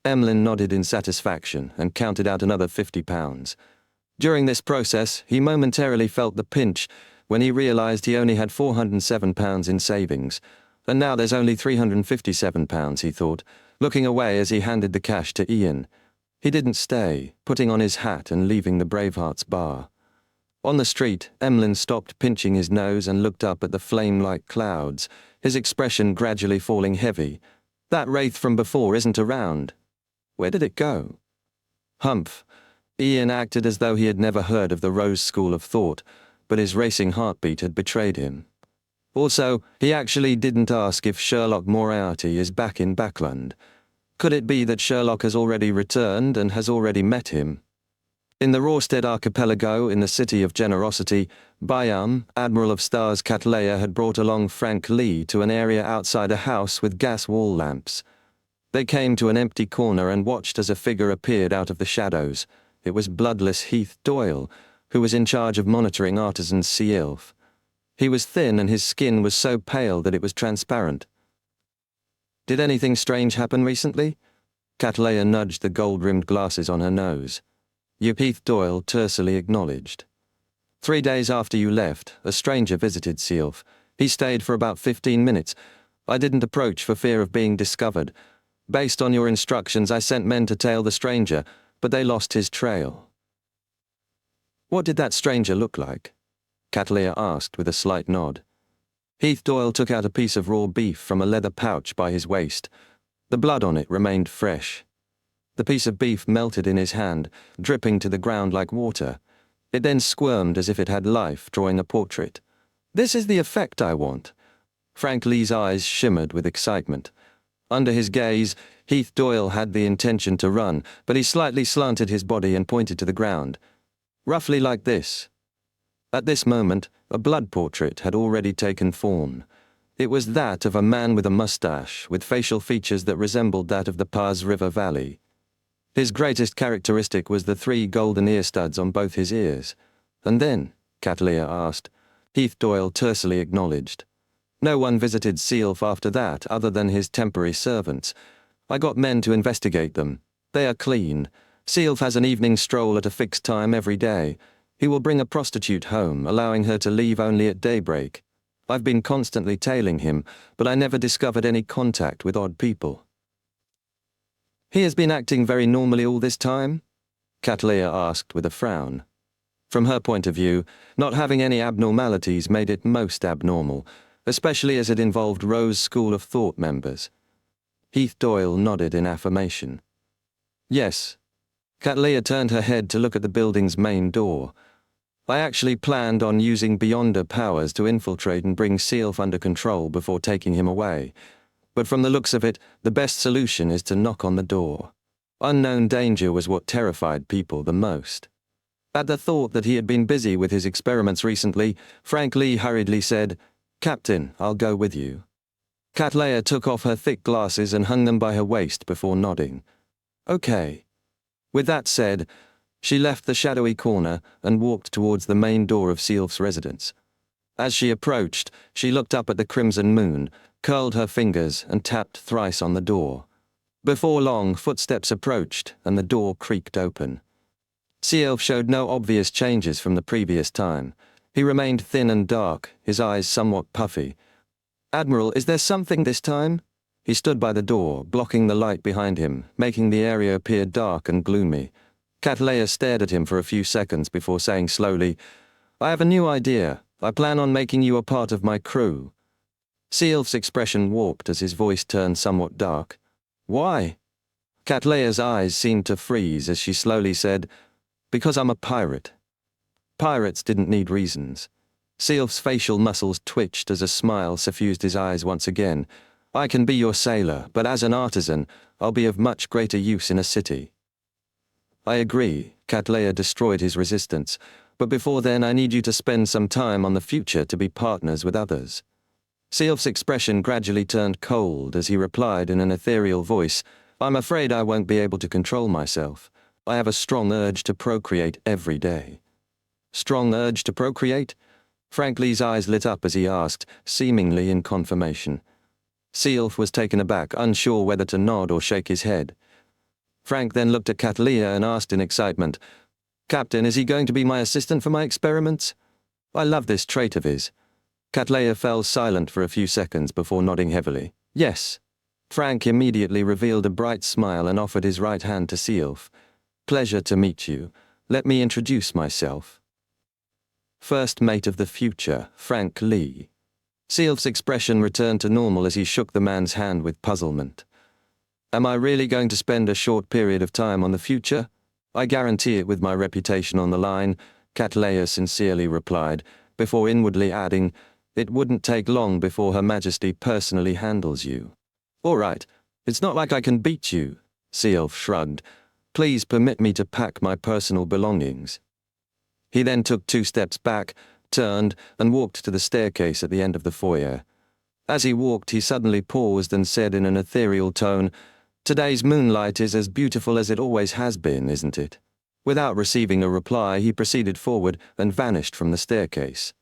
[SPEAKER 1] Emlyn nodded in satisfaction and counted out another £50. During this process, he momentarily felt the pinch when he realized he only had £407 in savings. And now there's only £357, he thought. looking away as he handed the cash to Ian. He didn't stay, putting on his hat and leaving the Bravehearts bar. On the street, Emlyn stopped pinching his nose and looked up at the flame-like clouds, his expression gradually falling heavy. That wraith from before isn't around. Where did it go? Humph. Ian acted as though he had never heard of the Rose School of Thought, but his racing heartbeat had betrayed him. Also, he actually didn't ask if Sherlock Moriarty is back in Backland. Could it be that Sherlock has already returned and has already met him? In the Rorstead archipelago in the City of Generosity, Byam, Admiral of Stars Cattleya, had brought along Frank Lee to an area outside a house with gas wall lamps. They came to an empty corner and watched as a figure appeared out of the shadows. It was bloodless Heath Doyle, who was in charge of monitoring Artisan Sea Elf. He was thin and his skin was so pale that it was transparent. Did anything strange happen recently? Cattleya nudged the gold-rimmed glasses on her nose. Heath Doyle tersely acknowledged. 3 days after you left, a stranger visited Sealf. He stayed for about 15 minutes. I didn't approach for fear of being discovered. Based on your instructions, I sent men to tail the stranger, but they lost his trail. What did that stranger look like? Cattleya asked with a slight nod. Heath Doyle took out a piece of raw beef from a leather pouch by his waist. The blood on it remained fresh. The piece of beef melted in his hand, dripping to the ground like water. It then squirmed as if it had life, drawing a portrait. This is the effect I want. Frank Lee's eyes shimmered with excitement. Under his gaze, Heath Doyle had the intention to run, but he slightly slanted his body and pointed to the ground. Roughly like this. At this moment, a blood portrait had already taken form. It was that of a man with a mustache, with facial features that resembled that of the Paz River Valley. His greatest characteristic was the 3 golden ear studs on both his ears. And then, Cattleya asked. Heath Doyle tersely acknowledged. No one visited Sealf after that other than his temporary servants. I got men to investigate them. They are clean. Sealf has an evening stroll at a fixed time every day. He will bring a prostitute home, allowing her to leave only at daybreak. I've been constantly tailing him, but I never discovered any contact with odd people. He has been acting very normally all this time? Cattleya asked with a frown. From her point of view, not having any abnormalities made it most abnormal, especially as it involved Rose School of Thought members. Heath Doyle nodded in affirmation. Yes. Cattleya turned her head to look at the building's main door. I actually planned on using Beyonder powers to infiltrate and bring Sealf under control before taking him away. But from the looks of it, the best solution is to knock on the door. Unknown danger was what terrified people the most. At the thought that he had been busy with his experiments recently, Frank Lee hurriedly said, "Captain, I'll go with you." Cattleya took off her thick glasses and hung them by her waist before nodding. Okay. With that said, she left the shadowy corner and walked towards the main door of Sealf's residence. As she approached, she looked up at the crimson moon, curled her fingers and tapped thrice on the door. Before long, footsteps approached and the door creaked open. Sealf showed no obvious changes from the previous time. He remained thin and dark, his eyes somewhat puffy. "Admiral, is there something this time?" He stood by the door, blocking the light behind him, making the area appear dark and gloomy. Cattleya stared at him for a few seconds before saying slowly, "I have a new idea. I plan on making you a part of my crew." Sealf's expression warped as his voice turned somewhat dark. "Why?" Cattleya's eyes seemed to freeze as she slowly said, "Because I'm a pirate." Pirates didn't need reasons. Sealf's facial muscles twitched as a smile suffused his eyes once again. "I can be your sailor, but as an artisan, I'll be of much greater use in a city." "I agree," Cattleya destroyed his resistance, "but before then I need you to spend some time on the future to be partners with others." Sealf's expression gradually turned cold as he replied in an ethereal voice, "I'm afraid I won't be able to control myself. I have a strong urge to procreate every day." "Strong urge to procreate?" Frank Lee's eyes lit up as he asked, seemingly in confirmation. Sealf was taken aback, unsure whether to nod or shake his head. Frank then looked at Cattleya and asked in excitement, "Captain, is he going to be my assistant for my experiments?" "I love this trait of his." Cattleya fell silent for a few seconds before nodding heavily. "Yes." Frank immediately revealed a bright smile and offered his right hand to Sealf. Pleasure to meet you. Let me introduce myself. First mate of the future, Frank Lee. Sealf's expression returned to normal as he shook the man's hand with puzzlement. Am I really going to spend a short period of time on the future? I guarantee it with my reputation on the line, Cattleya sincerely replied, before inwardly adding, it wouldn't take long before Her Majesty personally handles you. All right, it's not like I can beat you, Sealf shrugged. Please permit me to pack my personal belongings. He then took 2 steps back, turned, and walked to the staircase at the end of the foyer. As he walked, he suddenly paused and said in an ethereal tone, Today's moonlight is as beautiful as it always has been, isn't it? Without receiving a reply, he proceeded forward and vanished from the staircase.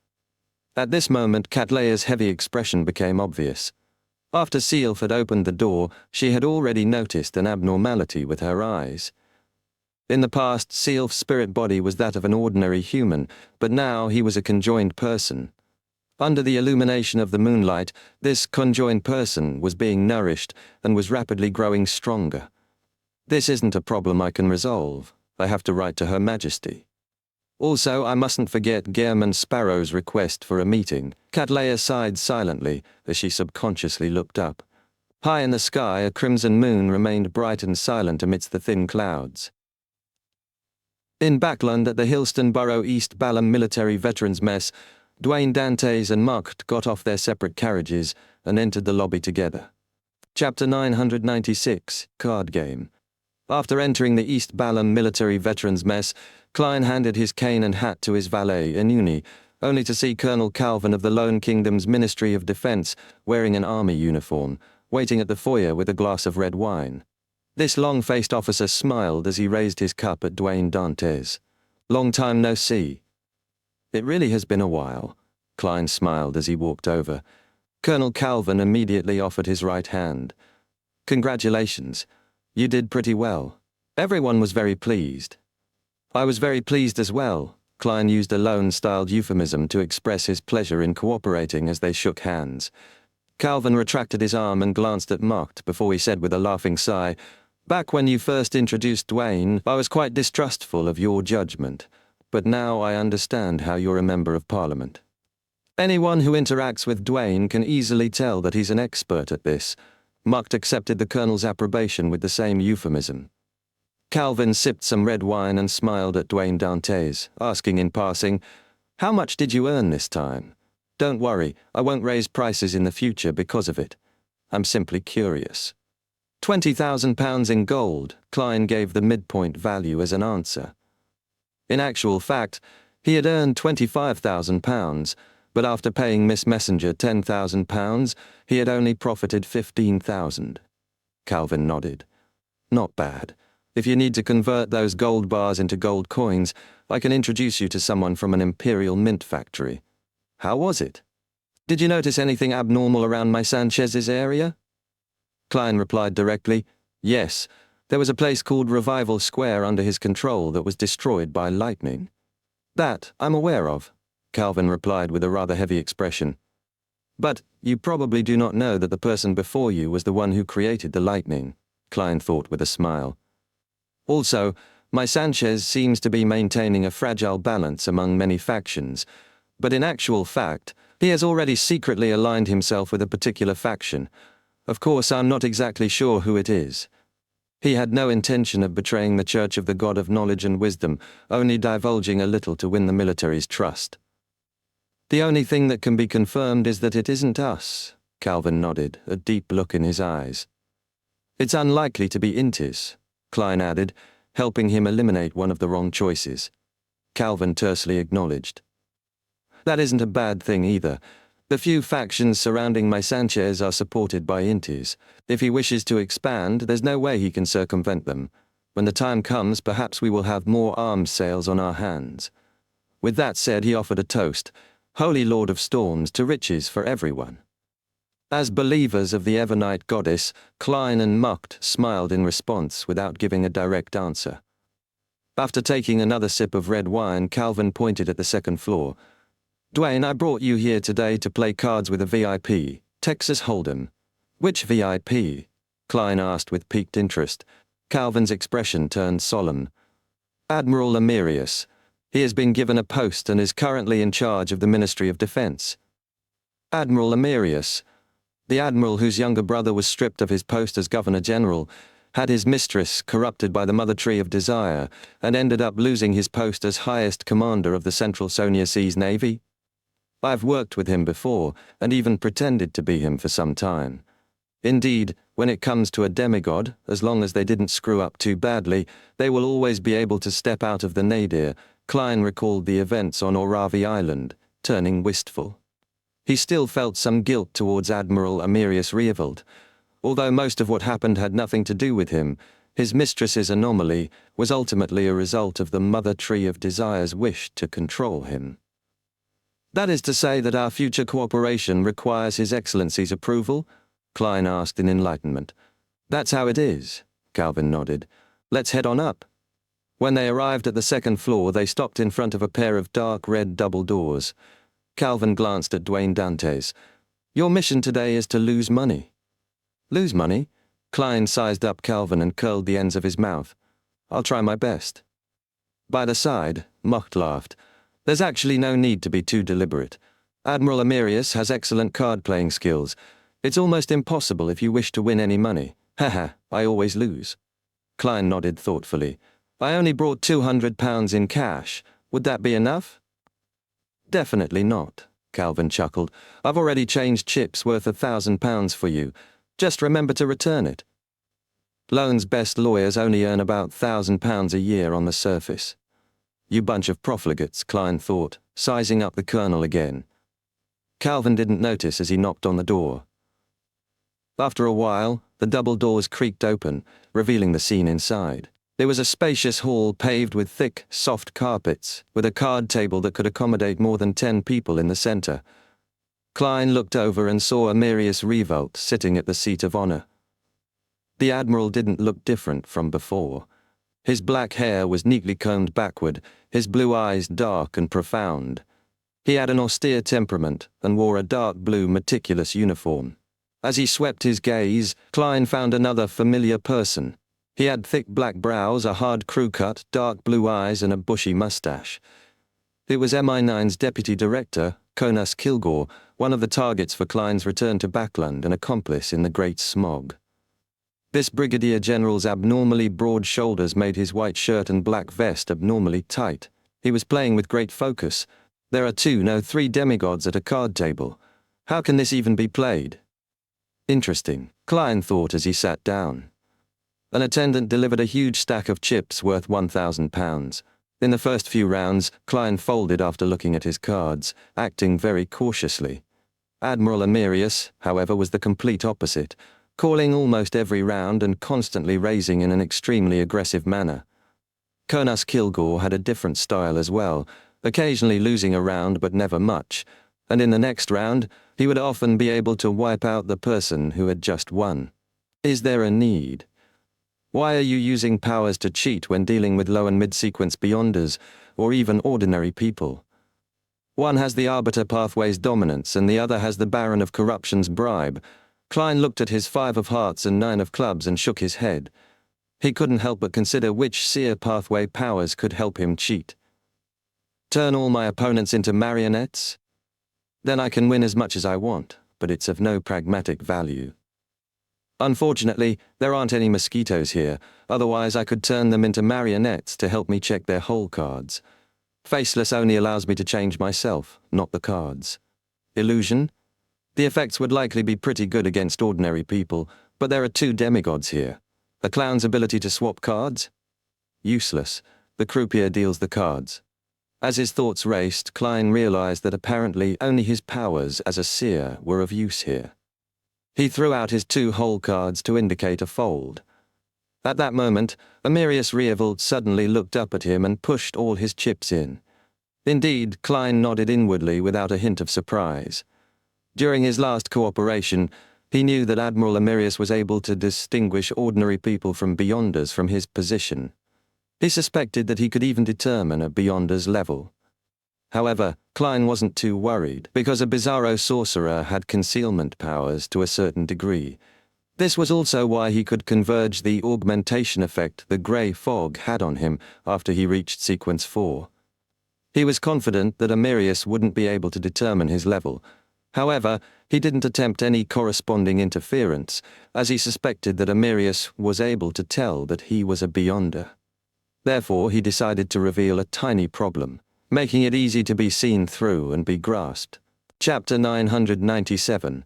[SPEAKER 1] At this moment, Cattleya's heavy expression became obvious. After Sealf had opened the door, she had already noticed an abnormality with her eyes. In the past, Sealf's spirit body was that of an ordinary human, but now he was a conjoined person. Under the illumination of the moonlight, this conjoined person was being nourished and was rapidly growing stronger. This isn't a problem I can resolve. I have to write to Her Majesty. Also, I mustn't forget Gehrman Sparrow's request for a meeting. Cattleya sighed silently as she subconsciously looked up. High in the sky, a crimson moon remained bright and silent amidst the thin clouds. In Backland at the Hillston Borough East Balham Military Veterans Mess, Dwayne Dantes and Mucht got off their separate carriages and entered the lobby together. Chapter 996, Card Game. After entering the East Balham Military Veterans Mess, Klein handed his cane and hat to his valet, Inuni, only to see Colonel Calvin of the Lone Kingdom's Ministry of Defense, wearing an army uniform, waiting at the foyer with a glass of red wine. This long-faced officer smiled as he raised his cup at Dwayne Dantes. Long time no see. It really has been a while, Klein smiled as he walked over. Colonel Calvin immediately offered his right hand. Congratulations. You did pretty well. Everyone was very pleased. I was very pleased as well. Klein used a Lone-styled euphemism to express his pleasure in cooperating as they shook hands. Calvin retracted his arm and glanced at Mucht before he said with a laughing sigh, Back when you first introduced Dwayne, I was quite distrustful of your judgment, but now I understand how you're a member of Parliament. Anyone who interacts with Dwayne can easily tell that he's an expert at this. Mucht accepted the Colonel's approbation with the same euphemism. Calvin sipped some red wine and smiled at Dwayne Dantes, asking in passing, How much did you earn this time? Don't worry, I won't raise prices in the future because of it. I'm simply curious. £20,000 in gold, Klein gave the midpoint value as an answer. In actual fact, he had earned £25,000, but after paying Miss Messenger £10,000, he had only profited £15,000. Calvin nodded. Not bad. If you need to convert those gold bars into gold coins, I can introduce you to someone from an Imperial Mint factory. How was it? Did you notice anything abnormal around my Sanchez's area? Klein replied directly, Yes, there was a place called Revival Square under his control that was destroyed by lightning. That I'm aware of, Calvin replied with a rather heavy expression. But you probably do not know that the person before you was the one who created the lightning, Klein thought with a smile. Also, my Sanchez seems to be maintaining a fragile balance among many factions, but in actual fact, he has already secretly aligned himself with a particular faction. Of course, I'm not exactly sure who it is. He had no intention of betraying the Church of the God of Knowledge and Wisdom, only divulging a little to win the military's trust. The only thing that can be confirmed is that it isn't us, Calvin nodded, a deep look in his eyes. It's unlikely to be Intis, Klein added, helping him eliminate one of the wrong choices. Calvin tersely acknowledged. That isn't a bad thing either. The few factions surrounding my Sanchez are supported by Intis. If he wishes to expand, there's no way he can circumvent them. When the time comes, perhaps we will have more arms sales on our hands. With that said, he offered a toast, Holy Lord of Storms, to riches for everyone. As believers of the Evernight goddess, Klein and Mucht smiled in response without giving a direct answer. After taking another sip of red wine, Calvin pointed at the second floor. Dwayne, I brought you here today to play cards with a VIP, Texas Hold'em. Which VIP? Klein asked with piqued interest. Calvin's expression turned solemn. Admiral Amirius. He has been given a post and is currently in charge of the Ministry of Defense. Admiral Amirius, the admiral whose younger brother was stripped of his post as Governor-General, had his mistress corrupted by the Mother Tree of Desire and ended up losing his post as highest commander of the Central Sonia Seas Navy? I've worked with him before and even pretended to be him for some time. Indeed, when it comes to a demigod, as long as they didn't screw up too badly, they will always be able to step out of the nadir. Klein recalled the events on Oravi Island, turning wistful. He still felt some guilt towards Admiral Amirius Reavold. Although most of what happened had nothing to do with him, his mistress's anomaly was ultimately a result of the Mother Tree of Desire's wish to control him. That is to say that our future cooperation requires His Excellency's approval? Klein asked in enlightenment. That's how it is, Calvin nodded. Let's head on up. When they arrived at the second floor, they stopped in front of a pair of dark red double doors. Calvin glanced at Dwayne Dantes. Your mission today is to lose money. Lose money? Klein sized up Calvin and curled the ends of his mouth. I'll try my best. By the side, Mocht laughed. There's actually no need to be too deliberate. Admiral Amirius has excellent card-playing skills. It's almost impossible if you wish to win any money. Haha, I always lose. Klein nodded thoughtfully. I only brought £200 in cash. Would that be enough? Definitely not, Calvin chuckled. I've already changed chips worth £1,000 for you. Just remember to return it. Loan's best lawyers only earn about £1,000 a year on the surface. You bunch of profligates, Klein thought, sizing up the colonel again. Calvin didn't notice as he knocked on the door. After a while, the double doors creaked open, revealing the scene inside. There was a spacious hall paved with thick, soft carpets, with a card table that could accommodate more than 10 people in the center. Klein looked over and saw Amirius Reavold sitting at the seat of honor. The admiral didn't look different from before. His black hair was neatly combed backward, his blue eyes dark and profound. He had an austere temperament and wore a dark blue meticulous uniform. As he swept his gaze, Klein found another familiar person. He had thick black brows, a hard crew cut, dark blue eyes, and a bushy mustache. It was MI9's deputy director, Conas Kilgore, one of the targets for Klein's return to Backland and accomplice in the Great Smog. This brigadier general's abnormally broad shoulders made his white shirt and black vest abnormally tight. He was playing with great focus. There are 2, no 3 demigods at a card table. How can this even be played? Interesting, Klein thought as he sat down. An attendant delivered a huge stack of chips worth £1,000. In the first few rounds, Klein folded after looking at his cards, acting very cautiously. Admiral Amirius, however, was the complete opposite, calling almost every round and constantly raising in an extremely aggressive manner. Conas Kilgore had a different style as well, occasionally losing a round but never much, and in the next round, he would often be able to wipe out the person who had just won. Is there a need? Why are you using powers to cheat when dealing with low and mid-sequence beyonders, or even ordinary people? One has the Arbiter Pathway's dominance and the other has the Baron of Corruption's bribe. Klein looked at his 5 of hearts and 9 of clubs and shook his head. He couldn't help but consider which Seer Pathway powers could help him cheat. Turn all my opponents into marionettes? Then I can win as much as I want, but it's of no pragmatic value. Unfortunately, there aren't any mosquitoes here, otherwise I could turn them into marionettes to help me check their hole cards. Faceless only allows me to change myself, not the cards. Illusion? The effects would likely be pretty good against ordinary people, but there are 2 demigods here. A clown's ability to swap cards? Useless. The croupier deals the cards. As his thoughts raced, Klein realized that apparently only his powers as a seer were of use here. He threw out his 2 hole cards to indicate a fold. At that moment, Amirius Reavold suddenly looked up at him and pushed all his chips in. Indeed, Klein nodded inwardly without a hint of surprise. During his last cooperation, he knew that Admiral Amirius was able to distinguish ordinary people from beyonders from his position. He suspected that he could even determine a beyonder's level. However, Klein wasn't too worried, because a Bizarro sorcerer had concealment powers to a certain degree. This was also why he could converge the augmentation effect the grey fog had on him after he reached sequence 4. He was confident that Amirius wouldn't be able to determine his level. However, he didn't attempt any corresponding interference, as he suspected that Amirius was able to tell that he was a beyonder. Therefore, he decided to reveal a tiny problem, making it easy to be seen through and be grasped. Chapter 997.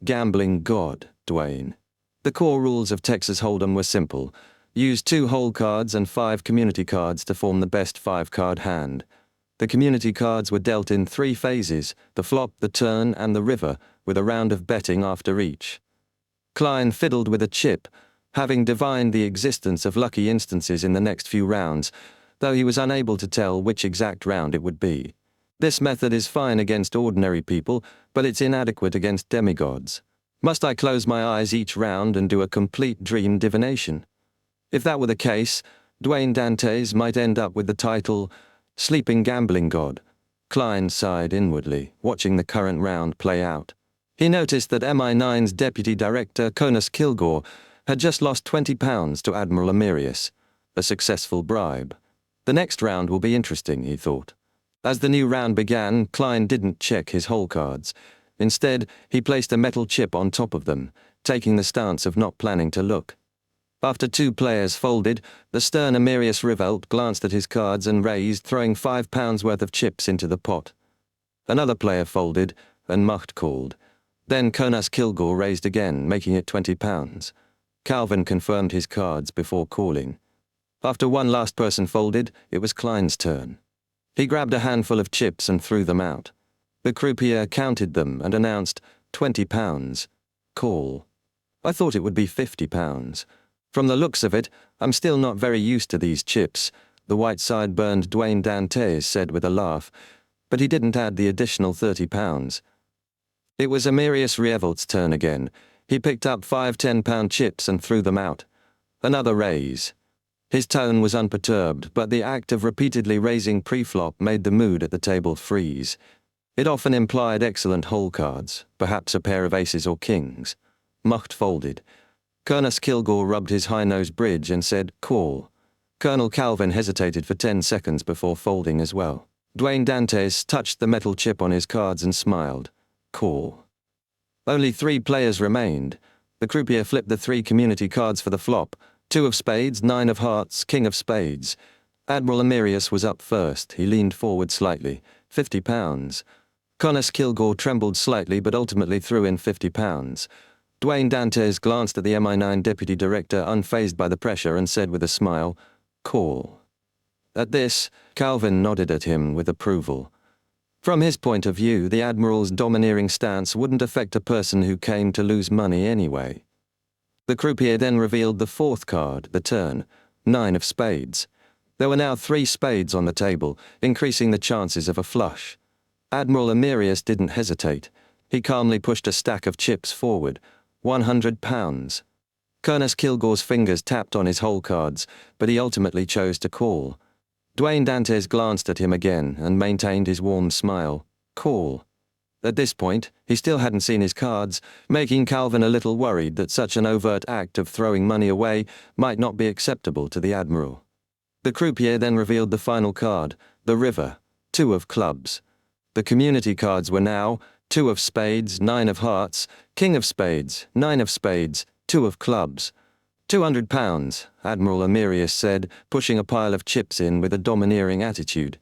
[SPEAKER 1] Gambling God, Dwayne. The core rules of Texas Hold'em were simple. Use 2 whole cards and 5 community cards to form the best 5-card hand. The community cards were dealt in 3 phases, the flop, the turn, and the river, with a round of betting after each. Klein fiddled with a chip, having divined the existence of lucky instances in the next few rounds, though he was unable to tell which exact round it would be. This method is fine against ordinary people, but it's inadequate against demigods. Must I close my eyes each round and do a complete dream divination? If that were the case, Dwayne Dantes might end up with the title Sleeping Gambling God. Klein sighed inwardly, watching the current round play out. He noticed that MI9's deputy director, Conus Kilgore, had just lost £20 to Admiral Amirius, a successful bribe. The next round will be interesting, he thought. As the new round began, Klein didn't check his hole cards. Instead, he placed a metal chip on top of them, taking the stance of not planning to look. After 2 players folded, the stern Amirius Rivelt glanced at his cards and raised, throwing £5 worth of chips into the pot. Another player folded, and Macht called. Then Conus Kilgore raised again, making it £20. Calvin confirmed his cards before calling. After one last person folded, it was Klein's turn. He grabbed a handful of chips and threw them out. The croupier counted them and announced, £20. Call. I thought it would be £50. From the looks of it, I'm still not very used to these chips, the white-side-burned Dwayne Dantes said with a laugh, but he didn't add the additional £30. It was Amirius Rievelt's turn again. He picked up 5 £10 chips and threw them out. Another raise. His tone was unperturbed, but the act of repeatedly raising pre-flop made the mood at the table freeze. It often implied excellent hole cards, perhaps a pair of aces or kings. Macht folded. Conus Kilgore rubbed his high-nosed bridge and said, call. Colonel Calvin hesitated for 10 seconds before folding as well. Dwayne Dantes touched the metal chip on his cards and smiled. Call. Only 3 players remained. The croupier flipped the 3 community cards for the flop, 2 of spades, 9 of hearts, king of spades. Admiral Amirius was up first. He leaned forward slightly. £50. Conus Kilgore trembled slightly but ultimately threw in £50. Dwayne Dantes glanced at the MI9 deputy director, unfazed by the pressure, and said with a smile, call. At this, Calvin nodded at him with approval. From his point of view, the Admiral's domineering stance wouldn't affect a person who came to lose money anyway. The croupier then revealed the 4th card, the turn, 9 of spades. There were now 3 spades on the table, increasing the chances of a flush. Admiral Amirius didn't hesitate. He calmly pushed a stack of chips forward, £100. Conus Kilgore's fingers tapped on his hole cards, but he ultimately chose to call. Dwayne Dantes glanced at him again and maintained his warm smile. Call. At this point, he still hadn't seen his cards, making Calvin a little worried that such an overt act of throwing money away might not be acceptable to the Admiral. The croupier then revealed the final card, the river, 2 of clubs. The community cards were now 2 of spades, 9 of hearts, king of spades, 9 of spades, 2 of clubs. £200, Admiral Amirius said, pushing a pile of chips in with a domineering attitude.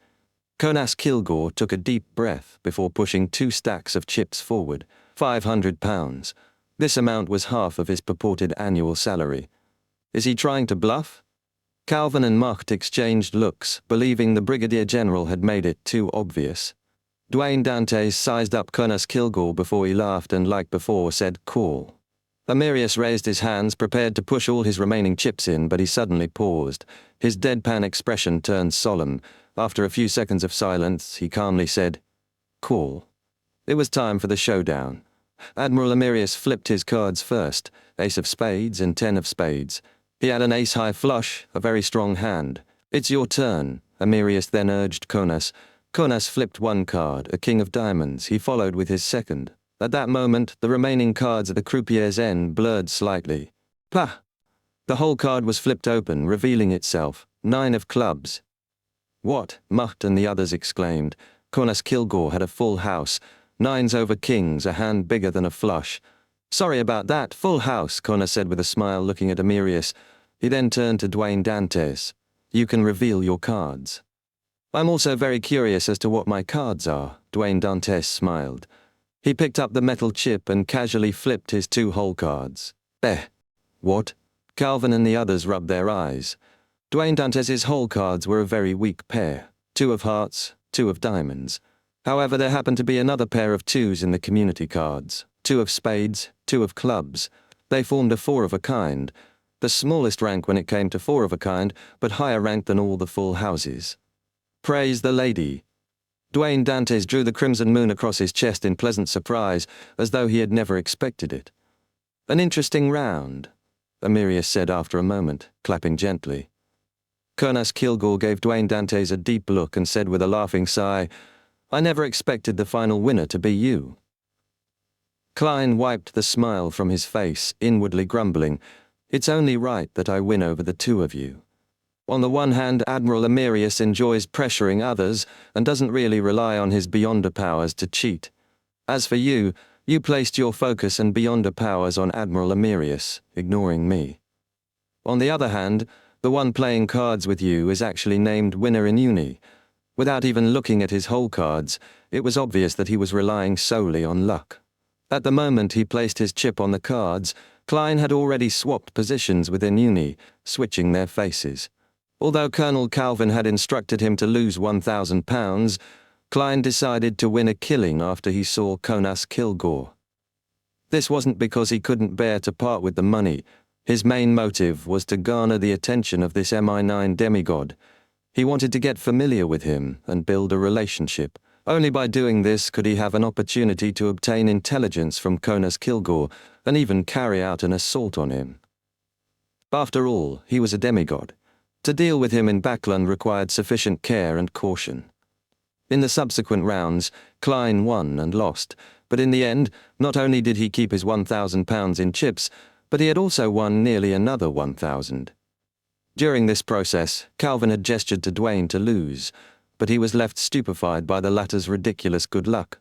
[SPEAKER 1] Conus Kilgore took a deep breath before pushing 2 stacks of chips forward, £500. This amount was half of his purported annual salary. Is he trying to bluff? Calvin and Macht exchanged looks, believing the Brigadier General had made it too obvious. Dwayne Dantes sized up Conus Kilgore before he laughed and, like before, said, call. Amirius raised his hands, prepared to push all his remaining chips in, but he suddenly paused. His deadpan expression turned solemn. After a few seconds of silence, he calmly said, call. It was time for the showdown. Admiral Amirius flipped his cards first, ace of spades and 10 of spades. He had an ace-high flush, a very strong hand. It's your turn, Amirius then urged Conus. Conus flipped 1 card, a king of diamonds. He followed with his second. At that moment, the remaining cards at the croupier's end blurred slightly. Pah! The whole card was flipped open, revealing itself. 9 of clubs. What? Muht and the others exclaimed. Cornus Kilgore had a full house. 9s over kings, a hand bigger than a flush. Sorry about that, full house, Connor said with a smile, looking at Amirius. He then turned to Dwayne Dantes. You can reveal your cards. I'm also very curious as to what my cards are, Dwayne Dantes smiled. He picked up the metal chip and casually flipped his 2 hole cards. What? Calvin and the others rubbed their eyes. Dwayne Dantes's hole cards were a very weak pair. 2 of hearts, 2 of diamonds. However, there happened to be another pair of 2s in the community cards. 2 of spades, 2 of clubs. They formed a 4 of a kind. The smallest rank when it came to 4 of a kind, but higher ranked than all the full houses. Praise the lady. Dwayne Dantes drew the crimson moon across his chest in pleasant surprise, as though he had never expected it. An interesting round, Amirius said after a moment, clapping gently. Cornus Kilgore gave Dwayne Dantes a deep look and said with a laughing sigh, I never expected the final winner to be you. Klein wiped the smile from his face, inwardly grumbling, It's only right that I win over the 2 of you. On the one hand, Admiral Amirius enjoys pressuring others and doesn't really rely on his Beyonder powers to cheat. As for you, you placed your focus and Beyonder powers on Admiral Amirius, ignoring me. On the other hand, the one playing cards with you is actually named winner in uni. Without even looking at his hole cards, it was obvious that he was relying solely on luck. At the moment he placed his chip on the cards, Klein had already swapped positions with Inuni, switching their faces. Although Colonel Calvin had instructed him to lose £1,000, Klein decided to win a killing after he saw Cornus Kilgore. This wasn't because he couldn't bear to part with the money. His main motive was to garner the attention of this MI9 demigod. He wanted to get familiar with him and build a relationship. Only by doing this could he have an opportunity to obtain intelligence from Cornus Kilgore and even carry out an assault on him. After all, he was a demigod. To deal with him in Backlund required sufficient care and caution. In the subsequent rounds, Klein won and lost, but in the end, not only did he keep his £1,000 in chips, but he had also won nearly another 1,000. During this process, Calvin had gestured to Dwayne to lose, but he was left stupefied by the latter's ridiculous good luck.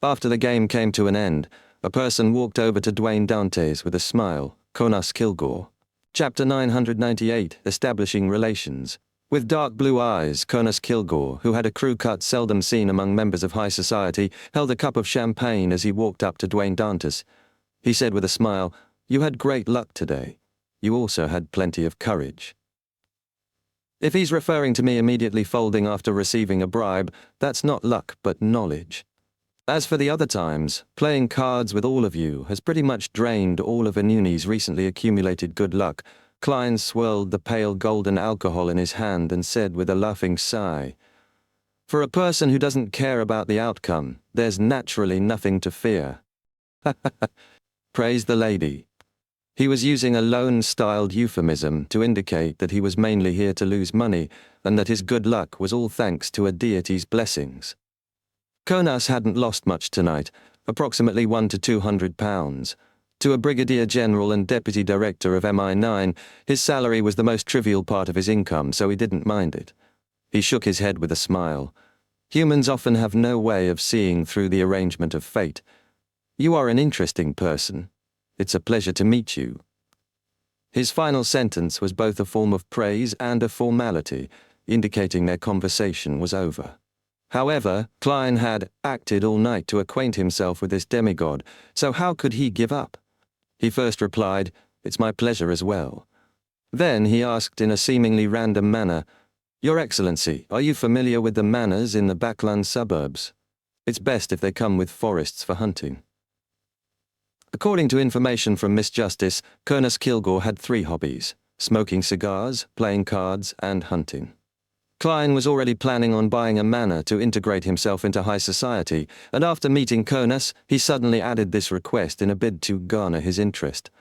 [SPEAKER 1] After the game came to an end, a person walked over to Dwayne Dantes with a smile, Cornus Kilgore. Chapter 998, Establishing Relations. With dark blue eyes, Cornus Kilgore, who had a crew cut seldom seen among members of high society, held a cup of champagne as he walked up to Dwayne Dantes. He said with a smile, You had great luck today. You also had plenty of courage. If he's referring to me immediately folding after receiving a bribe, that's not luck but knowledge. As for the other times, playing cards with all of you has pretty much drained all of Inuni's recently accumulated good luck. Klein swirled the pale golden alcohol in his hand and said with a laughing sigh, For a person who doesn't care about the outcome, there's naturally nothing to fear. Praise the lady. He was using a loan-styled euphemism to indicate that he was mainly here to lose money and that his good luck was all thanks to a deity's blessings. Cornus hadn't lost much tonight, approximately £100 to £200. To a brigadier general and deputy director of MI9, his salary was the most trivial part of his income, so he didn't mind it. He shook his head with a smile. Humans often have no way of seeing through the arrangement of fate. You are an interesting person. It's a pleasure to meet you. His final sentence was both a form of praise and a formality, indicating their conversation was over. However, Klein had acted all night to acquaint himself with this demigod, so how could he give up? He first replied, It's my pleasure as well. Then he asked in a seemingly random manner, Your Excellency, are you familiar with the manors in the Backlund suburbs? It's best if they come with forests for hunting. According to information from Miss Justice, Cornus Kilgore had 3 hobbies: smoking cigars, playing cards, and hunting. Klein was already planning on buying a manor to integrate himself into high society, and after meeting Cornus, he suddenly added this request in a bid to garner his interest.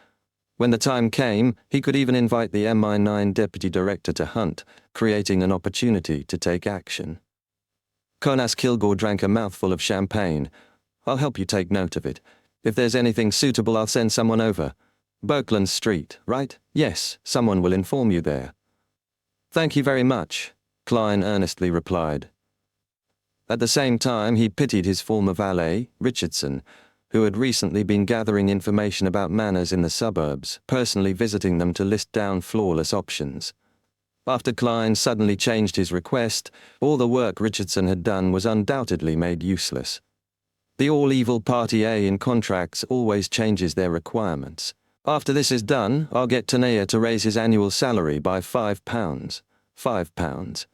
[SPEAKER 1] When the time came, he could even invite the MI9 deputy director to hunt, creating an opportunity to take action. Cornus Kilgore drank a mouthful of champagne. I'll help you take note of it. If there's anything suitable, I'll send someone over. Berkland Street, right? Yes, someone will inform you there. Thank you very much, Klein earnestly replied. At the same time, he pitied his former valet, Richardson, who had recently been gathering information about manors in the suburbs, personally visiting them to list down flawless options. After Klein suddenly changed his request, all the work Richardson had done was undoubtedly made useless. The all-evil Party A in contracts always changes their requirements. After this is done, I'll get Tanea to raise his annual salary by £5. £5.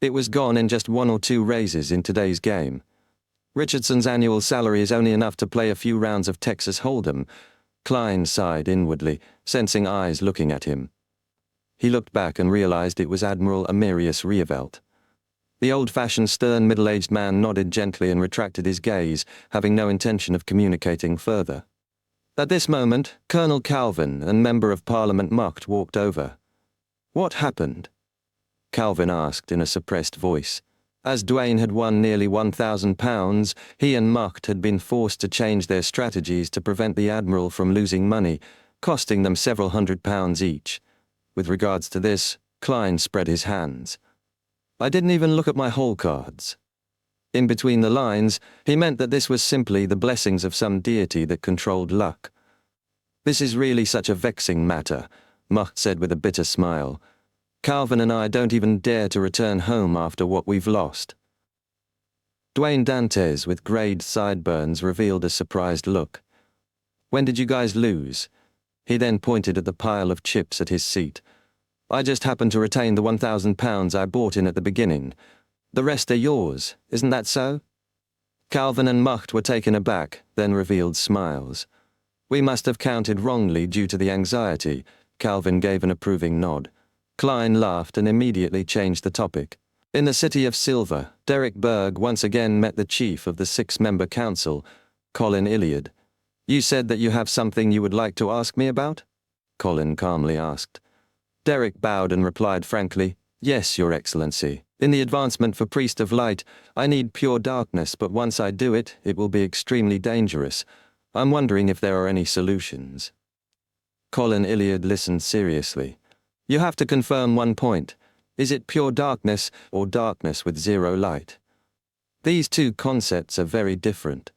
[SPEAKER 1] It was gone in just 1 or 2 raises in today's game. Richardson's annual salary is only enough to play a few rounds of Texas Hold'em. Klein sighed inwardly, sensing eyes looking at him. He looked back and realized it was Admiral Amirius Rievelt. The old-fashioned stern middle-aged man nodded gently and retracted his gaze, having no intention of communicating further. At this moment, Colonel Calvin and Member of Parliament Mucht walked over. What happened? Calvin asked in a suppressed voice. As Duane had won nearly £1,000, he and Mucht had been forced to change their strategies to prevent the Admiral from losing money, costing them several £100s each. With regards to this, Klein spread his hands. I didn't even look at my hole cards. In between the lines, he meant that this was simply the blessings of some deity that controlled luck. This is really such a vexing matter, Mucht said with a bitter smile. Calvin and I don't even dare to return home after what we've lost. Duane Dantes, with greyed sideburns, revealed a surprised look. When did you guys lose? He then pointed at the pile of chips at his seat. I just happened to retain the £1,000 I bought in at the beginning. The rest are yours, isn't that so? Calvin and Mucht were taken aback, then revealed smiles. We must have counted wrongly due to the anxiety. Calvin gave an approving nod. Klein laughed and immediately changed the topic. In the city of Silver, Derek Berg once again met the chief of the 6-member council, Colin Iliad. You said that you have something you would like to ask me about? Colin calmly asked. Derek bowed and replied frankly, Yes, Your Excellency. In the advancement for Priest of Light, I need pure darkness, but once I do it, it will be extremely dangerous. I'm wondering if there are any solutions. Colin Iliad listened seriously. You have to confirm one point. Is it pure darkness or darkness with zero light? These two concepts are very different.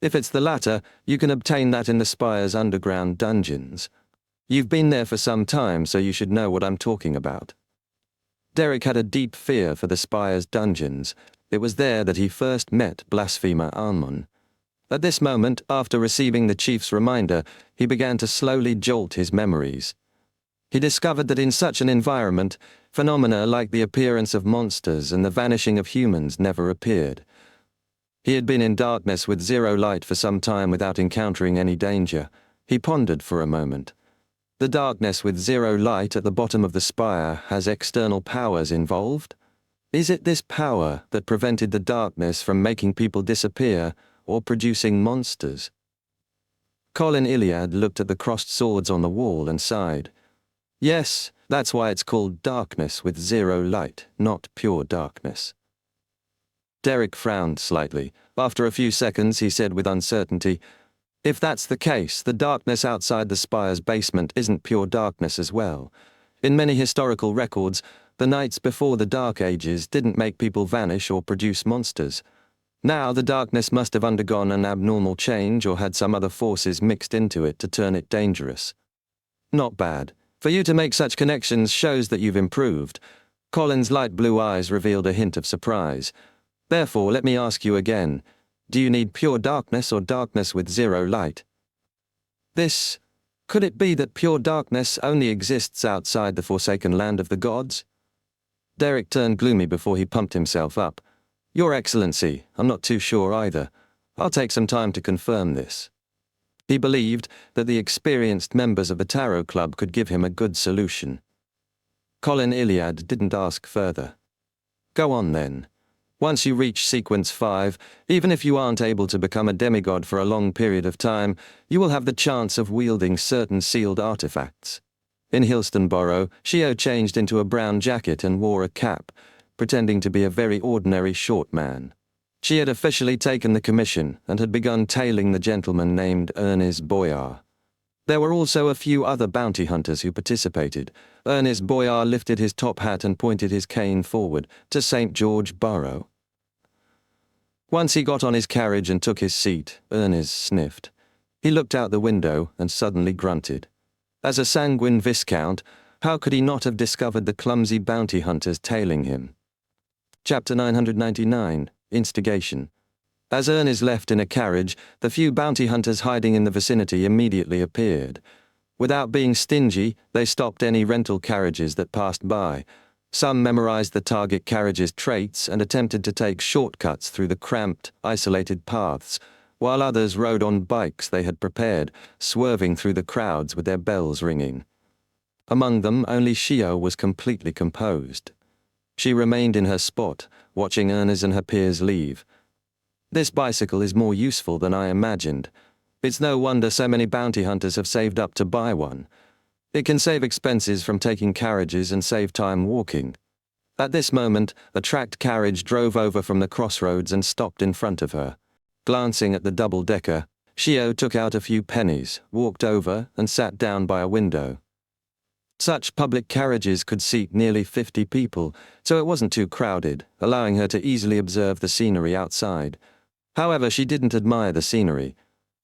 [SPEAKER 1] If it's the latter, you can obtain that in the Spire's underground dungeons. You've been there for some time, so you should know what I'm talking about. Derek had a deep fear for the Spire's dungeons. It was there that he first met blasphemer Almon. At this moment, after receiving the chief's reminder, he began to slowly jolt his memories. He discovered that in such an environment, phenomena like the appearance of monsters and the vanishing of humans never appeared. He had been in darkness with zero light for some time without encountering any danger. He pondered for a moment. The darkness with zero light at the bottom of the spire has external powers involved? Is it this power that prevented the darkness from making people disappear or producing monsters? Colin Iliad looked at the crossed swords on the wall and sighed. Yes, that's why it's called darkness with zero light, not pure darkness. Derek frowned slightly. After a few seconds, he said with uncertainty, If that's the case, the darkness outside the spire's basement isn't pure darkness as well. In many historical records, the nights before the Dark Ages didn't make people vanish or produce monsters. Now the darkness must have undergone an abnormal change or had some other forces mixed into it to turn it dangerous. Not bad. For you to make such connections shows that you've improved. Colin's light blue eyes revealed a hint of surprise. Therefore, let me ask you again. Do you need pure darkness or darkness with zero light? Could it be that pure darkness only exists outside the forsaken land of the gods? Derek turned gloomy before he pumped himself up. Your Excellency, I'm not too sure either. I'll take some time to confirm this. He believed that the experienced members of the Tarot Club could give him a good solution. Colin Iliad didn't ask further. Go on then. Once you reach Sequence 5, even if you aren't able to become a demigod for a long period of time, you will have the chance of wielding certain sealed artifacts. In Hilstonborough, Shio changed into a brown jacket and wore a cap, pretending to be a very ordinary short man. She had officially taken the commission and had begun tailing the gentleman named Ernest Boyar. There were also a few other bounty hunters who participated. Ernest Boyar lifted his top hat and pointed his cane forward to St. George Borough. Once he got on his carriage and took his seat, Ernest sniffed. He looked out the window and suddenly grunted. As a sanguine viscount, how could he not have discovered the clumsy bounty hunters tailing him? Chapter 999, Instigation. As Ernest left in a carriage, the few bounty hunters hiding in the vicinity immediately appeared. Without being stingy, they stopped any rental carriages that passed by. Some memorized the target carriage's traits and attempted to take shortcuts through the cramped, isolated paths, while others rode on bikes they had prepared, swerving through the crowds with their bells ringing. Among them, only Shio was completely composed. She remained in her spot, watching Ernest and her peers leave. This bicycle is more useful than I imagined. It's no wonder so many bounty hunters have saved up to buy one. It can save expenses from taking carriages and save time walking. At this moment, a tracked carriage drove over from the crossroads and stopped in front of her. Glancing at the double-decker, Shio took out a few pennies, walked over, and sat down by a window. Such public carriages could seat nearly 50 people, so it wasn't too crowded, allowing her to easily observe the scenery outside. However, she didn't admire the scenery.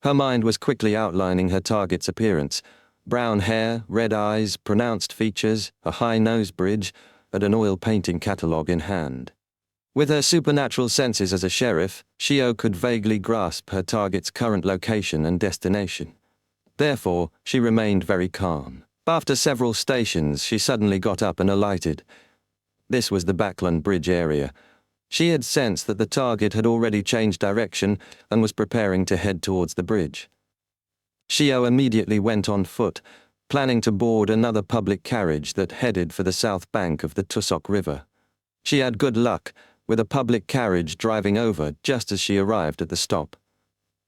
[SPEAKER 1] Her mind was quickly outlining her target's appearance: brown hair, red eyes, pronounced features, a high nose bridge, and an oil painting catalogue in hand. With her supernatural senses as a sheriff, Shio could vaguely grasp her target's current location and destination. Therefore, she remained very calm. After several stations, she suddenly got up and alighted. This was the Backland Bridge area. She had sensed that the target had already changed direction and was preparing to head towards the bridge. Shio immediately went on foot, planning to board another public carriage that headed for the south bank of the Tussock River. She had good luck, with a public carriage driving over just as she arrived at the stop.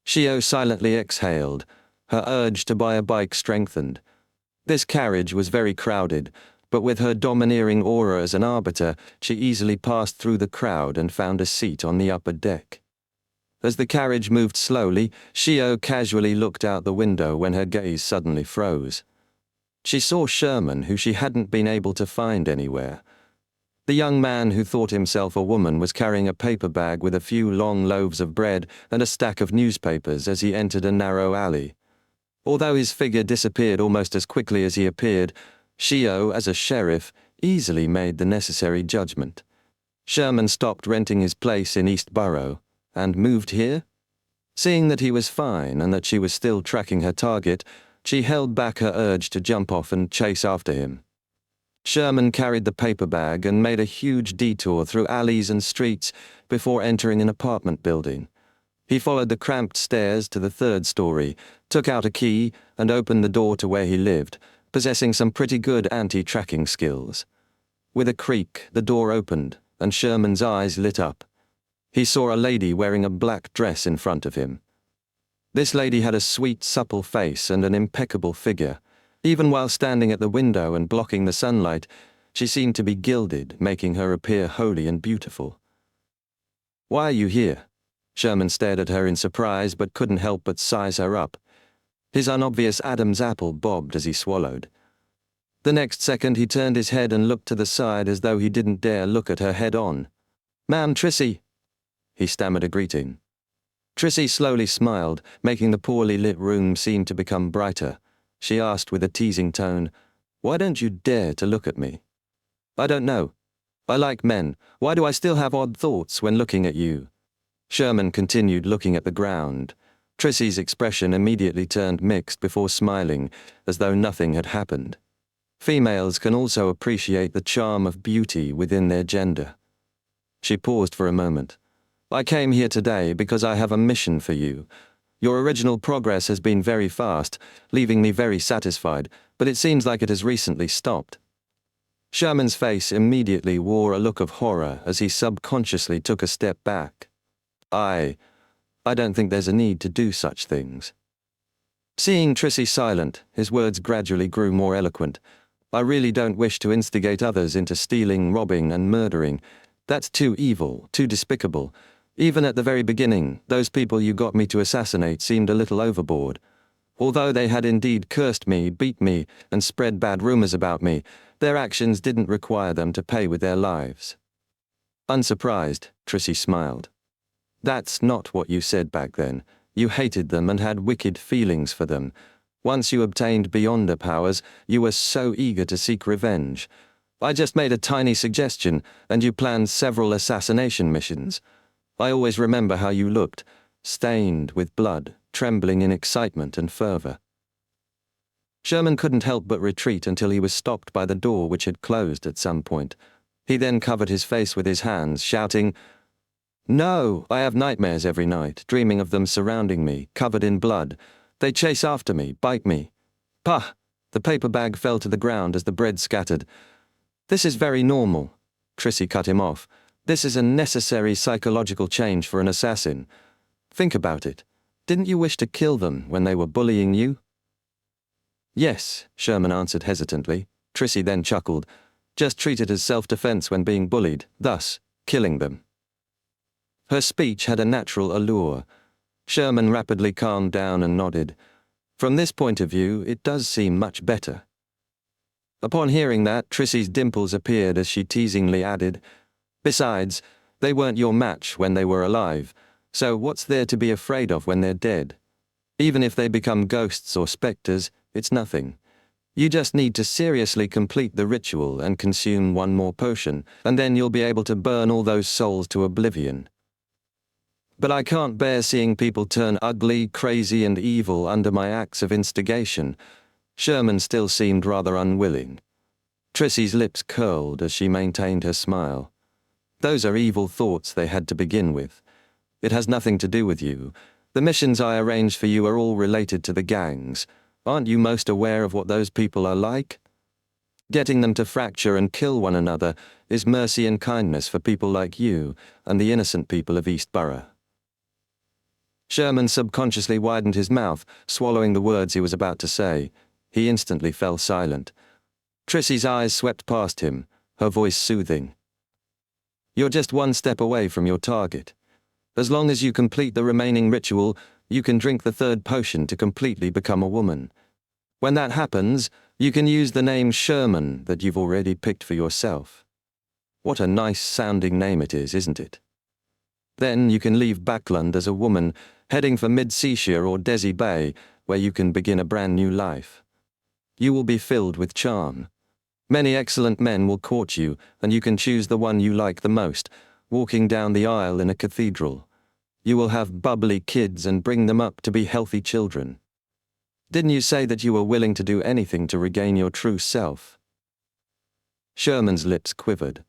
[SPEAKER 1] Shio silently exhaled. Her urge to buy a bike strengthened. This carriage was very crowded, but with her domineering aura as an arbiter, she easily passed through the crowd and found a seat on the upper deck. As the carriage moved slowly, Shio casually looked out the window when her gaze suddenly froze. She saw Sherman, who she hadn't been able to find anywhere. The young man who thought himself a woman was carrying a paper bag with a few long loaves of bread and a stack of newspapers as he entered a narrow alley. Although his figure disappeared almost as quickly as he appeared, Shio, as a sheriff, easily made the necessary judgment. Sherman stopped renting his place in East Borough and moved here? Seeing that he was fine and that she was still tracking her target, she held back her urge to jump off and chase after him. Sherman carried the paper bag and made a huge detour through alleys and streets before entering an apartment building. He followed the cramped stairs to the third story, took out a key, and opened the door to where he lived, possessing some pretty good anti-tracking skills. With a creak, the door opened, and Sherman's eyes lit up. He saw a lady wearing a black dress in front of him. This lady had a sweet, supple face and an impeccable figure. Even while standing at the window and blocking the sunlight, she seemed to be gilded, making her appear holy and beautiful. "Why are you here?" Sherman stared at her in surprise but couldn't help but size her up. His unobvious Adam's apple bobbed as he swallowed. The next second he turned his head and looked to the side as though he didn't dare look at her head on. "Ma'am, Trissy." He stammered a greeting. Trissy slowly smiled, making the poorly lit room seem to become brighter. She asked with a teasing tone, "Why don't you dare to look at me?" "I don't know. I like men. Why do I still have odd thoughts when looking at you?" Sherman continued looking at the ground. Trissy's expression immediately turned mixed before smiling, as though nothing had happened. Females can also appreciate the charm of beauty within their gender. She paused for a moment. "I came here today because I have a mission for you. Your original progress has been very fast, leaving me very satisfied, but it seems like it has recently stopped." Sherman's face immediately wore a look of horror as he subconsciously took a step back. I don't think there's a need to do such things." Seeing Trissy silent, his words gradually grew more eloquent. "I really don't wish to instigate others into stealing, robbing, and murdering. That's too evil, too despicable. Even at the very beginning, those people you got me to assassinate seemed a little overboard. Although they had indeed cursed me, beat me, and spread bad rumors about me, their actions didn't require them to pay with their lives. Unsurprised, Trissy smiled. That's not what you said back then. You hated them and had wicked feelings for them. Once you obtained Beyonder powers, you were so eager to seek revenge. I just made a tiny suggestion, and you planned several assassination missions. I always remember how you looked, stained with blood, trembling in excitement and fervor. Sherman couldn't help but retreat until he was stopped by the door, which had closed at some point. He then covered his face with his hands, shouting, "No, I have nightmares every night, dreaming of them surrounding me, covered in blood. They chase after me, bite me. Pah!" The paper bag fell to the ground as the bread scattered. "This is very normal," Trissy cut him off. "This is a necessary psychological change for an assassin. Think about it. Didn't you wish to kill them when they were bullying you?" "Yes," Sherman answered hesitantly. Trissy then chuckled. "Just treat it as self-defense when being bullied, thus killing them." Her speech had a natural allure. Sherman rapidly calmed down and nodded. From this point of view, it does seem much better. Upon hearing that, Trissy's dimples appeared as she teasingly added, "Besides, they weren't your match when they were alive, so what's there to be afraid of when they're dead? Even if they become ghosts or specters, it's nothing. You just need to seriously complete the ritual and consume one more potion, and then you'll be able to burn all those souls to oblivion. But I can't bear seeing people turn ugly, crazy, and evil under my acts of instigation." Sherman still seemed rather unwilling. Trissy's lips curled as she maintained her smile. "Those are evil thoughts they had to begin with. It has nothing to do with you. The missions I arranged for you are all related to the gangs. Aren't you most aware of what those people are like? Getting them to fracture and kill one another is mercy and kindness for people like you and the innocent people of East Borough." Sherman subconsciously widened his mouth, swallowing the words he was about to say. He instantly fell silent. Trissy's eyes swept past him, her voice soothing. "You're just one step away from your target. As long as you complete the remaining ritual, you can drink the third potion to completely become a woman. When that happens, you can use the name Sherman that you've already picked for yourself. What a nice-sounding name it is, isn't it? Then you can leave Backland as a woman, heading for Mid-Seashire or Desi Bay, where you can begin a brand new life. You will be filled with charm. Many excellent men will court you, and you can choose the one you like the most, walking down the aisle in a cathedral. You will have bubbly kids and bring them up to be healthy children. Didn't you say that you were willing to do anything to regain your true self?" Sherman's lips quivered.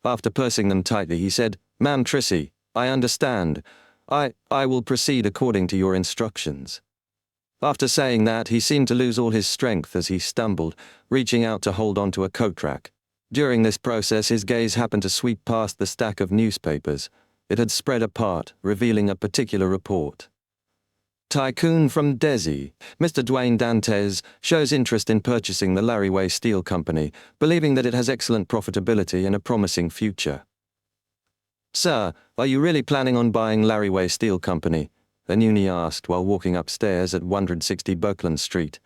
[SPEAKER 1] After pursing them tightly, he said, "Ma'am Trissy, I understand. I will proceed according to your instructions." After saying that, he seemed to lose all his strength as he stumbled, reaching out to hold onto a coat rack. During this process, his gaze happened to sweep past the stack of newspapers. It had spread apart, revealing a particular report. "Tycoon from Desi, Mr. Dwayne Dantes, shows interest in purchasing the Larryway Steel Company, believing that it has excellent profitability and a promising future." "Sir, are you really planning on buying Larryway Steel Company?" Anuni asked while walking upstairs at 160 Buckland Street.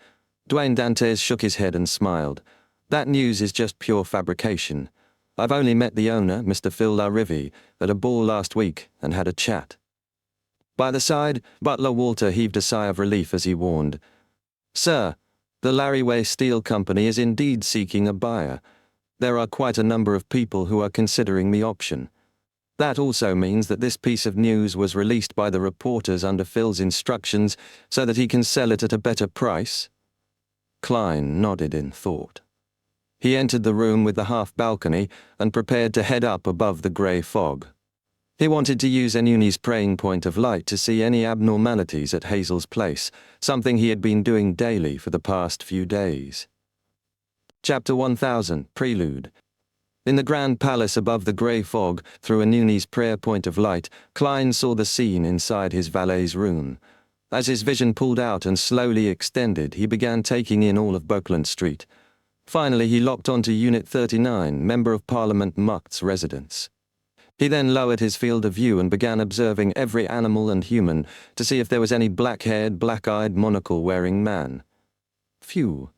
[SPEAKER 1] Dwayne Dantes shook his head and smiled. "That news is just pure fabrication. I've only met the owner, Mr. Phil Larivy, at a ball last week and had a chat." By the side, Butler Walter heaved a sigh of relief as he warned, "Sir, the Larryway Steel Company is indeed seeking a buyer. There are quite a number of people who are considering the option. That also means that this piece of news was released by the reporters under Phil's instructions so that he can sell it at a better price." Klein nodded in thought. He entered the room with the half-balcony and prepared to head up above the grey fog. He wanted to use Anuni's praying point of light to see any abnormalities at Hazel's place, something he had been doing daily for the past few days. Chapter 1000, Prelude. In the grand palace above the grey fog, through Anuni's prayer point of light, Klein saw the scene inside his valet's room. As his vision pulled out and slowly extended, he began taking in all of Buckland Street. Finally, he locked onto Unit 39, Member of Parliament Mucht's residence. He then lowered his field of view and began observing every animal and human to see if there was any black-haired, black-eyed, monocle-wearing man. Phew.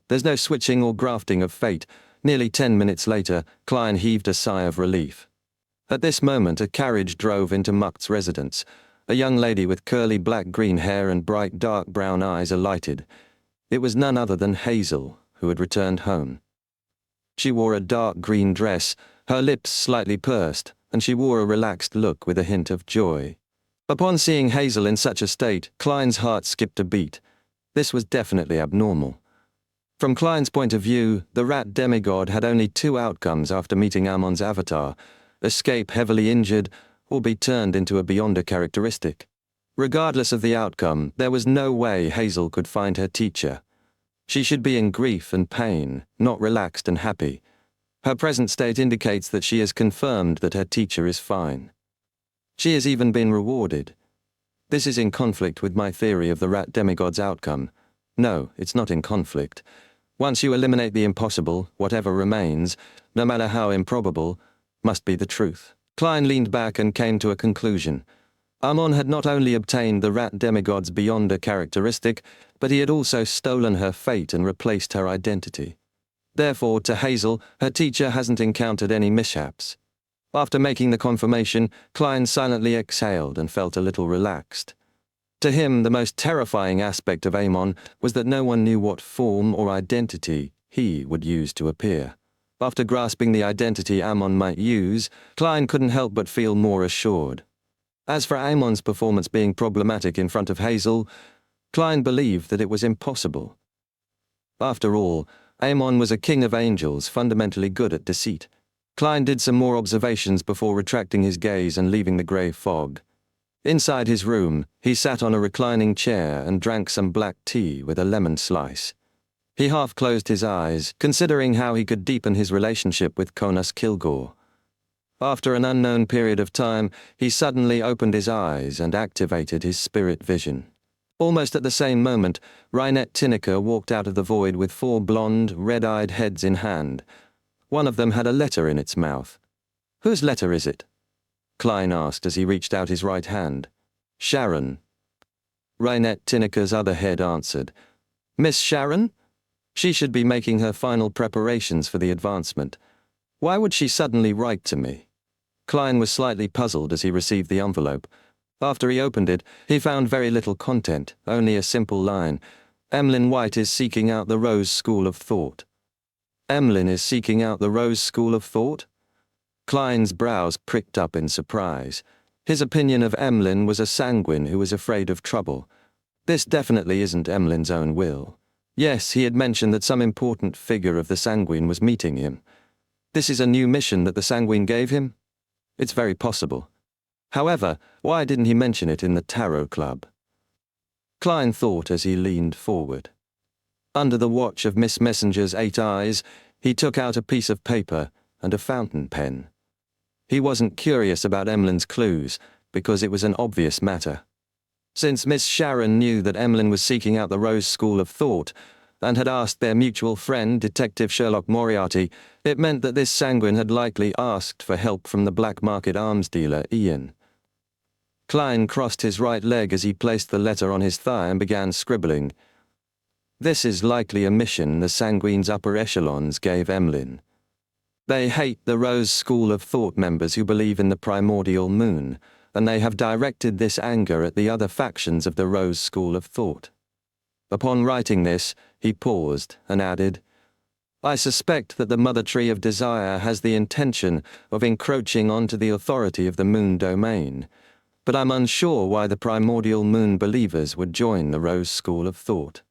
[SPEAKER 1] There's no switching or grafting of fate. Nearly 10 minutes later, Klein heaved a sigh of relief. At this moment, a carriage drove into Mucht's residence. A young lady with curly black-green hair and bright dark brown eyes alighted. It was none other than Hazel, who had returned home. She wore a dark green dress, her lips slightly pursed, and she wore a relaxed look with a hint of joy. Upon seeing Hazel in such a state, Klein's heart skipped a beat. This was definitely abnormal. From Klein's point of view, the rat demigod had only two outcomes after meeting Ammon's avatar: escape heavily injured, or be turned into a Beyonder characteristic. Regardless of the outcome, there was no way Hazel could find her teacher. She should be in grief and pain, not relaxed and happy. Her present state indicates that she has confirmed that her teacher is fine. She has even been rewarded. This is in conflict with my theory of the rat demigod's outcome. No, it's not in conflict. Once you eliminate the impossible, whatever remains, no matter how improbable, must be the truth. Klein leaned back and came to a conclusion. Ammon had not only obtained the rat demigod's Beyonder characteristic, but he had also stolen her fate and replaced her identity. Therefore, to Hazel, her teacher hasn't encountered any mishaps. After making the confirmation, Klein silently exhaled and felt a little relaxed. To him, the most terrifying aspect of Ammon was that no one knew what form or identity he would use to appear. After grasping the identity Ammon might use, Klein couldn't help but feel more assured. As for Ammon's performance being problematic in front of Hazel, Klein believed that it was impossible. After all, Ammon was a king of angels, fundamentally good at deceit. Klein did some more observations before retracting his gaze and leaving the grey fog. Inside his room, he sat on a reclining chair and drank some black tea with a lemon slice. He half closed his eyes, considering how he could deepen his relationship with Conas Kilgore. After an unknown period of time, he suddenly opened his eyes and activated his spirit vision. Almost at the same moment, Reinette Tinneker walked out of the void with 4 blonde, red-eyed heads in hand. One of them had a letter in its mouth. "Whose letter is it?" Klein asked as he reached out his right hand. "Sharon." Reinette Tinneker's other head answered. "Miss Sharon? She should be making her final preparations for the advancement. Why would she suddenly write to me?" Klein was slightly puzzled as he received the envelope. After he opened it, he found very little content, only a simple line. "Emlyn White is seeking out the Rose School of Thought." Emlyn is seeking out the Rose School of Thought? Klein's brows pricked up in surprise. His opinion of Emlyn was a sanguine who was afraid of trouble. This definitely isn't Emlyn's own will. Yes, he had mentioned that some important figure of the sanguine was meeting him. This is a new mission that the sanguine gave him? It's very possible. However, why didn't he mention it in the Tarot Club? Klein thought as he leaned forward. Under the watch of Miss Messenger's 8 eyes, he took out a piece of paper and a fountain pen. He wasn't curious about Emlyn's clues, because it was an obvious matter. Since Miss Sharon knew that Emlyn was seeking out the Rose School of Thought, and had asked their mutual friend, Detective Sherlock Moriarty, it meant that this sanguine had likely asked for help from the black market arms dealer, Ian. Klein crossed his right leg as he placed the letter on his thigh and began scribbling. This is likely a mission the sanguine's upper echelons gave Emlyn. They hate the Rose School of Thought members who believe in the primordial moon, and they have directed this anger at the other factions of the Rose School of Thought. Upon writing this, he paused and added, I suspect that the Mother Tree of Desire has the intention of encroaching onto the authority of the moon domain, but I'm unsure why the primordial moon believers would join the Rose School of Thought.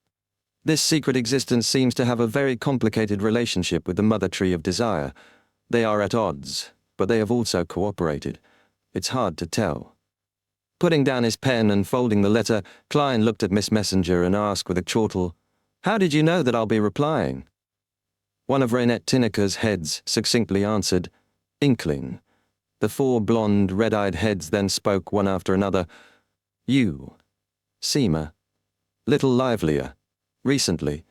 [SPEAKER 1] This secret existence seems to have a very complicated relationship with the Mother Tree of Desire. They are at odds, but they have also cooperated. It's hard to tell. Putting down his pen and folding the letter, Klein looked at Miss Messenger and asked with a chortle, How did you know that I'll be replying? One of Reinette Tinneker's heads succinctly answered, Inkling. The 4 blonde, red-eyed heads then spoke one after another. You. Seema. Little livelier. Recently.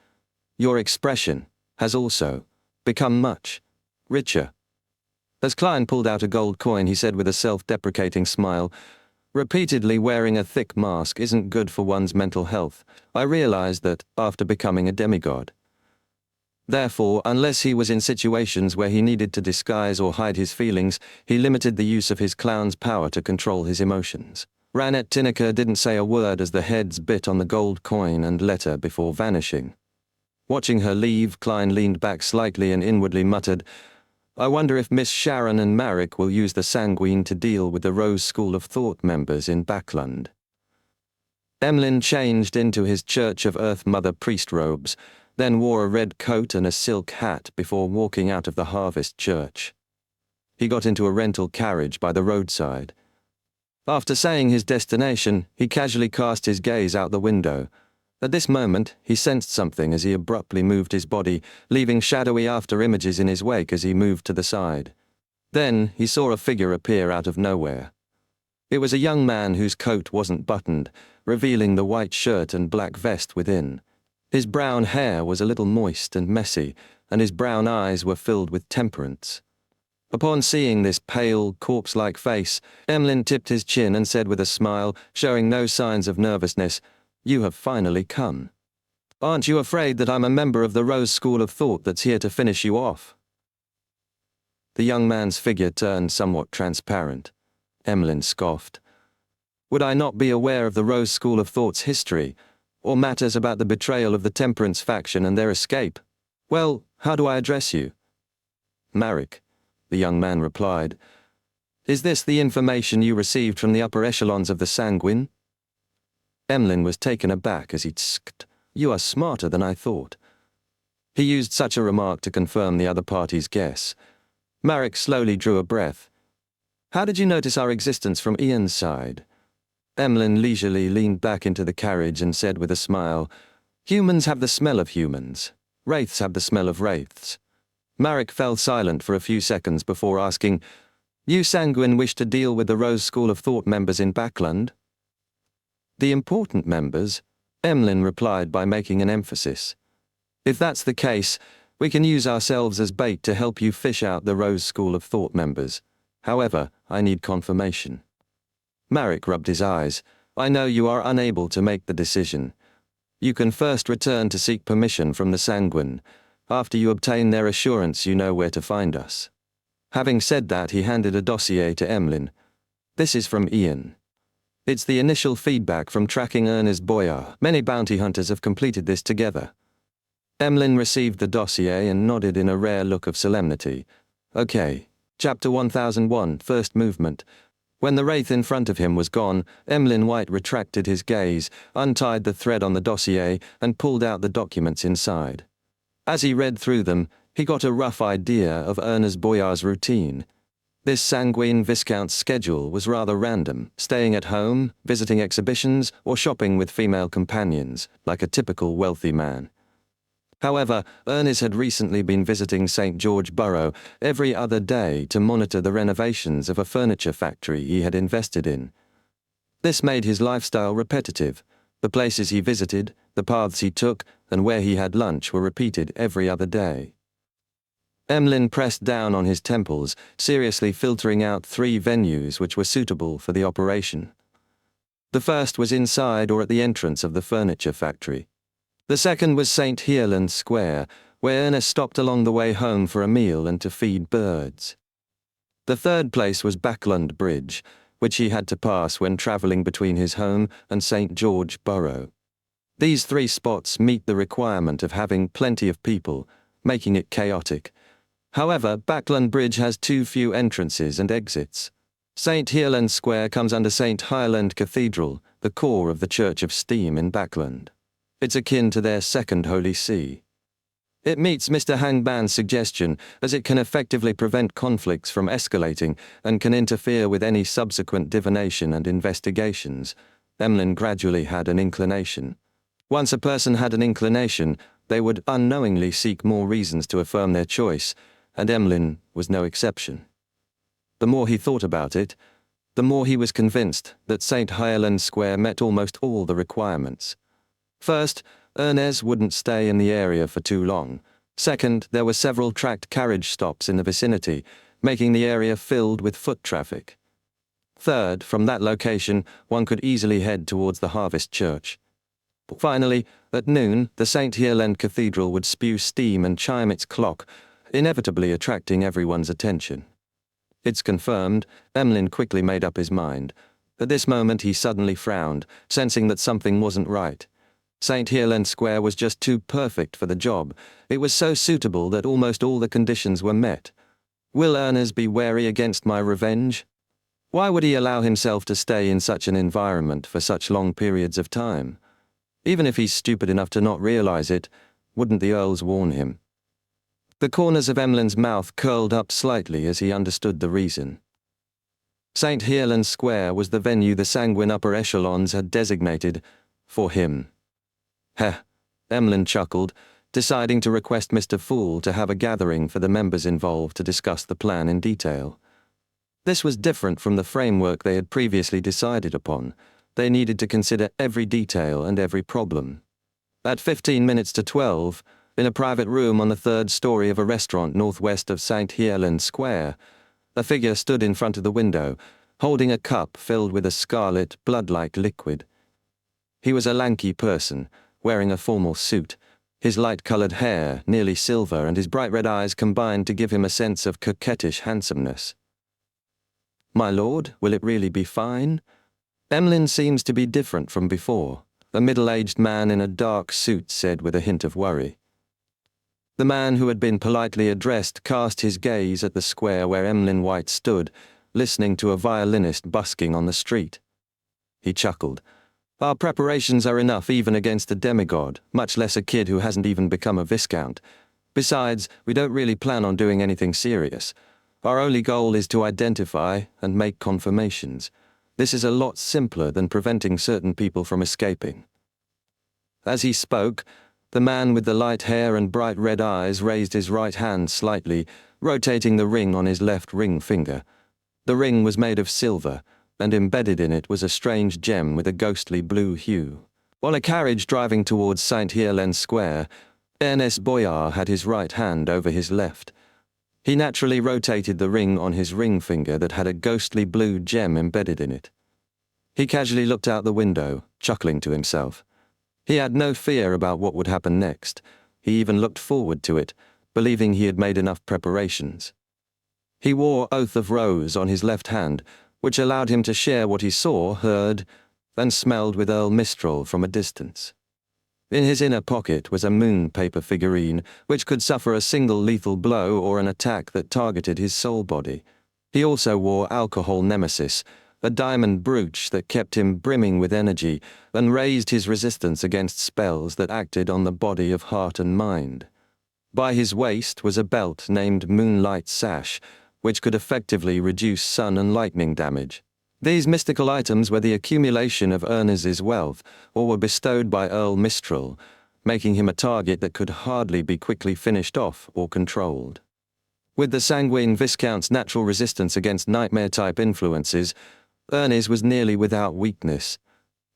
[SPEAKER 1] Your expression has also become much richer. As Klein pulled out a gold coin, he said with a self-deprecating smile, "Repeatedly wearing a thick mask isn't good for one's mental health. I realized that after becoming a demigod. Therefore, unless he was in situations where he needed to disguise or hide his feelings, he limited the use of his clown's power to control his emotions." Ranette Tinneker didn't say a word as the heads bit on the gold coin and letter before vanishing. Watching her leave, Klein leaned back slightly and inwardly muttered, "I wonder if Miss Sharon and Marek will use the Sanguine to deal with the Rose School of Thought members in Backland." Emlyn changed into his Church of Earth Mother priest robes, then wore a red coat and a silk hat before walking out of the Harvest Church. He got into a rental carriage by the roadside. After saying his destination, he casually cast his gaze out the window. At this moment, he sensed something as he abruptly moved his body, leaving shadowy after-images in his wake as he moved to the side. Then, he saw a figure appear out of nowhere. It was a young man whose coat wasn't buttoned, revealing the white shirt and black vest within. His brown hair was a little moist and messy, and his brown eyes were filled with temperance. Upon seeing this pale, corpse-like face, Emlyn tipped his chin and said with a smile, showing no signs of nervousness, "You have finally come. Aren't you afraid that I'm a member of the Rose School of Thought that's here to finish you off?" The young man's figure turned somewhat transparent. Emlyn scoffed. "Would I not be aware of the Rose School of Thought's history, or matters about the betrayal of the Temperance faction and their escape? Well, how do I address you?" "Marek," the young man replied. "Is this the information you received from the upper echelons of the Sanguine?" Emlyn was taken aback as he tsked. "You are smarter than I thought." He used such a remark to confirm the other party's guess. Marek slowly drew a breath. "How did you notice our existence from Ian's side?" Emlyn leisurely leaned back into the carriage and said with a smile, "Humans have the smell of humans. Wraiths have the smell of wraiths." Marek fell silent for a few seconds before asking, "You Sanguine wish to deal with the Rose School of Thought members in Backland?" "The important members," Emlyn replied by making an emphasis. "If that's the case, we can use ourselves as bait to help you fish out the Rose School of Thought members. However, I need confirmation." Marek rubbed his eyes. "I know you are unable to make the decision. You can first return to seek permission from the Sanguine. After you obtain their assurance, you know where to find us." Having said that, he handed a dossier to Emlyn. "This is from Ian. It's the initial feedback from tracking Ernest Boyar. Many bounty hunters have completed this together." Emlyn received the dossier and nodded in a rare look of solemnity. "Okay. Chapter 1001, First Movement." When the wraith in front of him was gone, Emlyn White retracted his gaze, untied the thread on the dossier, and pulled out the documents inside. As he read through them, he got a rough idea of Ernest Boyar's routine. This Sanguine Viscount's schedule was rather random, staying at home, visiting exhibitions, or shopping with female companions, like a typical wealthy man. However, Ernest had recently been visiting St. George Borough every other day to monitor the renovations of a furniture factory he had invested in. This made his lifestyle repetitive. The places he visited, the paths he took, and where he had lunch were repeated every other day. Emlyn pressed down on his temples, seriously filtering out 3 venues which were suitable for the operation. The first was inside or at the entrance of the furniture factory. The second was St. Hierland Square, where Ernest stopped along the way home for a meal and to feed birds. The third place was Backland Bridge, which he had to pass when travelling between his home and St. George Borough. These 3 spots meet the requirement of having plenty of people, making it chaotic. However, Backland Bridge has too few entrances and exits. St. Hierland Square comes under St. Hierland Cathedral, the core of the Church of Steam in Backland. It's akin to their second Holy See. It meets Mr. Hangman's suggestion, as it can effectively prevent conflicts from escalating and can interfere with any subsequent divination and investigations. Emlyn gradually had an inclination. Once a person had an inclination, they would unknowingly seek more reasons to affirm their choice, and Emlyn was no exception. The more he thought about it, the more he was convinced that St. Hierland Square met almost all the requirements. First, Ernest wouldn't stay in the area for too long. Second, there were several tracked carriage stops in the vicinity, making the area filled with foot traffic. Third, from that location, one could easily head towards the Harvest Church. Finally, at noon, the St. Hierland Cathedral would spew steam and chime its clock, inevitably attracting everyone's attention. It's confirmed, Emlyn quickly made up his mind. At this moment he suddenly frowned, sensing that something wasn't right. St. Hierland Square was just too perfect for the job. It was so suitable that almost all the conditions were met. Will Ernest be wary against my revenge? Why would he allow himself to stay in such an environment for such long periods of time? Even if he's stupid enough to not realize it, wouldn't the Earls warn him? The corners of Emlyn's mouth curled up slightly as he understood the reason. St. Hierland Square was the venue the sanguine upper echelons had designated for him. Heh, Emlyn chuckled, deciding to request Mr. Fool to have a gathering for the members involved to discuss the plan in detail. This was different from the framework they had previously decided upon. They needed to consider every detail and every problem. At 15 minutes to 12, in a private room on the third story of a restaurant northwest of St. Hierland Square, a figure stood in front of the window, holding a cup filled with a scarlet, blood-like liquid. He was a lanky person, wearing a formal suit. His light-coloured hair, nearly silver, and his bright red eyes combined to give him a sense of coquettish handsomeness. "My lord, will it really be fine?" Emlyn seems to be different from before, a middle-aged man in a dark suit said with a hint of worry. The man who had been politely addressed cast his gaze at the square where Emlyn White stood, listening to a violinist busking on the street. He chuckled. "Our preparations are enough even against a demigod, much less a kid who hasn't even become a viscount. Besides, we don't really plan on doing anything serious. Our only goal is to identify and make confirmations. This is a lot simpler than preventing certain people from escaping." As he spoke, the man with the light hair and bright red eyes raised his right hand slightly, rotating the ring on his left ring finger. The ring was made of silver, and embedded in it was a strange gem with a ghostly blue hue. While a carriage driving towards St. Hierland Square, Ernest Boyar had his right hand over his left. He naturally rotated the ring on his ring finger that had a ghostly blue gem embedded in it. He casually looked out the window, chuckling to himself. He had no fear about what would happen next. He even looked forward to it, believing he had made enough preparations. He wore Oath of Rose on his left hand, which allowed him to share what he saw, heard, and smelled with Earl Mistral from a distance. In his inner pocket was a moon paper figurine, which could suffer a single lethal blow or an attack that targeted his soul body. He also wore Alcohol Nemesis, a diamond brooch that kept him brimming with energy and raised his resistance against spells that acted on the body of heart and mind. By his waist was a belt named Moonlight Sash, which could effectively reduce sun and lightning damage. These mystical items were the accumulation of Ernest's wealth, or were bestowed by Earl Mistral, making him a target that could hardly be quickly finished off or controlled. With the sanguine Viscount's natural resistance against nightmare-type influences, Ernest was nearly without weakness.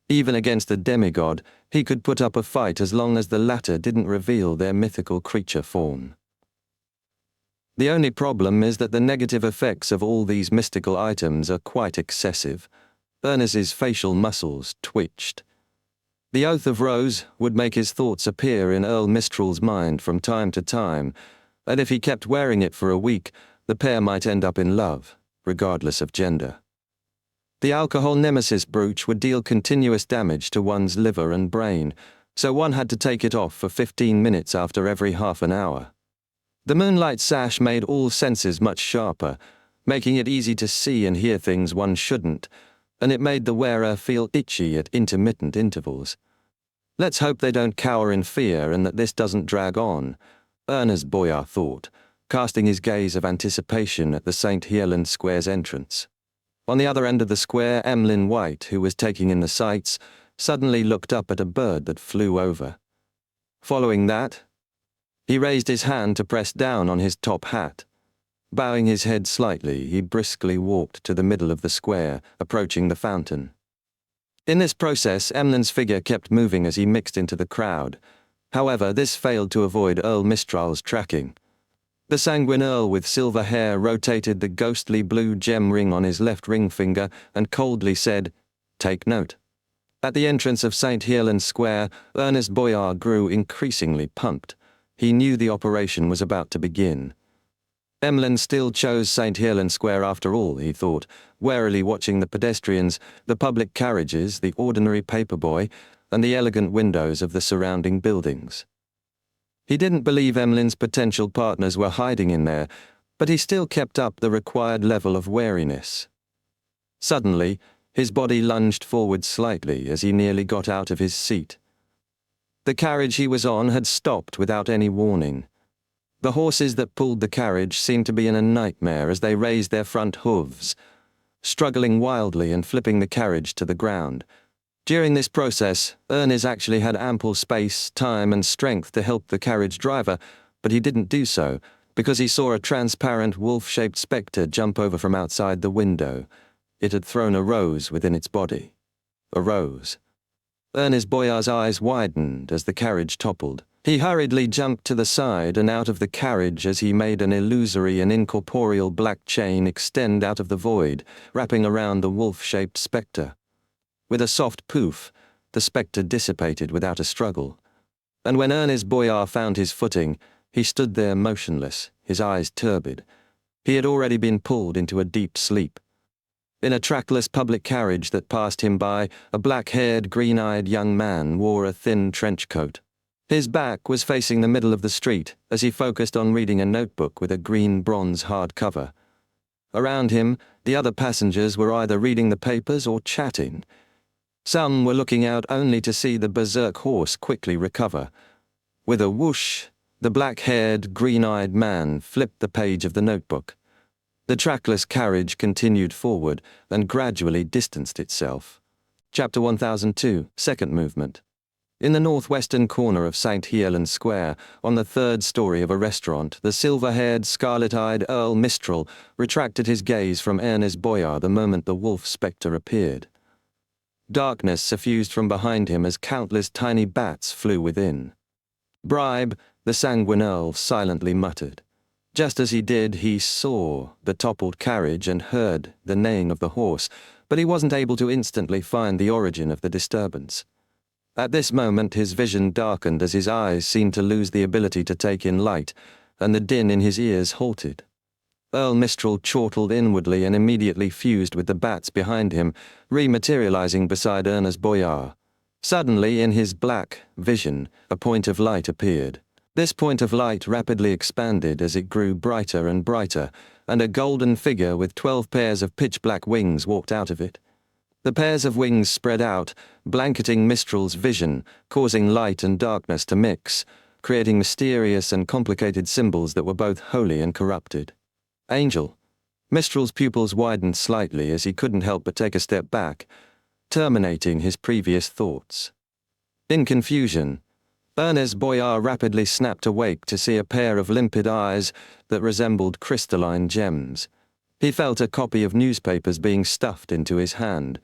[SPEAKER 1] Even against a demigod, he could put up a fight as long as the latter didn't reveal their mythical creature form. The only problem is that the negative effects of all these mystical items are quite excessive. Ernest's facial muscles twitched. The Oath of Rose would make his thoughts appear in Earl Mistral's mind from time to time, and if he kept wearing it for a week, the pair might end up in love, regardless of gender. The Alcohol Nemesis brooch would deal continuous damage to one's liver and brain, so one had to take it off for 15 minutes after every half an hour. The Moonlight Sash made all senses much sharper, making it easy to see and hear things one shouldn't, and it made the wearer feel itchy at intermittent intervals. Let's hope they don't cower in fear and that this doesn't drag on, Ernest Boyar thought, casting his gaze of anticipation at the St. Hierland Square's entrance. On the other end of the square, Emlyn White, who was taking in the sights, suddenly looked up at a bird that flew over. Following that, he raised his hand to press down on his top hat. Bowing his head slightly, he briskly walked to the middle of the square, approaching the fountain. In this process, Emlyn's figure kept moving as he mixed into the crowd. However, this failed to avoid Earl Mistral's tracking. The sanguine earl with silver hair rotated the ghostly blue gem ring on his left ring finger and coldly said, "Take note." At the entrance of St. Helens Square, Ernest Boyar grew increasingly pumped. He knew the operation was about to begin. Emlyn still chose St. Helens Square after all, he thought, warily watching the pedestrians, the public carriages, the ordinary paperboy, and the elegant windows of the surrounding buildings. He didn't believe Emlyn's potential partners were hiding in there, but he still kept up the required level of wariness. Suddenly, his body lunged forward slightly as he nearly got out of his seat. The carriage he was on had stopped without any warning. The horses that pulled the carriage seemed to be in a nightmare as they raised their front hooves, struggling wildly and flipping the carriage to the ground. During this process, Ernest actually had ample space, time, and strength to help the carriage driver, but he didn't do so because he saw a transparent wolf-shaped spectre jump over from outside the window. It had thrown a rose within its body. A rose. Ernest Boyar's eyes widened as the carriage toppled. He hurriedly jumped to the side and out of the carriage as he made an illusory and incorporeal black chain extend out of the void, wrapping around the wolf-shaped spectre. With a soft poof, the spectre dissipated without a struggle. And when Ernest Boyar found his footing, he stood there motionless, his eyes turbid. He had already been pulled into a deep sleep. In a trackless public carriage that passed him by, a black-haired, green-eyed young man wore a thin trench coat. His back was facing the middle of the street as he focused on reading a notebook with a green bronze hardcover. Around him, the other passengers were either reading the papers or chatting. Some were looking out only to see the berserk horse quickly recover. With a whoosh, the black-haired, green-eyed man flipped the page of the notebook. The trackless carriage continued forward and gradually distanced itself. Chapter 1002, Second Movement. In the northwestern corner of St. Helens Square, on the third story of a restaurant, the silver-haired, scarlet-eyed Earl Mistral retracted his gaze from Ernest Boyar the moment the wolf spectre appeared. Darkness suffused from behind him as countless tiny bats flew within. "Bribe," the sanguine Earl silently muttered. Just as he did, he saw the toppled carriage and heard the neighing of the horse, but he wasn't able to instantly find the origin of the disturbance. At this moment his vision darkened as his eyes seemed to lose the ability to take in light, and the din in his ears halted. Earl Mistral chortled inwardly and immediately fused with the bats behind him, rematerializing beside Ernest Boyar. Suddenly, in his black vision, a point of light appeared. This point of light rapidly expanded as it grew brighter and brighter, and a golden figure with 12 pairs of pitch-black wings walked out of it. The pairs of wings spread out, blanketing Mistral's vision, causing light and darkness to mix, creating mysterious and complicated symbols that were both holy and corrupted. Angel. Mistral's pupils widened slightly as he couldn't help but take a step back, terminating his previous thoughts. In confusion, Ernest Boyar rapidly snapped awake to see a pair of limpid eyes that resembled crystalline gems. He felt a copy of newspapers being stuffed into his hand.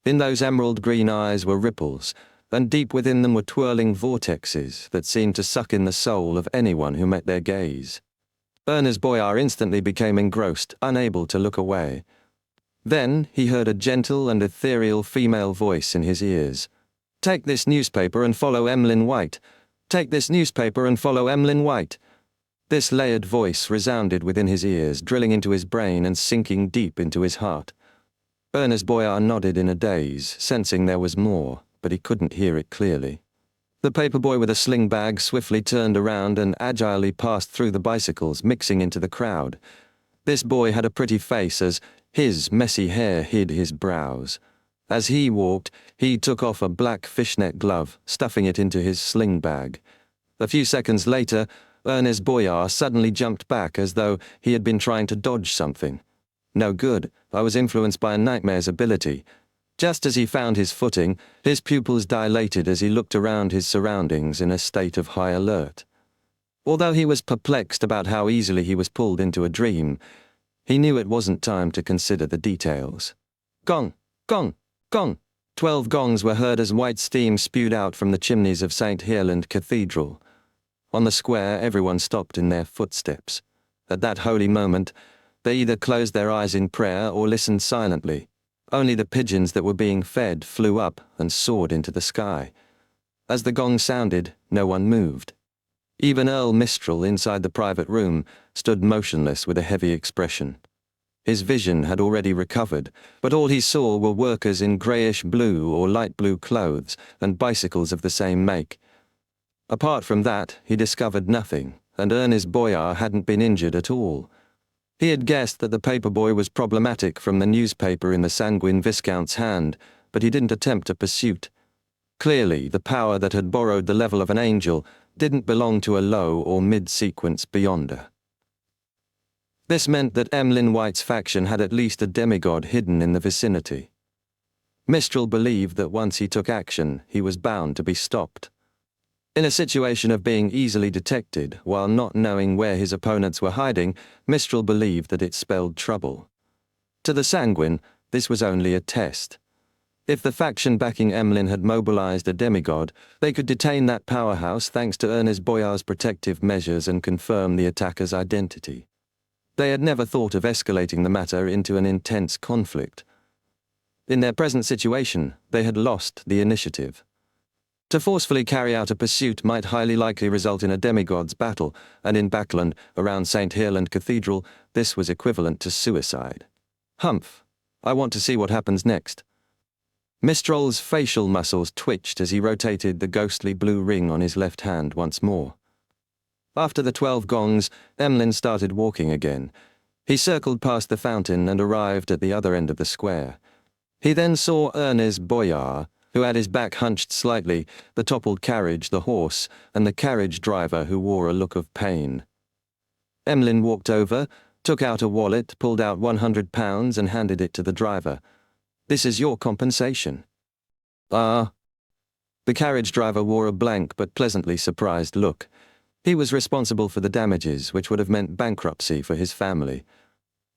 [SPEAKER 1] In those emerald green eyes were ripples, and deep within them were twirling vortexes that seemed to suck in the soul of anyone who met their gaze. Ernest Boyar instantly became engrossed, unable to look away. Then he heard a gentle and ethereal female voice in his ears. "Take this newspaper and follow Emlyn White. Take this newspaper and follow Emlyn White." This layered voice resounded within his ears, drilling into his brain and sinking deep into his heart. Ernest Boyar nodded in a daze, sensing there was more, but he couldn't hear it clearly. The paperboy with a sling bag swiftly turned around and agilely passed through the bicycles, mixing into the crowd. This boy had a pretty face as his messy hair hid his brows. As he walked, he took off a black fishnet glove, stuffing it into his sling bag. A few seconds later, Ernest Boyar suddenly jumped back as though he had been trying to dodge something. No good, I was influenced by a nightmare's ability. Just as he found his footing, his pupils dilated as he looked around his surroundings in a state of high alert. Although he was perplexed about how easily he was pulled into a dream, he knew it wasn't time to consider the details. Gong! Gong! Gong! 12 gongs were heard as white steam spewed out from the chimneys of St. Helens Cathedral. On the square, everyone stopped in their footsteps. At that holy moment, they either closed their eyes in prayer or listened silently. Only the pigeons that were being fed flew up and soared into the sky. As the gong sounded, no one moved. Even Earl Mistral, inside the private room, stood motionless with a heavy expression. His vision had already recovered, but all he saw were workers in greyish blue or light blue clothes and bicycles of the same make. Apart from that, he discovered nothing, and Ernest Boyar hadn't been injured at all. He had guessed that the paperboy was problematic from the newspaper in the sanguine Viscount's hand, but he didn't attempt a pursuit. Clearly, the power that had borrowed the level of an angel didn't belong to a low or mid-sequence beyonder. This meant that Emlyn White's faction had at least a demigod hidden in the vicinity. Mistral believed that once he took action, he was bound to be stopped. In a situation of being easily detected, while not knowing where his opponents were hiding, Mistral believed that it spelled trouble. To the sanguine, this was only a test. If the faction backing Emlyn had mobilized a demigod, they could detain that powerhouse thanks to Ernest Boyar's protective measures and confirm the attacker's identity. They had never thought of escalating the matter into an intense conflict. In their present situation, they had lost the initiative. To forcefully carry out a pursuit might highly likely result in a demigod's battle, and in Backland, around St. Hirland Cathedral, this was equivalent to suicide. Humph, I want to see what happens next. Mistral's facial muscles twitched as he rotated the ghostly blue ring on his left hand once more. After the 12 gongs, Emlyn started walking again. He circled past the fountain and arrived at the other end of the square. He then saw Ernest Boyar, who had his back hunched slightly, the toppled carriage, the horse, and the carriage driver who wore a look of pain. Emlyn walked over, took out a wallet, pulled out £100 and handed it to the driver. "This is your compensation." "Ah." The carriage driver wore a blank but pleasantly surprised look. He was responsible for the damages, which would have meant bankruptcy for his family.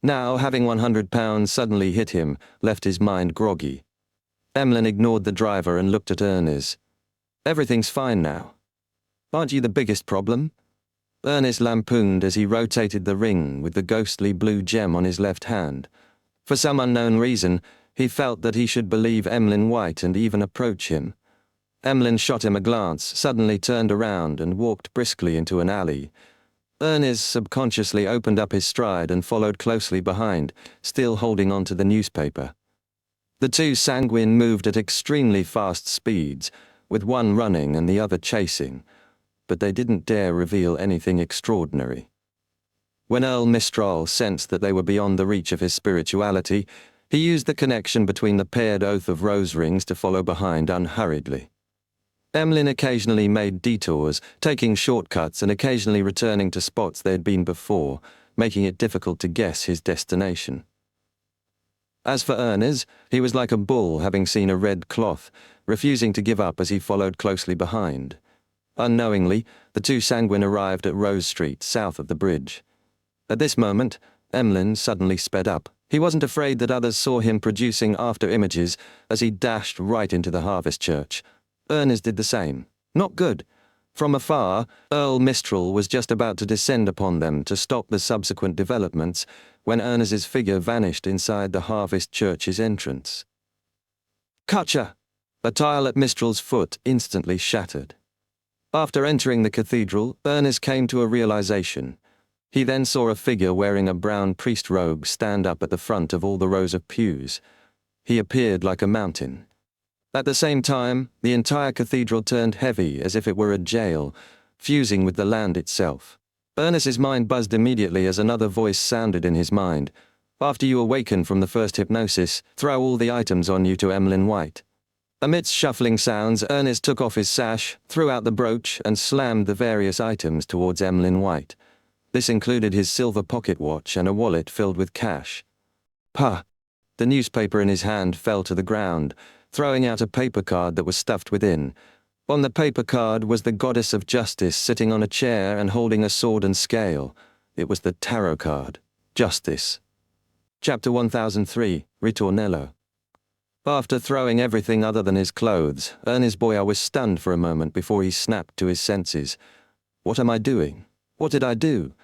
[SPEAKER 1] Now, having £100 suddenly hit him, left his mind groggy. Emlyn ignored the driver and looked at Ernest. "Everything's fine now. Aren't you the biggest problem?" Ernest lampooned as he rotated the ring with the ghostly blue gem on his left hand. For some unknown reason, he felt that he should believe Emlyn White and even approach him. Emlyn shot him a glance, suddenly turned around and walked briskly into an alley. Ernest subconsciously opened up his stride and followed closely behind, still holding on to the newspaper. The two sanguine moved at extremely fast speeds, with one running and the other chasing, but they didn't dare reveal anything extraordinary. When Earl Mistral sensed that they were beyond the reach of his spirituality, he used the connection between the paired oath of rose rings to follow behind unhurriedly. Emlyn occasionally made detours, taking shortcuts and occasionally returning to spots they had been before, making it difficult to guess his destination. As for Ernest, he was like a bull having seen a red cloth, refusing to give up as he followed closely behind. Unknowingly, the two sanguine arrived at Rose Street, south of the bridge. At this moment, Emlyn suddenly sped up. He wasn't afraid that others saw him producing after-images as he dashed right into the Harvest Church. Ernest did the same. Not good. From afar, Earl Mistral was just about to descend upon them to stop the subsequent developments when Ernest's figure vanished inside the Harvest Church's entrance. "Cutcha!" A tile at Mistral's foot instantly shattered. After entering the cathedral, Ernest came to a realization. He then saw a figure wearing a brown priest robe stand up at the front of all the rows of pews. He appeared like a mountain. At the same time, the entire cathedral turned heavy as if it were a jail, fusing with the land itself. Ernest's mind buzzed immediately as another voice sounded in his mind. "After you awaken from the first hypnosis, throw all the items on you to Emlyn White." Amidst shuffling sounds, Ernest took off his sash, threw out the brooch, and slammed the various items towards Emlyn White. This included his silver pocket watch and a wallet filled with cash. "Pah!" The newspaper in his hand fell to the ground, throwing out a paper card that was stuffed within. On the paper card was the goddess of justice sitting on a chair and holding a sword and scale. It was the tarot card. Justice. Chapter 1003, Ritornello. After throwing everything other than his clothes, Ernest Boyar was stunned for a moment before he snapped to his senses. "What am I doing? What did I do?"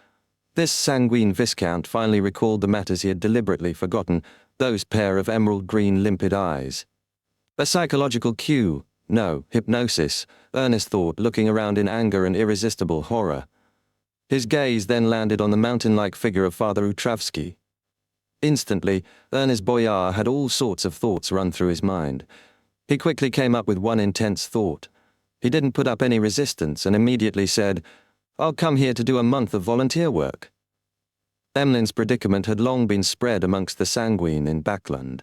[SPEAKER 1] This sanguine viscount finally recalled the matters he had deliberately forgotten, those pair of emerald green limpid eyes. A psychological cue, no, hypnosis, Ernest thought, looking around in anger and irresistible horror. His gaze then landed on the mountain-like figure of Father Utravsky. Instantly, Ernest Boyar had all sorts of thoughts run through his mind. He quickly came up with one intense thought. He didn't put up any resistance and immediately said, "I'll come here to do a month of volunteer work." Emlin's predicament had long been spread amongst the sanguine in Backland.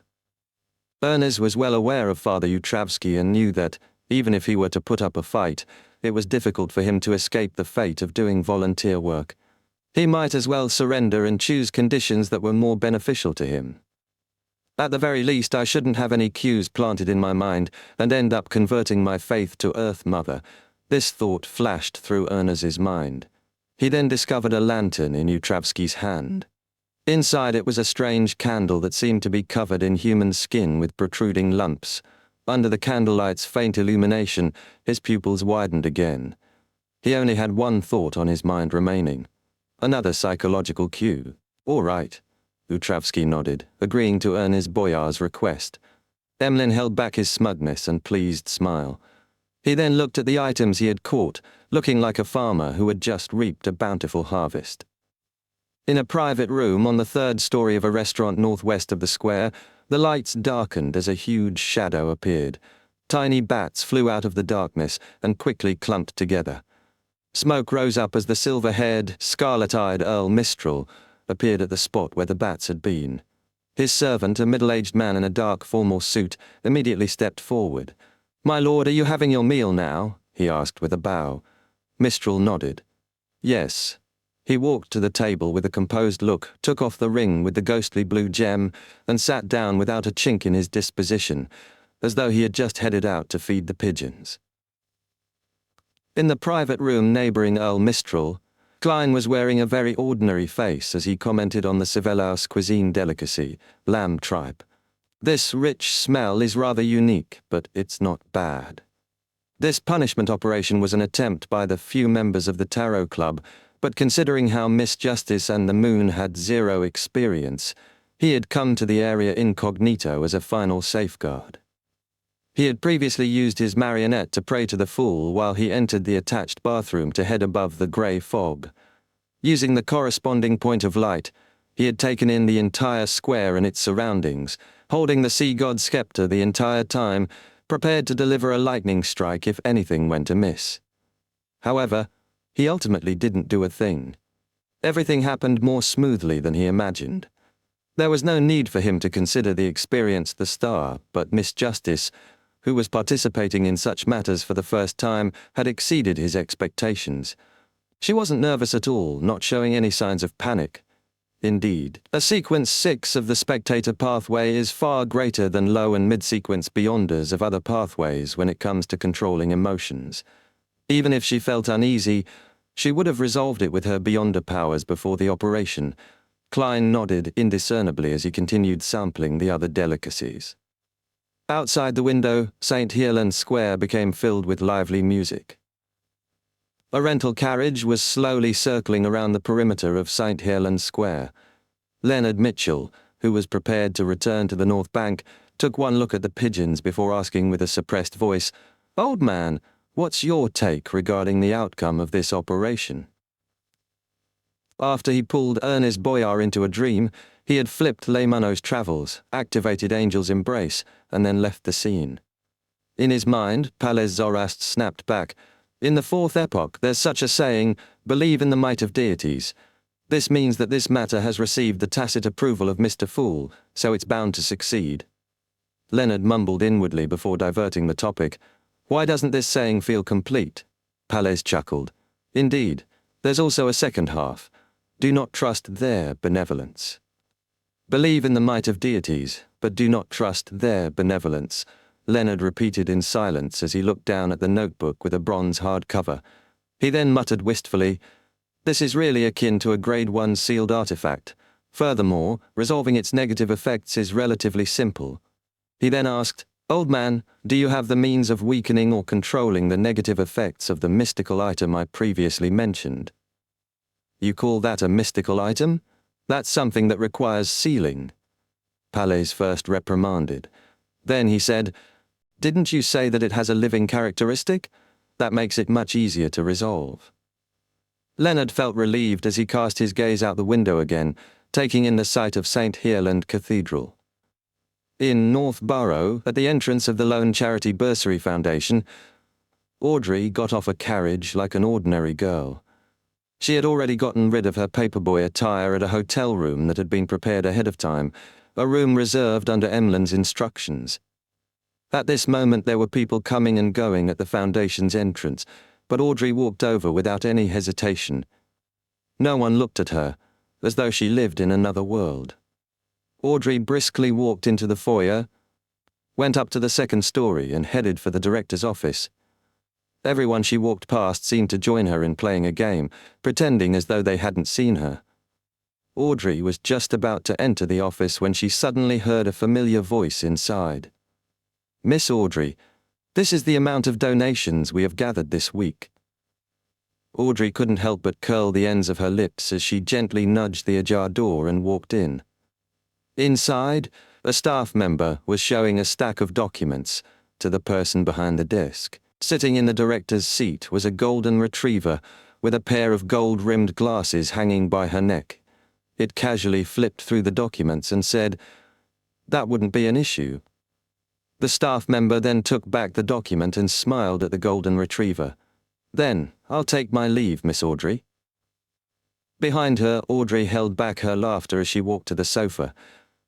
[SPEAKER 1] Ernest was well aware of Father Utravsky and knew that, even if he were to put up a fight, it was difficult for him to escape the fate of doing volunteer work. He might as well surrender and choose conditions that were more beneficial to him. At the very least, I shouldn't have any cues planted in my mind and end up converting my faith to Earth Mother. This thought flashed through Ernest's mind. He then discovered a lantern in Utravsky's hand. Inside it was a strange candle that seemed to be covered in human skin with protruding lumps. Under the candlelight's faint illumination, his pupils widened again. He only had one thought on his mind remaining. Another psychological cue. All right. Utravsky nodded, agreeing to Ernest Boyar's request. Emlyn held back his smugness and pleased smile. He then looked at the items he had caught, looking like a farmer who had just reaped a bountiful harvest. In a private room on the third story of a restaurant northwest of the square, the lights darkened as a huge shadow appeared. Tiny bats flew out of the darkness and quickly clumped together. Smoke rose up as the silver-haired, scarlet-eyed Earl Mistral appeared at the spot where the bats had been. His servant, a middle-aged man in a dark formal suit, immediately stepped forward. "My lord, are you having your meal now?" he asked with a bow. Mistral nodded. "Yes." He walked to the table with a composed look, took off the ring with the ghostly blue gem, and sat down without a chink in his disposition, as though he had just headed out to feed the pigeons. In the private room neighbouring Earl Mistral, Klein was wearing a very ordinary face as he commented on the Civelhouse cuisine delicacy, lamb tripe. "This rich smell is rather unique, but it's not bad." This punishment operation was an attempt by the few members of the Tarot Club, but considering how Miss Justice and the Moon had zero experience, he had come to the area incognito as a final safeguard. He had previously used his marionette to pray to the fool while he entered the attached bathroom to head above the grey fog. Using the corresponding point of light, he had taken in the entire square and its surroundings, holding the sea god's scepter the entire time, prepared to deliver a lightning strike if anything went amiss. However, he ultimately didn't do a thing. Everything happened more smoothly than he imagined. There was no need for him to consider the experience the star, but Miss Justice, who was participating in such matters for the first time, had exceeded his expectations. She wasn't nervous at all, not showing any signs of panic. Indeed, a sequence 6 of the spectator pathway is far greater than low and mid-sequence beyonders of other pathways when it comes to controlling emotions. Even if she felt uneasy, she would have resolved it with her beyonder powers before the operation. Klein nodded indiscernibly as he continued sampling the other delicacies. Outside the window, St. Heerland Square became filled with lively music. A rental carriage was slowly circling around the perimeter of St. Heerland Square. Leonard Mitchell, who was prepared to return to the North Bank, took one look at the pigeons before asking with a suppressed voice, "Old man, what's your take regarding the outcome of this operation?" After he pulled Ernest Boyar into a dream, he had flipped Leymano's travels, activated Angel's embrace, and then left the scene. In his mind, Palais Zorast snapped back. "In the fourth epoch, there's such a saying, believe in the might of deities. This means that this matter has received the tacit approval of Mr. Fool, so it's bound to succeed." Leonard mumbled inwardly before diverting the topic. "Why doesn't this saying feel complete?" Palais chuckled. "Indeed, there's also a second half. Do not trust their benevolence. Believe in the might of deities, but do not trust their benevolence," Leonard repeated in silence as he looked down at the notebook with a bronze hardcover. He then muttered wistfully, "This is really akin to a Grade 1 sealed artifact. Furthermore, resolving its negative effects is relatively simple." He then asked, "Old man, do you have the means of weakening or controlling the negative effects of the mystical item I previously mentioned?" You call that a mystical item? That's something that requires sealing. Palais first reprimanded. Then he said, "Didn't you say that it has a living characteristic? That makes it much easier to resolve." Leonard felt relieved as he cast his gaze out the window again, taking in the sight of St. Hierland Cathedral. In North Borough, at the entrance of the Lone Charity Bursary Foundation, Audrey got off a carriage like an ordinary girl. She had already gotten rid of her paperboy attire at a hotel room that had been prepared ahead of time, a room reserved under Emlyn's instructions. At this moment there were people coming and going at the foundation's entrance, but Audrey walked over without any hesitation. No one looked at her, as though she lived in another world. Audrey briskly walked into the foyer, went up to the second story and headed for the director's office. Everyone she walked past seemed to join her in playing a game, pretending as though they hadn't seen her. Audrey was just about to enter the office when she suddenly heard a familiar voice inside. "Miss Audrey, this is the amount of donations we have gathered this week." Audrey couldn't help but curl the ends of her lips as she gently nudged the ajar door and walked in. Inside, a staff member was showing a stack of documents to the person behind the desk. Sitting in the director's seat was a golden retriever with a pair of gold-rimmed glasses hanging by her neck. It casually flipped through the documents and said, "That wouldn't be an issue." The staff member then took back the document and smiled at the golden retriever. "Then, I'll take my leave, Miss Audrey." Behind her, Audrey held back her laughter as she walked to the sofa.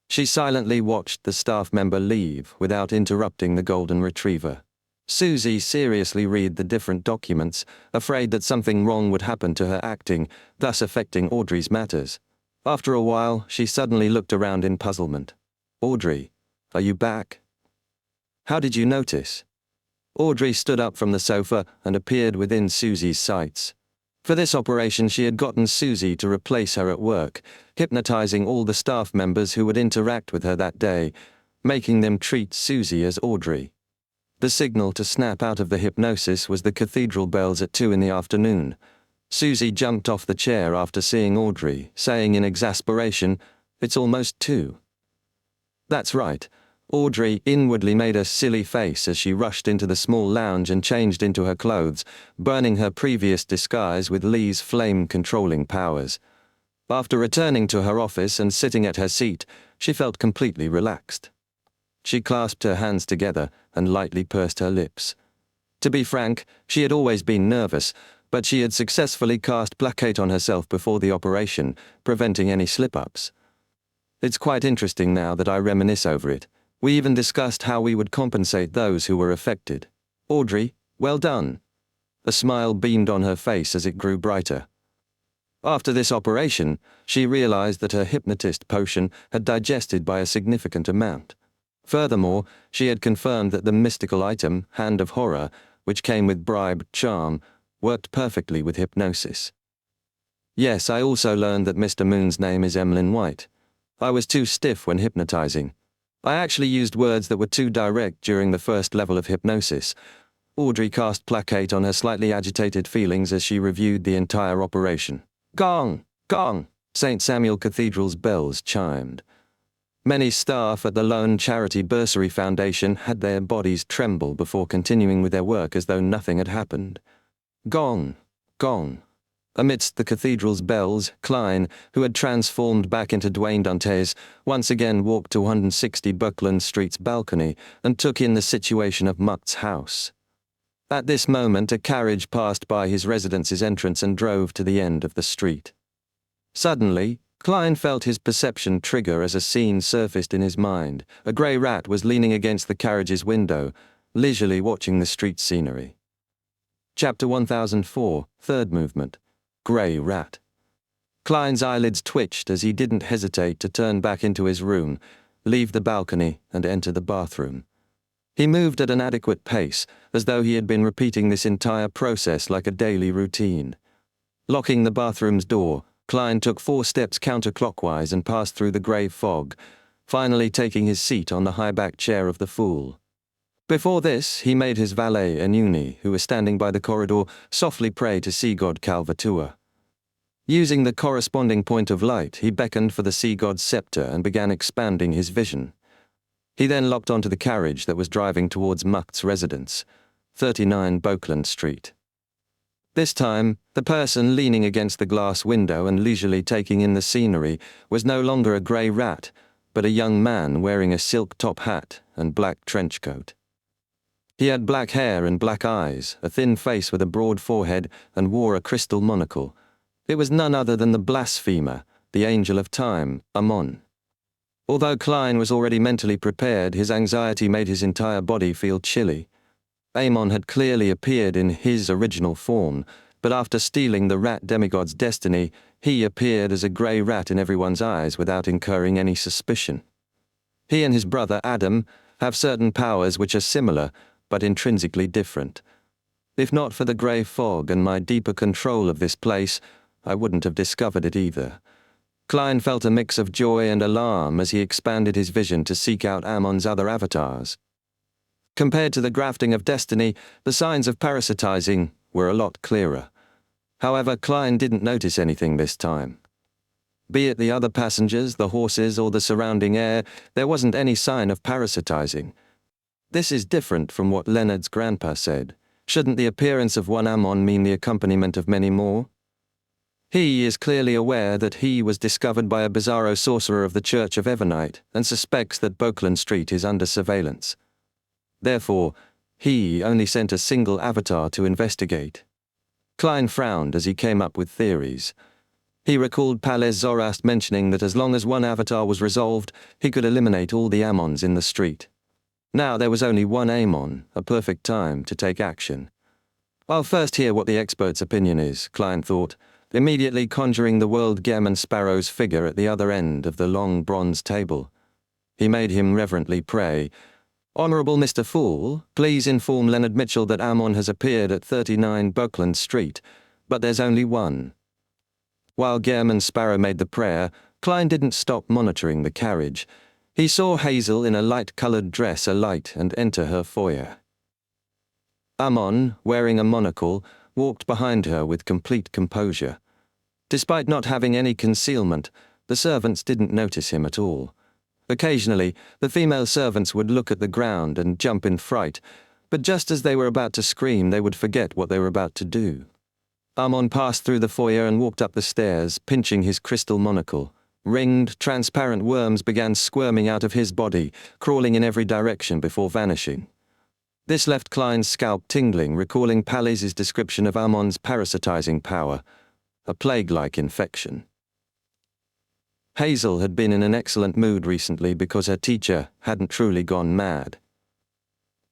[SPEAKER 1] She silently watched the staff member leave without interrupting the golden retriever. Susie seriously read the different documents, afraid that something wrong would happen to her acting, thus affecting Audrey's matters. After a while, she suddenly looked around in puzzlement. "Audrey, are you back? How did you notice?" Audrey stood up from the sofa and appeared within Susie's sights. For this operation she had gotten Susie to replace her at work, hypnotizing all the staff members who would interact with her that day, making them treat Susie as Audrey. The signal to snap out of the hypnosis was the cathedral bells at 2 in the afternoon. Susie jumped off the chair after seeing Audrey, saying in exasperation, "It's almost 2. That's right. Audrey inwardly made a silly face as she rushed into the small lounge and changed into her clothes, burning her previous disguise with Lee's flame-controlling powers. After returning to her office and sitting at her seat, she felt completely relaxed. She clasped her hands together and lightly pursed her lips. To be frank, she had always been nervous, but she had successfully cast placate on herself before the operation, preventing any slip-ups. It's quite interesting now that I reminisce over it. We even discussed how we would compensate those who were affected. Audrey, well done." A smile beamed on her face as it grew brighter. After this operation, she realized that her hypnotist potion had digested by a significant amount. Furthermore, she had confirmed that the mystical item, Hand of Horror, which came with bribed charm, worked perfectly with hypnosis. Yes, I also learned that Mr. Moon's name is Emlyn White. I was too stiff when hypnotizing. I actually used words that were too direct during the first level of hypnosis. Audrey cast placate on her slightly agitated feelings as she reviewed the entire operation. Gong! Gong! St. Samuel Cathedral's bells chimed. Many staff at the Lone Charity Bursary Foundation had their bodies tremble before continuing with their work as though nothing had happened. Gong! Gong! Amidst the cathedral's bells, Klein, who had transformed back into Dwayne Dantes, once again walked to 160 Buckland Street's balcony and took in the situation of Mutt's house. At this moment, a carriage passed by his residence's entrance and drove to the end of the street. Suddenly, Klein felt his perception trigger as a scene surfaced in his mind. A grey rat was leaning against the carriage's window, leisurely watching the street scenery. Chapter 1004, Third Movement. Grey Rat. Klein's eyelids twitched as he didn't hesitate to turn back into his room, leave the balcony, and enter the bathroom. He moved at an adequate pace, as though he had been repeating this entire process like a daily routine. Locking the bathroom's door, Klein took 4 steps counterclockwise and passed through the grey fog, finally taking his seat on the high-backed chair of the fool. Before this, he made his valet, Enuni, who was standing by the corridor, softly pray to sea god Calvatua. Using the corresponding point of light, he beckoned for the sea god's scepter and began expanding his vision. He then locked onto the carriage that was driving towards Mucht's residence, 39 Bokeland Street. This time, the person leaning against the glass window and leisurely taking in the scenery was no longer a grey rat, but a young man wearing a silk top hat and black trench coat. He had black hair and black eyes, a thin face with a broad forehead, and wore a crystal monocle. It was none other than the blasphemer, the angel of time, Ammon. Although Klein was already mentally prepared, his anxiety made his entire body feel chilly. Ammon had clearly appeared in his original form, but after stealing the rat demigod's destiny, he appeared as a grey rat in everyone's eyes without incurring any suspicion. He and his brother Adam have certain powers which are similar, but intrinsically different. If not for the grey fog and my deeper control of this place, I wouldn't have discovered it either. Klein felt a mix of joy and alarm as he expanded his vision to seek out Ammon's other avatars. Compared to the grafting of destiny, the signs of parasitizing were a lot clearer. However, Klein didn't notice anything this time. Be it the other passengers, the horses, or the surrounding air, there wasn't any sign of parasitizing. This is different from what Leonard's grandpa said. Shouldn't the appearance of one Ammon mean the accompaniment of many more? He is clearly aware that he was discovered by a bizarro sorcerer of the Church of Evernite and suspects that Bokeland Street is under surveillance. Therefore, he only sent a single avatar to investigate. Klein frowned as he came up with theories. He recalled Palez Zorast mentioning that as long as one avatar was resolved, he could eliminate all the Ammons in the street. Now there was only one Ammon, a perfect time to take action. I'll first hear what the expert's opinion is, Klein thought, immediately conjuring the World Gammon Sparrow's figure at the other end of the long bronze table. He made him reverently pray, "Honourable Mr. Fool, please inform Leonard Mitchell that Ammon has appeared at 39 Bokeland Street, but there's only one." While Gammon Sparrow made the prayer, Klein didn't stop monitoring the carriage. He saw Hazel in a light-coloured dress alight and enter her foyer. Ammon, wearing a monocle, walked behind her with complete composure. Despite not having any concealment, the servants didn't notice him at all. Occasionally, the female servants would look at the ground and jump in fright, but just as they were about to scream, they would forget what they were about to do. Ammon passed through the foyer and walked up the stairs, pinching his crystal monocle. Ringed, transparent worms began squirming out of his body, crawling in every direction before vanishing. This left Klein's scalp tingling, recalling Palez's description of Ammon's parasitizing power, a plague-like infection. Hazel had been in an excellent mood recently because her teacher hadn't truly gone mad.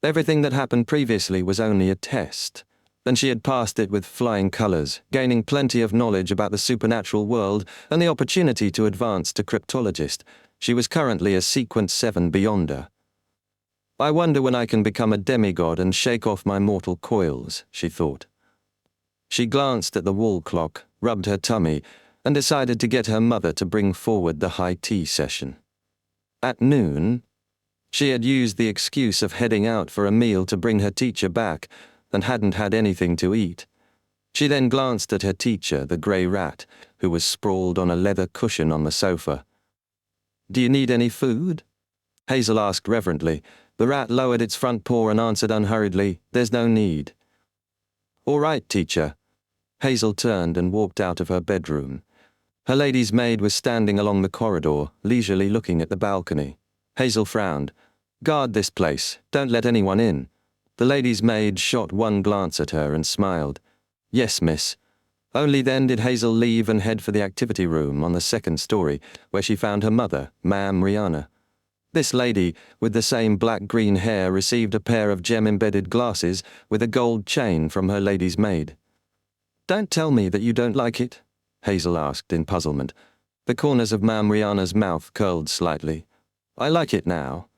[SPEAKER 1] Everything that happened previously was only a test, and she had passed it with flying colours, gaining plenty of knowledge about the supernatural world and the opportunity to advance to cryptologist. She was currently a Sequence 7 Beyonder. "I wonder when I can become a demigod and shake off my mortal coils," she thought. She glanced at the wall clock, rubbed her tummy, and decided to get her mother to bring forward the high tea session. At noon, she had used the excuse of heading out for a meal to bring her teacher back, and hadn't had anything to eat. She then glanced at her teacher, the grey rat, who was sprawled on a leather cushion on the sofa. "Do you need any food?" Hazel asked reverently. The rat lowered its front paw and answered unhurriedly, "There's no need." "All right, teacher." Hazel turned and walked out of her bedroom. Her lady's maid was standing along the corridor, leisurely looking at the balcony. Hazel frowned. "Guard this place. Don't let anyone in." The lady's maid shot one glance at her and smiled. "Yes, miss." Only then did Hazel leave and head for the activity room on the second story, where she found her mother, Ma'am Rihanna. This lady, with the same black-green hair, received a pair of gem-embedded glasses with a gold chain from her lady's maid. "Don't tell me that you don't like it?" Hazel asked in puzzlement. The corners of Ma'am Rihanna's mouth curled slightly. "I like it now."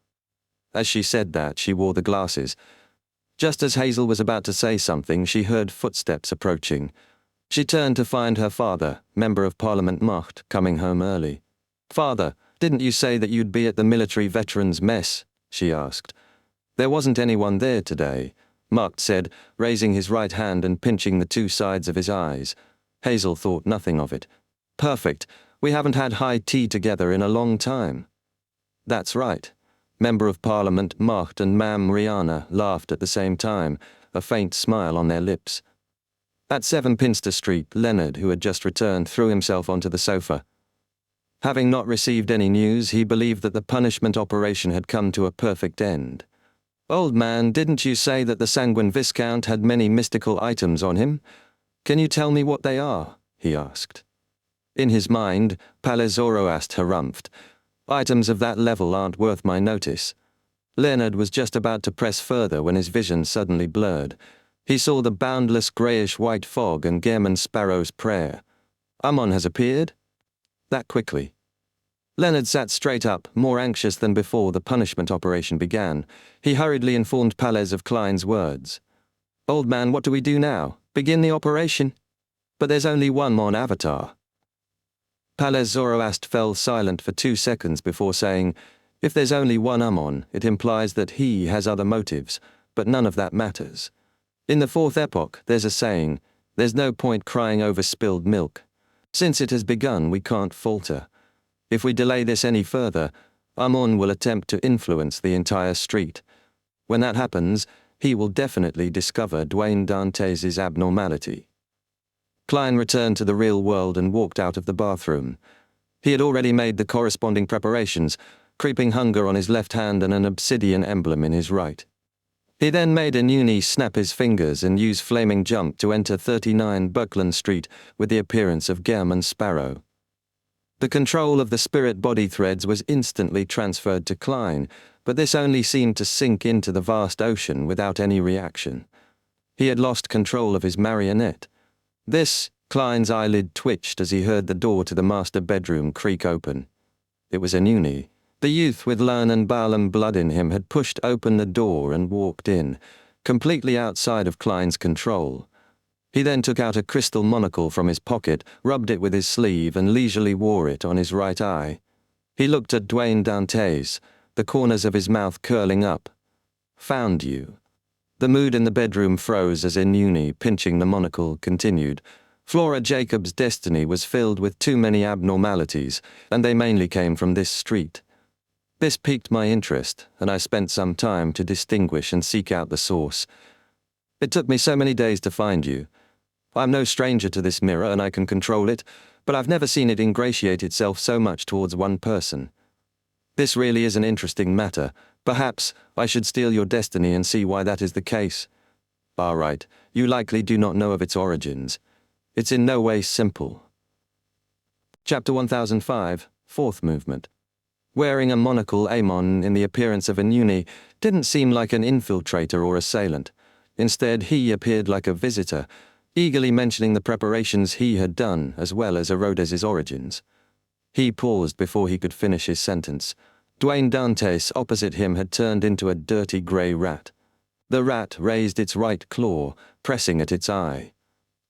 [SPEAKER 1] As she said that, she wore the glasses. Just as Hazel was about to say something, she heard footsteps approaching. She turned to find her father, Member of Parliament Mucht, coming home early. "Father, didn't you say that you'd be at the military veterans' mess?" she asked. "There wasn't anyone there today," Mucht said, raising his right hand and pinching the two sides of his eyes. Hazel thought nothing of it. Perfect. We haven't had high tea together in a long time. That's right. Member of Parliament Macht and Mam Rihanna laughed at the same time, a faint smile on their lips. At 7 Pinster Street, Leonard, who had just returned, threw himself onto the sofa. Having not received any news, he believed that the punishment operation had come to a perfect end. Old man, didn't you say that the Sanguine Viscount had many mystical items on him? Can you tell me what they are? He asked. In his mind, Palais Zoroast harumphed. Items of that level aren't worth my notice. Leonard was just about to press further when his vision suddenly blurred. He saw the boundless greyish-white fog and Gairman Sparrow's prayer. Ammon has appeared? That quickly. Leonard sat straight up, more anxious than before the punishment operation began. He hurriedly informed Palais of Klein's words. Old man, what do we do now? Begin the operation? But there's only one mon avatar. Palais Zoroast fell silent for 2 seconds before saying, if there's only one Ammon, it implies that he has other motives, but none of that matters. In the 4th epoch, there's a saying, there's no point crying over spilled milk. Since it has begun, we can't falter. If we delay this any further, Ammon will attempt to influence the entire street. When that happens, he will definitely discover Dwayne Dantes' abnormality. Klein returned to the real world and walked out of the bathroom. He had already made the corresponding preparations, creeping hunger on his left hand and an obsidian emblem in his right. He then made Anuni snap his fingers and use Flaming Jump to enter 39 Buckland Street with the appearance of Gairman Sparrow. The control of the spirit body threads was instantly transferred to Klein, but this only seemed to sink into the vast ocean without any reaction. He had lost control of his marionette. Klein's eyelid twitched as he heard the door to the master bedroom creak open. It was Anuni. The youth with Lern and Baalam blood in him had pushed open the door and walked in, completely outside of Klein's control. He then took out a crystal monocle from his pocket, rubbed it with his sleeve, and leisurely wore it on his right eye. He looked at Dwayne Dantes, the corners of his mouth curling up. Found you. The mood in the bedroom froze as Anuni, pinching the monocle, continued. Flora Jacobs' destiny was filled with too many abnormalities, and they mainly came from this street. This piqued my interest, and I spent some time to distinguish and seek out the source. It took me so many days to find you. I'm no stranger to this mirror and I can control it, but I've never seen it ingratiate itself so much towards one person. This really is an interesting matter. Perhaps I should steal your destiny and see why that is the case. All right, you likely do not know of its origins. It's in no way simple. Chapter 1005, 4th movement. Wearing a monocle, Ammon, in the appearance of Anuni, didn't seem like an infiltrator or assailant. Instead, he appeared like a visitor, eagerly mentioning the preparations he had done, as well as Herodes' origins. He paused before he could finish his sentence. Dwayne Dantes opposite him had turned into a dirty grey rat. The rat raised its right claw, pressing at its eye.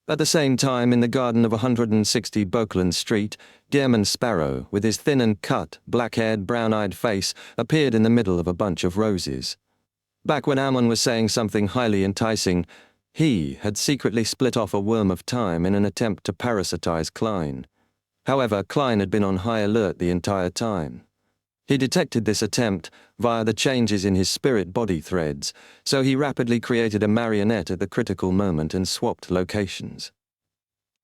[SPEAKER 1] At the same time, in the garden of 160 Buckland Street, Gairman Sparrow, with his thin and cut, black-haired, brown-eyed face, appeared in the middle of a bunch of roses. Back when Ammon was saying something highly enticing, he had secretly split off a worm of time in an attempt to parasitize Klein. However, Klein had been on high alert the entire time. He detected this attempt via the changes in his spirit body threads, so he rapidly created a marionette at the critical moment and swapped locations.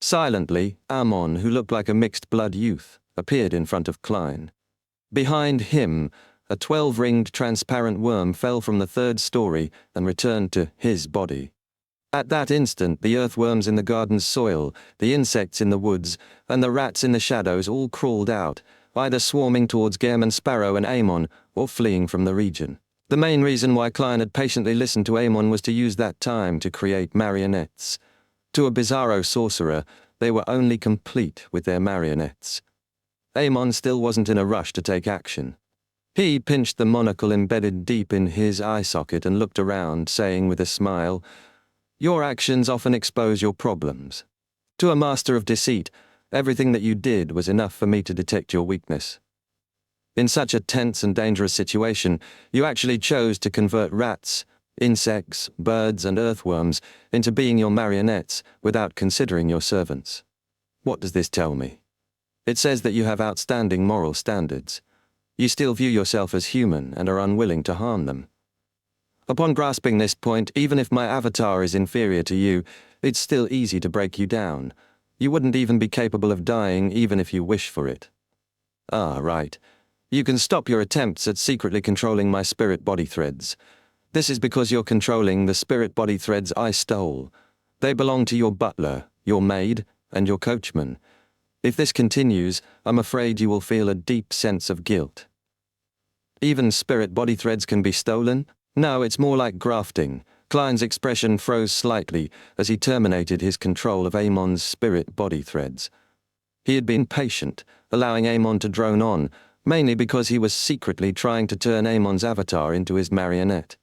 [SPEAKER 1] Silently, Ammon, who looked like a mixed-blood youth, appeared in front of Klein. Behind him, a 12-ringed transparent worm fell from the 3rd story and returned to his body. At that instant, the earthworms in the garden's soil, the insects in the woods, and the rats in the shadows all crawled out, either swarming towards Gairman Sparrow and Ammon, or fleeing from the region. The main reason why Klein had patiently listened to Ammon was to use that time to create marionettes. To a bizarro sorcerer, they were only complete with their marionettes. Ammon still wasn't in a rush to take action. He pinched the monocle embedded deep in his eye socket and looked around, saying with a smile, "Your actions often expose your problems. To a master of deceit, everything that you did was enough for me to detect your weakness. In such a tense and dangerous situation, you actually chose to convert rats, insects, birds, and earthworms into being your marionettes without considering your servants. What does this tell me? It says that you have outstanding moral standards. You still view yourself as human and are unwilling to harm them. Upon grasping this point, even if my avatar is inferior to you, it's still easy to break you down. You wouldn't even be capable of dying even if you wish for it. Ah, right. You can stop your attempts at secretly controlling my spirit body threads. This is because you're controlling the spirit body threads I stole. They belong to your butler, your maid, and your coachman. If this continues, I'm afraid you will feel a deep sense of guilt. Even spirit body threads can be stolen? No, it's more like grafting. Klein's expression froze slightly as he terminated his control of Amon's spirit body threads. He had been patient, allowing Amon to drone on, mainly because he was secretly trying to turn Amon's avatar into his marionette.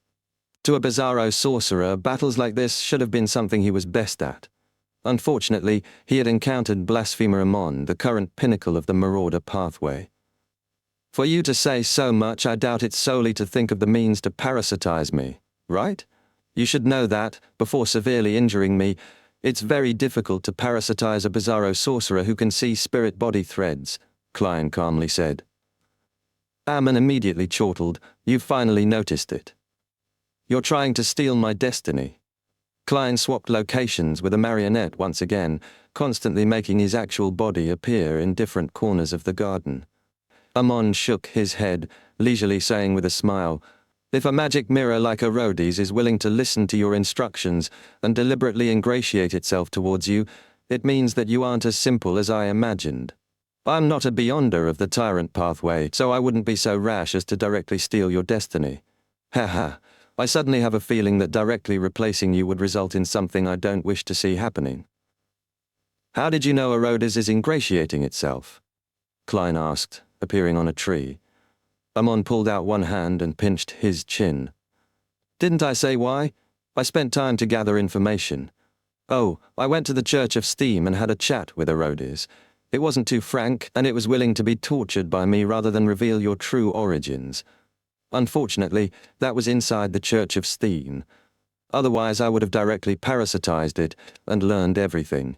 [SPEAKER 1] To a bizarro sorcerer, battles like this should have been something he was best at. Unfortunately, he had encountered Blasphemer Amon, the current pinnacle of the Marauder pathway. For you to say so much, I doubt it's solely to think of the means to parasitize me, right? You should know that, before severely injuring me, it's very difficult to parasitize a bizarro sorcerer who can see spirit body threads, Klein calmly said. Amon immediately chortled. You've finally noticed it. You're trying to steal my destiny. Klein swapped locations with a marionette once again, constantly making his actual body appear in different corners of the garden. Amon shook his head, leisurely saying with a smile, if a magic mirror like Herodes is willing to listen to your instructions and deliberately ingratiate itself towards you, it means that you aren't as simple as I imagined. I'm not a beyonder of the tyrant pathway, so I wouldn't be so rash as to directly steal your destiny. Haha, I suddenly have a feeling that directly replacing you would result in something I don't wish to see happening. How did you know Herodes is ingratiating itself? Klein asked, appearing on a tree. Amon pulled out one hand and pinched his chin. Didn't I say why? I spent time to gather information. Oh, I went to the Church of Steam and had a chat with Herodes. It wasn't too frank, and it was willing to be tortured by me rather than reveal your true origins. Unfortunately, that was inside the Church of Steam. Otherwise, I would have directly parasitized it and learned everything.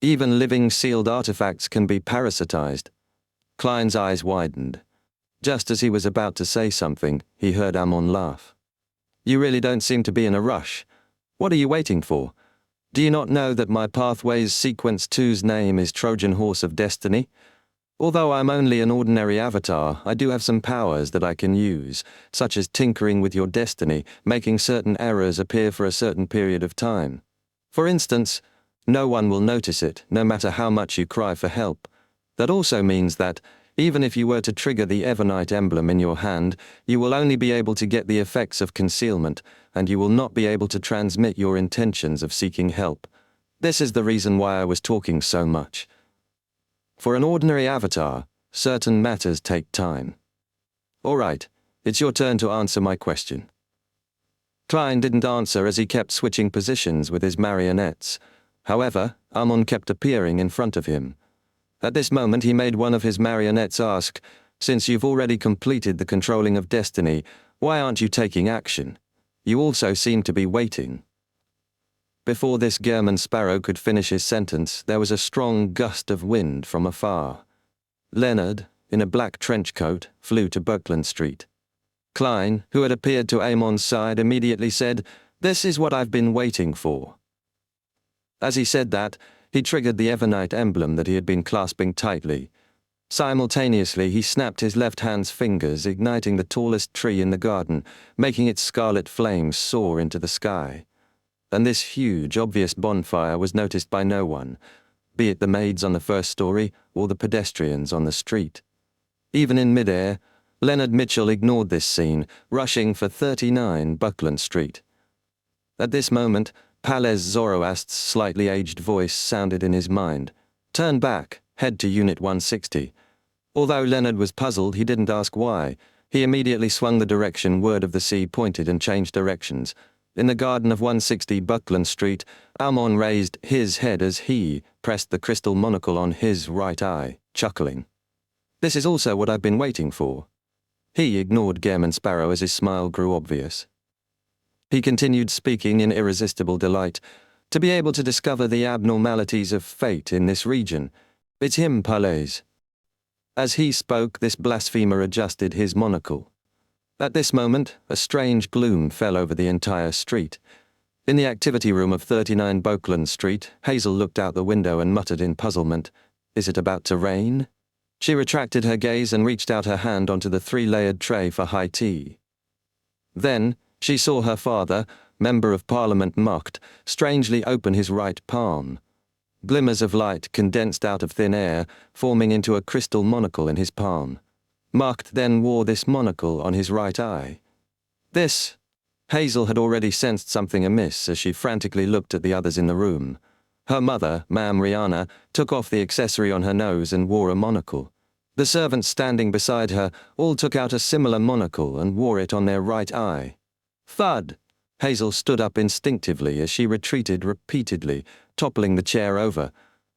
[SPEAKER 1] Even living sealed artifacts can be parasitized. Klein's eyes widened. Just as he was about to say something, he heard Amon laugh. You really don't seem to be in a rush. What are you waiting for? Do you not know that my Pathways Sequence 2's name is Trojan Horse of Destiny? Although I'm only an ordinary avatar, I do have some powers that I can use, such as tinkering with your destiny, making certain errors appear for a certain period of time. For instance, no one will notice it, no matter how much you cry for help. That also means that, even if you were to trigger the Evernite emblem in your hand, you will only be able to get the effects of concealment, and you will not be able to transmit your intentions of seeking help. This is the reason why I was talking so much. For an ordinary avatar, certain matters take time. All right, it's your turn to answer my question. Klein didn't answer as he kept switching positions with his marionettes. However, Amon kept appearing in front of him. At this moment he made one of his marionettes ask, since you've already completed the controlling of destiny, why aren't you taking action? You also seem to be waiting. Before this German sparrow could finish his sentence, there was a strong gust of wind from afar. Leonard, in a black trench coat, flew to Buckland Street. Klein, who had appeared to Amon's side, immediately said, "This is what I've been waiting for." As he said that, he triggered the Evernite emblem that he had been clasping tightly. Simultaneously, he snapped his left hand's fingers, igniting the tallest tree in the garden, making its scarlet flames soar into the sky. And this huge, obvious bonfire was noticed by no one, be it the maids on the first story or the pedestrians on the street. Even in midair, Leonard Mitchell ignored this scene, rushing for 39 Buckland Street. At this moment, Palez Zoroast's slightly aged voice sounded in his mind. Turn back, head to Unit 160. Although Leonard was puzzled, he didn't ask why. He immediately swung the direction Word of the Sea pointed and changed directions. In the garden of 160 Buckland Street, Amon raised his head as he pressed the crystal monocle on his right eye, chuckling. This is also what I've been waiting for. He ignored German Sparrow as his smile grew obvious. He continued speaking in irresistible delight. To be able to discover the abnormalities of fate in this region, it's him, Palais. As he spoke, this blasphemer adjusted his monocle. At this moment, a strange gloom fell over the entire street. In the activity room of 39 Bokeland Street, Hazel looked out the window and muttered in puzzlement, "Is it about to rain?" She retracted her gaze and reached out her hand onto the 3-layered tray for high tea. Then, she saw her father, Member of Parliament Mucht, strangely open his right palm. Glimmers of light condensed out of thin air, forming into a crystal monocle in his palm. Mucht then wore this monocle on his right eye. Hazel had already sensed something amiss as she frantically looked at the others in the room. Her mother, Ma'am Rihanna, took off the accessory on her nose and wore a monocle. The servants standing beside her all took out a similar monocle and wore it on their right eye. Thud! Hazel stood up instinctively as she retreated repeatedly, toppling the chair over.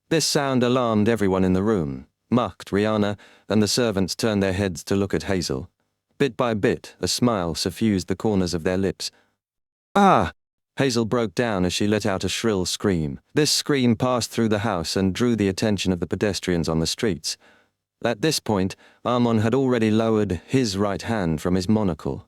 [SPEAKER 1] This sound alarmed everyone in the room. Mucht, Rihanna, and the servants turned their heads to look at Hazel. Bit by bit, a smile suffused the corners of their lips. "Ah!" Hazel broke down as she let out a shrill scream. This scream passed through the house and drew the attention of the pedestrians on the streets. At this point, Armon had already lowered his right hand from his monocle.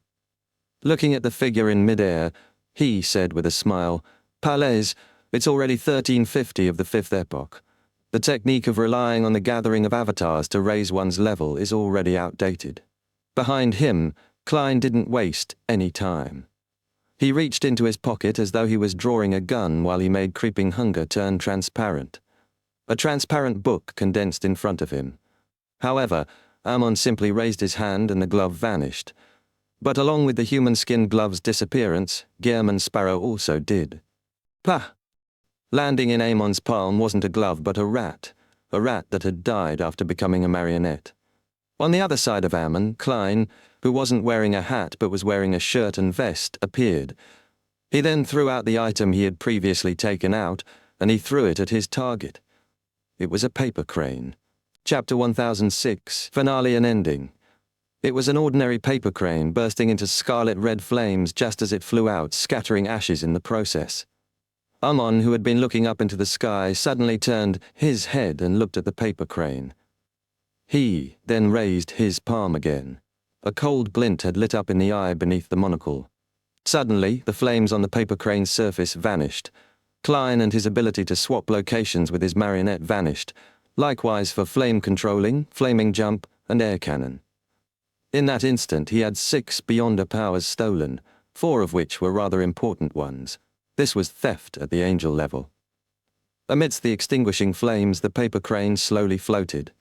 [SPEAKER 1] Looking at the figure in midair, he said with a smile, "Palais, it's already 1350 of the Fifth Epoch. The technique of relying on the gathering of avatars to raise one's level is already outdated." Behind him, Klein didn't waste any time. He reached into his pocket as though he was drawing a gun while he made creeping hunger turn transparent. A transparent book condensed in front of him. However, Amon simply raised his hand and the glove vanished. But along with the human-skinned glove's disappearance, Gehrman Sparrow also did. Pah! Landing in Amon's palm wasn't a glove but a rat that had died after becoming a marionette. On the other side of Amon, Klein, who wasn't wearing a hat but was wearing a shirt and vest, appeared. He then threw out the item he had previously taken out, and he threw it at his target. It was a paper crane. Chapter 1006, Finale and Ending. It was an ordinary paper crane bursting into scarlet-red flames just as it flew out, scattering ashes in the process. Amon, who had been looking up into the sky, suddenly turned his head and looked at the paper crane. He then raised his palm again. A cold glint had lit up in the eye beneath the monocle. Suddenly, the flames on the paper crane's surface vanished. Klein and his ability to swap locations with his marionette vanished, likewise for flame controlling, flaming jump, and air cannon. In that instant, he had 6 Beyonder powers stolen, 4 of which were rather important ones. This was theft at the angel level. Amidst the extinguishing flames, the paper crane slowly floated.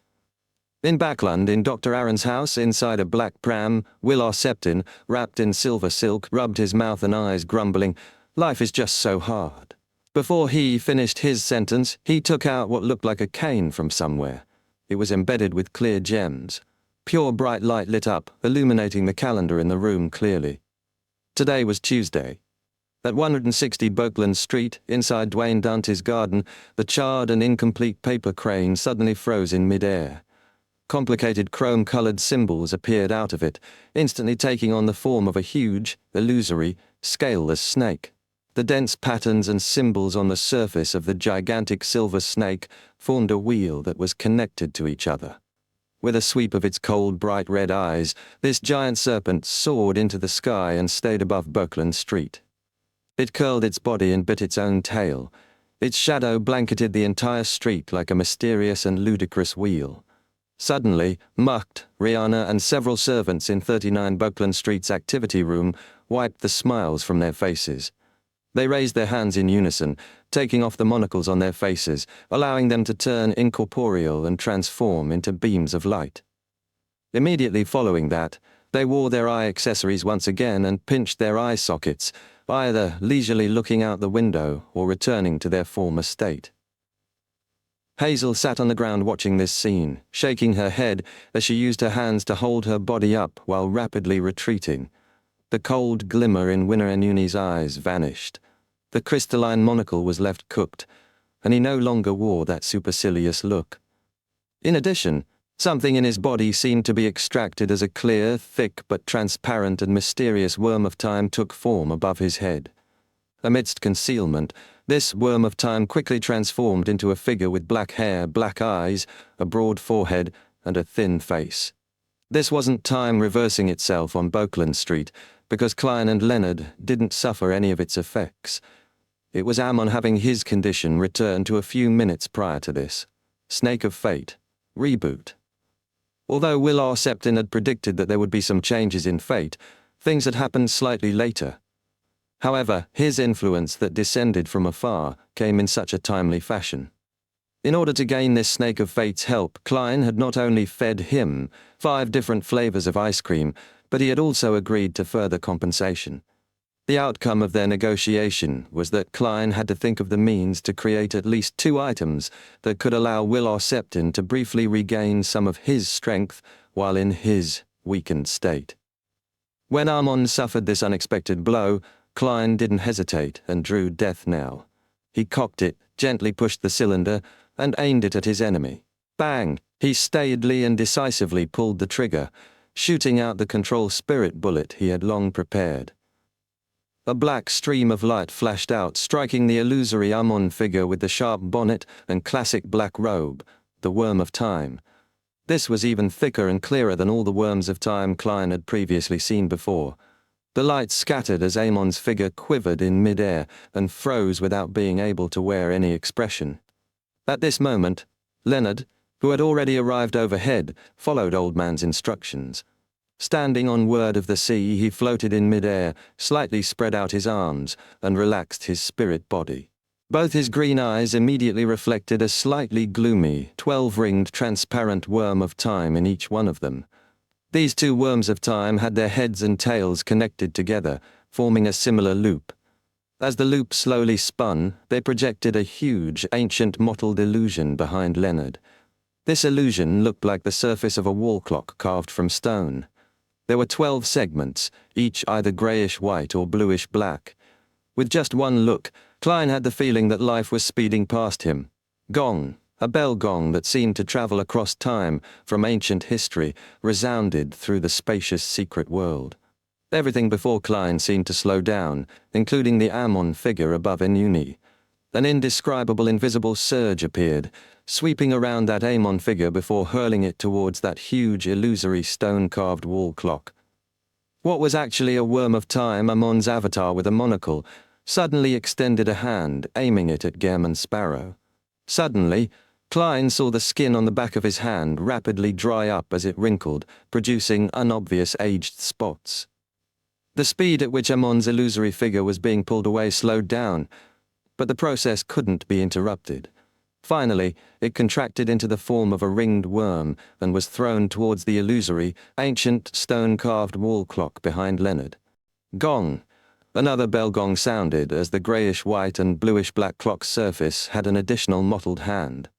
[SPEAKER 1] In Backland, in Dr. Aaron's house, inside a black pram, Will Septon, wrapped in silver silk, rubbed his mouth and eyes, grumbling, "Life is just so hard." Before he finished his sentence, he took out what looked like a cane from somewhere. It was embedded with clear gems. Pure bright light lit up, illuminating the calendar in the room clearly. Today was Tuesday. At 160 Bokeland Street, inside Dwayne Dante's garden, the charred and incomplete paper crane suddenly froze in mid-air. Complicated chrome-colored symbols appeared out of it, instantly taking on the form of a huge, illusory, scaleless snake. The dense patterns and symbols on the surface of the gigantic silver snake formed a wheel that was connected to each other. With a sweep of its cold, bright red eyes, this giant serpent soared into the sky and stayed above Bokeland Street. It curled its body and bit its own tail. Its shadow blanketed the entire street like a mysterious and ludicrous wheel. Suddenly, Mucht, Rihanna, and several servants in 39 Bokeland Street's activity room wiped the smiles from their faces. They raised their hands in unison, taking off the monocles on their faces, allowing them to turn incorporeal and transform into beams of light. Immediately following that, they wore their eye accessories once again and pinched their eye sockets, either leisurely looking out the window or returning to their former state. Hazel sat on the ground watching this scene, shaking her head as she used her hands to hold her body up while rapidly retreating. The cold glimmer in Winner Anuni's eyes vanished. The crystalline monocle was left cooked, and he no longer wore that supercilious look. In addition, something in his body seemed to be extracted as a clear, thick but transparent and mysterious worm of time took form above his head. Amidst concealment, This worm of time quickly transformed into a figure with black hair, black eyes, a broad forehead, and a thin face. This wasn't time reversing itself on Bokeland Street, because Klein and Leonard didn't suffer any of its effects. It was Ammon having his condition return to a few minutes prior to this. Snake of Fate. Reboot. Although Will Septon had predicted that there would be some changes in fate, things had happened slightly later. However, his influence that descended from afar came in such a timely fashion. In order to gain this Snake of Fate's help, Klein had not only fed him 5 different flavors of ice cream, but he had also agreed to further compensation. The outcome of their negotiation was that Klein had to think of the means to create at least 2 items that could allow Will Septon to briefly regain some of his strength while in his weakened state. When Ammon suffered this unexpected blow, Klein didn't hesitate and drew Death Knell. He cocked it, gently pushed the cylinder, and aimed it at his enemy. Bang! He stayedly and decisively pulled the trigger, shooting out the control spirit bullet he had long prepared. A black stream of light flashed out, striking the illusory Ammon figure with the sharp bonnet and classic black robe, the Worm of Time. This was even thicker and clearer than all the Worms of Time Klein had previously seen before. The light scattered as Ammon's figure quivered in mid-air and froze without being able to wear any expression. At this moment, Leonard, who had already arrived overhead, followed Old Man's instructions. Standing on word of the sea, he floated in mid-air, slightly spread out his arms, and relaxed his spirit body. Both his green eyes immediately reflected a slightly gloomy, 12-ringed, transparent worm of time in each one of them. These 2 worms of time had their heads and tails connected together, forming a similar loop. As the loop slowly spun, they projected a huge, ancient mottled illusion behind Leonard. This illusion looked like the surface of a wall clock carved from stone. There were 12 segments, each either greyish-white or bluish-black. With just one look, Klein had the feeling that life was speeding past him. Gong, a bell gong that seemed to travel across time from ancient history, resounded through the spacious secret world. Everything before Klein seemed to slow down, including the Ammon figure above Enuni. An indescribable invisible surge appeared, sweeping around that Ammon figure before hurling it towards that huge illusory stone-carved wall clock. What was actually a worm of time, Ammon's avatar with a monocle, suddenly extended a hand, aiming it at Gehrman Sparrow. Suddenly, Klein saw the skin on the back of his hand rapidly dry up as it wrinkled, producing unobvious aged spots. The speed at which Ammon's illusory figure was being pulled away slowed down, but the process couldn't be interrupted. Finally, it contracted into the form of a ringed worm and was thrown towards the illusory, ancient, stone-carved wall clock behind Leonard. Gong! Another bell gong sounded as the greyish-white and bluish-black clock's surface had an additional mottled hand.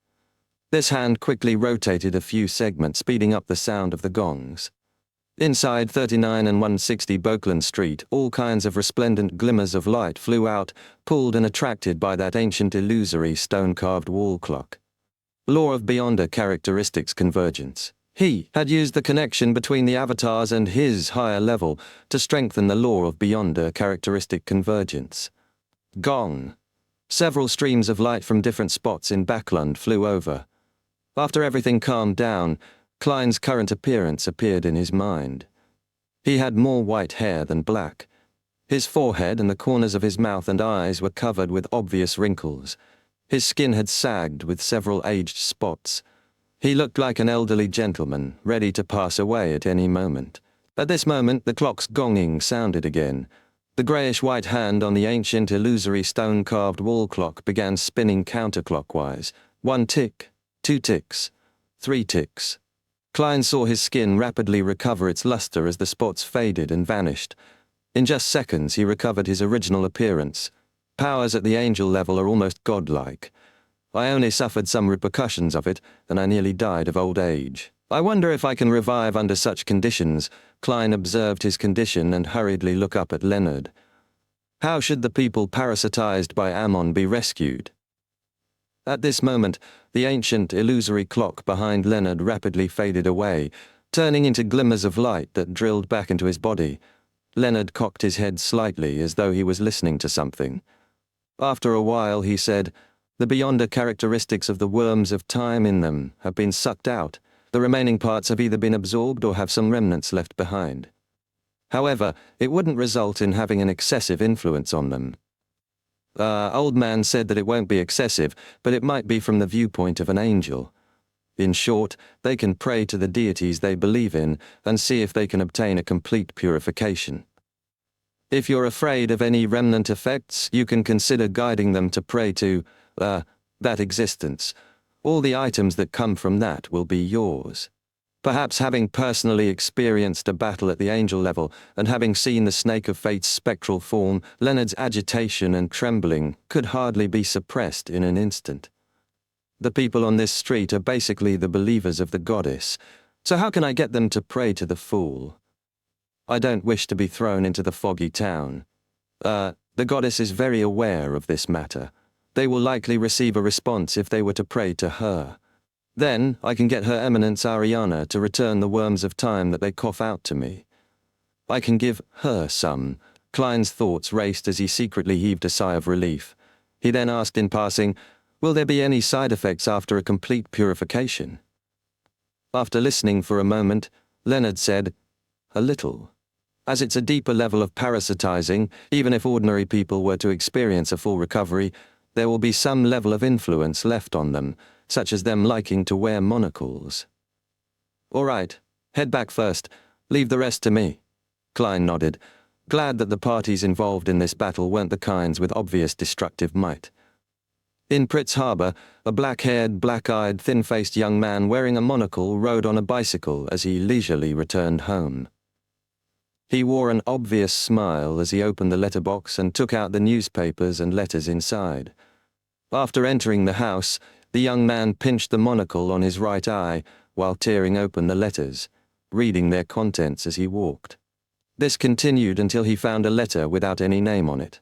[SPEAKER 1] This hand quickly rotated a few segments, speeding up the sound of the gongs. Inside 39 and 160 Bokeland Street, all kinds of resplendent glimmers of light flew out, pulled and attracted by that ancient illusory stone-carved wall clock. Law of Beyonder characteristics convergence. He had used the connection between the avatars and his higher level to strengthen the law of Beyonder characteristic convergence. Gong. Several streams of light from different spots in Backland flew over. After everything calmed down, Klein's current appearance appeared in his mind. He had more white hair than black. His forehead and the corners of his mouth and eyes were covered with obvious wrinkles. His skin had sagged with several aged spots. He looked like an elderly gentleman, ready to pass away at any moment. At this moment, the clock's gonging sounded again. The greyish-white hand on the ancient, illusory stone-carved wall clock began spinning counterclockwise. 1 tick, 2 ticks, 3 ticks. Klein saw his skin rapidly recover its luster as the spots faded and vanished. In just seconds, he recovered his original appearance. Powers at the angel level are almost godlike. I only suffered some repercussions of it, and I nearly died of old age. I wonder if I can revive under such conditions. Klein observed his condition and hurriedly looked up at Leonard. How should the people parasitized by Ammon be rescued? At this moment, the ancient, illusory clock behind Leonard rapidly faded away, turning into glimmers of light that drilled back into his body. Leonard cocked his head slightly as though he was listening to something. After a while, he said, the beyonder characteristics of the worms of time in them have been sucked out. The remaining parts have either been absorbed or have some remnants left behind. However, it wouldn't result in having an excessive influence on them. Old man said that it won't be excessive, but it might be from the viewpoint of an angel. In short, they can pray to the deities they believe in and see if they can obtain a complete purification. If you're afraid of any remnant effects, you can consider guiding them to pray to, that existence. All the items that come from that will be yours. Perhaps having personally experienced a battle at the angel level and having seen the Snake of Fate's spectral form, Leonard's agitation and trembling could hardly be suppressed in an instant. The people on this street are basically the believers of the goddess, so how can I get them to pray to the fool? I don't wish to be thrown into the foggy town. The goddess is very aware of this matter. They will likely receive a response if they were to pray to her. Then I can get Her Eminence Ariana to return the worms of time that they cough out to me. I can give her some. Klein's thoughts raced as he secretly heaved a sigh of relief. He then asked in passing, will there be any side effects after a complete purification? After listening for a moment, Leonard said, a little. As it's a deeper level of parasitizing, even if ordinary people were to experience a full recovery, there will be some level of influence left on them, such as them liking to wear monocles. All right, head back first. Leave the rest to me. Klein nodded, glad that the parties involved in this battle weren't the kinds with obvious destructive might. In Pritz Harbor, a black-haired, black-eyed, thin-faced young man wearing a monocle rode on a bicycle as he leisurely returned home. He wore an obvious smile as he opened the letterbox and took out the newspapers and letters inside. After entering the house, the young man pinched the monocle on his right eye while tearing open the letters, reading their contents as he walked. This continued until he found a letter without any name on it.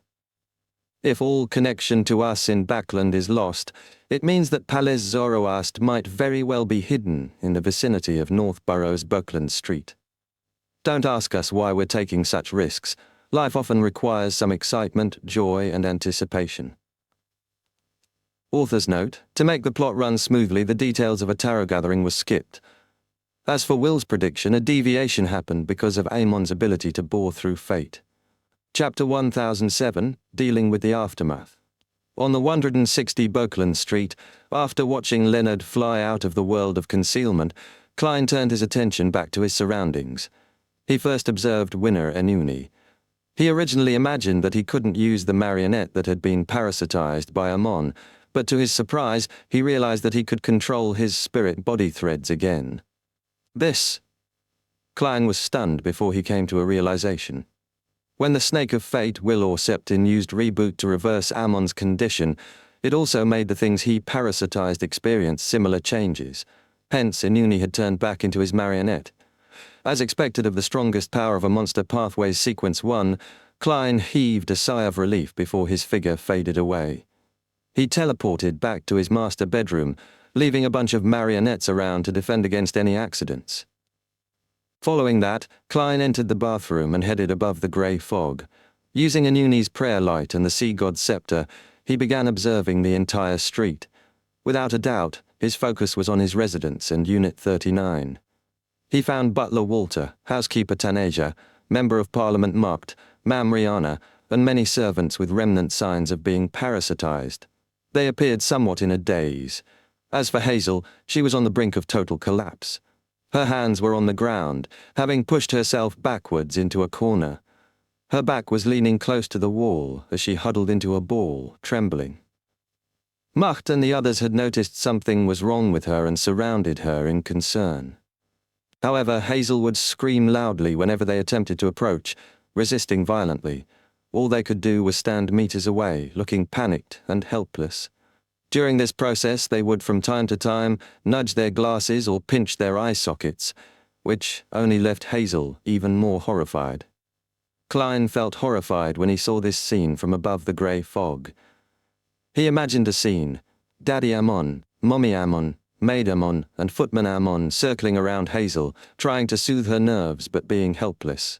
[SPEAKER 1] If all connection to us in Backland is lost, it means that Palais Zoroast might very well be hidden in the vicinity of North Borough's Buckland Street. Don't ask us why we're taking such risks. Life often requires some excitement, joy, and anticipation. Author's note, to make the plot run smoothly, the details of a tarot gathering was skipped. As for Will's prediction, a deviation happened because of Amon's ability to bore through fate. Chapter 1007, Dealing with the Aftermath. On the 160 Buckland Street, after watching Leonard fly out of the world of concealment, Klein turned his attention back to his surroundings. He first observed Winner Enuni. He originally imagined that he couldn't use the marionette that had been parasitized by Amon, but to his surprise, he realized that he could control his spirit body threads again. Klein was stunned before he came to a realization. When the Snake of Fate, Will or Septin, used Reboot to reverse Amon's condition, it also made the things he parasitized experience similar changes. Hence, Enuni had turned back into his marionette. As expected of the strongest power of a Monster Pathways Sequence 1, Klein heaved a sigh of relief before his figure faded away. He teleported back to his master bedroom, leaving a bunch of marionettes around to defend against any accidents. Following that, Klein entered the bathroom and headed above the grey fog. Using Enuni's prayer light and the sea god's scepter, he began observing the entire street. Without a doubt, his focus was on his residence and Unit 39. He found Butler Walter, Housekeeper Tanasia, Member of Parliament Mocked, Mam Rihanna, and many servants with remnant signs of being parasitized. They appeared somewhat in a daze. As for Hazel, she was on the brink of total collapse. Her hands were on the ground, having pushed herself backwards into a corner. Her back was leaning close to the wall as she huddled into a ball, trembling. Macht and the others had noticed something was wrong with her and surrounded her in concern. However, Hazel would scream loudly whenever they attempted to approach, resisting violently. All they could do was stand meters away, looking panicked and helpless. During this process, they would from time to time nudge their glasses or pinch their eye sockets, which only left Hazel even more horrified. Klein felt horrified when he saw this scene from above the grey fog. He imagined a scene: Daddy Amon, Mommy Amon, Maid Amon, and Footman Amon circling around Hazel, trying to soothe her nerves but being helpless.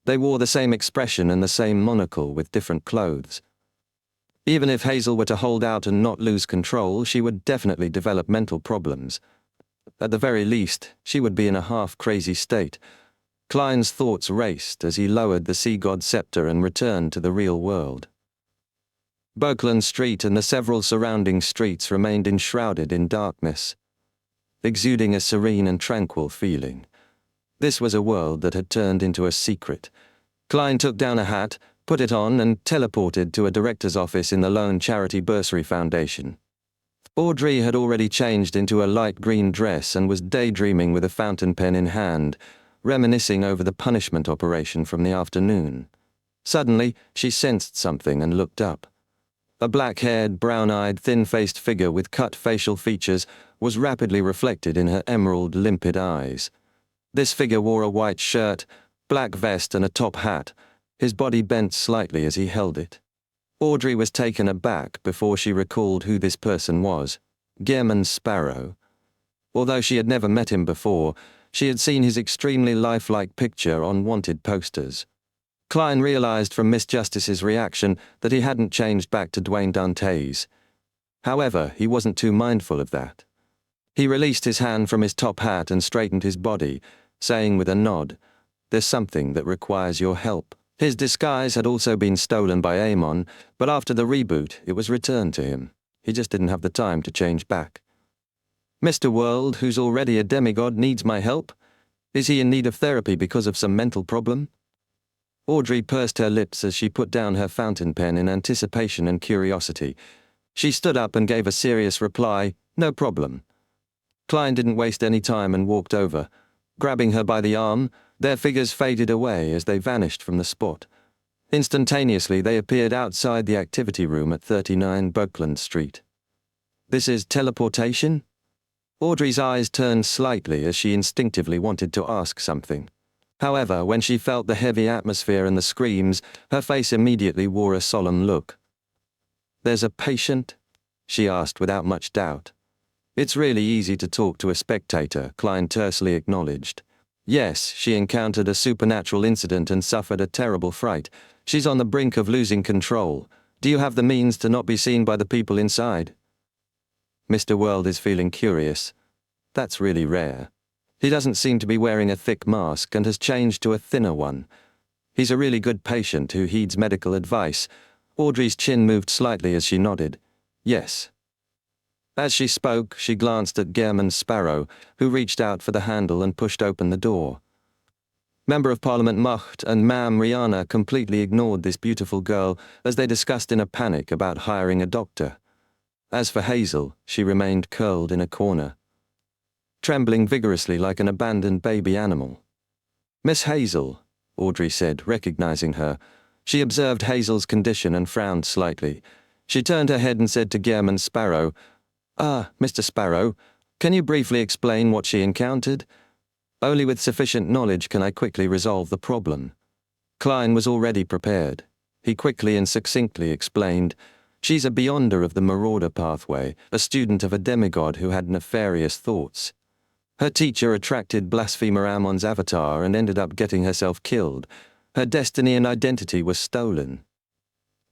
[SPEAKER 1] They wore the same expression and the same monocle with different clothes. Even if Hazel were to hold out and not lose control, she would definitely develop mental problems. At the very least, she would be in a half-crazy state. Klein's thoughts raced as he lowered the sea god scepter and returned to the real world. Bokeland Street and the several surrounding streets remained enshrouded in darkness, exuding a serene and tranquil feeling. This was a world that had turned into a secret. Klein took down a hat, put it on, and teleported to a director's office in the Lone Charity Bursary Foundation. Audrey had already changed into a light green dress and was daydreaming with a fountain pen in hand, reminiscing over the punishment operation from the afternoon. Suddenly, she sensed something and looked up. A black-haired, brown-eyed, thin-faced figure with cut facial features was rapidly reflected in her emerald, limpid eyes. This figure wore a white shirt, black vest, and a top hat. His body bent slightly as he held it. Audrey was taken aback before she recalled who this person was, Gehrman Sparrow. Although she had never met him before, she had seen his extremely lifelike picture on wanted posters. Klein realized from Miss Justice's reaction that he hadn't changed back to Dwayne Dantes. However, he wasn't too mindful of that. He released his hand from his top hat and straightened his body, saying with a nod, "There's something that requires your help." His disguise had also been stolen by Amon, but after the reboot, it was returned to him. He just didn't have the time to change back. "Mr. World, who's already a demigod, needs my help? Is he in need of therapy because of some mental problem?" Audrey pursed her lips as she put down her fountain pen in anticipation and curiosity. She stood up and gave a serious reply, "No problem." Klein didn't waste any time and walked over. Grabbing her by the arm, their figures faded away as they vanished from the spot. Instantaneously, they appeared outside the activity room at 39 Bokeland Street. "This is teleportation?" Audrey's eyes turned slightly as she instinctively wanted to ask something. However, when she felt the heavy atmosphere and the screams, her face immediately wore a solemn look. "There's a patient?" she asked without much doubt. "It's really easy to talk to a spectator," Klein tersely acknowledged. "Yes, she encountered a supernatural incident and suffered a terrible fright. She's on the brink of losing control. Do you have the means to not be seen by the people inside?" Mr. World is feeling curious. That's really rare. He doesn't seem to be wearing a thick mask and has changed to a thinner one. He's a really good patient who heeds medical advice. Audrey's chin moved slightly as she nodded. "Yes." As she spoke, she glanced at Gehrman Sparrow, who reached out for the handle and pushed open the door. Member of Parliament Macht and Ma'am Rihanna completely ignored this beautiful girl as they discussed in a panic about hiring a doctor. As for Hazel, she remained curled in a corner, trembling vigorously like an abandoned baby animal. "Miss Hazel," Audrey said, recognizing her. She observed Hazel's condition and frowned slightly. She turned her head and said to Gehrman Sparrow, Mr. Sparrow, can you briefly explain what she encountered? Only with sufficient knowledge can I quickly resolve the problem." Klein was already prepared. He quickly and succinctly explained, "She's a beyonder of the Marauder pathway, a student of a demigod who had nefarious thoughts. Her teacher attracted blasphemer Ammon's avatar and ended up getting herself killed. Her destiny and identity were stolen.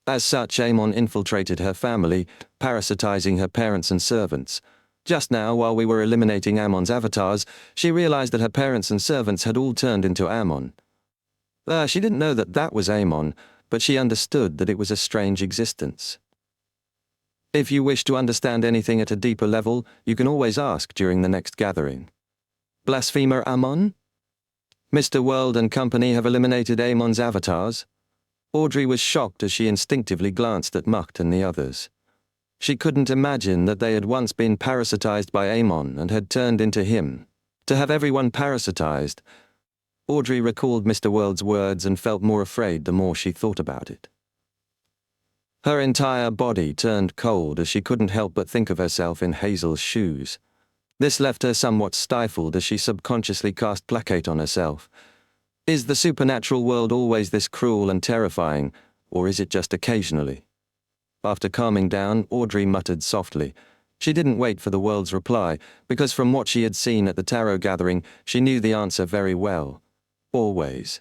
[SPEAKER 1] As such, Ammon infiltrated her family, parasitizing her parents and servants. Just now, while we were eliminating Ammon's avatars, she realized that her parents and servants had all turned into Ammon. She didn't know that that was Ammon, but she understood that it was a strange existence. If you wish to understand anything at a deeper level, you can always ask during the next gathering." "Blasphemer Ammon? Mr. World and company have eliminated Ammon's avatars?" Audrey was shocked as she instinctively glanced at Mucht and the others. She couldn't imagine that they had once been parasitized by Ammon and had turned into him. To have everyone parasitized. Audrey recalled Mr. World's words and felt more afraid the more she thought about it. Her entire body turned cold as she couldn't help but think of herself in Hazel's shoes. This left her somewhat stifled as she subconsciously cast placate on herself. Is the supernatural world always this cruel and terrifying, or is it just occasionally? After calming down, Audrey muttered softly. She didn't wait for the world's reply, because from what she had seen at the tarot gathering, she knew the answer very well. Always.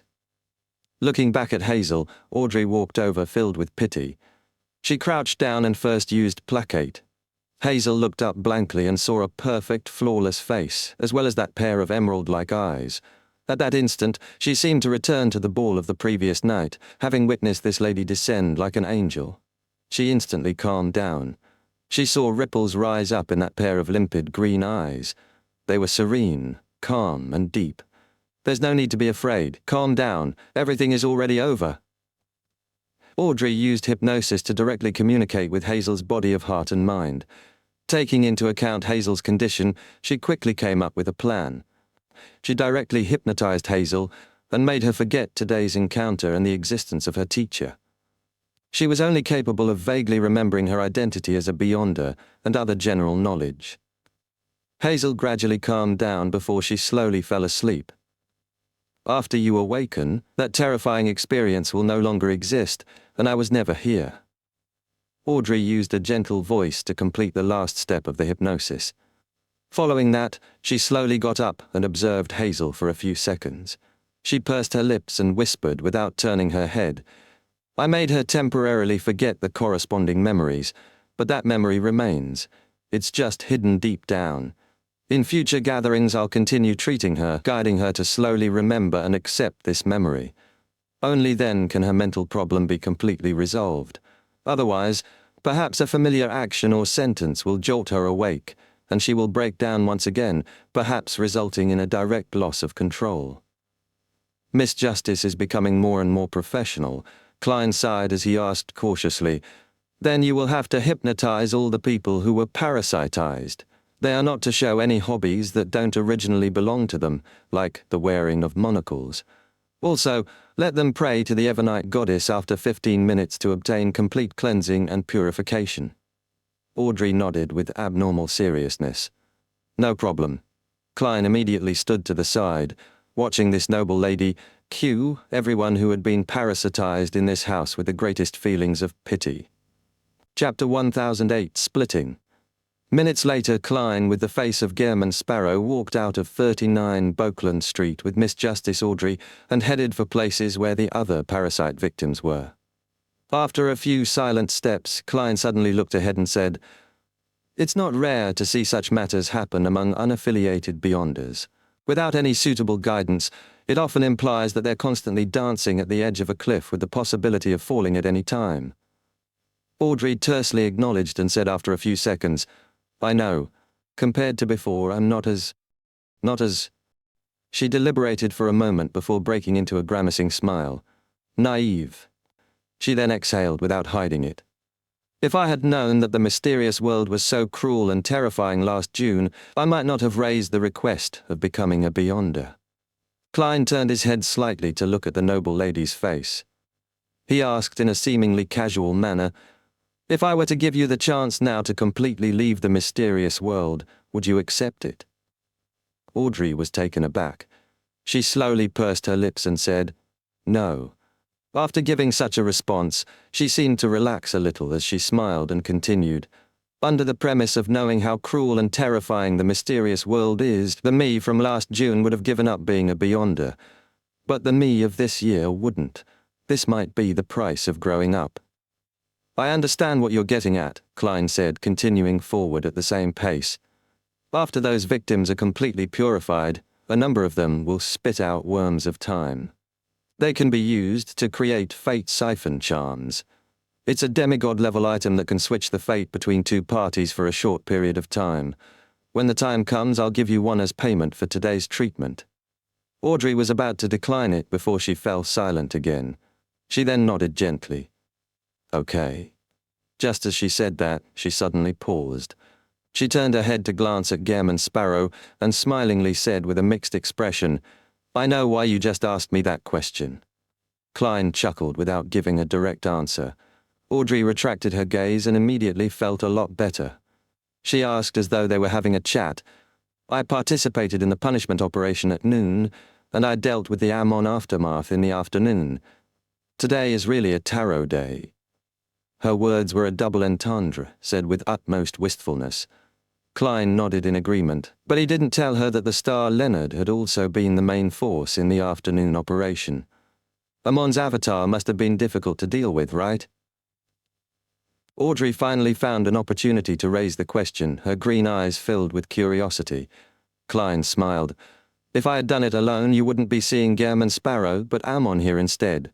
[SPEAKER 1] Looking back at Hazel, Audrey walked over filled with pity. She crouched down and first used placate. Hazel looked up blankly and saw a perfect, flawless face, as well as that pair of emerald-like eyes. At that instant, she seemed to return to the ball of the previous night, having witnessed this lady descend like an angel. She instantly calmed down. She saw ripples rise up in that pair of limpid green eyes. They were serene, calm, and deep. There's no need to be afraid. Calm down. Everything is already over. Audrey used hypnosis to directly communicate with Hazel's body of heart and mind. Taking into account Hazel's condition, she quickly came up with a plan. She directly hypnotized Hazel and made her forget today's encounter and the existence of her teacher. She was only capable of vaguely remembering her identity as a beyonder and other general knowledge. Hazel gradually calmed down before she slowly fell asleep. After you awaken, that terrifying experience will no longer exist, and I was never here. Audrey used a gentle voice to complete the last step of the hypnosis. Following that, she slowly got up and observed Hazel for a few seconds. She pursed her lips and whispered without turning her head. I made her temporarily forget the corresponding memories, but that memory remains. It's just hidden deep down. In future gatherings, I'll continue treating her, guiding her to slowly remember and accept this memory. Only then can her mental problem be completely resolved. Otherwise, perhaps a familiar action or sentence will jolt her awake, and she will break down once again, perhaps resulting in a direct loss of control. Miss Justice is becoming more and more professional. Klein sighed as he asked cautiously, Then you will have to hypnotize all the people who were parasitized. They are not to show any hobbies that don't originally belong to them, like the wearing of monocles. Also, let them pray to the Evernite goddess after 15 minutes to obtain complete cleansing and purification. Audrey nodded with abnormal seriousness. No problem. Klein immediately stood to the side, watching this noble lady cue everyone who had been parasitized in this house with the greatest feelings of pity. Chapter 1008, Splitting. Minutes later, Klein, with the face of Gehrman Sparrow, walked out of 39 Bokeland Street with Miss Justice Audrey and headed for places where the other parasite victims were. After a few silent steps, Klein suddenly looked ahead and said, It's not rare to see such matters happen among unaffiliated beyonders. Without any suitable guidance, it often implies that they're constantly dancing at the edge of a cliff with the possibility of falling at any time. Audrey tersely acknowledged and said after a few seconds, I know. Compared to before, I'm not as... She deliberated for a moment before breaking into a grimacing smile. Naive. She then exhaled without hiding it. If I had known that the mysterious world was so cruel and terrifying last June, I might not have raised the request of becoming a beyonder. Klein turned his head slightly to look at the noble lady's face. He asked in a seemingly casual manner, If I were to give you the chance now to completely leave the mysterious world, would you accept it? Audrey was taken aback. She slowly pursed her lips and said, No. After giving such a response, she seemed to relax a little as she smiled and continued, Under the premise of knowing how cruel and terrifying the mysterious world is, the me from last June would have given up being a beyonder. But the me of this year wouldn't. This might be the price of growing up. I understand what you're getting at, Klein said, continuing forward at the same pace. After those victims are completely purified, a number of them will spit out worms of time. They can be used to create fate siphon charms. It's a demigod-level item that can switch the fate between two parties for a short period of time. When the time comes, I'll give you one as payment for today's treatment. Audrey was about to decline it before she fell silent again. She then nodded gently. Okay. Just as she said that, she suddenly paused. She turned her head to glance at Gehrman Sparrow and smilingly said with a mixed expression, I know why you just asked me that question. Klein chuckled without giving a direct answer. Audrey retracted her gaze and immediately felt a lot better. She asked as though they were having a chat, I participated in the punishment operation at noon, and I dealt with the Ammon aftermath in the afternoon. Today is really a tarot day. Her words were a double entendre, said with utmost wistfulness. Klein nodded in agreement, but he didn't tell her that the star Leonard had also been the main force in the afternoon operation. Ammon's avatar must have been difficult to deal with, right? Audrey finally found an opportunity to raise the question, her green eyes filled with curiosity. Klein smiled. If I had done it alone, you wouldn't be seeing Gehrman Sparrow, but Ammon here instead.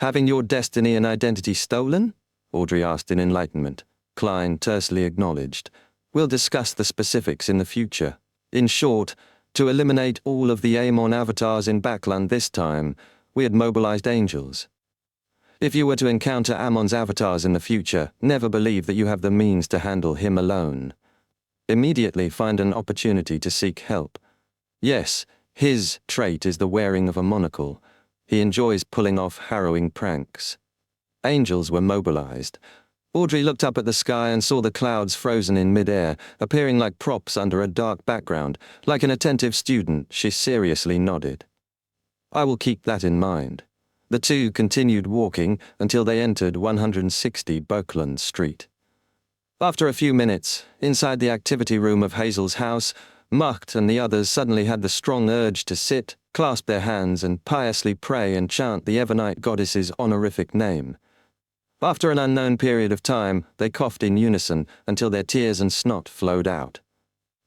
[SPEAKER 1] Having your destiny and identity stolen? Audrey asked in enlightenment. Klein tersely acknowledged. We'll discuss the specifics in the future. In short, to eliminate all of the Amon avatars in Backland this time, we had mobilized angels. If you were to encounter Ammon's avatars in the future, never believe that you have the means to handle him alone. Immediately find an opportunity to seek help. Yes, his trait is the wearing of a monocle. He enjoys pulling off harrowing pranks. Angels were mobilized. Audrey looked up at the sky and saw the clouds frozen in mid-air, appearing like props under a dark background. Like an attentive student, she seriously nodded. I will keep that in mind. The two continued walking until they entered 160 Bokeland Street. After a few minutes, inside the activity room of Hazel's house, Macht and the others suddenly had the strong urge to sit, clasp their hands, and piously pray and chant the Evernite goddess's honorific name. After an unknown period of time, they coughed in unison until their tears and snot flowed out.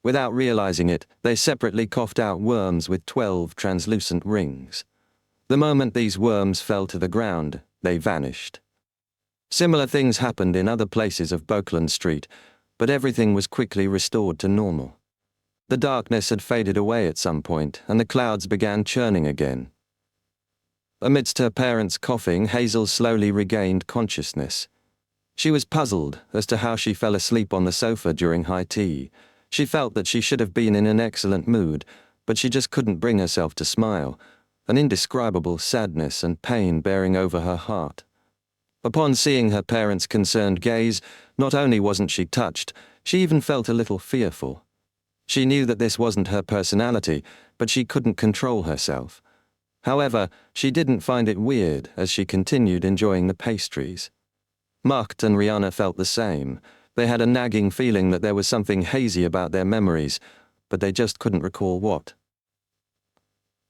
[SPEAKER 1] Without realizing it, they separately coughed out worms with 12 translucent rings. The moment these worms fell to the ground, they vanished. Similar things happened in other places of Bokeland Street, but everything was quickly restored to normal. The darkness had faded away at some point, and the clouds began churning again. Amidst her parents' coughing, Hazel slowly regained consciousness. She was puzzled as to how she fell asleep on the sofa during high tea. She felt that she should have been in an excellent mood, but she just couldn't bring herself to smile, an indescribable sadness and pain bearing over her heart. Upon seeing her parents' concerned gaze, not only wasn't she touched, she even felt a little fearful. She knew that this wasn't her personality, but she couldn't control herself. However, she didn't find it weird as she continued enjoying the pastries. Macht and Rihanna felt the same. They had a nagging feeling that there was something hazy about their memories, but they just couldn't recall what.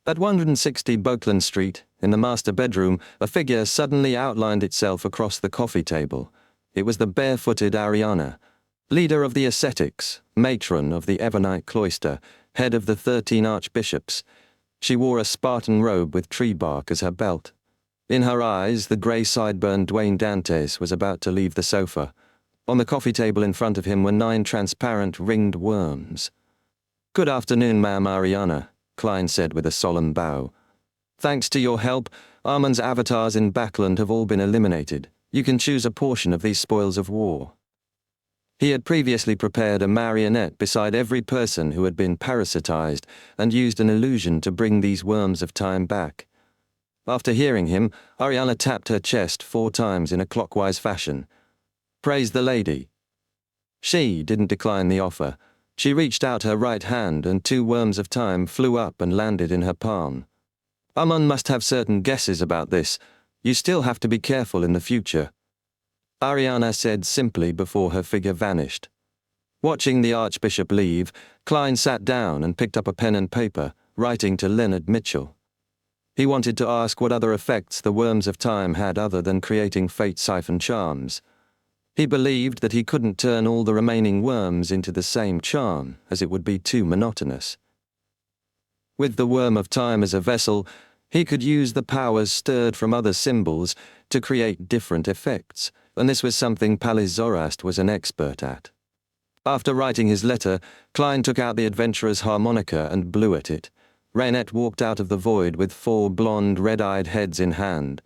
[SPEAKER 1] At 160 Bokeland Street, in the master bedroom, a figure suddenly outlined itself across the coffee table. It was the barefooted Ariana, leader of the ascetics, matron of the Evernite cloister, head of the 13 archbishops. She wore a Spartan robe with tree bark as her belt. In her eyes, the grey sideburn Dwayne Dantes was about to leave the sofa. On the coffee table in front of him were 9 transparent ringed worms. "Good afternoon, ma'am Ariana," Klein said with a solemn bow. "Thanks to your help, Armand's avatars in Backland have all been eliminated. You can choose a portion of these spoils of war." He had previously prepared a marionette beside every person who had been parasitized and used an illusion to bring these worms of time back. After hearing him, Ariana tapped her chest 4 times in a clockwise fashion. "Praise the lady." She didn't decline the offer. She reached out her right hand and 2 worms of time flew up and landed in her palm. "Ammon must have certain guesses about this. You still have to be careful in the future," Ariana said simply before her figure vanished. Watching the Archbishop leave, Klein sat down and picked up a pen and paper, writing to Leonard Mitchell. He wanted to ask what other effects the worms of time had other than creating fate siphon charms. He believed that he couldn't turn all the remaining worms into the same charm, as it would be too monotonous. With the worm of time as a vessel, he could use the powers stirred from other symbols to create different effects, and this was something Pallas Zorast was an expert at. After writing his letter, Klein took out the adventurer's harmonica and blew at it. Raynette walked out of the void with 4 blonde, red-eyed heads in hand.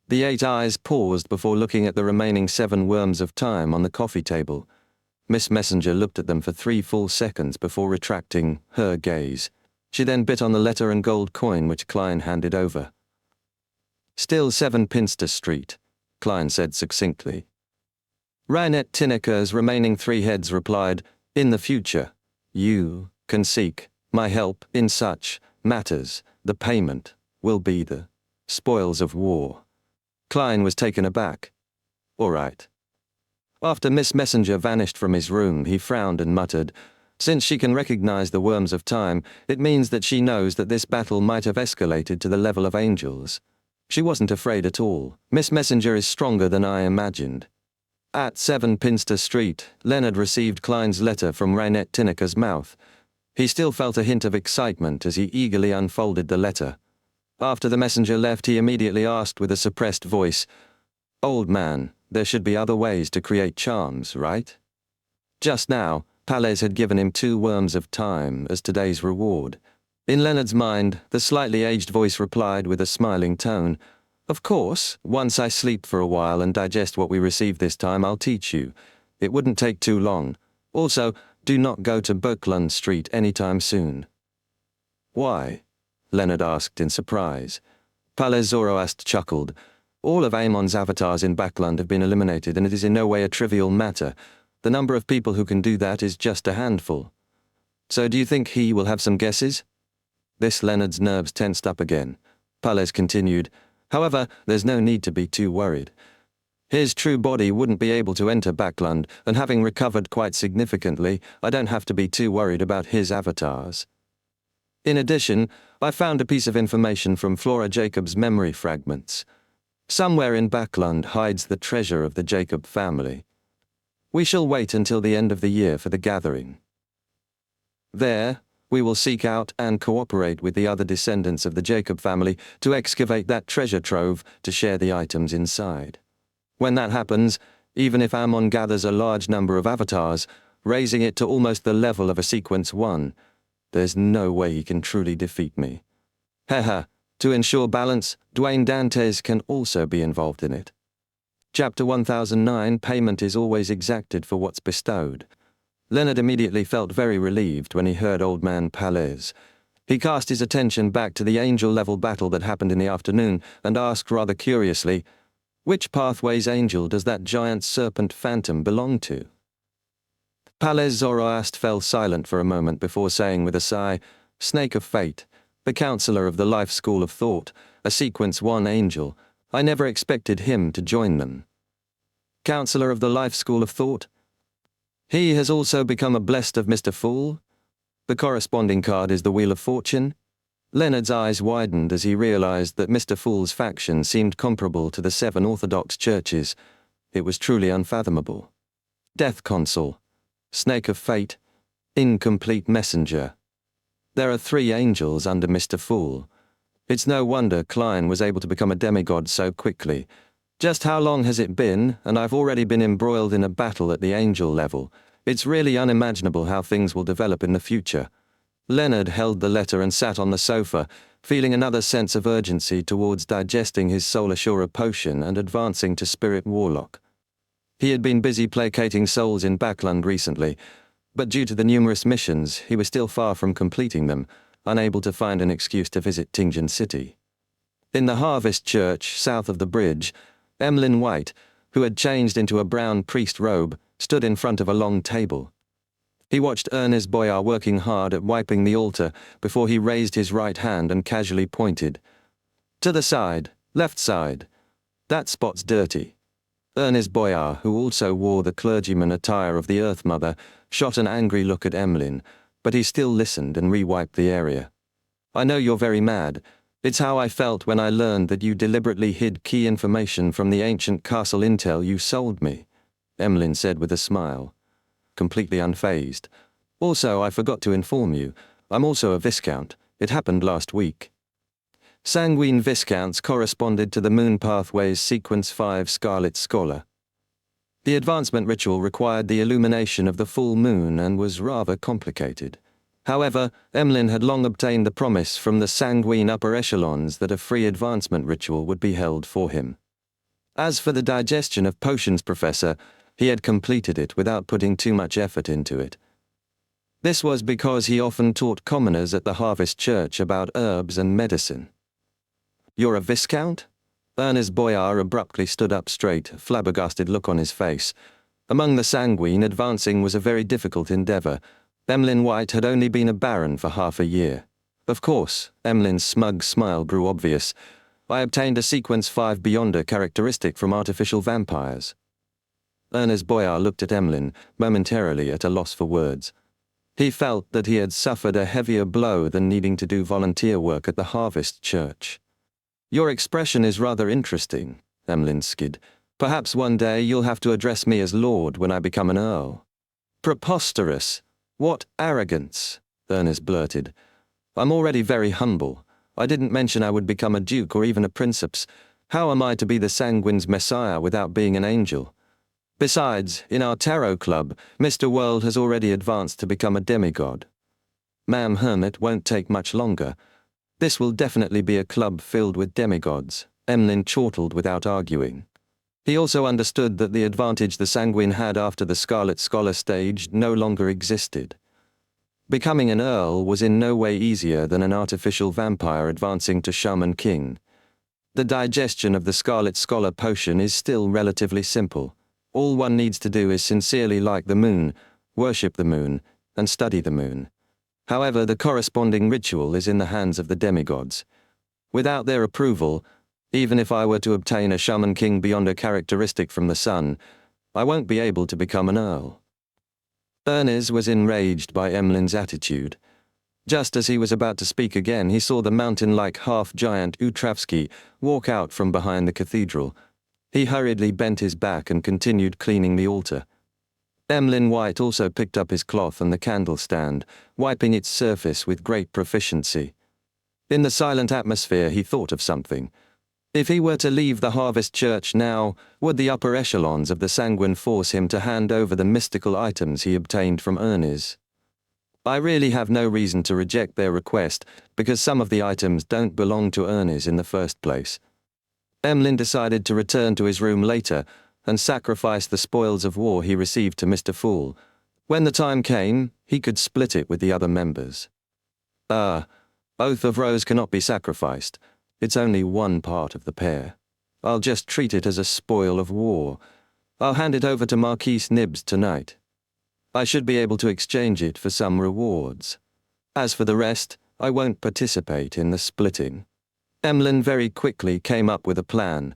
[SPEAKER 1] The 8 eyes paused before looking at the remaining 7 worms of time on the coffee table. Miss Messenger looked at them for 3 full seconds before retracting her gaze. She then bit on the letter and gold coin which Klein handed over. "Still 7 Pinster Street," Klein said succinctly. Raynette Tinneker's remaining 3 heads replied, "In the future, you can seek my help in such matters. The payment will be the spoils of war." Klein was taken aback. "All right." After Miss Messenger vanished from his room, he frowned and muttered, "Since she can recognize the worms of time, it means that she knows that this battle might have escalated to the level of angels. She wasn't afraid at all. Miss Messenger is stronger than I imagined." At 7 Pinster Street, Leonard received Klein's letter from Raynette Tinneker's mouth. He still felt a hint of excitement as he eagerly unfolded the letter. After the messenger left, he immediately asked with a suppressed voice, "Old man, there should be other ways to create charms, right?" Just now, Palais had given him 2 worms of time as today's reward. In Leonard's mind, the slightly aged voice replied with a smiling tone, "Of course, once I sleep for a while and digest what we received this time, I'll teach you. It wouldn't take too long. Also, do not go to Buckland Street anytime soon." "Why?" Leonard asked in surprise. Palais Zoroast chuckled. "All of Amon's avatars in Backland have been eliminated, and it is in no way a trivial matter. The number of people who can do that is just a handful. So do you think he will have some guesses?" This Leonard's nerves tensed up again. Palais continued, "However, there's no need to be too worried. His true body wouldn't be able to enter Backland, and having recovered quite significantly, I don't have to be too worried about his avatars. In addition, I found a piece of information from Flora Jacob's memory fragments. Somewhere in Backland hides the treasure of the Jacob family. We shall wait until the end of the year for the gathering. There, we will seek out and cooperate with the other descendants of the Jacob family to excavate that treasure trove to share the items inside. When that happens, even if Amon gathers a large number of avatars, raising it to almost the level of a Sequence 1, there's no way he can truly defeat me. Haha, to ensure balance, Dwayne Dantes can also be involved in it. Chapter 1009, payment is always exacted for what's bestowed. Leonard immediately felt very relieved when he heard Old Man Palais. He cast his attention back to the angel-level battle that happened in the afternoon and asked rather curiously, "Which Pathways angel does that giant serpent phantom belong to?" Palais Zoroast fell silent for a moment before saying with a sigh, "Snake of Fate, the counselor of the Life School of Thought, a Sequence 1 angel. I never expected him to join them." Counselor of the Life School of Thought? He has also become a blessed of Mr. Fool? The corresponding card is the Wheel of Fortune? Leonard's eyes widened as he realized that Mr. Fool's faction seemed comparable to the 7 Orthodox churches. It was truly unfathomable. Death Consul, Snake of Fate, Incomplete Messenger. There are 3 angels under Mr. Fool. It's no wonder Klein was able to become a demigod so quickly. Just how long has it been, and I've already been embroiled in a battle at the angel level. It's really unimaginable how things will develop in the future. Leonard held the letter and sat on the sofa, feeling another sense of urgency towards digesting his Soul Assurer potion and advancing to Spirit Warlock. He had been busy placating souls in Backland recently, but due to the numerous missions, he was still far from completing them, unable to find an excuse to visit Tingen City. In the Harvest Church, south of the bridge, Emlyn White, who had changed into a brown priest robe, stood in front of a long table. He watched Ernest Boyar working hard at wiping the altar before he raised his right hand and casually pointed. "To the side, left side. That spot's dirty." Ernest Boyar, who also wore the clergyman attire of the Earth Mother, shot an angry look at Emlyn, but he still listened and re-wiped the area. "I know you're very mad. It's how I felt when I learned that you deliberately hid key information from the ancient castle intel you sold me," Emlyn said with a smile, completely unfazed. "Also, I forgot to inform you, I'm also a Viscount. It happened last week." Sanguine Viscounts corresponded to the Moon Pathways Sequence 5 Scarlet Scholar. The advancement ritual required the illumination of the full moon and was rather complicated. However, Emlyn had long obtained the promise from the sanguine upper echelons that a free advancement ritual would be held for him. As for the digestion of potions professor, he had completed it without putting too much effort into it. This was because he often taught commoners at the Harvest Church about herbs and medicine. "You're a Viscount?" Ernest Boyar abruptly stood up straight, a flabbergasted look on his face. Among the sanguine, advancing was a very difficult endeavor. Emlyn White had only been a baron for half a year. Of course, Emlyn's smug smile grew obvious. "I obtained a Sequence 5 Beyonder characteristic from artificial vampires." Ernest Boyar looked at Emlyn, momentarily at a loss for words. He felt that he had suffered a heavier blow than needing to do volunteer work at the Harvest Church. "Your expression is rather interesting," Emlyn skid. Perhaps one day you'll have to address me as Lord when I become an Earl. Preposterous! What arrogance! Ernest blurted. I'm already very humble. I didn't mention I would become a duke or even a princeps. How am I to be the Sanguine's messiah without being an angel? Besides, in our tarot club, Mr. World has already advanced to become a demigod. Ma'am Hermit won't take much longer. This will definitely be a club filled with demigods, Emlyn chortled without arguing. He also understood that the advantage the Sanguine had after the Scarlet Scholar stage no longer existed. Becoming an Earl was in no way easier than an artificial vampire advancing to Shaman King. The digestion of the Scarlet Scholar potion is still relatively simple. All one needs to do is sincerely like the moon, worship the moon, and study the moon. However, the corresponding ritual is in the hands of the demigods. Without their approval, even if I were to obtain a Shaman King beyond a characteristic from the sun, I won't be able to become an Earl. Ernest was enraged by Emlyn's attitude. Just as he was about to speak again, he saw the mountain-like half-giant Utravsky walk out from behind the cathedral. He hurriedly bent his back and continued cleaning the altar. Emlyn White also picked up his cloth and the candle stand, wiping its surface with great proficiency. In the silent atmosphere, he thought of something. If he were to leave the Harvest Church now, would the upper echelons of the Sanguine force him to hand over the mystical items he obtained from Ernest? I really have no reason to reject their request, because some of the items don't belong to Ernest in the first place. Emlyn decided to return to his room later and sacrifice the spoils of war he received to Mr. Fool. When the time came, he could split it with the other members. Oath of Rose cannot be sacrificed. It's only one part of the pair. I'll just treat it as a spoil of war. I'll hand it over to Marquise Nibs tonight. I should be able to exchange it for some rewards. As for the rest, I won't participate in the splitting. Emlyn very quickly came up with a plan.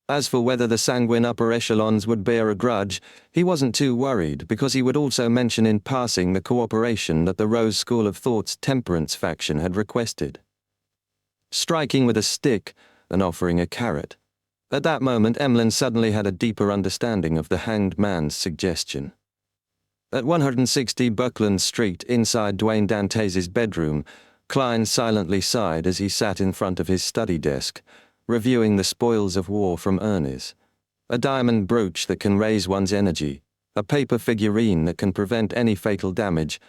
[SPEAKER 1] As for whether the Sanguine upper echelons would bear a grudge, he wasn't too worried because he would also mention in passing the cooperation that the Rose School of Thought's Temperance faction had requested. Striking with a stick and offering a carrot. At that moment, Emlyn suddenly had a deeper understanding of the Hanged Man's suggestion. At 160 Buckland Street, inside Dwayne Dantes' bedroom, Klein silently sighed as he sat in front of his study desk, reviewing the spoils of war from Ernest. A diamond brooch that can raise one's energy, a paper figurine that can prevent any fatal damage,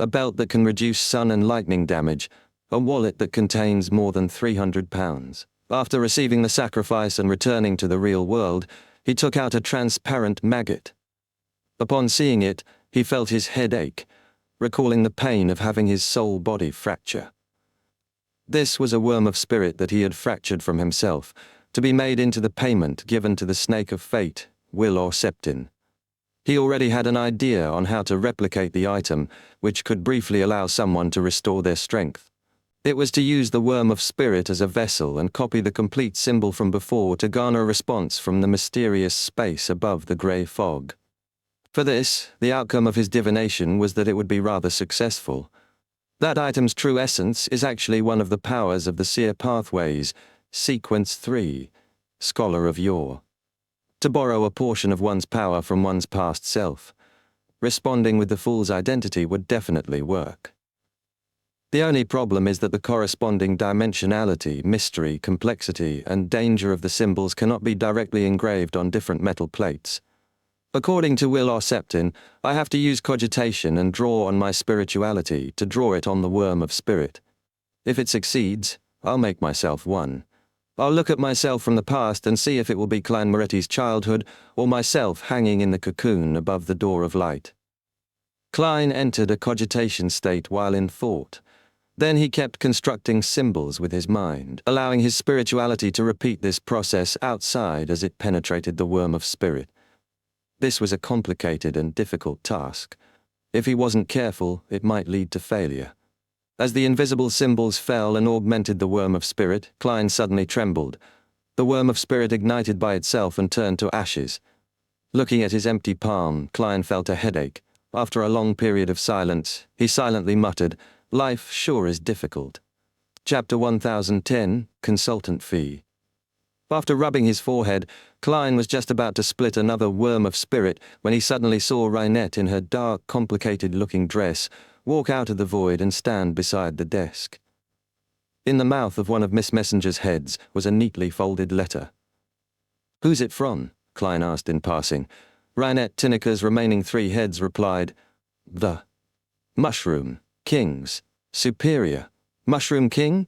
[SPEAKER 1] a belt that can reduce sun and lightning damage, a wallet that contains more than £300. After receiving the sacrifice and returning to the real world, he took out a transparent maggot. Upon seeing it, he felt his head ache, recalling the pain of having his soul body fracture. This was a worm of spirit that he had fractured from himself, to be made into the payment given to the snake of fate, Will or Septin. He already had an idea on how to replicate the item, which could briefly allow someone to restore their strength. It was to use the worm of spirit as a vessel and copy the complete symbol from before to garner a response from the mysterious space above the grey fog. For this, the outcome of his divination was that it would be rather successful. That item's true essence is actually one of the powers of the Seer Pathways, Sequence 3, Scholar of Yore. To borrow a portion of one's power from one's past self. Responding with the Fool's identity would definitely work. The only problem is that the corresponding dimensionality, mystery, complexity, and danger of the symbols cannot be directly engraved on different metal plates. According to Will or Septin, I have to use cogitation and draw on my spirituality to draw it on the worm of spirit. If it succeeds, I'll make myself one. I'll look at myself from the past and see if it will be Clan Moretti's childhood or myself hanging in the cocoon above the door of light. Klein entered a cogitation state while in thought. Then he kept constructing symbols with his mind, allowing his spirituality to repeat this process outside as it penetrated the worm of spirit. This was a complicated and difficult task. If he wasn't careful, it might lead to failure. As the invisible symbols fell and augmented the worm of spirit, Klein suddenly trembled. The worm of spirit ignited by itself and turned to ashes. Looking at his empty palm, Klein felt a headache. After a long period of silence, he silently muttered, "Life sure is difficult." Chapter 1010, Consultant Fee. After rubbing his forehead, Klein was just about to split another worm of spirit when he suddenly saw Reinette in her dark, complicated-looking dress walk out of the void and stand beside the desk. In the mouth of one of Miss Messenger's heads was a neatly folded letter. "Who's it from?" Klein asked in passing. Reinette Tinneker's remaining 3 heads replied, "The Mushroom King's Superior. Mushroom King?"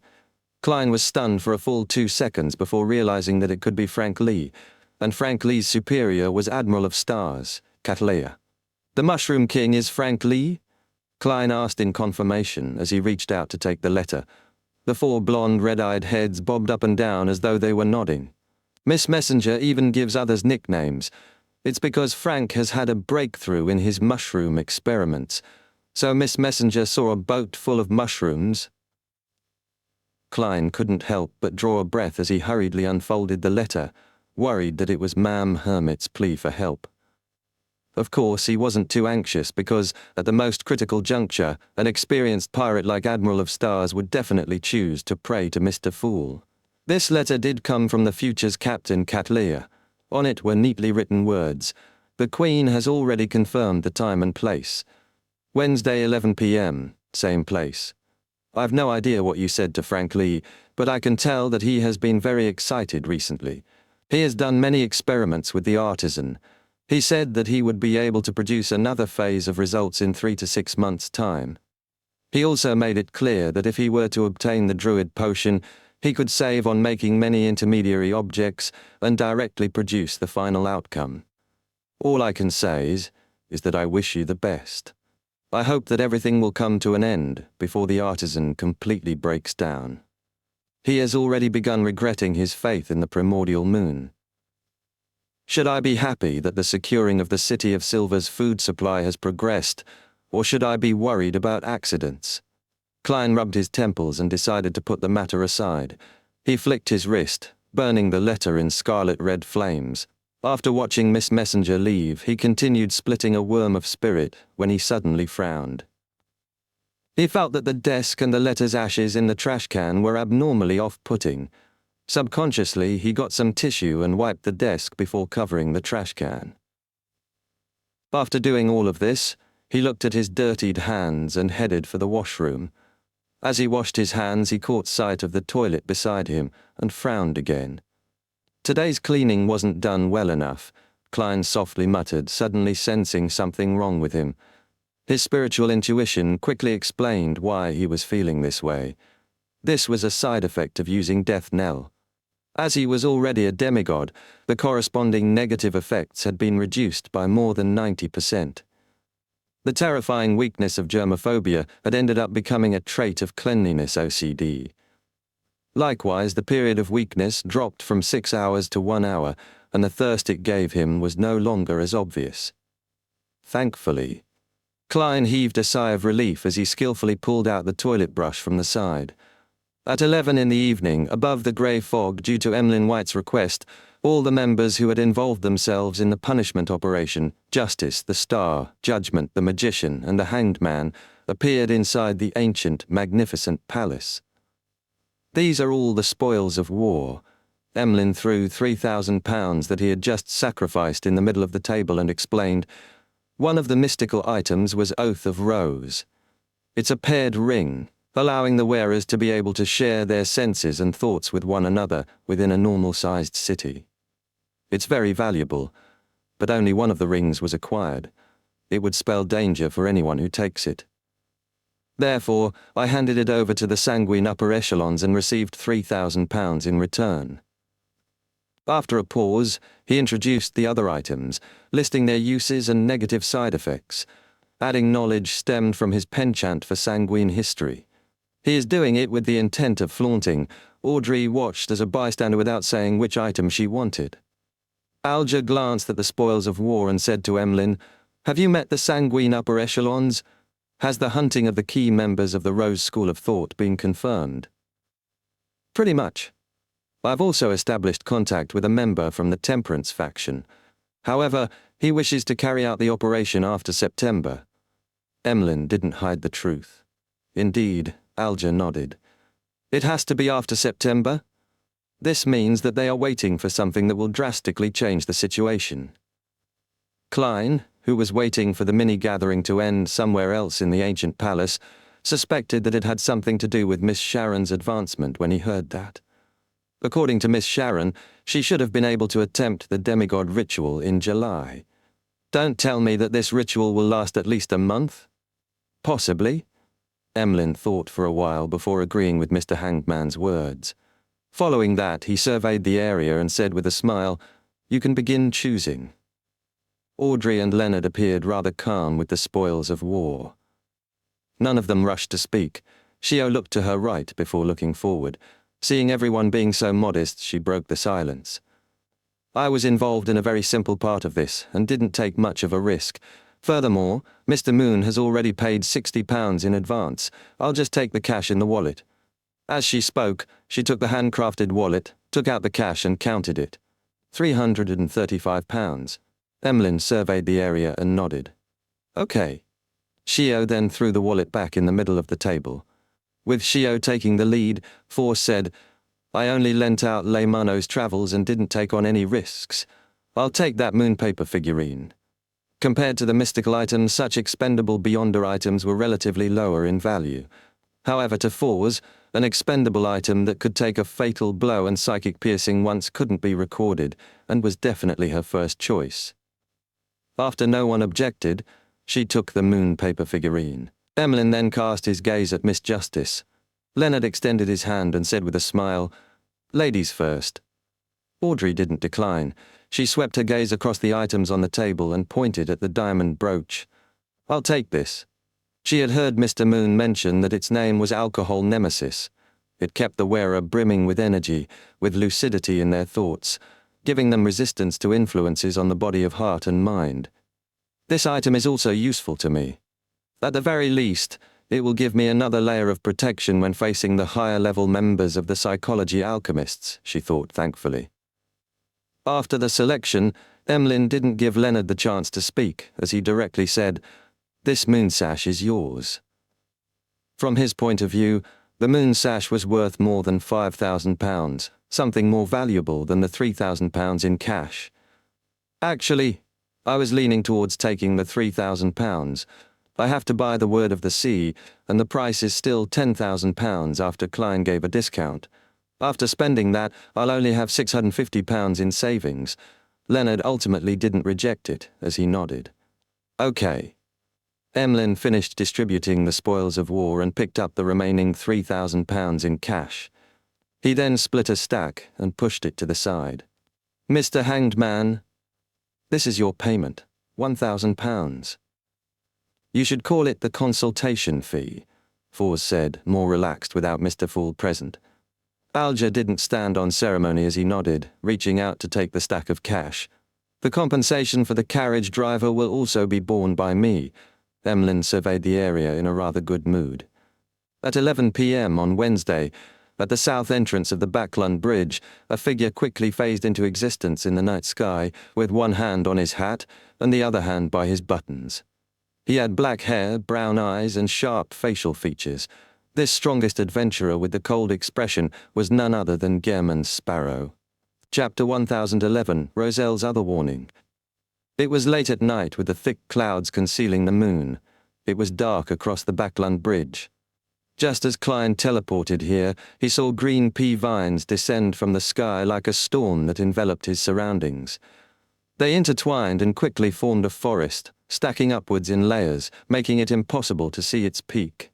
[SPEAKER 1] Klein was stunned for a full 2 seconds before realizing that it could be Frank Lee, and Frank Lee's superior was Admiral of Stars, Cattleya. "The Mushroom King is Frank Lee?" Klein asked in confirmation as he reached out to take the letter. The 4 blonde, red-eyed heads bobbed up and down as though they were nodding. "Miss Messenger even gives others nicknames. It's because Frank has had a breakthrough in his mushroom experiments. So Miss Messenger saw a boat full of mushrooms." Klein couldn't help but draw a breath as he hurriedly unfolded the letter, worried that it was Ma'am Hermit's plea for help. Of course, he wasn't too anxious because, at the most critical juncture, an experienced pirate like Admiral of Stars would definitely choose to pray to Mr. Fool. This letter did come from the future's Captain Cattleya. On it were neatly written words. "The Queen has already confirmed the time and place. Wednesday 11 p.m., same place. I've no idea what you said to Frank Lee, but I can tell that he has been very excited recently. He has done many experiments with the artisan. He said that he would be able to produce another phase of results in 3 to 6 months' time. He also made it clear that if he were to obtain the Druid potion, he could save on making many intermediary objects and directly produce the final outcome. All I can say is that I wish you the best. I hope that everything will come to an end before the artisan completely breaks down. He has already begun regretting his faith in the primordial moon. Should I be happy that the securing of the City of Silver's food supply has progressed, or should I be worried about accidents?" Klein rubbed his temples and decided to put the matter aside. He flicked his wrist, burning the letter in scarlet-red flames. After watching Miss Messenger leave, he continued splitting a worm of spirit when he suddenly frowned. He felt that the desk and the letter's ashes in the trash can were abnormally off-putting. Subconsciously, he got some tissue and wiped the desk before covering the trash can. After doing all of this, he looked at his dirtied hands and headed for the washroom. As he washed his hands, he caught sight of the toilet beside him and frowned again. Today's cleaning wasn't done well enough, Klein softly muttered, suddenly sensing something wrong with him. His spiritual intuition quickly explained why he was feeling this way. This was a side effect of using Death Knell. As he was already a demigod, the corresponding negative effects had been reduced by more than 90%. The terrifying weakness of germophobia had ended up becoming a trait of cleanliness OCD. Likewise, the period of weakness dropped from 6 hours to 1 hour, and the thirst it gave him was no longer as obvious. Thankfully. Klein heaved a sigh of relief as he skillfully pulled out the toilet brush from the side. At 11 in the evening, above the grey fog due to Emlyn White's request, all the members who had involved themselves in the punishment operation, Justice, the Star, Judgment, the Magician, and the Hanged Man, appeared inside the ancient, magnificent palace. "These are all the spoils of war." Emlyn threw £3,000 that he had just sacrificed in the middle of the table and explained, "One of the mystical items was Oath of Rose. It's a paired ring, allowing the wearers to be able to share their senses and thoughts with one another within a normal-sized city. It's very valuable, but only one of the rings was acquired. It would spell danger for anyone who takes it. Therefore, I handed it over to the sanguine upper echelons and received £3,000 in return." After a pause, he introduced the other items, listing their uses and negative side effects, adding knowledge stemmed from his penchant for sanguine history. He is doing it with the intent of flaunting. Audrey watched as a bystander without saying which item she wanted. Alger glanced at the spoils of war and said to Emlyn, "Have you met the sanguine upper echelons? Has the hunting of the key members of the Rose School of Thought been confirmed?" "Pretty much. I've also established contact with a member from the Temperance faction. However, he wishes to carry out the operation after September." Emlyn didn't hide the truth. Indeed, Alger nodded. "It has to be after September?" This means that they are waiting for something that will drastically change the situation. Klein, who was waiting for the mini-gathering to end somewhere else in the ancient palace, suspected that it had something to do with Miss Sharon's advancement when he heard that. According to Miss Sharon, she should have been able to attempt the demigod ritual in July. Don't tell me that this ritual will last at least a month? Possibly. Emlyn thought for a while before agreeing with Mr. Hangman's words. Following that, he surveyed the area and said with a smile, "You can begin choosing." Audrey and Leonard appeared rather calm with the spoils of war. None of them rushed to speak. Shio looked to her right before looking forward. Seeing everyone being so modest, she broke the silence. "I was involved in a very simple part of this and didn't take much of a risk. Furthermore, Mr. Moon has already paid £60 in advance. I'll just take the cash in the wallet." As she spoke, she took the handcrafted wallet, took out the cash and counted it. £335. Emlyn surveyed the area and nodded. "Okay." Shio then threw the wallet back in the middle of the table. With Shio taking the lead, Force said, "I only lent out Leymano's travels and didn't take on any risks. I'll take that moonpaper figurine." Compared to the mystical items, such expendable Beyonder items were relatively lower in value. However, to Force, an expendable item that could take a fatal blow and psychic piercing once couldn't be recorded, and was definitely her first choice. After no one objected, she took the moonpaper figurine. Emlyn then cast his gaze at Miss Justice. Leonard extended his hand and said with a smile, "Ladies first." Audrey didn't decline. She swept her gaze across the items on the table and pointed at the diamond brooch. "I'll take this." She had heard Mr. Moon mention that its name was Alcohol Nemesis. It kept the wearer brimming with energy, with lucidity in their thoughts, giving them resistance to influences on the body of heart and mind. "This item is also useful to me. At the very least, it will give me another layer of protection when facing the higher-level members of the psychology alchemists," she thought thankfully. After the selection, Emlyn didn't give Leonard the chance to speak, as he directly said, "This moon sash is yours." From his point of view, the moon sash was worth more than £5,000, something more valuable than the £3,000 in cash. "Actually, I was leaning towards taking the £3,000. I have to buy the Word of the Sea, and the price is still £10,000 after Klein gave a discount. After spending that, I'll only have £650 in savings." Leonard ultimately didn't reject it, as he nodded. "Okay." Emlyn finished distributing the spoils of war and picked up the remaining £3,000 in cash. He then split a stack and pushed it to the side. "Mr. Hanged Man, this is your payment, £1,000. You should call it the consultation fee," Force said, more relaxed without Mr. Fool present. Alger didn't stand on ceremony as he nodded, reaching out to take the stack of cash. "The compensation for the carriage driver will also be borne by me." Emlyn surveyed the area in a rather good mood. At 11 p.m. on Wednesday, at the south entrance of the Backlund Bridge, a figure quickly phased into existence in the night sky, with one hand on his hat and the other hand by his buttons. He had black hair, brown eyes, and sharp facial features. This strongest adventurer with the cold expression was none other than Gehrman Sparrow. Chapter 1011, Roselle's Other Warning. It was late at night with the thick clouds concealing the moon. It was dark across the Backlund Bridge. Just as Klein teleported here, he saw green pea vines descend from the sky like a storm that enveloped his surroundings. They intertwined and quickly formed a forest, stacking upwards in layers, making it impossible to see its peak.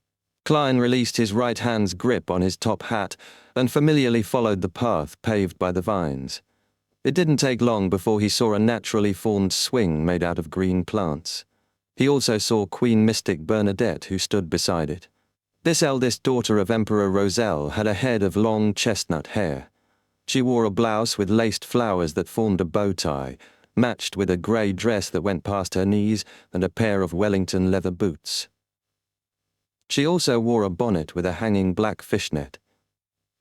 [SPEAKER 1] Klein released his right hand's grip on his top hat and familiarly followed the path paved by the vines. It didn't take long before he saw a naturally formed swing made out of green plants. He also saw Queen Mystic Bernadette, who stood beside it. This eldest daughter of Emperor Roselle had a head of long chestnut hair. She wore a blouse with laced flowers that formed a bow tie, matched with a grey dress that went past her knees and a pair of Wellington leather boots. She also wore a bonnet with a hanging black fishnet.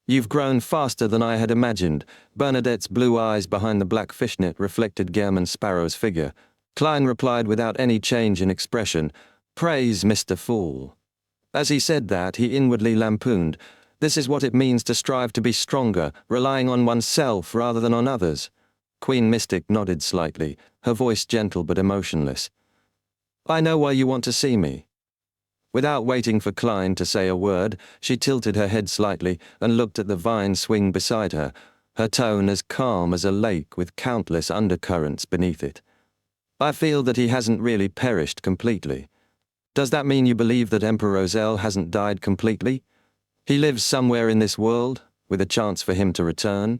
[SPEAKER 1] "You've grown faster than I had imagined." Bernadette's blue eyes behind the black fishnet reflected Gehrman Sparrow's figure. Klein replied without any change in expression, "Praise Mr. Fool." As he said that, he inwardly lampooned, This is what it means to strive to be stronger, relying on oneself rather than on others. Queen Mystic nodded slightly, her voice gentle but emotionless. I know why you want to see me. Without waiting for Klein to say a word, she tilted her head slightly and looked at the vine swing beside her, her tone as calm as a lake with countless undercurrents beneath it. I feel that he hasn't really perished completely. Does that mean you believe that Emperor Roselle hasn't died completely? He lives somewhere in this world, with a chance for him to return?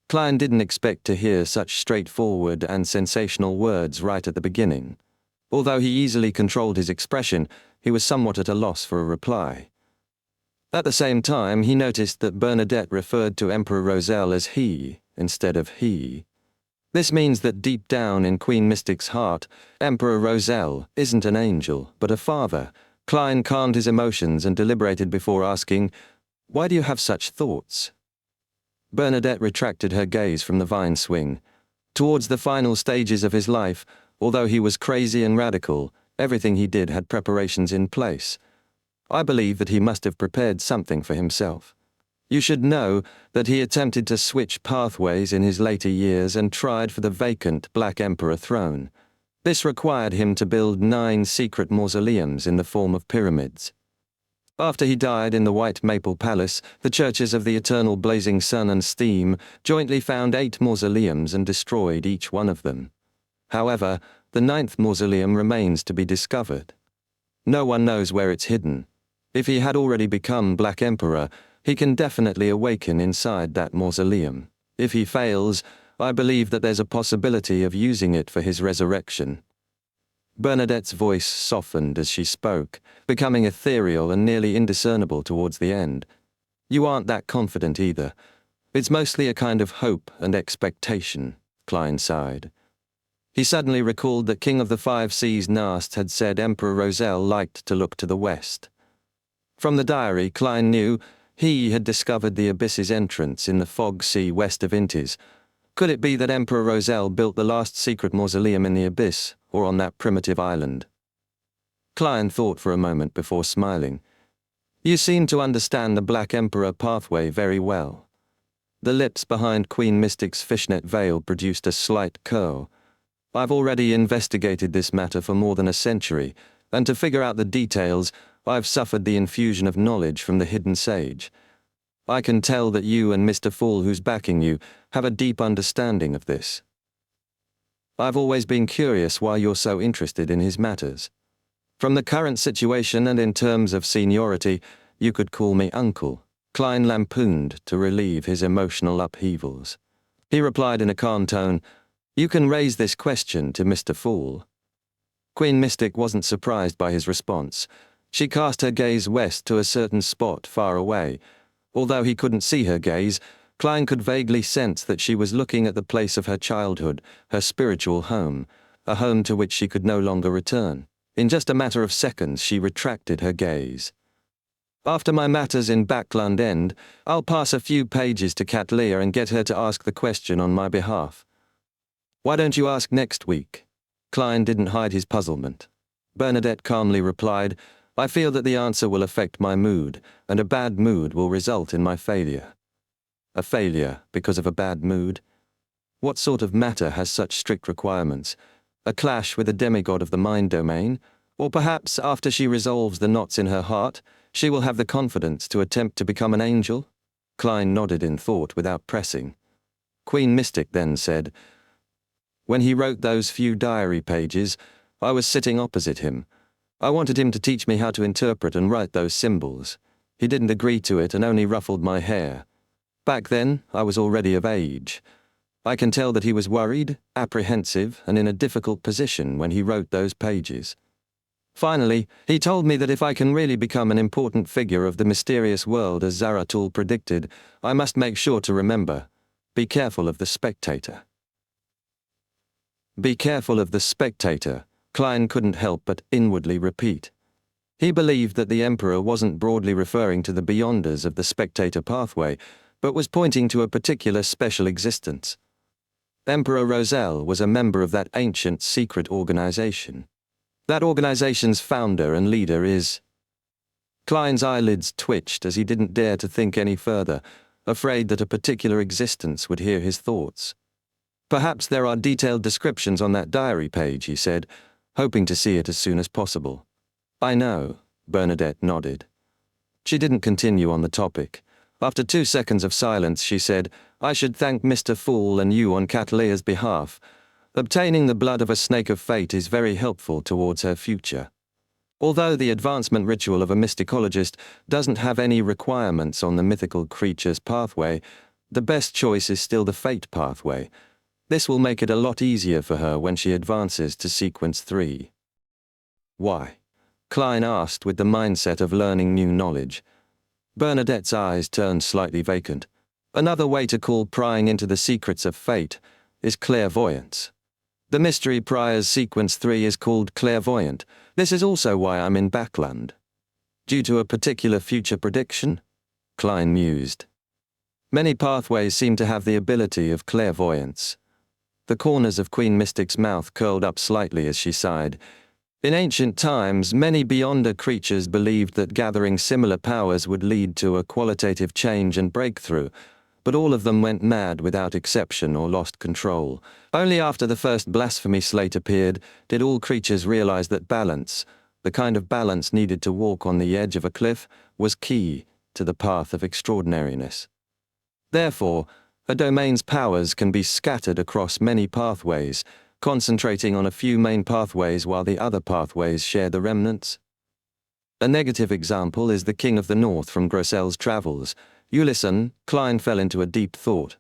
[SPEAKER 1] Klein didn't expect to hear such straightforward and sensational words right at the beginning. Although he easily controlled his expression, he was somewhat at a loss for a reply. At the same time, he noticed that Bernadette referred to Emperor Roselle as he, instead of he. This means that deep down in Queen Mystic's heart, Emperor Roselle isn't an angel, but a father. Klein calmed his emotions and deliberated before asking, "Why do you have such thoughts?" Bernadette retracted her gaze from the vine swing. Towards the final stages of his life, although he was crazy and radical, everything he did had preparations in place. I believe that he must have prepared something for himself. You should know that he attempted to switch pathways in his later years and tried for the vacant Black Emperor throne. This required him to build 9 secret mausoleums in the form of pyramids. After he died in the White Maple Palace, the churches of the Eternal Blazing Sun and Steam jointly found 8 mausoleums and destroyed each one of them. However, the 9th mausoleum remains to be discovered. No one knows where it's hidden. If he had already become Black Emperor, he can definitely awaken inside that mausoleum. If he fails, I believe that there's a possibility of using it for his resurrection. Bernadette's voice softened as she spoke, becoming ethereal and nearly indiscernible towards the end. You aren't that confident either. It's mostly a kind of hope and expectation, Klein sighed. He suddenly recalled that King of the Five Seas Nast had said Emperor Roselle liked to look to the west. From the diary, Klein knew he had discovered the abyss's entrance in the fog sea west of Intis. Could it be that Emperor Roselle built the last secret mausoleum in the abyss, or on that primitive island? Klein thought for a moment before smiling. You seem to understand the Black Emperor pathway very well. The lips behind Queen Mystic's fishnet veil produced a slight curl. I've already investigated this matter for more than a century, and to figure out the details, I've suffered the infusion of knowledge from the hidden sage. I can tell that you and Mr. Fool, who's backing you, have a deep understanding of this. I've always been curious why you're so interested in his matters. From the current situation and in terms of seniority, you could call me Uncle, Klein lampooned to relieve his emotional upheavals. He replied in a calm tone, You can raise this question to Mr. Fool. Queen Mystic wasn't surprised by his response. She cast her gaze west to a certain spot far away. Although he couldn't see her gaze, Klein could vaguely sense that she was looking at the place of her childhood, her spiritual home, a home to which she could no longer return. In just a matter of seconds, she retracted her gaze. After my matters in Backland end, I'll pass a few pages to Katlia and get her to ask the question on my behalf. Why don't you ask next week? Klein didn't hide his puzzlement. Bernadette calmly replied, I feel that the answer will affect my mood, and a bad mood will result in my failure. A failure because of a bad mood? What sort of matter has such strict requirements? A clash with a demigod of the mind domain? Or perhaps after she resolves the knots in her heart, she will have the confidence to attempt to become an angel? Klein nodded in thought without pressing. Queen Mystic then said, When he wrote those few diary pages, I was sitting opposite him. I wanted him to teach me how to interpret and write those symbols. He didn't agree to it and only ruffled my hair. Back then, I was already of age. I can tell that he was worried, apprehensive, and in a difficult position when he wrote those pages. Finally, he told me that if I can really become an important figure of the mysterious world as Zaratul predicted, I must make sure to remember, be careful of the spectator. Be careful of the spectator, Klein couldn't help but inwardly repeat. He believed that the Emperor wasn't broadly referring to the beyonders of the spectator pathway, but was pointing to a particular special existence. Emperor Roselle was a member of that ancient secret organization. That organization's founder and leader is... Klein's eyelids twitched as he didn't dare to think any further, afraid that a particular existence would hear his thoughts. Perhaps there are detailed descriptions on that diary page, he said, hoping to see it as soon as possible. I know, Bernadette nodded. She didn't continue on the topic. After 2 seconds of silence, she said, I should thank Mr. Fool and you on Catalea's behalf. Obtaining the blood of a snake of fate is very helpful towards her future. Although the advancement ritual of a mysticologist doesn't have any requirements on the mythical creature's pathway, the best choice is still the fate pathway. This will make it a lot easier for her when she advances to sequence 3. Why? Klein asked with the mindset of learning new knowledge. Bernadette's eyes turned slightly vacant. Another way to call prying into the secrets of fate is clairvoyance. The mystery prior's sequence 3 is called clairvoyant. This is also why I'm in Backland. Due to a particular future prediction? Klein mused. Many pathways seem to have the ability of clairvoyance. The corners of Queen Mystic's mouth curled up slightly as she sighed. In ancient times, many Beyonder creatures believed that gathering similar powers would lead to a qualitative change and breakthrough, but all of them went mad without exception or lost control. Only after the first blasphemy slate appeared did all creatures realize that balance, the kind of balance needed to walk on the edge of a cliff, was key to the path of extraordinariness. Therefore, a domain's powers can be scattered across many pathways, concentrating on a few main pathways while the other pathways share the remnants. A negative example is the King of the North from Grossel's travels. You listen, Klein fell into a deep thought.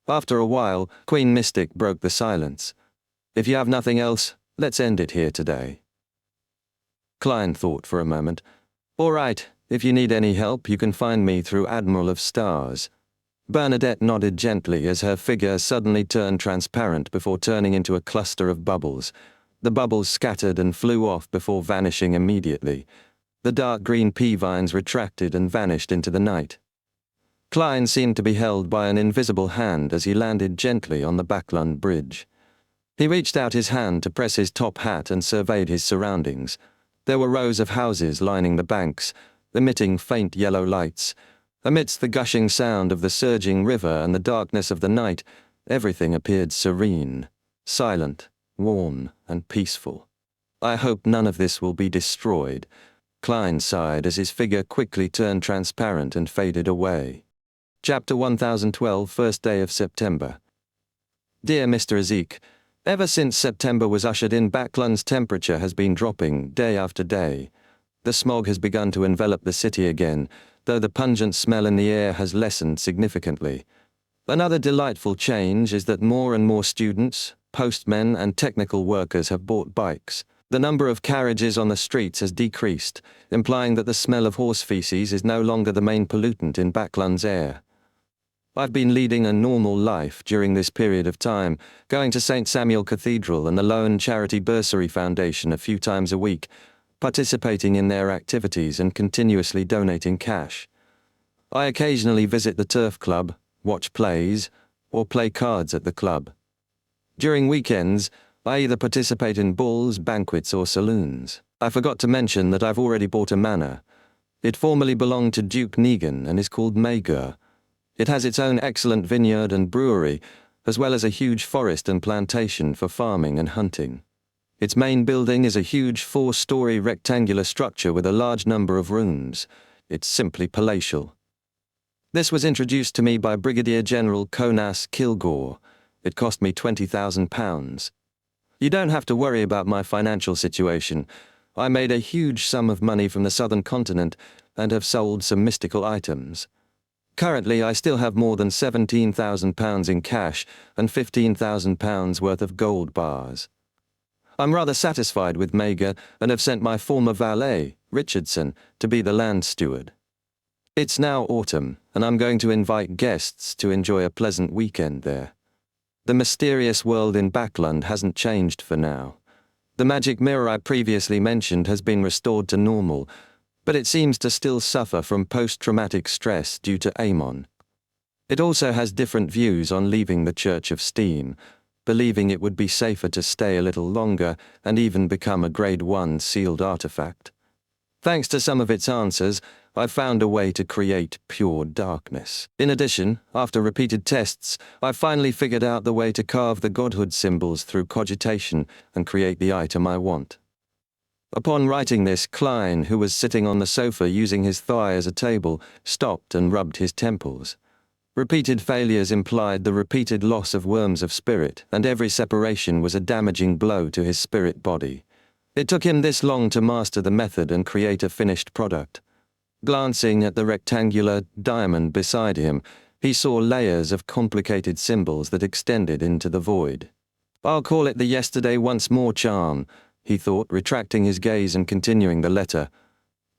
[SPEAKER 1] After a while, Queen Mystic broke the silence. If you have nothing else, let's end it here today. Klein thought for a moment. All right, if you need any help, you can find me through Admiral of Stars. Bernadette nodded gently as her figure suddenly turned transparent before turning into a cluster of bubbles. The bubbles scattered and flew off before vanishing immediately. The dark green pea vines retracted and vanished into the night. Klein seemed to be held by an invisible hand as he landed gently on the Backland Bridge. He reached out his hand to press his top hat and surveyed his surroundings. There were rows of houses lining the banks, emitting faint yellow lights. Amidst the gushing sound of the surging river and the darkness of the night, everything appeared serene, silent, warm, and peaceful. I hope none of this will be destroyed. Klein sighed as his figure quickly turned transparent and faded away. Chapter 1012, first day of September. Dear Mr. Ezek, ever since September was ushered in, Backland's temperature has been dropping day after day. The smog has begun to envelop the city again, though the pungent smell in the air has lessened significantly. Another delightful change is that more and more students, postmen, and technical workers have bought bikes. The number of carriages on the streets has decreased, implying that the smell of horse feces is no longer the main pollutant in Backland's air. I've been leading a normal life during this period of time, going to St. Samuel Cathedral and the Lone Charity Bursary Foundation a few times a week, participating in their activities and continuously donating cash. I occasionally visit the turf club, watch plays, or play cards at the club. During weekends, I either participate in balls, banquets, or saloons. I forgot to mention that I've already bought a manor. It formerly belonged to Duke Negan and is called Magur. It has its own excellent vineyard and brewery, as well as a huge forest and plantation for farming and hunting. Its main building is a huge 4-story rectangular structure with a large number of rooms. It's simply palatial. This was introduced to me by Brigadier General Conas Kilgore. It cost me £20,000. You don't have to worry about my financial situation. I made a huge sum of money from the southern continent and have sold some mystical items. Currently, I still have more than £17,000 in cash and £15,000 worth of gold bars. I'm rather satisfied with Magur and have sent my former valet, Richardson, to be the land steward. It's now autumn, and I'm going to invite guests to enjoy a pleasant weekend there. The mysterious world in Backland hasn't changed for now. The magic mirror I previously mentioned has been restored to normal, but it seems to still suffer from post-traumatic stress due to Amon. It also has different views on leaving the Church of Steam, believing it would be safer to stay a little longer and even become a Grade 1 sealed artifact. Thanks to some of its answers, I found a way to create pure darkness. In addition, after repeated tests, I finally figured out the way to carve the godhood symbols through cogitation and create the item I want. Upon writing this, Klein, who was sitting on the sofa using his thigh as a table, stopped and rubbed his temples. Repeated failures implied the repeated loss of worms of spirit, and every separation was a damaging blow to his spirit body. It took him this long to master the method and create a finished product. Glancing at the rectangular diamond beside him, he saw layers of complicated symbols that extended into the void. "I'll call it the yesterday once more charm," he thought, retracting his gaze and continuing the letter.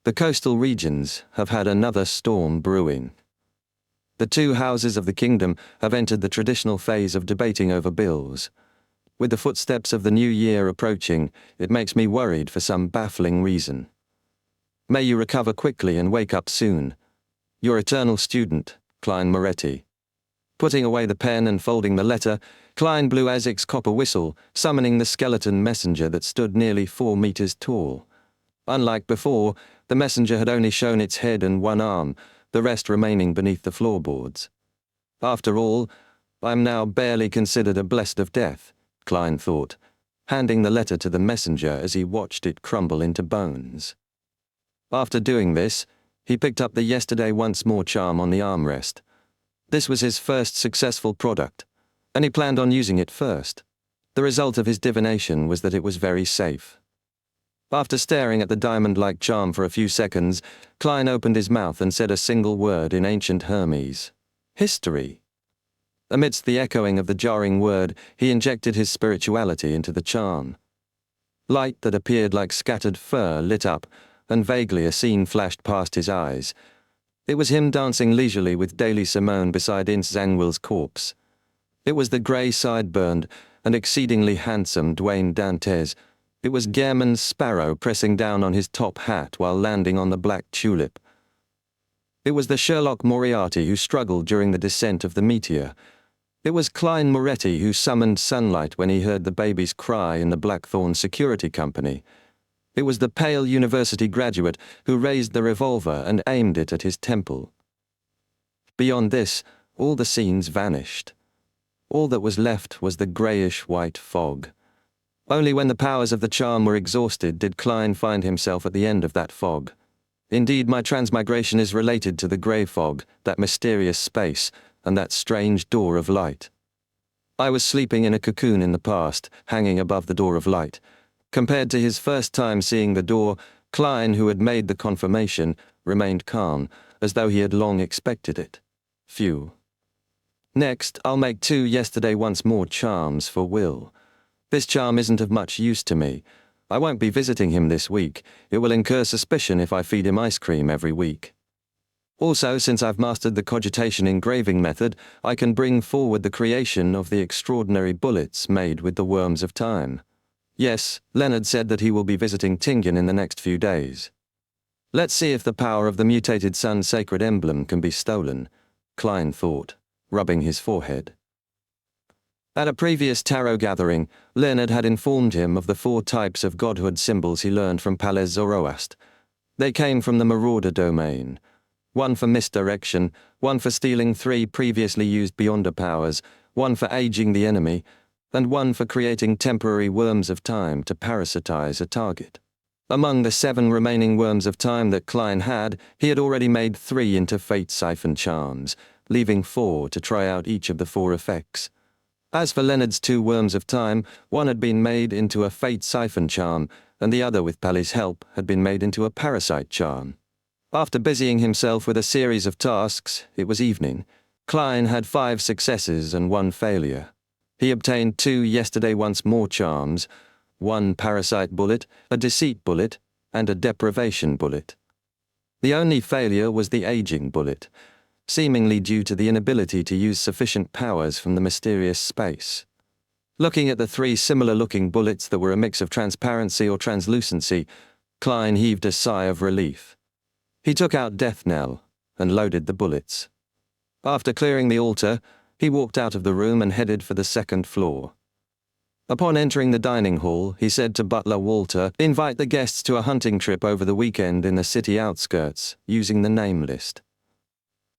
[SPEAKER 1] "The coastal regions have had another storm brewing. The two houses of the kingdom have entered the traditional phase of debating over bills. With the footsteps of the new year approaching, it makes me worried for some baffling reason. May you recover quickly and wake up soon. Your eternal student, Klein Moretti." Putting away the pen and folding the letter, Klein blew Isaac's copper whistle, summoning the skeleton messenger that stood nearly 4 meters tall. Unlike before, the messenger had only shown its head and one arm, the rest remaining beneath the floorboards. "After all, I'm now barely considered a blessed of death," Klein thought, handing the letter to the messenger as he watched it crumble into bones. After doing this, he picked up the yesterday once more charm on the armrest. This was his first successful product, and he planned on using it first. The result of his divination was that it was very safe. After staring at the diamond-like charm for a few seconds, Klein opened his mouth and said a single word in ancient Hermes: "History." Amidst the echoing of the jarring word, he injected his spirituality into the charm. Light that appeared like scattered fur lit up, and vaguely a scene flashed past his eyes. It was him dancing leisurely with Daily Simone beside Ince Zangwill's corpse. It was the grey sideburned and exceedingly handsome Dwayne Dantes. It was Gehrman's sparrow pressing down on his top hat while landing on the black tulip. It was the Sherlock Moriarty who struggled during the descent of the meteor. It was Klein Moretti who summoned sunlight when he heard the baby's cry in the Blackthorn Security Company. It was the pale university graduate who raised the revolver and aimed it at his temple. Beyond this, all the scenes vanished. All that was left was the greyish-white fog. Only when the powers of the charm were exhausted did Klein find himself at the end of that fog. Indeed, my transmigration is related to the grey fog, that mysterious space, and that strange door of light. I was sleeping in a cocoon in the past, hanging above the door of light. Compared to his first time seeing the door, Klein, who had made the confirmation, remained calm, as though he had long expected it. Phew. Next, I'll make 2 yesterday once more charms for Will. This charm isn't of much use to me. I won't be visiting him this week. It will incur suspicion if I feed him ice cream every week. Also, since I've mastered the cogitation engraving method, I can bring forward the creation of the extraordinary bullets made with the worms of time. Yes, Leonard said that he will be visiting Tingen in the next few days. Let's see if the power of the mutated sun sacred emblem can be stolen, Klein thought, rubbing his forehead. At a previous tarot gathering, Leonard had informed him of the 4 types of godhood symbols he learned from Palais Zoroast. They came from the Marauder domain. 1 for misdirection, 1 for stealing 3 previously used Beyonder powers, 1 for aging the enemy, and 1 for creating temporary worms of time to parasitize a target. Among the 7 remaining worms of time that Klein had, he had already made 3 into Fate Siphon charms, leaving 4 to try out each of the 4 effects. As for Leonard's 2 worms of time, 1 had been made into a Fate Siphon charm, and the other, with Pally's help, had been made into a Parasite charm. After busying himself with a series of tasks, it was evening. Klein had 5 successes and 1 failure. He obtained 2 yesterday once more charms, 1 parasite bullet, a deceit bullet, and a deprivation bullet. The only failure was the aging bullet, seemingly due to the inability to use sufficient powers from the mysterious space. Looking at the 3 similar-looking bullets that were a mix of transparency or translucency, Klein heaved a sigh of relief. He took out Death Knell and loaded the bullets. After clearing the altar, he walked out of the room and headed for the 2nd floor. Upon entering the dining hall, he said to butler Walter, "Invite the guests to a hunting trip over the weekend in the city outskirts, using the name list."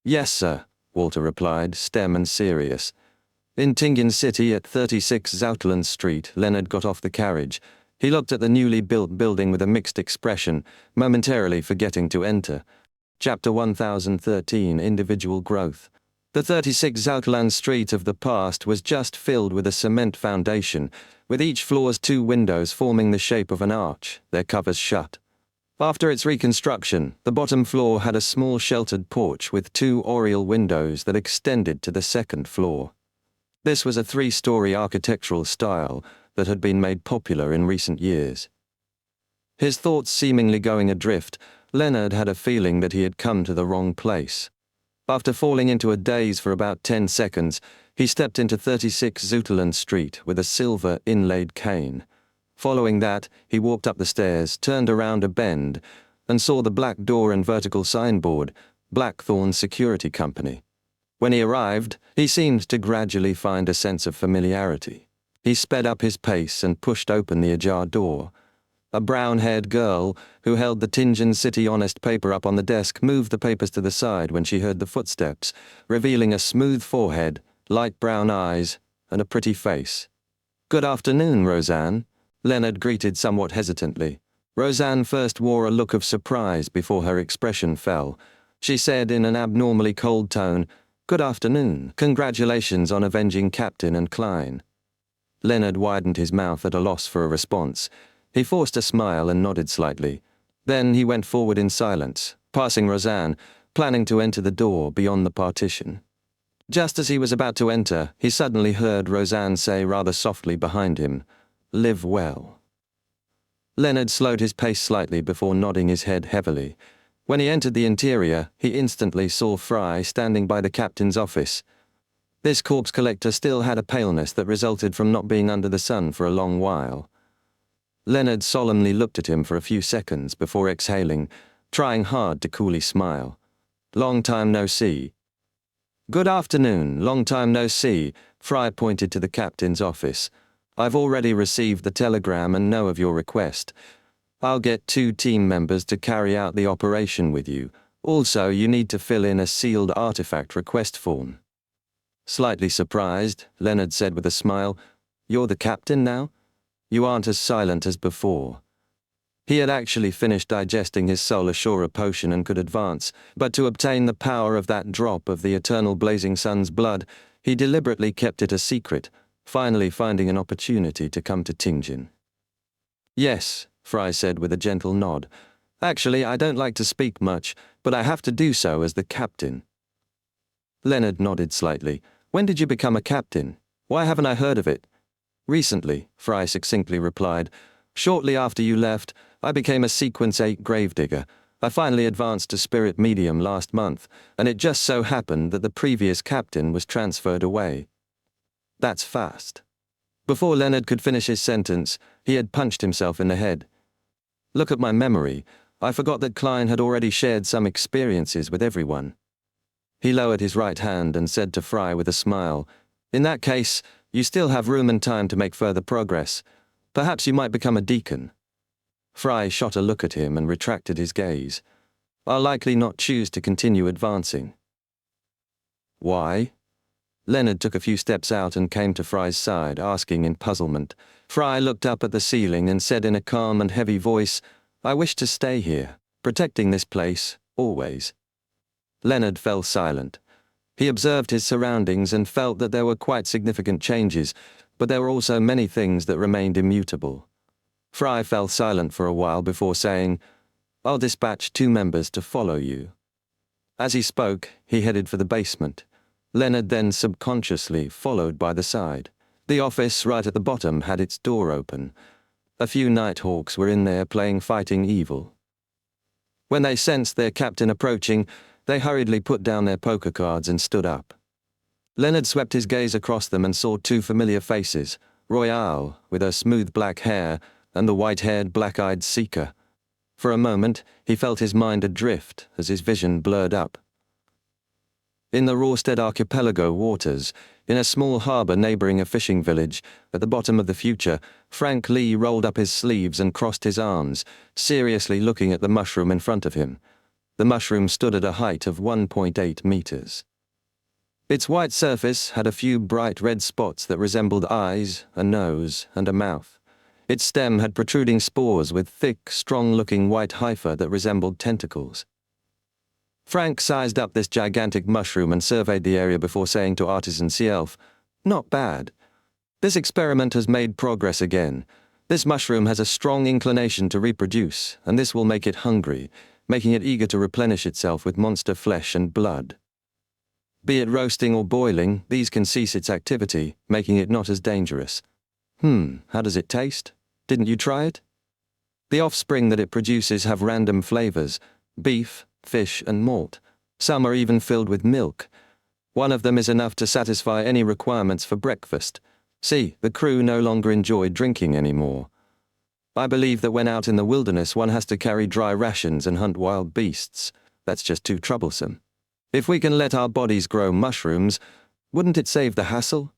[SPEAKER 1] "Yes, sir," Walter replied, stern and serious. In Tingen City at 36 Zoutland Street, Leonard got off the carriage. He looked at the newly built building with a mixed expression, momentarily forgetting to enter. Chapter 1013, Individual Growth. The 36 Zoutland Street of the past was just filled with a cement foundation, with each floor's 2 windows forming the shape of an arch, their covers shut. After its reconstruction, the bottom floor had a small sheltered porch with 2 oriel windows that extended to the second floor. This was a 3-story architectural style that had been made popular in recent years. His thoughts seemingly going adrift, Leonard had a feeling that he had come to the wrong place. After falling into a daze for about 10 seconds, he stepped into 36 Zoutland Street with a silver inlaid cane. Following that, he walked up the stairs, turned around a bend, and saw the black door and vertical signboard, Blackthorn Security Company. When he arrived, he seemed to gradually find a sense of familiarity. He sped up his pace and pushed open the ajar door. A brown-haired girl, who held the Tingen City Honest paper up on the desk, moved the papers to the side when she heard the footsteps, revealing a smooth forehead, light brown eyes, and a pretty face. "Good afternoon, Roseanne," Leonard greeted somewhat hesitantly. Roseanne first wore a look of surprise before her expression fell. She said in an abnormally cold tone, "Good afternoon. Congratulations on avenging Captain and Klein." Leonard widened his mouth at a loss for a response. He forced a smile and nodded slightly. Then he went forward in silence, passing Roseanne, planning to enter the door beyond the partition. Just as he was about to enter, he suddenly heard Roseanne say rather softly behind him, "Live well." Leonard slowed his pace slightly before nodding his head heavily. When he entered the interior, he instantly saw Fry standing by the captain's office. This corpse collector still had a paleness that resulted from not being under the sun for a long while. Leonard solemnly looked at him for a few seconds before exhaling, trying hard to coolly smile. "Long time no see." "Good afternoon, long time no see," Fry pointed to the captain's office. "I've already received the telegram and know of your request. I'll get 2 team members to carry out the operation with you. Also, you need to fill in a sealed artifact request form." Slightly surprised, Leonard said with a smile, "You're the captain now? You aren't as silent as before." He had actually finished digesting his Soul Assurer potion and could advance, but to obtain the power of that drop of the eternal blazing sun's blood, he deliberately kept it a secret, finally finding an opportunity to come to Tingen. "Yes," Fry said with a gentle nod. "Actually, I don't like to speak much, but I have to do so as the captain." Leonard nodded slightly. "When did you become a captain? Why haven't I heard of it?" "Recently," Fry succinctly replied. "Shortly after you left, I became a Sequence 8 gravedigger. I finally advanced to Spirit Medium last month, and it just so happened that the previous captain was transferred away." "That's fast." Before Leonard could finish his sentence, he had punched himself in the head. "Look at my memory. I forgot that Klein had already shared some experiences with everyone." He lowered his right hand and said to Fry with a smile, "In that case, you still have room and time to make further progress. Perhaps you might become a deacon." Fry shot a look at him and retracted his gaze. "I'll likely not choose to continue advancing." "Why?" Leonard took a few steps out and came to Fry's side, asking in puzzlement. Fry looked up at the ceiling and said in a calm and heavy voice, "I wish to stay here, protecting this place, always." Leonard fell silent. He observed his surroundings and felt that there were quite significant changes, but there were also many things that remained immutable. Fry fell silent for a while before saying, "I'll dispatch 2 members to follow you." As he spoke, he headed for the basement. Leonard then subconsciously followed by the side. The office right at the bottom had its door open. A few Nighthawks were in there playing fighting evil. When they sensed their captain approaching, they hurriedly put down their poker cards and stood up. Leonard swept his gaze across them and saw 2 familiar faces, Royale, with her smooth black hair, and the white-haired, black-eyed Seeker. For a moment, he felt his mind adrift as his vision blurred up. In the Rorstead archipelago waters, in a small harbour neighbouring a fishing village, at the bottom of the future, Frank Lee rolled up his sleeves and crossed his arms, seriously looking at the mushroom in front of him. The mushroom stood at a height of 1.8 metres. Its white surface had a few bright red spots that resembled eyes, a nose, and a mouth. Its stem had protruding spores with thick, strong-looking white hyphae that resembled tentacles. Frank sized up this gigantic mushroom and surveyed the area before saying to Artisan Sea Elf, "Not bad. This experiment has made progress again. This mushroom has a strong inclination to reproduce, and this will make it hungry, making it eager to replenish itself with monster flesh and blood. Be it roasting or boiling, these can cease its activity, making it not as dangerous. How does it taste? Didn't you try it? The offspring that it produces have random flavors: beef, fish, and malt. Some are even filled with milk. One of them is enough to satisfy any requirements for breakfast. See, the crew no longer enjoy drinking anymore. I believe that when out in the wilderness one has to carry dry rations and hunt wild beasts. That's just too troublesome. If we can let our bodies grow mushrooms, wouldn't it save the hassle?"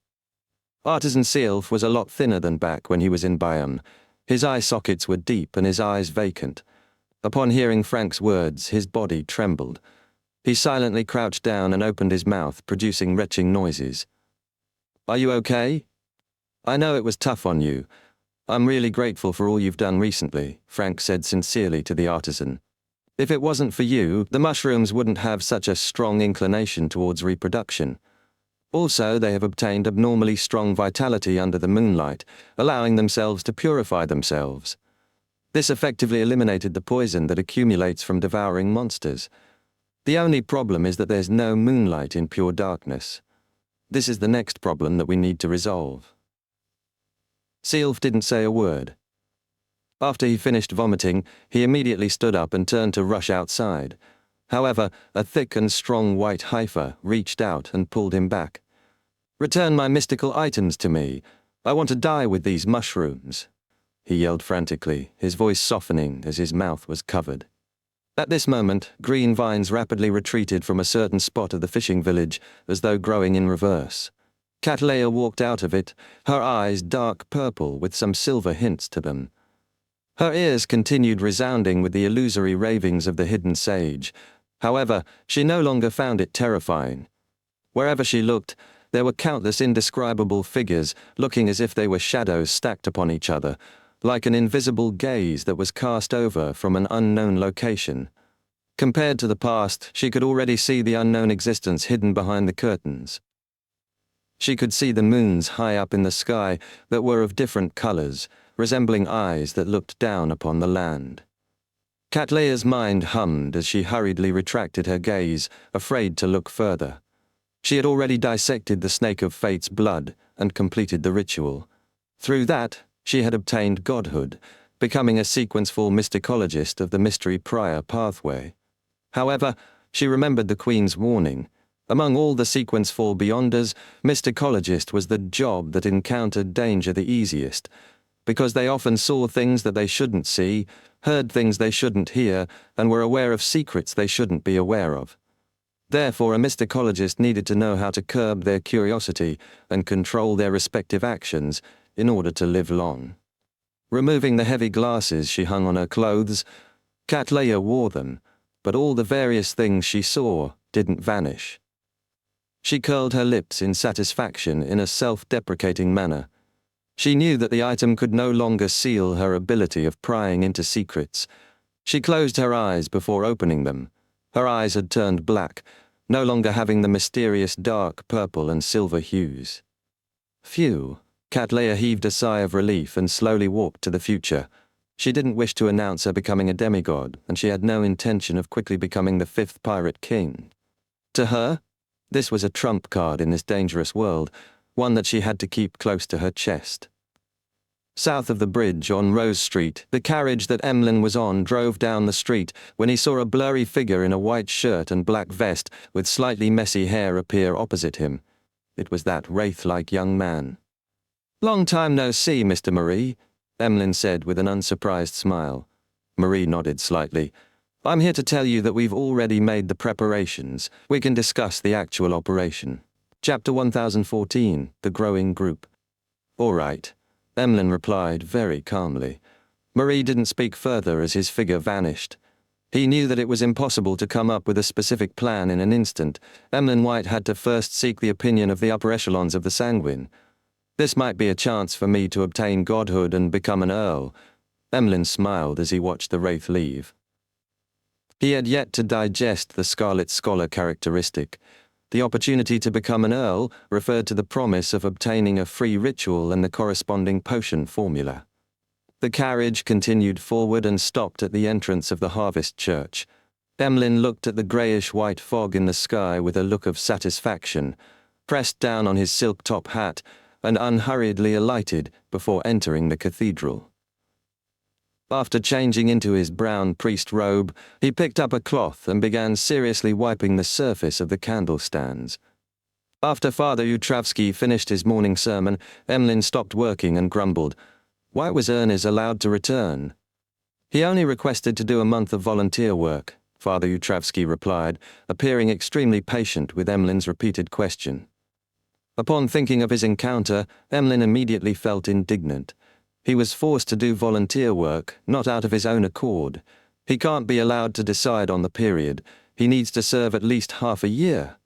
[SPEAKER 1] Artisan Sea Elf was a lot thinner than back when he was in Bayonne. His eye sockets were deep and his eyes vacant. Upon hearing Frank's words, his body trembled. He silently crouched down and opened his mouth, producing retching noises. "Are you okay? I know it was tough on you. I'm really grateful for all you've done recently," Frank said sincerely to the artisan. "If it wasn't for you, the mushrooms wouldn't have such a strong inclination towards reproduction. Also, they have obtained abnormally strong vitality under the moonlight, allowing themselves to purify themselves. This effectively eliminated the poison that accumulates from devouring monsters. The only problem is that there's no moonlight in pure darkness. This is the next problem that we need to resolve." Sea Elf didn't say a word. After he finished vomiting, he immediately stood up and turned to rush outside. However, a thick and strong white hyphae reached out and pulled him back. "Return my mystical items to me. I want to die with these mushrooms," he yelled frantically, his voice softening as his mouth was covered. At this moment, green vines rapidly retreated from a certain spot of the fishing village, as though growing in reverse. Cattleya walked out of it, her eyes dark purple with some silver hints to them. Her ears continued resounding with the illusory ravings of the hidden sage. However, she no longer found it terrifying. Wherever she looked, there were countless indescribable figures, looking as if they were shadows stacked upon each other, like an invisible gaze that was cast over from an unknown location. Compared to the past, she could already see the unknown existence hidden behind the curtains. She could see the moons high up in the sky that were of different colors, resembling eyes that looked down upon the land. Cattleya's mind hummed as she hurriedly retracted her gaze, afraid to look further. She had already dissected the snake of fate's blood and completed the ritual. Through that, she had obtained godhood, becoming a sequence 4 mysticologist of the mystery prior pathway. However, she remembered the Queen's warning. Among all the sequence 4 beyonders, mysticologist was the job that encountered danger the easiest, because they often saw things that they shouldn't see, heard things they shouldn't hear, and were aware of secrets they shouldn't be aware of. Therefore, a mysticologist needed to know how to curb their curiosity and control their respective actions in order to live long. Removing the heavy glasses she hung on her clothes, Cattleya wore them, but all the various things she saw didn't vanish. She curled her lips in satisfaction in a self-deprecating manner. She knew that the item could no longer seal her ability of prying into secrets. She closed her eyes before opening them. Her eyes had turned black, no longer having the mysterious dark purple and silver hues. Phew, Cattleya heaved a sigh of relief and slowly walked to the future. She didn't wish to announce her becoming a demigod, and she had no intention of quickly becoming the 5th pirate king. To her, this was a trump card in this dangerous world, one that she had to keep close to her chest. South of the bridge on Rose Street, the carriage that Emlyn was on drove down the street when he saw a blurry figure in a white shirt and black vest with slightly messy hair appear opposite him. It was that wraith-like young man. "Long time no see, Mr. Marie," Emlyn said with an unsurprised smile. Marie nodded slightly. I'm here to tell you that we've already made the preparations. We can discuss the actual operation. Chapter 1014, The Growing Group. All right, Emlyn replied very calmly. Marie didn't speak further as his figure vanished. He knew that it was impossible to come up with a specific plan in an instant. Emlyn White had to first seek the opinion of the upper echelons of the Sanguine. This might be a chance for me to obtain godhood and become an earl. Emlyn smiled as he watched the wraith leave. He had yet to digest the Scarlet Scholar characteristic. The opportunity to become an earl referred to the promise of obtaining a free ritual and the corresponding potion formula. The carriage continued forward and stopped at the entrance of the Harvest Church. Emlyn looked at the greyish-white fog in the sky with a look of satisfaction, pressed down on his silk-top hat, and unhurriedly alighted before entering the cathedral. After changing into his brown priest robe, he picked up a cloth and began seriously wiping the surface of the candle stands. After Father Utravsky finished his morning sermon, Emlyn stopped working and grumbled. Why was Ernest allowed to return? He only requested to do a month of volunteer work, Father Utravsky replied, appearing extremely patient with Emlyn's repeated question. Upon thinking of his encounter, Emlyn immediately felt indignant. He was forced to do volunteer work, not out of his own accord. He can't be allowed to decide on the period. He needs to serve at least half a year.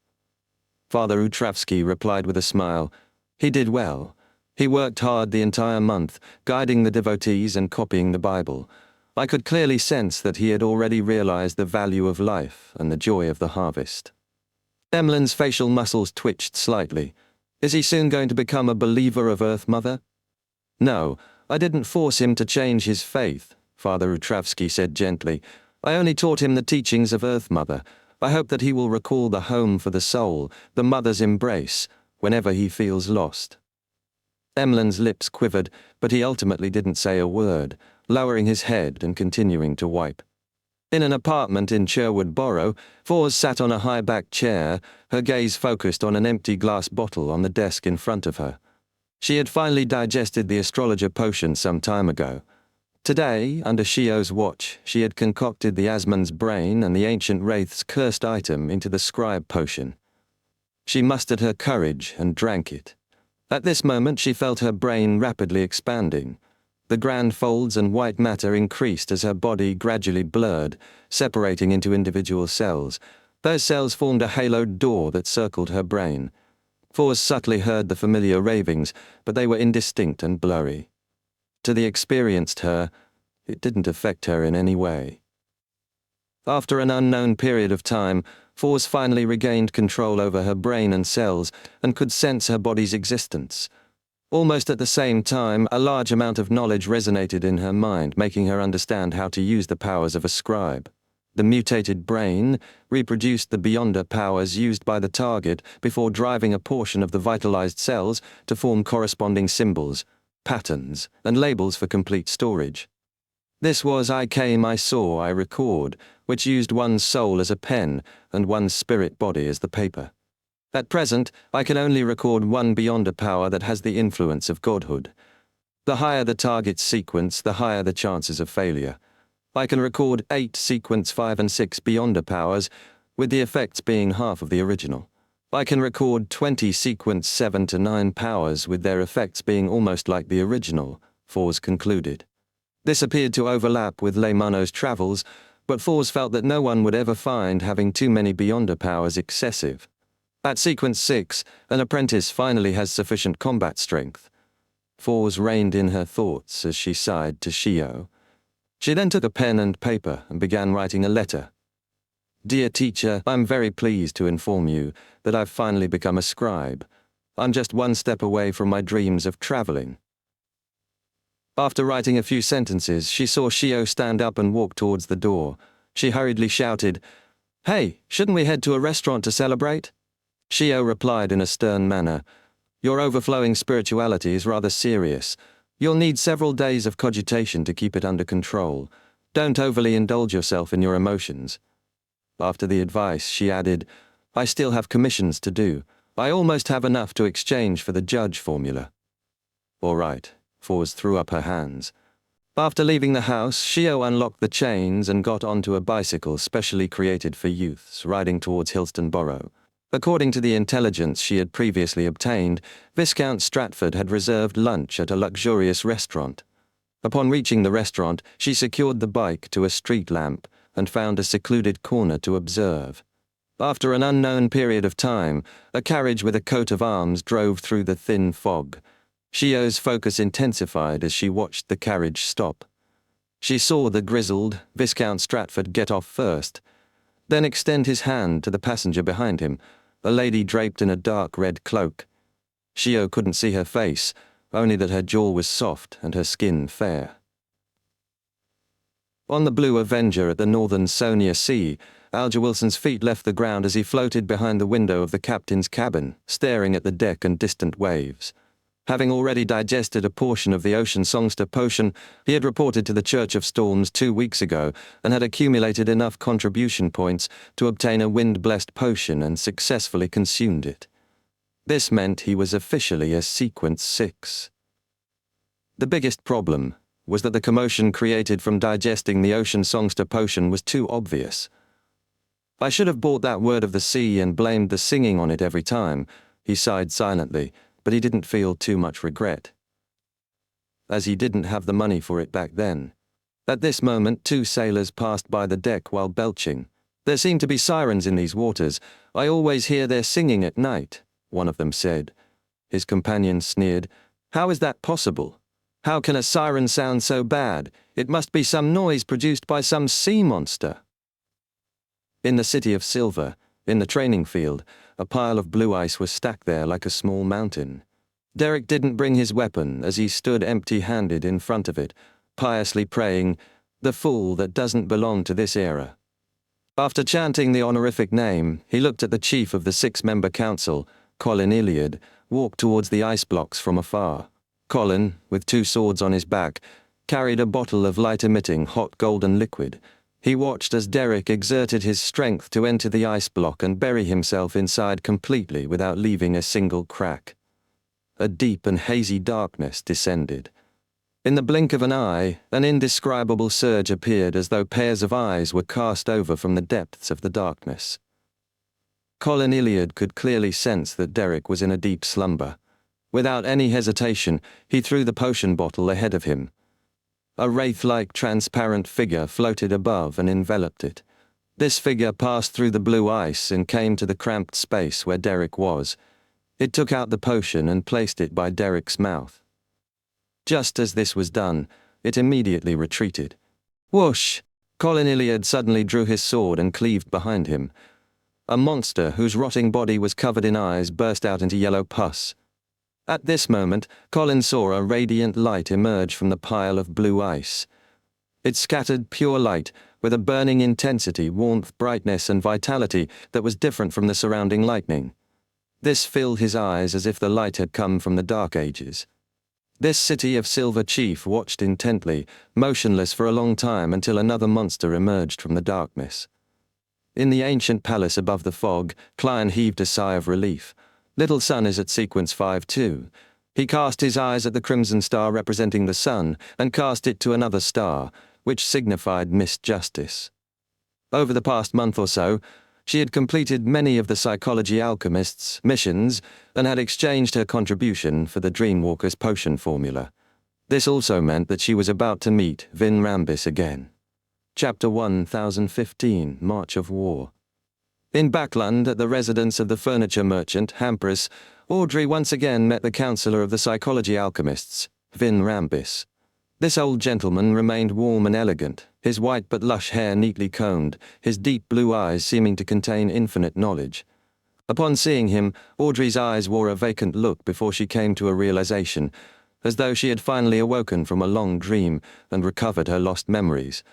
[SPEAKER 1] Father Utravsky replied with a smile. He did well. He worked hard the entire month, guiding the devotees and copying the Bible. I could clearly sense that he had already realized the value of life and the joy of the harvest. Emlyn's facial muscles twitched slightly. Is he soon going to become a believer of Earth Mother? No, I didn't force him to change his faith, Father Utravsky said gently. I only taught him the teachings of Earth Mother. I hope that he will recall the home for the soul, the mother's embrace, whenever he feels lost. Emlyn's lips quivered, but he ultimately didn't say a word, lowering his head and continuing to wipe. In an apartment in Sherwood Borough, Fors sat on a high-backed chair, her gaze focused on an empty glass bottle on the desk in front of her. She had finally digested the astrologer potion some time ago. Today, under Shio's watch, she had concocted the Asmon's brain and the ancient wraith's cursed item into the scribe potion. She mustered her courage and drank it. At this moment she felt her brain rapidly expanding. The grand folds and white matter increased as her body gradually blurred, separating into individual cells. Those cells formed a haloed door that circled her brain. Fors subtly heard the familiar ravings, but they were indistinct and blurry. To the experienced her, it didn't affect her in any way. After an unknown period of time, Fors finally regained control over her brain and cells and could sense her body's existence. Almost at the same time, a large amount of knowledge resonated in her mind, making her understand how to use the powers of a scribe. The mutated brain reproduced the beyonder powers used by the target before driving a portion of the vitalized cells to form corresponding symbols, patterns, and labels for complete storage. This was I came, I saw, I record, which used one's soul as a pen and one's spirit body as the paper. At present, I can only record one beyonder power that has the influence of godhood. The higher the target's sequence, the higher the chances of failure. I can record 8 sequence 5 and 6 beyonder powers, with the effects being half of the original. I can record 20 sequence 7 to 9 powers, with their effects being almost like the original, Fors concluded. This appeared to overlap with Leymano's travels, but Fors felt that no one would ever find having too many beyonder powers excessive. At sequence 6, an apprentice finally has sufficient combat strength. Fors reined in her thoughts as she sighed to Shio. She then took a pen and paper and began writing a letter. Dear teacher, I'm very pleased to inform you that I've finally become a scribe. I'm just one step away from my dreams of traveling. After writing a few sentences, she saw Shio stand up and walk towards the door. She hurriedly shouted, Hey, shouldn't we head to a restaurant to celebrate? Shio replied in a stern manner, Your overflowing spirituality is rather serious. You'll need several days of cogitation to keep it under control. Don't overly indulge yourself in your emotions. After the advice, she added, I still have commissions to do. I almost have enough to exchange for the judge formula. All right, Fors threw up her hands. After leaving the house, Shio unlocked the chains and got onto a bicycle specially created for youths, riding towards Hilston Borough. According to the intelligence she had previously obtained, Viscount Stratford had reserved lunch at a luxurious restaurant. Upon reaching the restaurant, she secured the bike to a street lamp and found a secluded corner to observe. After an unknown period of time, a carriage with a coat of arms drove through the thin fog. Shio's focus intensified as she watched the carriage stop. She saw the grizzled Viscount Stratford get off first, then extend his hand to the passenger behind him, a lady draped in a dark red cloak. Shio couldn't see her face, only that her jaw was soft and her skin fair. On the Blue Avenger at the northern Sonia Sea, Alger Wilson's feet left the ground as he floated behind the window of the captain's cabin, staring at the deck and distant waves. Having already digested a portion of the Ocean Songster potion, he had reported to the Church of Storms 2 weeks ago and had accumulated enough contribution points to obtain a wind-blessed potion and successfully consumed it. This meant he was officially a Sequence 6. The biggest problem was that the commotion created from digesting the Ocean Songster potion was too obvious. I should have bought that Word of the Sea and blamed the singing on it every time, he sighed silently, but he didn't feel too much regret, as he didn't have the money for it back then. At this moment, 2 sailors passed by the deck while belching. There seem to be sirens in these waters. I always hear their singing at night, one of them said. His companion sneered. How is that possible? How can a siren sound so bad? It must be some noise produced by some sea monster. In the City of Silver, in the training field, a pile of blue ice was stacked there like a small mountain. Derek didn't bring his weapon as he stood empty-handed in front of it, piously praying, "The fool that doesn't belong to this era." After chanting the honorific name, he looked at the chief of the 6-member council, Colin Iliad, walk towards the ice blocks from afar. Colin, with 2 swords on his back, carried a bottle of light-emitting hot golden liquid. He watched as Derek exerted his strength to enter the ice block and bury himself inside completely without leaving a single crack. A deep and hazy darkness descended. In the blink of an eye, an indescribable surge appeared as though pairs of eyes were cast over from the depths of the darkness. Colin Iliad could clearly sense that Derek was in a deep slumber. Without any hesitation, he threw the potion bottle ahead of him. A wraith-like transparent figure floated above and enveloped it. This figure passed through the blue ice and came to the cramped space where Derek was. It took out the potion and placed it by Derek's mouth. Just as this was done, it immediately retreated. Whoosh! Colin Iliad suddenly drew his sword and cleaved behind him. A monster whose rotting body was covered in eyes burst out into yellow pus. At this moment, Colin saw a radiant light emerge from the pile of blue ice. It scattered pure light with a burning intensity, warmth, brightness, and vitality that was different from the surrounding lightning. This filled his eyes as if the light had come from the Dark Ages. This City of Silver chief watched intently, motionless for a long time until another monster emerged from the darkness. In the ancient palace above the fog, Klein heaved a sigh of relief. Little Sun is at sequence 5 too. He cast his eyes at the crimson star representing the sun and cast it to another star, which signified Miss Justice. Over the past month or so, she had completed many of the Psychology Alchemist's missions and had exchanged her contribution for the Dreamwalker's potion formula. This also meant that she was about to meet Vin Rambis again. Chapter 1015, March of War. In Backlund, at the residence of the furniture merchant, Hampris, Audrey once again met the counsellor of the Psychology Alchemists, Vin Rambis. This old gentleman remained warm and elegant, his white but lush hair neatly combed, his deep blue eyes seeming to contain infinite knowledge. Upon seeing him, Audrey's eyes wore a vacant look before she came to a realization, as though she had finally awoken from a long dream and recovered her lost memories.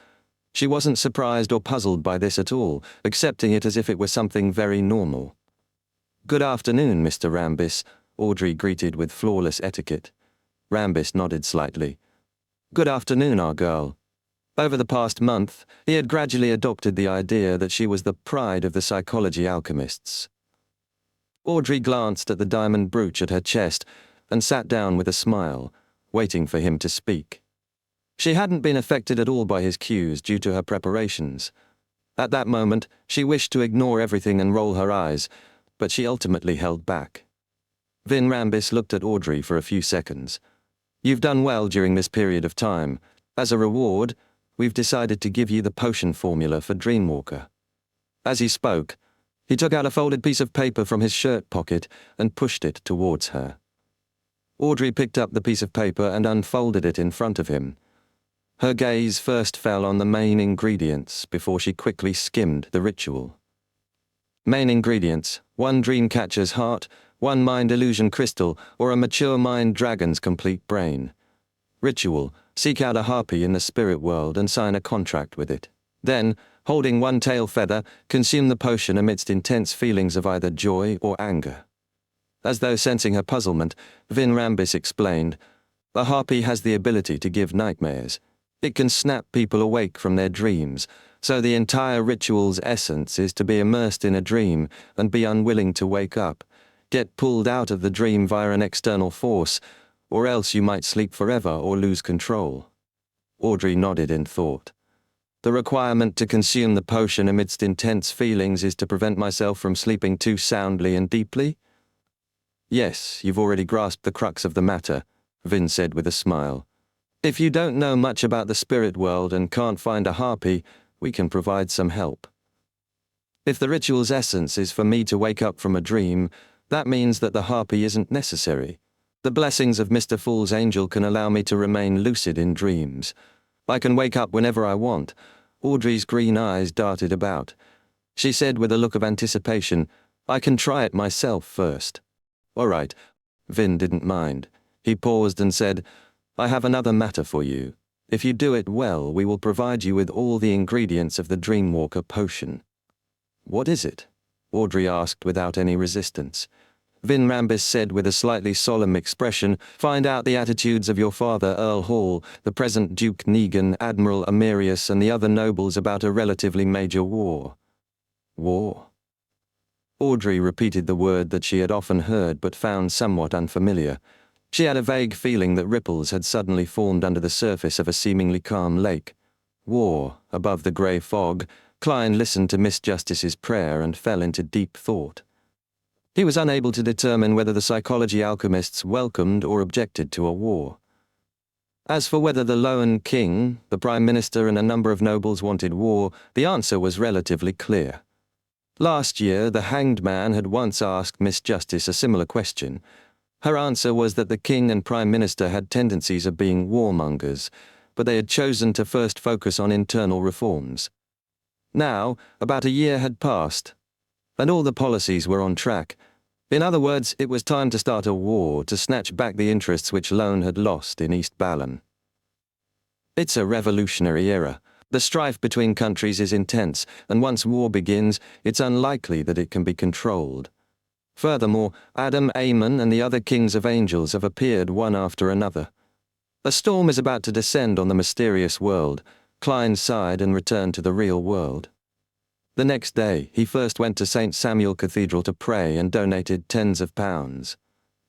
[SPEAKER 1] She wasn't surprised or puzzled by this at all, accepting it as if it were something very normal. "Good afternoon, Mr. Rambis," Audrey greeted with flawless etiquette. Rambis nodded slightly. "Good afternoon, our girl." Over the past month, he had gradually adopted the idea that she was the pride of the Psychology Alchemists. Audrey glanced at the diamond brooch at her chest and sat down with a smile, waiting for him to speak. She hadn't been affected at all by his cues due to her preparations. At that moment, she wished to ignore everything and roll her eyes, but she ultimately held back. Vin Rambis looked at Audrey for a few seconds. You've done well during this period of time. As a reward, we've decided to give you the potion formula for Dreamwalker. As he spoke, he took out a folded piece of paper from his shirt pocket and pushed it towards her. Audrey picked up the piece of paper and unfolded it in front of him. Her gaze first fell on the main ingredients before she quickly skimmed the ritual. Main ingredients: 1 dreamcatcher's heart, 1 mind illusion crystal, or a mature mind dragon's complete brain. Ritual: seek out a harpy in the spirit world and sign a contract with it. Then, holding 1 tail feather, consume the potion amidst intense feelings of either joy or anger. As though sensing her puzzlement, Vin Rambis explained, the harpy has the ability to give nightmares. It can snap people awake from their dreams, so the entire ritual's essence is to be immersed in a dream and be unwilling to wake up, get pulled out of the dream via an external force, or else you might sleep forever or lose control. Audrey nodded in thought. The requirement to consume the potion amidst intense feelings is to prevent myself from sleeping too soundly and deeply? Yes, you've already grasped the crux of the matter, Vin said with a smile. If you don't know much about the spirit world and can't find a harpy, we can provide some help. If the ritual's essence is for me to wake up from a dream, that means that the harpy isn't necessary. The blessings of Mr. Fool's angel can allow me to remain lucid in dreams. I can wake up whenever I want. Audrey's green eyes darted about. She said with a look of anticipation, I can try it myself first. All right. Vin didn't mind. He paused and said, I have another matter for you. If you do it well, we will provide you with all the ingredients of the Dreamwalker potion. What is it? Audrey asked without any resistance. Vin Rambis said with a slightly solemn expression, find out the attitudes of your father Earl Hall, the present Duke Negan, Admiral Amirius, and the other nobles about a relatively major war. War? Audrey repeated the word that she had often heard but found somewhat unfamiliar. She had a vague feeling that ripples had suddenly formed under the surface of a seemingly calm lake. War, above the grey fog. Klein listened to Miss Justice's prayer and fell into deep thought. He was unable to determine whether the psychology alchemists welcomed or objected to a war. As for whether the Loan King, the Prime Minister, and a number of nobles wanted war, the answer was relatively clear. Last year, the Hanged Man had once asked Miss Justice a similar question. Her answer was that the King and Prime Minister had tendencies of being warmongers, but they had chosen to first focus on internal reforms. Now, about a year had passed, and all the policies were on track. In other words, it was time to start a war to snatch back the interests which Lone had lost in East Balan. It's a revolutionary era. The strife between countries is intense, and once war begins, it's unlikely that it can be controlled. Furthermore, Adam Amon and the other kings of angels have appeared one after another. A storm is about to descend on the mysterious world. Klein sighed and returned to the real world. The next day, he first went to St. Samuel Cathedral to pray and donated tens of pounds.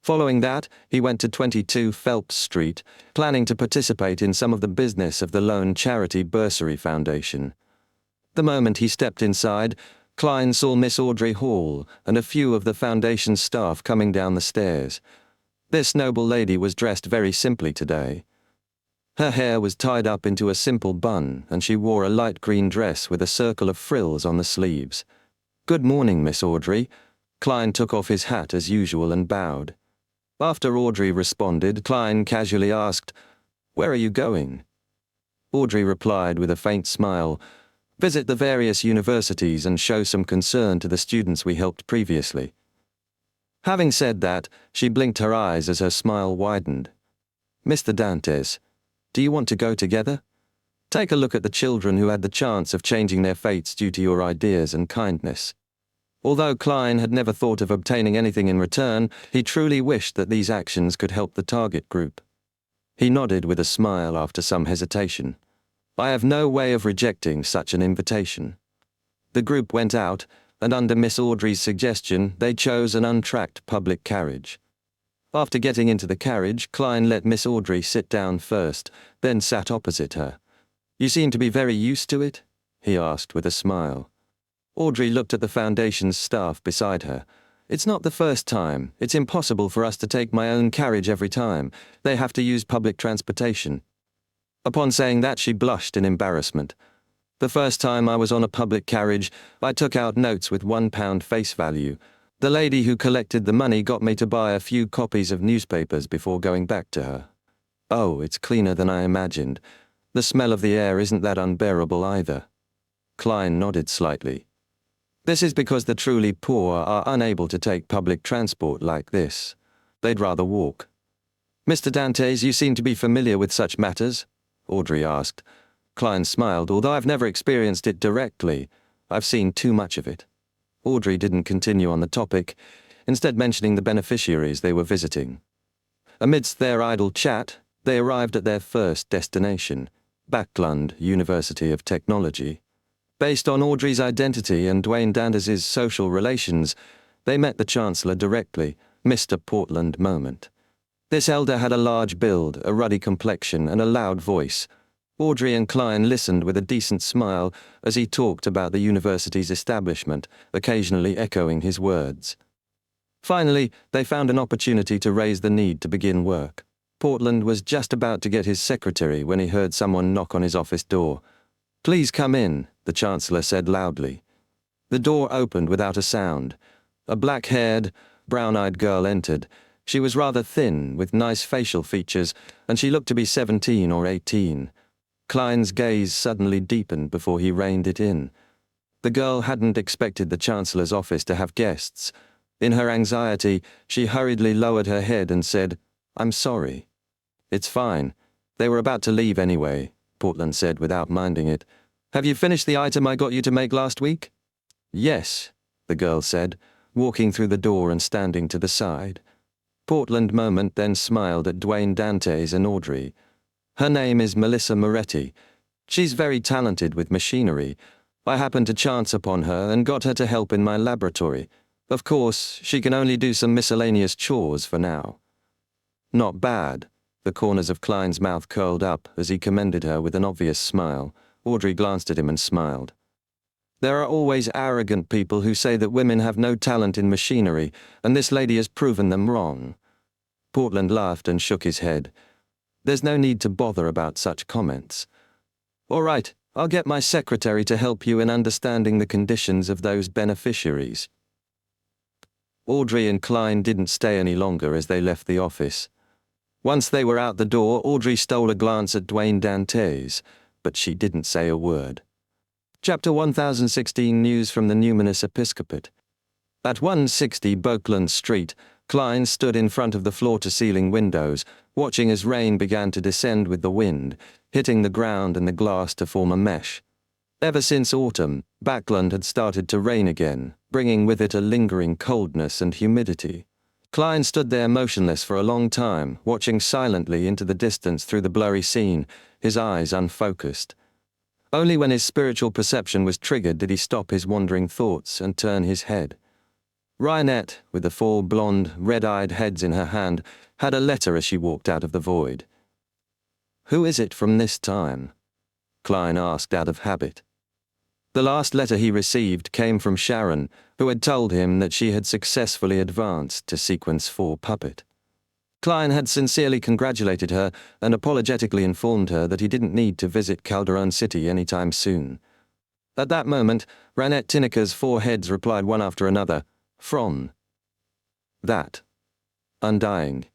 [SPEAKER 1] Following that, he went to 22 Phelps Street, planning to participate in some of the business of the Lone Charity Bursary Foundation. The moment he stepped inside, Klein saw Miss Audrey Hall and a few of the foundation's staff coming down the stairs. This noble lady was dressed very simply today. Her hair was tied up into a simple bun, and she wore a light green dress with a circle of frills on the sleeves. Good morning, Miss Audrey. Klein took off his hat as usual and bowed. After Audrey responded, Klein casually asked, Where are you going? Audrey replied with a faint smile, Visit the various universities and show some concern to the students we helped previously. Having said that, she blinked her eyes as her smile widened. Mr. Dantes, do you want to go together? Take a look at the children who had the chance of changing their fates due to your ideas and kindness. Although Klein had never thought of obtaining anything in return, he truly wished that these actions could help the target group. He nodded with a smile after some hesitation. I have no way of rejecting such an invitation. The group went out, and under Miss Audrey's suggestion, they chose an untracked public carriage. After getting into the carriage, Klein let Miss Audrey sit down first, then sat opposite her. "You seem to be very used to it?" he asked with a smile. Audrey looked at the Foundation's staff beside her. "It's not the first time. It's impossible for us to take my own carriage every time. They have to use public transportation." Upon saying that, she blushed in embarrassment. "The first time I was on a public carriage, I took out notes with £1 face value. The lady who collected the money got me to buy a few copies of newspapers before going back to her. Oh, it's cleaner than I imagined. The smell of the air isn't that unbearable either." Klein nodded slightly. "This is because the truly poor are unable to take public transport like this. They'd rather walk." "Mr. Dantes, you seem to be familiar with such matters?" Audrey asked. Klein smiled. "Although I've never experienced it directly, I've seen too much of it." Audrey didn't continue on the topic, instead mentioning the beneficiaries they were visiting. Amidst their idle chat, they arrived at their first destination, Backlund University of Technology. Based on Audrey's identity and Dwayne Dantes' social relations, they met the Chancellor directly, Mr. Portland Moment. This elder had a large build, a ruddy complexion, and a loud voice. Audrey and Klein listened with a decent smile as he talked about the university's establishment, occasionally echoing his words. Finally, they found an opportunity to raise the need to begin work. Portland was just about to get his secretary when he heard someone knock on his office door. "Please come in," the Chancellor said loudly. The door opened without a sound. A black-haired, brown-eyed girl entered. She was rather thin, with nice facial features, and she looked to be 17 or 18. Klein's gaze suddenly deepened before he reined it in. The girl hadn't expected the Chancellor's office to have guests. In her anxiety, she hurriedly lowered her head and said, "I'm sorry." "It's fine. They were about to leave anyway," Portland said without minding it. "Have you finished the item I got you to make last week?" "Yes," the girl said, walking through the door and standing to the side. Portland Moment then smiled at Dwayne Dantes and Audrey. "Her name is Melissa Moretti. She's very talented with machinery. I happened to chance upon her and got her to help in my laboratory. Of course, she can only do some miscellaneous chores for now." "Not bad." The corners of Klein's mouth curled up as he commended her with an obvious smile. Audrey glanced at him and smiled. "There are always arrogant people who say that women have no talent in machinery, and this lady has proven them wrong." Portland laughed and shook his head. "There's no need to bother about such comments. All right, I'll get my secretary to help you in understanding the conditions of those beneficiaries." Audrey and Klein didn't stay any longer as they left the office. Once they were out the door, Audrey stole a glance at Dwayne Dantes, but she didn't say a word. Chapter 1016 News from the Numinous Episcopate. At 160 Boakland Street, Klein stood in front of the floor-to-ceiling windows, watching as rain began to descend with the wind, hitting the ground and the glass to form a mesh. Ever since autumn, Backlund had started to rain again, bringing with it a lingering coldness and humidity. Klein stood there motionless for a long time, watching silently into the distance through the blurry scene, his eyes unfocused. Only when his spiritual perception was triggered did he stop his wandering thoughts and turn his head. Ryanette, with the 4 blonde, red-eyed heads in her hand, had a letter as she walked out of the void. "Who is it from this time?" Klein asked out of habit. The last letter he received came from Sharon, who had told him that she had successfully advanced to Sequence 4 Puppet. Klein had sincerely congratulated her and apologetically informed her that he didn't need to visit Calderon City anytime soon. At that moment, Ranette Tinneker's 4 heads replied one after another, "From." That. Undying.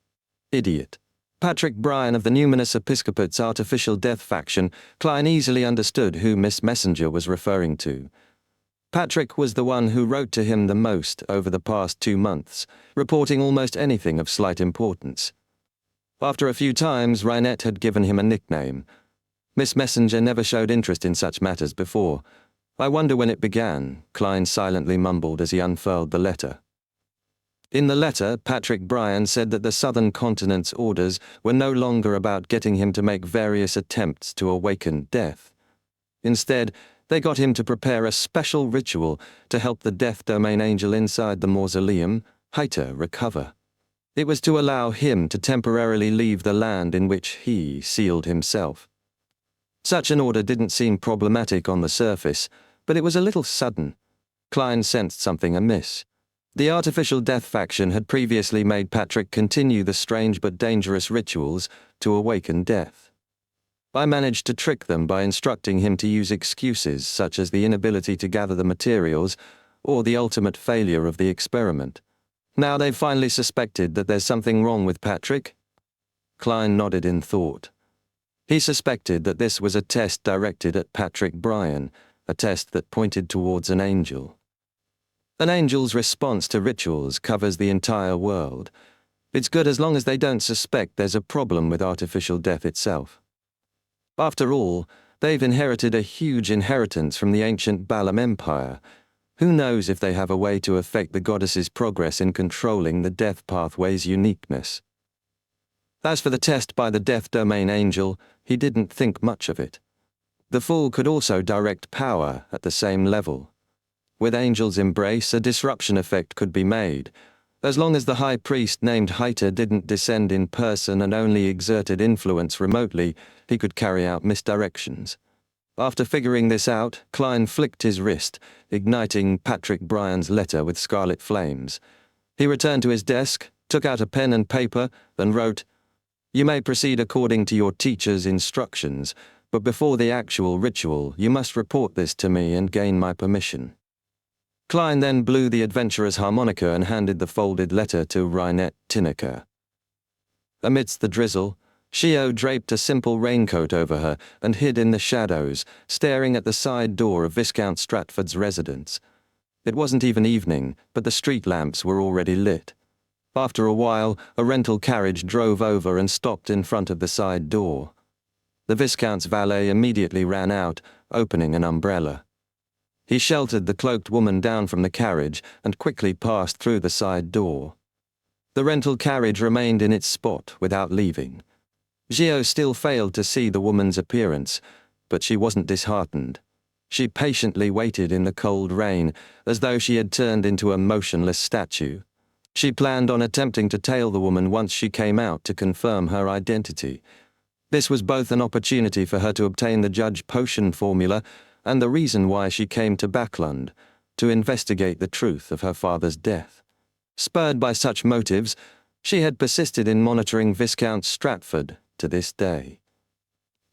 [SPEAKER 1] Idiot. Patrick Bryan of the Numinous Episcopate's Artificial Death faction, Klein easily understood who Miss Messenger was referring to. Patrick was the one who wrote to him the most over the past 2 months, reporting almost anything of slight importance. After a few times, Ryanette had given him a nickname. Miss Messenger never showed interest in such matters before. "I wonder when it began," Klein silently mumbled as he unfurled the letter. In the letter, Patrick Bryan said that the Southern Continent's orders were no longer about getting him to make various attempts to awaken death. Instead, they got him to prepare a special ritual to help the Death Domain angel inside the mausoleum, Haita, recover. It was to allow him to temporarily leave the land in which he sealed himself. Such an order didn't seem problematic on the surface, but it was a little sudden. Klein sensed something amiss. The artificial death faction had previously made Patrick continue the strange but dangerous rituals to awaken death. I managed to trick them by instructing him to use excuses such as the inability to gather the materials or the ultimate failure of the experiment. Now they've finally suspected that there's something wrong with Patrick? Klein nodded in thought. He suspected that this was a test directed at Patrick Bryan, a test that pointed towards an angel. An angel's response to rituals covers the entire world. It's good as long as they don't suspect there's a problem with artificial death itself. After all, they've inherited a huge inheritance from the ancient Balam Empire. Who knows if they have a way to affect the goddess's progress in controlling the death pathway's uniqueness. As for the test by the death domain angel, he didn't think much of it. The fool could also direct power at the same level. With Angel's embrace, a disruption effect could be made. As long as the high priest named Haita didn't descend in person and only exerted influence remotely, he could carry out misdirections. After figuring this out, Klein flicked his wrist, igniting Patrick Bryan's letter with scarlet flames. He returned to his desk, took out a pen and paper, and wrote, "You may proceed according to your teacher's instructions, but before the actual ritual, you must report this to me and gain my permission." Klein then blew the adventurer's harmonica and handed the folded letter to Reinette Tinnecker. Amidst the drizzle, Shio draped a simple raincoat over her and hid in the shadows, staring at the side door of Viscount Stratford's residence. It wasn't even evening, but the street lamps were already lit. After a while, a rental carriage drove over and stopped in front of the side door. The Viscount's valet immediately ran out, opening an umbrella. He sheltered the cloaked woman down from the carriage and quickly passed through the side door. The rental carriage remained in its spot without leaving. Gio still failed to see the woman's appearance, but she wasn't disheartened. She patiently waited in the cold rain, as though she had turned into a motionless statue. She planned on attempting to tail the woman once she came out to confirm her identity. This was both an opportunity for her to obtain the Judge Potion formula and the reason why she came to Backlund, to investigate the truth of her father's death. Spurred by such motives, she had persisted in monitoring Viscount Stratford to this day.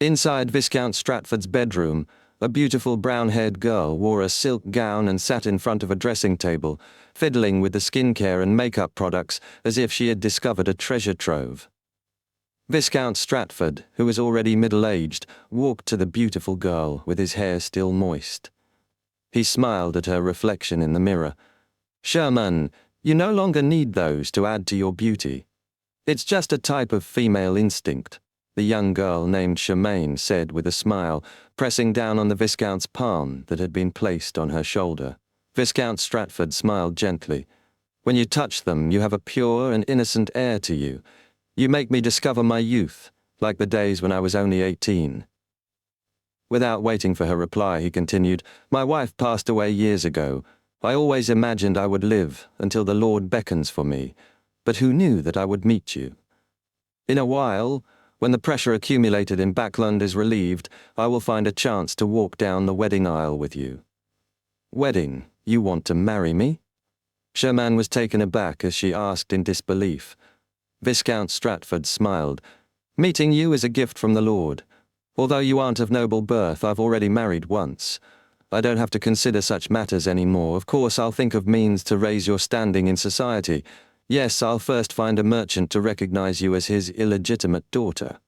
[SPEAKER 1] Inside Viscount Stratford's bedroom, a beautiful brown-haired girl wore a silk gown and sat in front of a dressing table, fiddling with the skincare and makeup products as if she had discovered a treasure trove. Viscount Stratford, who was already middle-aged, walked to the beautiful girl with his hair still moist. He smiled at her reflection in the mirror. "Sherman, you no longer need those to add to your beauty. It's just a type of female instinct," the young girl named Charmaine said with a smile, pressing down on the Viscount's palm that had been placed on her shoulder. Viscount Stratford smiled gently. "When you touch them, you have a pure and innocent air to you. You make me discover my youth, like the days when I was only 18. Without waiting for her reply, he continued, "My wife passed away years ago. I always imagined I would live until the Lord beckons for me, but who knew that I would meet you? In a while, when the pressure accumulated in Backlund is relieved, I will find a chance to walk down the wedding aisle with you." "Wedding? You want to marry me?" Sherman was taken aback as she asked in disbelief. Viscount Stratford smiled. "Meeting you is a gift from the Lord. Although you aren't of noble birth, I've already married once. I don't have to consider such matters anymore. Of course, I'll think of means to raise your standing in society. Yes, I'll first find a merchant to recognize you as his illegitimate daughter."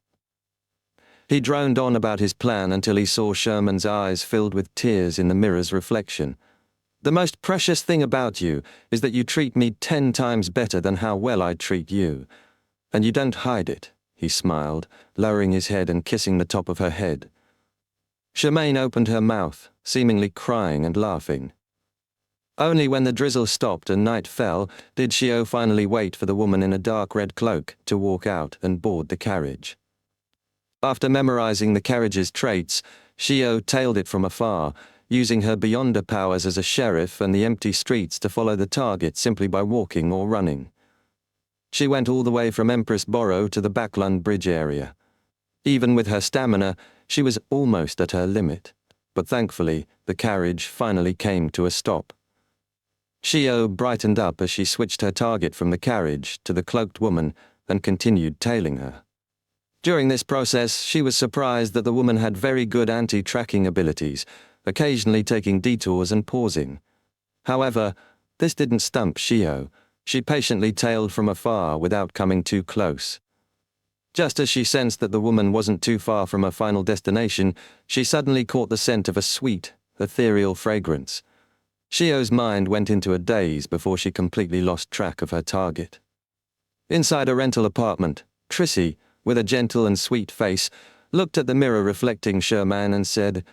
[SPEAKER 1] He droned on about his plan until he saw Sherman's eyes filled with tears in the mirror's reflection. "The most precious thing about you is that you treat me 10 times better than how well I treat you. And you don't hide it," he smiled, lowering his head and kissing the top of her head. Charmaine opened her mouth, seemingly crying and laughing. Only when the drizzle stopped and night fell did Shio finally wait for the woman in a dark red cloak to walk out and board the carriage. After memorizing the carriage's traits, Shio tailed it from afar, using her Beyonder powers as a sheriff and the empty streets to follow the target simply by walking or running. She went all the way from Empress Borough to the Backlund Bridge area. Even with her stamina, she was almost at her limit, but thankfully the carriage finally came to a stop. Shio brightened up as she switched her target from the carriage to the cloaked woman and continued tailing her. During this process, she was surprised that the woman had very good anti-tracking abilities, occasionally taking detours and pausing. However, this didn't stump Shio. She patiently tailed from afar without coming too close. Just as she sensed that the woman wasn't too far from her final destination, she suddenly caught the scent of a sweet, ethereal fragrance. Shio's mind went into a daze before she completely lost track of her target. Inside a rental apartment, Trissy, with a gentle and sweet face, looked at the mirror reflecting Sherman and said,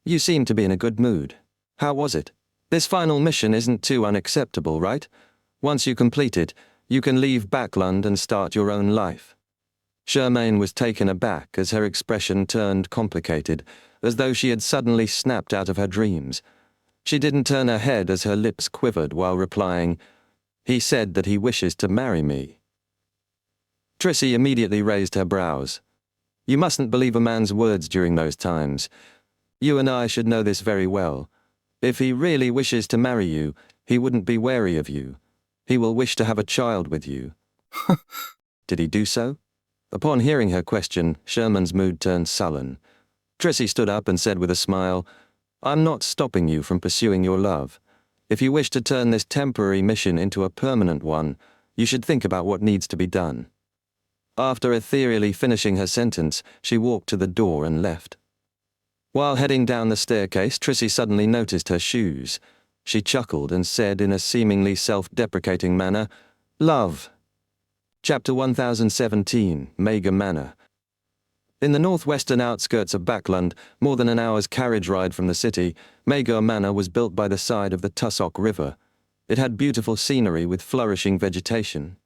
[SPEAKER 1] "You seem to be in a good mood. How was it? This final mission isn't too unacceptable, right? Once you complete it, you can leave Backlund and start your own life." Shermaine was taken aback as her expression turned complicated, as though she had suddenly snapped out of her dreams. She didn't turn her head as her lips quivered while replying, "He said that he wishes to marry me." Trissy immediately raised her brows. "You mustn't believe a man's words during those times. You and I should know this very well. If he really wishes to marry you, he wouldn't be wary of you. He will wish to have a child with you." Did he do so? Upon hearing her question, Sherman's mood turned sullen. Trissy stood up and said with a smile, "I'm not stopping you from pursuing your love. If you wish to turn this temporary mission into a permanent one, you should think about what needs to be done." After ethereally finishing her sentence, she walked to the door and left. While heading down the staircase, Trissy suddenly noticed her shoes. She chuckled and said in a seemingly self-deprecating manner, "Love." Chapter 1017, Mega Manor. In the northwestern outskirts of Backlund, more than an hour's carriage ride from the city, Magor Manor was built by the side of the Tussock River. It had beautiful scenery with flourishing vegetation.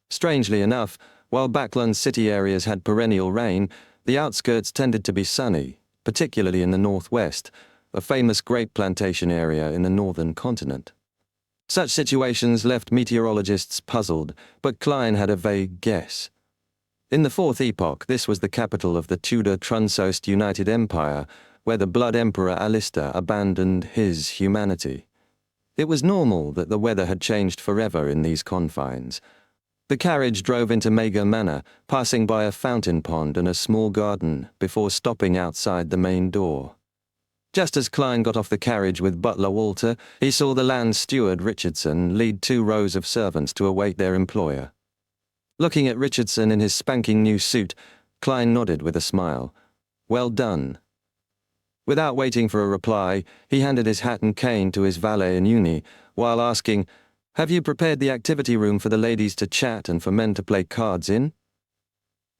[SPEAKER 1] Strangely enough, while Backlund's city areas had perennial rain, the outskirts tended to be sunny, particularly in the northwest, a famous grape plantation area in the northern continent. Such situations left meteorologists puzzled, but Klein had a vague guess. In the Fourth Epoch, this was the capital of the Tudor Trunsost United Empire, where the Blood Emperor Alistair abandoned his humanity. It was normal that the weather had changed forever in these confines. The carriage drove into Magor Manor, passing by a fountain pond and a small garden before stopping outside the main door. Just as Klein got off the carriage with butler Walter, he saw the land steward Richardson lead 2 rows of servants to await their employer. Looking at Richardson in his spanking new suit, Klein nodded with a smile. "Well done." Without waiting for a reply, he handed his hat and cane to his valet in uni, while asking, "Have you prepared the activity room for the ladies to chat and for men to play cards in?"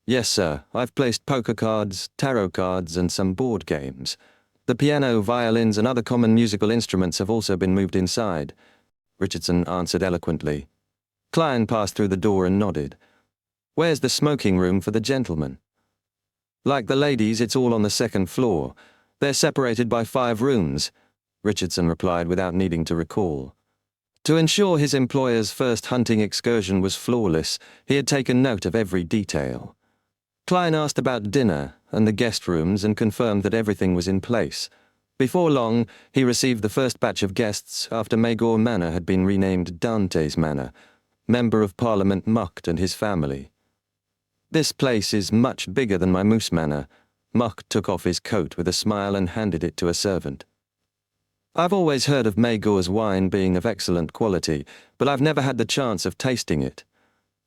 [SPEAKER 1] "Yes, sir. I've placed poker cards, tarot cards, and some board games. The piano, violins, and other common musical instruments have also been moved inside," Richardson answered eloquently. Klein passed through the door and nodded. "Where's the smoking room for the gentlemen?" "Like the ladies, it's all on the 2nd floor. They're separated by 5 rooms," Richardson replied without needing to recall. To ensure his employer's first hunting excursion was flawless, he had taken note of every detail. Klein asked about dinner and the guest rooms and confirmed that everything was in place. Before long, he received the first batch of guests after Magor Manor had been renamed Dante's Manor, Member of Parliament Mucht and his family. "This place is much bigger than my Moose Manor." Mucht took off his coat with a smile and handed it to a servant. "I've always heard of Magor's wine being of excellent quality, but I've never had the chance of tasting it.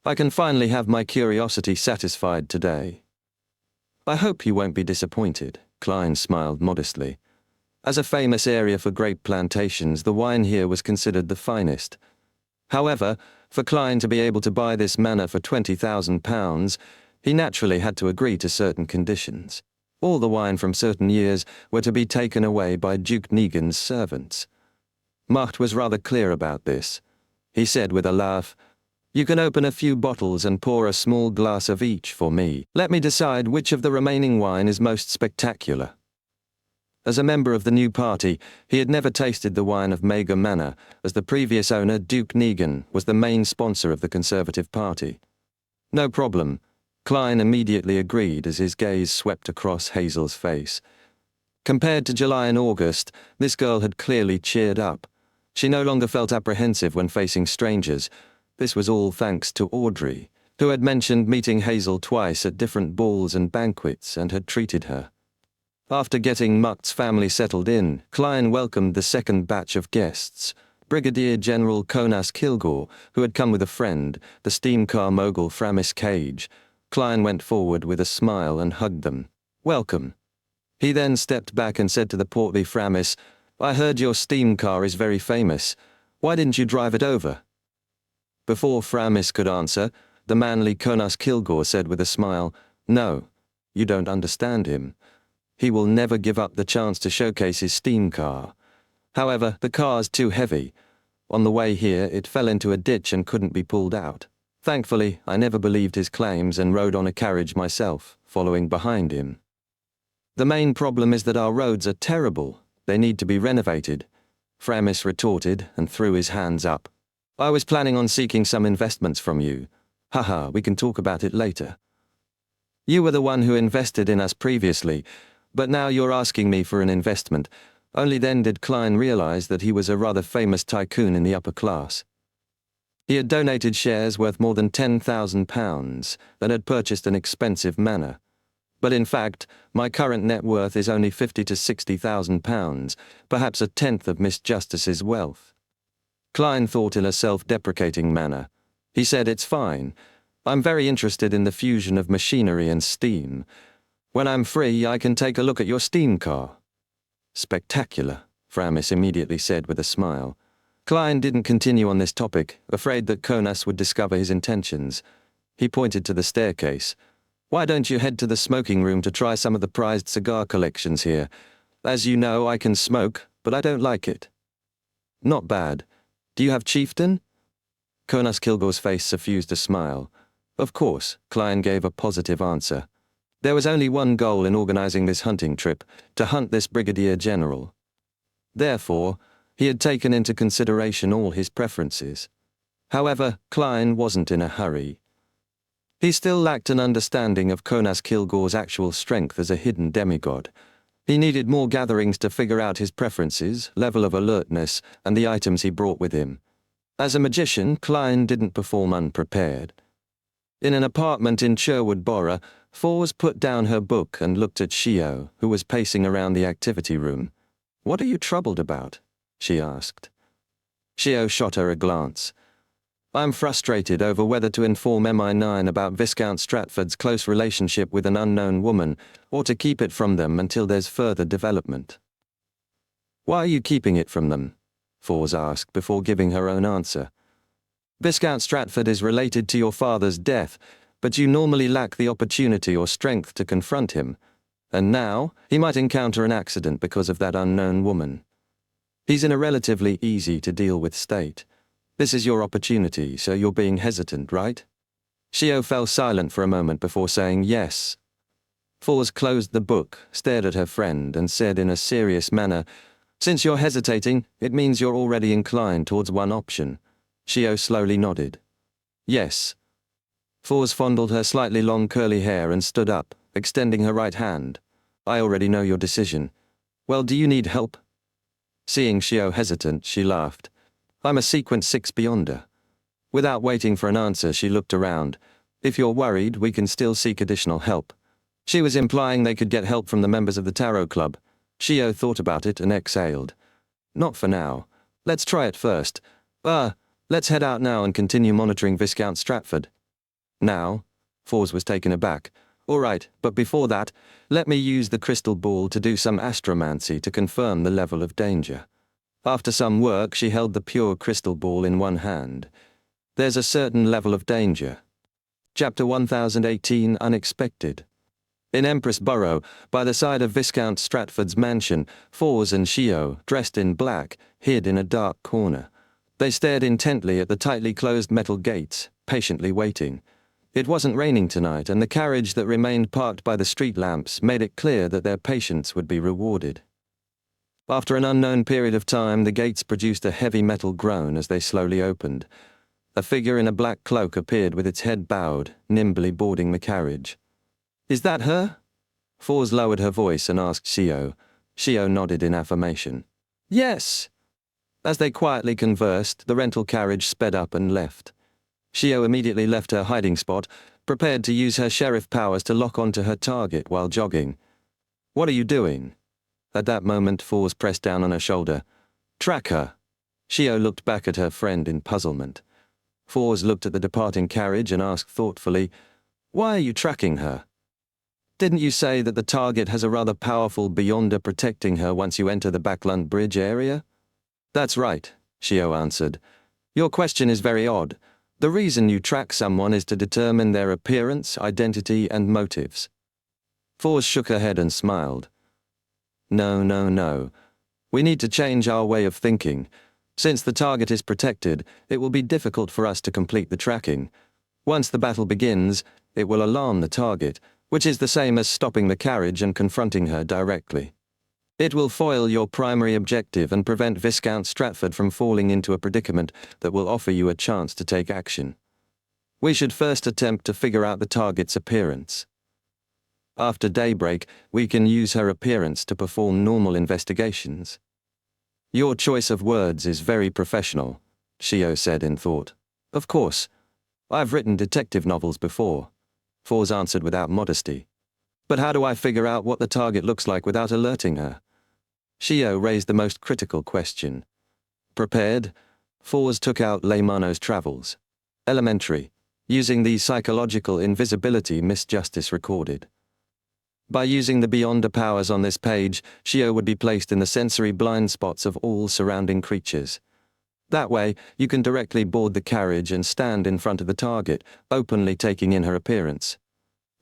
[SPEAKER 1] I can finally have my curiosity satisfied today." "I hope you won't be disappointed," Klein smiled modestly. As a famous area for grape plantations, the wine here was considered the finest. However, for Klein to be able to buy this manor for £20,000, he naturally had to agree to certain conditions. All the wine from certain years were to be taken away by Duke Negan's servants. Mucht was rather clear about this. He said with a laugh, "You can open a few bottles and pour a small glass of each for me. Let me decide which of the remaining wine is most spectacular." As a member of the new party, he had never tasted the wine of Mager Manor, as the previous owner, Duke Negan, was the main sponsor of the Conservative Party. No problem. Klein immediately agreed as his gaze swept across Hazel's face. Compared to July and August, this girl had clearly cheered up. She no longer felt apprehensive when facing strangers. This was all thanks to Audrey, who had mentioned meeting Hazel twice at different balls and banquets and had treated her. After getting Mukt's family settled in, Klein welcomed the second batch of guests. Brigadier General Konas Kilgore, who had come with a friend, the steam car mogul Framis Cage. Klein went forward with a smile and hugged them. "Welcome." He then stepped back and said to the portly Framis, "I heard your steam car is very famous. Why didn't you drive it over?" Before Framis could answer, the manly Konas Kilgore said with a smile, "No, you don't understand him. He will never give up the chance to showcase his steam car. However, the car's too heavy. On the way here, it fell into a ditch and couldn't be pulled out. Thankfully, I never believed his claims and rode on a carriage myself, following behind him. The main problem is that our roads are terrible. They need to be renovated," Framis retorted and threw his hands up. "I was planning on seeking some investments from you. Haha, we can talk about it later. You were the one who invested in us previously, but now you're asking me for an investment." Only then did Klein realize that he was a rather famous tycoon in the upper class. He had donated shares worth more than £10,000 and had purchased an expensive manor. But in fact, my current net worth is only £50,000 to £60,000, perhaps a tenth of Miss Justice's wealth. Klein thought in a self-deprecating manner. He said, "It's fine. I'm very interested in the fusion of machinery and steam. When I'm free, I can take a look at your steam car." "Spectacular," Framis immediately said with a smile. Klein didn't continue on this topic, afraid that Konas would discover his intentions. He pointed to the staircase. "Why don't you head to the smoking room to try some of the prized cigar collections here? As you know, I can smoke, but I don't like it." "Not bad. Do you have Chieftain?" Konas Kilgore's face suffused a smile. "Of course," Klein gave a positive answer. There was only one goal in organizing this hunting trip, to hunt this Brigadier General. Therefore, he had taken into consideration all his preferences. However, Klein wasn't in a hurry. He still lacked an understanding of Konas Kilgore's actual strength as a hidden demigod. He needed more gatherings to figure out his preferences, level of alertness, and the items he brought with him. As a magician, Klein didn't perform unprepared. In an apartment in Sherwood Borough, Fours put down her book and looked at Shio, who was pacing around the activity room. "What are you troubled about?" she asked. Shio shot her a glance. "I'm frustrated over whether to inform MI9 about Viscount Stratford's close relationship with an unknown woman, or to keep it from them until there's further development." "Why are you keeping it from them?" Fours asked before giving her own answer. "Viscount Stratford is related to your father's death, but you normally lack the opportunity or strength to confront him. And now, he might encounter an accident because of that unknown woman. He's in a relatively easy-to-deal-with state. This is your opportunity, so you're being hesitant, right?" Shio fell silent for a moment before saying yes. Fours closed the book, stared at her friend, and said in a serious manner, "Since you're hesitating, it means you're already inclined towards one option." Shio slowly nodded. "Yes." Fours fondled her slightly long curly hair and stood up, extending her right hand. "I already know your decision. Well, do you need help?" Seeing Shio hesitant, she laughed. "I'm a Sequence 6 Beyonder." Without waiting for an answer, she looked around. "If you're worried, we can still seek additional help." She was implying they could get help from the members of the Tarot Club. Shio thought about it and exhaled. "Not for now. Let's try it first. Let's head out now and continue monitoring Viscount Stratford." "Now?" Fours was taken aback. "All right, but before that, let me use the crystal ball to do some astromancy to confirm the level of danger." After some work, she held the pure crystal ball in one hand. "There's a certain level of danger." Chapter 1018, Unexpected. In Empress Borough, by the side of Viscount Stratford's mansion, Fours and Shio, dressed in black, hid in a dark corner. They stared intently at the tightly closed metal gates, patiently waiting. It wasn't raining tonight, and the carriage that remained parked by the street lamps made it clear that their patience would be rewarded. After an unknown period of time, the gates produced a heavy metal groan as they slowly opened. A figure in a black cloak appeared with its head bowed, nimbly boarding the carriage. "Is that her?" Fours lowered her voice and asked Shio. Shio nodded in affirmation. "Yes." As they quietly conversed, the rental carriage sped up and left. Shio immediately left her hiding spot, prepared to use her sheriff powers to lock onto her target while jogging. "What are you doing?" At that moment, Fours pressed down on her shoulder. "Track her." Shio looked back at her friend in puzzlement. Fours looked at the departing carriage and asked thoughtfully, "Why are you tracking her? Didn't you say that the target has a rather powerful beyonder protecting her once you enter the Backland Bridge area?" "That's right," Shio answered. "Your question is very odd. The reason you track someone is to determine their appearance, identity, and motives." Fours shook her head and smiled. No. We need to change our way of thinking. Since the target is protected, it will be difficult for us to complete the tracking. Once the battle begins, it will alarm the target, which is the same as stopping the carriage and confronting her directly. It will foil your primary objective and prevent Viscount Stratford from falling into a predicament that will offer you a chance to take action. We should first attempt to figure out the target's appearance. After daybreak, we can use her appearance to perform normal investigations. Your choice of words is very professional, Shio said in thought. Of course. I've written detective novels before, Fours answered without modesty. But how do I figure out what the target looks like without alerting her? Shio raised the most critical question. Prepared, Fours took out Leymano's travels. Elementary, using the psychological invisibility Miss Justice recorded. By using the beyonder powers on this page, Shio would be placed in the sensory blind spots of all surrounding creatures. That way, you can directly board the carriage and stand in front of the target, openly taking in her appearance.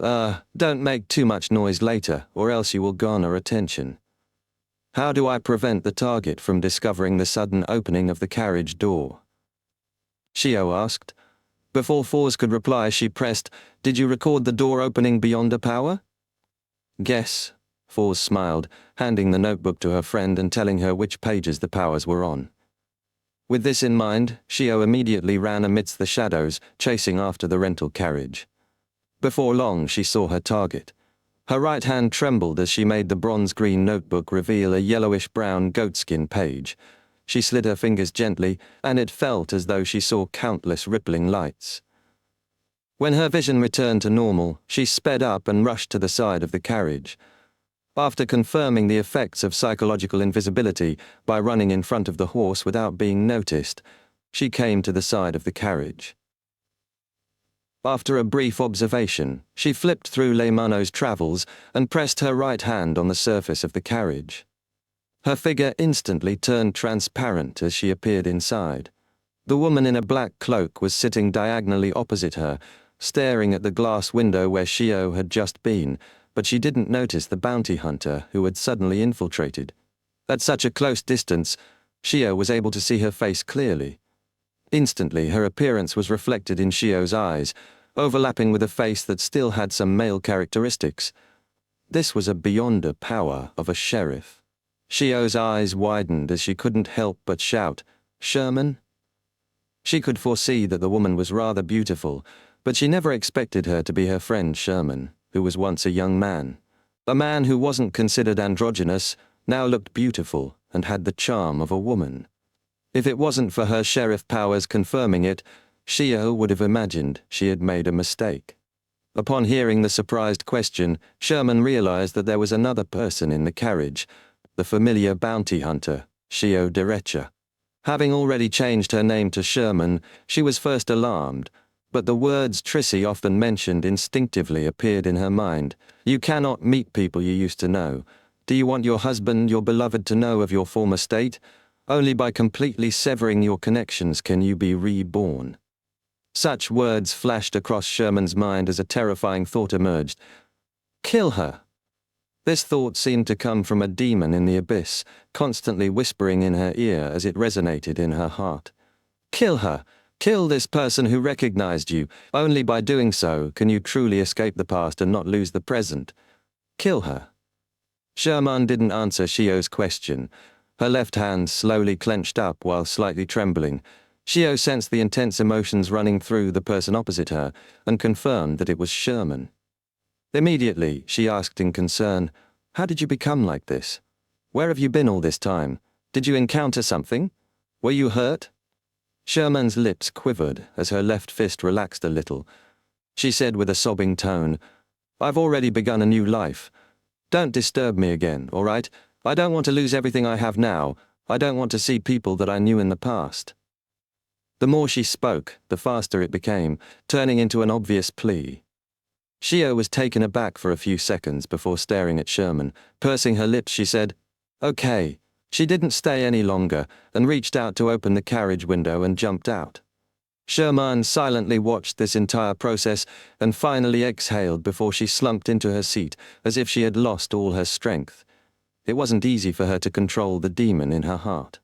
[SPEAKER 1] Don't make too much noise later, or else you will garner attention. How do I prevent the target from discovering the sudden opening of the carriage door? Shio asked. Before Fours could reply, she pressed, "Did you record the door opening beyonder power?" "Guess," Fours smiled, handing the notebook to her friend and telling her which pages the powers were on. With this in mind, Shio immediately ran amidst the shadows, chasing after the rental carriage. Before long, she saw her target. Her right hand trembled as she made the bronze-green notebook reveal a yellowish-brown goatskin page. She slid her fingers gently, and it felt as though she saw countless rippling lights. When her vision returned to normal, she sped up and rushed to the side of the carriage. After confirming the effects of psychological invisibility by running in front of the horse without being noticed, she came to the side of the carriage. After a brief observation, she flipped through Leymano's travels and pressed her right hand on the surface of the carriage. Her figure instantly turned transparent as she appeared inside. The woman in a black cloak was sitting diagonally opposite her, staring at the glass window where Shio had just been, but she didn't notice the bounty hunter who had suddenly infiltrated. At such a close distance, Shio was able to see her face clearly. Instantly, her appearance was reflected in Shio's eyes, overlapping with a face that still had some male characteristics. This was a beyonder power of a sheriff. Shio's eyes widened as she couldn't help but shout, "Sherman?" She could foresee that the woman was rather beautiful, but she never expected her to be her friend Sherman, who was once a young man. A man who wasn't considered androgynous, now looked beautiful and had the charm of a woman. If it wasn't for her sheriff powers confirming it, Shio would have imagined she had made a mistake. Upon hearing the surprised question, Sherman realized that there was another person in the carriage, the familiar bounty hunter, Shio Derecha. Having already changed her name to Sherman, she was first alarmed, but the words Trissy often mentioned instinctively appeared in her mind. You cannot meet people you used to know. Do you want your husband, your beloved, to know of your former state? Only by completely severing your connections can you be reborn. Such words flashed across Sherman's mind as a terrifying thought emerged. Kill her. This thought seemed to come from a demon in the abyss, constantly whispering in her ear as it resonated in her heart. Kill her. Kill this person who recognized you. Only by doing so can you truly escape the past and not lose the present. Kill her. Sherman didn't answer Shio's question, Her left hand slowly clenched up while slightly trembling. Shio sensed the intense emotions running through the person opposite her and confirmed that it was Sherman. Immediately, she asked in concern, "How did you become like this? Where have you been all this time? Did you encounter something? Were you hurt?" Sherman's lips quivered as her left fist relaxed a little. She said with a sobbing tone, "I've already begun a new life. Don't disturb me again, all right? I don't want to lose everything I have now. I don't want to see people that I knew in the past." The more she spoke, the faster it became, turning into an obvious plea. Shio was taken aback for a few seconds before staring at Sherman. Pursing her lips, she said, "Okay." She didn't stay any longer and reached out to open the carriage window and jumped out. Sherman silently watched this entire process and finally exhaled before she slumped into her seat as if she had lost all her strength. It wasn't easy for her to control the demon in her heart.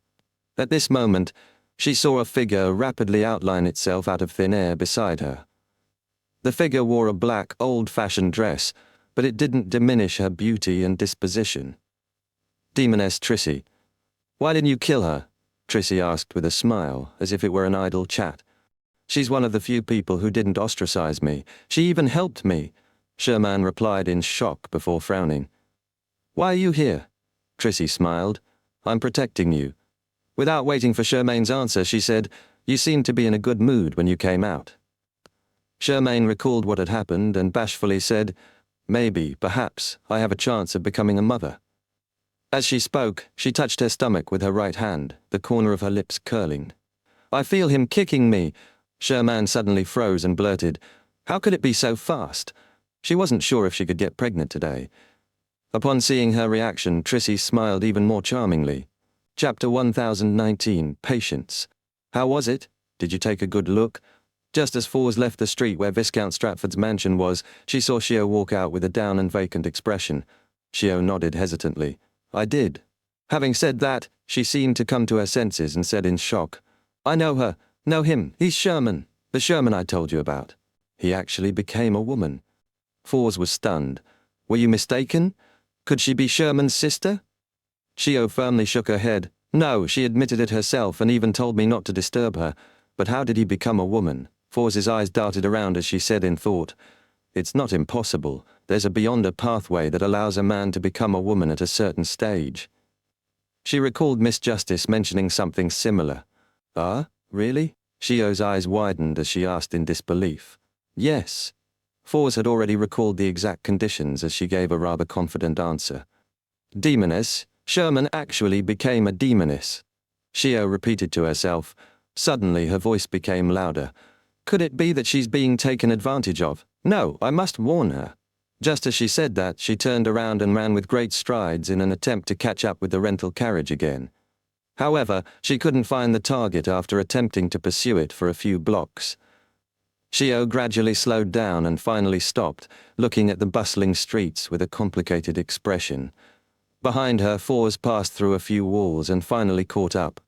[SPEAKER 1] At this moment, she saw a figure rapidly outline itself out of thin air beside her. The figure wore a black, old-fashioned dress, but it didn't diminish her beauty and disposition. Demoness Trissy. "Why didn't you kill her?" Trissy asked with a smile, as if it were an idle chat. "She's one of the few people who didn't ostracize me. She even helped me," Sherman replied in shock before frowning. "Why are you here?" Trissy smiled. "I'm protecting you." Without waiting for Sherman's answer, she said, "You seemed to be in a good mood when you came out." Sherman recalled what had happened and bashfully said, "Maybe, perhaps, I have a chance of becoming a mother." As she spoke, she touched her stomach with her right hand, the corner of her lips curling. "I feel him kicking me." Sherman suddenly froze and blurted, "How could it be so fast?" She wasn't sure if she could get pregnant today. Upon seeing her reaction, Trissy smiled even more charmingly. Chapter 1019, Patience. "How was it? Did you take a good look?" Just as Fors left the street where Viscount Stratford's mansion was, she saw Shio walk out with a down and vacant expression. Shio nodded hesitantly. "I did." Having said that, she seemed to come to her senses and said in shock, "I know her, know him, he's Sherman, the Sherman I told you about." He actually became a woman. Fors was stunned. "Were you mistaken? Could she be Sherman's sister?" Shio firmly shook her head. "No, she admitted it herself and even told me not to disturb her. But how did he become a woman?" Fors's eyes darted around as she said in thought, "It's not impossible. There's a beyonder pathway that allows a man to become a woman at a certain stage." She recalled Miss Justice mentioning something similar. "Ah, really?" Shio's eyes widened as she asked in disbelief. "Yes." Fors had already recalled the exact conditions as she gave a rather confident answer. "Demoness, Sherman actually became a demoness." Shio repeated to herself. Suddenly her voice became louder. "Could it be that she's being taken advantage of? No, I must warn her." Just as she said that, she turned around and ran with great strides in an attempt to catch up with the rental carriage again. However, she couldn't find the target after attempting to pursue it for a few blocks. Shio gradually slowed down and finally stopped, looking at the bustling streets with a complicated expression. Behind her, Fors passed through a few walls and finally caught up.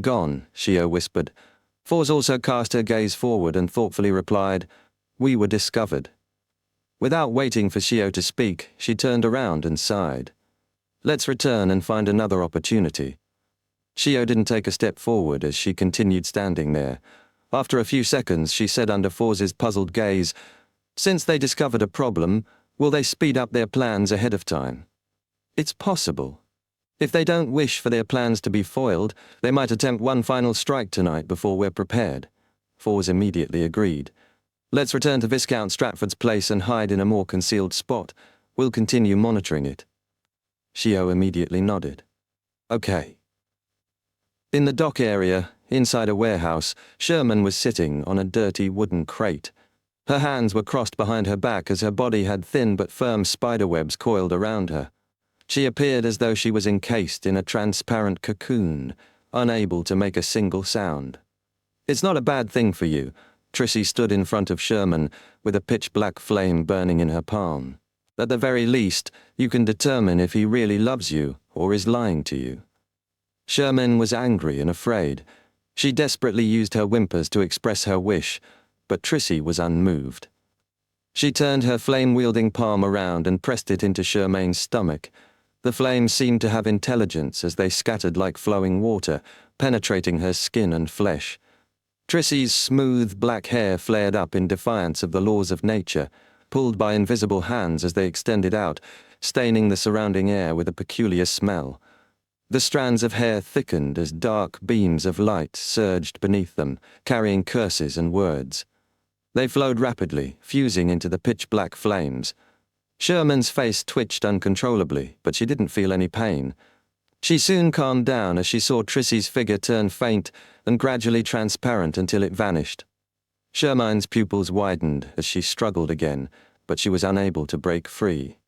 [SPEAKER 1] "Gone," Shio whispered. Fors also cast her gaze forward and thoughtfully replied, "We were discovered." Without waiting for Shio to speak, she turned around and sighed. "Let's return and find another opportunity." Shio didn't take a step forward as she continued standing there. After a few seconds, she said under Fors's puzzled gaze, "Since they discovered a problem, will they speed up their plans ahead of time?" "It's possible. If they don't wish for their plans to be foiled, they might attempt one final strike tonight before we're prepared." Fors immediately agreed. "Let's return to Viscount Stratford's place and hide in a more concealed spot. We'll continue monitoring it." Shio immediately nodded. "Okay." In the dock area, inside a warehouse, Sherman was sitting on a dirty wooden crate. Her hands were crossed behind her back as her body had thin but firm spiderwebs coiled around her. She appeared as though she was encased in a transparent cocoon, unable to make a single sound. "It's not a bad thing for you." Trissy stood in front of Sherman with a pitch-black flame burning in her palm. "At the very least, you can determine if he really loves you or is lying to you." Sherman was angry and afraid. She desperately used her whimpers to express her wish, but Trissy was unmoved. She turned her flame-wielding palm around and pressed it into Sherman's stomach. The flames seemed to have intelligence as they scattered like flowing water, penetrating her skin and flesh. Trissy's smooth black hair flared up in defiance of the laws of nature, pulled by invisible hands as they extended out, staining the surrounding air with a peculiar smell. The strands of hair thickened as dark beams of light surged beneath them, carrying curses and words. They flowed rapidly, fusing into the pitch-black flames. Sherman's face twitched uncontrollably, but she didn't feel any pain. She soon calmed down as she saw Trissy's figure turn faint and gradually transparent until it vanished. Shermine's pupils widened as she struggled again, but she was unable to break free.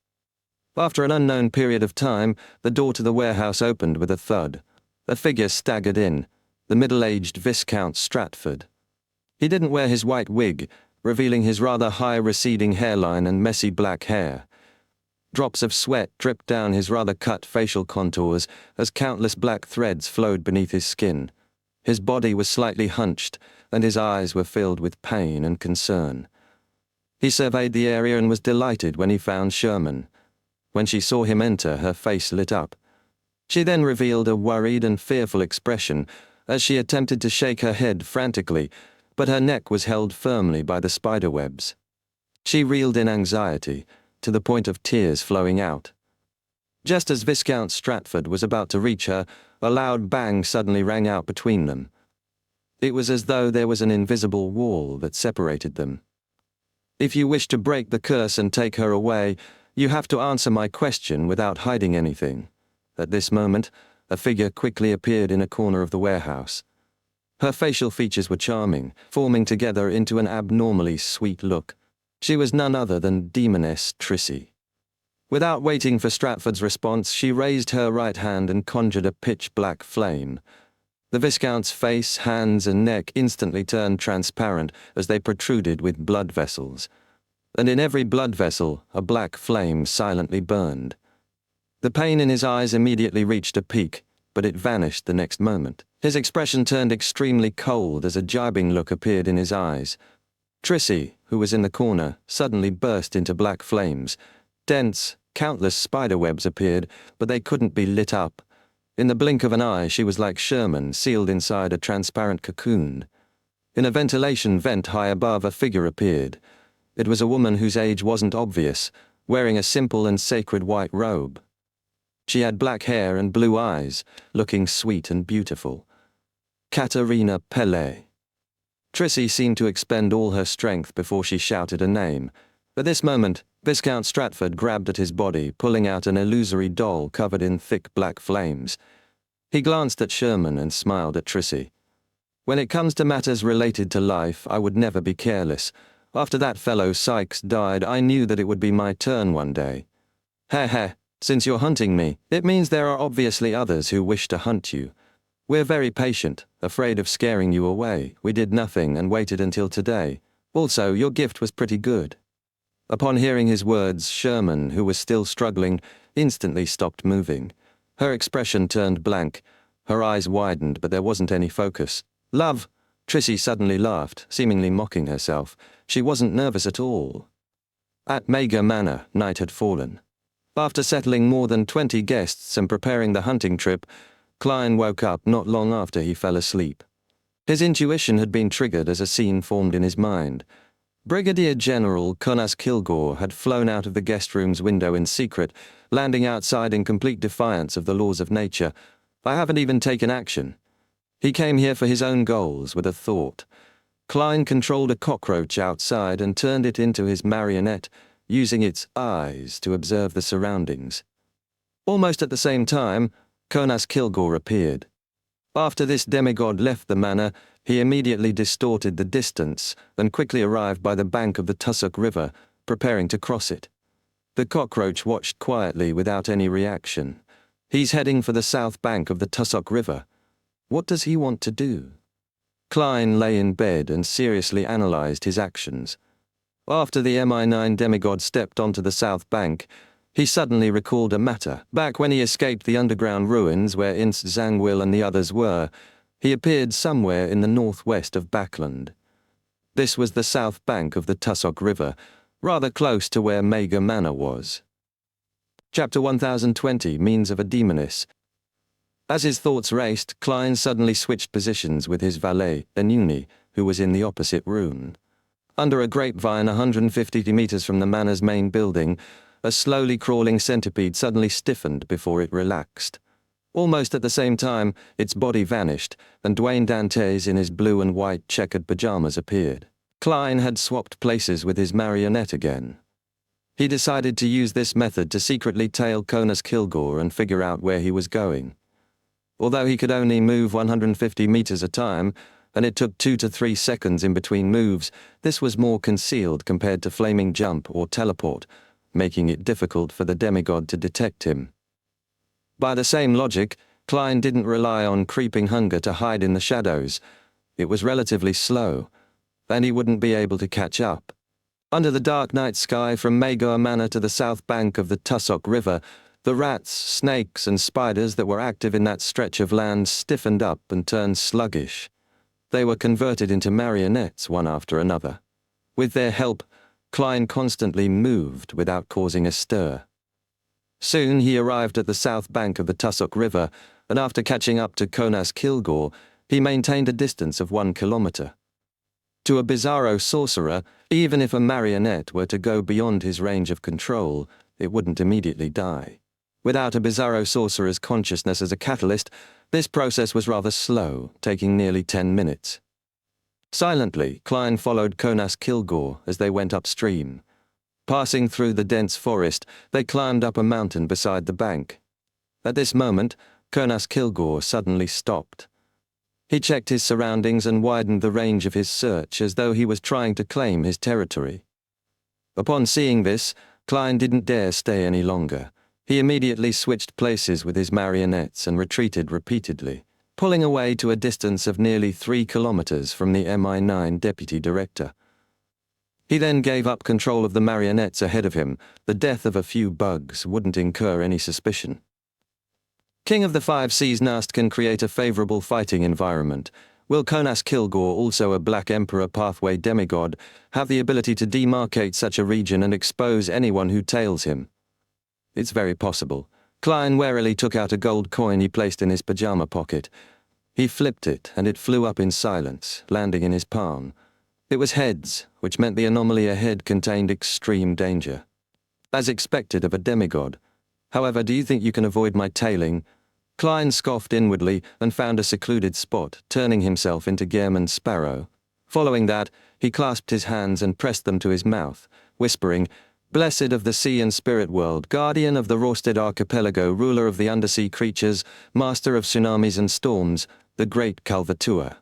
[SPEAKER 1] After an unknown period of time, the door to the warehouse opened with a thud. A figure staggered in, the middle-aged Viscount Stratford. He didn't wear his white wig, revealing his rather high receding hairline and messy black hair. Drops of sweat dripped down his rather cut facial contours as countless black threads flowed beneath his skin. His body was slightly hunched, and his eyes were filled with pain and concern. He surveyed the area and was delighted when he found Sherman. When she saw him enter, her face lit up. She then revealed a worried and fearful expression as she attempted to shake her head frantically, but her neck was held firmly by the spiderwebs. She reeled in anxiety, to the point of tears flowing out. Just as Viscount Stratford was about to reach her, a loud bang suddenly rang out between them. It was as though there was an invisible wall that separated them. "If you wish to break the curse and take her away, you have to answer my question without hiding anything." At this moment, a figure quickly appeared in a corner of the warehouse. Her facial features were charming, forming together into an abnormally sweet look. She was none other than Demoness Trissy. Without waiting for Stratford's response, she raised her right hand and conjured a pitch-black flame. The Viscount's face, hands, and neck instantly turned transparent as they protruded with blood vessels. And in every blood vessel, a black flame silently burned. The pain in his eyes immediately reached a peak, but it vanished the next moment. His expression turned extremely cold as a gibing look appeared in his eyes. Trissy, who was in the corner, suddenly burst into black flames. Dense, countless spiderwebs appeared, but they couldn't be lit up. In the blink of an eye, she was like Sherman, sealed inside a transparent cocoon. In a ventilation vent high above, a figure appeared. It was a woman whose age wasn't obvious, wearing a simple and sacred white robe. She had black hair and blue eyes, looking sweet and beautiful. Katerina Pellet. Trissy seemed to expend all her strength before she shouted a name. At this moment, Viscount Stratford grabbed at his body, pulling out an illusory doll covered in thick black flames. He glanced at Sherman and smiled at Trissy. "When it comes to matters related to life, I would never be careless. After that fellow Sykes died, I knew that it would be my turn one day. Heh, since you're hunting me, it means there are obviously others who wish to hunt you. We're very patient, afraid of scaring you away. We did nothing and waited until today. Also, your gift was pretty good." Upon hearing his words, Sherman, who was still struggling, instantly stopped moving. Her expression turned blank. Her eyes widened, but there wasn't any focus. "Love!" Trissy suddenly laughed, seemingly mocking herself. She wasn't nervous at all. At Mager Manor, night had fallen. After settling more than 20 guests and preparing the hunting trip, Klein woke up not long after he fell asleep. His intuition had been triggered as a scene formed in his mind. Brigadier General Conas Kilgore had flown out of the guest room's window in secret, landing outside in complete defiance of the laws of nature. "I haven't even taken action." He came here for his own goals with a thought. Klein controlled a cockroach outside and turned it into his marionette, using its eyes to observe the surroundings. Almost at the same time, Conas Kilgore appeared. After this demigod left the manor, he immediately distorted the distance and quickly arrived by the bank of the Tussock River, preparing to cross it. The cockroach watched quietly without any reaction. He's heading for the south bank of the Tussock River. What does he want to do? Klein lay in bed and seriously analyzed his actions. After the Mi-9 demigod stepped onto the south bank, he suddenly recalled a matter. Back when he escaped the underground ruins where Ince Zangwill and the others were, he appeared somewhere in the northwest of Backland. This was the south bank of the Tussock River, rather close to where Mager Manor was. Chapter 1020, Means of a Demoness. As his thoughts raced, Klein suddenly switched positions with his valet, Anuni, who was in the opposite room. Under a grapevine 150 meters from the manor's main building, a slowly crawling centipede suddenly stiffened before it relaxed. Almost at the same time, its body vanished, and Dwayne Dantes in his blue and white checkered pajamas appeared. Klein had swapped places with his marionette again. He decided to use this method to secretly tail Conas Kilgore and figure out where he was going. Although he could only move 150 meters at a time, and it took 2 to 3 seconds in between moves, this was more concealed compared to flaming jump or teleport, making it difficult for the demigod to detect him. By the same logic, Klein didn't rely on creeping hunger to hide in the shadows. It was relatively slow, and he wouldn't be able to catch up. Under the dark night sky from Magor Manor to the south bank of the Tussock River, the rats, snakes, and spiders that were active in that stretch of land stiffened up and turned sluggish. They were converted into marionettes one after another. With their help, Klein constantly moved without causing a stir. Soon he arrived at the south bank of the Tussock River, and after catching up to Conas Kilgore, he maintained a distance of 1 kilometer. To a bizarro sorcerer, even if a marionette were to go beyond his range of control, it wouldn't immediately die. Without a bizarro sorcerer's consciousness as a catalyst, this process was rather slow, taking nearly 10 minutes. Silently, Klein followed Conas Kilgore as they went upstream. Passing through the dense forest, they climbed up a mountain beside the bank. At this moment, Conas Kilgore suddenly stopped. He checked his surroundings and widened the range of his search as though he was trying to claim his territory. Upon seeing this, Klein didn't dare stay any longer. He immediately switched places with his marionettes and retreated repeatedly, pulling away to a distance of nearly 3 kilometers from the MI9 deputy director. He then gave up control of the marionettes ahead of him. The death of a few bugs wouldn't incur any suspicion. King of the Five Seas Nast can create a favorable fighting environment. Will Conas Kilgore, also a Black Emperor pathway demigod, have the ability to demarcate such a region and expose anyone who tails him? It's very possible. Klein warily took out a gold coin he placed in his pajama pocket. He flipped it, and it flew up in silence, landing in his palm. It was heads, which meant the anomaly ahead contained extreme danger. As expected of a demigod. However, do you think you can avoid my tailing? Klein scoffed inwardly and found a secluded spot, turning himself into Gehrman Sparrow. Following that, he clasped his hands and pressed them to his mouth, whispering, "Blessed of the sea and spirit world, guardian of the Rosted archipelago, ruler of the undersea creatures, master of tsunamis and storms, the great Calvatua."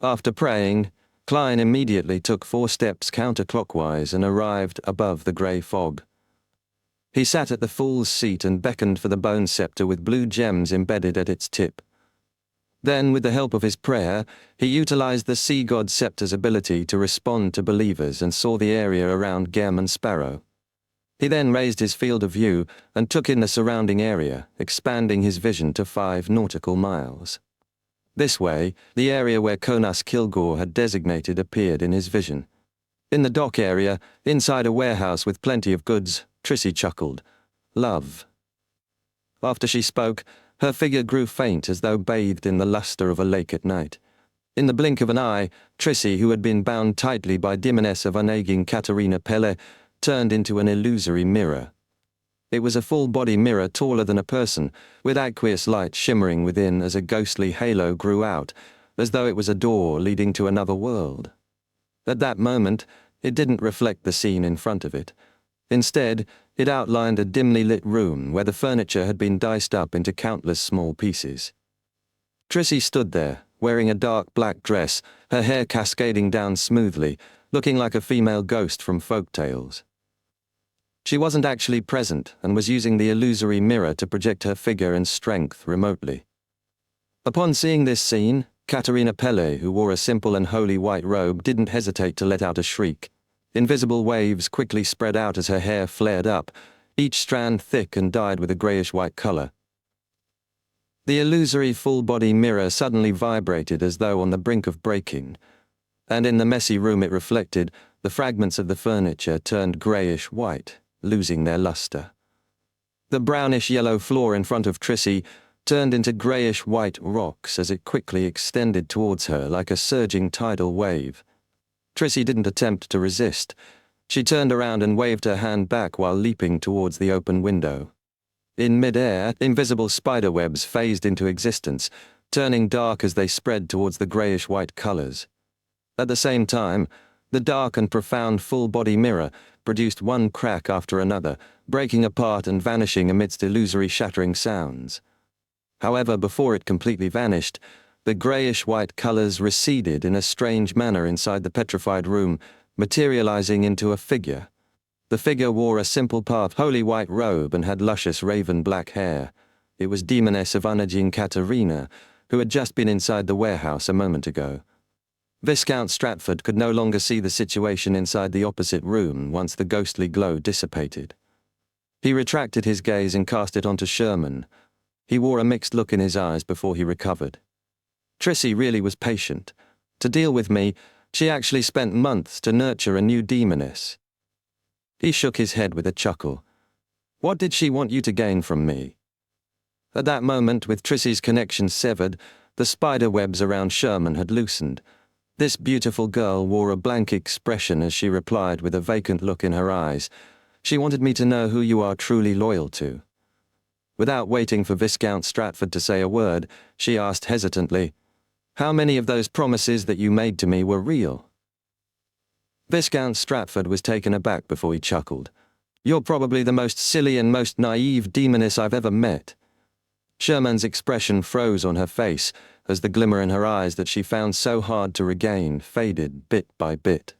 [SPEAKER 1] After praying, Klein immediately took 4 steps counterclockwise and arrived above the grey fog. He sat at the fool's seat and beckoned for the bone scepter with blue gems embedded at its tip. Then, with the help of his prayer, he utilized the sea god scepter's ability to respond to believers and saw the area around Gehrman Sparrow. He then raised his field of view and took in the surrounding area, expanding his vision to 5 nautical miles. This way, the area where Conas Kilgore had designated appeared in his vision. In the dock area, inside a warehouse with plenty of goods, Trissy chuckled. "Love." After she spoke, her figure grew faint as though bathed in the luster of a lake at night. In the blink of an eye, Trissy, who had been bound tightly by Demoness of Unaging Katerina Pelle, turned into an illusory mirror. It was a full-body mirror taller than a person, with aqueous light shimmering within as a ghostly halo grew out, as though it was a door leading to another world. At that moment, it didn't reflect the scene in front of it. Instead, it outlined a dimly lit room where the furniture had been diced up into countless small pieces. Trissy stood there, wearing a dark black dress, her hair cascading down smoothly, looking like a female ghost from folk tales. She wasn't actually present and was using the illusory mirror to project her figure and strength remotely. Upon seeing this scene, Katerina Pelle, who wore a simple and holy white robe, didn't hesitate to let out a shriek. Invisible waves quickly spread out as her hair flared up, each strand thick and dyed with a greyish-white colour. The illusory full-body mirror suddenly vibrated as though on the brink of breaking, and in the messy room it reflected, the fragments of the furniture turned greyish-white, losing their lustre. The brownish-yellow floor in front of Trissy turned into greyish-white rocks as it quickly extended towards her like a surging tidal wave. Trissy didn't attempt to resist. She turned around and waved her hand back while leaping towards the open window. In mid-air, invisible spiderwebs phased into existence, turning dark as they spread towards the greyish-white colours. At the same time, the dark and profound full-body mirror produced one crack after another, breaking apart and vanishing amidst illusory shattering sounds. However, before it completely vanished, the greyish-white colours receded in a strange manner inside the petrified room, materializing into a figure. The figure wore a simple holy white robe and had luscious raven black hair. It was Demoness Ivanagine Katerina, who had just been inside the warehouse a moment ago. Viscount Stratford could no longer see the situation inside the opposite room once the ghostly glow dissipated. He retracted his gaze and cast it onto Sherman. He wore a mixed look in his eyes before he recovered. Trissy really was patient. To deal with me, she actually spent months to nurture a new demoness. He shook his head with a chuckle. What did she want you to gain from me? At that moment, with Trissy's connection severed, the spider webs around Sherman had loosened. This beautiful girl wore a blank expression as she replied with a vacant look in her eyes. She wanted me to know who you are truly loyal to. Without waiting for Viscount Stratford to say a word, she asked hesitantly, "How many of those promises that you made to me were real?" Viscount Stratford was taken aback before he chuckled. "You're probably the most silly and most naive demoness I've ever met." Sherman's expression froze on her face as the glimmer in her eyes that she found so hard to regain faded bit by bit.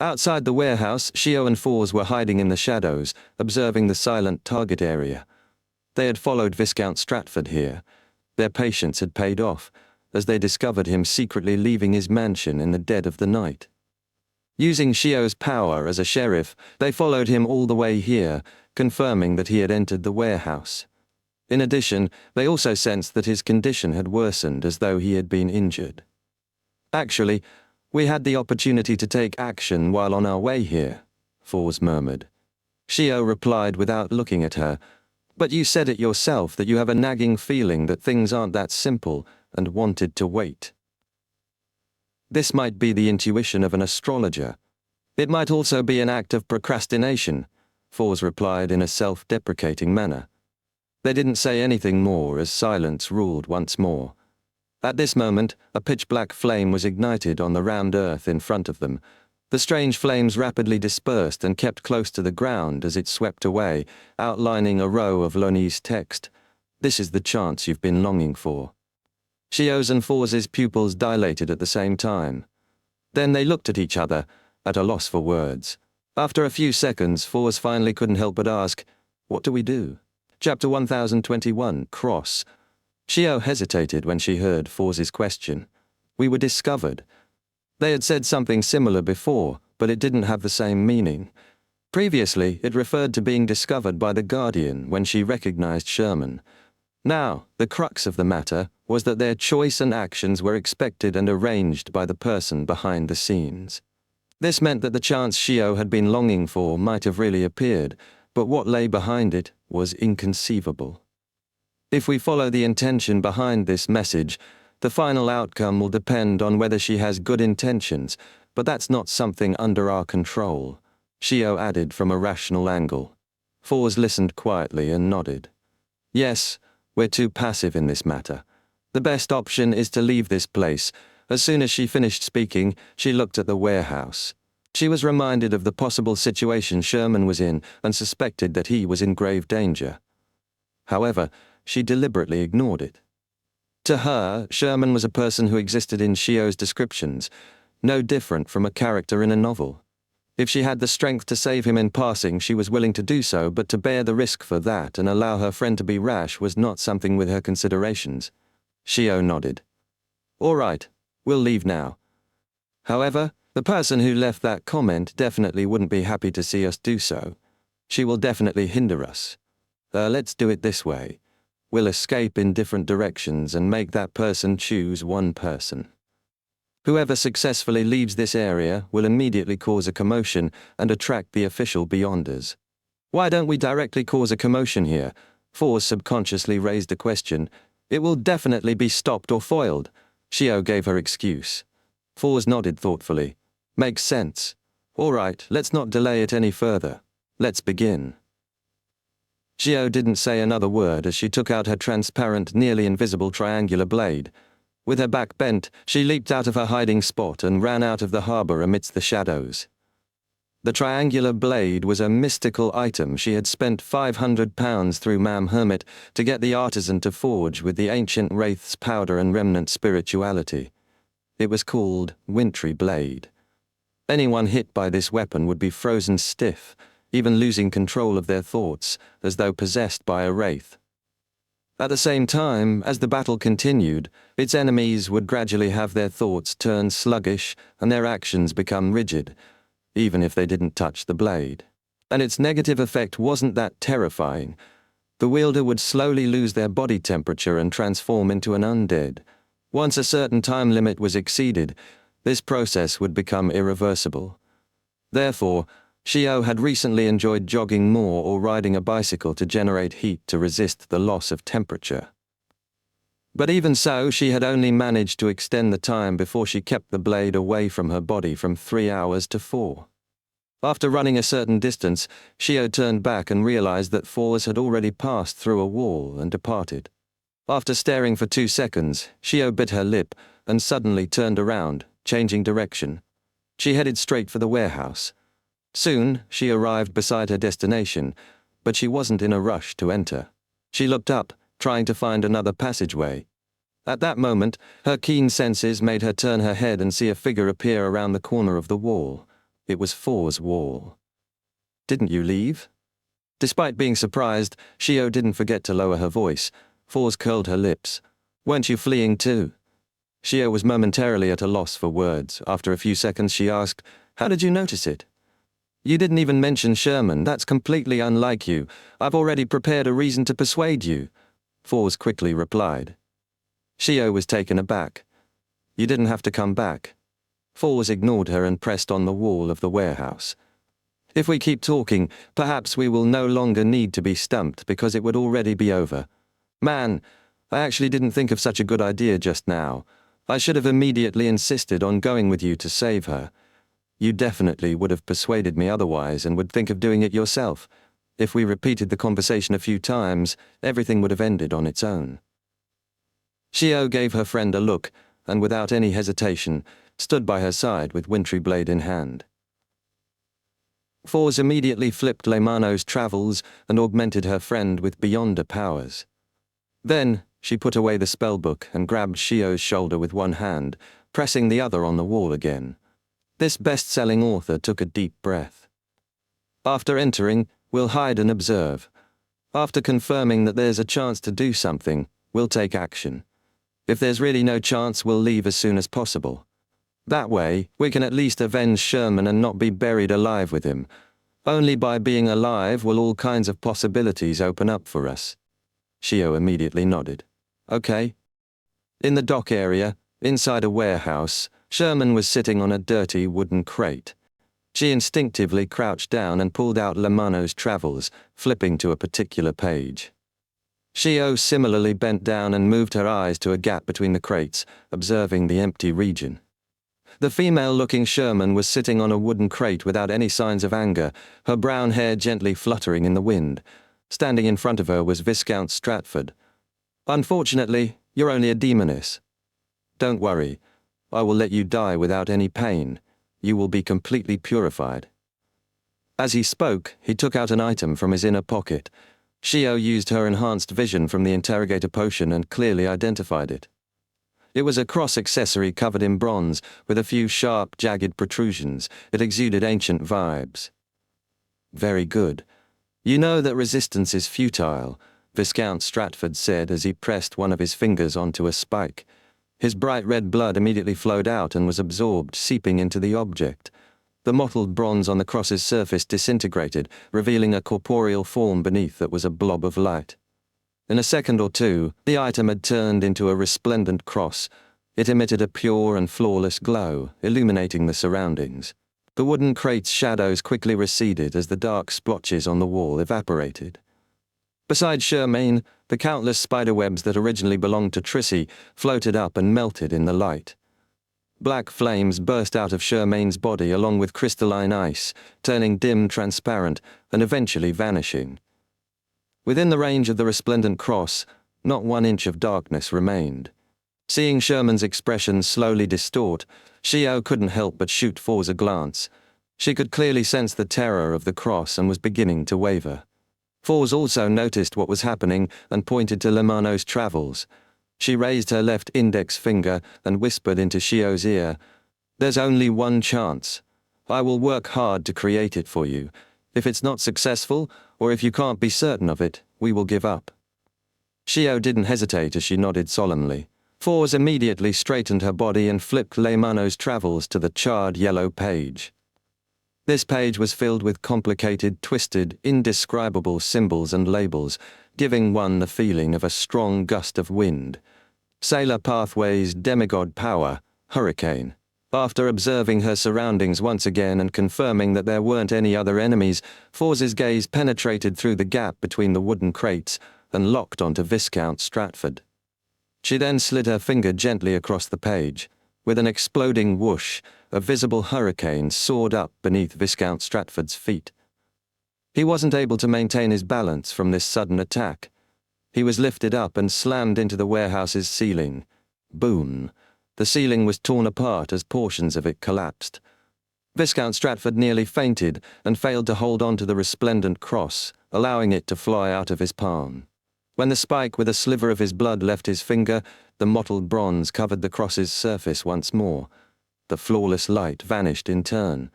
[SPEAKER 1] Outside the warehouse, Shio and Fours were hiding in the shadows, observing the silent target area. They had followed Viscount Stratford here. Their patience had paid off, as they discovered him secretly leaving his mansion in the dead of the night. Using Shio's power as a sheriff, they followed him all the way here, confirming that he had entered the warehouse. In addition, they also sensed that his condition had worsened as though he had been injured. "Actually, we had the opportunity to take action while on our way here," Fours murmured. Shio replied without looking at her, "But you said it yourself that you have a nagging feeling that things aren't that simple and wanted to wait." This might be the intuition of an astrologer. It might also be an act of procrastination, Fours replied in a self-deprecating manner. They didn't say anything more as silence ruled once more. At this moment, a pitch-black flame was ignited on the round earth in front of them. The strange flames rapidly dispersed and kept close to the ground as it swept away, outlining a row of Lonese text. "This is the chance you've been longing for." Shio's and Fours' pupils dilated at the same time. Then they looked at each other, at a loss for words. After a few seconds, Fours finally couldn't help but ask, "What do we do?" Chapter 1021, Cross. Shio hesitated when she heard Fours' question. "We were discovered." They had said something similar before, but it didn't have the same meaning. Previously, it referred to being discovered by the Guardian when she recognized Sherman. Now, the crux of the matter was that their choice and actions were expected and arranged by the person behind the scenes. This meant that the chance Shio had been longing for might have really appeared, but what lay behind it was inconceivable. If we follow the intention behind this message, the final outcome will depend on whether she has good intentions, but that's not something under our control, Shio added from a rational angle. Fours listened quietly and nodded. "Yes, we're too passive in this matter. The best option is to leave this place." As soon as she finished speaking, she looked at the warehouse. She was reminded of the possible situation Sherman was in and suspected that he was in grave danger. However, she deliberately ignored it. To her, Sherman was a person who existed in Shio's descriptions, no different from a character in a novel. If she had the strength to save him in passing, she was willing to do so, but to bear the risk for that and allow her friend to be rash was not something with her considerations. Shio nodded. "All right, we'll leave now. However, the person who left that comment definitely wouldn't be happy to see us do so. She will definitely hinder us. Let's do it this way. We'll escape in different directions and make that person choose one person. Whoever successfully leaves this area will immediately cause a commotion and attract the official beyonders. Why don't we directly cause a commotion here? Fours subconsciously raised a question. It will definitely be stopped or foiled. Shio gave her excuse. Fours nodded thoughtfully. Makes sense. All right, let's not delay it any further. Let's begin. Shio didn't say another word as she took out her transparent, nearly invisible triangular blade. With her back bent, she leaped out of her hiding spot and ran out of the harbor amidst the shadows. The triangular blade was a mystical item she had spent £500 through Mam Hermit to get the artisan to forge with the ancient wraith's powder and remnant spirituality. It was called Wintry Blade. Anyone hit by this weapon would be frozen stiff, even losing control of their thoughts, as though possessed by a wraith. At the same time, as the battle continued, its enemies would gradually have their thoughts turn sluggish and their actions become rigid, even if they didn't touch the blade. And its negative effect wasn't that terrifying. The wielder would slowly lose their body temperature and transform into an undead. Once a certain time limit was exceeded, this process would become irreversible. Therefore, Shio had recently enjoyed jogging more or riding a bicycle to generate heat to resist the loss of temperature. But even so, she had only managed to extend the time before she kept the blade away from her body from 3 hours to 4. After running a certain distance, Shio turned back and realized that Fours had already passed through a wall and departed. After staring for 2 seconds, Shio bit her lip and suddenly turned around, changing direction. She headed straight for the warehouse. Soon, she arrived beside her destination, but she wasn't in a rush to enter. She looked up, trying to find another passageway. At that moment, her keen senses made her turn her head and see a figure appear around the corner of the wall. It was Four's wall. "Didn't you leave?" Despite being surprised, Shio didn't forget to lower her voice. Fours curled her lips. "Weren't you fleeing too?" Shio was momentarily at a loss for words. After a few seconds, she asked, "How did you notice it?" "You didn't even mention Sherman. That's completely unlike you. I've already prepared a reason to persuade you," Fours quickly replied. Shio was taken aback. "You didn't have to come back." Fours ignored her and pressed on the wall of the warehouse. "If we keep talking, perhaps we will no longer need to be stumped because it would already be over. Man, I actually didn't think of such a good idea just now. I should have immediately insisted on going with you to save her. You definitely would have persuaded me otherwise and would think of doing it yourself. If we repeated the conversation a few times, everything would have ended on its own." Shio gave her friend a look, and without any hesitation, stood by her side with Wintry Blade in hand. Fours immediately flipped Lemano's travels and augmented her friend with beyonder powers. Then, she put away the spellbook and grabbed Shio's shoulder with one hand, pressing the other on the wall again. This best-selling author took a deep breath. "After entering, we'll hide and observe. After confirming that there's a chance to do something, we'll take action. If there's really no chance, we'll leave as soon as possible. That way, we can at least avenge Sherman and not be buried alive with him. Only by being alive will all kinds of possibilities open up for us." Shio immediately nodded. "Okay." In the dock area, inside a warehouse, Sherman was sitting on a dirty wooden crate. She instinctively crouched down and pulled out Lemano's travels, flipping to a particular page. Shio similarly bent down and moved her eyes to a gap between the crates, observing the empty region. The female-looking Sherman was sitting on a wooden crate without any signs of anger, her brown hair gently fluttering in the wind. Standing in front of her was Viscount Stratford. "Unfortunately, you're only a demoness. Don't worry, I will let you die without any pain. You will be completely purified." As he spoke, he took out an item from his inner pocket. Shio used her enhanced vision from the interrogator potion and clearly identified it. It was a cross accessory covered in bronze, with a few sharp, jagged protrusions. It exuded ancient vibes. "Very good. You know that resistance is futile," Viscount Stratford said as he pressed one of his fingers onto a spike. His bright red blood immediately flowed out and was absorbed, seeping into the object. The mottled bronze on the cross's surface disintegrated, revealing a corporeal form beneath that was a blob of light. In a second or two, the item had turned into a resplendent cross. It emitted a pure and flawless glow, illuminating the surroundings. The wooden crate's shadows quickly receded as the dark splotches on the wall evaporated. Beside Charmaine, the countless spiderwebs that originally belonged to Trissy floated up and melted in the light. Black flames burst out of Charmaine's body along with crystalline ice, turning dim transparent and eventually vanishing. Within the range of the resplendent cross, not 1 inch of darkness remained. Seeing Sherman's expression slowly distort, Xiao couldn't help but shoot Fours a glance. She could clearly sense the terror of the cross and was beginning to waver. Fours also noticed what was happening and pointed to Lemano's travels. She raised her left index finger and whispered into Xiao's ear, "There's only one chance. I will work hard to create it for you. If it's not successful, or if you can't be certain of it, we will give up." Xiao didn't hesitate as she nodded solemnly. Fours immediately straightened her body and flipped Lemano's travels to the charred yellow page. This page was filled with complicated, twisted, indescribable symbols and labels, giving one the feeling of a strong gust of wind. Sailor Pathways, Demigod Power, Hurricane. After observing her surroundings once again and confirming that there weren't any other enemies, Fours' gaze penetrated through the gap between the wooden crates and locked onto Viscount Stratford. She then slid her finger gently across the page. With an exploding whoosh, a visible hurricane soared up beneath Viscount Stratford's feet. He wasn't able to maintain his balance from this sudden attack. He was lifted up and slammed into the warehouse's ceiling. Boom! The ceiling was torn apart as portions of it collapsed. Viscount Stratford nearly fainted and failed to hold on to the resplendent cross, allowing it to fly out of his palm. When the spike with a sliver of his blood left his finger, the mottled bronze covered the cross's surface once more. The flawless light vanished in turn.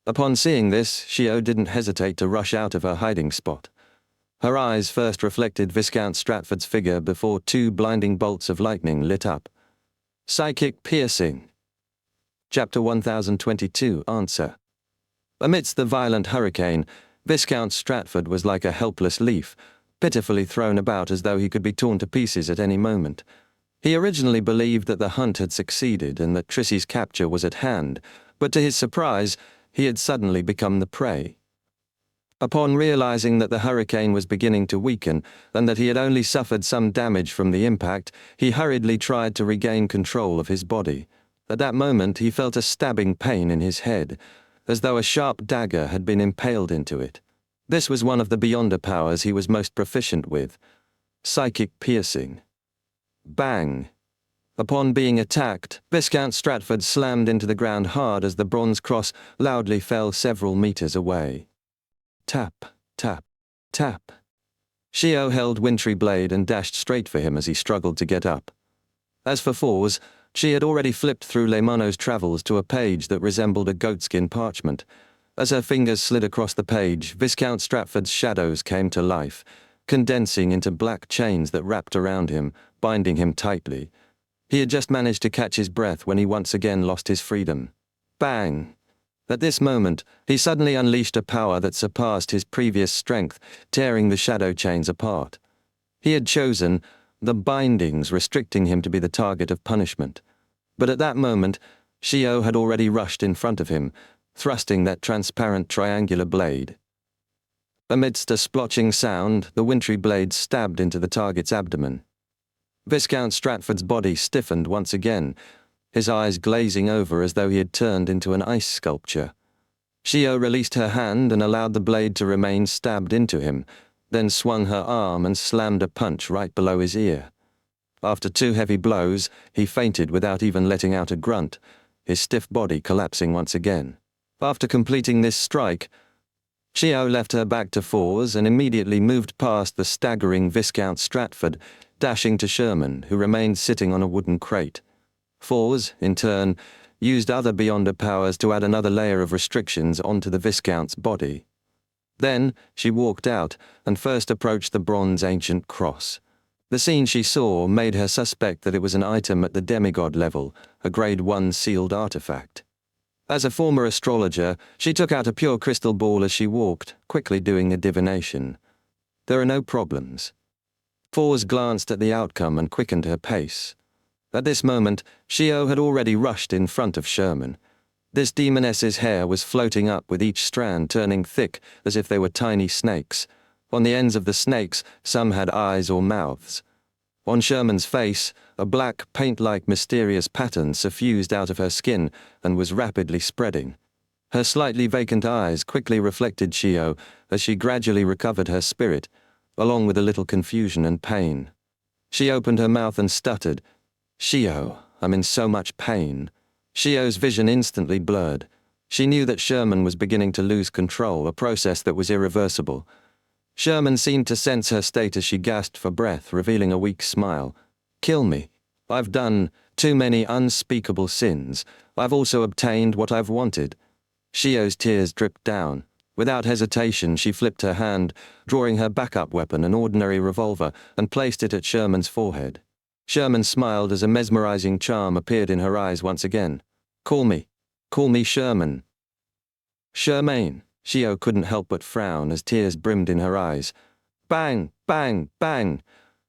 [SPEAKER 1] Upon seeing this, Xiao didn't hesitate to rush out of her hiding spot. Her eyes first reflected Viscount Stratford's figure before 2 blinding bolts of lightning lit up. Psychic Piercing. Chapter 1022, Answer. Amidst the violent hurricane, Viscount Stratford was like a helpless leaf, pitifully thrown about as though he could be torn to pieces at any moment. He originally believed that the hunt had succeeded and that Trissy's capture was at hand, but to his surprise, he had suddenly become the prey. Upon realizing that the hurricane was beginning to weaken and that he had only suffered some damage from the impact, he hurriedly tried to regain control of his body. At that moment, he felt a stabbing pain in his head, as though a sharp dagger had been impaled into it. This was one of the Beyonder powers he was most proficient with. Psychic Piercing. Bang! Upon being attacked, Viscount Stratford slammed into the ground hard as the bronze cross loudly fell several meters away. Tap, tap, tap. Xiao held wintry blade and dashed straight for him as he struggled to get up. As for Fours, she had already flipped through Lemano's travels to a page that resembled a goatskin parchment. As her fingers slid across the page, Viscount Stratford's shadows came to life, condensing into black chains that wrapped around him, binding him tightly. He had just managed to catch his breath when he once again lost his freedom. Bang! At this moment, he suddenly unleashed a power that surpassed his previous strength, tearing the shadow chains apart. He had chosen the bindings restricting him to be the target of punishment. But at that moment, Xiao had already rushed in front of him, thrusting that transparent triangular blade. Amidst a splotching sound, the wintry blade stabbed into the target's abdomen. Viscount Stratford's body stiffened once again, his eyes glazing over as though he had turned into an ice sculpture. Xiao released her hand and allowed the blade to remain stabbed into him, then swung her arm and slammed a punch right below his ear. After 2 heavy blows, he fainted without even letting out a grunt, his stiff body collapsing once again. After completing this strike, Xiao left her back to Fours and immediately moved past the staggering Viscount Stratford, dashing to Sherman, who remained sitting on a wooden crate. Fours, in turn, used other Beyonder powers to add another layer of restrictions onto the Viscount's body. Then she walked out and first approached the bronze ancient cross. The scene she saw made her suspect that it was an item at the demigod level, a grade 1 sealed artifact. As a former astrologer, she took out a pure crystal ball as she walked, quickly doing a divination. There are no problems. Fours glanced at the outcome and quickened her pace. At this moment, Xiao had already rushed in front of Sherman. This demoness's hair was floating up with each strand turning thick as if they were tiny snakes. On the ends of the snakes, some had eyes or mouths. On Sherman's face, a black, paint-like mysterious pattern suffused out of her skin and was rapidly spreading. Her slightly vacant eyes quickly reflected Shio as she gradually recovered her spirit, along with a little confusion and pain. She opened her mouth and stuttered, "Shio, I'm in so much pain." Shio's vision instantly blurred. She knew that Sherman was beginning to lose control, a process that was irreversible. Sherman seemed to sense her state as she gasped for breath, revealing a weak smile. "Kill me. I've done too many unspeakable sins. I've also obtained what I've wanted." Shio's tears dripped down. Without hesitation, she flipped her hand, drawing her backup weapon, an ordinary revolver, and placed it at Sherman's forehead. Sherman smiled as a mesmerizing charm appeared in her eyes once again. Call me Sherman." "Shermaine." Shio couldn't help but frown as tears brimmed in her eyes. Bang, bang, bang.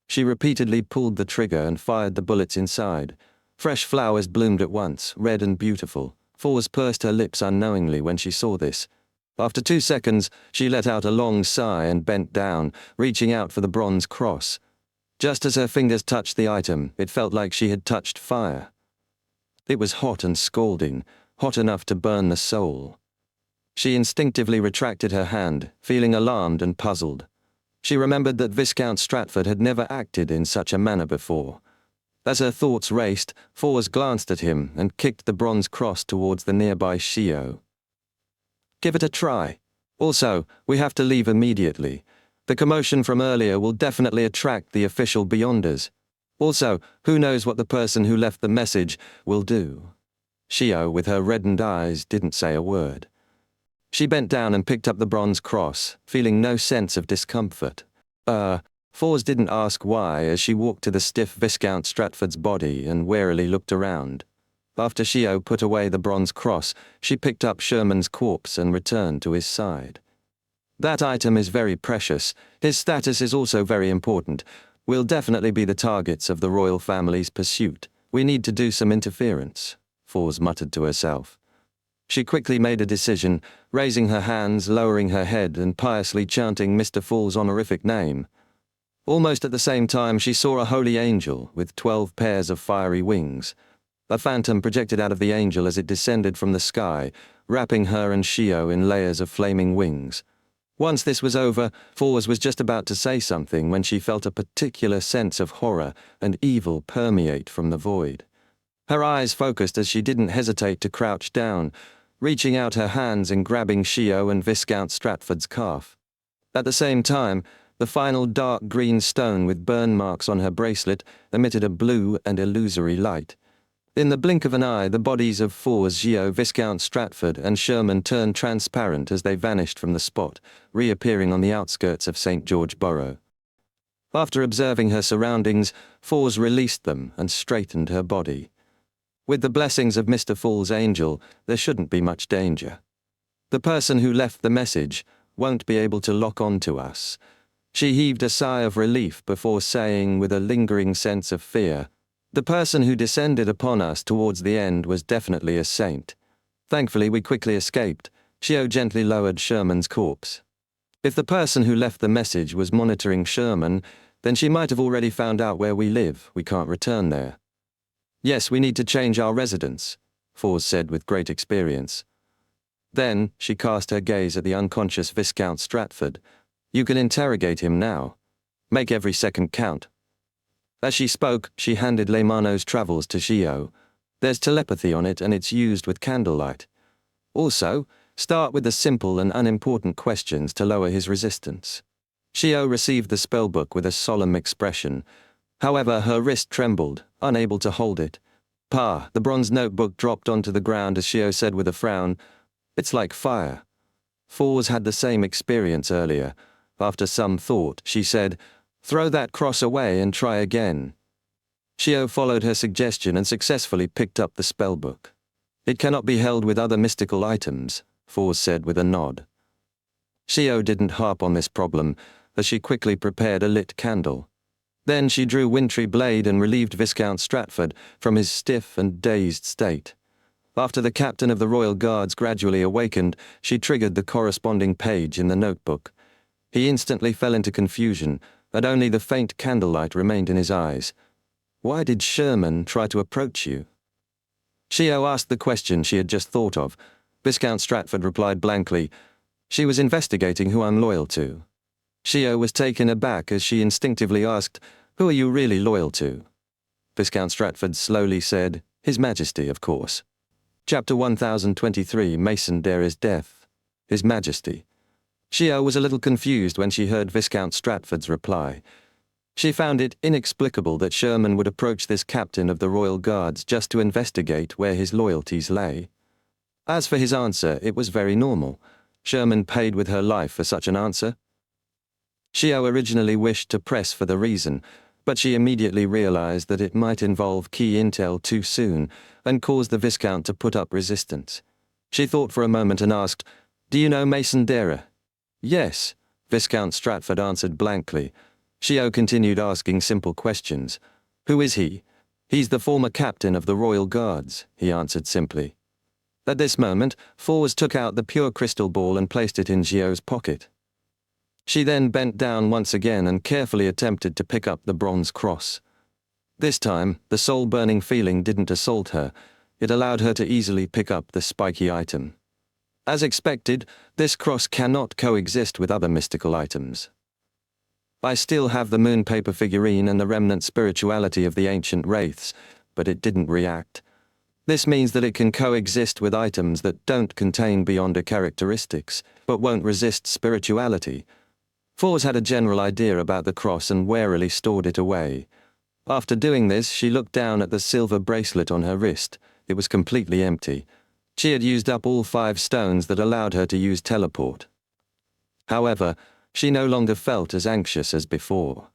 [SPEAKER 1] She repeatedly pulled the trigger and fired the bullets inside. Fresh flowers bloomed at once, red and beautiful. Fours pursed her lips unknowingly when she saw this. After 2 seconds, she let out a long sigh and bent down, reaching out for the bronze cross. Just as her fingers touched the item, it felt like she had touched fire. It was hot and scalding, hot enough to burn the soul. She instinctively retracted her hand, feeling alarmed and puzzled. She remembered that Viscount Stratford had never acted in such a manner before. As her thoughts raced, Fours glanced at him and kicked the bronze cross towards the nearby Shio. "Give it a try. Also, we have to leave immediately. The commotion from earlier will definitely attract the official Beyonders. Also, who knows what the person who left the message will do." Shio, with her reddened eyes, didn't say a word. She bent down and picked up the bronze cross, feeling no sense of discomfort. Fours didn't ask why as she walked to the stiff Viscount Stratford's body and warily looked around. After Shio put away the bronze cross, she picked up Sherman's corpse and returned to his side. "That item is very precious. His status is also very important. We'll definitely be the targets of the royal family's pursuit. We need to do some interference," Fours muttered to herself. She quickly made a decision, raising her hands, lowering her head, and piously chanting Mr. Fool's honorific name. Almost at the same time, she saw a holy angel with 12 pairs of fiery wings. A phantom projected out of the angel as it descended from the sky, wrapping her and Shio in layers of flaming wings. Once this was over, Fours was just about to say something when she felt a particular sense of horror and evil permeate from the void. Her eyes focused as she didn't hesitate to crouch down, reaching out her hands and grabbing Shio and Viscount Stratford's calf. At the same time, the final dark green stone with burn marks on her bracelet emitted a blue and illusory light. In the blink of an eye, the bodies of Fours, Shio, Viscount Stratford, and Sherman turned transparent as they vanished from the spot, reappearing on the outskirts of St. George Borough. After observing her surroundings, Fours released them and straightened her body. With the blessings of Mr. Fool's angel, there shouldn't be much danger. The person who left the message won't be able to lock on to us. She heaved a sigh of relief before saying, with a lingering sense of fear, "The person who descended upon us towards the end was definitely a saint. Thankfully, we quickly escaped." Shio gently lowered Sherman's corpse. "If the person who left the message was monitoring Sherman, then she might have already found out where we live. We can't return there." "Yes, we need to change our residence," Fours said with great experience. Then she cast her gaze at the unconscious Viscount Stratford. "You can interrogate him now. Make every second count." As she spoke, she handed Leymano's Travels to Shio. "There's telepathy on it and it's used with candlelight. Also, start with the simple and unimportant questions to lower his resistance." Shio received the spellbook with a solemn expression. However, her wrist trembled, unable to hold it. "Pa," the bronze notebook dropped onto the ground as Shio said with a frown, "It's like fire." Fours had the same experience earlier. After some thought, she said, "Throw that cross away and try again." Shio followed her suggestion and successfully picked up the spellbook. "It cannot be held with other mystical items," Fours said with a nod. Shio didn't harp on this problem, as she quickly prepared a lit candle. Then she drew Wintry Blade and relieved Viscount Stratford from his stiff and dazed state. After the captain of the Royal Guards gradually awakened, she triggered the corresponding page in the notebook. He instantly fell into confusion, and only the faint candlelight remained in his eyes. Why did Sherman try to approach you? Shio asked the question she had just thought of. Viscount Stratford replied blankly, "She was investigating who I'm loyal to." Shio was taken aback as she instinctively asked, "Who are you really loyal to?" Viscount Stratford slowly said, "His Majesty, of course." Chapter 1023, Mason Dare's Death. His Majesty. Shio was a little confused when she heard Viscount Stratford's reply. She found it inexplicable that Sherman would approach this captain of the Royal Guards just to investigate where his loyalties lay. As for his answer, it was very normal. Sherman paid with her life for such an answer. Shio originally wished to press for the reason, but she immediately realized that it might involve key intel too soon and cause the Viscount to put up resistance. She thought for a moment and asked, "Do you know Mason Dare?" "Yes," Viscount Stratford answered blankly. Shio continued asking simple questions. "Who is he?" "He's the former captain of the Royal Guards," he answered simply. At this moment, Fours took out the pure crystal ball and placed it in Shio's pocket. She then bent down once again and carefully attempted to pick up the bronze cross. This time, the soul-burning feeling didn't assault her. It allowed her to easily pick up the spiky item. As expected, this cross cannot coexist with other mystical items. I still have the moon paper figurine and the remnant spirituality of the ancient wraiths, but it didn't react. This means that it can coexist with items that don't contain Beyonder characteristics, but won't resist spirituality. Fours had a general idea about the cross and warily stored it away. After doing this, she looked down at the silver bracelet on her wrist. It was completely empty. She had used up all 5 stones that allowed her to use teleport. However, she no longer felt as anxious as before.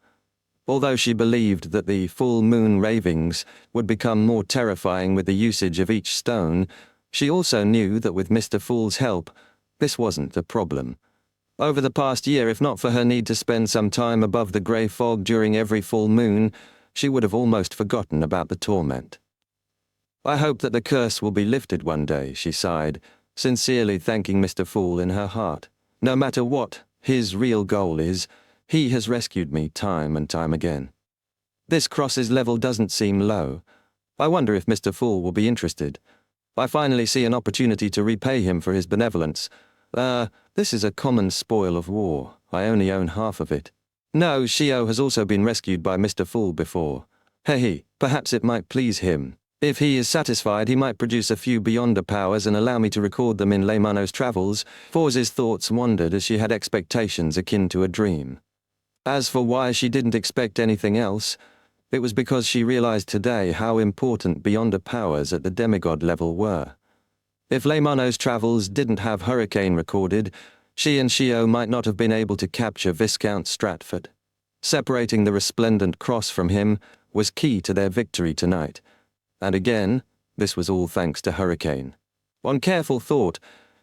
[SPEAKER 1] Although she believed that the full moon ravings would become more terrifying with the usage of each stone, she also knew that with Mr. Fool's help, this wasn't a problem. Over the past year, if not for her need to spend some time above the grey fog during every full moon, she would have almost forgotten about the torment. "I hope that the curse will be lifted one day," she sighed, sincerely thanking Mr. Fool in her heart. No matter what his real goal is, he has rescued me time and time again. This cross's level doesn't seem low. I wonder if Mr. Fool will be interested. I finally see an opportunity to repay him for his benevolence. This is a common spoil of war. I only own half of it. No, Shio has also been rescued by Mr. Fool before. Hey, perhaps it might please him. If he is satisfied, he might produce a few Beyonder powers and allow me to record them in Leymano's travels. Forz's thoughts wandered as she had expectations akin to a dream. As for why she didn't expect anything else, it was because she realized today how important Beyonder powers at the demigod level were. If Leymano's travels didn't have Hurricane recorded, she and Shio might not have been able to capture Viscount Stratford. Separating the resplendent cross from him was key to their victory tonight. And again, this was all thanks to Hurricane. On careful thought,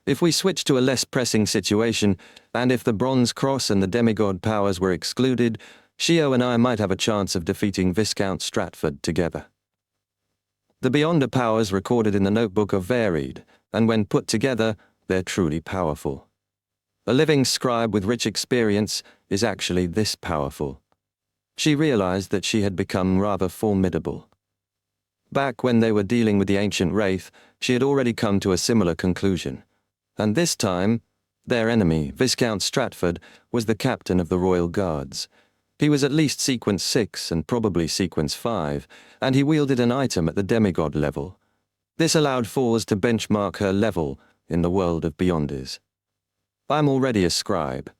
[SPEAKER 1] if we switch to a less pressing situation, and if the bronze cross and the demigod powers were excluded, Shio and I might have a chance of defeating Viscount Stratford together. The Beyonder powers recorded in the notebook are varied, and when put together, they're truly powerful. A living scribe with rich experience is actually this powerful. She realized that she had become rather formidable. Back when they were dealing with the ancient wraith, she had already come to a similar conclusion. And this time, their enemy, Viscount Stratford, was the captain of the Royal Guards. He was at least sequence 6 and probably sequence 5, and he wielded an item at the demigod level. This allowed Fours to benchmark her level in the world of Beyonders. I'm already a scribe.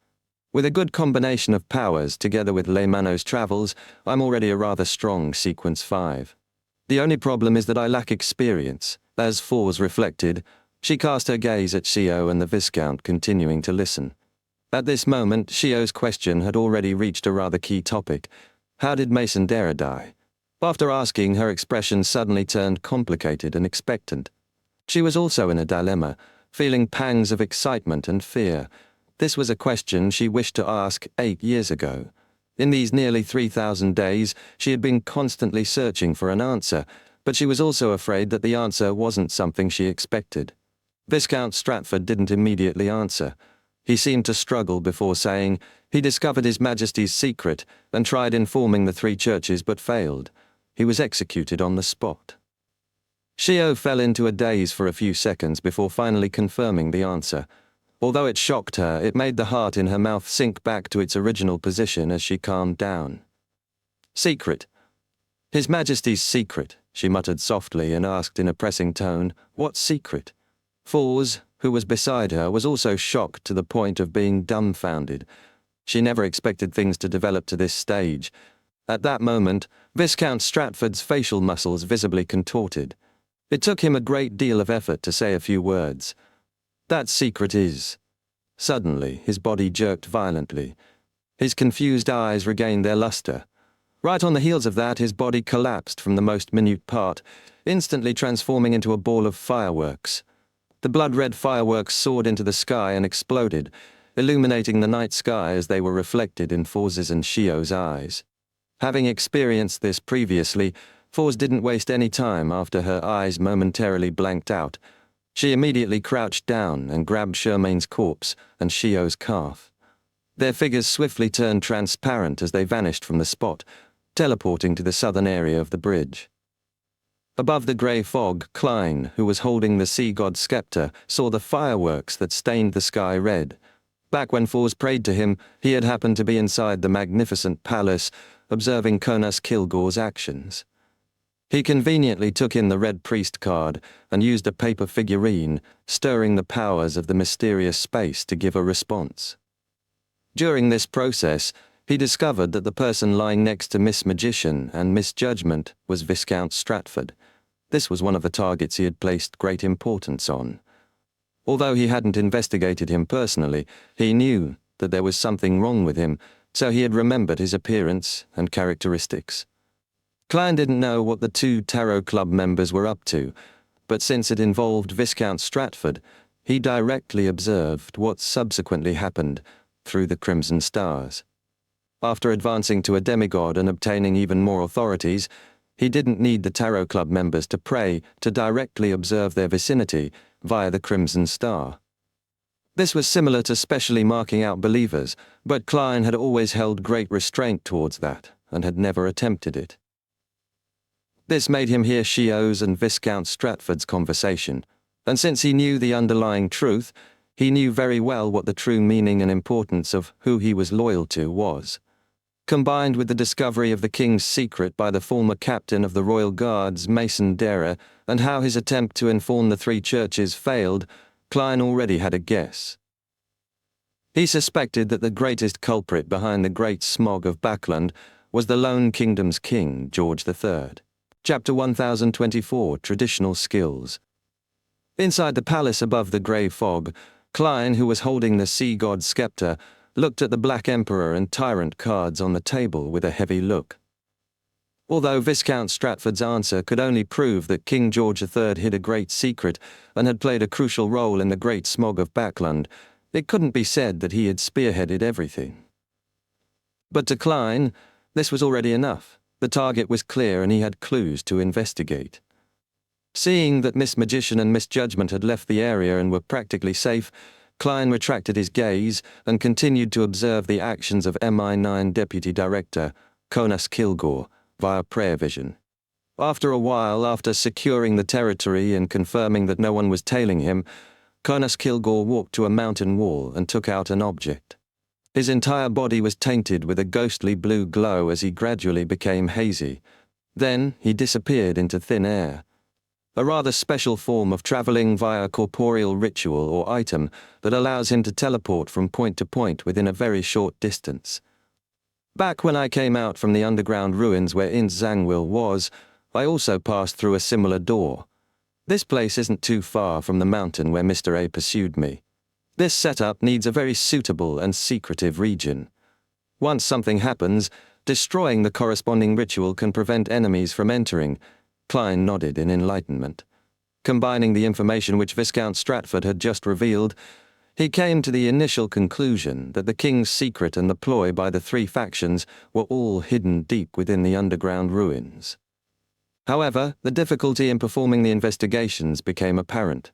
[SPEAKER 1] With a good combination of powers together with Leymano's travels, I'm already a rather strong sequence 5. The only problem is that I lack experience. As Fours reflected, she cast her gaze at Shio and the Viscount, continuing to listen. At this moment, Shio's question had already reached a rather key topic. How did Mason Dare die? After asking, her expression suddenly turned complicated and expectant. She was also in a dilemma, feeling pangs of excitement and fear. This was a question she wished to ask 8 years ago. In these nearly 3,000 days, she had been constantly searching for an answer, but she was also afraid that the answer wasn't something she expected. Viscount Stratford didn't immediately answer. He seemed to struggle before saying he discovered His Majesty's secret and tried informing the three churches but failed. He was executed on the spot. Shio fell into a daze for a few seconds before finally confirming the answer. Although it shocked her, it made the heart in her mouth sink back to its original position as she calmed down. Secret. His Majesty's secret, she muttered softly and asked in a pressing tone, what secret? Fawes, who was beside her, was also shocked to the point of being dumbfounded. She never expected things to develop to this stage. At that moment, Viscount Stratford's facial muscles visibly contorted. It took him a great deal of effort to say a few words. That secret is... Suddenly, his body jerked violently. His confused eyes regained their luster. Right on the heels of that, his body collapsed from the most minute part, instantly transforming into a ball of fireworks. The blood-red fireworks soared into the sky and exploded, illuminating the night sky as they were reflected in Fawes' and Shio's eyes. Having experienced this previously, Fawes didn't waste any time after her eyes momentarily blanked out. She immediately crouched down and grabbed Charmaine's corpse and Shio's calf. Their figures swiftly turned transparent as they vanished from the spot, teleporting to the southern area of the bridge. Above the grey fog, Klein, who was holding the sea god's scepter, saw the fireworks that stained the sky red. Back when Fawes prayed to him, he had happened to be inside the magnificent palace, observing Conas Kilgore's actions. He conveniently took in the Red Priest card and used a paper figurine, stirring the powers of the mysterious space to give a response. During this process, he discovered that the person lying next to Miss Magician and Miss Judgment was Viscount Stratford. This was one of the targets he had placed great importance on. Although he hadn't investigated him personally, he knew that there was something wrong with him, so he had remembered his appearance and characteristics. Klein didn't know what the two Tarot Club members were up to, but since it involved Viscount Stratford, he directly observed what subsequently happened through the Crimson Stars. After advancing to a demigod and obtaining even more authorities, he didn't need the Tarot Club members to pray to directly observe their vicinity via the Crimson Star. This was similar to specially marking out believers, but Klein had always held great restraint towards that and had never attempted it. This made him hear Shio's and Viscount Stratford's conversation, and since he knew the underlying truth, he knew very well what the true meaning and importance of who he was loyal to was. Combined with the discovery of the king's secret by the former captain of the Royal Guards, Mason Dara, and how his attempt to inform the three churches failed, Klein already had a guess. He suspected that the greatest culprit behind the great smog of Backland was the lone kingdom's king, George III. Chapter 1024, Traditional Skills. Inside the palace above the grey fog, Klein, who was holding the sea god's scepter, looked at the Black Emperor and Tyrant cards on the table with a heavy look. Although Viscount Stratford's answer could only prove that King George III hid a great secret and had played a crucial role in the great smog of Backland, it couldn't be said that he had spearheaded everything. But to Klein, this was already enough. The target was clear and he had clues to investigate. Seeing that Miss Magician and Miss Judgment had left the area and were practically safe, Klein retracted his gaze and continued to observe the actions of MI9 Deputy Director, Conas Kilgore, via prayer vision. After a while, after securing the territory and confirming that no one was tailing him, Conas Kilgore walked to a mountain wall and took out an object. His entire body was tainted with a ghostly blue glow as he gradually became hazy. Then he disappeared into thin air. A rather special form of traveling via corporeal ritual or item that allows him to teleport from point to point within a very short distance. Back when I came out from the underground ruins where Int Zangwil was, I also passed through a similar door. This place isn't too far from the mountain where Mr. A pursued me. This setup needs a very suitable and secretive region. Once something happens, destroying the corresponding ritual can prevent enemies from entering. Klein nodded in enlightenment. Combining the information which Viscount Stratford had just revealed, he came to the initial conclusion that the king's secret and the ploy by the three factions were all hidden deep within the underground ruins. However, the difficulty in performing the investigations became apparent.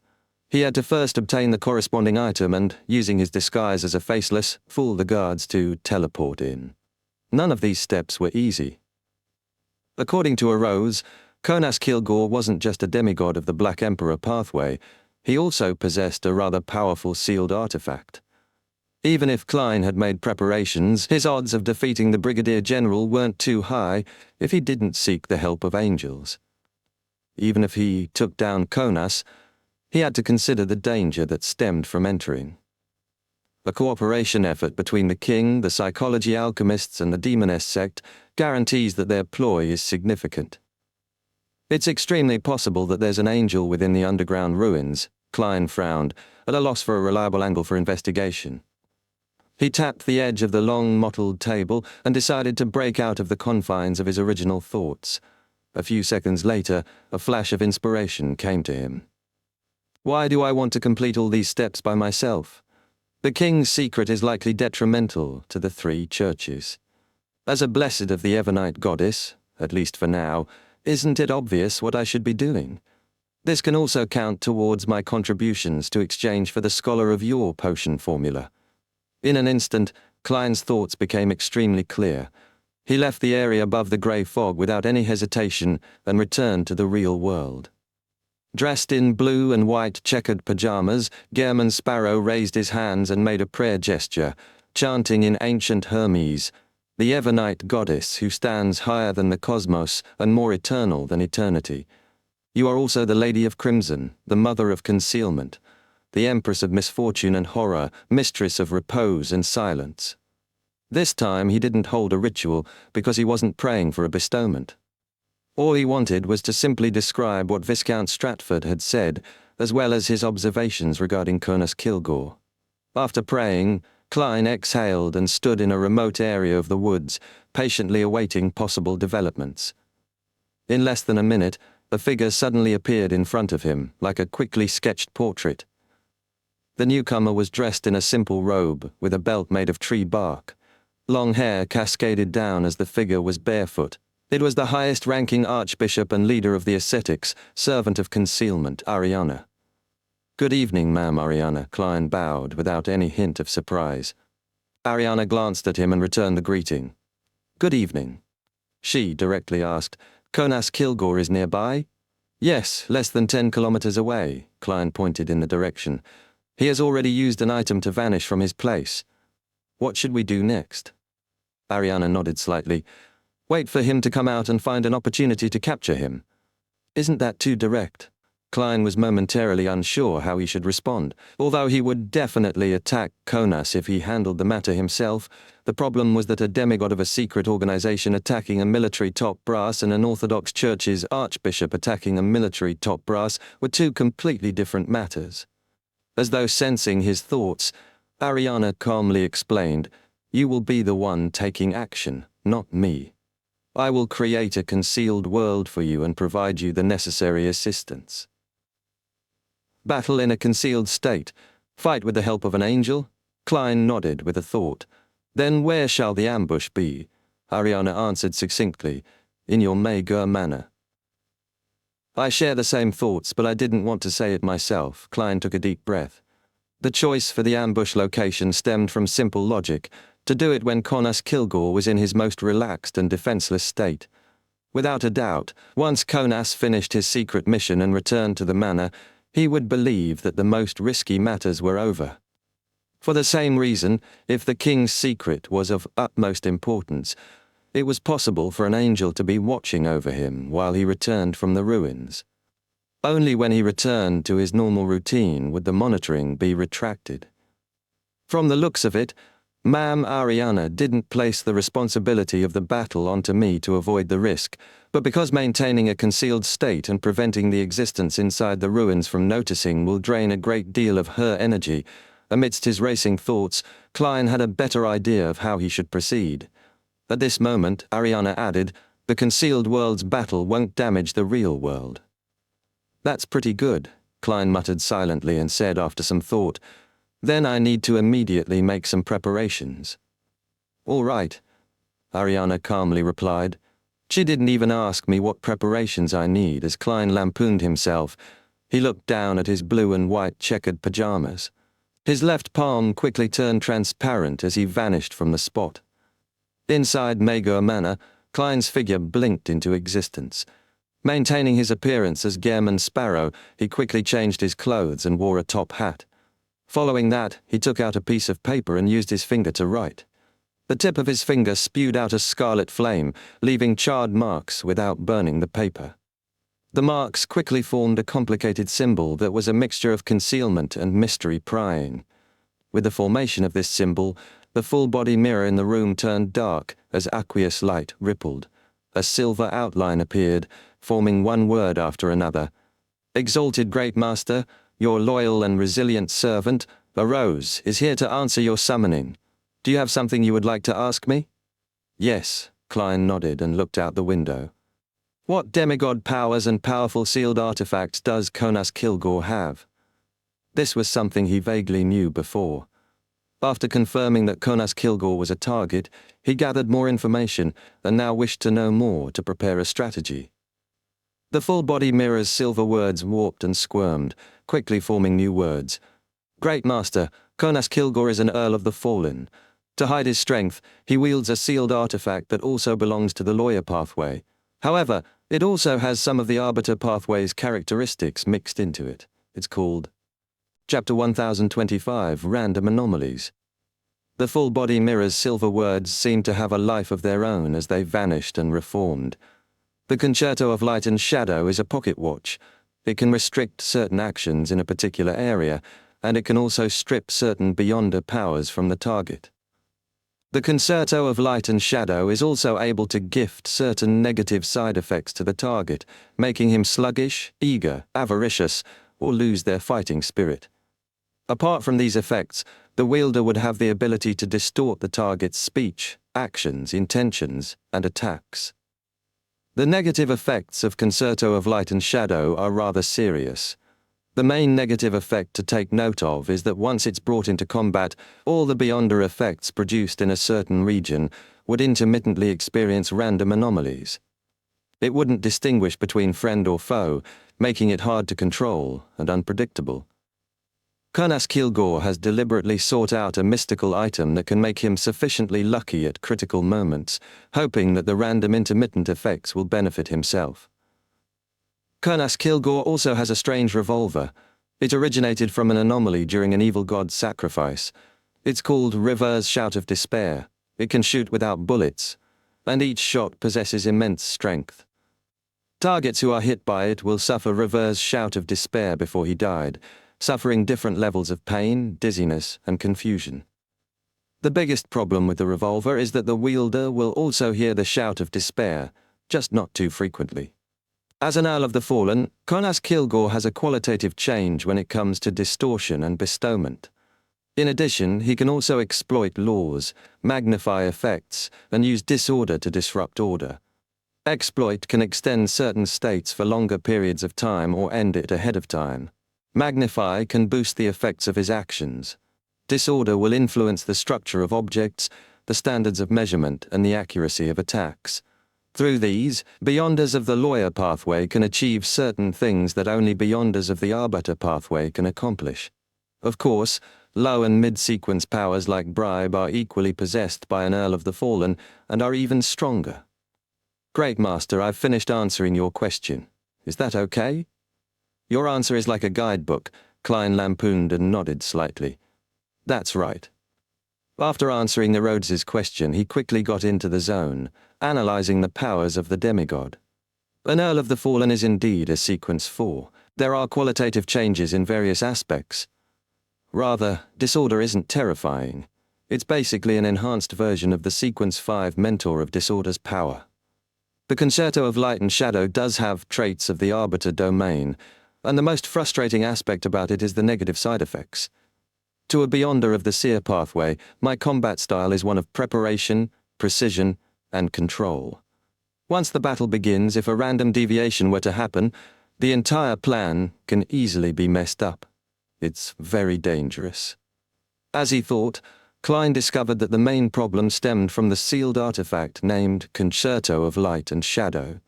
[SPEAKER 1] He had to first obtain the corresponding item and, using his disguise as a faceless, fool the guards to teleport in. None of these steps were easy. According to Arose, Konas Kilgore wasn't just a demigod of the Black Emperor pathway, he also possessed a rather powerful sealed artifact. Even if Klein had made preparations, his odds of defeating the Brigadier General weren't too high if he didn't seek the help of angels. Even if he took down Konas, he had to consider the danger that stemmed from entering. A cooperation effort between the king, the psychology alchemists, and the demoness sect guarantees that their ploy is significant. It's extremely possible that there's an angel within the underground ruins. Klein frowned, at a loss for a reliable angle for investigation. He tapped the edge of the long, mottled table and decided to break out of the confines of his original thoughts. A few seconds later, a flash of inspiration came to him. Why do I want to complete all these steps by myself? The king's secret is likely detrimental to the three churches. As a blessed of the Evernite goddess, at least for now, isn't it obvious what I should be doing? This can also count towards my contributions to exchange for the scholar of your potion formula. In an instant, Klein's thoughts became extremely clear. He left the area above the grey fog without any hesitation and returned to the real world. Dressed in blue and white checkered pajamas, Gehrman Sparrow raised his hands and made a prayer gesture, chanting in ancient Hermes, the Evernite goddess who stands higher than the cosmos and more eternal than eternity. You are also the Lady of Crimson, the Mother of Concealment, the Empress of Misfortune and Horror, Mistress of Repose and Silence. This time he didn't hold a ritual because he wasn't praying for a bestowment. All he wanted was to simply describe what Viscount Stratford had said, as well as his observations regarding Konas Kilgore. After praying, Klein exhaled and stood in a remote area of the woods, patiently awaiting possible developments. In less than a minute, a figure suddenly appeared in front of him, like a quickly sketched portrait. The newcomer was dressed in a simple robe, with a belt made of tree bark. Long hair cascaded down as the figure was barefoot. It was the highest-ranking archbishop and leader of the ascetics, servant of concealment, Ariana. Good evening, ma'am, Ariana, Klein bowed without any hint of surprise. Ariana glanced at him and returned the greeting. Good evening. She directly asked, Konas Kilgore is nearby? Yes, less than 10 kilometers away, Klein pointed in the direction. He has already used an item to vanish from his place. What should we do next? Ariana nodded slightly. Wait for him to come out and find an opportunity to capture him. Isn't that too direct? Klein was momentarily unsure how he should respond. Although he would definitely attack Konas if he handled the matter himself, the problem was that a demigod of a secret organization attacking a military top brass and an Orthodox church's archbishop attacking a military top brass were two completely different matters. As though sensing his thoughts, Ariana calmly explained, You will be the one taking action, not me. I will create a concealed world for you and provide you the necessary assistance. Battle in a concealed state. Fight with the help of an angel? Klein nodded with a thought. Then where shall the ambush be? Ariana answered succinctly, in your Magyar manner. I share the same thoughts, but I didn't want to say it myself. Klein took a deep breath. The choice for the ambush location stemmed from simple logic, to do it when Konas Kilgore was in his most relaxed and defenseless state. Without a doubt, once Konas finished his secret mission and returned to the manor, he would believe that the most risky matters were over. For the same reason, if the king's secret was of utmost importance, it was possible for an angel to be watching over him while he returned from the ruins. Only when he returned to his normal routine would the monitoring be retracted. From the looks of it, Ma'am Ariana didn't place the responsibility of the battle onto me to avoid the risk, but because maintaining a concealed state and preventing the existence inside the ruins from noticing will drain a great deal of her energy. Amidst his racing thoughts, Klein had a better idea of how he should proceed. At this moment, Ariana added, the concealed world's battle won't damage the real world. That's pretty good, Klein muttered silently and said after some thought, Then I need to immediately make some preparations. All right, Ariana calmly replied. She didn't even ask me what preparations I need as Klein lampooned himself. He looked down at his blue and white checkered pajamas. His left palm quickly turned transparent as he vanished from the spot. Inside Magur Manor, Klein's figure blinked into existence. Maintaining his appearance as Gairman Sparrow, he quickly changed his clothes and wore a top hat. Following that, he took out a piece of paper and used his finger to write. The tip of his finger spewed out a scarlet flame, leaving charred marks without burning the paper. The marks quickly formed a complicated symbol that was a mixture of concealment and mystery prying. With the formation of this symbol, the full-body mirror in the room turned dark as aqueous light rippled. A silver outline appeared, forming one word after another. Exalted Great Master, your loyal and resilient servant, Arose, is here to answer your summoning. Do you have something you would like to ask me? Yes, Klein nodded and looked out the window. What demigod powers and powerful sealed artifacts does Konas Kilgore have? This was something he vaguely knew before. After confirming that Konas Kilgore was a target, he gathered more information and now wished to know more to prepare a strategy. The full-body mirror's silver words warped and squirmed, quickly forming new words. Great Master, Konas Kilgore is an Earl of the Fallen. To hide his strength, he wields a sealed artifact that also belongs to the lawyer pathway. However, it also has some of the Arbiter pathway's characteristics mixed into it. It's called Chapter 1025, Random Anomalies. The full-body mirror's silver words seemed to have a life of their own as they vanished and reformed. The Concerto of Light and Shadow is a pocket watch. It can restrict certain actions in a particular area, and it can also strip certain Beyonder powers from the target. The Concerto of Light and Shadow is also able to gift certain negative side effects to the target, making him sluggish, eager, avaricious, or lose their fighting spirit. Apart from these effects, the wielder would have the ability to distort the target's speech, actions, intentions, and attacks. The negative effects of Concerto of Light and Shadow are rather serious. The main negative effect to take note of is that once it's brought into combat, all the Beyonder effects produced in a certain region would intermittently experience random anomalies. It wouldn't distinguish between friend or foe, making it hard to control and unpredictable. Konas Kilgore has deliberately sought out a mystical item that can make him sufficiently lucky at critical moments, hoping that the random intermittent effects will benefit himself. Konas Kilgore also has a strange revolver. It originated from an anomaly during an evil god's sacrifice. It's called River's Shout of Despair. It can shoot without bullets, and each shot possesses immense strength. Targets who are hit by it will suffer River's Shout of Despair before he died, suffering different levels of pain, dizziness, and confusion. The biggest problem with the revolver is that the wielder will also hear the shout of despair, just not too frequently. As an Earl of the Fallen, Konas Kilgore has a qualitative change when it comes to distortion and bestowment. In addition, he can also exploit laws, magnify effects, and use disorder to disrupt order. Exploit can extend certain states for longer periods of time or end it ahead of time. Magnify can boost the effects of his actions. Disorder will influence the structure of objects, the standards of measurement, and the accuracy of attacks. Through these, Beyonders of the lawyer pathway can achieve certain things that only Beyonders of the Arbiter pathway can accomplish. Of course, low and mid-sequence powers like bribe are equally possessed by an Earl of the Fallen and are even stronger. Great Master, I've finished answering your question. Is that okay? Your answer is like a guidebook, Klein lampooned and nodded slightly. That's right. After answering the Rhodes's question, he quickly got into the zone, analyzing the powers of the demigod. An Earl of the Fallen is indeed a Sequence 4. There are qualitative changes in various aspects. Rather, disorder isn't terrifying. It's basically an enhanced version of the Sequence 5 Mentor of Disorder's power. The Concerto of Light and Shadow does have traits of the Arbiter domain, and the most frustrating aspect about it is the negative side effects. To a Beyonder of the Seer pathway, my combat style is one of preparation, precision, and control. Once the battle begins, if a random deviation were to happen, the entire plan can easily be messed up. It's very dangerous. As he thought, Klein discovered that the main problem stemmed from the sealed artifact named Concerto of Light and Shadow.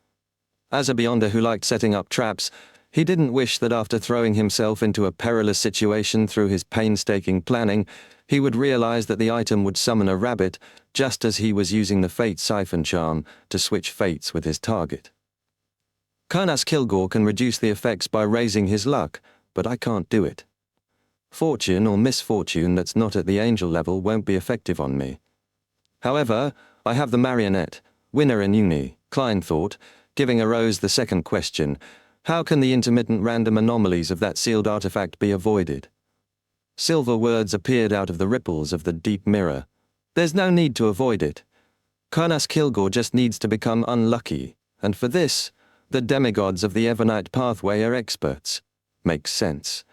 [SPEAKER 1] As a Beyonder who liked setting up traps, he didn't wish that after throwing himself into a perilous situation through his painstaking planning, he would realize that the item would summon a rabbit just as he was using the Fate Siphon charm to switch fates with his target. Kurnas Kilgore can reduce the effects by raising his luck, but I can't do it. Fortune or misfortune that's not at the angel level won't be effective on me. However, I have the marionette, winner in uni, Klein thought, giving Arose the second question: how can the intermittent random anomalies of that sealed artifact be avoided? Silver words appeared out of the ripples of the deep mirror. There's no need to avoid it. Kurnas Kilgore just needs to become unlucky, and for this, the demigods of the Evernight pathway are experts. Makes sense.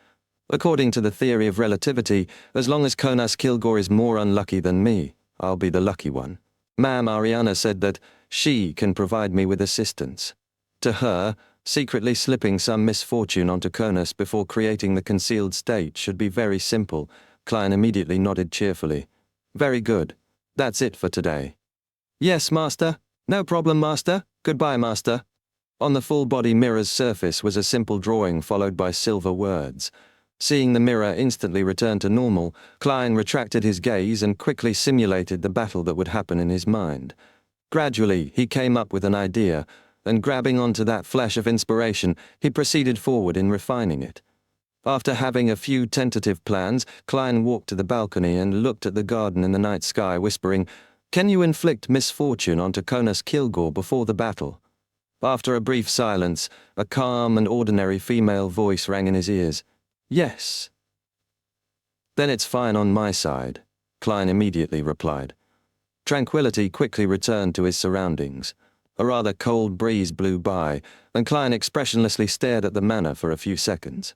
[SPEAKER 1] According to the theory of relativity, as long as Kurnas Kilgore is more unlucky than me, I'll be the lucky one. Ma'am Ariana said that she can provide me with assistance. To her, secretly slipping some misfortune onto Kurnas before creating the concealed state should be very simple. Klein immediately nodded cheerfully. Very good. That's it for today. Yes, Master. No problem, Master. Goodbye, Master. On the full-body mirror's surface was a simple drawing followed by silver words. Seeing the mirror instantly return to normal, Klein retracted his gaze and quickly simulated the battle that would happen in his mind. Gradually, he came up with an idea, and grabbing onto that flash of inspiration, he proceeded forward in refining it. After having a few tentative plans, Klein walked to the balcony and looked at the garden in the night sky, whispering, "Can you inflict misfortune onto Kurnas Kilgore before the battle?" After a brief silence, a calm and ordinary female voice rang in his ears. "Yes." "Then it's fine on my side," Klein immediately replied. Tranquility quickly returned to his surroundings. A rather cold breeze blew by, and Klein expressionlessly stared at the manor for a few seconds.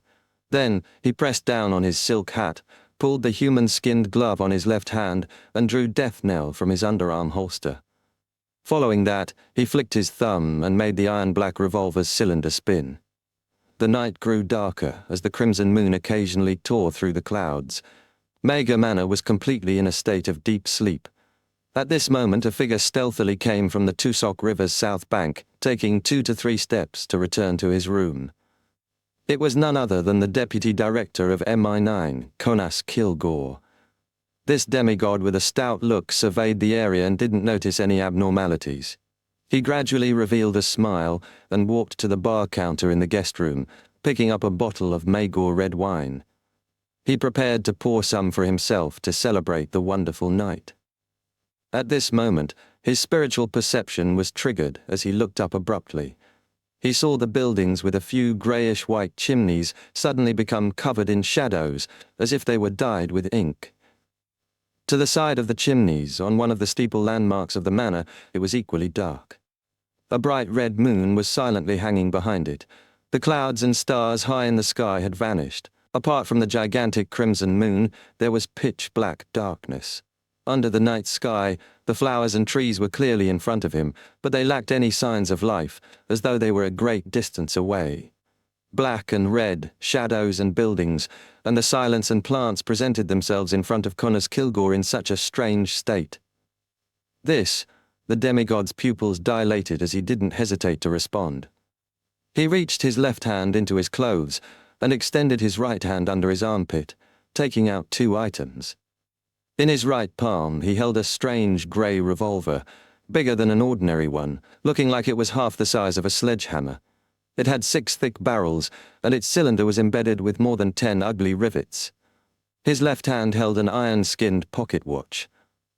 [SPEAKER 1] Then he pressed down on his silk hat, pulled the human-skinned glove on his left hand, and drew Death Knell from his underarm holster. Following that, he flicked his thumb and made the iron-black revolver's cylinder spin. The night grew darker as the crimson moon occasionally tore through the clouds. Mega Manor was completely in a state of deep sleep. At this moment, a figure stealthily came from the Tusok River's south bank, taking 2 to 3 steps to return to his room. It was none other than the deputy director of MI9, Kurnas Kilgore. This demigod with a stout look surveyed the area and didn't notice any abnormalities. He gradually revealed a smile and walked to the bar counter in the guest room, picking up a bottle of Magor red wine. He prepared to pour some for himself to celebrate the wonderful night. At this moment, his spiritual perception was triggered as he looked up abruptly. He saw the buildings with a few greyish-white chimneys suddenly become covered in shadows, as if they were dyed with ink. To the side of the chimneys, on one of the steeple landmarks of the manor, it was equally dark. A bright red moon was silently hanging behind it. The clouds and stars high in the sky had vanished. Apart from the gigantic crimson moon, there was pitch-black darkness. Under the night sky, the flowers and trees were clearly in front of him, but they lacked any signs of life, as though they were a great distance away. Black and red, shadows and buildings, and the silence and plants presented themselves in front of Kurnas Kilgore in such a strange state. This, the demigod's pupils dilated as he didn't hesitate to respond. He reached his left hand into his clothes and extended his right hand under his armpit, taking out 2 items. In his right palm, he held a strange grey revolver, bigger than an ordinary one, looking like it was half the size of a sledgehammer. It had 6 thick barrels, and its cylinder was embedded with more than 10 ugly rivets. His left hand held an iron-skinned pocket watch.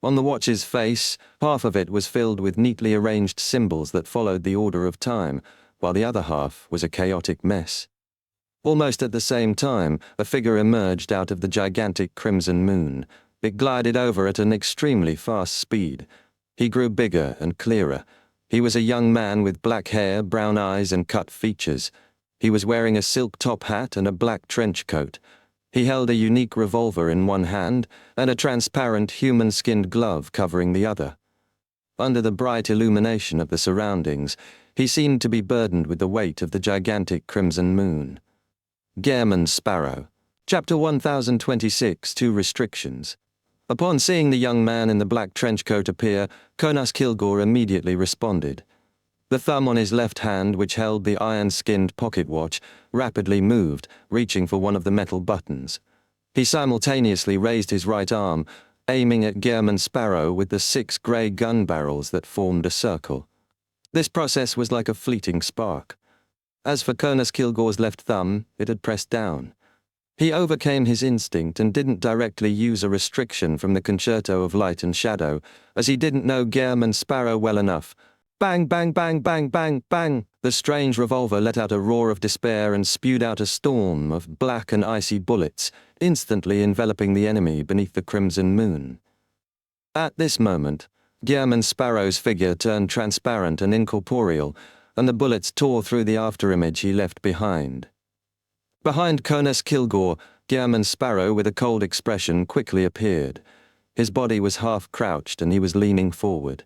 [SPEAKER 1] On the watch's face, half of it was filled with neatly arranged symbols that followed the order of time, while the other half was a chaotic mess. Almost at the same time, a figure emerged out of the gigantic crimson moon. It glided over at an extremely fast speed. He grew bigger and clearer. He was a young man with black hair, brown eyes, and cut features. He was wearing a silk top hat and a black trench coat. He held a unique revolver in one hand and a transparent human-skinned glove covering the other. Under the bright illumination of the surroundings, he seemed to be burdened with the weight of the gigantic crimson moon. Gehrman Sparrow. Chapter 1026, 2 Restrictions. Upon seeing the young man in the black trench coat appear, Konas Kilgore immediately responded. The thumb on his left hand, which held the iron-skinned pocket watch, rapidly moved, reaching for one of the metal buttons. He simultaneously raised his right arm, aiming at Gehrman Sparrow with the 6 grey gun barrels that formed a circle. This process was like a fleeting spark. As for Konas Kilgore's left thumb, it had pressed down. He overcame his instinct and didn't directly use a restriction from the Concerto of Light and Shadow, as he didn't know Gehrman Sparrow well enough. Bang, bang, bang, bang, bang, bang! The strange revolver let out a roar of despair and spewed out a storm of black and icy bullets, instantly enveloping the enemy beneath the crimson moon. At this moment, Gehrman Sparrow's figure turned transparent and incorporeal, and the bullets tore through the afterimage he left behind. Behind Konas Kilgore, Gehrman Sparrow, with a cold expression, quickly appeared. His body was half crouched and he was leaning forward.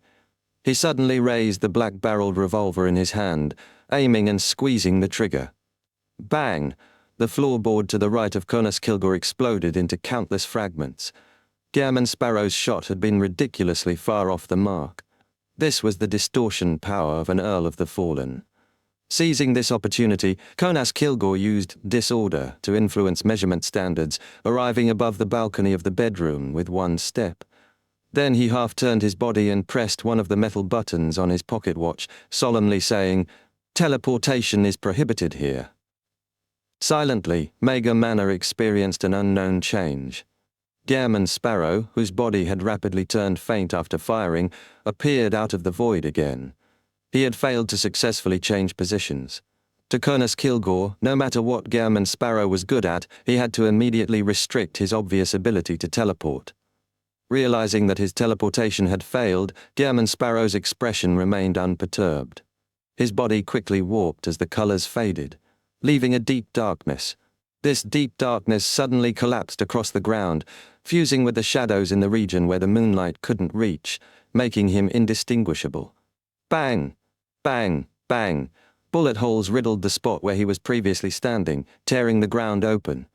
[SPEAKER 1] He suddenly raised the black-barreled revolver in his hand, aiming and squeezing the trigger. Bang! The floorboard to the right of Konas Kilgore exploded into countless fragments. Gehrman Sparrow's shot had been ridiculously far off the mark. This was the distortion power of an Earl of the Fallen. Seizing this opportunity, Konas Kilgore used disorder to influence measurement standards, arriving above the balcony of the bedroom with one step. Then he half-turned his body and pressed one of the metal buttons on his pocket watch, solemnly saying, "Teleportation is prohibited here." Silently, Mega Manor experienced an unknown change. Gehrman Sparrow, whose body had rapidly turned faint after firing, appeared out of the void again. He had failed to successfully change positions. To Konas Kilgore, no matter what Gehrman Sparrow was good at, he had to immediately restrict his obvious ability to teleport. Realizing that his teleportation had failed, Gehrman Sparrow's expression remained unperturbed. His body quickly warped as the colors faded, leaving a deep darkness. This deep darkness suddenly collapsed across the ground, fusing with the shadows in the region where the moonlight couldn't reach, making him indistinguishable. Bang! Bang! Bang! Bullet holes riddled the spot where he was previously standing, tearing the ground open.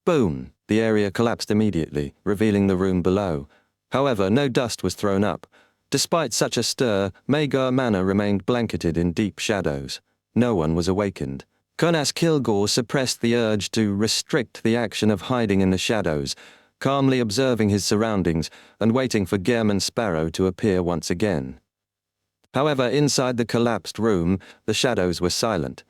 [SPEAKER 1] Boom! The area collapsed immediately, revealing the room below. However, no dust was thrown up. Despite such a stir, Magar Manor remained blanketed in deep shadows. No one was awakened. Konas Kilgore suppressed the urge to restrict the action of hiding in the shadows, calmly observing his surroundings and waiting for Gehrman Sparrow to appear once again. However, inside the collapsed room, the shadows were silent,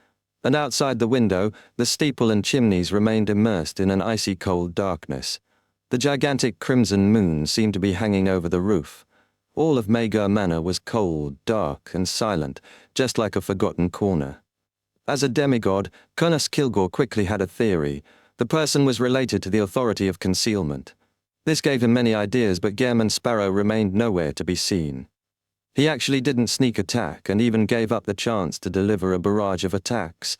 [SPEAKER 1] and outside the window, the steeple and chimneys remained immersed in an icy cold darkness. The gigantic crimson moon seemed to be hanging over the roof. All of Magar Manor was cold, dark, and silent, just like a forgotten corner. As a demigod, Konas Kilgore quickly had a theory. The person was related to the authority of concealment. This gave him many ideas, but Gehrman Sparrow remained nowhere to be seen. He actually didn't sneak attack and even gave up the chance to deliver a barrage of attacks.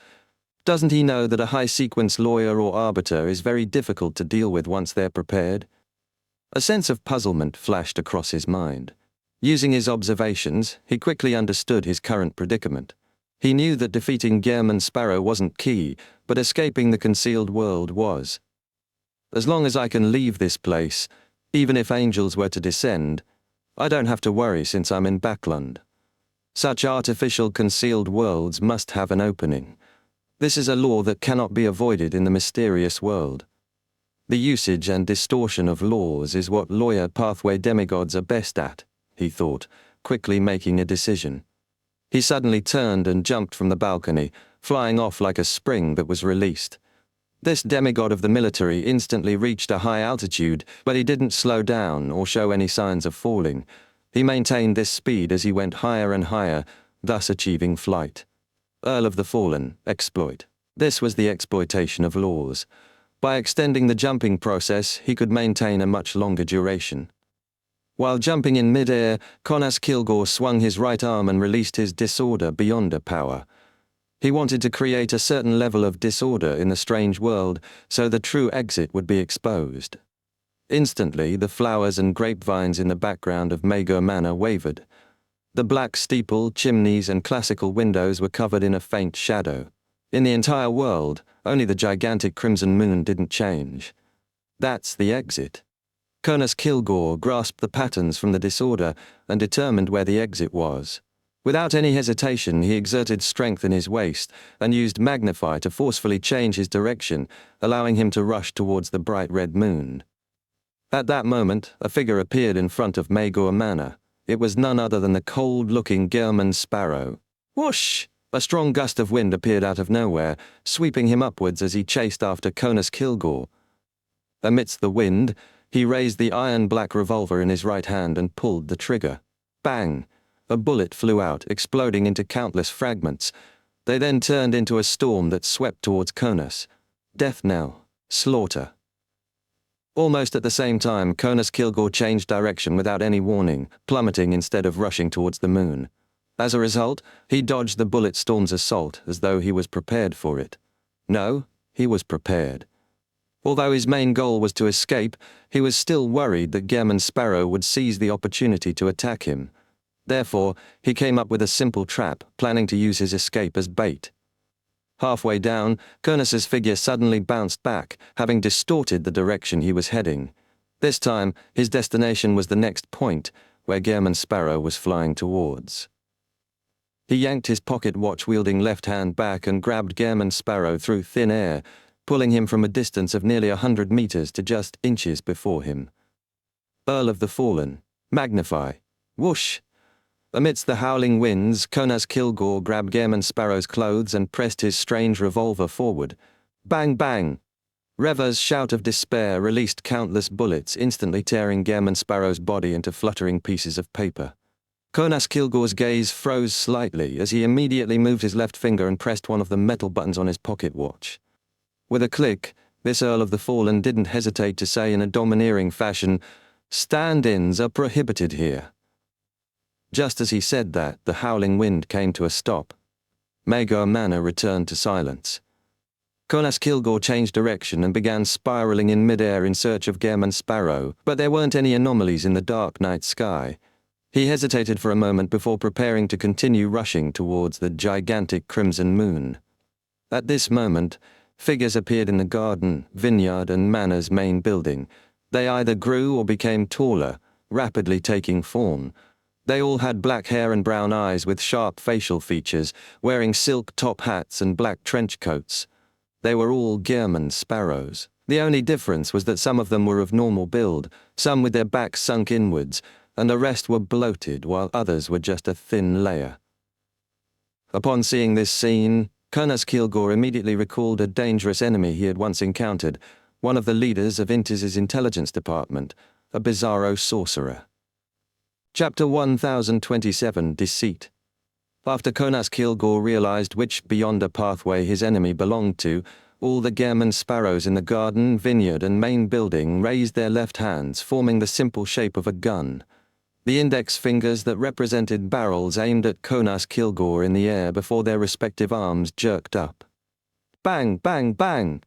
[SPEAKER 1] Doesn't he know that a high-sequence lawyer or arbiter is very difficult to deal with once they're prepared? A sense of puzzlement flashed across his mind. Using his observations, he quickly understood his current predicament. He knew that defeating Gehrman Sparrow wasn't key, but escaping the concealed world was. As long as I can leave this place, even if angels were to descend, I don't have to worry since I'm in Backland. Such artificial concealed worlds must have an opening. This is a law that cannot be avoided in the mysterious world. The usage and distortion of laws is what lawyer pathway demigods are best at, he thought, quickly making a decision. He suddenly turned and jumped from the balcony, flying off like a spring that was released. This demigod of the military instantly reached a high altitude, but he didn't slow down or show any signs of falling. He maintained this speed as he went higher and higher, thus achieving flight. Earl of the Fallen, exploit. This was the exploitation of laws. By extending the jumping process, he could maintain a much longer duration. While jumping in mid-air, Konas Kilgore swung his right arm and released his disorder beyonder power. He wanted to create a certain level of disorder in the strange world, so the true exit would be exposed. Instantly, the flowers and grapevines in the background of Magar Manor wavered. The black steeple, chimneys, and classical windows were covered in a faint shadow. In the entire world, only the gigantic crimson moon didn't change. That's the exit. Cronus Kilgore grasped the patterns from the disorder and determined where the exit was. Without any hesitation, he exerted strength in his waist and used Magnify to forcefully change his direction, allowing him to rush towards the bright red moon. At that moment, a figure appeared in front of Magor Manor. It was none other than the cold-looking Gehrman Sparrow. Whoosh! A strong gust of wind appeared out of nowhere, sweeping him upwards as he chased after Cronus Kilgore. Amidst the wind, he raised the iron-black revolver in his right hand and pulled the trigger. Bang! A bullet flew out, exploding into countless fragments. They then turned into a storm that swept towards Cronus. Death knell. Slaughter. Almost at the same time, Cronus Kilgore changed direction without any warning, plummeting instead of rushing towards the moon. As a result, he dodged the bullet storm's assault as though he was prepared for it. No, he was prepared. Although his main goal was to escape, he was still worried that Gehrman Sparrow would seize the opportunity to attack him. Therefore, he came up with a simple trap, planning to use his escape as bait. Halfway down, Cronus's figure suddenly bounced back, having distorted the direction he was heading. This time, his destination was the next point, where Gehrman Sparrow was flying towards. He yanked his pocket watch-wielding left hand back and grabbed Gehrman Sparrow through thin air, pulling him from a distance of nearly 100 meters to just inches before him. Earl of the Fallen. Magnify. Whoosh! Amidst the howling winds, Cronus Kilgore grabbed Gehrman Sparrow's clothes and pressed his strange revolver forward. Bang, bang! Reva's shout of despair released countless bullets, instantly tearing Gehrman Sparrow's body into fluttering pieces of paper. Cronus Kilgore's gaze froze slightly as he immediately moved his left finger and pressed one of the metal buttons on his pocket watch. With a click, this Earl of the Fallen didn't hesitate to say in a domineering fashion, "Stand-ins are prohibited here." Just as he said that, the howling wind came to a stop. Magor Manor returned to silence. Cronus Kilgore changed direction and began spiraling in midair in search of Gehrman Sparrow, but there weren't any anomalies in the dark night sky. He hesitated for a moment before preparing to continue rushing towards the gigantic crimson moon. At this moment, figures appeared in the garden, vineyard, and manor's main building. They either grew or became taller, rapidly taking form. They all had black hair and brown eyes with sharp facial features, wearing silk top hats and black trench coats. They were all Gehrman Sparrows. The only difference was that some of them were of normal build, some with their backs sunk inwards, and the rest were bloated while others were just a thin layer. Upon seeing this scene, Cronus Kilgore immediately recalled a dangerous enemy he had once encountered, one of the leaders of Intiz's intelligence department, a bizarro sorcerer. Chapter 1027, Deceit. After Cronus Kilgore realized which Beyonder pathway his enemy belonged to, all the Gehrman Sparrows in the garden, vineyard, and main building raised their left hands, forming the simple shape of a gun. The index fingers that represented barrels aimed at Cronus Kilgore in the air before their respective arms jerked up. Bang, bang, bang!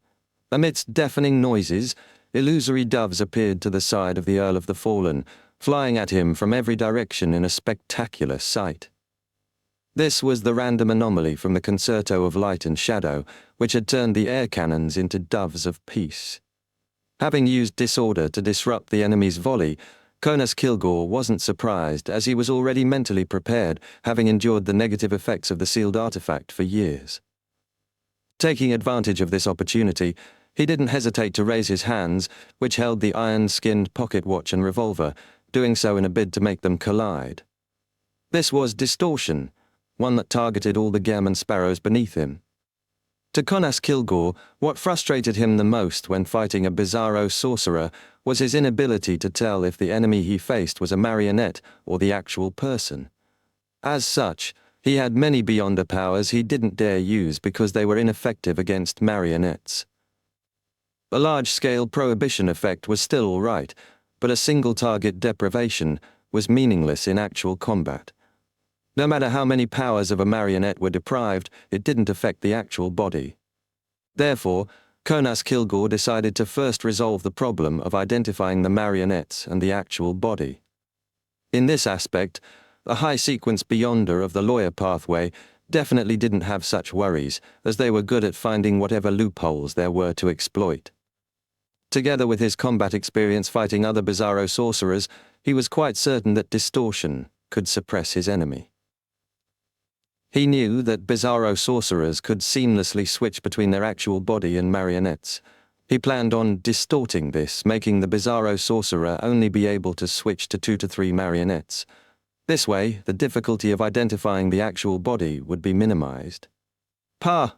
[SPEAKER 1] Amidst deafening noises, illusory doves appeared to the side of the Earl of the Fallen, flying at him from every direction in a spectacular sight. This was the random anomaly from the concerto of light and shadow, which had turned the air cannons into doves of peace. Having used disorder to disrupt the enemy's volley, Cronus Kilgore wasn't surprised, as he was already mentally prepared, having endured the negative effects of the sealed artifact for years. Taking advantage of this opportunity, he didn't hesitate to raise his hands, which held the iron-skinned pocket watch and revolver, doing so in a bid to make them collide. This was distortion, one that targeted all the Gehrman Sparrows beneath him. To Cronus Kilgore, what frustrated him the most when fighting a bizarro sorcerer was his inability to tell if the enemy he faced was a marionette or the actual person. As such, he had many Beyonder powers he didn't dare use because they were ineffective against marionettes. A large-scale prohibition effect was still all right, but a single-target deprivation was meaningless in actual combat. No matter how many powers of a marionette were deprived, it didn't affect the actual body. Therefore, Cronus Kilgore decided to first resolve the problem of identifying the marionettes and the actual body. In this aspect, the high-sequence Beyonder of the lawyer pathway definitely didn't have such worries, as they were good at finding whatever loopholes there were to exploit. Together with his combat experience fighting other Bizarro sorcerers, he was quite certain that distortion could suppress his enemy. He knew that Bizarro sorcerers could seamlessly switch between their actual body and marionettes. He planned on distorting this, making the Bizarro sorcerer only be able to switch to 2 to 3 marionettes. This way, the difficulty of identifying the actual body would be minimized. Pa!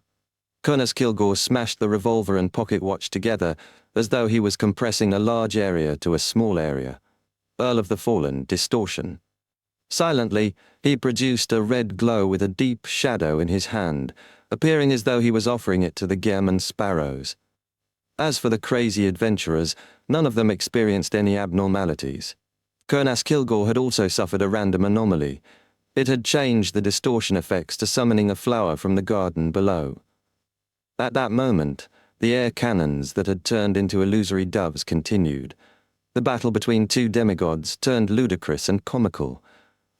[SPEAKER 1] Connus Kilgore smashed the revolver and pocket watch together as though he was compressing a large area to a small area. Earl of the Fallen, distortion. Silently, he produced a red glow with a deep shadow in his hand, appearing as though he was offering it to the Gehrman sparrows. As for the crazy adventurers, none of them experienced any abnormalities. Connus Kilgore had also suffered a random anomaly. It had changed the distortion effects to summoning a flower from the garden below. At that moment, the air cannons that had turned into illusory doves continued. The battle between two demigods turned ludicrous and comical.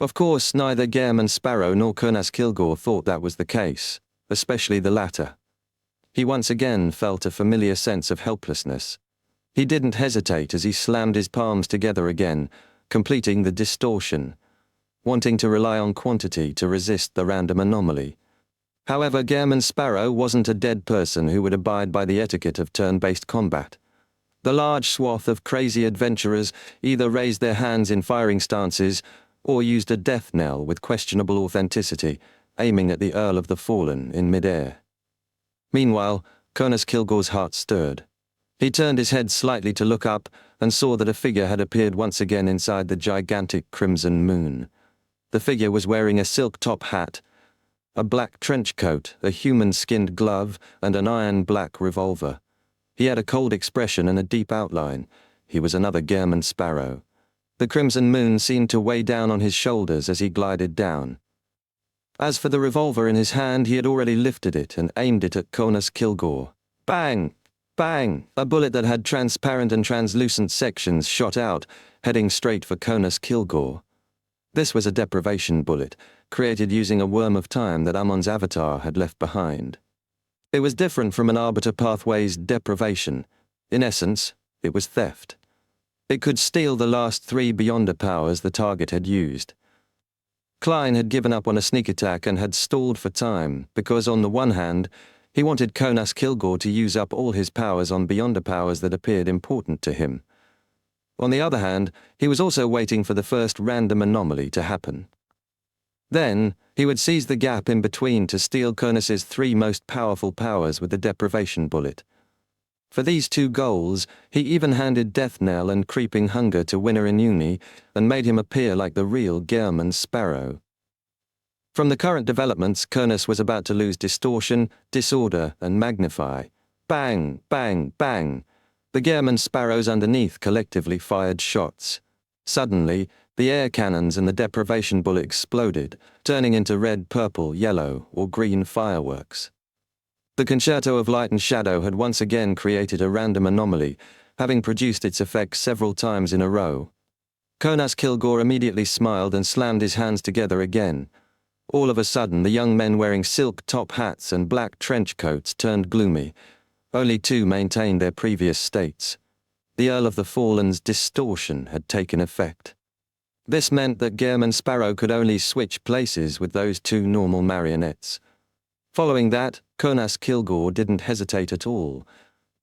[SPEAKER 1] Of course, neither Gehrman Sparrow nor Connus Kilgore thought that was the case, especially the latter. He once again felt a familiar sense of helplessness. He didn't hesitate as he slammed his palms together again, completing the distortion, wanting to rely on quantity to resist the random anomaly. However, Gehrman Sparrow wasn't a dead person who would abide by the etiquette of turn-based combat. The large swath of crazy adventurers either raised their hands in firing stances or used a death knell with questionable authenticity, aiming at the Earl of the Fallen in mid-air. Meanwhile, Connus Kilgore's heart stirred. He turned his head slightly to look up and saw that a figure had appeared once again inside the gigantic crimson moon. The figure was wearing a silk top hat, a black trench coat, a human-skinned glove, and an iron-black revolver. He had a cold expression and a deep outline. He was another Gehrman Sparrow. The crimson moon seemed to weigh down on his shoulders as he glided down. As for the revolver in his hand, he had already lifted it and aimed it at Connus Kilgore. Bang! Bang! A bullet that had transparent and translucent sections shot out, heading straight for Connus Kilgore. This was a deprivation bullet, created using a worm of time that Amon's avatar had left behind. It was different from an Arbiter Pathway's deprivation. In essence, it was theft. It could steal the last 3 Beyonder powers the target had used. Klein had given up on a sneak attack and had stalled for time because, on the one hand, he wanted Connus Kilgore to use up all his powers on Beyonder powers that appeared important to him. On the other hand, he was also waiting for the first random anomaly to happen. Then, he would seize the gap in between to steal Connus's 3 most powerful powers with the deprivation bullet. For these 2 goals, he even handed Death Knell and Creeping Hunger to Winner in Uni and made him appear like the real Gehrman Sparrow. From the current developments, Connus was about to lose Distortion, Disorder, and Magnify. Bang, bang, bang. The Gehrman Sparrows underneath collectively fired shots. Suddenly, the air cannons and the deprivation bullet exploded, turning into red, purple, yellow, or green fireworks. The Concerto of Light and Shadow had once again created a random anomaly, having produced its effects several times in a row. Connus Kilgore immediately smiled and slammed his hands together again. All of a sudden, the young men wearing silk top hats and black trench coats turned gloomy. Only 2 maintained their previous states. The Earl of the Fallen's distortion had taken effect. This meant that Gehrman Sparrow could only switch places with those 2 normal marionettes. Following that, Connus Kilgore didn't hesitate at all.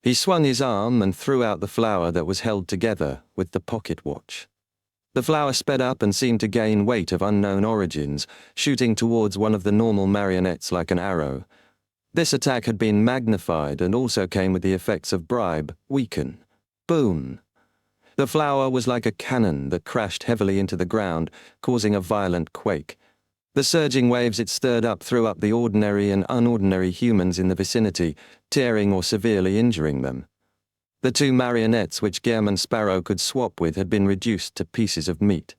[SPEAKER 1] He swung his arm and threw out the flower that was held together with the pocket watch. The flower sped up and seemed to gain weight of unknown origins, shooting towards one of the normal marionettes like an arrow. This attack had been magnified and also came with the effects of bribe, weaken. Boom! The flower was like a cannon that crashed heavily into the ground, causing a violent quake. The surging waves it stirred up threw up the ordinary and unordinary humans in the vicinity, tearing or severely injuring them. The 2 marionettes which Gehrman Sparrow could swap with had been reduced to pieces of meat.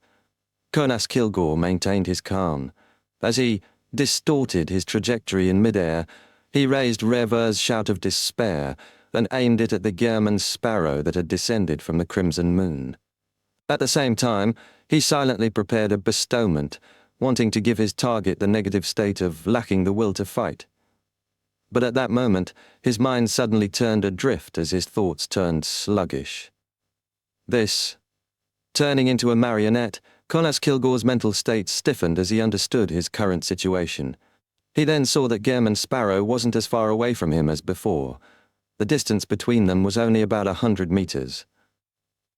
[SPEAKER 1] Connus Kilgore maintained his calm. As he distorted his trajectory in midair, he raised Rever's shout of despair and aimed it at the Gehrman Sparrow that had descended from the crimson moon. At the same time, he silently prepared a bestowment, wanting to give his target the negative state of lacking the will to fight. But at that moment, his mind suddenly turned adrift as his thoughts turned sluggish. This, turning into a marionette, Conas Kilgore's mental state stiffened as he understood his current situation. He then saw that Gehrman Sparrow wasn't as far away from him as before. The distance between them was only about 100 meters.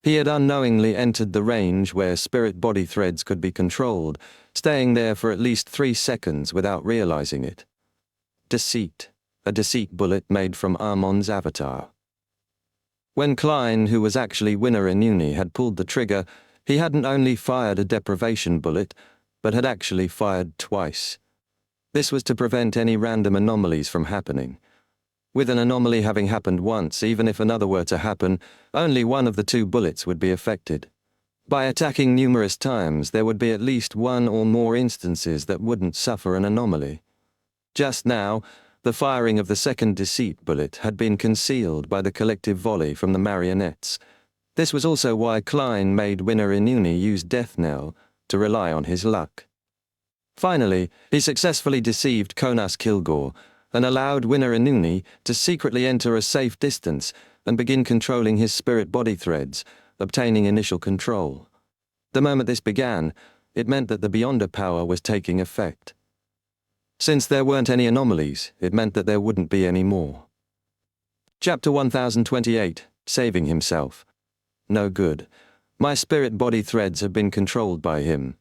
[SPEAKER 1] He had unknowingly entered the range where spirit body threads could be controlled, staying there for at least 3 seconds without realizing it. Deceit. A deceit bullet made from Armand's avatar. When Klein, who was actually Winner Inuni, had pulled the trigger, he hadn't only fired a deprivation bullet, but had actually fired twice. This was to prevent any random anomalies from happening. With an anomaly having happened once, even if another were to happen, only one of the 2 bullets would be affected. By attacking numerous times, there would be at least 1 or more instances that wouldn't suffer an anomaly. Just now, the firing of the second deceit bullet had been concealed by the collective volley from the marionettes. This was also why Klein made Winner Inuni use Death Knell to rely on his luck. Finally, he successfully deceived Conas Kilgore and allowed Winner Inuni to secretly enter a safe distance and begin controlling his spirit body threads, obtaining initial control. The moment this began, it meant that the Beyonder power was taking effect. Since there weren't any anomalies, it meant that there wouldn't be any more. Chapter 1028, Saving Himself. No good. My spirit body threads have been controlled by him.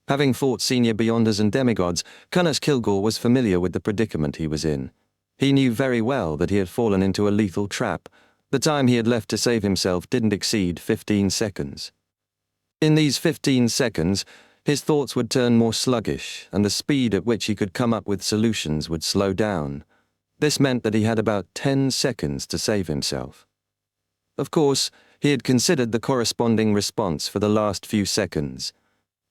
[SPEAKER 1] Having fought senior Beyonders and demigods, Conas Kilgore was familiar with the predicament he was in. He knew very well that he had fallen into a lethal trap. The time he had left to save himself didn't exceed 15 seconds. In these 15 seconds, his thoughts would turn more sluggish, and the speed at which he could come up with solutions would slow down. This meant that he had about 10 seconds to save himself. Of course, he had considered the corresponding response for the last few seconds.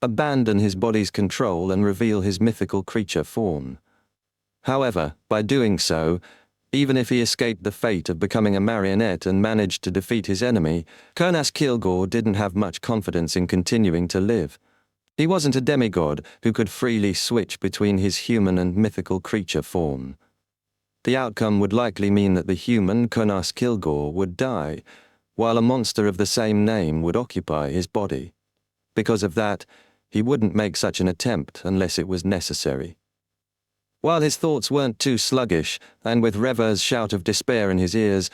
[SPEAKER 1] Abandon his body's control and reveal his mythical creature form. However, by doing so, even if he escaped the fate of becoming a marionette and managed to defeat his enemy, Conas Kilgore didn't have much confidence in continuing to live. He wasn't a demigod who could freely switch between his human and mythical creature form. The outcome would likely mean that the human Conas Kilgore would die, while a monster of the same name would occupy his body. Because of that, he wouldn't make such an attempt unless it was necessary. While his thoughts weren't too sluggish, and with Rever's shout of despair in his ears,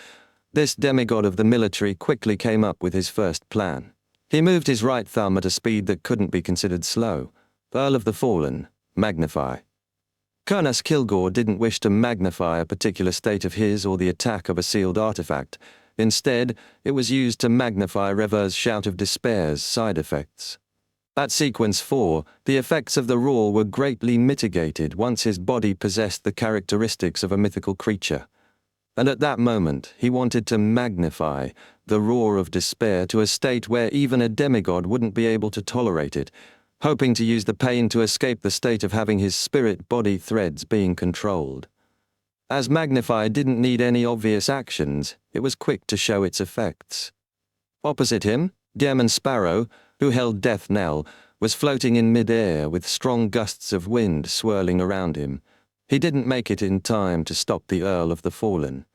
[SPEAKER 1] this demigod of the military quickly came up with his first plan. He moved his right thumb at a speed that couldn't be considered slow. Earl of the Fallen, magnify. Conas Kilgore didn't wish to magnify a particular state of his or the attack of a sealed artifact. Instead, it was used to magnify Rever's shout of despair's side effects. At sequence 4, the effects of the roar were greatly mitigated once his body possessed the characteristics of a mythical creature. And at that moment, he wanted to magnify the roar of despair to a state where even a demigod wouldn't be able to tolerate it, hoping to use the pain to escape the state of having his spirit body threads being controlled. As Magnify didn't need any obvious actions, it was quick to show its effects. Opposite him, Gehrman Sparrow, who held Death Knell, was floating in mid-air with strong gusts of wind swirling around him. He didn't make it in time to stop the Earl of the Fallen.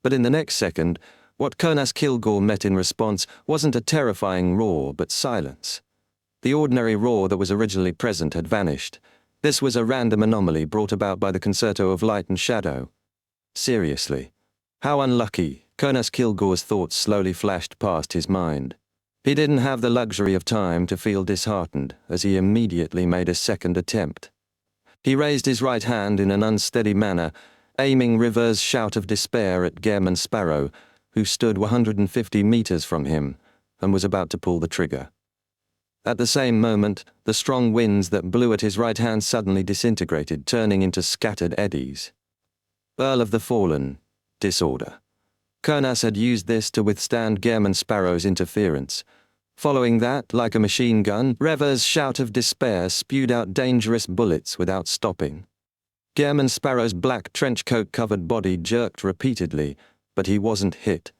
[SPEAKER 1] But in the next second, what Conas Kilgore met in response wasn't a terrifying roar, but silence. The ordinary roar that was originally present had vanished. This was a random anomaly brought about by the concerto of light and shadow. Seriously. How unlucky, Conas Kilgore's thoughts slowly flashed past his mind. He didn't have the luxury of time to feel disheartened, as he immediately made a second attempt. He raised his right hand in an unsteady manner, aiming Rever's shout of despair at Gehrman Sparrow, who stood 150 meters from him, and was about to pull the trigger. At the same moment, the strong winds that blew at his right hand suddenly disintegrated, turning into scattered eddies. Earl of the Fallen, disorder. Conas had used this to withstand Gehrman Sparrow's interference. Following that, like a machine gun, Rever's shout of despair spewed out dangerous bullets without stopping. Gehrman Sparrow's black trench-coat-covered body jerked repeatedly, but he wasn't hit.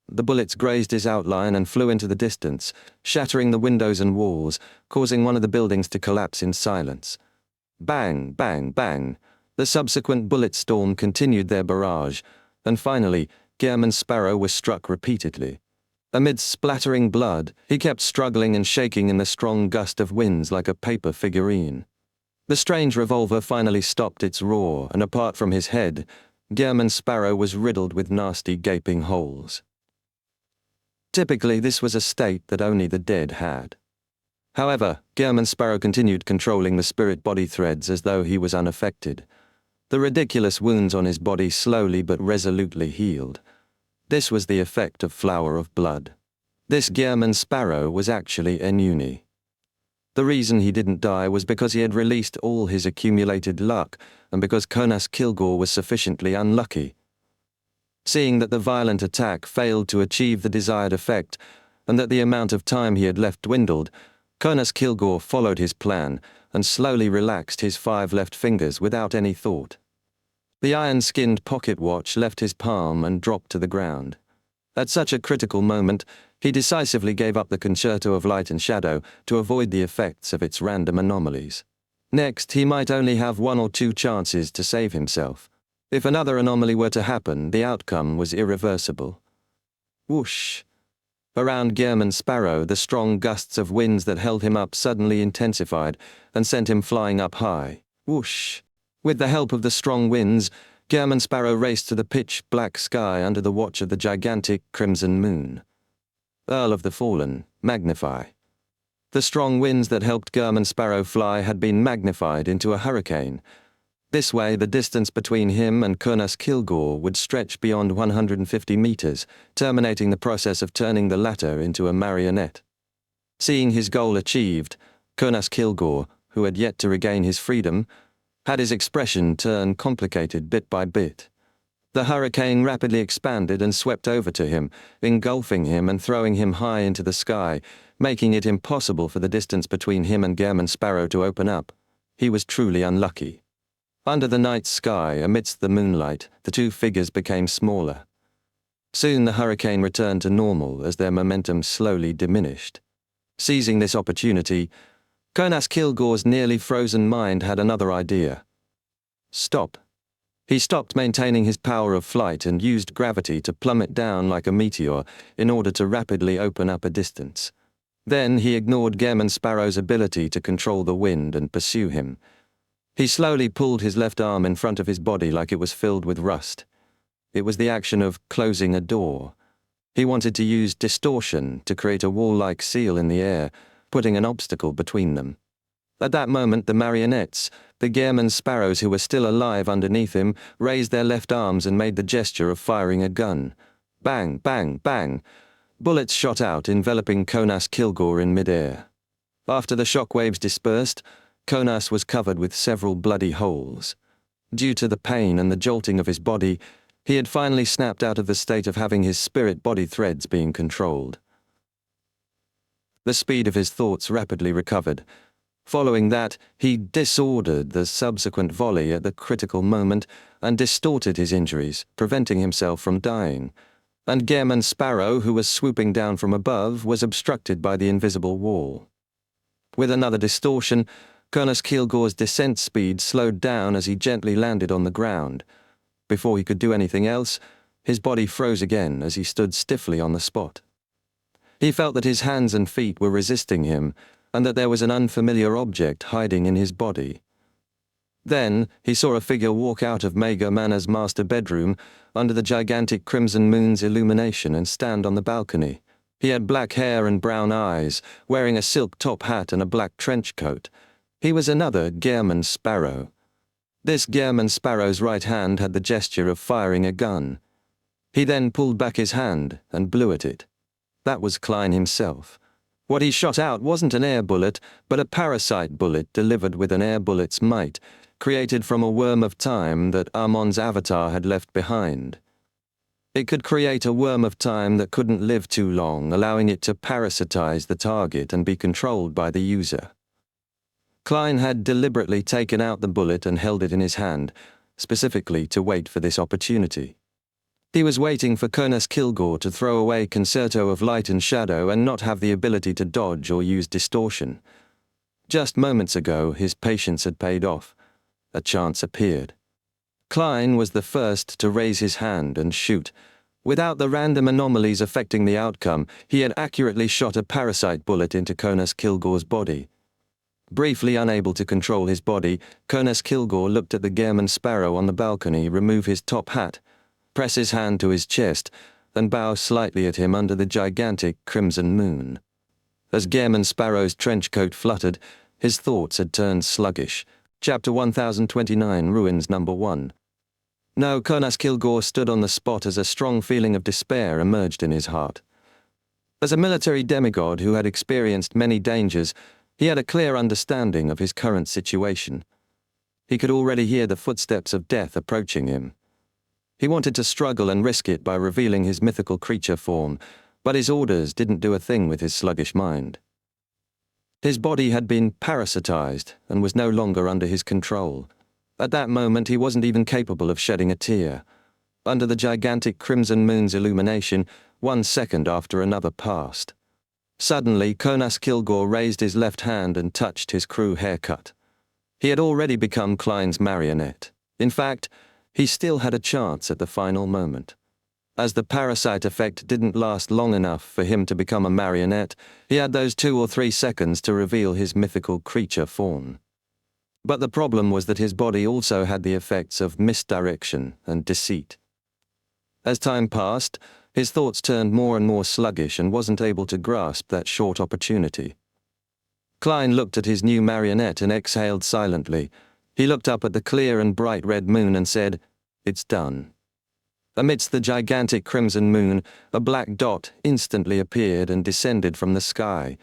[SPEAKER 1] The bullets grazed his outline and flew into the distance, shattering the windows and walls, causing one of the buildings to collapse in silence. Bang, bang, bang. The subsequent bullet storm continued their barrage, and finally, Gehrman Sparrow was struck repeatedly. Amidst splattering blood, he kept struggling and shaking in the strong gust of winds like a paper figurine. The strange revolver finally stopped its roar, and apart from his head, Gehrman Sparrow was riddled with nasty gaping holes. Typically, this was a state that only the dead had. However, Gehrman Sparrow continued controlling the spirit body threads as though he was unaffected. The ridiculous wounds on his body slowly but resolutely healed. This was the effect of Flower of Blood. This Gehrman Sparrow was actually Enuni. The reason he didn't die was because he had released all his accumulated luck, and because Conas Kilgore was sufficiently unlucky. Seeing that the violent attack failed to achieve the desired effect, and that the amount of time he had left dwindled, Conas Kilgore followed his plan and slowly relaxed his 5 left fingers without any thought. The iron-skinned pocket watch left his palm and dropped to the ground. At such a critical moment, he decisively gave up the concerto of light and shadow to avoid the effects of its random anomalies. Next, he might only have 1 or 2 chances to save himself. If another anomaly were to happen, the outcome was irreversible. Whoosh! Around Gehrman Sparrow, the strong gusts of winds that held him up suddenly intensified and sent him flying up high. Whoosh! With the help of the strong winds, Gehrman Sparrow raced to the pitch-black sky under the watch of the gigantic crimson moon. Earl of the Fallen, magnify. The strong winds that helped Gehrman Sparrow fly had been magnified into a hurricane. This way, the distance between him and Conas Kilgore would stretch beyond 150 meters, terminating the process of turning the latter into a marionette. Seeing his goal achieved, Conas Kilgore, who had yet to regain his freedom, had his expression turn complicated bit by bit. The hurricane rapidly expanded and swept over to him, engulfing him and throwing him high into the sky, making it impossible for the distance between him and Gehrman Sparrow to open up. He was truly unlucky. Under the night sky, amidst the moonlight, the 2 figures became smaller. Soon the hurricane returned to normal as their momentum slowly diminished. Seizing this opportunity, Conas Kilgore's nearly frozen mind had another idea. Stop. He stopped maintaining his power of flight and used gravity to plummet down like a meteor in order to rapidly open up a distance. Then he ignored Gehrman Sparrow's ability to control the wind and pursue him. He slowly pulled his left arm in front of his body like it was filled with rust. It was the action of closing a door. He wanted to use distortion to create a wall-like seal in the air, putting an obstacle between them. At that moment, the marionettes, the Gehrman Sparrows who were still alive underneath him, raised their left arms and made the gesture of firing a gun. Bang, bang, bang. Bullets shot out, enveloping Conas Kilgore in midair. After the shockwaves dispersed, Conas was covered with several bloody holes. Due to the pain and the jolting of his body, he had finally snapped out of the state of having his spirit body threads being controlled. The speed of his thoughts rapidly recovered. Following that, he disordered the subsequent volley at the critical moment and distorted his injuries, preventing himself from dying. And Gehrman Sparrow, who was swooping down from above, was obstructed by the invisible wall. With another distortion, Conas Kilgore's descent speed slowed down as he gently landed on the ground. Before he could do anything else, his body froze again as he stood stiffly on the spot. He felt that his hands and feet were resisting him, and that there was an unfamiliar object hiding in his body. Then he saw a figure walk out of Mago Manna's master bedroom under the gigantic crimson moon's illumination and stand on the balcony. He had black hair and brown eyes, wearing a silk top hat and a black trench coat. He was another Gehrman Sparrow. This Gehrman Sparrow's right hand had the gesture of firing a gun. He then pulled back his hand and blew at it. That was Klein himself. What he shot out wasn't an air bullet, but a parasite bullet delivered with an air bullet's might, created from a worm of time that Amon's avatar had left behind. It could create a worm of time that couldn't live too long, allowing it to parasitize the target and be controlled by the user. Klein had deliberately taken out the bullet and held it in his hand, specifically to wait for this opportunity. He was waiting for Conas Kilgore to throw away Concerto of Light and Shadow and not have the ability to dodge or use distortion. Just moments ago, his patience had paid off. A chance appeared. Klein was the first to raise his hand and shoot. Without the random anomalies affecting the outcome, he had accurately shot a parasite bullet into Conas Kilgore's body. Briefly unable to control his body, Conas Kilgore looked at the Gairman sparrow on the balcony remove his top hat, press his hand to his chest, and bow slightly at him under the gigantic crimson moon. As Gairman Sparrow's trench coat fluttered, his thoughts had turned sluggish. Chapter 1029, Ruins Number 1. Now Conas Kilgore stood on the spot as a strong feeling of despair emerged in his heart. As a military demigod who had experienced many dangers, he had a clear understanding of his current situation. He could already hear the footsteps of death approaching him. He wanted to struggle and risk it by revealing his mythical creature form, but his orders didn't do a thing with his sluggish mind. His body had been parasitized and was no longer under his control. At that moment he wasn't even capable of shedding a tear. Under the gigantic crimson moon's illumination, 1 second after another passed. Suddenly, Conas Kilgore raised his left hand and touched his crew haircut. He had already become Klein's marionette. In fact, he still had a chance at the final moment. As the parasite effect didn't last long enough for him to become a marionette, he had those 2 or 3 seconds to reveal his mythical creature form. But the problem was that his body also had the effects of misdirection and deceit. As time passed, his thoughts turned more and more sluggish and wasn't able to grasp that short opportunity. Klein looked at his new marionette and exhaled silently. He looked up at the clear and bright red moon and said, "It's done." Amidst the gigantic crimson moon, a black dot instantly appeared and descended from the sky.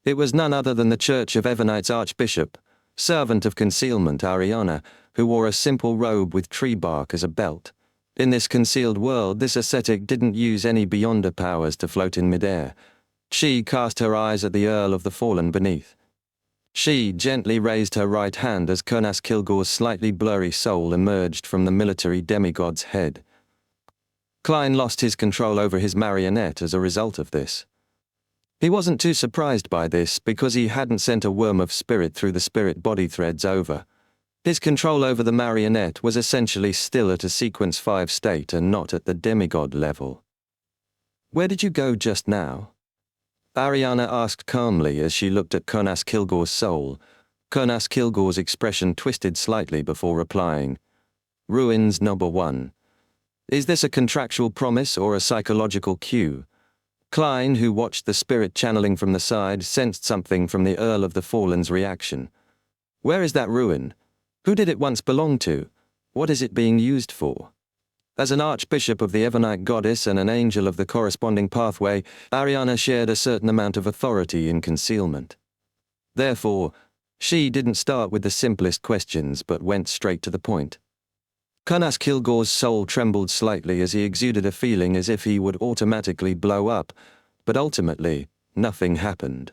[SPEAKER 1] It was none other than the Church of Evernight's Archbishop, servant of concealment Ariana, who wore a simple robe with tree bark as a belt. In this concealed world, this ascetic didn't use any beyonder powers to float in midair. She cast her eyes at the Earl of the Fallen beneath. She gently raised her right hand as Conas Kilgore's slightly blurry soul emerged from the military demigod's head. Klein lost his control over his marionette as a result of this. He wasn't too surprised by this because he hadn't sent a worm of spirit through the spirit body threads over. His control over the marionette was essentially still at a sequence 5 state and not at the demigod level. "Where did you go just now?" Ariana asked calmly as she looked at Conas Kilgore's soul. Conas Kilgore's expression twisted slightly before replying, "Ruins Number 1. Is this a contractual promise or a psychological cue?" Klein, who watched the spirit channeling from the side, sensed something from the Earl of the Fallen's reaction. "Where is that ruin? Who did it once belong to? What is it being used for?" As an archbishop of the Evernite goddess and an angel of the corresponding pathway, Ariana shared a certain amount of authority in concealment. Therefore, she didn't start with the simplest questions but went straight to the point. Conas Kilgore's soul trembled slightly as he exuded a feeling as if he would automatically blow up, but ultimately, nothing happened.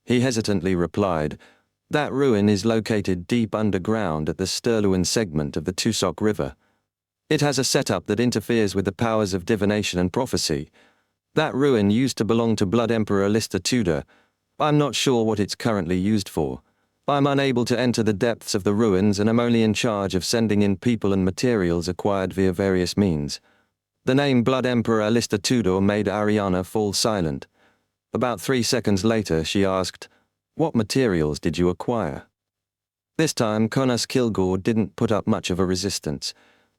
[SPEAKER 1] He hesitantly replied, "That ruin is located deep underground at the Sturluan segment of the Tusok River. It has a setup that interferes with the powers of divination and prophecy. That ruin used to belong to Blood Emperor Lister Tudor. I'm not sure what it's currently used for. I'm unable to enter the depths of the ruins and am only in charge of sending in people and materials acquired via various means." The name Blood Emperor Lister Tudor made Ariana fall silent. About 3 seconds later, she asked, "What materials did you acquire?" This time, Conas Kilgore didn't put up much of a resistance.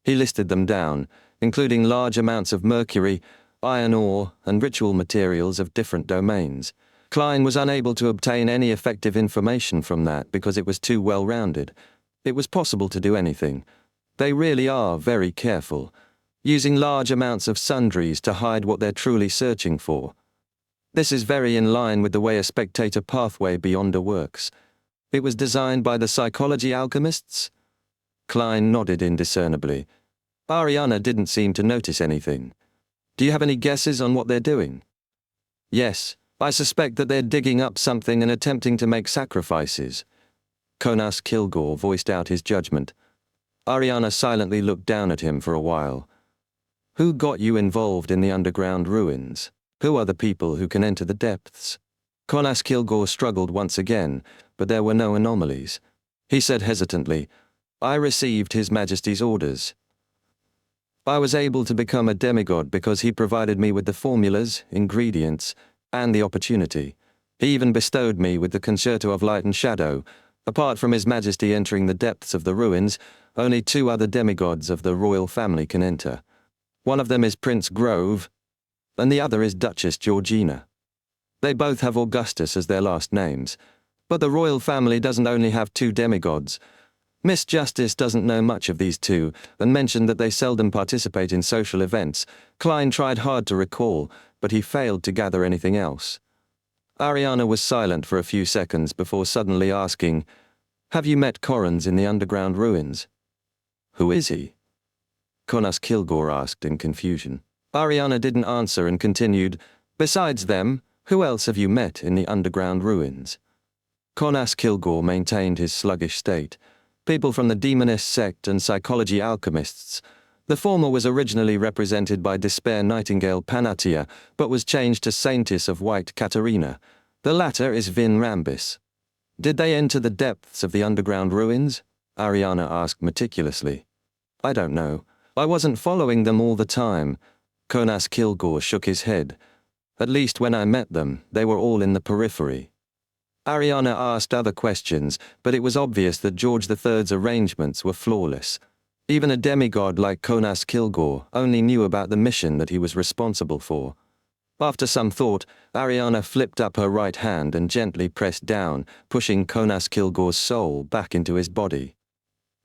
[SPEAKER 1] He listed them down, including large amounts of mercury, iron ore, and ritual materials of different domains. Klein was unable to obtain any effective information from that because it was too well-rounded. It was possible to do anything. They really are very careful, using large amounts of sundries to hide what they're truly searching for. This is very in line with the way a spectator pathway beyonder works. It was designed by the psychology alchemists? Klein nodded indiscernibly. Ariana didn't seem to notice anything. "Do you have any guesses on what they're doing?" "Yes. I suspect that they're digging up something and attempting to make sacrifices." Conas Kilgore voiced out his judgment. Ariana silently looked down at him for a while. "Who got you involved in the underground ruins? Who are the people who can enter the depths?" Conas Kilgore struggled once again, but there were no anomalies. He said hesitantly, I received His Majesty's orders. I was able to become a demigod because he provided me with the formulas, ingredients, and the opportunity. He even bestowed me with the Concerto of Light and Shadow. Apart from His Majesty entering the depths of the ruins, only 2 other demigods of the royal family can enter. One of them is Prince Grove, and the other is Duchess Georgina. They both have Augustus as their last names, but the royal family doesn't only have 2 demigods. Miss Justice doesn't know much of these 2, and mentioned that they seldom participate in social events. Klein tried hard to recall, but he failed to gather anything else. Ariana was silent for a few seconds before suddenly asking, "Have you met Corrans in the underground ruins?" "Who is he?" Conas Kilgore asked in confusion. Ariana didn't answer and continued, "Besides them, who else have you met in the underground ruins?" Conas Kilgore maintained his sluggish state. People from the demonist sect and psychology alchemists. The former was originally represented by Despair Nightingale Panatia, but was changed to Saintess of White Katerina. The latter is Vin Rambis. "Did they enter the depths of the underground ruins?" Ariana asked meticulously. "I don't know. I wasn't following them all the time." Conas Kilgore shook his head. "At least when I met them, they were all in the periphery." Ariana asked other questions, but it was obvious that George III's arrangements were flawless. Even a demigod like Conas Kilgore only knew about the mission that he was responsible for. After some thought, Ariana flipped up her right hand and gently pressed down, pushing Conas Kilgore's soul back into his body.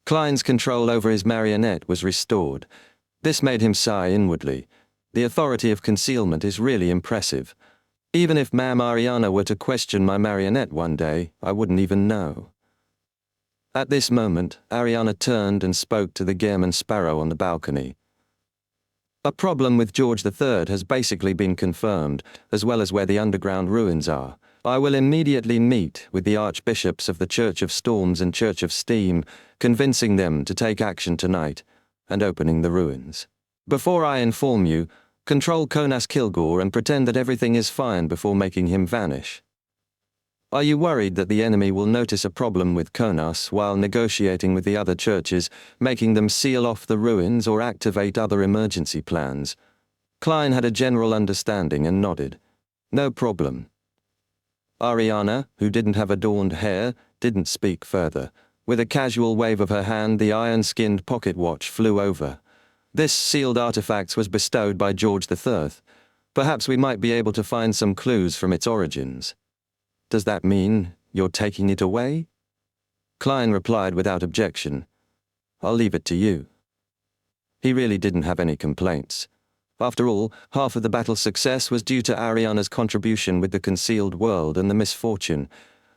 [SPEAKER 1] Klein's control over his marionette was restored. This made him sigh inwardly. The authority of concealment is really impressive. Even if Ma'am Ariana were to question my marionette one day, I wouldn't even know. At this moment, Ariana turned and spoke to the Gairman Sparrow on the balcony. "A problem with George III has basically been confirmed, as well as where the underground ruins are. I will immediately meet with the archbishops of the Church of Storms and Church of Steam, convincing them to take action tonight, and opening the ruins. Before I inform you, control Conas Kilgore and pretend that everything is fine before making him vanish. Are you worried that the enemy will notice a problem with Conas while negotiating with the other churches, making them seal off the ruins or activate other emergency plans?" Klein had a general understanding and nodded. "No problem." Ariana, who didn't have adorned hair, didn't speak further. With a casual wave of her hand, the iron-skinned pocket watch flew over. This sealed artifact was bestowed by George III. Perhaps we might be able to find some clues from its origins. "Does that mean you're taking it away?" Klein replied without objection. "I'll leave it to you." He really didn't have any complaints. After all, half of the battle's success was due to Ariana's contribution with the concealed world and the misfortune,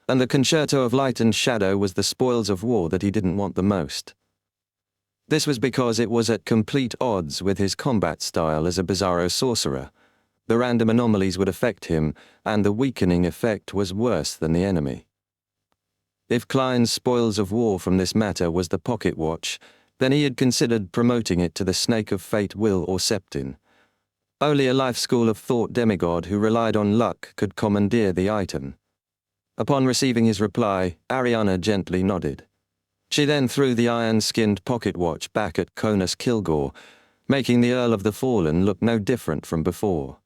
[SPEAKER 1] and the Concerto of Light and Shadow was the spoils of war that he didn't want the most. This was because it was at complete odds with his combat style as a Bizarro sorcerer. The random anomalies would affect him, and the weakening effect was worse than the enemy. If Klein's spoils of war from this matter was the pocket watch, then he had considered promoting it to the Snake of Fate Will or Septin. Only a life school of thought demigod who relied on luck could commandeer the item. Upon receiving his reply, Ariana gently nodded. She then threw the iron-skinned pocket watch back at Conas Kilgore, making the Earl of the Fallen look no different from before.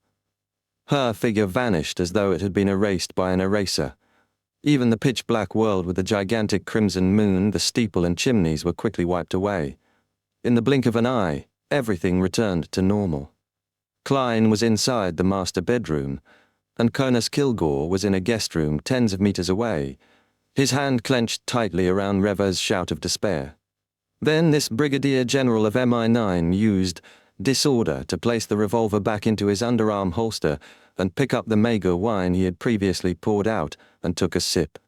[SPEAKER 1] Her figure vanished as though it had been erased by an eraser. Even the pitch-black world with the gigantic crimson moon, the steeple and chimneys were quickly wiped away. In the blink of an eye, everything returned to normal. Klein was inside the master bedroom, and Conas Kilgore was in a guest room tens of meters away, his hand clenched tightly around Reva's shout of despair. Then this Brigadier General of MI9 used disorder to place the revolver back into his underarm holster and pick up the mager wine he had previously poured out and took a sip.